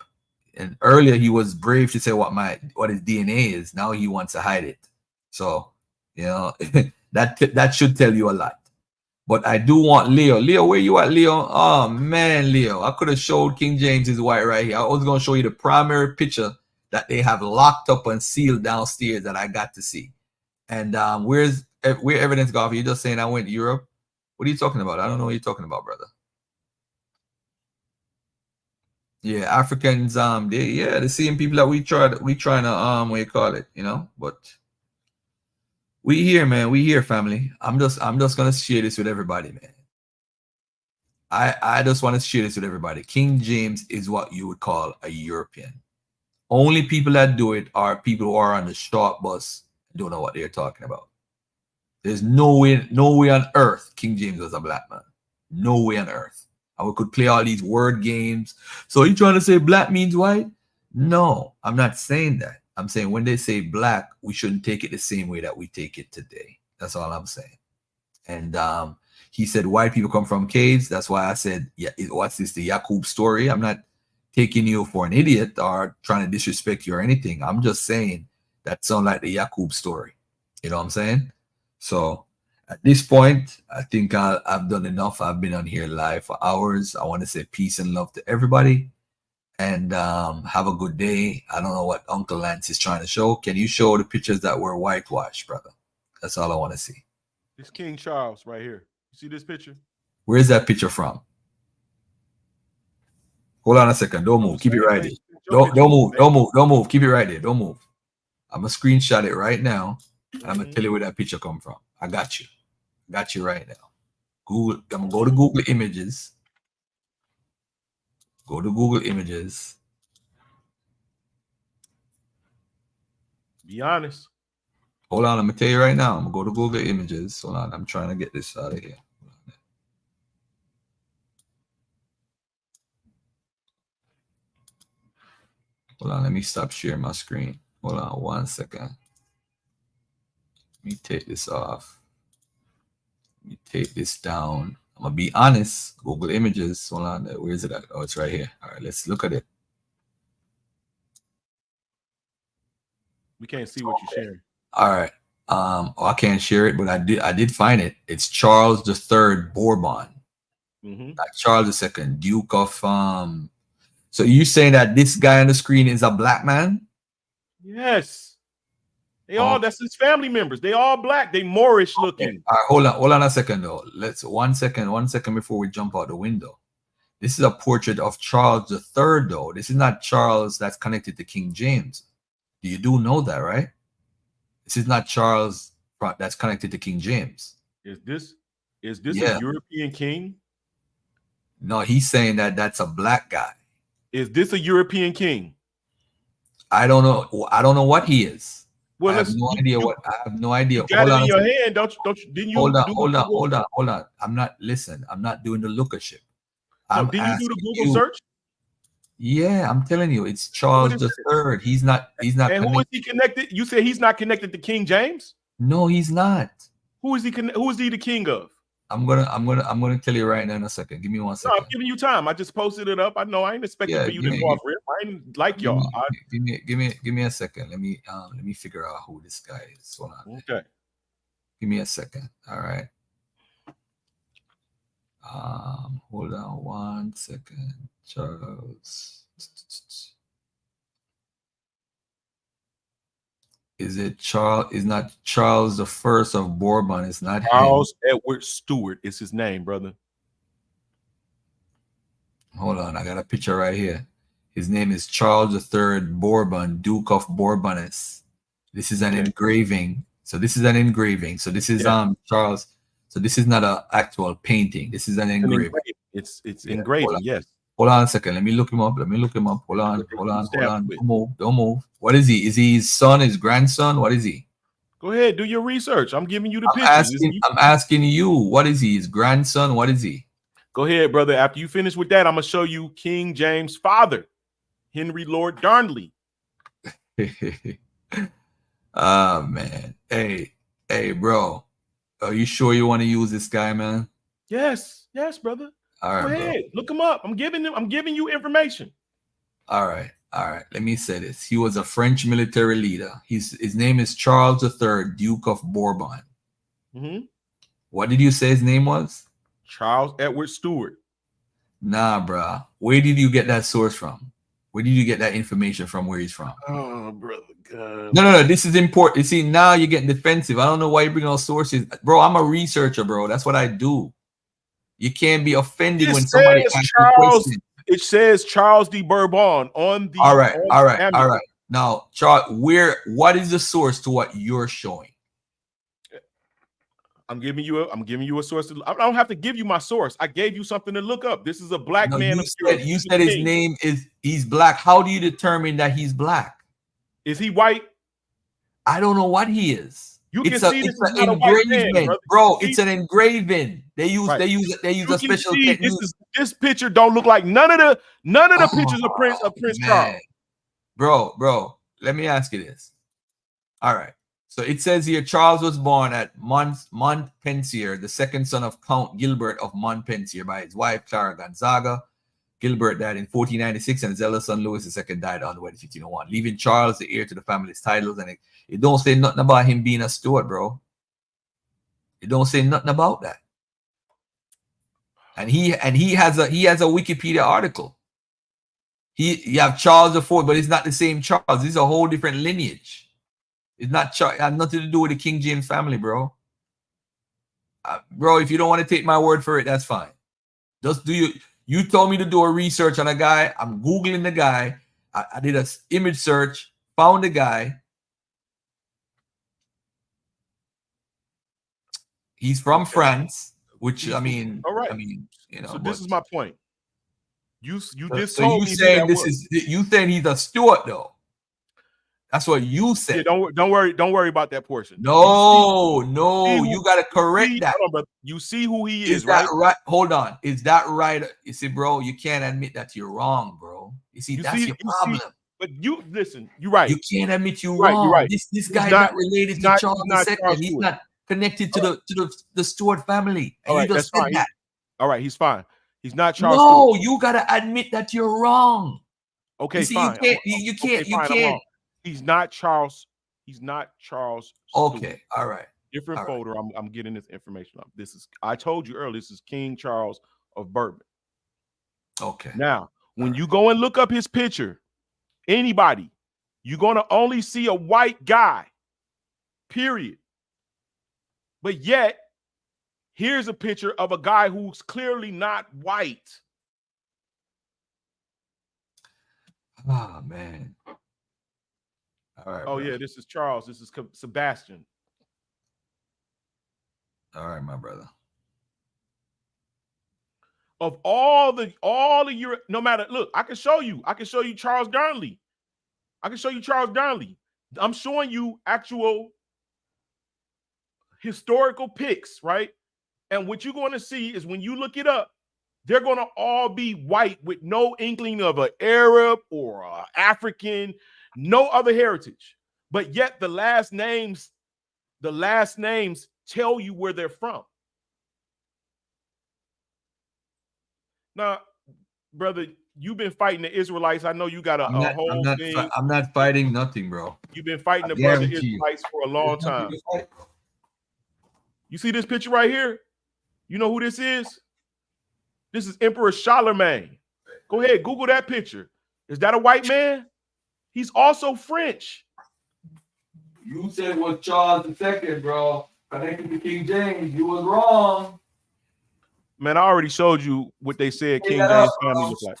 And earlier he was brave to say what his DNA is. Now he wants to hide it. So, you know, that should tell you a lot. But I do want Leo. Leo, where you at, Leo? Oh man, Leo. I could have showed King James is white right here. I was gonna show you the primary picture that they have locked up and sealed downstairs that I got to see. And where evidence golf? You're just saying I went to Europe? What are you talking about? I don't know what you're talking about, brother. Yeah, Africans, the same people that we trying to what you call it, you know, but we here, man. We here, family. I'm just gonna share this with everybody, man. I just want to share this with everybody. King James is what you would call a European. Only people that do it are people who are on the short bus and don't know what they're talking about. There's no way on earth King James was a black man. No way on earth. And we could play all these word games. So are you trying to say black means white? No, I'm not saying that. I'm saying when they say black, we shouldn't take it the same way that we take it today. That's all I'm saying. And he said white people come from caves. That's why I said, yeah, what's this, the Yakub story? I'm not taking you for an idiot or trying to disrespect you or anything. I'm just saying that sounds like the Yakub story. You know what I'm saying? So at this point, I think I've done enough. I've been on here live for hours. I want to say peace and love to everybody. And have a good day. I don't know what Uncle Lance is trying to show. Can you show the pictures that were whitewashed, brother? That's all I want to see. It's King Charles right here. You see this picture? Where's that picture from? Hold on a second. Don't move. Keep it right there. Don't move. Don't move. Don't move. Keep it right there. Don't move. I'm gonna screenshot it right now, and I'm gonna tell you where that picture come from. I got you. Got you right now. Google. I'm gonna go to Google Images. Go to Google Images. Be honest. Hold on, I'm gonna tell you right now. I'm gonna go to Google Images. Hold on, I'm trying to get this out of here. Hold on, let me stop sharing my screen. Hold on 1 second. Let me take this off. Let me take this down. I'm gonna be honest. Google Images. Hold on, where is it at? Oh, it's right here. All right, let's look at it. We can't see what you're sharing. All right. I can't share it, but I did find it. It's Charles III Bourbon. Like Charles II, Duke of So you saying that this guy on the screen is a black man? Yes. They all, that's his family members. They all black. They Moorish looking. All right, hold on a second though. Let's one second before we jump out the window. This is a portrait of Charles III though. This is not Charles that's connected to King James. You do know that, right? This is not Charles that's connected to King James. Is this a European king? No, he's saying that that's a black guy. Is this a European king? I don't know. I don't know what he is. Well, I have no idea what. I have no idea. You got it in your hand, don't you? Didn't you? Hold on. I'm not. Listen, I'm not doing the lookership. No, didn't you do the Google search? Yeah, I'm telling you, it's Charles III. He's not. And who is he connected? You said he's not connected to King James? No, he's not. Who is he? Who is he the king of? I'm gonna tell you right now in a second. Give me 1 second. No, I'm giving you time. I just posted it up. I know I ain't expecting for you to go off rip. I ain't like y'all. Give me a second. Let me figure out who this guy is. Hold on. Okay. Give me a second. All right. Hold on 1 second. Charles. Is it Charles? Is not Charles the First of Bourbon? It's not Charles Edward Stewart is his name, brother. Hold on, I got a picture right here. His name is Charles III Bourbon, Duke of Bourbonnais. This is an engraving. So this is an engraving. So this is Charles. So this is not an actual painting. This is an engraving. It's engraving. Yes. Hold on a second. Let me look him up. Hold on. Don't move. What is he? Is he his son, his grandson? What is he? Go ahead, do your research. I'm giving you the pictures. I'm asking you, what is he? His grandson? What is he? Go ahead, brother. After you finish with that, I'm gonna show you King James' father, Henry Lord Darnley. Oh man. Hey, bro. Are you sure you want to use this guy, man? Yes, brother. All right, go ahead. bro. Look him up. I'm giving you information. All right. Let me say this. He was a French military leader. His name is Charles III, Duke of Bourbon. What did you say his name was? Charles Edward Stewart. Nah, bro. Where did you get that source from? Where did you get that information from? Where he's from? Oh, brother. God. No. This is important. You see, now you're getting defensive. I don't know why you bring all sources, bro. I'm a researcher, bro. That's what I do. You can't be offended when somebody asks you questions. It says Charles de Bourbon on the. All right. Now, Charles, what is the source to what you're showing? I'm giving you a source. I don't have to give you my source. I gave you something to look up. This is a black man. You said his name is he's black. How do you determine that he's black? Is he white? I don't know what he is. You can see this is not a white man, bro. It's an engraving. They use a special technique. This picture don't look like none of the pictures of Prince Charles. Bro, let me ask you this. All right. So it says here, Charles was born at Montpensier, the second son of Count Gilbert of Montpensier by his wife, Clara Gonzaga. Gilbert died in 1496, and his eldest son, Louis II, died on the wedding 1501, leaving Charles the heir to the family's titles. And it don't say nothing about him being a Stuart, bro. It don't say nothing about that. And he has a Wikipedia article. You have Charles IV, but it's not the same Charles. This is a whole different lineage. It's not Charles. It has nothing to do with the King James family, bro. Bro, if you don't want to take my word for it, that's fine. Just do you told me to do a research on a guy. I'm Googling the guy. I did an image search, found the guy. He's from France, which I mean, all right. I mean, you know. So this is my point. You just so told you me saying this is you saying he's a Stuart though? That's what you said. Yeah, don't worry about that portion. No, you gotta correct that. Hold on, brother. You see who he is, that right? Hold on. Is that right? You see, bro, you can't admit that you're wrong, bro. You see, that's your problem. But you listen, you're right. You can't admit you're right, wrong. You're right. This guy's not related to Charles II. He's not connected to the Stuart family. And you just said that. All right, he's fine. He's not Charles. No, Stewart. you gotta admit that you're wrong. Okay, you see, fine. You can't. He's not Charles He's not Charles Stewart. Okay, all right. Different All folder. I'm getting this information up. This is, I told you earlier, this is King Charles of Bourbon. Okay. Now, when you go and look up his picture, anybody, you're going to only see a white guy, period. But yet, here's a picture of a guy who's clearly not white. Oh, man. All right. Oh, brother. yeah, this is Charles. This is Sebastian. All right, my brother. Of all the Europe, no matter, look, I can show you Charles Darnley. I can show you Charles Darnley. I'm showing you actual historical pics, right? And what you're going to see is when you look it up, they're going to all be white with no inkling of an Arab or an African, no other heritage. But yet the last names tell you where they're from. Now, brother, you've been fighting the Israelites. I know you got a whole thing. I'm not fighting nothing, bro. You've been fighting I the brother guarantee you. Israelites for a long time. You see this picture right here? You know who this is? This is Emperor Charlemagne. Go ahead, Google that picture. Is that a white man? He's also French. You said it was Charles II, bro. Connected to King James. You was wrong. Man, I already showed you what they said King James family looked like.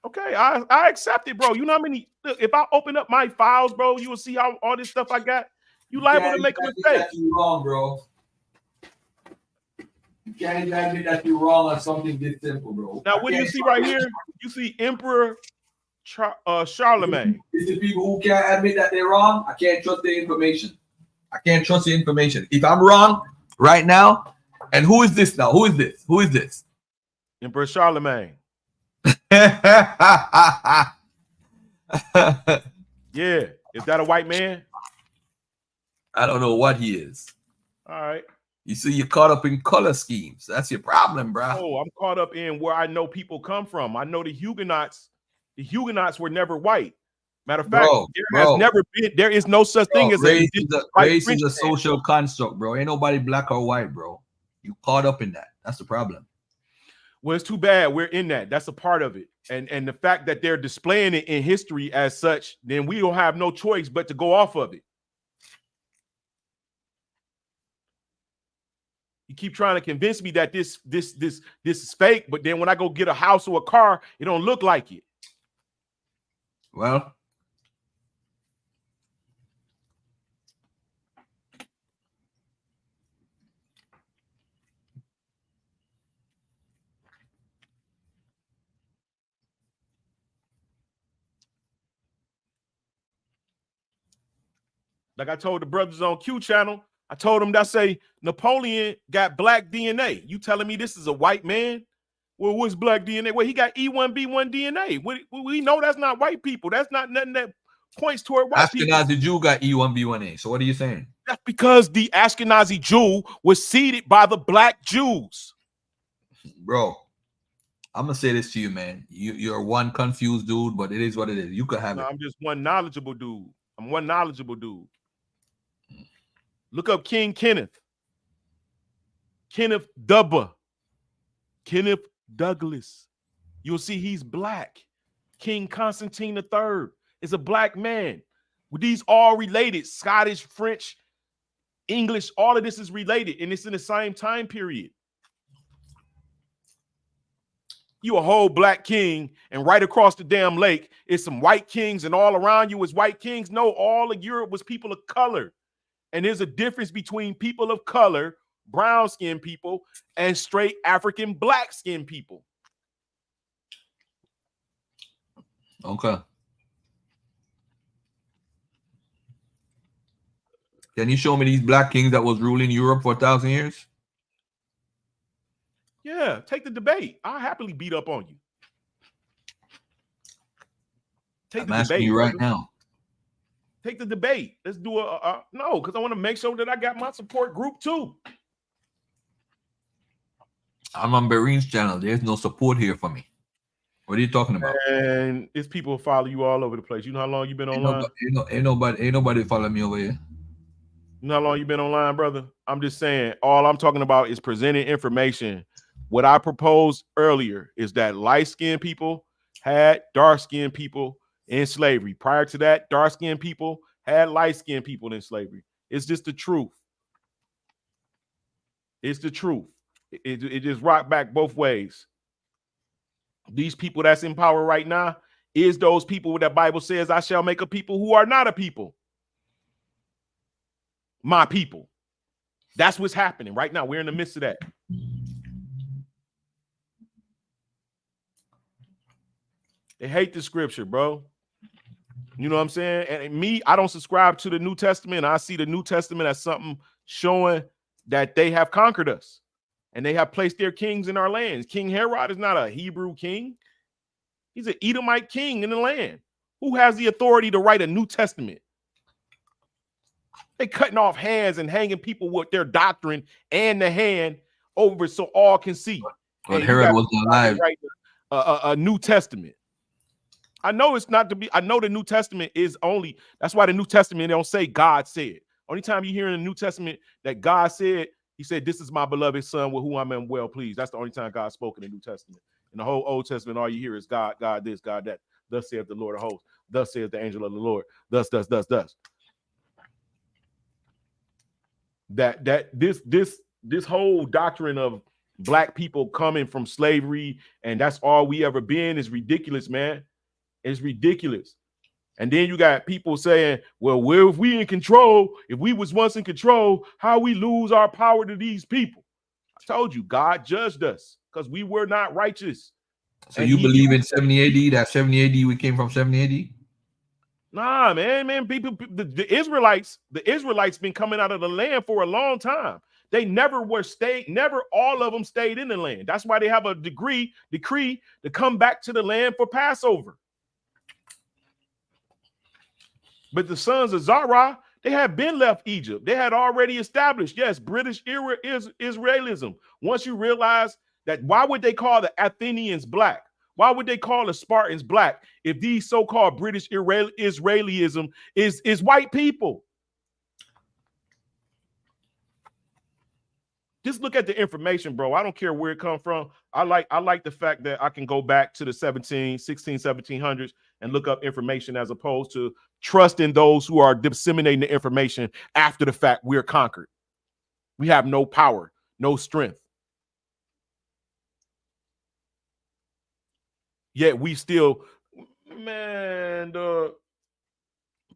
Okay, I accept it, bro. You know how many? Look, if I open up my files, bro, you will see how all this stuff I got. You liable to make a mistake. You're wrong, bro. You can't even admit that you're wrong on something this simple, bro. Now, what do you see right here? You see Emperor Charlemagne. It's the people who can't admit that they're wrong. I can't trust the information. I can't trust the information. If I'm wrong right now, and who is this now? Who is this? Who is this? Emperor Charlemagne. Yeah. Is that a white man? I don't know what he is. All right. You see, you're caught up in color schemes. That's your problem, bro. Oh, I'm caught up in where I know people come from. I know the Huguenots. The Huguenots were never white. Matter of fact, there is no such thing as race. Race is a social construct, bro. Ain't nobody black or white, bro. You caught up in that. That's the problem. Well, it's too bad we're in that. That's a part of it. And the fact that they're displaying it in history as such, then we don't have no choice but to go off of it. You keep trying to convince me that this is fake, but then when I go get a house or a car, it don't look like it. Well, like I told the brothers on Q channel, I told them that say Napoleon got black DNA. You telling me this is a white man? Well, what's black DNA? Well, he got E1B1 DNA. We know that's not white people. That's not nothing that points toward white people. Ashkenazi Jew got E1B1A. So what are you saying? That's because the Ashkenazi Jew was seeded by the black Jews. Bro, I'm gonna say this to you, man. You're one confused dude, but it is what it is. You could have it. I'm just one knowledgeable dude. I'm one knowledgeable dude. Look up King Kenneth. Kenneth Dubba. Kenneth Douglas. You'll see he's black. King Constantine III is a black man. These all related. Scottish, French, English, all of this is related, and it's in the same time period. You a whole black king, and right across the damn lake is some white kings, and all around you is white kings. No, all of Europe was people of color. And there's a difference between people of color, brown-skinned people, and straight African black-skinned people. Okay. Can you show me these black kings that was ruling Europe for 1,000 years? Yeah, take the debate. I'll happily beat up on you. I'm asking you right now. Take the debate. Let's do no, because I want to make sure that I got my support group too. I'm on Bareen's channel. There's no support here for me. What are you talking about? And it's people who follow you all over the place. You know how long you been online? Ain't nobody follow me over here. You know how long you been online, brother? I'm just saying, all I'm talking about is presenting information. What I proposed earlier is that light-skinned people had dark-skinned people in slavery. Prior to that, dark-skinned people had light-skinned people in slavery. It's just the truth. It's the truth. It just rocked back both ways. These people that's in power right now is those people that Bible says, I shall make a people who are not a people. My people. That's what's happening right now. We're in the midst of that. They hate the scripture, bro. You know what I'm saying? And me, I don't subscribe to the New Testament. I see the New Testament as something showing that they have conquered us and they have placed their kings in our lands. King Herod is not a Hebrew king. He's an Edomite king in the land. Who has the authority to write a New Testament? They cutting off hands and hanging people with their doctrine and the hand over so all can see. But And Herod wasn't alive. write a New Testament. I know it's not to be. I know the New Testament is only. That's why the New Testament don't say God said. Only time you hear in the New Testament that God said, He said, "This is my beloved Son, with whom I am well pleased." That's the only time God spoke in the New Testament. In the whole Old Testament, all you hear is God, God this, God that. Thus saith the Lord of hosts. Thus saith the angel of the Lord. Thus. This whole doctrine of black people coming from slavery and that's all we ever been is ridiculous, man. It's ridiculous. And then you got people saying, well, if we in control, if we was once in control, how we lose our power to these people? I told you, God judged us because we were not righteous. So and you believe in 70 AD, that 70 AD we came from 70 AD? Nah, man, people, the Israelites been coming out of the land for a long time. They never all of them stayed in the land. That's why they have a decree to come back to the land for Passover. But the sons of Zerah, they had been left Egypt. They had already established, yes, British era Israelism. Once you realize that, why would they call the Athenians black? Why would they call the Spartans black if these so-called British Israelism is white people? Just look at the information, bro. I don't care where it comes from. I like the fact that I can go back to the 1700s and look up information as opposed to trusting those who are disseminating the information after the fact. We're conquered. We have no power, no strength. Yet we still, man,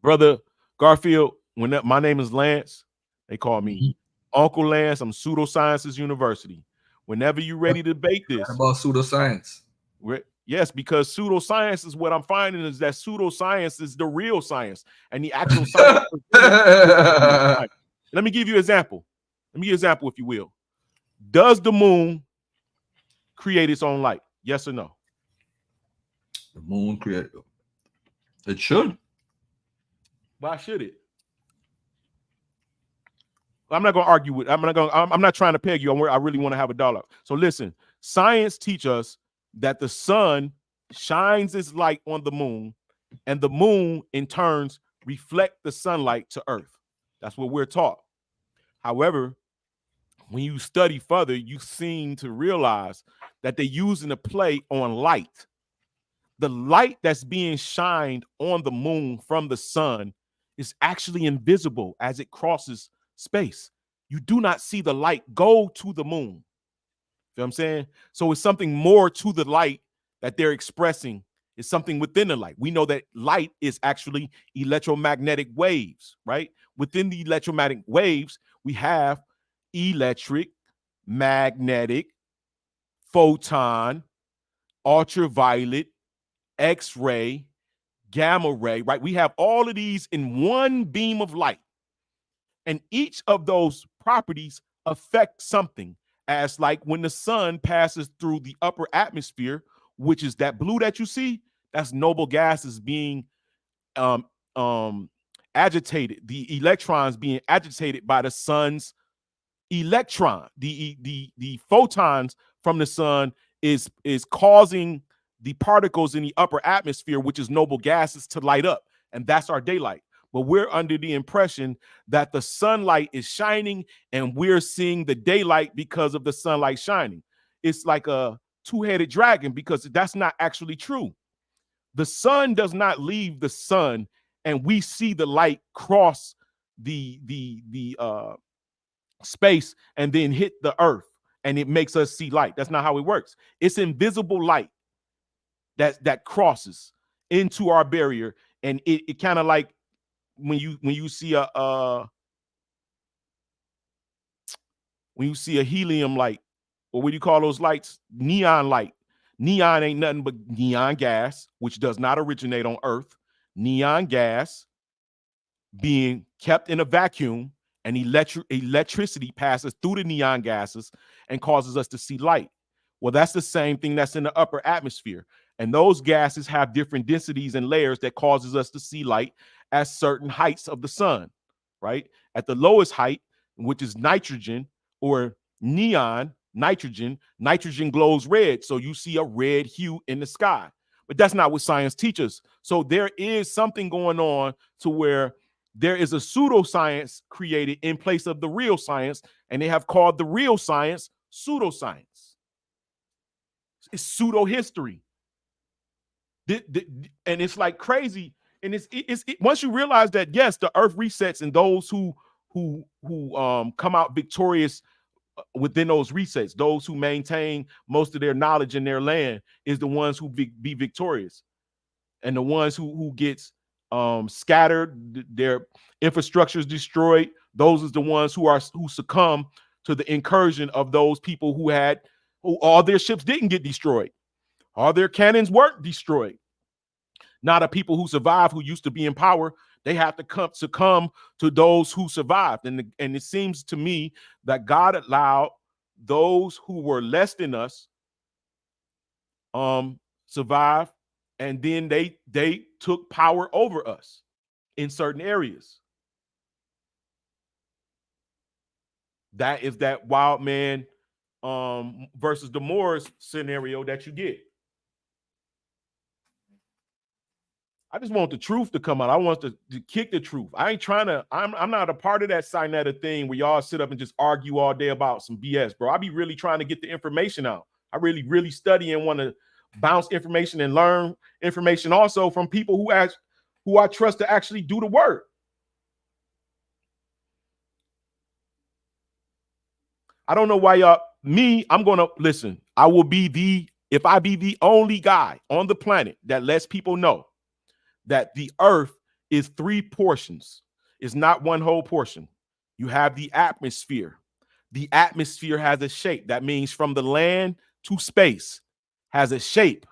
brother Garfield, my name is Lance, they call me Uncle Lance. I'm Pseudosciences University. Whenever you're ready to debate this. What about pseudoscience? Yes, because pseudoscience is what I'm finding is that pseudoscience is the real science and the actual science. Let me give you an example. Let me give you an example, if you will. Does the moon create its own light? Yes or no? The moon create. It should. Why should it? I'm not going to argue with. I'm not trying to peg you on where I really want to have a dialogue. So listen, science teach us that the sun shines its light on the moon, and the moon in turns reflect the sunlight to Earth. That's what we're taught. However, when you study further, you seem to realize that they're using a play on light. The light that's being shined on the moon from the sun is actually invisible as it crosses space. You do not see the light go to the moon. You know what I'm saying? So it's something more to the light that they're expressing. It's something within the light. We know that light is actually electromagnetic waves, right? Within the electromagnetic waves, we have electric, magnetic, photon, ultraviolet, X-ray, gamma ray, right? We have all of these in one beam of light. And each of those properties affect something, as like when the sun passes through the upper atmosphere, which is that blue that you see, that's noble gases being agitated, the electrons being agitated by the sun's electron. The photons from the sun is causing the particles in the upper atmosphere, which is noble gases, to light up. And that's our daylight. But we're under the impression that the sunlight is shining and we're seeing the daylight because of the sunlight shining. It's like a two-headed dragon, because that's not actually true. The sun does not leave the sun and we see the light cross the space and then hit the earth and it makes us see light. That's not how it works. It's invisible light that crosses into our barrier, and it kind of like when you see a helium light, or what do you call those lights? Neon light. Neon ain't nothing but neon gas, which does not originate on Earth. Neon gas being kept in a vacuum, and electricity passes through the neon gases and causes us to see light. Well, that's the same thing that's in the upper atmosphere. And those gases have different densities and layers that causes us to see light at certain heights of the sun, right? At the lowest height, which is nitrogen or neon, nitrogen glows red. So you see a red hue in the sky. But that's not what science teaches. So there is something going on to where there is a pseudoscience created in place of the real science, and they have called the real science pseudoscience. It's pseudo history. And it's like crazy. And it's once you realize that, yes, the earth resets, and those who come out victorious within those resets, those who maintain most of their knowledge in their land, is the ones who be victorious. And the ones who gets scattered, their infrastructure is destroyed, those are the ones who succumb to the incursion of those people who all their ships didn't get destroyed. All their cannons weren't destroyed. Not the people who survived, who used to be in power. They have to succumb to those who survived. And it seems to me that God allowed those who were less than us survive, and then they took power over us in certain areas. That is that wild man versus the Moors scenario that you get. I just want the truth to come out. I want to kick the truth. I ain't trying to, I'm not a part of that Sinetta thing where y'all sit up and just argue all day about some BS, bro. I be really trying to get the information out. I really study and want to bounce information and learn information also from people who I trust to actually do the work. I don't know why I'm going to listen. I will be if I be the only guy on the planet that lets people know that the earth is 3 portions. It's not one whole portion. You have the atmosphere. The atmosphere has a shape. That means from the land to space has a shape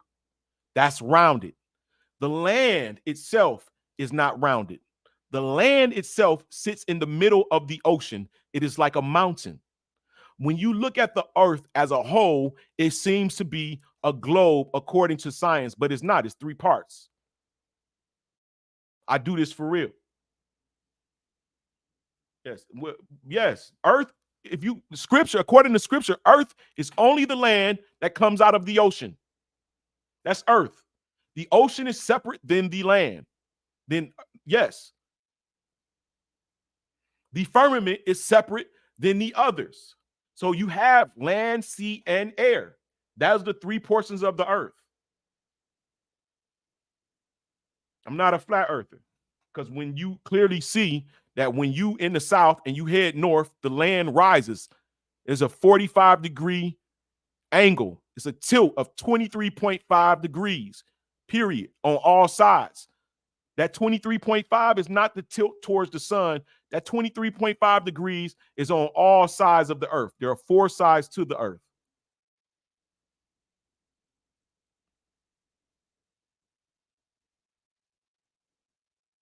that's rounded. The land itself is not rounded. The land itself sits in the middle of the ocean. It is like a mountain. When you look at the earth as a whole, it seems to be a globe according to science, but it's not. It's 3 parts. I do this for real. Yes. Earth, according to scripture, earth is only the land that comes out of the ocean. That's earth. The ocean is separate than the land. Then, yes. The firmament is separate than the others. So you have land, sea, and air. That's the 3 portions of the earth. I'm not a flat earther, because when you clearly see that when you in the south and you head north, the land rises. There's a 45-degree angle. It's a tilt of 23.5 degrees, period, on all sides. That 23.5 is not the tilt towards the sun. That 23.5 degrees is on all sides of the earth. There are 4 sides to the earth.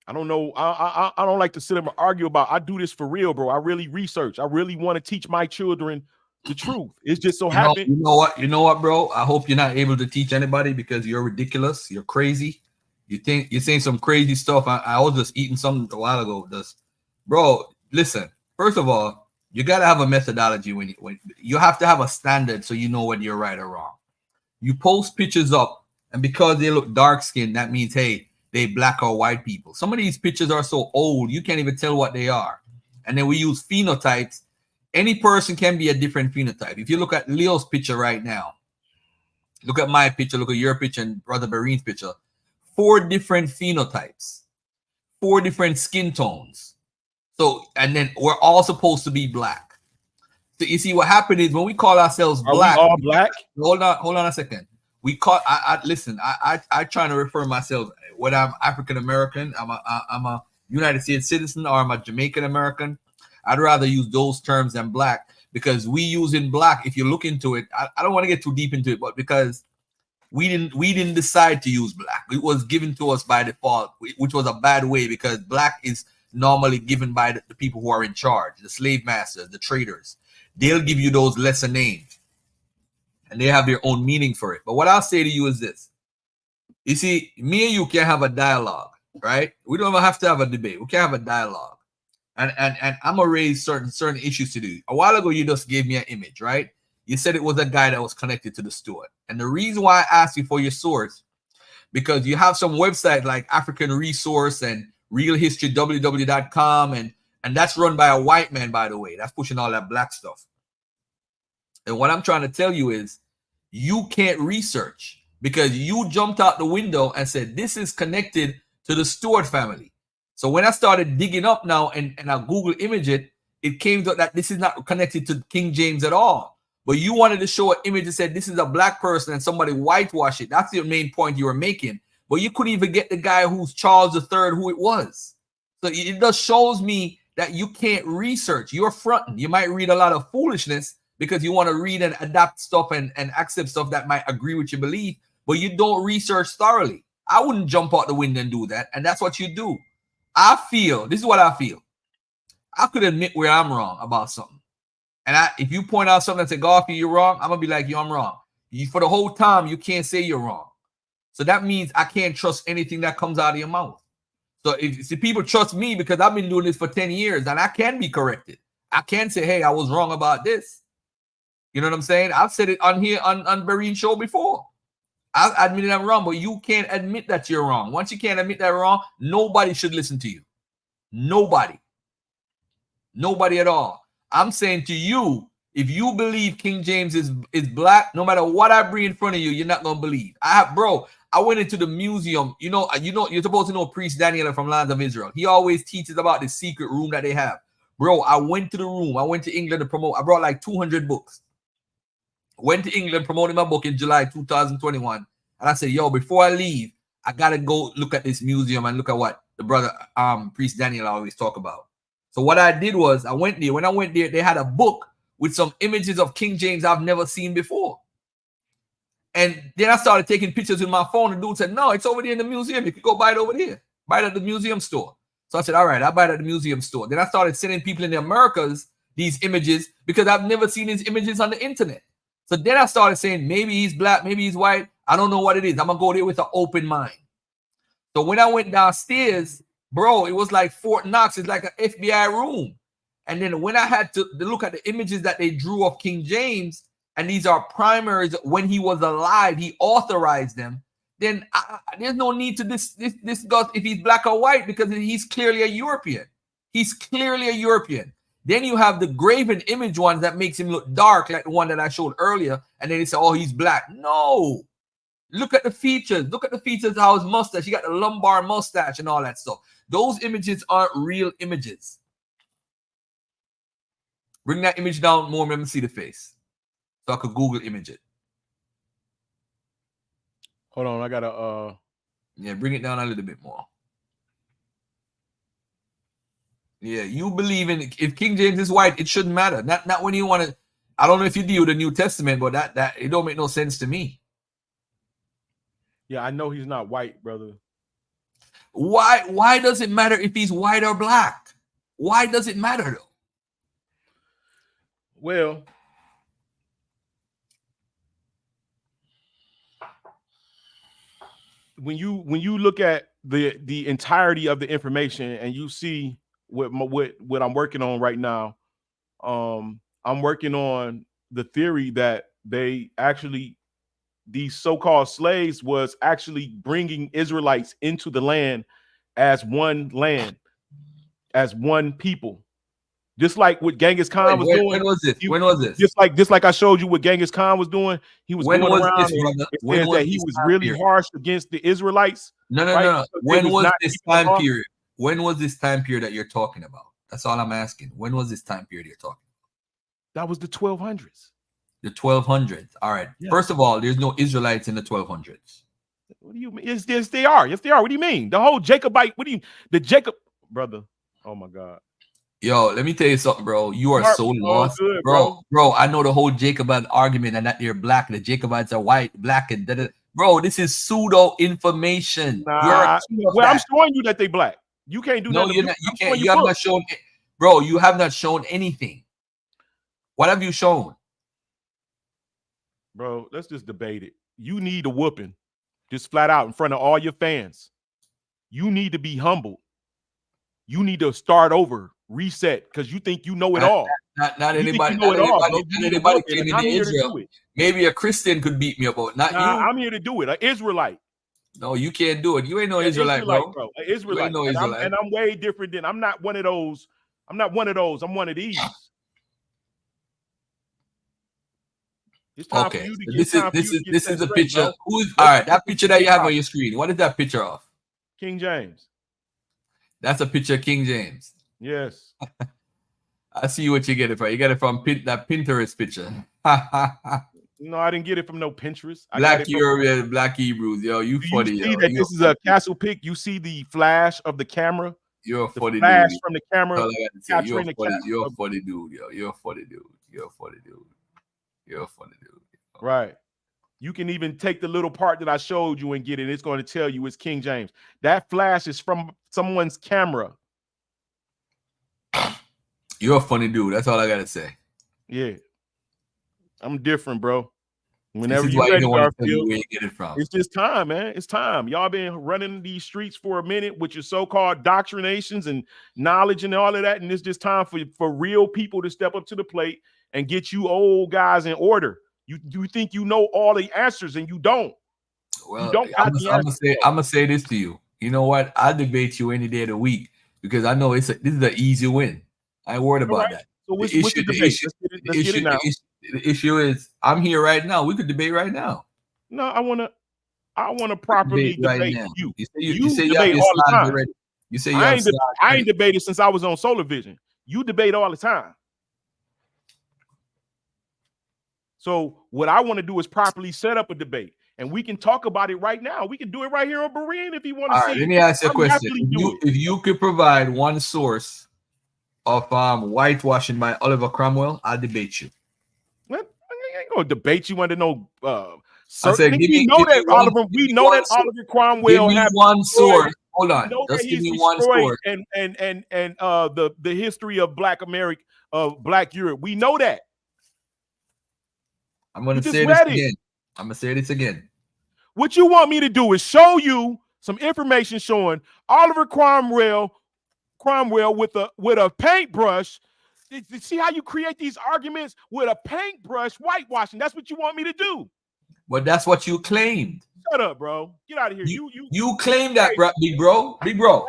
I don't know. I don't like to sit up and argue about. I do this for real, bro. I really research. I really want to teach my children the truth. It's just so happened. You know what, bro? I hope you're not able to teach anybody because you're ridiculous. You're crazy. You think you're saying some crazy stuff. I was just eating something a while ago. Bro, listen. First of all, you gotta have a methodology when you have to have a standard so you know whether you're right or wrong. You post pictures up And because they look dark skinned, that means, hey, they black or white people. Some of these pictures are so old, you can't even tell what they are. And then we use phenotypes. Any person can be a different phenotype. If you look at Leo's picture right now, look at my picture, look at your picture, and Brother Bareen's picture. 4 different phenotypes, 4 different skin tones. So, and then we're all supposed to be black. So you see, what happened is when we call ourselves Are black, we all black? Hold on a second. We call. Listen. I trying to refer myself, whether I'm African American, I'm a United States citizen, or I'm a Jamaican American. I'd rather use those terms than black, because we use in black. If you look into it, I don't want to get too deep into it, but because we didn't decide to use black, it was given to us by default, which was a bad way, because black is normally given by the people who are in charge, the slave masters, the traders. They'll give you those lesser names, and they have their own meaning for it. But what I'll say to you is this. You see, me and you can have a dialogue, right? We don't even have to have a debate. We can have a dialogue. And I'm gonna raise certain issues to do. A while ago, you just gave me an image, right? You said it was a guy that was connected to the store. And the reason why I asked you for your source, because you have some websites like African Resource and Real History, www.com, and that's run by a white man, by the way. That's pushing all that black stuff. And what I'm trying to tell you is, you can't research, because you jumped out the window and said this is connected to the Stewart family. So when I started digging up now and I Google image it, it came to that this is not connected to King James at all. But you wanted to show an image that said this is a black person and somebody whitewash it. That's the main point you were making. But you couldn't even get the guy who's Charles III, who it was. So it just shows me that you can't research. You're fronting. You might read a lot of foolishness because you want to read and adapt stuff and accept stuff that might agree with your belief, but you don't research thoroughly. I wouldn't jump out the window and do that, and that's what you do. I feel, this is what I feel. I could admit where I'm wrong about something. And if you point out something and say, Garfield, you're wrong, I'm going to be like, yo, I'm wrong. For the whole time, you can't say you're wrong. So that means I can't trust anything that comes out of your mouth. So if people trust me because I've been doing this for 10 years and I can be corrected. I can say, hey, I was wrong about this. You know what I'm saying? I've said it on here on Bareen's show before. I've admitted I'm wrong, but you can't admit that you're wrong. Once you can't admit that wrong, nobody should listen to you. Nobody. Nobody at all. I'm saying to you, if you believe King James is black, no matter what I bring in front of you, you're not gonna believe. I went into the museum. You know, you're supposed to know Priest Daniel from Lands of Israel. He always teaches about the secret room that they have. Bro, I went to the room. I went to England to promote. I brought like 200 books. Went to England promoting my book in July 2021. And I said, yo, before I leave, I got to go look at this museum and look at what the brother, Priest Daniel always talk about. So what I did was I went there. When I went there, they had a book with some images of King James I've never seen before. And then I started taking pictures with my phone. And the dude said, no, it's over there in the museum. You can go buy it over there. Buy it at the museum store. So I said, all right, I'll buy it at the museum store. Then I started sending people in the Americas these images because I've never seen these images on the internet. So then I started saying, maybe he's black, maybe he's white. I don't know what it is. I'm going to go there with an open mind. So when I went downstairs, bro, it was like Fort Knox. It's like an FBI room. And then when I had to look at the images that they drew of King James, and these are primaries when he was alive, he authorized them, then there's no need to discuss if he's black or white because he's clearly a European. He's clearly a European. Then you have the graven image ones that makes him look dark, like the one that I showed earlier. And then they say, oh, he's black. No. Look at the features. Look at the features of how his mustache. He got the lumbar mustache and all that stuff. Those images aren't real images. Bring that image down more. Let me see the face. So I could Google image it. Hold on. I got to... Yeah, bring it down a little bit more. Yeah, you believe in if King James is white, it shouldn't matter. Not when you want to. I don't know if you deal with the New Testament, but that it don't make no sense to me. Yeah, I know he's not white, brother. Why does it matter if he's white or black? Why does it matter though? Well, when you look at the entirety of the information and you see what I'm working on right now, I'm working on the theory that they actually these so-called slaves was actually bringing Israelites into the land, as one people. Just like what Genghis Khan was doing. When was this? When was this? Just like I showed you what Genghis Khan was doing. He was When going was around this, and brother? it When says was that he this was time really period? harsh against the Israelites. No. Because they When was not this keeping the time law. period? When was this time period that you're talking about? That's all I'm asking. When was this time period you're talking about? That was the 1200s. The 1200s. All right. Yeah. First of all, there's no Israelites in the 1200s. What do you mean? Yes, they are. Yes, they are. What do you mean? The whole Jacobite. What do you? The Jacob brother. Oh my God. Yo, let me tell you something, bro. You are so lost, good, bro. I know the whole Jacobite argument and that they're black. The Jacobites are white, black, and da-da. Bro, this is pseudo information. Nah. Well, I'm showing you that they black. You can't do No, nothing. you're not. You can't. You have not shown, bro. You have not shown anything. What have you shown? Bro, let's just debate it. You need a whooping, just flat out in front of all your fans. You need to be humbled. You need to start over, reset, because you think you know it all. Not You think anybody. you know Not it all, anybody. bro. You Not need a anybody whooping, came and I'm into here to Israel. do it. Maybe a Christian could beat me about. Not Nah, you. I'm here to do it. An Israelite. No, you can't do it. You ain't no An Israelite, bro. An You Israelite. ain't no Israelite. And I'm way different than. I'm not one of those. I'm not one of those. I'm one of these. It's time for Okay, you to so get. this is the straight, picture. bro. Who's all right? That picture that you have on your screen. What is that picture of? King James. That's a picture of King James. Yes. I see what you get it from. You get it from that Pinterest picture. No, I didn't get it from no Pinterest. Black European, Black Hebrews. Yo, you funny. You see yo. that this is a castle pic. You see the flash of the camera. You're a funny flash dude. from the camera. You're a funny dude, yo. You're a funny dude. You're a funny dude. You're a funny dude. Right. You can even take the little part that I showed you and get it. It's going to tell you it's King James. That flash is from someone's camera. You're a funny dude. That's all I gotta say. Yeah. I'm different, bro. Whenever you're ready, Garfield, where you get it from. it's just time, man. It's time. Y'all been running these streets for a minute with your so-called doctrinations and knowledge and all of that. And it's just time for real people to step up to the plate and get you old guys in order. You think you know all the answers and you don't. Well, you don't I'm gonna say this to you. You know what? I'll debate you any day of the week because I know this is an easy win. I ain't worried about that. So what's the debate? Let's get it now. The issue is I'm here right now. We could debate right now. No, I wanna properly debate right you. You say debate you all the time. already. You say I ain't debated since I was on Solar Vision. You debate all the time. So what I want to do is properly set up a debate, and we can talk about it right now. We can do it right here on Berean if you want to see. All right, let me ask you a question. If you could provide one source of whitewashing by Oliver Cromwell, I'll debate you. What? I ain't gonna debate you under no we know that Oliver Cromwell. Give me one source. Hold on. Just give me one source. And the history of Black America, of Black Europe. We know that. I'm gonna say this again. I'm gonna say this again. What you want me to do is show you some information showing Oliver Cromwell with a paintbrush. See how you create these arguments with a paintbrush, whitewashing. That's what you want me to do. But that's what you claimed. Shut up, bro. Get out of here. You claimed that, bro. Big bro.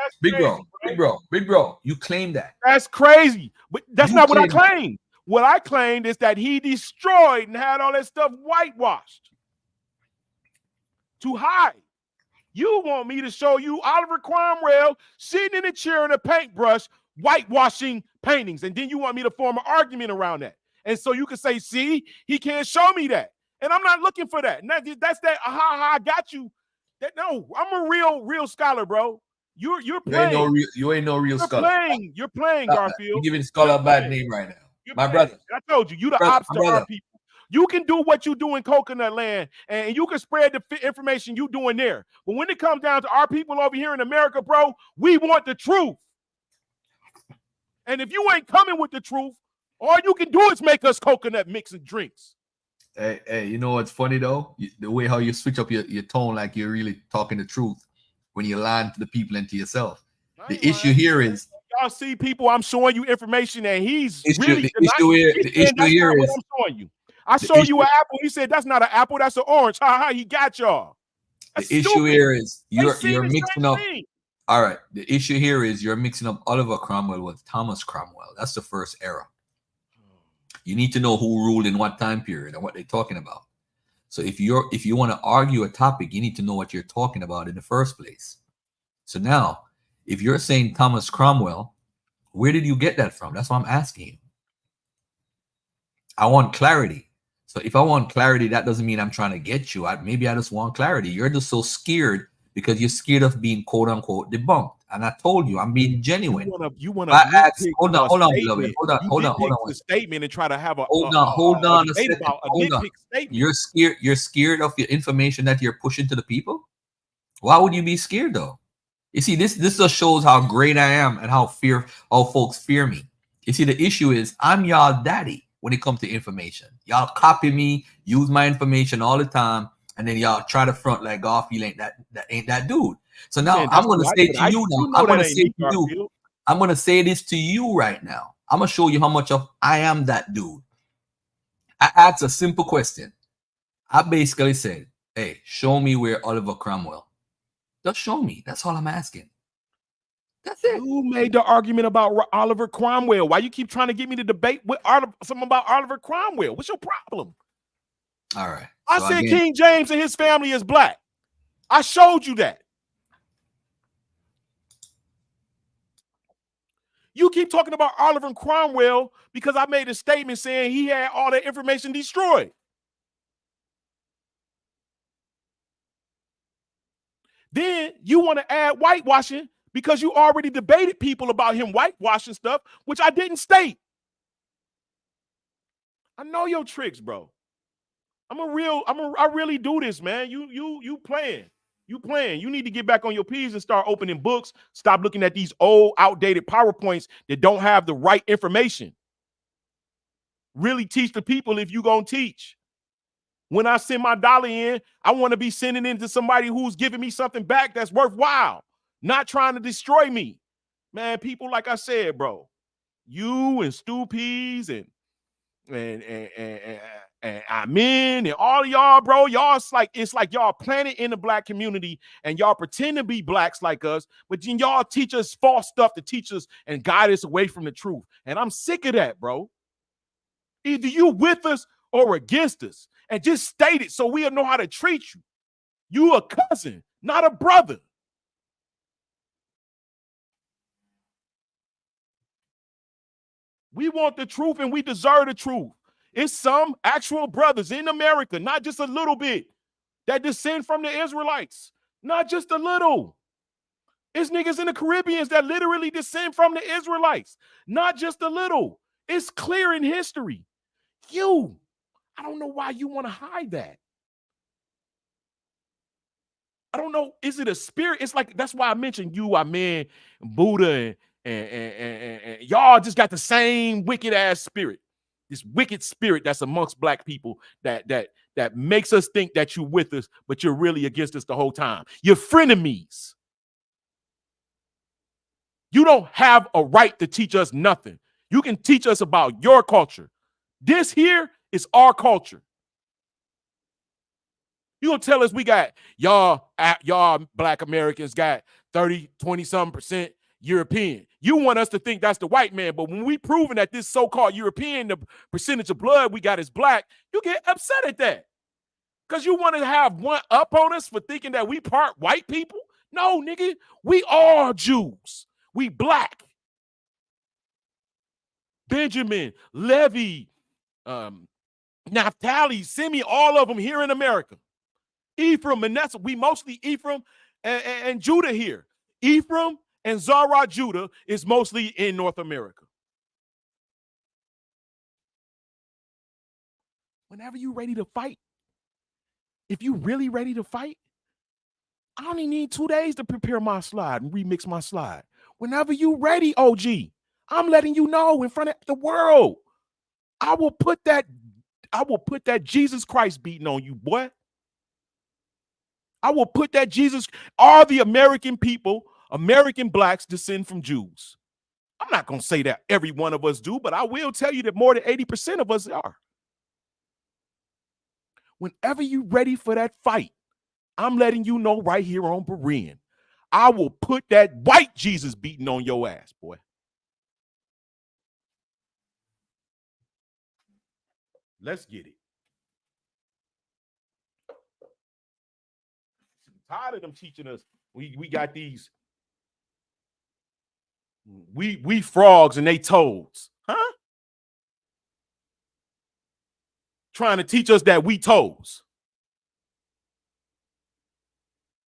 You claimed that. That's crazy. But that's not what I claimed. What I claimed is that he destroyed and had all that stuff whitewashed to hide. You want me to show you Oliver Cromwell sitting in a chair in a paintbrush, whitewashing paintings, and then you want me to form an argument around that. And so you can say, see, he can't show me that. And I'm not looking for that. And that's that, I got you. No, I'm a real scholar, bro. You're playing. You ain't no real scholar. You're playing, Garfield. You're giving scholar a bad name right now. My brother. I told you, the ops to our people. You can do what you do in Coconut Land, and you can spread the information you doing there. But when it comes down to our people over here in America, bro, we want the truth. And if you ain't coming with the truth, all you can do is make us coconut mix and drinks. Hey, you know what's funny though? The way how you switch up your tone, like you're really talking the truth when you lie to the people and to yourself. The issue here is y'all see people. I'm showing you information, and he's the really issue here is what I'm showing you. I show you an apple. He said, that's not an apple, that's an orange. Ha ha, he got y'all. That's The issue stupid. here is They you're seen the mixing same up. thing. All right. The issue here is you're mixing up Oliver Cromwell with Thomas Cromwell. That's the first error. You need to know who ruled in what time period and what they're talking about. So if you want to argue a topic, you need to know what you're talking about in the first place. So now, if you're saying Thomas Cromwell, where did you get that from? That's what I'm asking you. I want clarity. So if I want clarity, that doesn't mean I'm trying to get you. Maybe I just want clarity. You're just so scared because you're scared of being quote unquote debunked. And I told you, I'm being genuine. You want I to asked, hold on, beloved. Hold on. the statement and try to have a Hold on a debate second. about a Hold on. nitpick statement. You're scared of the information that you're pushing to the people? Why would you be scared though? You see, this just shows how great I am and how folks fear me. You see, the issue is I'm y'all daddy when it comes to information. Y'all copy me, use my information all the time, and then y'all try to front like Garfield ain't that dude. So now I'm gonna say to you now, I'm gonna say to you, I'm gonna say this to you right now. I'm gonna show you how much of I am that dude. I asked a simple question. I basically said, hey, show me where Oliver Cromwell. Just show me. That's all I'm asking. That's it. You made the argument about Oliver Cromwell. Why you keep trying to get me to debate with something about Oliver Cromwell? What's your problem? All right. I said King James and his family is black. I showed you that. You keep talking about Oliver Cromwell because I made a statement saying he had all that information destroyed. Then you want to add whitewashing because you already debated people about him whitewashing stuff, which I didn't state. I know your tricks, bro. I really do this, man. You playing. You playing. You need to get back on your P's and start opening books. Stop looking at these old, outdated PowerPoints that don't have the right information. Really teach the people if you're going to teach. When I send my dollar in, I want to be sending it to somebody who's giving me something back that's worthwhile, not trying to destroy me. Man, people, like I said, bro, you and Stu Peas and Amen and all of y'all, bro, y'all, it's like y'all planted in the black community and y'all pretend to be blacks like us, but then y'all teach us false stuff to teach us and guide us away from the truth. And I'm sick of that, bro. Either you with us or against us, and just state it so we'll know how to treat you. You a cousin, not a brother. We want the truth and we deserve the truth. It's some actual brothers in America, not just a little bit, that descend from the Israelites. Not just a little. It's niggas in the Caribbeans that literally descend from the Israelites. Not just a little. It's clear in history. I don't know why you want to hide that. I don't know. Is it a spirit? It's like, that's why I mentioned you, Amen, Buddha, and y'all just got the same wicked ass spirit. This wicked spirit that's amongst black people that makes us think that you're with us, but you're really against us the whole time. You're frenemies. You don't have a right to teach us nothing. You can teach us about your culture. This here is our culture. You gonna tell us we got y'all black Americans got 20-something% European. You want us to think that's the white man, but when we proving that this so-called European, the percentage of blood we got is black, you get upset at that. Because you want to have one up on us for thinking that we part white people? No, nigga, we are Jews. We black. Benjamin, Levi, Naphtali, Simeon, all of them here in America. Ephraim, Manasseh, we mostly Ephraim and Judah here. Ephraim and Zara, Judah is mostly in North America. Whenever you're ready to fight, if you're really ready to fight, I only need 2 days to prepare my slide and remix my slide. Whenever you're ready, OG, I'm letting you know in front of the world. I will put that Jesus Christ beating on you, boy. I will put that Jesus, all the American people, American blacks descend from Jews. I'm not going to say that every one of us do, but I will tell you that more than 80% of us are. whenever you ready for that fight, I'm letting you know right here on Berean, I will put that white Jesus beating on your ass, boy. Let's get it. I'm tired of them teaching us. We got these. We frogs and they toads, huh? Trying to teach us that we toes.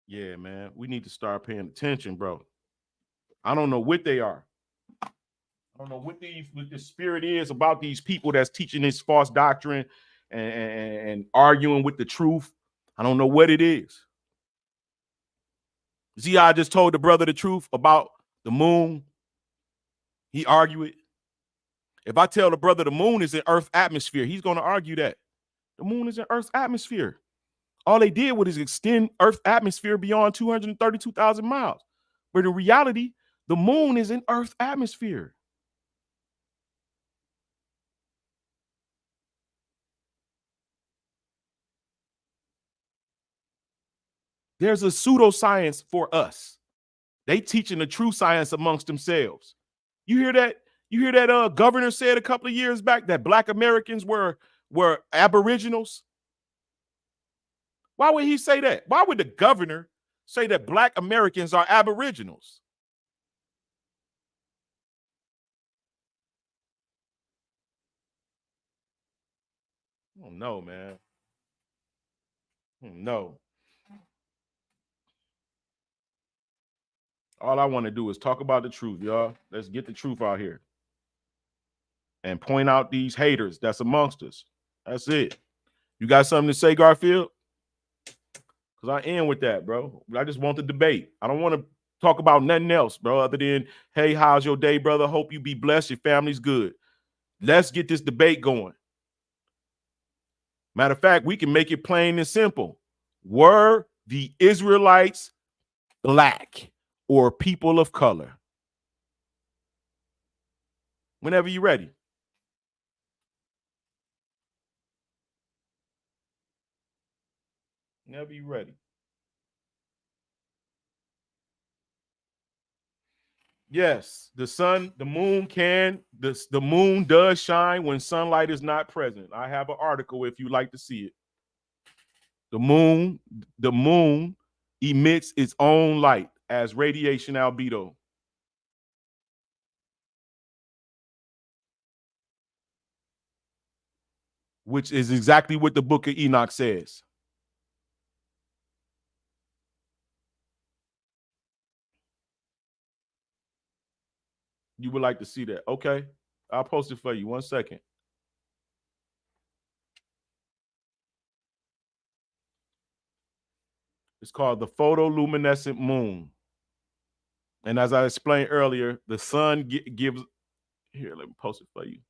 Yeah, man, we need to start paying attention, bro. I don't know what they are. I don't know what the spirit is about these people that's teaching this false doctrine and arguing with the truth. I don't know what it is. See how I just told the brother the truth about the moon? He argued it. If I tell the brother the moon is in Earth's atmosphere, he's going to argue that. The moon is in Earth's atmosphere. All they did was extend Earth's atmosphere beyond 232,000 miles. But in reality, the moon is in Earth's atmosphere. There's a pseudoscience for us. They teaching the true science amongst themselves. You hear that? You hear that governor said a couple of years back that Black Americans were aboriginals? Why would he say that? Why would the governor say that Black Americans are aboriginals? Oh, no, man. No. All I want to do is talk about the truth, y'all. Let's get the truth out here and point out these haters that's amongst us. That's it. You got something to say, Garfield? Because I end with that, bro. I just want the debate. I don't want to talk about nothing else, bro, other than, hey, how's your day, brother? Hope you be blessed. Your family's good. Let's get this debate going. Matter of fact, we can make it plain and simple. Were the Israelites Black or people of color? Whenever you're ready. Whenever you're ready. Yes, the moon does shine when sunlight is not present. I have an article if you like to see it. The moon emits its own light as radiation albedo. Which is exactly what the book of Enoch says. You would like to see that. Okay. I'll post it for you. 1 second. It's called the photoluminescent moon. And as I explained earlier, the sun gives. Here, let me post it for you.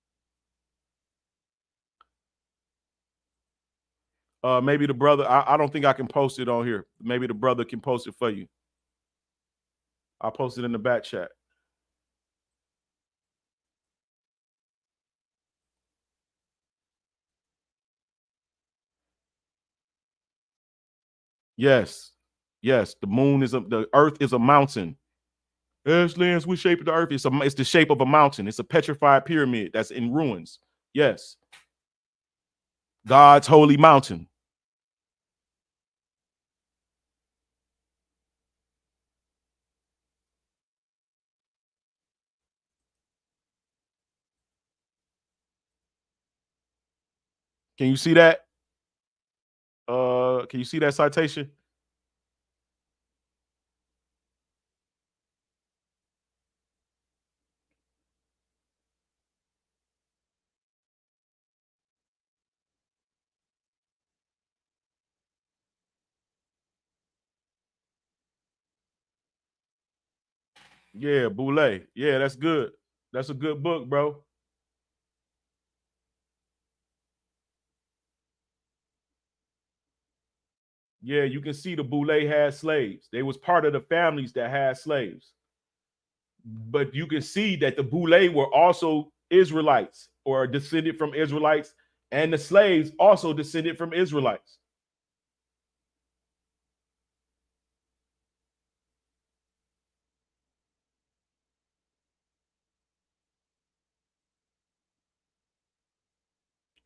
Maybe the brother, I don't think I can post it on here. Maybe the brother can post it for you. I'll post it in the back chat. Yes. Yes. The earth is a mountain. Lance, what shape of the earth? It's the shape of a mountain. It's a petrified pyramid that's in ruins. Yes. God's holy mountain. Can you see that? Can you see that citation? Yeah, Boule. Yeah, that's good. That's a good book, bro. Yeah, you can see the Boule had slaves. They was part of the families that had slaves. But you can see that the Boule were also Israelites or descended from Israelites And the slaves also descended from Israelites.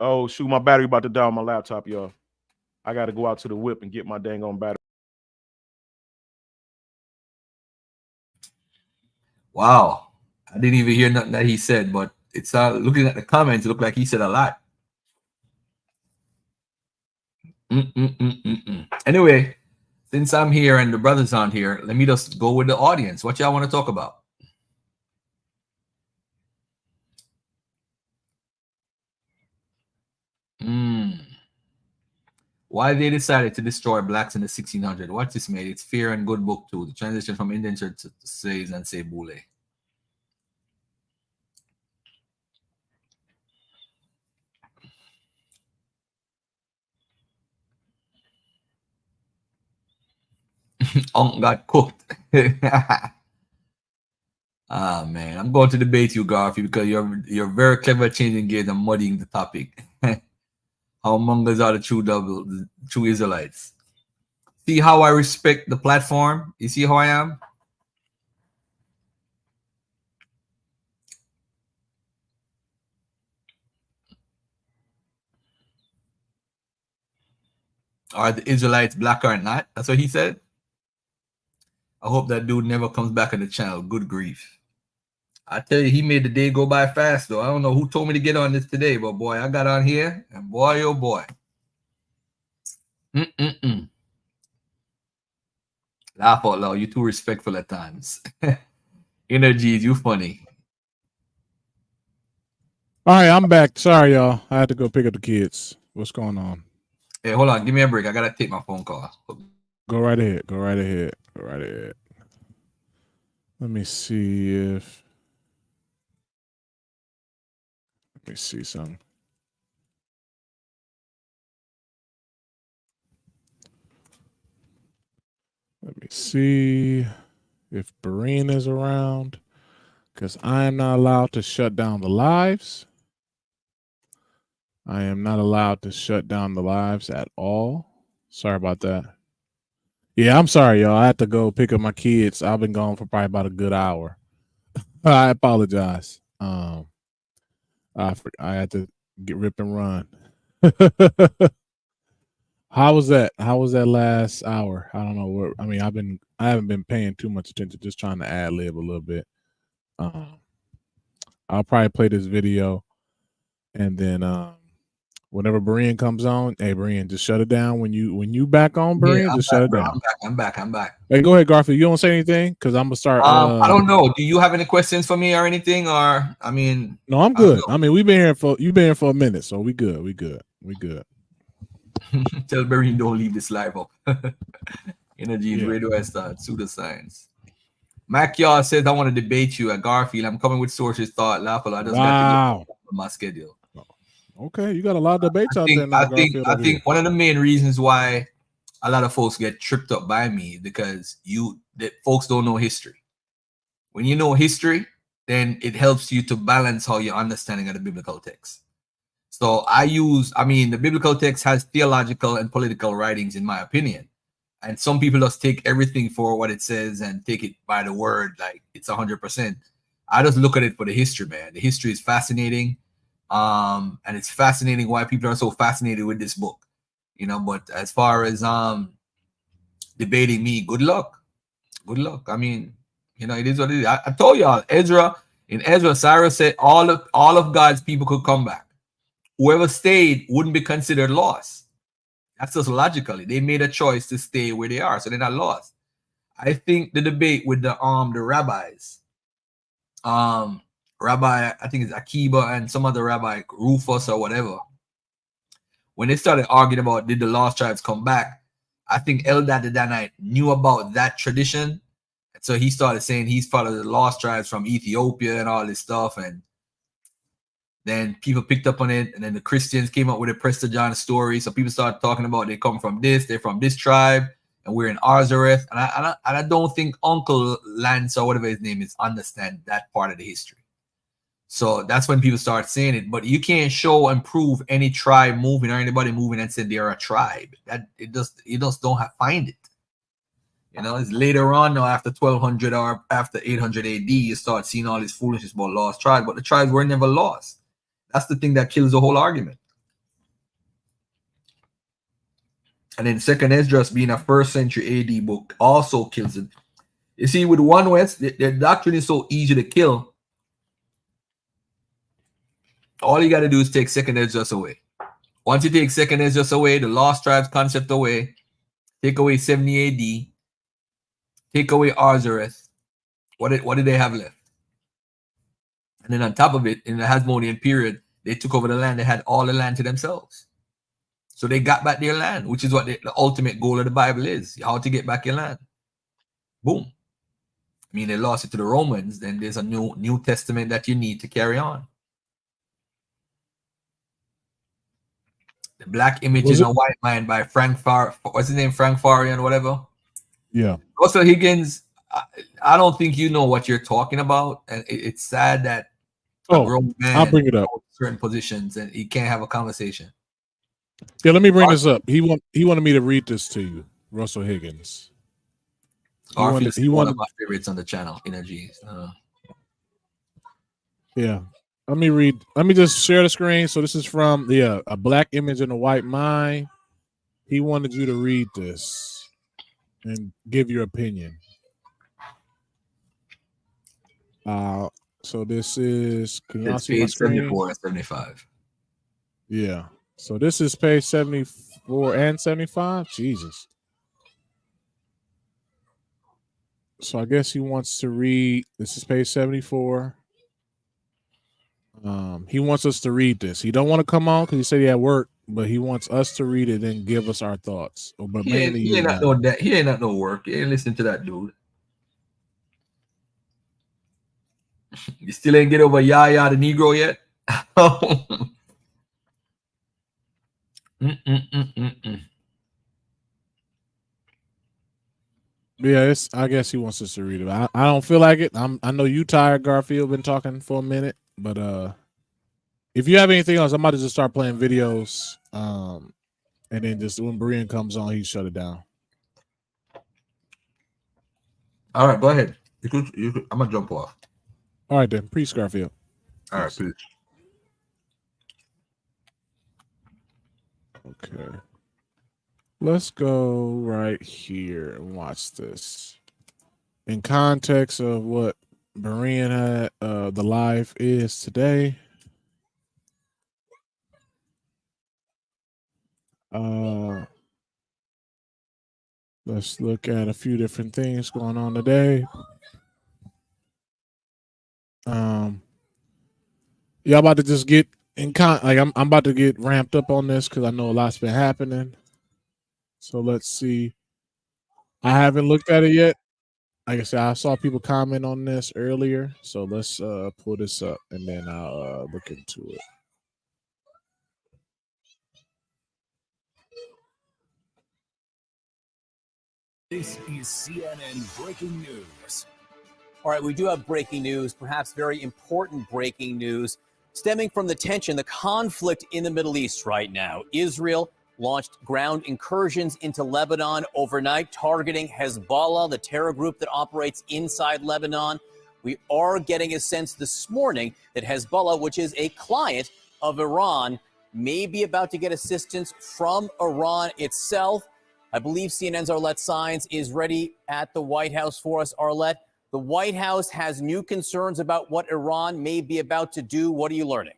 Oh, shoot, my battery about to die on my laptop, y'all. I got to go out to the whip and get my dang on battery. Wow. I didn't even hear nothing that he said, but it's looking at the comments, it looked like he said a lot. Anyway, since I'm here and the brothers aren't here, let me just go with the audience. What y'all want to talk about? Why they decided to destroy blacks in the 1600s? What's this made? It's Fear and Good Book 2. The transition from indentured to slaves and say boule. Got cooked. Ah man, I'm going to debate you, Garfield, because you're very clever at changing gears and muddying the topic. How Mongols are the true Israelites. See how I respect the platform? You see how I am? Are the Israelites black or not? That's what he said. I hope that dude never comes back on the channel. Good grief. I tell you, he made the day go by fast, though. I don't know who told me to get on this today, but boy, I got on here, and boy, oh boy. Laugh out loud. You're too respectful at times. Energies, you funny. All right, I'm back. Sorry, y'all. I had to go pick up the kids. What's going on? Hey, hold on. Give me a break. I got to take my phone call. Go right ahead. Go right ahead. Go right ahead. Let me see if... Let me see something. Let me see if Berean is around, because I am not allowed to shut down the lives. I am not allowed to shut down the lives at all. Sorry about that. Yeah, I'm sorry, y'all. I had to go pick up my kids. I've been gone for probably about a good hour. I apologize. I had to get rip and run. How was that? How was that last hour? I don't know where. I mean, I haven't been paying too much attention, just trying to ad lib a little bit. I'll probably play this video, and then whenever Berean comes on, hey Berean, just shut it down when you back on, Berean. Yeah, just shut it down. I'm back. Hey, go ahead, Garfield. You don't say anything because I'm gonna start. I don't know. Do you have any questions for me or anything? Or I mean, no, I'm good. I mean, you've been here for a minute, so we good. Tell Berean don't leave this live up. Energies, where do I start? Pseudoscience. Mac Yaw says, I want to debate you at Garfield. I'm coming with sources, thought, laughable. I just got to get on my schedule. Okay, you got a lot of debates out there now, Garfield. I think one of the main reasons why a lot of folks get tripped up by me is because folks don't know history. When you know history, then it helps you to balance how you're understanding of the biblical text. So the biblical text has theological and political writings, in my opinion. And some people just take everything for what it says and take it by the word like it's 100%. I just look at it for the history, man. The history is fascinating. And it's fascinating why people are so fascinated with this book. But as far as debating me, good luck. I mean, it is what it is. I told y'all, in Ezra, Cyrus said all of God's people could come back. Whoever stayed wouldn't be considered lost. That's just logically. They made a choice to stay where they are, so they're not lost. I think the debate with the rabbis, Rabbi, I think it's Akiba and some other rabbi, Rufus or whatever, when they started arguing about did the lost tribes come back, I think Eldad the Danite knew about that tradition. So he started saying he's followed the lost tribes from Ethiopia and all this stuff. And then people picked up on it. And then the Christians came up with a Prester John story. So people started talking about they come from this, they're from this tribe, and we're in Arzareth. And I don't think Uncle Lance or whatever his name is understand that part of the history. So that's when people start saying it. But you can't show and prove any tribe moving or anybody moving and say they're a tribe. That you just don't find it. You know, it's later on now after 1200 or after 800 AD, you start seeing all this foolishness about lost tribes, but the tribes were never lost. That's the thing that kills the whole argument. And then Second Esdras being a 1st century AD book also kills it. You see, with One West, their doctrine is so easy to kill. All you got to do is take Second Esdras away. Once you take Second Esdras away, the lost tribes concept away, take away 70 AD, take away Arzareth, what did they have left? And then on top of it, in the Hasmonean period, they took over the land. They had all the land to themselves. So they got back their land, which is what the ultimate goal of the Bible is, how to get back your land. Boom. I mean, they lost it to the Romans. Then there's a New Testament that you need to carry on. The Black Image in a White Mind by what's his name? Frank Farian, whatever. Yeah. Also, Higgins, I don't think you know what you're talking about. And it's sad that a grown man I'll bring it up. holds certain positions and he can't have a conversation. Yeah, let me bring this up. He wanted me to read this to you, Russell Higgins. He one of my favorites on the channel, Energy. Yeah. Let me just share the screen. So this is from A Black Image in a White Mind. He wanted you to read this and give your opinion. So this is, can y'all see my page screen? 74 and 75. Yeah. So this is page 74 and 75. Jesus. So I guess he wants to read. This is page 74. He wants us to read this. He don't want to come on because he said he had work, but he wants us to read it and give us our thoughts. But He ain't not no work. He ain't listen to that dude. You still ain't get over Yaya the Negro yet? Yeah, I guess he wants us to read it. I don't feel like it. I know you tired, Garfield. Been talking for a minute, but if you have anything else, I'm about to just start playing videos. And then just when Brian comes on, he shut it down. All right, go ahead. You could, I'm gonna jump off. All right then, peace, Garfield. All right, peace. Okay. Let's go right here and watch this. In context of what Berean had, the live is today. Let's look at a few different things going on today. Y'all about to just get I'm about to get ramped up on this because I know a lot's been happening. So let's see. I haven't looked at it yet. Like I said, I saw people comment on this earlier. So let's pull this up and then I'll look into it. This is CNN Breaking News. All right, we do have breaking news, perhaps very important breaking news, stemming from the tension, the conflict in the Middle East right now. Israel launched ground incursions into Lebanon overnight, targeting Hezbollah, the terror group that operates inside Lebanon. We are getting a sense this morning that Hezbollah, which is a client of Iran, may be about to get assistance from Iran itself. I believe CNN's Arlette Saenz is ready at the White House for us. Arlette, the White House has new concerns about what Iran may be about to do. What are you learning?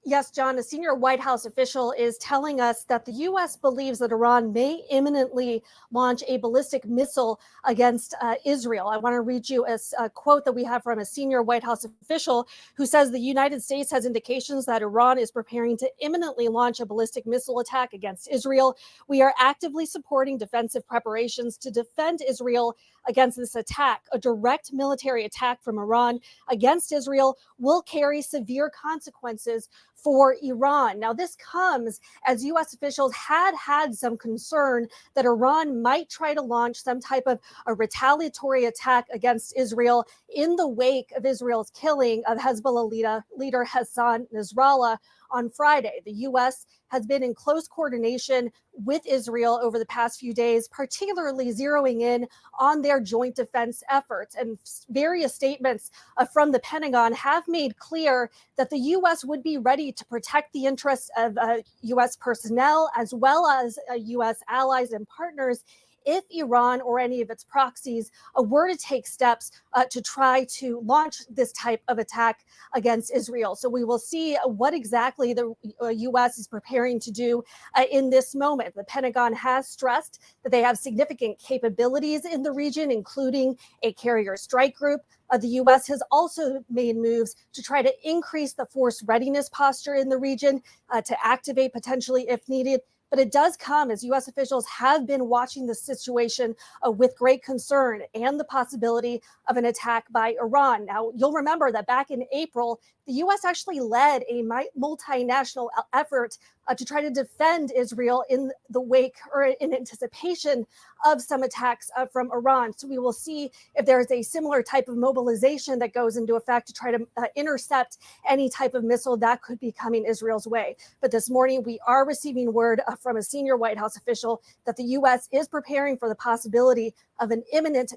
Yes, John, a senior White House official is telling us that the U.S. believes that Iran may imminently launch a ballistic missile against Israel. I want to read you a quote that we have from a senior White House official who says the United States has indications that Iran is preparing to imminently launch a ballistic missile attack against Israel. We are actively supporting defensive preparations to defend Israel against this attack. A direct military attack from Iran against Israel will carry severe consequences for Iran. Now, this comes as U.S. officials had some concern that Iran might try to launch some type of a retaliatory attack against Israel in the wake of Israel's killing of Hezbollah leader Hassan Nasrallah on Friday. The U.S. has been in close coordination with Israel over the past few days, particularly zeroing in on their joint defense efforts. And various statements from the Pentagon have made clear that the U.S. would be ready to protect the interests of U.S. personnel as well as U.S. allies and partners if Iran or any of its proxies were to take steps to try to launch this type of attack against Israel. So we will see what exactly the U.S. is preparing to do in this moment. The Pentagon has stressed that they have significant capabilities in the region, including a carrier strike group. The U.S. has also made moves to try to increase the force readiness posture in the region to activate potentially if needed. But it does come as U.S. officials have been watching the situation with great concern and the possibility of an attack by Iran. Now, you'll remember that back in April, the U.S. actually led a multinational effort to try to defend Israel in the wake or in anticipation of some attacks from Iran. So we will see if there is a similar type of mobilization that goes into effect to try to intercept any type of missile that could be coming Israel's way. But this morning, we are receiving word from a senior White House official that the U.S. is preparing for the possibility of an imminent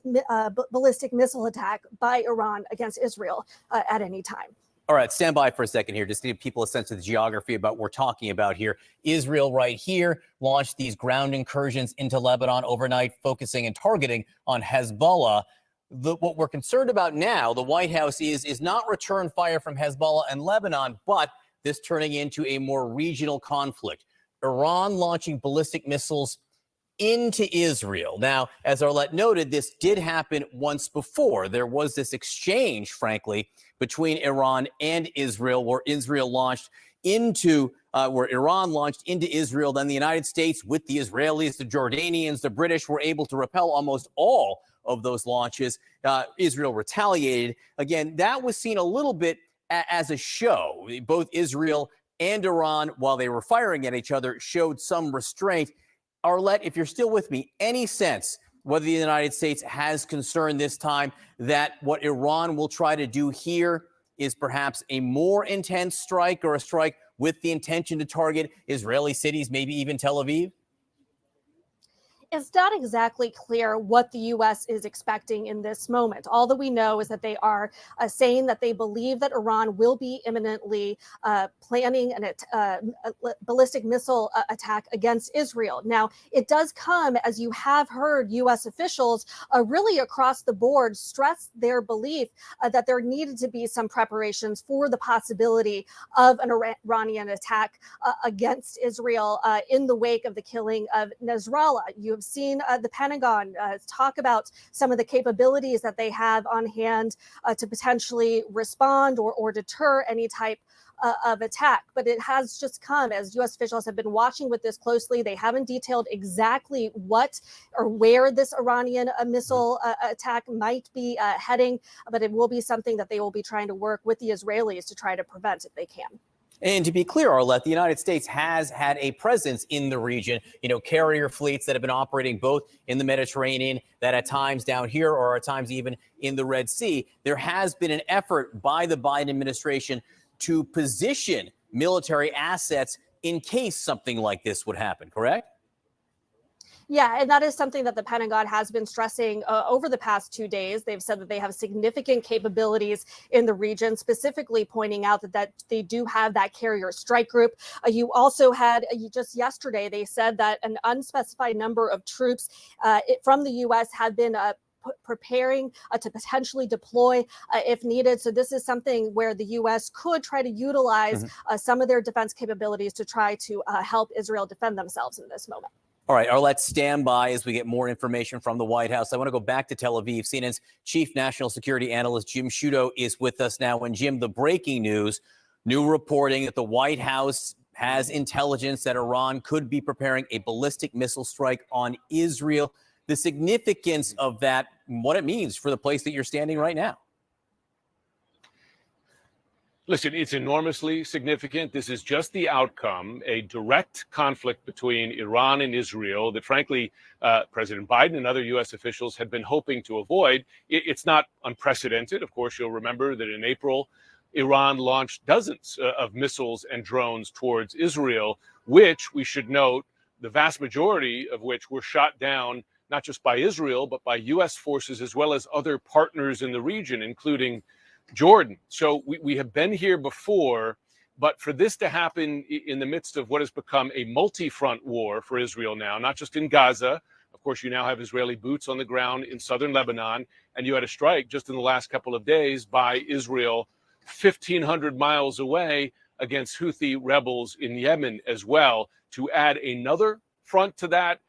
ballistic missile attack by Iran against Israel at any time. All right, stand by for a second here, just to give people a sense of the geography about what we're talking about here. Israel right here launched these ground incursions into Lebanon overnight, focusing and targeting on Hezbollah. What we're concerned about now, the White House is not return fire from Hezbollah and Lebanon, but this turning into a more regional conflict. Iran launching ballistic missiles into Israel. Now, as Arlette noted, this did happen once before. There was this exchange, frankly, between Iran and Israel, where Iran launched into Israel. Then the United States, with the Israelis, the Jordanians, the British, were able to repel almost all of those launches. Israel retaliated. Again, that was seen a little bit as a show. Both Israel and Iran, while they were firing at each other, showed some restraint. Arlette, if you're still with me, any sense whether the United States has concern this time that what Iran will try to do here is perhaps a more intense strike, or a strike with the intention to target Israeli cities, maybe even Tel Aviv? It's not exactly clear what the U.S. is expecting in this moment. All that we know is that they are saying that they believe that Iran will be imminently planning a ballistic missile attack against Israel. Now, it does come as you have heard U.S. officials really across the board stress their belief that there needed to be some preparations for the possibility of an Iranian attack against Israel in the wake of the killing of Nasrallah. You have seen the Pentagon talk about some of the capabilities that they have on hand to potentially respond or deter any type of attack. But it has just come as U.S. officials have been watching with this closely. They haven't detailed exactly what or where this Iranian missile attack might be heading, but it will be something that they will be trying to work with the Israelis to try to prevent if they can. And to be clear, Arlette, the United States has had a presence in the region, carrier fleets that have been operating both in the Mediterranean, that at times down here, or at times even in the Red Sea. There has been an effort by the Biden administration to position military assets in case something like this would happen, correct? Yeah, and that is something that the Pentagon has been stressing over the past 2 days. They've said that they have significant capabilities in the region, specifically pointing out that they do have that carrier strike group. You also had just yesterday, they said that an unspecified number of troops from the U.S. have been preparing to potentially deploy if needed. So this is something where the U.S. could try to utilize some of their defense capabilities to try to help Israel defend themselves in this moment. All right, let's stand by as we get more information from the White House. I want to go back to Tel Aviv. CNN's chief national security analyst, Jim Sciutto, is with us now. And Jim, the breaking news, new reporting that the White House has intelligence that Iran could be preparing a ballistic missile strike on Israel. The significance of that, what it means for the place that you're standing right now. Listen, it's enormously significant. This is just the outcome, a direct conflict between Iran and Israel that, frankly, President Biden and other U.S. officials had been hoping to avoid. It's not unprecedented. Of course, you'll remember that in April, Iran launched dozens of missiles and drones towards Israel, which we should note, the vast majority of which were shot down not just by Israel, but by U.S. forces as well as other partners in the region, including Jordan. So we have been here before, but for this to happen in the midst of what has become a multi-front war for Israel now, not just in Gaza. Of course, you now have Israeli boots on the ground in southern Lebanon, and you had a strike just in the last couple of days by Israel 1,500 miles away against Houthi rebels in Yemen as well. To add another front to that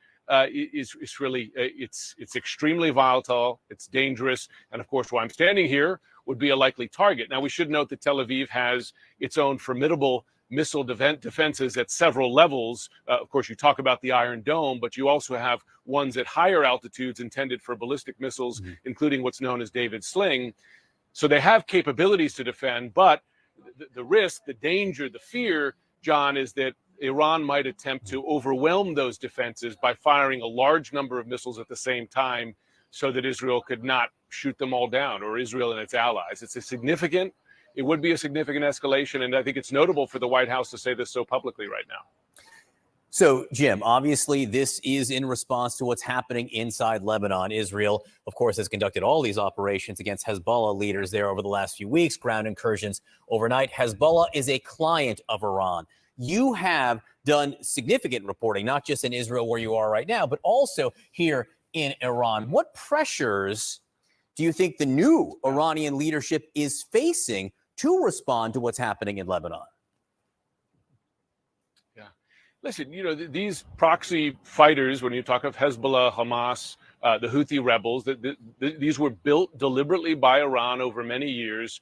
is really, it's extremely volatile, it's dangerous, and of course, why I'm standing here would be a likely target. Now, we should note that Tel Aviv has its own formidable missile defenses at several levels. Of course, you talk about the Iron Dome, but you also have ones at higher altitudes intended for ballistic missiles, including what's known as David's Sling. So they have capabilities to defend, but the risk, the danger, the fear, John, is that Iran might attempt to overwhelm those defenses by firing a large number of missiles at the same time so that Israel could not shoot them all down, or Israel and its allies. It would be a significant escalation, and I think it's notable for the White House to say this so publicly right now. So, Jim, obviously this is in response to what's happening inside Lebanon. Israel, of course, has conducted all these operations against Hezbollah leaders there over the last few weeks, ground incursions overnight. Hezbollah is a client of Iran. You have done significant reporting, not just in Israel where you are right now, but also here in Iran. What pressures do you think the new Iranian leadership is facing to respond to what's happening in Lebanon? Listen, these proxy fighters, when you talk of Hezbollah, Hamas, the Houthi rebels, these were built deliberately by Iran over many years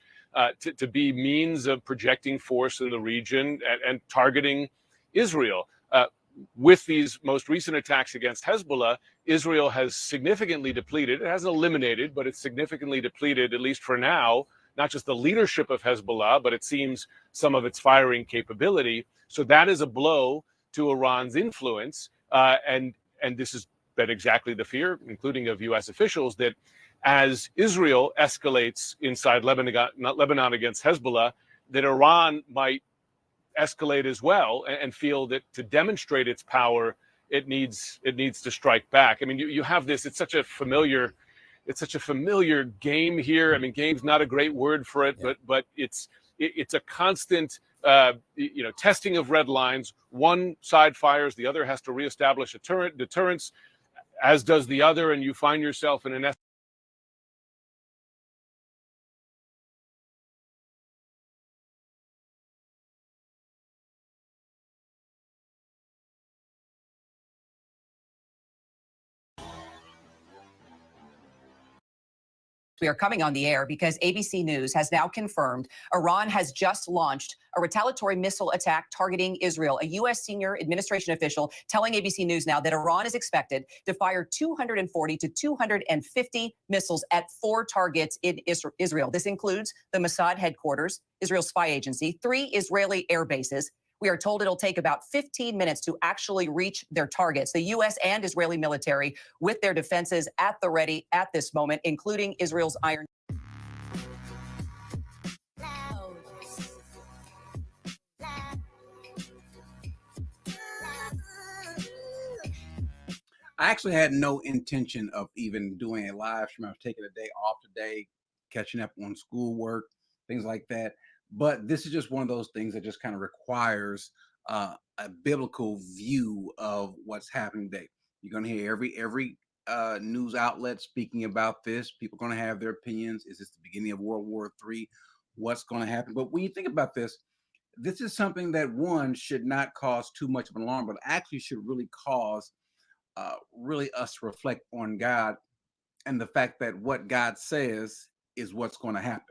to be means of projecting force in the region and targeting Israel. With these most recent attacks against Hezbollah, Israel has significantly depleted. It hasn't eliminated, but it's significantly depleted, at least for now, not just the leadership of Hezbollah, but it seems some of its firing capability. So that is a blow to Iran's influence. And this has been exactly the fear, including of U.S. officials, that as Israel escalates inside Lebanon against Hezbollah, that Iran might escalate as well and feel that to demonstrate its power, it needs to strike back. I mean, you have this, it's such a familiar game here. I mean, game's not a great word for it, but it's a constant testing of red lines. One side fires, the other has to reestablish a deterrence, as does the other, and you find yourself in an We are coming on the air because ABC News has now confirmed Iran has just launched a retaliatory missile attack targeting Israel. A U.S. senior administration official telling ABC News now that Iran is expected to fire 240 to 250 missiles at 4 targets in Israel. This includes the Mossad headquarters, Israel's spy agency, 3 Israeli air bases. We are told it'll take about 15 minutes to actually reach their targets. The U.S. and Israeli military with their defenses at the ready at this moment, including Israel's Iron. I actually had no intention of even doing a live stream. I was taking a day off today, catching up on schoolwork, things like that. But this is just one of those things that just kind of requires a biblical view of what's happening today. You're going to hear every news outlet speaking about this. People are going to have their opinions. Is this the beginning of World War III? What's going to happen? But when you think about this is something that, one, should not cause too much of an alarm, but actually should really cause really us to reflect on God and the fact that what God says is what's going to happen.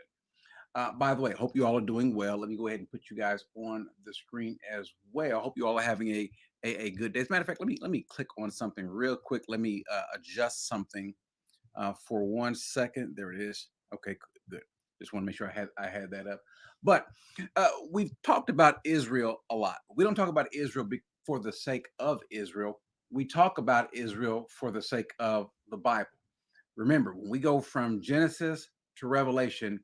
By the way, I hope you all are doing well. Let me go ahead and put you guys on the screen as well. I hope you all are having a good day. As a matter of fact, let me click on something real quick. Let me adjust something for 1 second. There it is. Okay, good. Just want to make sure I had that up. But we've talked about Israel a lot. We don't talk about Israel for the sake of Israel. We talk about Israel for the sake of the Bible. Remember, when we go from Genesis to Revelation,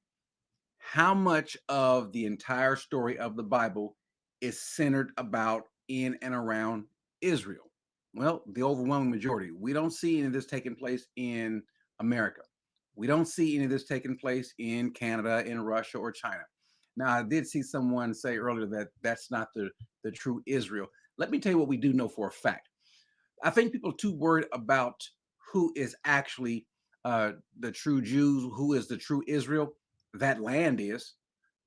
how much of the entire story of the Bible is centered about in and around Israel? Well, the overwhelming majority. We don't see any of this taking place in America. We don't see any of this taking place in Canada, in Russia, or China. Now, I did see someone say earlier that that's not the true Israel. Let me tell you what we do know for a fact. I think people are too worried about who is actually the true Jews, who is the true Israel. That land is.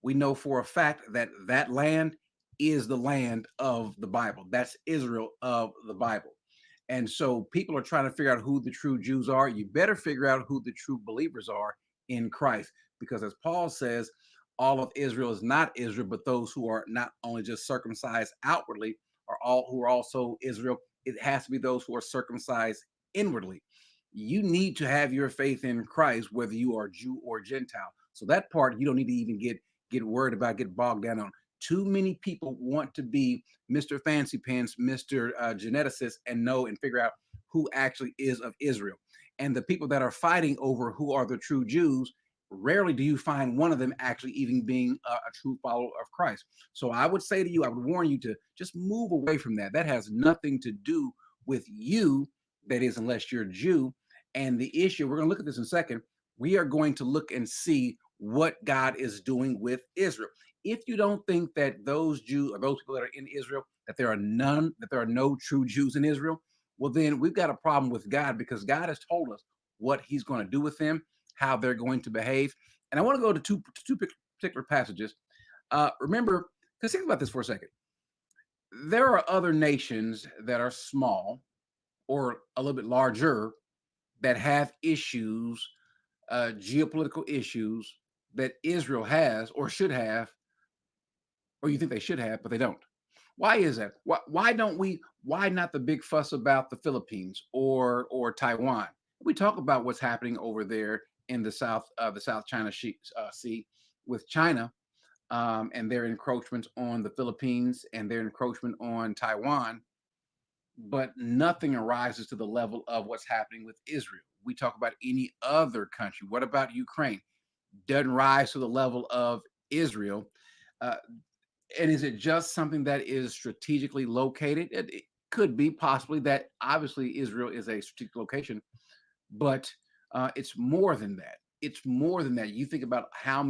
We know for a fact that that land is the land of the Bible. That's Israel of the Bible. And so people are trying to figure out who the true Jews are. You better figure out who the true believers are in Christ. Because as Paul says, all of Israel is not Israel, but those who are not only just circumcised outwardly are all who are also Israel. It has to be those who are circumcised inwardly. You need to have your faith in Christ, whether you are Jew or Gentile. So that part you don't need to even get worried about, get bogged down on. Too many people want to be Mr. Fancy Pants, Mr. Geneticist, and know and figure out who actually is of Israel. And the people that are fighting over who are the true Jews, rarely do you find one of them actually even being a true follower of Christ. So I would say to you, I would warn you to just move away from that. That has nothing to do with you, that is, unless you're a Jew. And the issue, we're going to look at this in a second. We are going to look and see what God is doing with Israel. If you don't think that those Jews or those people that are in Israel, that there are no true Jews in Israel, well, then we've got a problem with God, because God has told us what he's going to do with them, how they're going to behave. And I want to go to two particular passages. Remember, because think about this for a second. There are other nations that are small or a little bit larger that have issues, geopolitical issues that Israel has or should have, or you think they should have, but they don't. Why is that? Why don't we? Why not the big fuss about the Philippines or Taiwan? We talk about what's happening over there in the South China Sea with China and their encroachments on the Philippines and their encroachment on Taiwan, but nothing arises to the level of what's happening with Israel. We talk about any other country. What about Ukraine? Doesn't rise to the level of Israel. And is it just something that is strategically located? It could be possibly that. Obviously, Israel is a strategic location, but it's more than that. It's more than that. You think about how